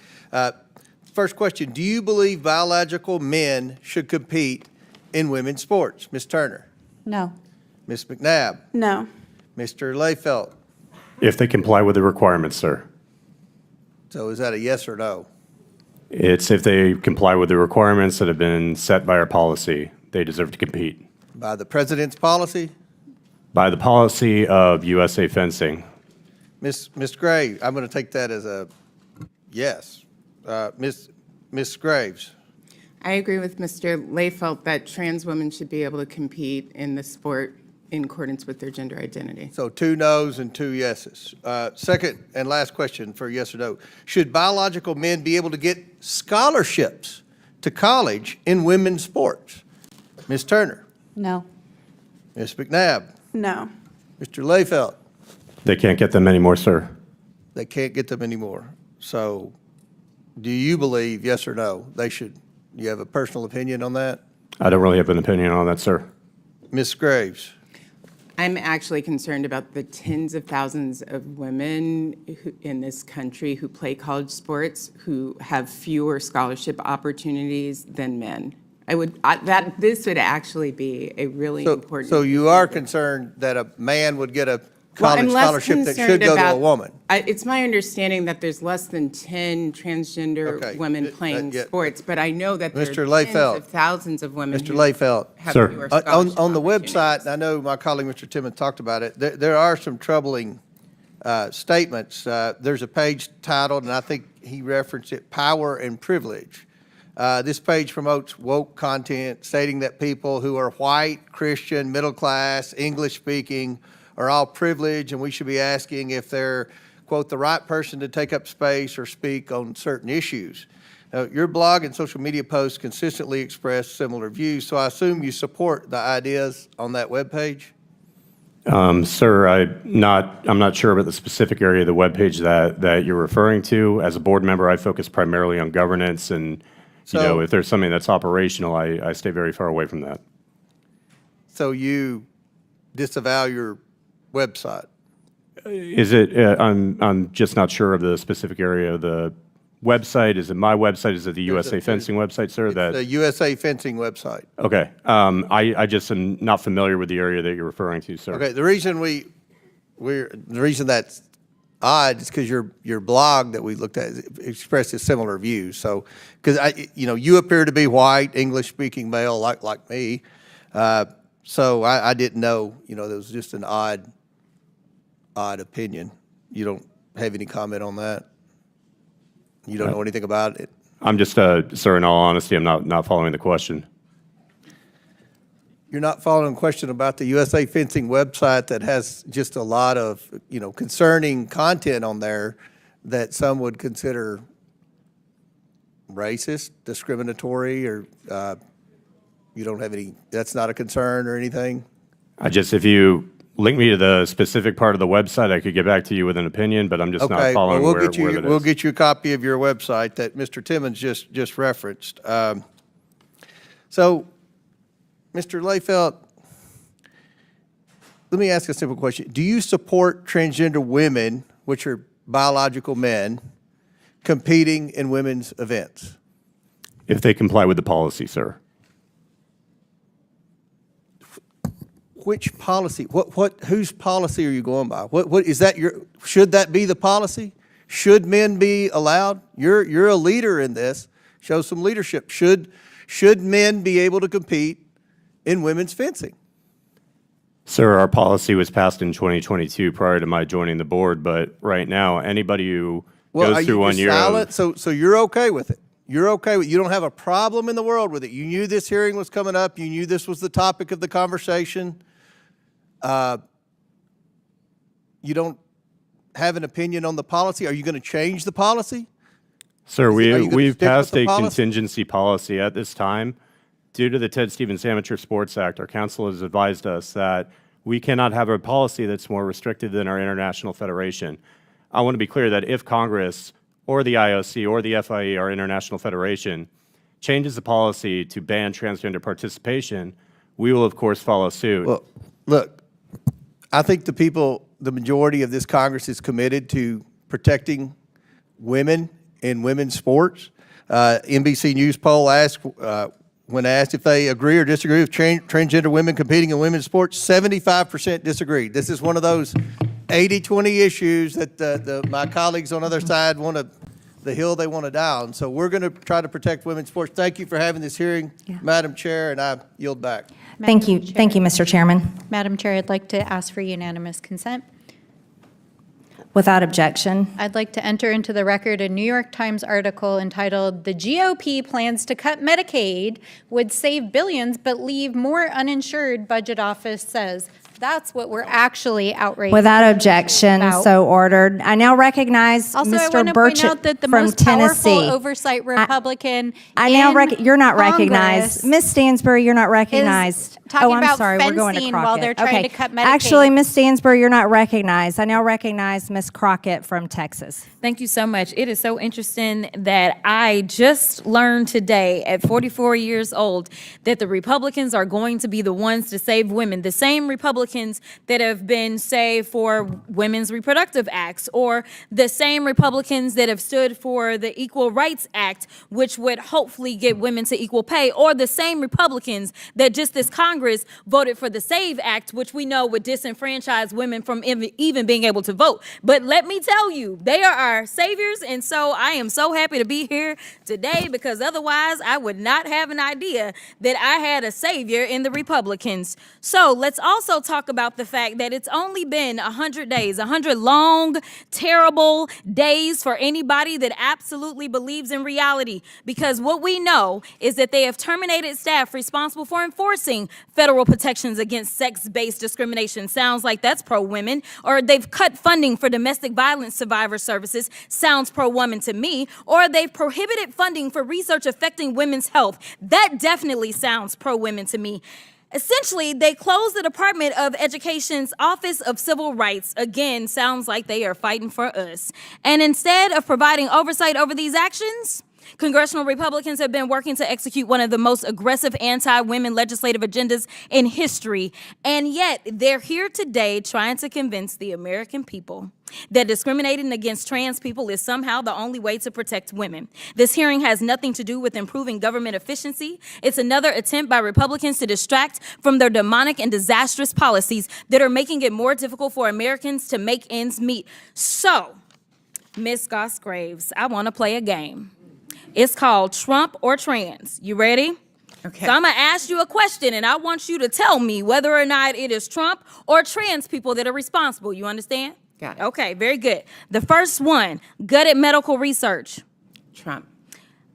First question, do you believe biological men should compete in women's sports? Ms. Turner? No. Ms. McNabb? No. Mr. Layfelt? If they comply with the requirements, sir. So is that a yes or no? It's if they comply with the requirements that have been set by our policy, they deserve to compete. By the president's policy? By the policy of USA Fencing. Ms. Graves, I'm going to take that as a yes. Ms. Graves? I agree with Mr. Layfelt that trans women should be able to compete in the sport in accordance with their gender identity. So 2 no's and 2 yeses. Second and last question for yes or no. Should biological men be able to get scholarships to college in women's sports? Ms. Turner? No. Ms. McNabb? No. Mr. Layfelt? They can't get them anymore, sir. They can't get them anymore. So do you believe, yes or no, they should? You have a personal opinion on that? I don't really have an opinion on that, sir. Ms. Graves? I'm actually concerned about the tens of thousands of women in this country who play college sports who have fewer scholarship opportunities than men. This would actually be a really important. So you are concerned that a man would get a college scholarship that should go to a woman? It's my understanding that there's less than 10 transgender women playing sports, but I know that there Mr. are tens Layfelt. of thousands of women Mr. who Layfelt. have Sir. fewer scholarship On the website, I know my colleague Mr. Timmons talked about it, there are some troubling statements. There's a page titled, and I think he referenced it, Power and Privilege. This page promotes woke content stating that people who are white, Christian, middle class, English speaking are all privileged, and we should be asking if they're, quote, the right person to take up space or speak on certain issues. Now, your blog and social media posts consistently express similar views, so I assume you support the ideas on that webpage? Sir, I'm not sure about the specific area of the webpage that you're referring to. As a board member, I focus primarily on governance, and if there's something that's operational, I stay very far away from that. So you disavow your website? Is it? I'm just not sure of the specific area of the website. Is it my website? Is it the USA Fencing website, sir? It's the USA Fencing website. Okay. I just am not familiar with the area that you're referring to, sir. Okay. The reason that's odd is because your blog that we looked at expresses similar views. So, because you appear to be white, English-speaking male, like me. So I didn't know. There was just an odd opinion. You don't have any comment on that? You don't know anything about it? I'm just, sir, in all honesty, I'm not following the question. You're not following a question about the USA Fencing website that has just a lot of, concerning content on there that some would consider racist, discriminatory, or you don't have any, that's not a concern or anything? If you link me to the specific part of the website, I could get back to you with an opinion, but I'm just not following where that is. We'll get you a copy of your website that Mr. Timmons just referenced. So, Mr. Layfelt, let me ask a simple question. Do you support transgender women, which are biological men competing in women's events? If they comply with the policy, sir. Which policy? Whose policy are you going by? What is that? Should that be the policy? Should men be allowed? You're a leader in this. Show some leadership. Should men be able to compete in women's fencing? Sir, our policy was passed in 2022 prior to my joining the board, but right now, anybody who goes through 1 year silent? So you're okay with it? You're okay with it? You don't have a problem in the world with it? You knew this hearing was coming up. You knew this was the topic of the conversation. You don't have an opinion on the policy? Are you going to change the policy? Sir, we've passed a policy? contingency policy at this time. Due to the Ted Stevens Amateur Sports Act, our council has advised us that we cannot have a policy that's more restrictive than our international federation. I want to be clear that if Congress or the IOC or the FIE, our international federation, changes the policy to ban transgender participation, we will, of course, follow suit. Well, look, I think the majority of this Congress is committed to protecting women in women's sports. NBC News poll asked, when asked if they agree or disagree with transgender women competing in women's sports, 75% disagreed. This is one of those 80-20 issues that my colleagues on the other side the hill they want to die on. So we're going to try to protect women's sports. Thank you for having this hearing, Madam Chair, and I yield back. Thank you, Mr. Chairman. Madam Chair, I'd like to ask for unanimous consent. Without objection. I'd like to enter into the record a New York Times article entitled, "The GOP plans to cut Medicaid, would save billions but leave more uninsured," budget office says. That's what we're actually outraged Without objection, about. so ordered. I now recognize Also, I Mr. want to point Burchett out that the from most powerful Tennessee. oversight Republican You're not Congress, recognized. Ms. Stansbury, you're not recognized. talking I'm about sorry, we're going to fencing Crockett. while they're trying Okay. to cut Medicaid. Actually, Ms. Stansbury, you're not recognized. I now recognize Ms. Crockett from Texas. Thank you so much. It is so interesting that I just learned today at 44 years old that the Republicans are going to be the ones to save women. The same Republicans that have been, say, for women's reproductive acts, or the same Republicans that have stood for the Equal Rights Act, which would hopefully get women to equal pay, or the same Republicans that just this Congress voted for the SAVE Act, which we know would disenfranchise women from even being able to vote. But let me tell you, they are our saviors, and so I am so happy to be here today, because otherwise I would not have an idea that I had a savior in the Republicans. So let's also talk about the fact that it's only been 100 days, 100 long, terrible days for anybody that absolutely believes in reality, because what we know is that they have terminated staff responsible for enforcing federal protections against sex-based discrimination. Sounds like that's pro-women. Or they've cut funding for domestic violence survivor services. Sounds pro-woman to me. Or they've prohibited funding for research affecting women's health. That definitely sounds pro-women to me. Essentially, they closed the Department of Education's Office of Civil Rights. Again, sounds like they are fighting for us. And instead of providing oversight over these actions, congressional Republicans have been working to execute one of the most aggressive anti-women legislative agendas in history. And yet, they're here today trying to convince the American people that discriminating against trans people is somehow the only way to protect women. This hearing has nothing to do with improving government efficiency. It's another attempt by Republicans to distract from their demonic and disastrous policies that are making it more difficult for Americans to make ends meet. So, Ms. Goss-Graves, I want to play a game. It's called Trump or Trans. You ready? Okay. So I'm going to ask you a question, and I want you to tell me whether or not it is Trump or trans people that are responsible. You understand? Got it. Okay, very good. The first one, gutted medical research. Trump.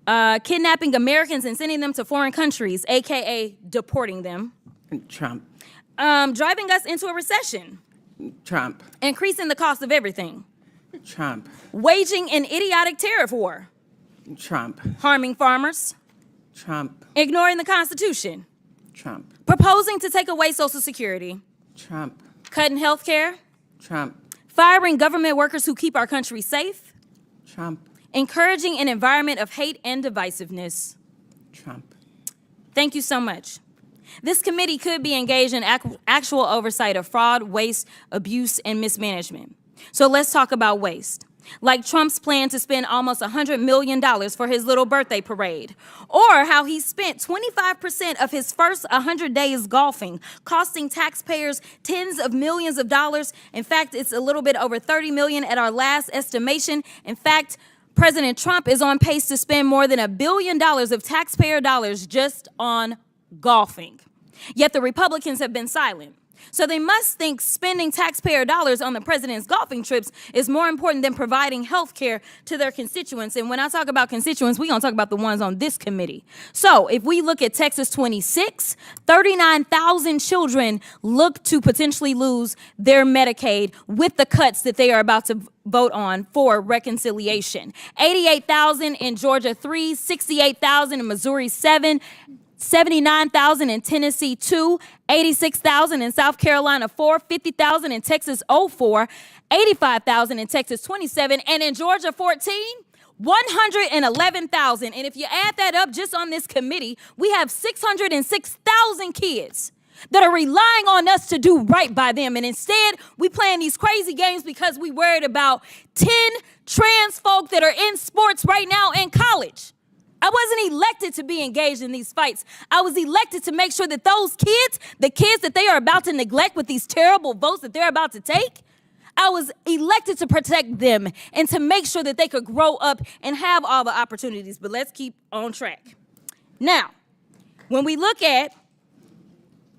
Kidnapping Americans and sending them to foreign countries, a.k.a. deporting them. Trump. Driving us into a recession. Trump. Increasing the cost of everything. Trump. Waging an idiotic tariff war. Trump. Harming farmers. Trump. Ignoring the Constitution. Trump. Proposing to take away Social Security. Trump. Cutting health care. Trump. Firing government workers who keep our country safe. Trump. Encouraging an environment of hate and divisiveness. Trump. Thank you so much. This committee could be engaged in actual oversight of fraud, waste, abuse, and mismanagement. So let's talk about waste. like Trump's plan to spend almost $100 million for his little birthday parade, or how he spent 25% of his first 100 days golfing, costing taxpayers tens of millions of dollars. In fact, it's a little bit over 30 million at our last estimation. In fact, President Trump is on pace to spend more than $1 billion of taxpayer dollars just on golfing. Yet the Republicans have been silent. So they must think spending taxpayer dollars on the president's golfing trips is more important than providing health care to their constituents. And when I talk about constituents, we're going to talk about the ones on this committee. So if we look at Texas 26, 39,000 children look to potentially lose their Medicaid with the cuts that they are about to vote on for reconciliation. 88,000 in Georgia 3, 68,000 in Missouri 7, 79,000 in Tennessee 2, 86,000 in South Carolina 4, 50,000 in Texas 04, 85,000 in Texas 27, and in Georgia 14, 111,000. And if you add that up just on this committee, we have 606,000 kids that are relying on us to do right by them. And instead, we playing these crazy games because we worried about 10 trans folk that are in sports right now in college. I wasn't elected to be engaged in these fights. I was elected to make sure that those kids, the kids that they are about to neglect with these terrible votes that they're about to take, I was elected to protect them and to make sure that they could grow up and have all the opportunities. But let's keep on track. Now, when we look at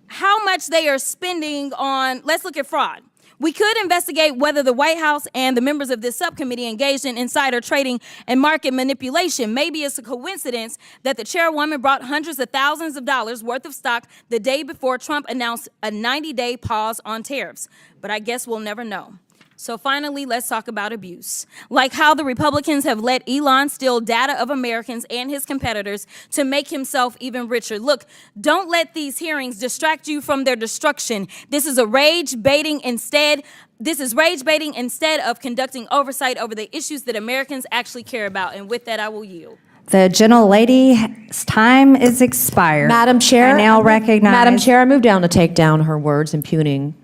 how much they are spending on, let's look at fraud. We could investigate whether the White House and the members of this subcommittee engaged in insider trading and market manipulation. Maybe it's a coincidence that the chairwoman brought hundreds of thousands of dollars worth of stock the day before Trump announced a 90-day pause on tariffs. But I guess we'll never know. So finally, let's talk about abuse. Like how the Republicans have let Elon steal data of Americans and his competitors to make himself even richer. Look, don't let these hearings distract you from their destruction. This is rage baiting instead of conducting oversight over the issues that Americans actually care about. And with that, I will yield. The gentlelady's time is expired. Madam Chair, I now recognize. Madam Chair, I move down to take down her words impugning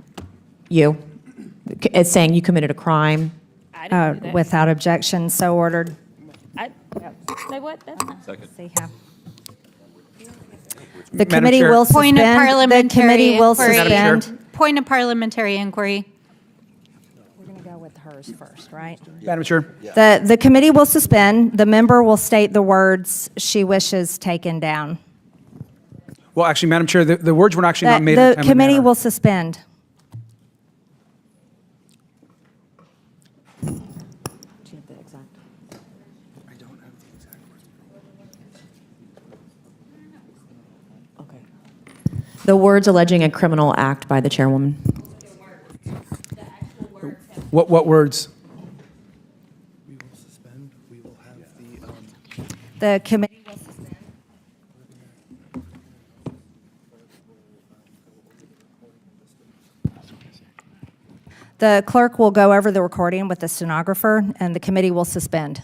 you. It's saying you committed a crime. Without objection, so ordered. Say what? Second. See how. The committee will Point of suspend. The parliamentary committee will inquiry. suspend. Point of parliamentary inquiry. We're going to go with hers first, right? Madam Chair. The committee will suspend. The member will state the words she wishes taken down. Well, actually, Madam Chair, the words were actually not made in a The timely committee manner. will suspend. The words alleging a criminal act by the chairwoman. What words? The committee will suspend. The clerk will go over the recording with the stenographer, and the committee will suspend.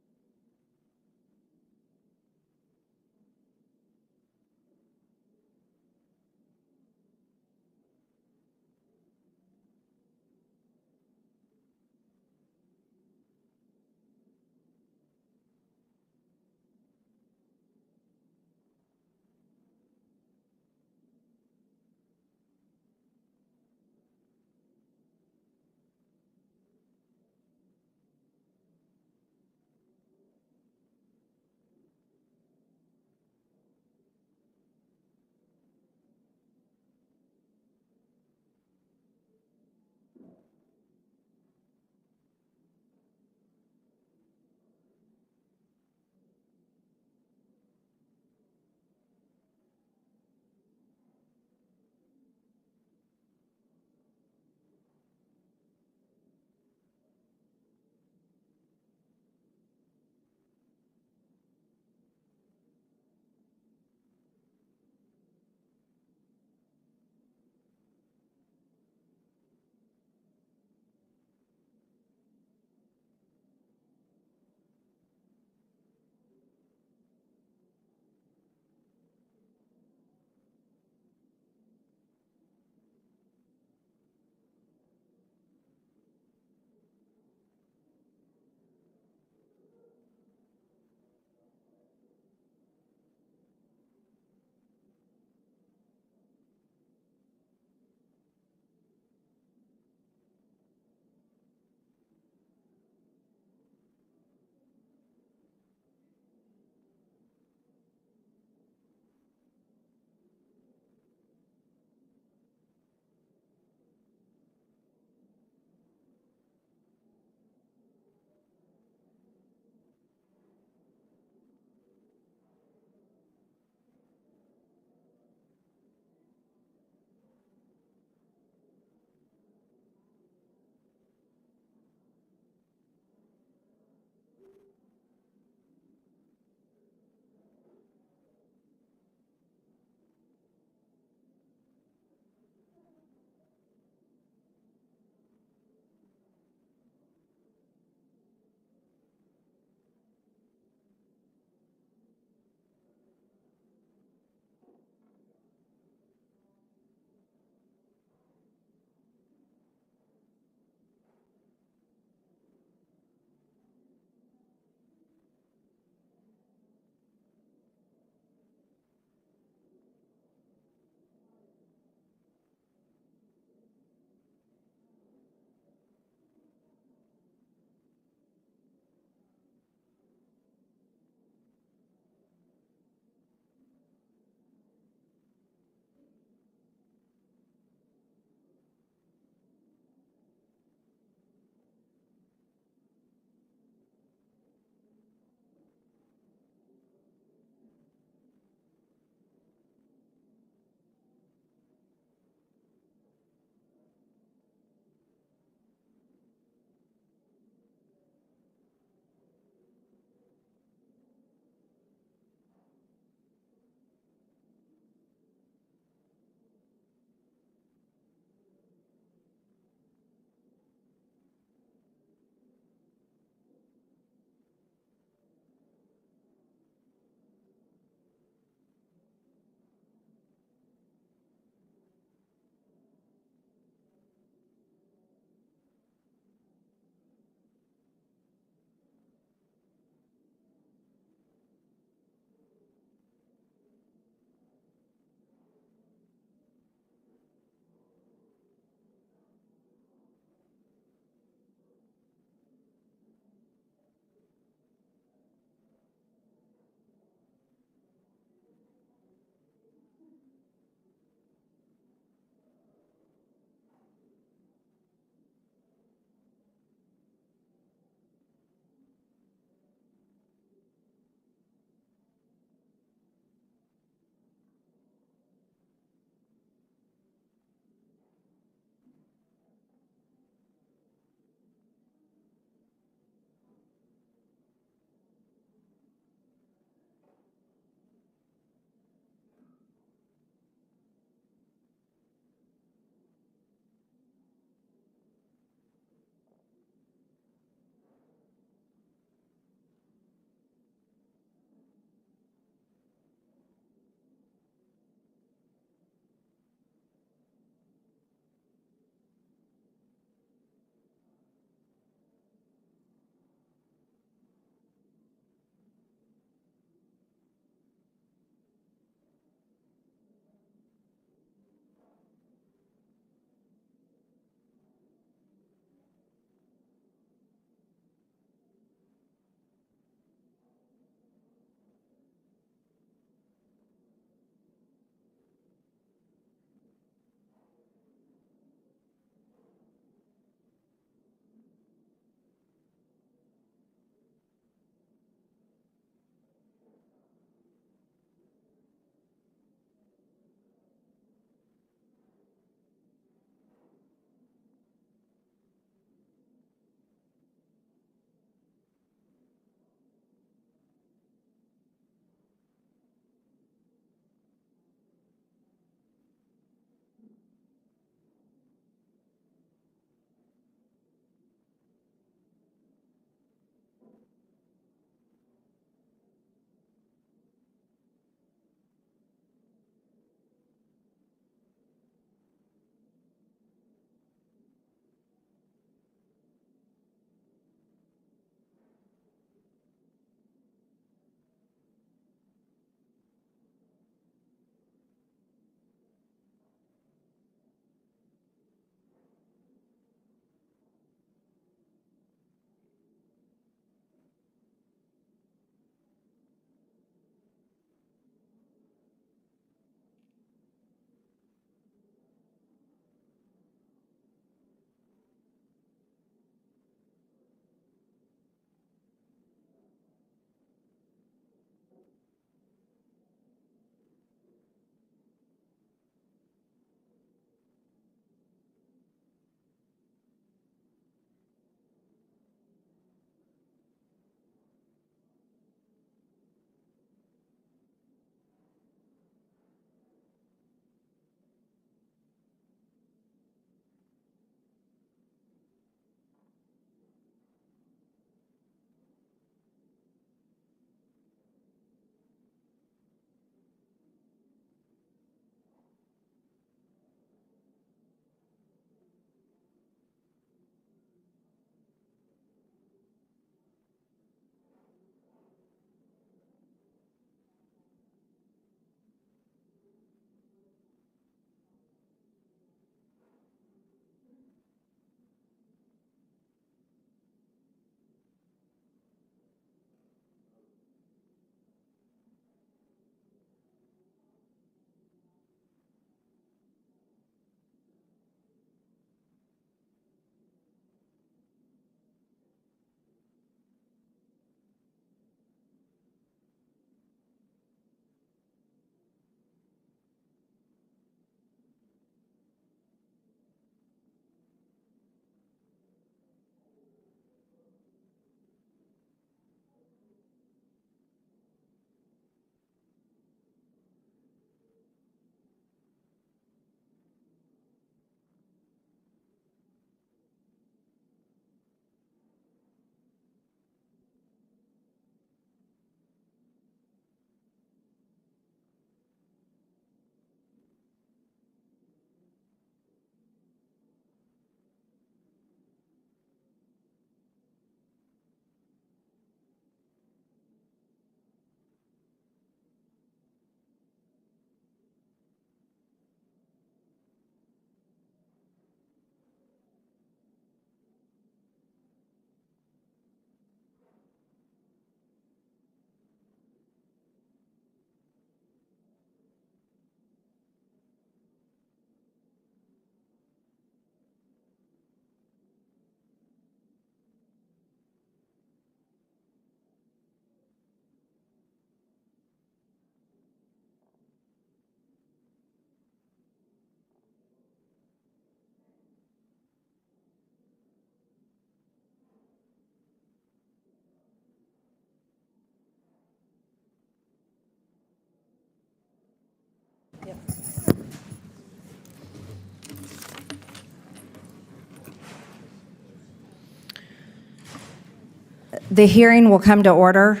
The hearing will come to order.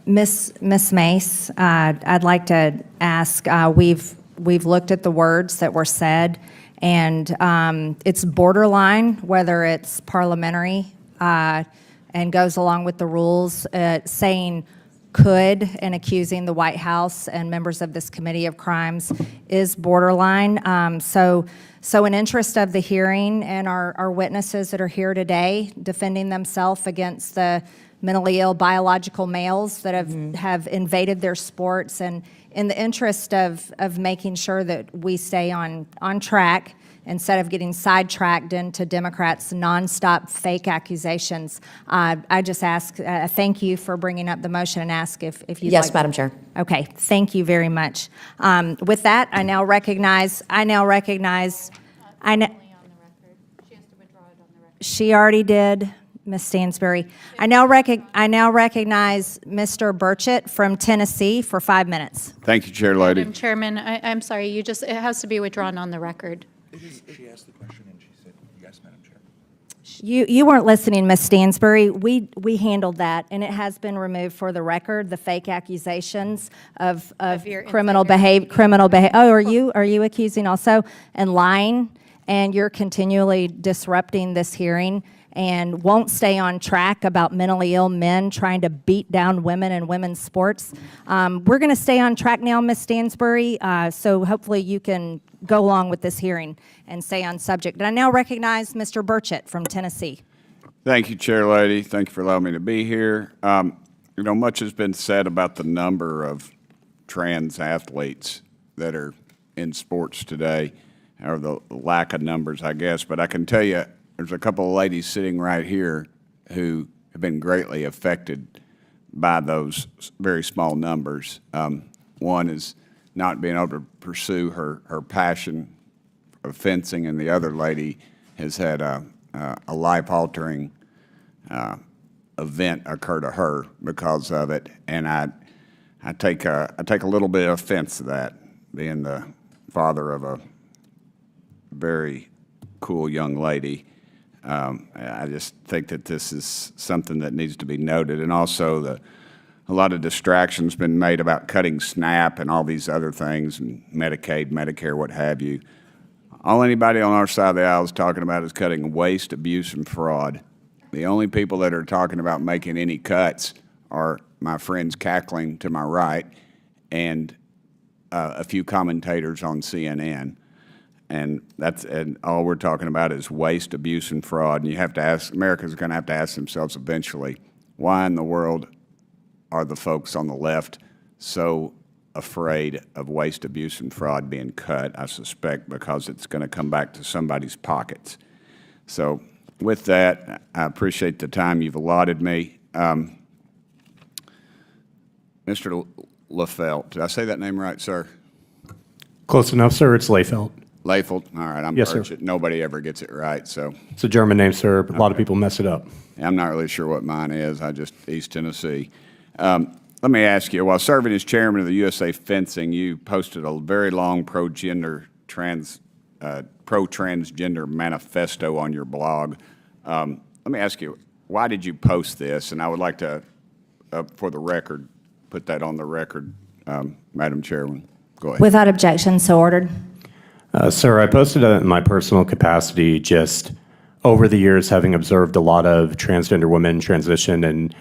Ms. Mace, I'd like to ask, we've looked at the words that were said, and it's borderline, whether it's parliamentary and goes along with the rules, saying could and accusing the White House and members of this committee of crimes is borderline. So in interest of the hearing and our witnesses that are here today defending themselves against the mentally ill biological males that have invaded their sports, and in the interest of making sure that we stay on track instead of getting sidetracked into Democrats' nonstop fake accusations, I just ask, thank you for bringing up the motion and ask if you'd Yes, like Madam Chair. Okay, thank you very much. With that, I now recognize, she already did, Ms. Stansberry. I now recognize Mr. Burchett from Tennessee for 5 minutes. Thank you, Chair Lady. Madam Chairman, I'm sorry, it has to be withdrawn on the record. She asked the question and she said, yes, Madam Chair. You weren't listening, Ms. Stansberry. We handled that, and it has been removed for the record, the fake accusations of criminal behavior. Oh, are you accusing also? And lying, and you're continually disrupting this hearing and won't stay on track about mentally ill men trying to beat down women in women's sports. We're going to stay on track now, Ms. Stansberry, so hopefully you can go along with this hearing and stay on subject. And I now recognize Mr. Burchett from Tennessee. Thank you, Chair Lady. Thank you for allowing me to be here. Much has been said about the number of trans athletes that are in sports today, or the lack of numbers, I guess. But I can tell you, there's a couple of ladies sitting right here who have been greatly affected by those very small numbers. One is not being able to pursue her passion of fencing, and the other lady has had a life-altering event occur to her because of it, and I take a little bit of offense to that, being the father of a very cool young lady. I just think that this is something that needs to be noted, and also a lot of distractions been made about cutting SNAP and all these other things, and Medicaid, Medicare, what have you. All anybody on our side of the aisle is talking about is cutting waste, abuse, and fraud. The only people that are talking about making any cuts are my friends cackling to my right and a few commentators on CNN. And all we're talking about is waste, abuse, and fraud. And you have to ask, America's going to have to ask themselves eventually, why in the world are the folks on the left so afraid of waste, abuse, and fraud being cut? I suspect because it's going to come back to somebody's pockets. So with that, I appreciate the time you've allotted me. Mr. Lefelt, did I say that name right, sir? Close enough, sir. It's Leifeld. Leifeld? All right, I'm Yes, sir. Burchett. Nobody ever gets it right, so. It's a German name, sir. But a lot of people mess it up. I'm not really sure what mine is. I just East Tennessee. Let me ask you, while serving as chairman of the USA Fencing, you posted a very long pro-transgender manifesto on your blog. Let me ask you, why did you post this? And I would like to, for the record, put that on the record, Madam Chairman. Go ahead. Without objection, so ordered. Sir, I posted it in my personal capacity, just over the years having observed a lot of transgender women transition and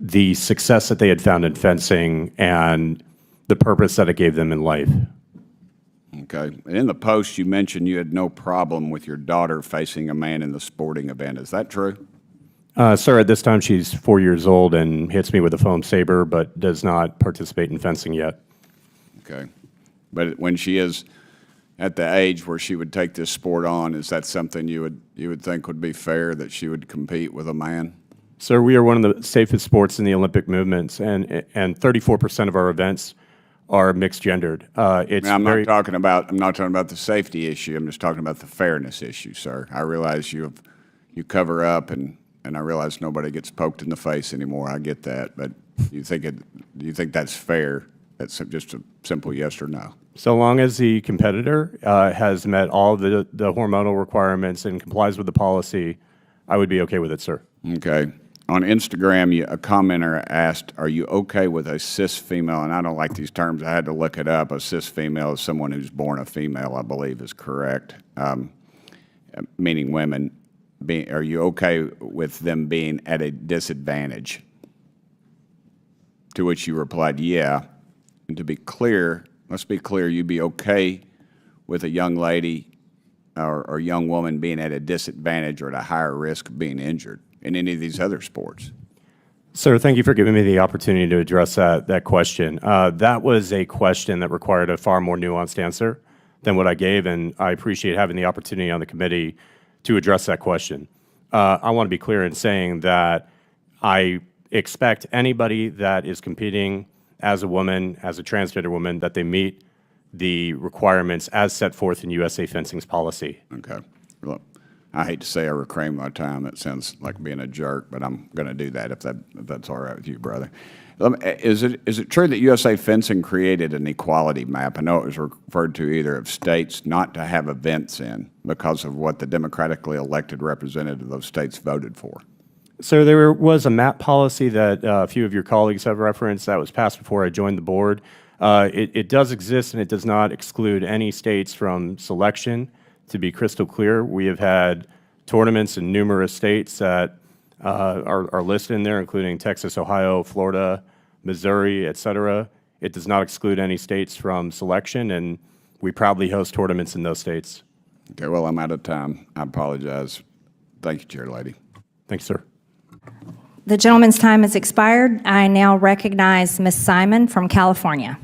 the success that they had found in fencing and the purpose that it gave them in life. Okay. And in the post, you mentioned you had no problem with your daughter facing a man in the sporting event. Is that true? Sir, at this time she's 4 years old and hits me with a foam saber, but does not participate in fencing yet. Okay. But when she is at the age where she would take this sport on, is that something you would think would be fair, that she would compete with a man? Sir, we are one of the safest sports in the Olympic movements, and 34% of our events are mixed gendered. I'm not talking about the safety issue. I'm just talking about the fairness issue, sir. I realize you cover up, and I realize nobody gets poked in the face anymore. I get that, but do you think that's fair? That's just a simple yes or no. So long as the competitor has met all of the hormonal requirements and complies with the policy, I would be okay with it, sir. Okay. On Instagram, a commenter asked, "Are you okay with a cis female?" And I don't like these terms. I had to look it up. A cis female is someone who's born a female, I believe is correct, meaning women. Are you okay with them being at a disadvantage? To which you replied, "Yeah." And to be clear, let's be clear, you'd be okay with a young lady or young woman being at a disadvantage or at a higher risk of being injured in any of these other sports? Sir, thank you for giving me the opportunity to address that question. That was a question that required a far more nuanced answer than what I gave, and I appreciate having the opportunity on the committee to address that question. I want to be clear in saying that I expect anybody that is competing as a woman, as a transgender woman, that they meet the requirements as set forth in USA Fencing's policy. Okay. Look, I hate to say I reclaim my time. It sounds like being a jerk, but I'm going to do that if that's all right with you, brother. Is it true that USA Fencing created an equality map? I know it was referred to either of states not to have events in because of what the democratically elected representative of those states voted for. So there was a map policy that a few of your colleagues have referenced that was passed before I joined the board. It does exist, and it does not exclude any states from selection. To be crystal clear, we have had tournaments in numerous states that are listed in there, including Texas, Ohio, Florida, Missouri, et cetera. It does not exclude any states from selection, and we proudly host tournaments in those states. Okay, well, I'm out of time. I apologize. Thank you, Chair Lady. Thank you, sir. The gentleman's time has expired. I now recognize Ms. Simon from California.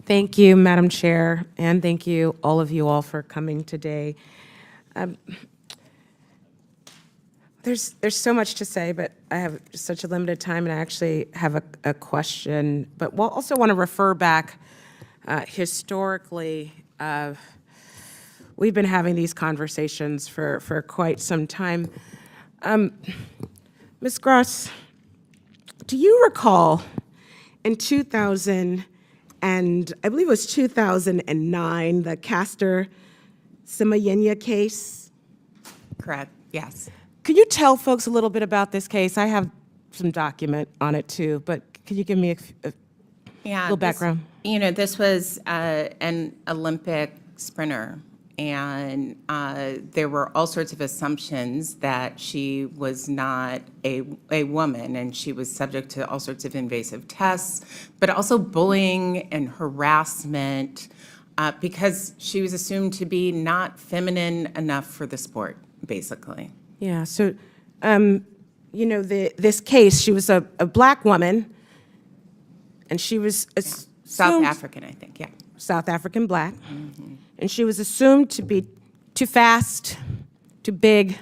Thank you, Madam Chair, and thank you, all of you all, for coming today. There's so much to say, but I have such a limited time, and I actually have a question. But we'll also want to refer back historically. We've been having these conversations for quite some time. Ms. Gross, do you recall in 2000, and I believe it was 2009, the Castor Simayenya case? Correct, yes. Could you tell folks a little bit about this case? I have some document on it too, but could you give me a little background? This was an Olympic sprinter, and there were all sorts of assumptions that she was not a woman, and she was subject to all sorts of invasive tests, but also bullying and harassment because she was assumed to be not feminine enough for the sport, basically. Yeah, so, this case, she was a black woman, and she was assumed, South African, I think, yeah. South African black. And she was assumed to be too fast, too big.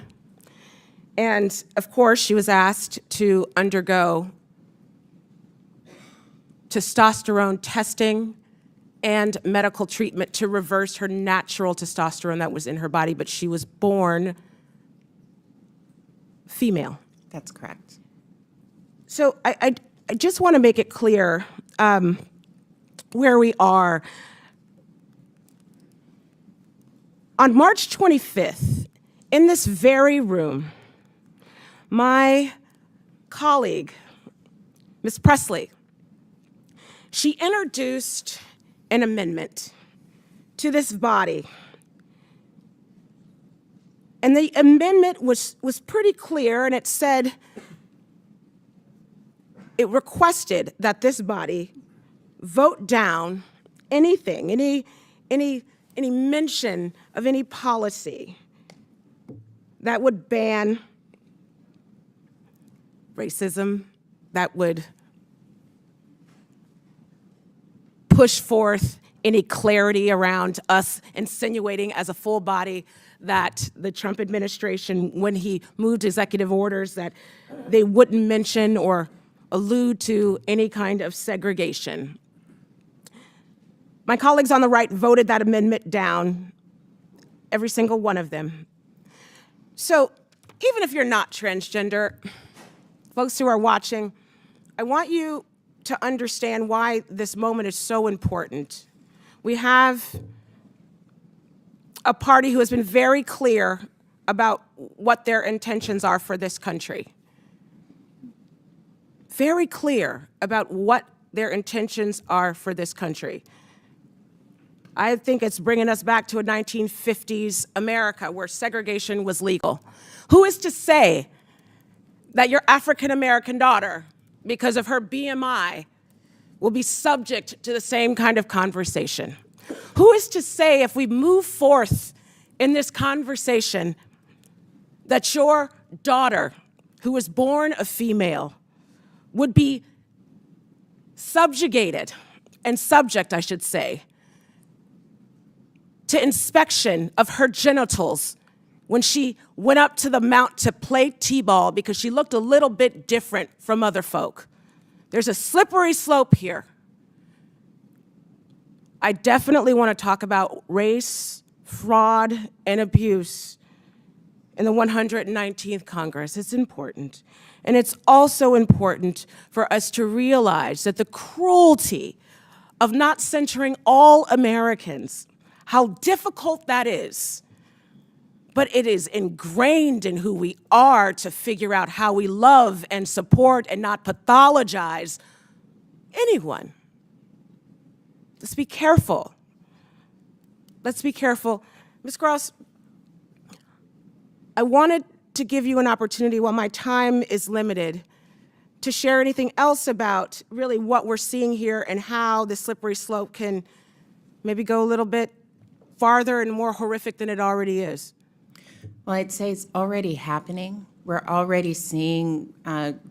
And of course, she was asked to undergo testosterone testing and medical treatment to reverse her natural testosterone that was in her body, but she was born female. That's correct. So I just want to make it clear where we are. On March 25th, in this very room, my colleague, Ms. Presley, she introduced an amendment to this body. And the amendment was pretty clear, and it said, it requested that this body vote down anything, any mention of any policy that would ban racism, that would push forth any clarity around us insinuating as a full body that the Trump administration, when he moved executive orders, that they wouldn't mention or allude to any kind of segregation. My colleagues on the right voted that amendment down, every single one of them. So even if you're not transgender, folks who are watching, I want you to understand why this moment is so important. We have a party who has been very clear about what their intentions are for this country. Very clear about what their intentions are for this country. I think it's bringing us back to a 1950s America where segregation was legal. Who is to say that your African-American daughter, because of her BMI, will be subject to the same kind of conversation? Who is to say, if we move forth in this conversation, that your daughter, who was born a female, would be subjugated, and subject, I should say, to inspection of her genitals when she went up to the mount to play t-ball because she looked a little bit different from other folk? There's a slippery slope here. I definitely want to talk about race, fraud, and abuse in the 119th Congress. It's important. And it's also important for us to realize that the cruelty of not centering all Americans, how difficult that is, but it is ingrained in who we are to figure out how we love and support and not pathologize anyone. Let's be careful. Let's be careful. Ms. Gross, I wanted to give you an opportunity while my time is limited to share anything else about really what we're seeing here and how the slippery slope can maybe go a little bit farther and more horrific than it already is. Well, I'd say it's already happening. We're already seeing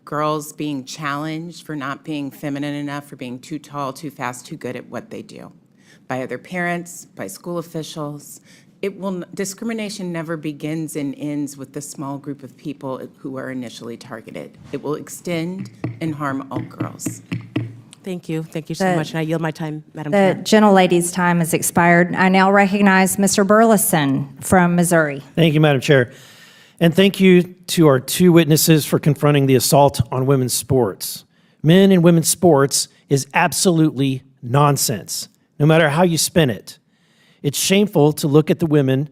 girls being challenged for not being feminine enough, for being too tall, too fast, too good at what they do, by other parents, by school officials. Discrimination never begins and ends with the small group of people who are initially targeted. It will extend and harm all girls. Thank you. Thank you so much. And I yield my time, Madam Chair. The gentlelady's time has expired. I now recognize Mr. Burleson from Missouri. Thank you, Madam Chair. And thank you to our two witnesses for confronting the assault on women's sports. Men and women's sports is absolutely nonsense, no matter how you spin it. It's shameful to look at the women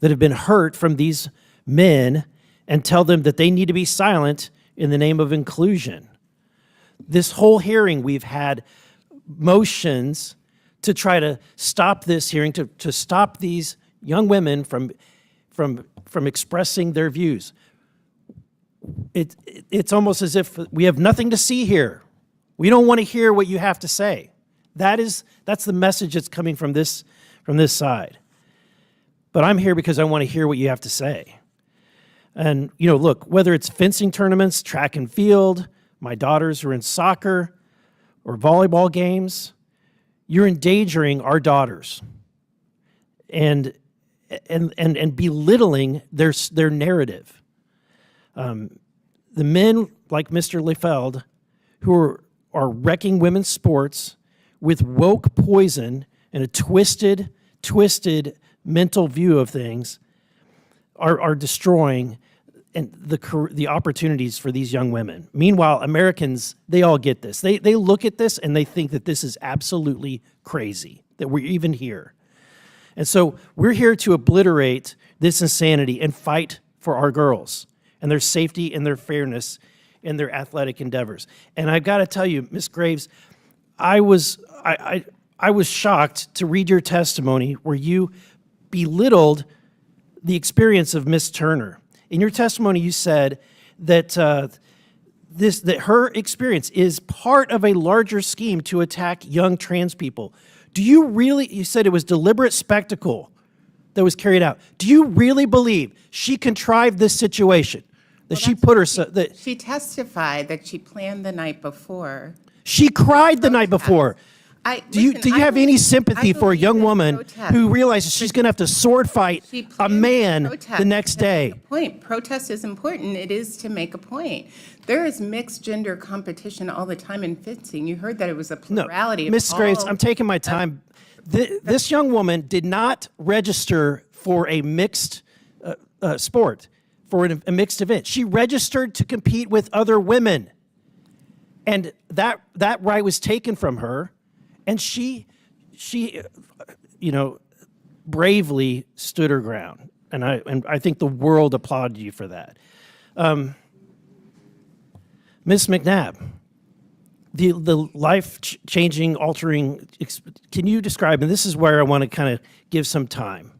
that have been hurt from these men and tell them that they need to be silent in the name of inclusion. This whole hearing, we've had motions to try to stop this hearing, to stop these young women from expressing their views. It's almost as if we have nothing to see here. We don't want to hear what you have to say. That's the message that's coming from this side. But I'm here because I want to hear what you have to say. And, look, whether it's fencing tournaments, track and field, my daughters are in soccer or volleyball games, you're endangering our daughters and belittling their narrative. The men like Mr. Liefeld who are wrecking women's sports with woke poison and a twisted mental view of things are destroying the opportunities for these young women. Meanwhile, Americans, they all get this. They look at this and they think that this is absolutely crazy, that we're even here. And so we're here to obliterate this insanity and fight for our girls and their safety and their fairness in their athletic endeavors. And I've got to tell you, Ms. Graves, I was shocked to read your testimony where you belittled the experience of Ms. Turner. In your testimony, you said that that her experience is part of a larger scheme to attack young trans people. Do you really? You said it was deliberate spectacle that was carried out. Do you really believe she contrived this situation? That she put herself. She testified that she planned the night before. She cried the night before. Do you have any sympathy for a young woman who realizes she's going to have to sword fight a man the next day? Protest is important. It is to make a point. There is mixed gender competition all the time in fencing. You heard that it was a plurality. No, Ms. Graves, I'm taking my time. This young woman did not register for a mixed sport, for a mixed event. She registered to compete with other women. And that right was taken from her. And she bravely stood her ground. and I think the world applauded you for that. Ms. McNabb, the life-changing, altering, can you describe, and this is where I want to kind of give some time.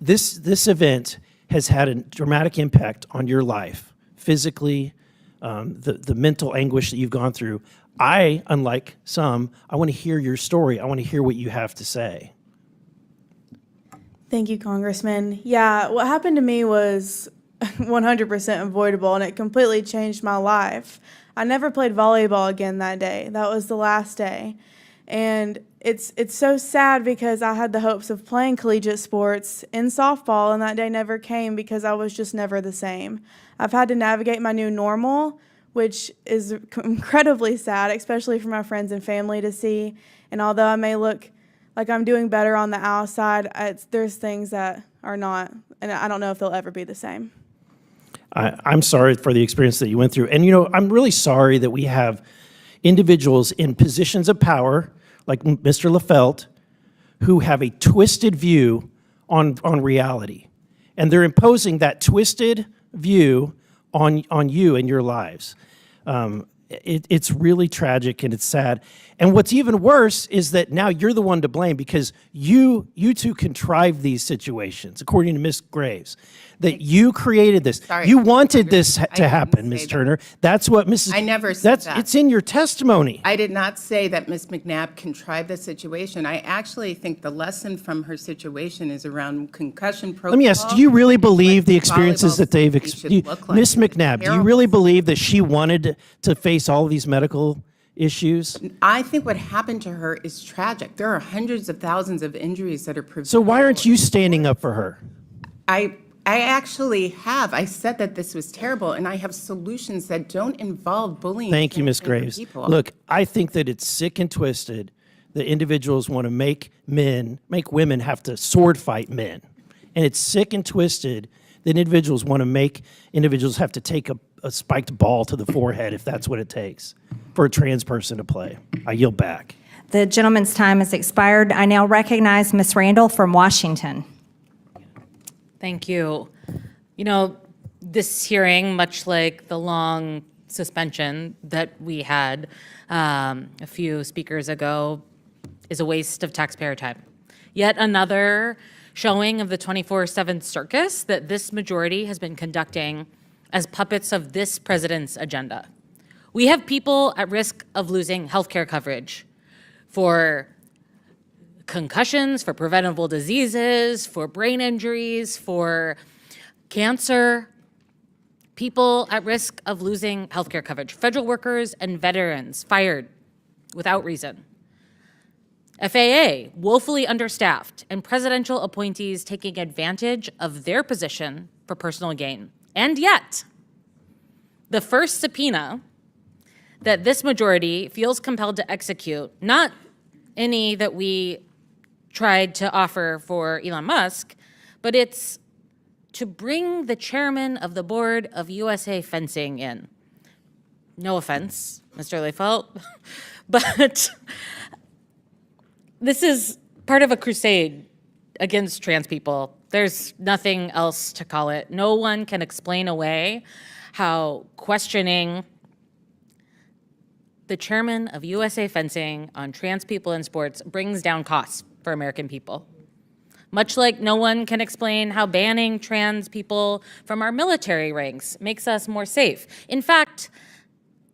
This event has had a dramatic impact on your life, physically, the mental anguish that you've gone through. Unlike some, I want to hear your story. I want to hear what you have to say. Thank you, Congressman. Yeah, what happened to me was 100% avoidable, and it completely changed my life. I never played volleyball again that day. That was the last day. And it's so sad because I had the hopes of playing collegiate sports in softball, and that day never came because I was just never the same. I've had to navigate my new normal, which is incredibly sad, especially for my friends and family to see. And although I may look like I'm doing better on the outside, there's things that are not, and I don't know if they'll ever be the same. I'm sorry for the experience that you went through. And, I'm really sorry that we have individuals in positions of power, like Mr. Lefelt, who have a twisted view on reality. And they're imposing that twisted view on you and your lives. It's really tragic and it's sad. And what's even worse is that now you're the one to blame because you two contrived these situations, according to Ms. Graves, that you created this. Sorry. You wanted this to didn't happen, say Ms. that. Turner. That's what Mrs. I never said that. It's in your testimony. I did not say that Ms. McNabb contrived the situation. I actually think the lesson from her situation is around concussion protocol. Let me ask, do you really believe the experiences that they've Ms. experienced? Ms. McNabb, do you really believe that she wanted to face all of these medical issues? I think what happened to her is tragic. There are hundreds of thousands of injuries that are preventable. So why aren't you standing up for her? I actually have. I said that this was terrible, and I have solutions that don't involve bullying. Thank you, Ms. transgender Graves. people. Look, I think that it's sick and twisted that individuals want to make women have to sword fight men. And it's sick and twisted that individuals want to make individuals have to take a spiked ball to the forehead if that's what it takes for a trans person to play. I yield back. The gentleman's time has expired. I now recognize Ms. Randall from Washington. Thank you. This hearing, much like the long suspension that we had a few speakers ago, is a waste of taxpayer time. Yet another showing of the 24/7 circus that this majority has been conducting as puppets of this president's agenda. We have people at risk of losing healthcare coverage for concussions, for preventable diseases, for brain injuries, for cancer, people at risk of losing healthcare coverage, federal workers and veterans fired without reason. FAA woefully understaffed and presidential appointees taking advantage of their position for personal gain. And yet, the first subpoena that this majority feels compelled to execute, not any that we tried to offer for Elon Musk, but it's to bring the chairman of the board of USA Fencing in. No offense, Mr. Leifelt, but this is part of a crusade against trans people. There's nothing else to call it. No one can explain away how questioning the chairman of USA Fencing on trans people in sports brings down costs for American people. Much like no one can explain how banning trans people from our military ranks makes us more safe. In fact,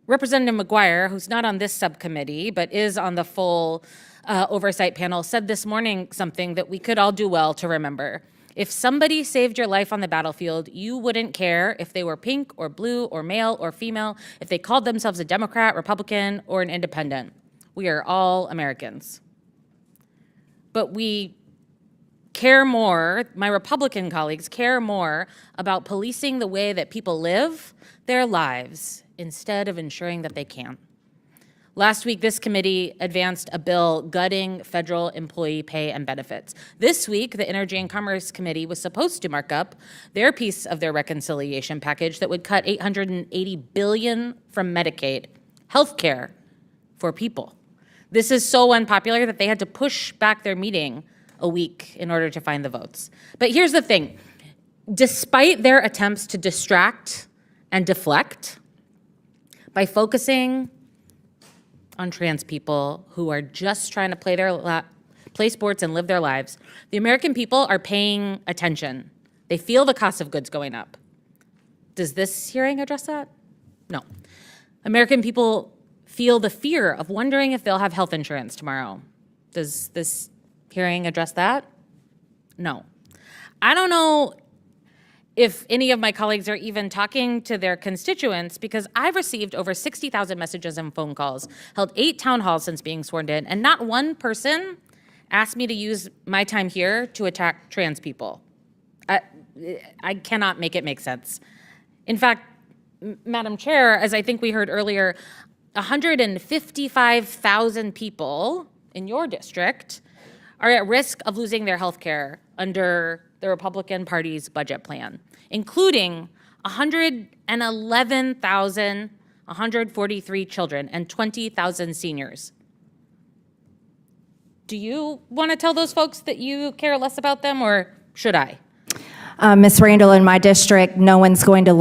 Representative McGuire, who's not on this subcommittee, but is on the full oversight panel, said this morning something that we could all do well to remember. If somebody saved your life on the battlefield, you wouldn't care if they were pink or blue or male or female, if they called themselves a Democrat, Republican, or an independent. We are all Americans. But we care more, my Republican colleagues care more about policing the way that people live their lives instead of ensuring that they can. Last week, this committee advanced a bill gutting federal employee pay and benefits. This week, the Energy and Commerce Committee was supposed to mark up their piece of their reconciliation package that would cut $880 billion from Medicaid, health care for people. This is so unpopular that they had to push back their meeting a week in order to find the votes. But here's the thing. Despite their attempts to distract and deflect, by focusing on trans people who are just trying to play sports and live their lives, the American people are paying attention. They feel the cost of goods going up. Does this hearing address that? No. American people feel the fear of wondering if they'll have health insurance tomorrow. Does this hearing address that? No. I don't know if any of my colleagues are even talking to their constituents, because I've received over 60,000 messages and phone calls, held 8 town halls since being sworn in, and not one person asked me to use my time here to attack trans people. I cannot make it make sense. In fact, Madam Chair, as I think we heard earlier, 155,000 people in your district are at risk of losing their health care under the Republican Party's budget plan, including 111,143 children and 20,000 seniors. Do you want to tell those folks that you care less about them, or should I? Ms. Randall, in my district, no one's going to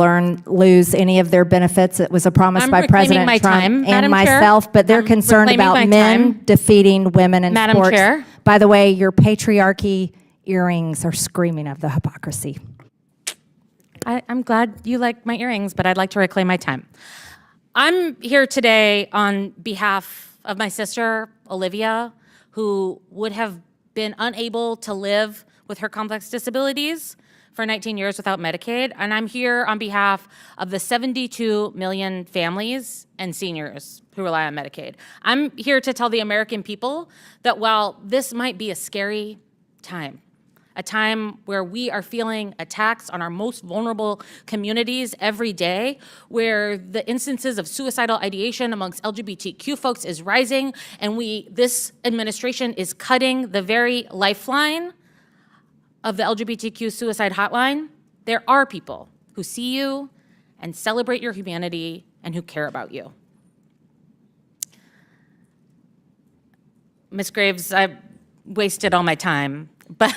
lose any of their benefits. It was a promise I'm by reclaiming President my Trump time, and Madam Chair. myself, but they're I'm concerned reclaiming my about men time. defeating women in Madam sports. Chair. By the way, your patriarchy earrings are screaming of the hypocrisy. I'm glad you like my earrings, but I'd like to reclaim my time. I'm here today on behalf of my sister, Olivia, who would have been unable to live with her complex disabilities for 19 years without Medicaid, and I'm here on behalf of the 72 million families and seniors who rely on Medicaid. I'm here to tell the American people that while this might be a scary time, a time where we are feeling attacks on our most vulnerable communities every day, where the instances of suicidal ideation amongst LGBTQ folks is rising, and this administration is cutting the very lifeline of the LGBTQ suicide hotline, there are people who see you and celebrate your humanity and who care about you. Ms. Graves, I've wasted all my time, but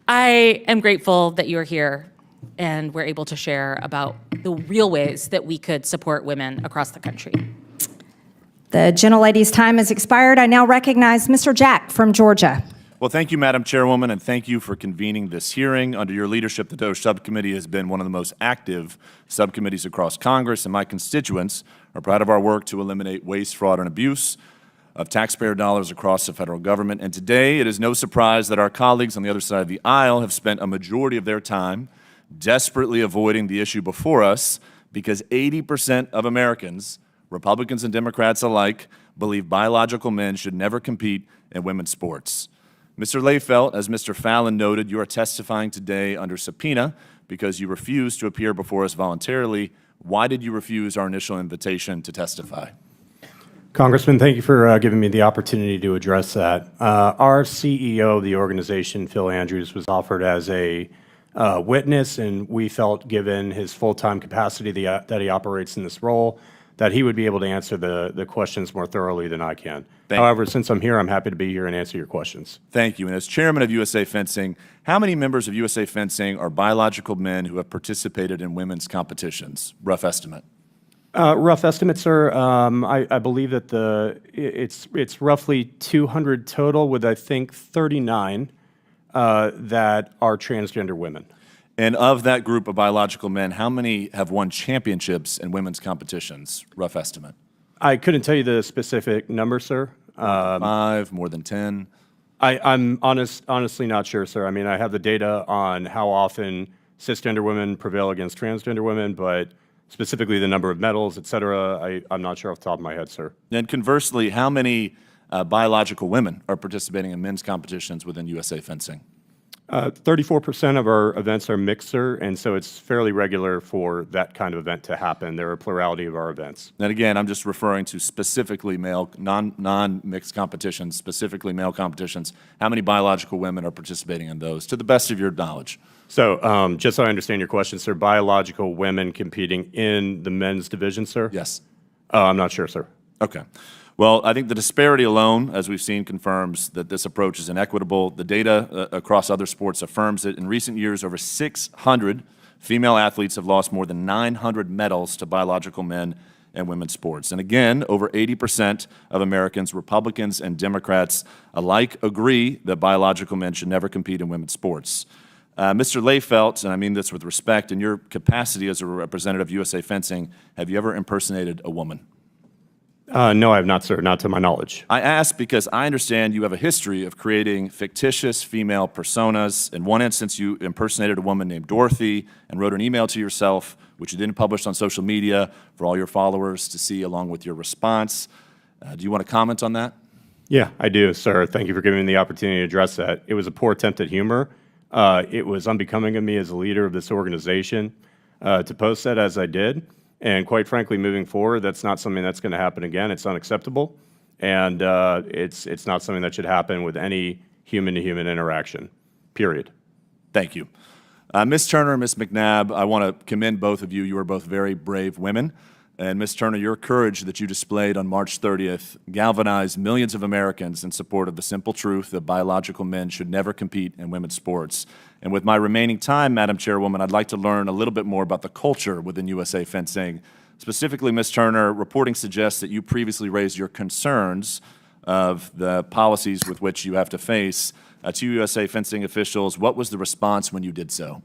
I am grateful that you're here and we're able to share about the real ways that we could support women across the country. The gentlelady's time has expired. I now recognize Mr. Jack from Georgia. Well, thank you, Madam Chairwoman, and thank you for convening this hearing. Under your leadership, the DOJ subcommittee has been one of the most active subcommittees across Congress, and my constituents are proud of our work to eliminate waste, fraud, and abuse of taxpayer dollars across the federal government. And today, it is no surprise that our colleagues on the other side of the aisle have spent a majority of their time desperately avoiding the issue before us, because 80% of Americans, Republicans and Democrats alike, believe biological men should never compete in women's sports. Mr. Layfelt, as Mr. Fallon noted, you are testifying today under subpoena because you refused to appear before us voluntarily. Why did you refuse our initial invitation to testify? Congressman, thank you for giving me the opportunity to address that. Our CEO of the organization, Phil Andrews, was offered as a witness, and we felt, given his full-time capacity that he operates in this role, that he would be able to answer the questions more thoroughly than I can. However, since I'm here, I'm happy to be here and answer your questions. Thank you. And as chairman of USA Fencing, how many members of USA Fencing are biological men who have participated in women's competitions? Rough estimate. Rough estimate, sir. I believe that it's roughly 200 total, with I think 39 that are transgender women. And of that group of biological men, how many have won championships in women's competitions? Rough estimate. I couldn't tell you the specific number, sir. 5, more than 10? I'm honestly not sure, sir. I mean, I have the data on how often cisgender women prevail against transgender women, but specifically the number of medals, et cetera, I'm not sure off the top of my head, sir. And conversely, how many biological women are participating in men's competitions within USA Fencing? 34% of our events are mixed, sir, and so it's fairly regular for that kind of event to happen. There are a plurality of our events. And again, I'm just referring to specifically male, non-mixed competitions, specifically male competitions. How many biological women are participating in those, to the best of your knowledge? So just so I understand your question, sir, biological women competing in the men's division, sir? Yes. I'm not sure, sir. Okay. Well, I think the disparity alone, as we've seen, confirms that this approach is inequitable. The data across other sports affirms it. In recent years, over 600 female athletes have lost more than 900 medals to biological men and women's sports. And again, over 80% of Americans, Republicans and Democrats alike, agree that biological men should never compete in women's sports. Mr. Layfelt, and I mean this with respect, in your capacity as a representative of USA Fencing, have you ever impersonated a woman? No, I have not, sir, not to my knowledge. I ask because I understand you have a history of creating fictitious female personas. In one instance, you impersonated a woman named Dorothy and wrote an email to yourself, which you then published on social media for all your followers to see along with your response. Do you want to comment on that? Yeah, I do, sir. Thank you for giving me the opportunity to address that. It was a poor attempt at humor. It was unbecoming of me as a leader of this organization to post that as I did. And quite frankly, moving forward, that's not something that's going to happen again. It's unacceptable. And it's not something that should happen with any human-to-human interaction, period. Thank you. Ms. Turner, Ms. McNabb, I want to commend both of you. You are both very brave women. And Ms. Turner, your courage that you displayed on March 30th galvanized millions of Americans in support of the simple truth that biological men should never compete in women's sports. And with my remaining time, Madam Chairwoman, I'd like to learn a little bit more about the culture within USA Fencing. Specifically, Ms. Turner, reporting suggests that you previously raised your concerns of the policies with which you have to face to USA Fencing officials. What was the response when you did so?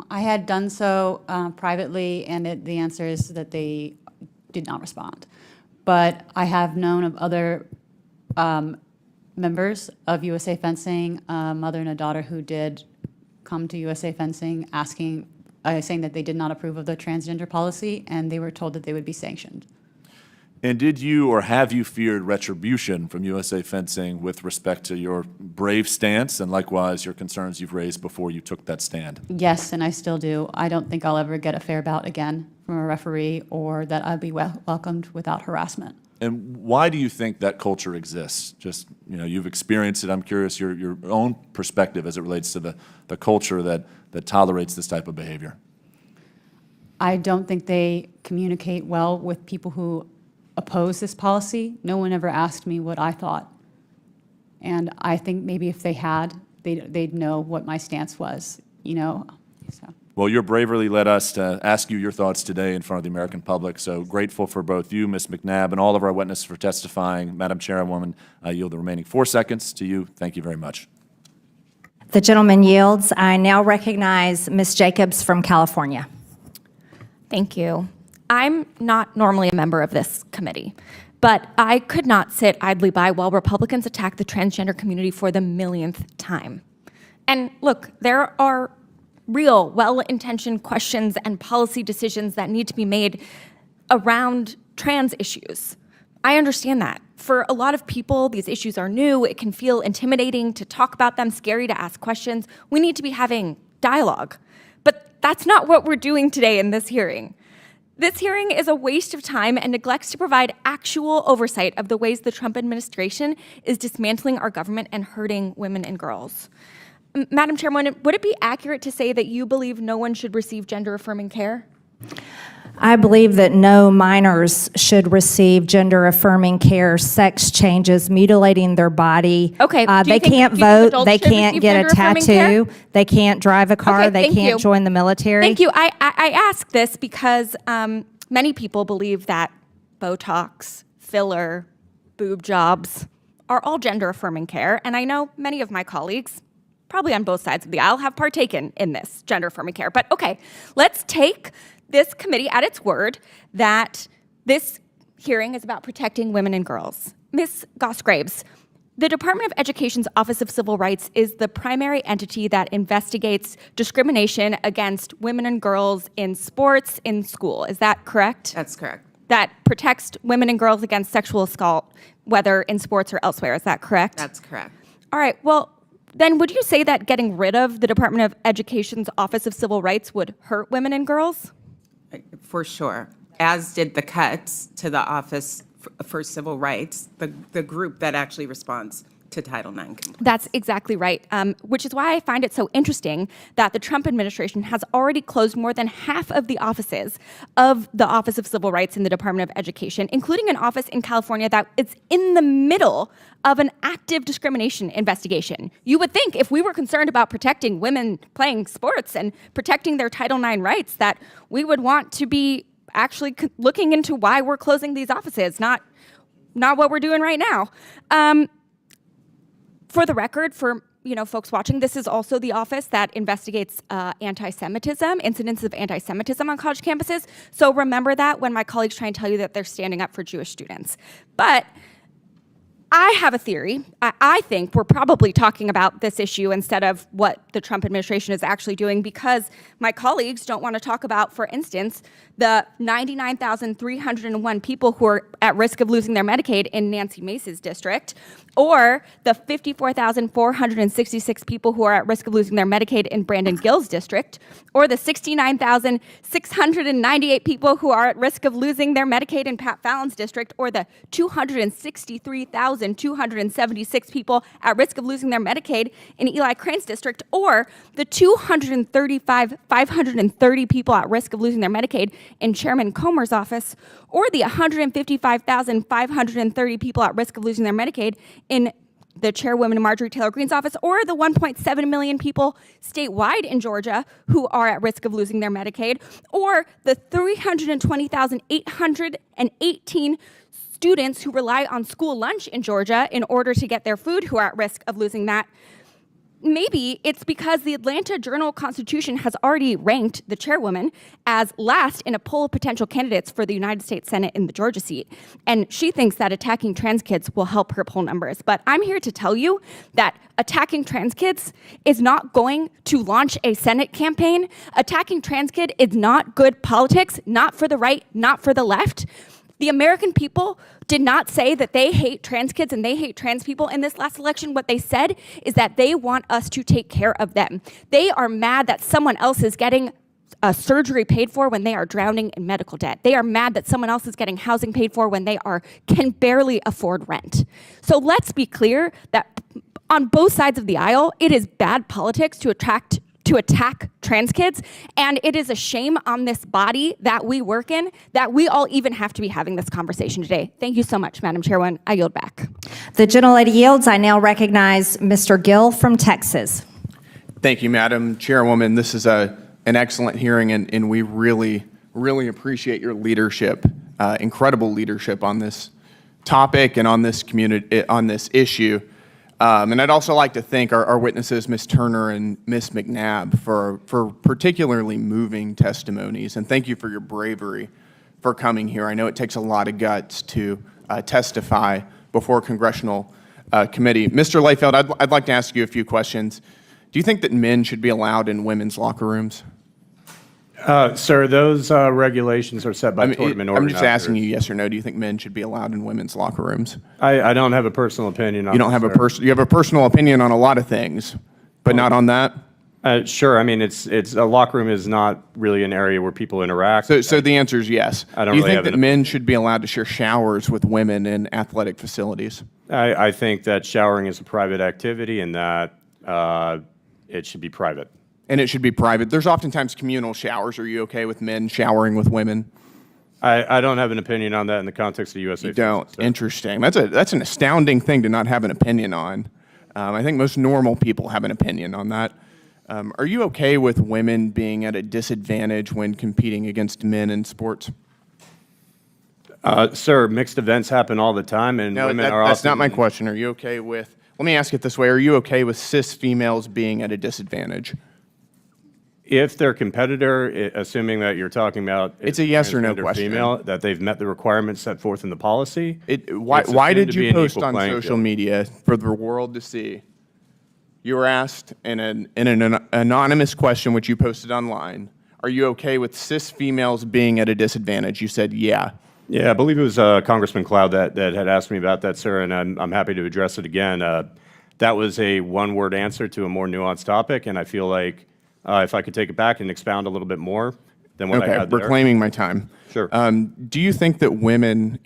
I had done so privately, and the answer is that they did not respond. But I have known of other members of USA Fencing, a mother and a daughter who did come to USA Fencing saying that they did not approve of the transgender policy, and they were told that they would be sanctioned. And did you or have you feared retribution from USA Fencing with respect to your brave stance and likewise your concerns you've raised before you took that stand? Yes, and I still do. I don't think I'll ever get a fair bout again from a referee, or that I'll be welcomed without harassment. And why do you think that culture exists? Just, you've experienced it. I'm curious your own perspective as it relates to the culture that tolerates this type of behavior. I don't think they communicate well with people who oppose this policy. No one ever asked me what I thought. And I think maybe if they had, they'd know what my stance was, So. Well, your bravery led us to ask you your thoughts today in front of the American public. So grateful for both you, Ms. McNabb, and all of our witnesses for testifying. Madam Chairwoman, I yield the remaining 4 seconds to you. Thank you very much. The gentleman yields. I now recognize Ms. Jacobs from California. Thank you. I'm not normally a member of this committee, but I could not sit idly by while Republicans attack the transgender community for the millionth time. And look, there are real, well-intentioned questions and policy decisions that need to be made around trans issues. I understand that. For a lot of people, these issues are new. It can feel intimidating to talk about them, scary to ask questions. We need to be having dialogue. But that's not what we're doing today in this hearing. This hearing is a waste of time and neglects to provide actual oversight of the ways the Trump administration is dismantling our government and hurting women and girls. Madam Chairwoman, would it be accurate to say that you believe no one should receive gender-affirming care? I believe that no minors should receive gender-affirming care, sex changes, mutilating their body. Okay. They can't vote. They can't get a tattoo. They can't drive a car. They can't join the military. Thank you. I ask this because many people believe that Botox, filler, boob jobs are all gender-affirming care, and I know many of my colleagues, probably on both sides of the aisle, have partaken in this gender-affirming care. But okay, let's take this committee at its word that this hearing is about protecting women and girls. Ms. Goss-Graves, the Department of Education's Office of Civil Rights is the primary entity that investigates discrimination against women and girls in sports, in school. Is that correct? That's correct. That protects women and girls against sexual assault, whether in sports or elsewhere. Is that correct? That's correct. All right. Well, then would you say that getting rid of the Department of Education's Office of Civil Rights would hurt women and girls? For sure, as did the cuts to the Office for Civil Rights, the group that actually responds to Title IX compliance. That's exactly right, which is why I find it so interesting that the Trump administration has already closed more than half of the offices of the Office of Civil Rights in the Department of Education, including an office in California that is in the middle of an active discrimination investigation. You would think if we were concerned about protecting women playing sports and protecting their Title IX rights, that we would want to be actually looking into why we're closing these offices, not what we're doing right now. For the record, for folks watching, this is also the office that investigates anti-Semitism, incidents of anti-Semitism on college campuses. So remember that when my colleagues try and tell you that they're standing up for Jewish students. But I have a theory. I think we're probably talking about this issue instead of what the Trump administration is actually doing, because my colleagues don't want to talk about, for instance, the 99,301 people who are at risk of losing their Medicaid in Nancy Mace's district, or the 54,466 people who are at risk of losing their Medicaid in Brandon Gill's district, or the 69,698 people who are at risk of losing their Medicaid in Pat Fallon's district, or the 263,276 people at risk of losing their Medicaid in Eli Crane's district, or the 235,530 people at risk of losing their Medicaid in Chairman Comer's office, or the 155,530 people at risk of losing their Medicaid in the Chairwoman Marjorie Taylor Greene's office, or the 1.7 million people statewide in Georgia who are at risk of losing their Medicaid, or the 320,818 students who rely on school lunch in Georgia in order to get their food who are at risk of losing that. Maybe it's because the Atlanta Journal-Constitution has already ranked the chairwoman as last in a poll of potential candidates for the United States Senate in the Georgia seat. And she thinks that attacking trans kids will help her poll numbers. But I'm here to tell you that attacking trans kids is not going to launch a Senate campaign. Attacking trans kid is not good politics, not for the right, not for the left. The American people did not say that they hate trans kids and they hate trans people in this last election. What they said is that they want us to take care of them. They are mad that someone else is getting surgery paid for when they are drowning in medical debt. They are mad that someone else is getting housing paid for when they can barely afford rent. So let's be clear that on both sides of the aisle, it is bad politics to attack trans kids, and it is a shame on this body that we work in that we all even have to be having this conversation today. Thank you so much, Madam Chairwoman. I yield back. The gentlelady yields. I now recognize Mr. Gill from Texas. Thank you, Madam Chairwoman. This is an excellent hearing, and we really, really appreciate your leadership, incredible leadership on this topic and on this issue. And I'd also like to thank our witnesses, Ms. Turner and Ms. McNabb, for particularly moving testimonies. And thank you for your bravery for coming here. I know it takes a lot of guts to testify before a congressional committee. Mr. Layfield, I'd like to ask you a few questions. Do you think that men should be allowed in women's locker rooms? Sir, those regulations are set by tournament organizers. I'm just asking you yes or no. Do you think men should be allowed in women's locker rooms? I don't have a personal opinion on You don't have you have a personal opinion on a lot of things, but not on that? Sure. I mean, it's a locker room is not really an area where people interact. So the answer is yes. I don't Do you really think have that men should be allowed to share showers with women in athletic facilities? I think that showering is a private activity and that it should be private. And it should be private. There's oftentimes communal showers. Are you okay with men showering with women? I don't have an opinion on that in the context of USA. You don't? So. Interesting. That's an astounding thing to not have an opinion on. I think most normal people have an opinion on that. Are you okay with women being at a disadvantage when competing against men in sports? Sir, mixed events happen all the time, and women are that's often... not my question. Are you okay with... Let me ask it this way. Are you okay with cis females being at a disadvantage? If their competitor, assuming that you're talking about... It's a yes or no question. Female, that they've met the requirements set forth in the policy... Why did you post on social media for the world to see? You were asked in an anonymous question, which you posted online, are you okay with cis females being at a disadvantage? You said, yeah. Yeah, I believe it was Congressman Cloud that had asked me about that, sir, and I'm happy to address it again. That was a one-word answer to a more nuanced topic, and I feel like if I could take it back and expound a little bit more than what I had there. Reclaiming my time. Sure. Do you think that women,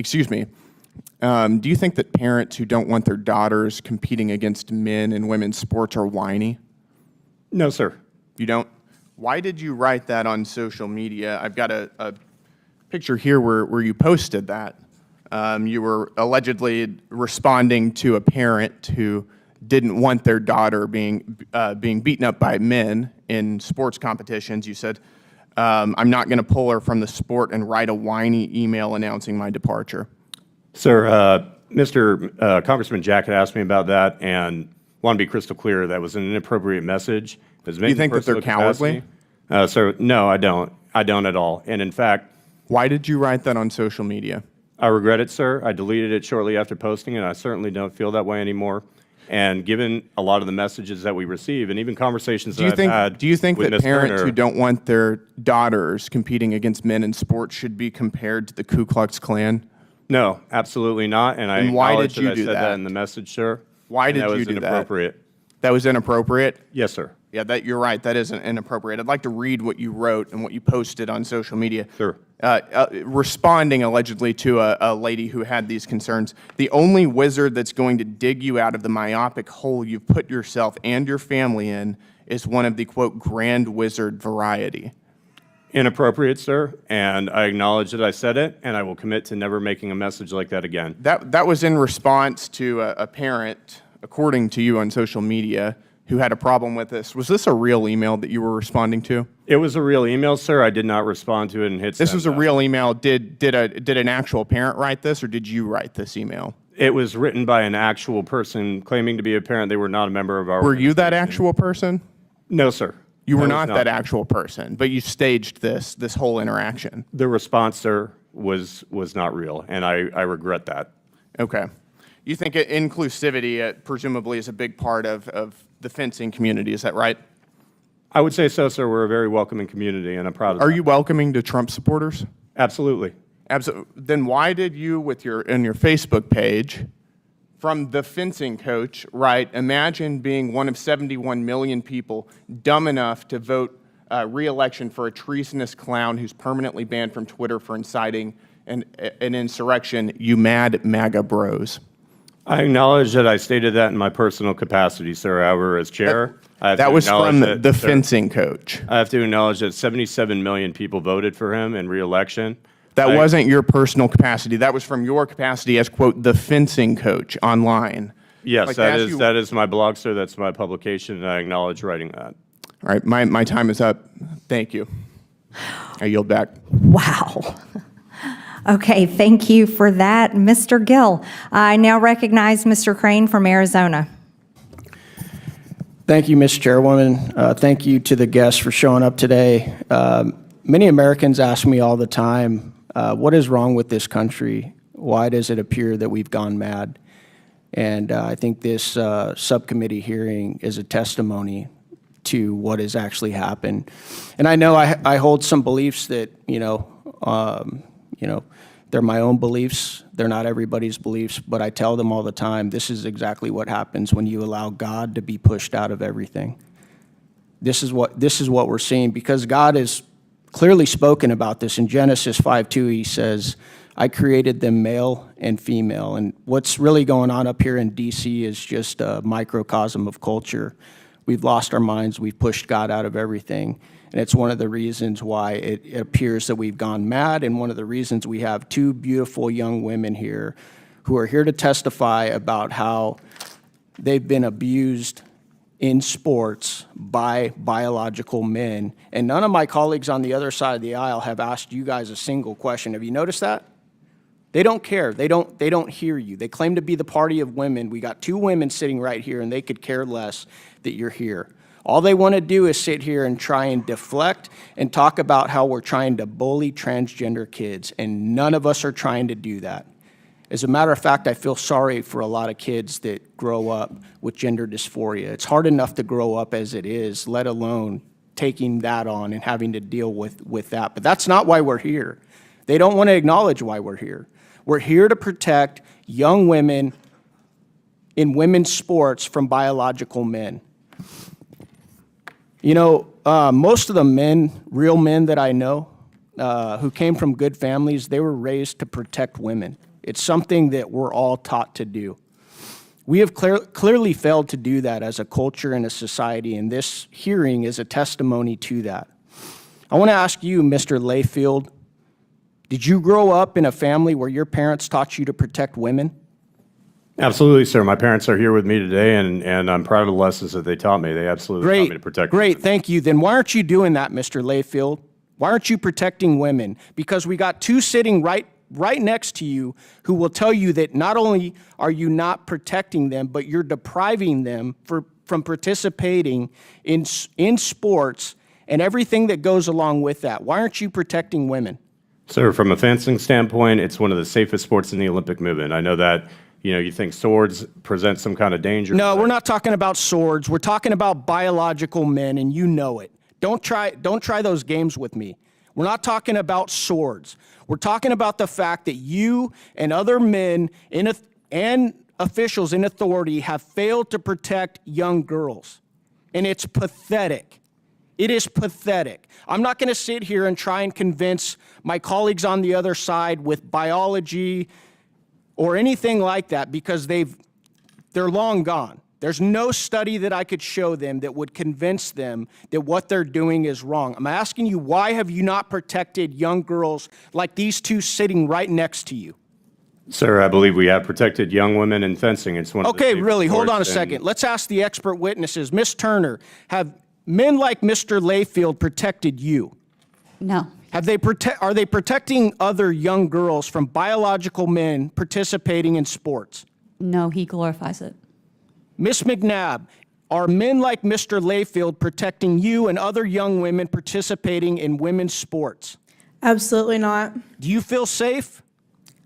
Do you think that parents who don't want their daughters competing against men in women's sports are whiny? No, sir. You don't? Why did you write that on social media? I've got a picture here where you posted that. You were allegedly responding to a parent who didn't want their daughter being beaten up by men in sports competitions. You said, I'm not going to pull her from the sport and write a whiny email announcing my departure. Sir, Mr. Congressman Jack had asked me about that and want to be crystal clear that was an inappropriate message. Do you think that they're cowardly? Sir, no, I don't. I don't at all. And in fact, why did you write that on social media? I regret it, sir. I deleted it shortly after posting, and I certainly don't feel that way anymore. And given a lot of the messages that we receive, and even conversations that I've had, do you think with that Ms. parents Turner, who don't want their daughters competing against men in sports should be compared to the Ku Klux Klan? No, absolutely not. And I And why acknowledge did you that I do said that? that in the message, sir. Why And did that you was do that? inappropriate. That was inappropriate? Yes, sir. Yeah, you're right. That is inappropriate. I'd like to read what you wrote and what you posted on social media. Sure. Responding allegedly to a lady who had these concerns. The only wizard that's going to dig you out of the myopic hole you've put yourself and your family in is one of the, quote, grand wizard variety. Inappropriate, sir, and I acknowledge that I said it, and I will commit to never making a message like that again. That was in response to a parent, according to you on social media, who had a problem with this. Was this a real email that you were responding to? It was a real email, sir. I did not respond to it and hit send. This was a real email. Did an actual parent write this, or did you write this email? It was written by an actual person claiming to be a parent. They were not a member of our Were you that actual person? No, sir. You were I not was that actual person, but you staged this whole interaction. The response, sir, was not real, and I regret that. Okay. You think inclusivity presumably is a big part of the fencing community, is that right? I would say so, sir. We're a very welcoming community, and I'm proud of that. Are you welcoming to Trump supporters? Absolutely. Absolutely. Then why did you, on your Facebook page, from the fencing coach, write, imagine being one of 71 million people dumb enough to vote re-election for a treasonous clown who's permanently banned from Twitter for inciting an insurrection, you mad MAGA bros? I acknowledge that I stated that in my personal capacity, sir. However, as chair, that was from the fencing coach. I have to acknowledge that 77 million people voted for him in re-election. That wasn't your personal capacity. That was from your capacity as, quote, the fencing coach online. Yes, that is my blog, sir. That's my publication, and I acknowledge writing that. All right, my time is up. Thank you. I yield back. Wow. Okay, thank you for that, Mr. Gill. I now recognize Mr. Crane from Arizona. Thank you, Ms. Chairwoman. Thank you to the guests for showing up today. Many Americans ask me all the time, what is wrong with this country? Why does it appear that we've gone mad? And I think this subcommittee hearing is a testimony to what has actually happened. And I know I hold some beliefs that, they're my own beliefs. They're not everybody's beliefs, but I tell them all the time, this is exactly what happens when you allow God to be pushed out of everything. This is what we're seeing, because God has clearly spoken about this. In Genesis 5:2, he says, I created them male and female. And what's really going on up here in D.C. is just a microcosm of culture. We've lost our minds. We've pushed God out of everything. And it's one of the reasons why it appears that we've gone mad, and one of the reasons we have two beautiful young women here who are here to testify about how they've been abused in sports by biological men. And none of my colleagues on the other side of the aisle have asked you guys a single question. Have you noticed that? They don't care. They don't hear you. They claim to be the party of women. We got two women sitting right here, and they could care less that you're here. All they want to do is sit here and try and deflect and talk about how we're trying to bully transgender kids, and none of us are trying to do that. As a matter of fact, I feel sorry for a lot of kids that grow up with gender dysphoria. It's hard enough to grow up as it is, let alone taking that on and having to deal with that. But that's not why we're here. They don't want to acknowledge why we're here. We're here to protect young women in women's sports from biological men. Most of the men, real men that I know, who came from good families, they were raised to protect women. It's something that we're all taught to do. We have clearly failed to do that as a culture and a society, and this hearing is a testimony to that. I want to ask you, Mr. Layfield, did you grow up in a family where your parents taught you to protect women? Absolutely, sir. My parents are here with me today, and I'm proud of the lessons that they taught me. They absolutely taught me to protect women. Great, thank you. Then why aren't you doing that, Mr. Layfield? Why aren't you protecting women? Because we got two sitting right next to you who will tell you that not only are you not protecting them, but you're depriving them from participating in sports and everything that goes along with that. Why aren't you protecting women? Sir, from a fencing standpoint, it's one of the safest sports in the Olympic movement. I know that, you think swords present some kind of danger. No, we're not talking about swords. We're talking about biological men, and you know it. Don't try those games with me. We're not talking about swords. We're talking about the fact that you and other men and officials in authority have failed to protect young girls. And it's pathetic. It is pathetic. I'm not going to sit here and try and convince my colleagues on the other side with biology or anything like that, because they're long gone. There's no study that I could show them that would convince them that what they're doing is wrong. I'm asking you, why have you not protected young girls like these two sitting right next to you? Sir, I believe we have protected young women in fencing. It's one of the Okay, safest really, hold on a sports, second. Let's ask the expert witnesses. Ms. Turner, have men like Mr. Layfield protected you? No. Are they protecting other young girls from biological men participating in sports? No, he glorifies it. Ms. McNabb, are men like Mr. Layfield protecting you and other young women participating in women's sports? Absolutely not. Do you feel safe?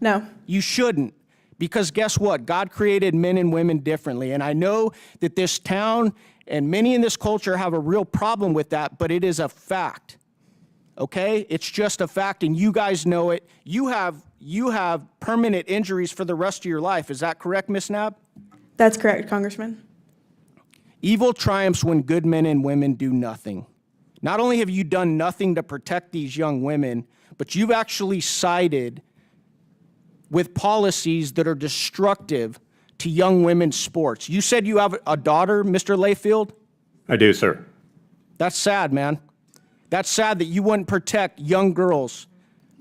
No. You shouldn't, because guess what? God created men and women differently, and I know that this town and many in this culture have a real problem with that, but it is a fact, okay? It's just a fact, and you guys know it. You have permanent injuries for the rest of your life. Is that correct, Ms. Knabb? That's correct, Congressman. Evil triumphs when good men and women do nothing. Not only have you done nothing to protect these young women, but you've actually sided with policies that are destructive to young women's sports. You said you have a daughter, Mr. Layfield? I do, sir. That's sad, man. That's sad that you wouldn't protect young girls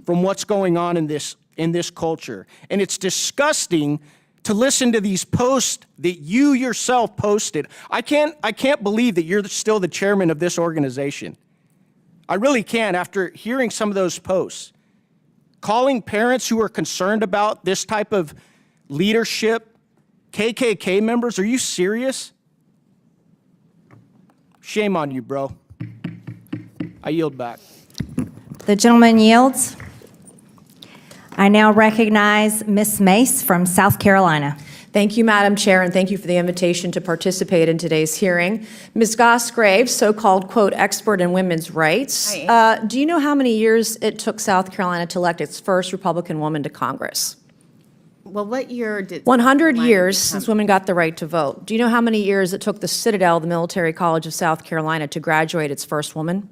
from what's going on in this culture. And it's disgusting to listen to these posts that you yourself posted. I can't believe that you're still the chairman of this organization. I really can't, after hearing some of those posts. Calling parents who are concerned about this type of leadership KKK members, are you serious? Shame on you, bro. I yield back. The gentleman yields. I now recognize Ms. Mace from South Carolina. Thank you, Madam Chair, and thank you for the invitation to participate in today's hearing. Ms. Goss-Graves, so-called, quote, expert in women's rights. Do you know how many years it took South Carolina to elect its first Republican woman to Congress? Well, what year did? 100 years since women got the right to vote. Do you know how many years it took the Citadel, the Military College of South Carolina, to graduate its first woman?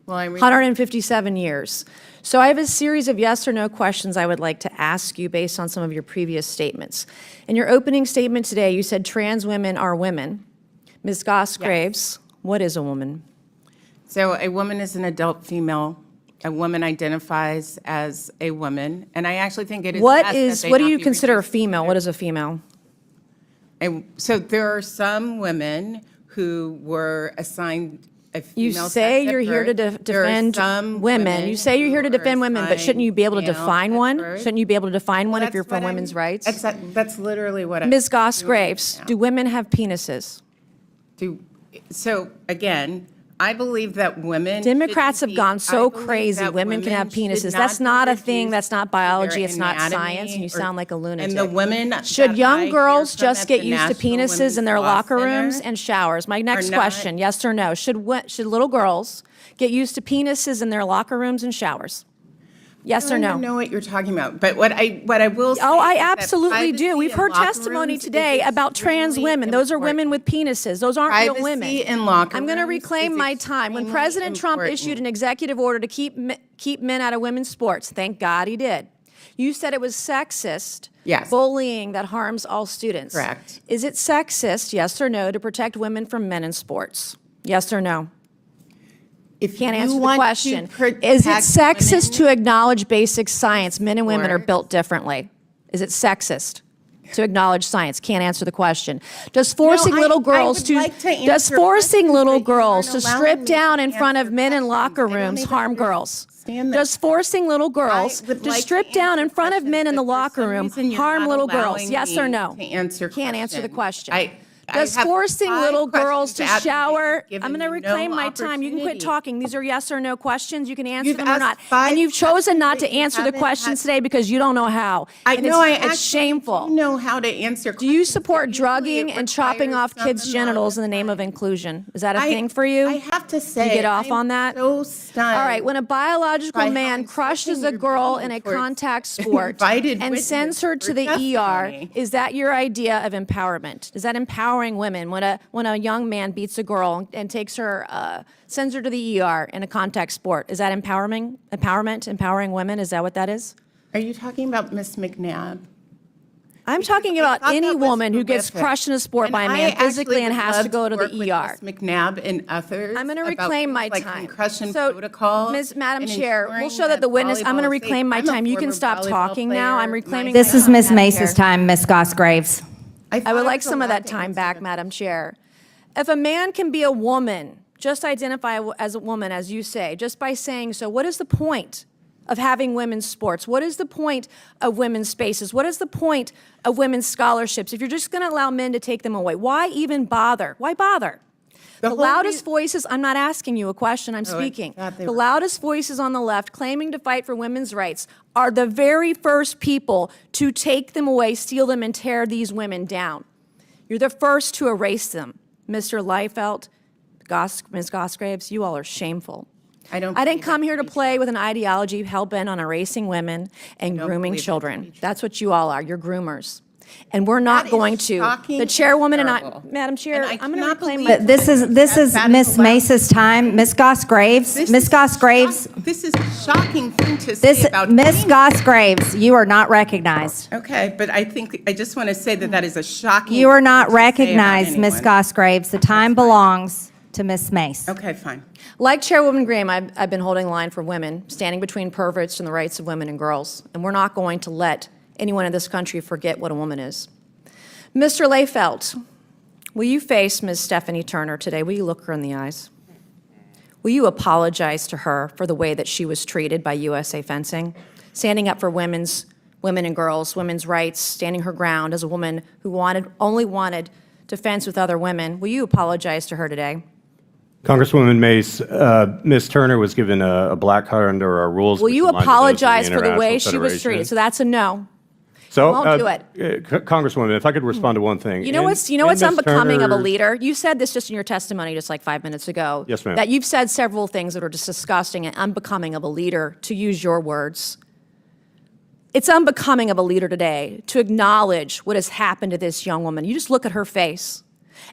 Well, 157 years. So I have a series of yes or no questions I would like to ask you based on some of your previous statements. In your opening statement today, you said trans women are women. Ms. Goss-Graves, what is a woman? So a woman is an adult female. A woman identifies as a woman, and I actually think it is. What do you consider a female? What is a female? So there are some women who were assigned a female. You say you're here to defend women. You say you're here to defend women, but shouldn't you be able to define one? Shouldn't you be able to define one if you're for women's rights? That's literally what I'm. Ms. Goss-Graves, do women have penises? So again, I believe that women. Democrats have gone so crazy. Women can have penises. That's not a thing. That's not biology. It's not science. And you sound like a lunatic. And the women. Should young girls just get used to penises in their locker rooms and showers? My next question, yes or no? Should little girls get used to penises in their locker rooms and showers? Yes or no? I don't know what you're talking about, but what I will say. Oh, I absolutely do. We've heard testimony today about trans women. Those are women with penises. Those aren't real women. Privacy in locker I'm going to reclaim my time. When President Trump issued an executive order to keep men out of women's sports, thank God he did. You said it was sexist. Yes. Bullying that harms all students. Correct. Is it sexist, yes or no, to protect women from men in sports? Yes or no? If Can't you answer the want to question. protect Is it sexist women- to acknowledge basic science? Men and women are Sports. built differently. Is it sexist to acknowledge science? Can't answer the question. Does forcing No, little I girls would to like to does answer forcing questions, little but you girls aren't to allowing strip me down to in front of answer men in questions. locker I don't rooms even harm girls? understand that. Does forcing little girls would to like to strip down in answer front of men in the questions, but for locker some room reason you're harm not little girls? allowing Yes or me no? to answer Can't answer the questions. question. Does have forcing 5 little girls to questions at you that shower? you've given I'm going to me reclaim no my time. You can quit opportunity. talking. These are yes or no questions. You can answer You've them or not. asked 5 And you've chosen not to questions that you answer the haven't questions had- today because you don't know how. I And know I it's actually shameful. do know how to answer. Do you support questions, but usually drugging it and chopping requires off kids' something more genitals in the name of inclusion? Is that a thing for you? I have to say, You get off I'm on that? so stunned. All right, when a biological by how man insulting crushes a you're girl being in a towards contact sport invited and witness sends her to for the ER, testimony. is that your idea of empowerment? Is that empowering women when a young man beats a girl and takes her, sends her to the ER in a contact sport? Is that empowering women? Is that what that is? Are you talking about Miss McNabb? I'm talking about thought any that was woman who gets horrific. crushed in a sport And by a I man physically actually and would has love to go to work the with ER. Miss McNabb and others. I'm going to about reclaim my things like time. concussion So, protocol. Madam and Chair, we'll ensuring show that the witness, I'm going to volleyball is reclaim my safe. I'm a time. You can former stop volleyball talking now. I'm player. reclaiming This my is time, Ms. Madam Mace's Chair. time, Ms. Goss-Graves. I would like some of that time back, Madam Chair. If a man can be a woman, just identify as a woman, as you say, just by saying so, what is the point of having women's sports? What is the point of women's spaces? What is the point of women's scholarships if you're just going to allow men to take them away? Why even bother? Why bother? The loudest voices, I'm not asking you a question, I'm speaking. The loudest voices on the left claiming to fight for women's rights are the very first people to take them away, steal them, and tear these women down. You're the first to erase them. Mr. Leifeld, Ms. Goss-Graves, you all are shameful. I didn't come here to play with an ideology hell-bent on erasing women and grooming children. That's what you all are. You're groomers. And we're not going to. The chairwoman and I, Madam Chair, I'm going to reclaim my. This is Ms. Mace's time. Ms. Goss-Graves, Ms. Goss-Graves, This is a shocking thing to say about Ms. Goss-Graves, you are not recognized. Okay, but I just want to say that that is a shocking. You are not thing to say about recognized, Ms. anyone. Goss-Graves. The time belongs to Ms. Mace. Okay, fine. Like Chairwoman Graham, I've been holding the line for women, standing between perverts and the rights of women and girls. And we're not going to let anyone in this country forget what a woman is. Mr. Leifeld, will you face Ms. Stephanie Turner today? Will you look her in the eyes? Will you apologize to her for the way that she was treated by USA Fencing, standing up for women and girls, women's rights, standing her ground as a woman who only wanted to fence with other women? Will you apologize to her today? Congresswoman Mace, Ms. Turner was given a black card under our rules. Will which you align with those of apologize for the way International she was Federation. treated? So that's a no. So, won't do it. Congresswoman, if I could respond to one thing. You know what's Ms. unbecoming of a Turner's- leader? You said this just in your testimony just like 5 minutes ago. Yes, ma'am. That you've said several things that are just disgusting and unbecoming of a leader, to use your words. It's unbecoming of a leader today to acknowledge what has happened to this young woman. You just look at her face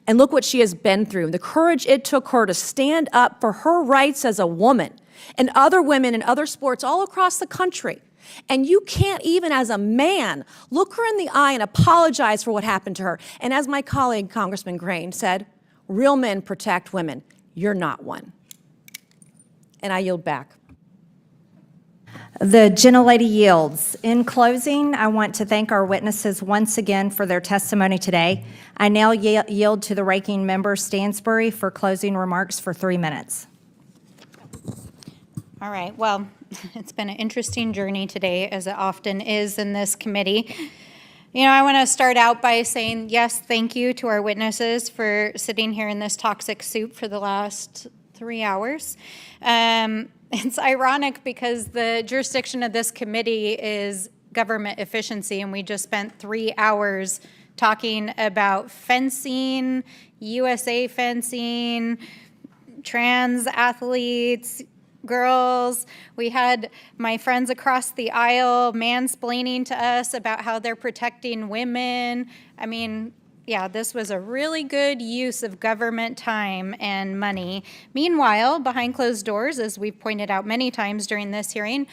and look what she has been through, the courage it took her to stand up for her rights as a woman and other women in other sports all across the country. And you can't even, as a man, look her in the eye and apologize for what happened to her. And as my colleague, Congressman Grain, said, real men protect women. You're not one. And I yield back. The gentlelady yields. In closing, I want to thank our witnesses once again for their testimony today. I now yield to the ranking member Stansbury for closing remarks for 3 minutes. All right, well, it's been an interesting journey today, as it often is in this committee. You know, I want to start out by saying, yes, thank you to our witnesses for sitting here in this toxic soup for the last 3 hours. It's ironic because the jurisdiction of this committee is government efficiency, and we just spent 3 hours talking about fencing, USA fencing, trans athletes, girls. We had my friends across the aisle mansplaining to us about how they're protecting women. I mean, yeah, this was a really good use of government time and money. Meanwhile, behind closed doors, as we've pointed out many times during this hearing,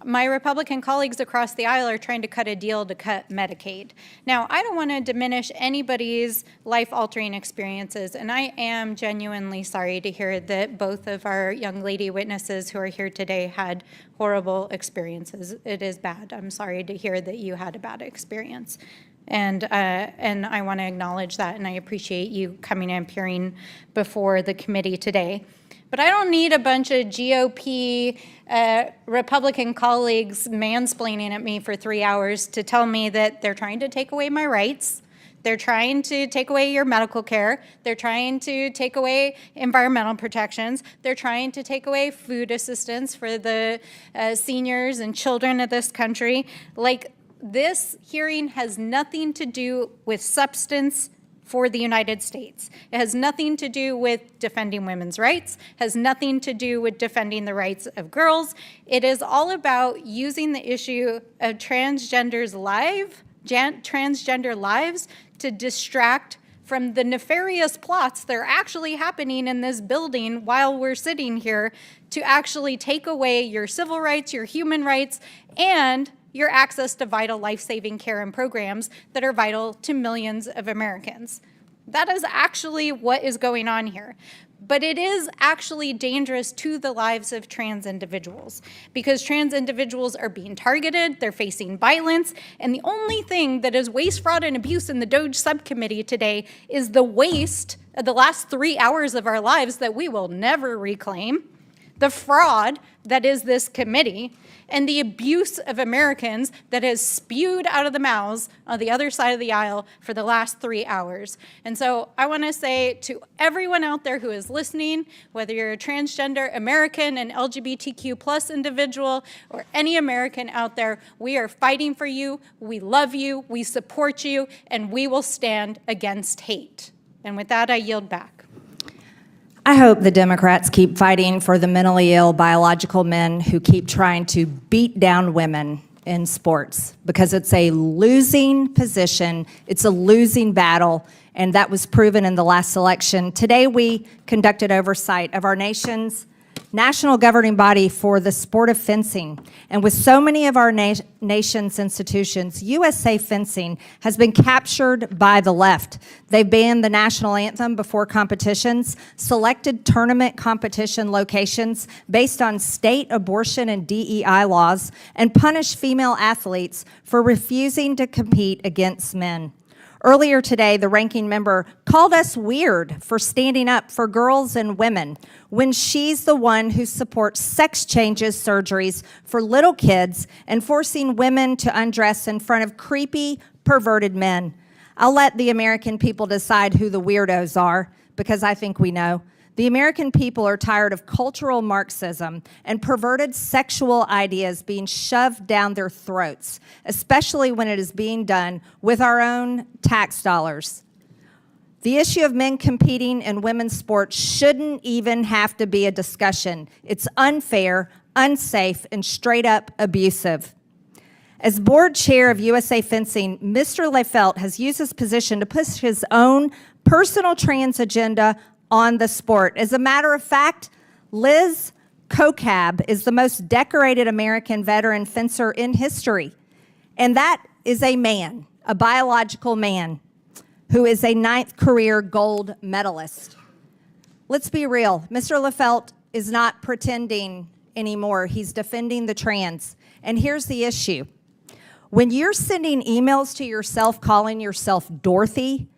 my Republican colleagues across the aisle are trying to cut a deal to cut Medicaid. Now, I don't want to diminish anybody's life-altering experiences, and I am genuinely sorry to hear that both of our young lady witnesses who are here today had horrible experiences. It is bad. I'm sorry to hear that you had a bad experience. And I want to acknowledge that, and I appreciate you coming and appearing before the committee today. But I don't need a bunch of GOP Republican colleagues mansplaining at me for 3 hours to tell me that they're trying to take away my rights, they're trying to take away your medical care, they're trying to take away environmental protections, they're trying to take away food assistance for the seniors and children of this country. Like, this hearing has nothing to do with substance for the United States. It has nothing to do with defending women's rights, has nothing to do with defending the rights of girls. It is all about using the issue of transgender lives to distract from the nefarious plots that are actually happening in this building while we're sitting here to actually take away your civil rights, your human rights, and your access to vital life-saving care and programs that are vital to millions of Americans. That is actually what is going on here. But it is actually dangerous to the lives of trans individuals because trans individuals are being targeted, they're facing violence, and the only thing that is waste, fraud, and abuse in the DOJ subcommittee today is the waste of the last 3 hours of our lives that we will never reclaim, the fraud that is this committee, and the abuse of Americans that has spewed out of the mouths on the other side of the aisle for the last 3 hours. And so I want to say to everyone out there who is listening, whether you're a transgender American, an LGBTQ plus individual, or any American out there, we are fighting for you, we love you, we support you, and we will stand against hate. And with that, I yield back. I hope the Democrats keep fighting for the mentally ill biological men who keep trying to beat down women in sports because it's a losing position, it's a losing battle, and that was proven in the last election. Today we conducted oversight of our nation's national governing body for the sport of fencing. And with so many of our nation's institutions, USA Fencing has been captured by the left. They've banned the national anthem before competitions, selected tournament competition locations based on state abortion and DEI laws, and punished female athletes for refusing to compete against men. Earlier today, the ranking member called us weird for standing up for girls and women when she's the one who supports sex changes surgeries for little kids and forcing women to undress in front of creepy, perverted men. I'll let the American people decide who the weirdos are because I think we know. The American people are tired of cultural Marxism and perverted sexual ideas being shoved down their throats, especially when it is being done with our own tax dollars. The issue of men competing in women's sports shouldn't even have to be a discussion. It's unfair, unsafe, and straight up abusive. As board chair of USA Fencing, Mr. Lefelt has used his position to push his own personal trans agenda on the sport. As a matter of fact, Liz Kokab is the most decorated American veteran fencer in history. And that is a man, a biological man, who is a 9th career gold medalist. Let's be real. Mr. Lefelt is not pretending anymore. He's defending the trans. And here's the issue. When you're sending emails to yourself calling yourself Dorothy,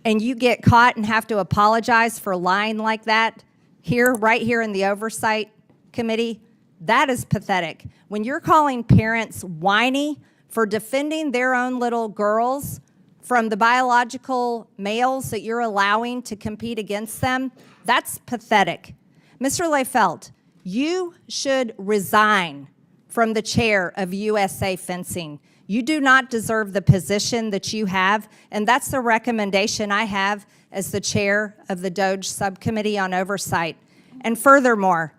and you get caught and have to apologize for lying like that right here in the Oversight Committee, that is pathetic. When you're calling parents whiny for defending their own little girls from the biological males that you're allowing to compete against them, that's pathetic. Mr. Lefelt, you should resign from the chair of USA Fencing. You do not deserve the position that you have, and that's the recommendation I have as the chair of the DOJ Subcommittee on Oversight. And furthermore,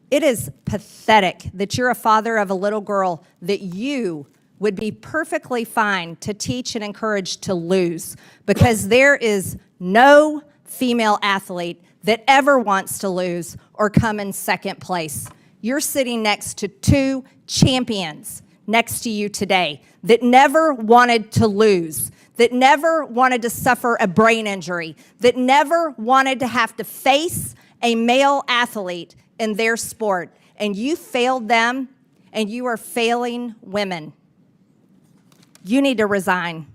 it is pathetic that you're a father of a little girl that you would be perfectly fine to teach and encourage to lose, because there is no female athlete that ever wants to lose or come in second place. You're sitting next to two champions next to you today that never wanted to lose, that never wanted to suffer a brain injury, that never wanted to have to face a male athlete in their sport. And you failed them, and you are failing women. You need to resign.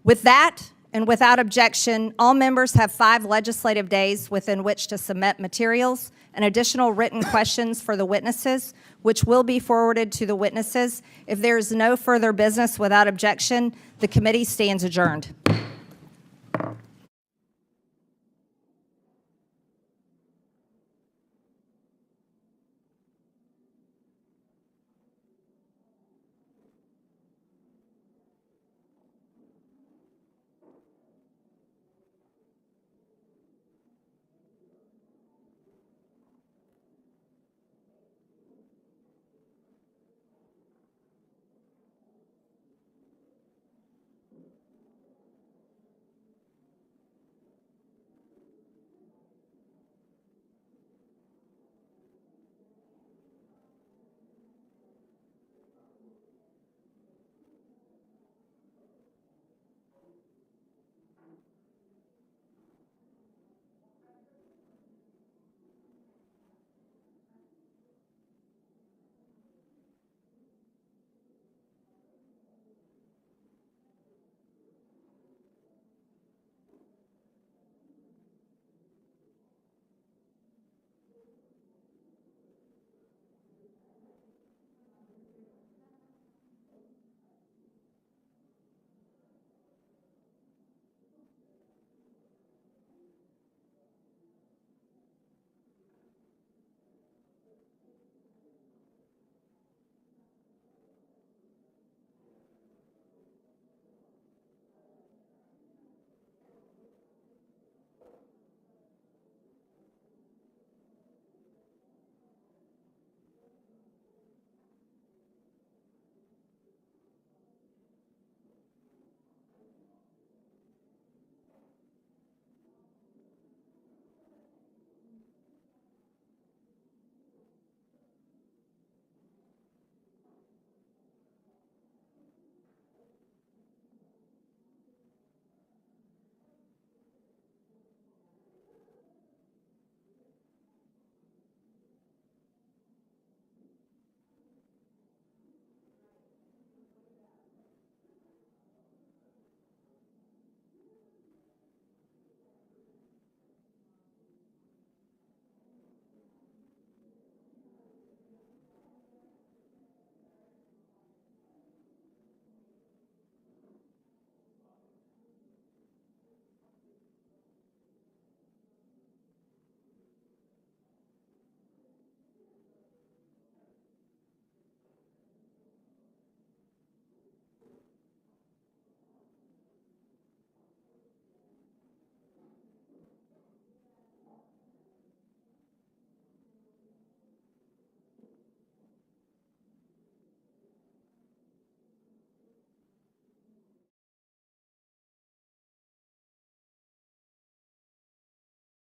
With that, and without objection, all members have 5 legislative days within which to submit materials and additional written questions for the witnesses, which will be forwarded to the witnesses. If there is no further business without objection, the committee stands adjourned.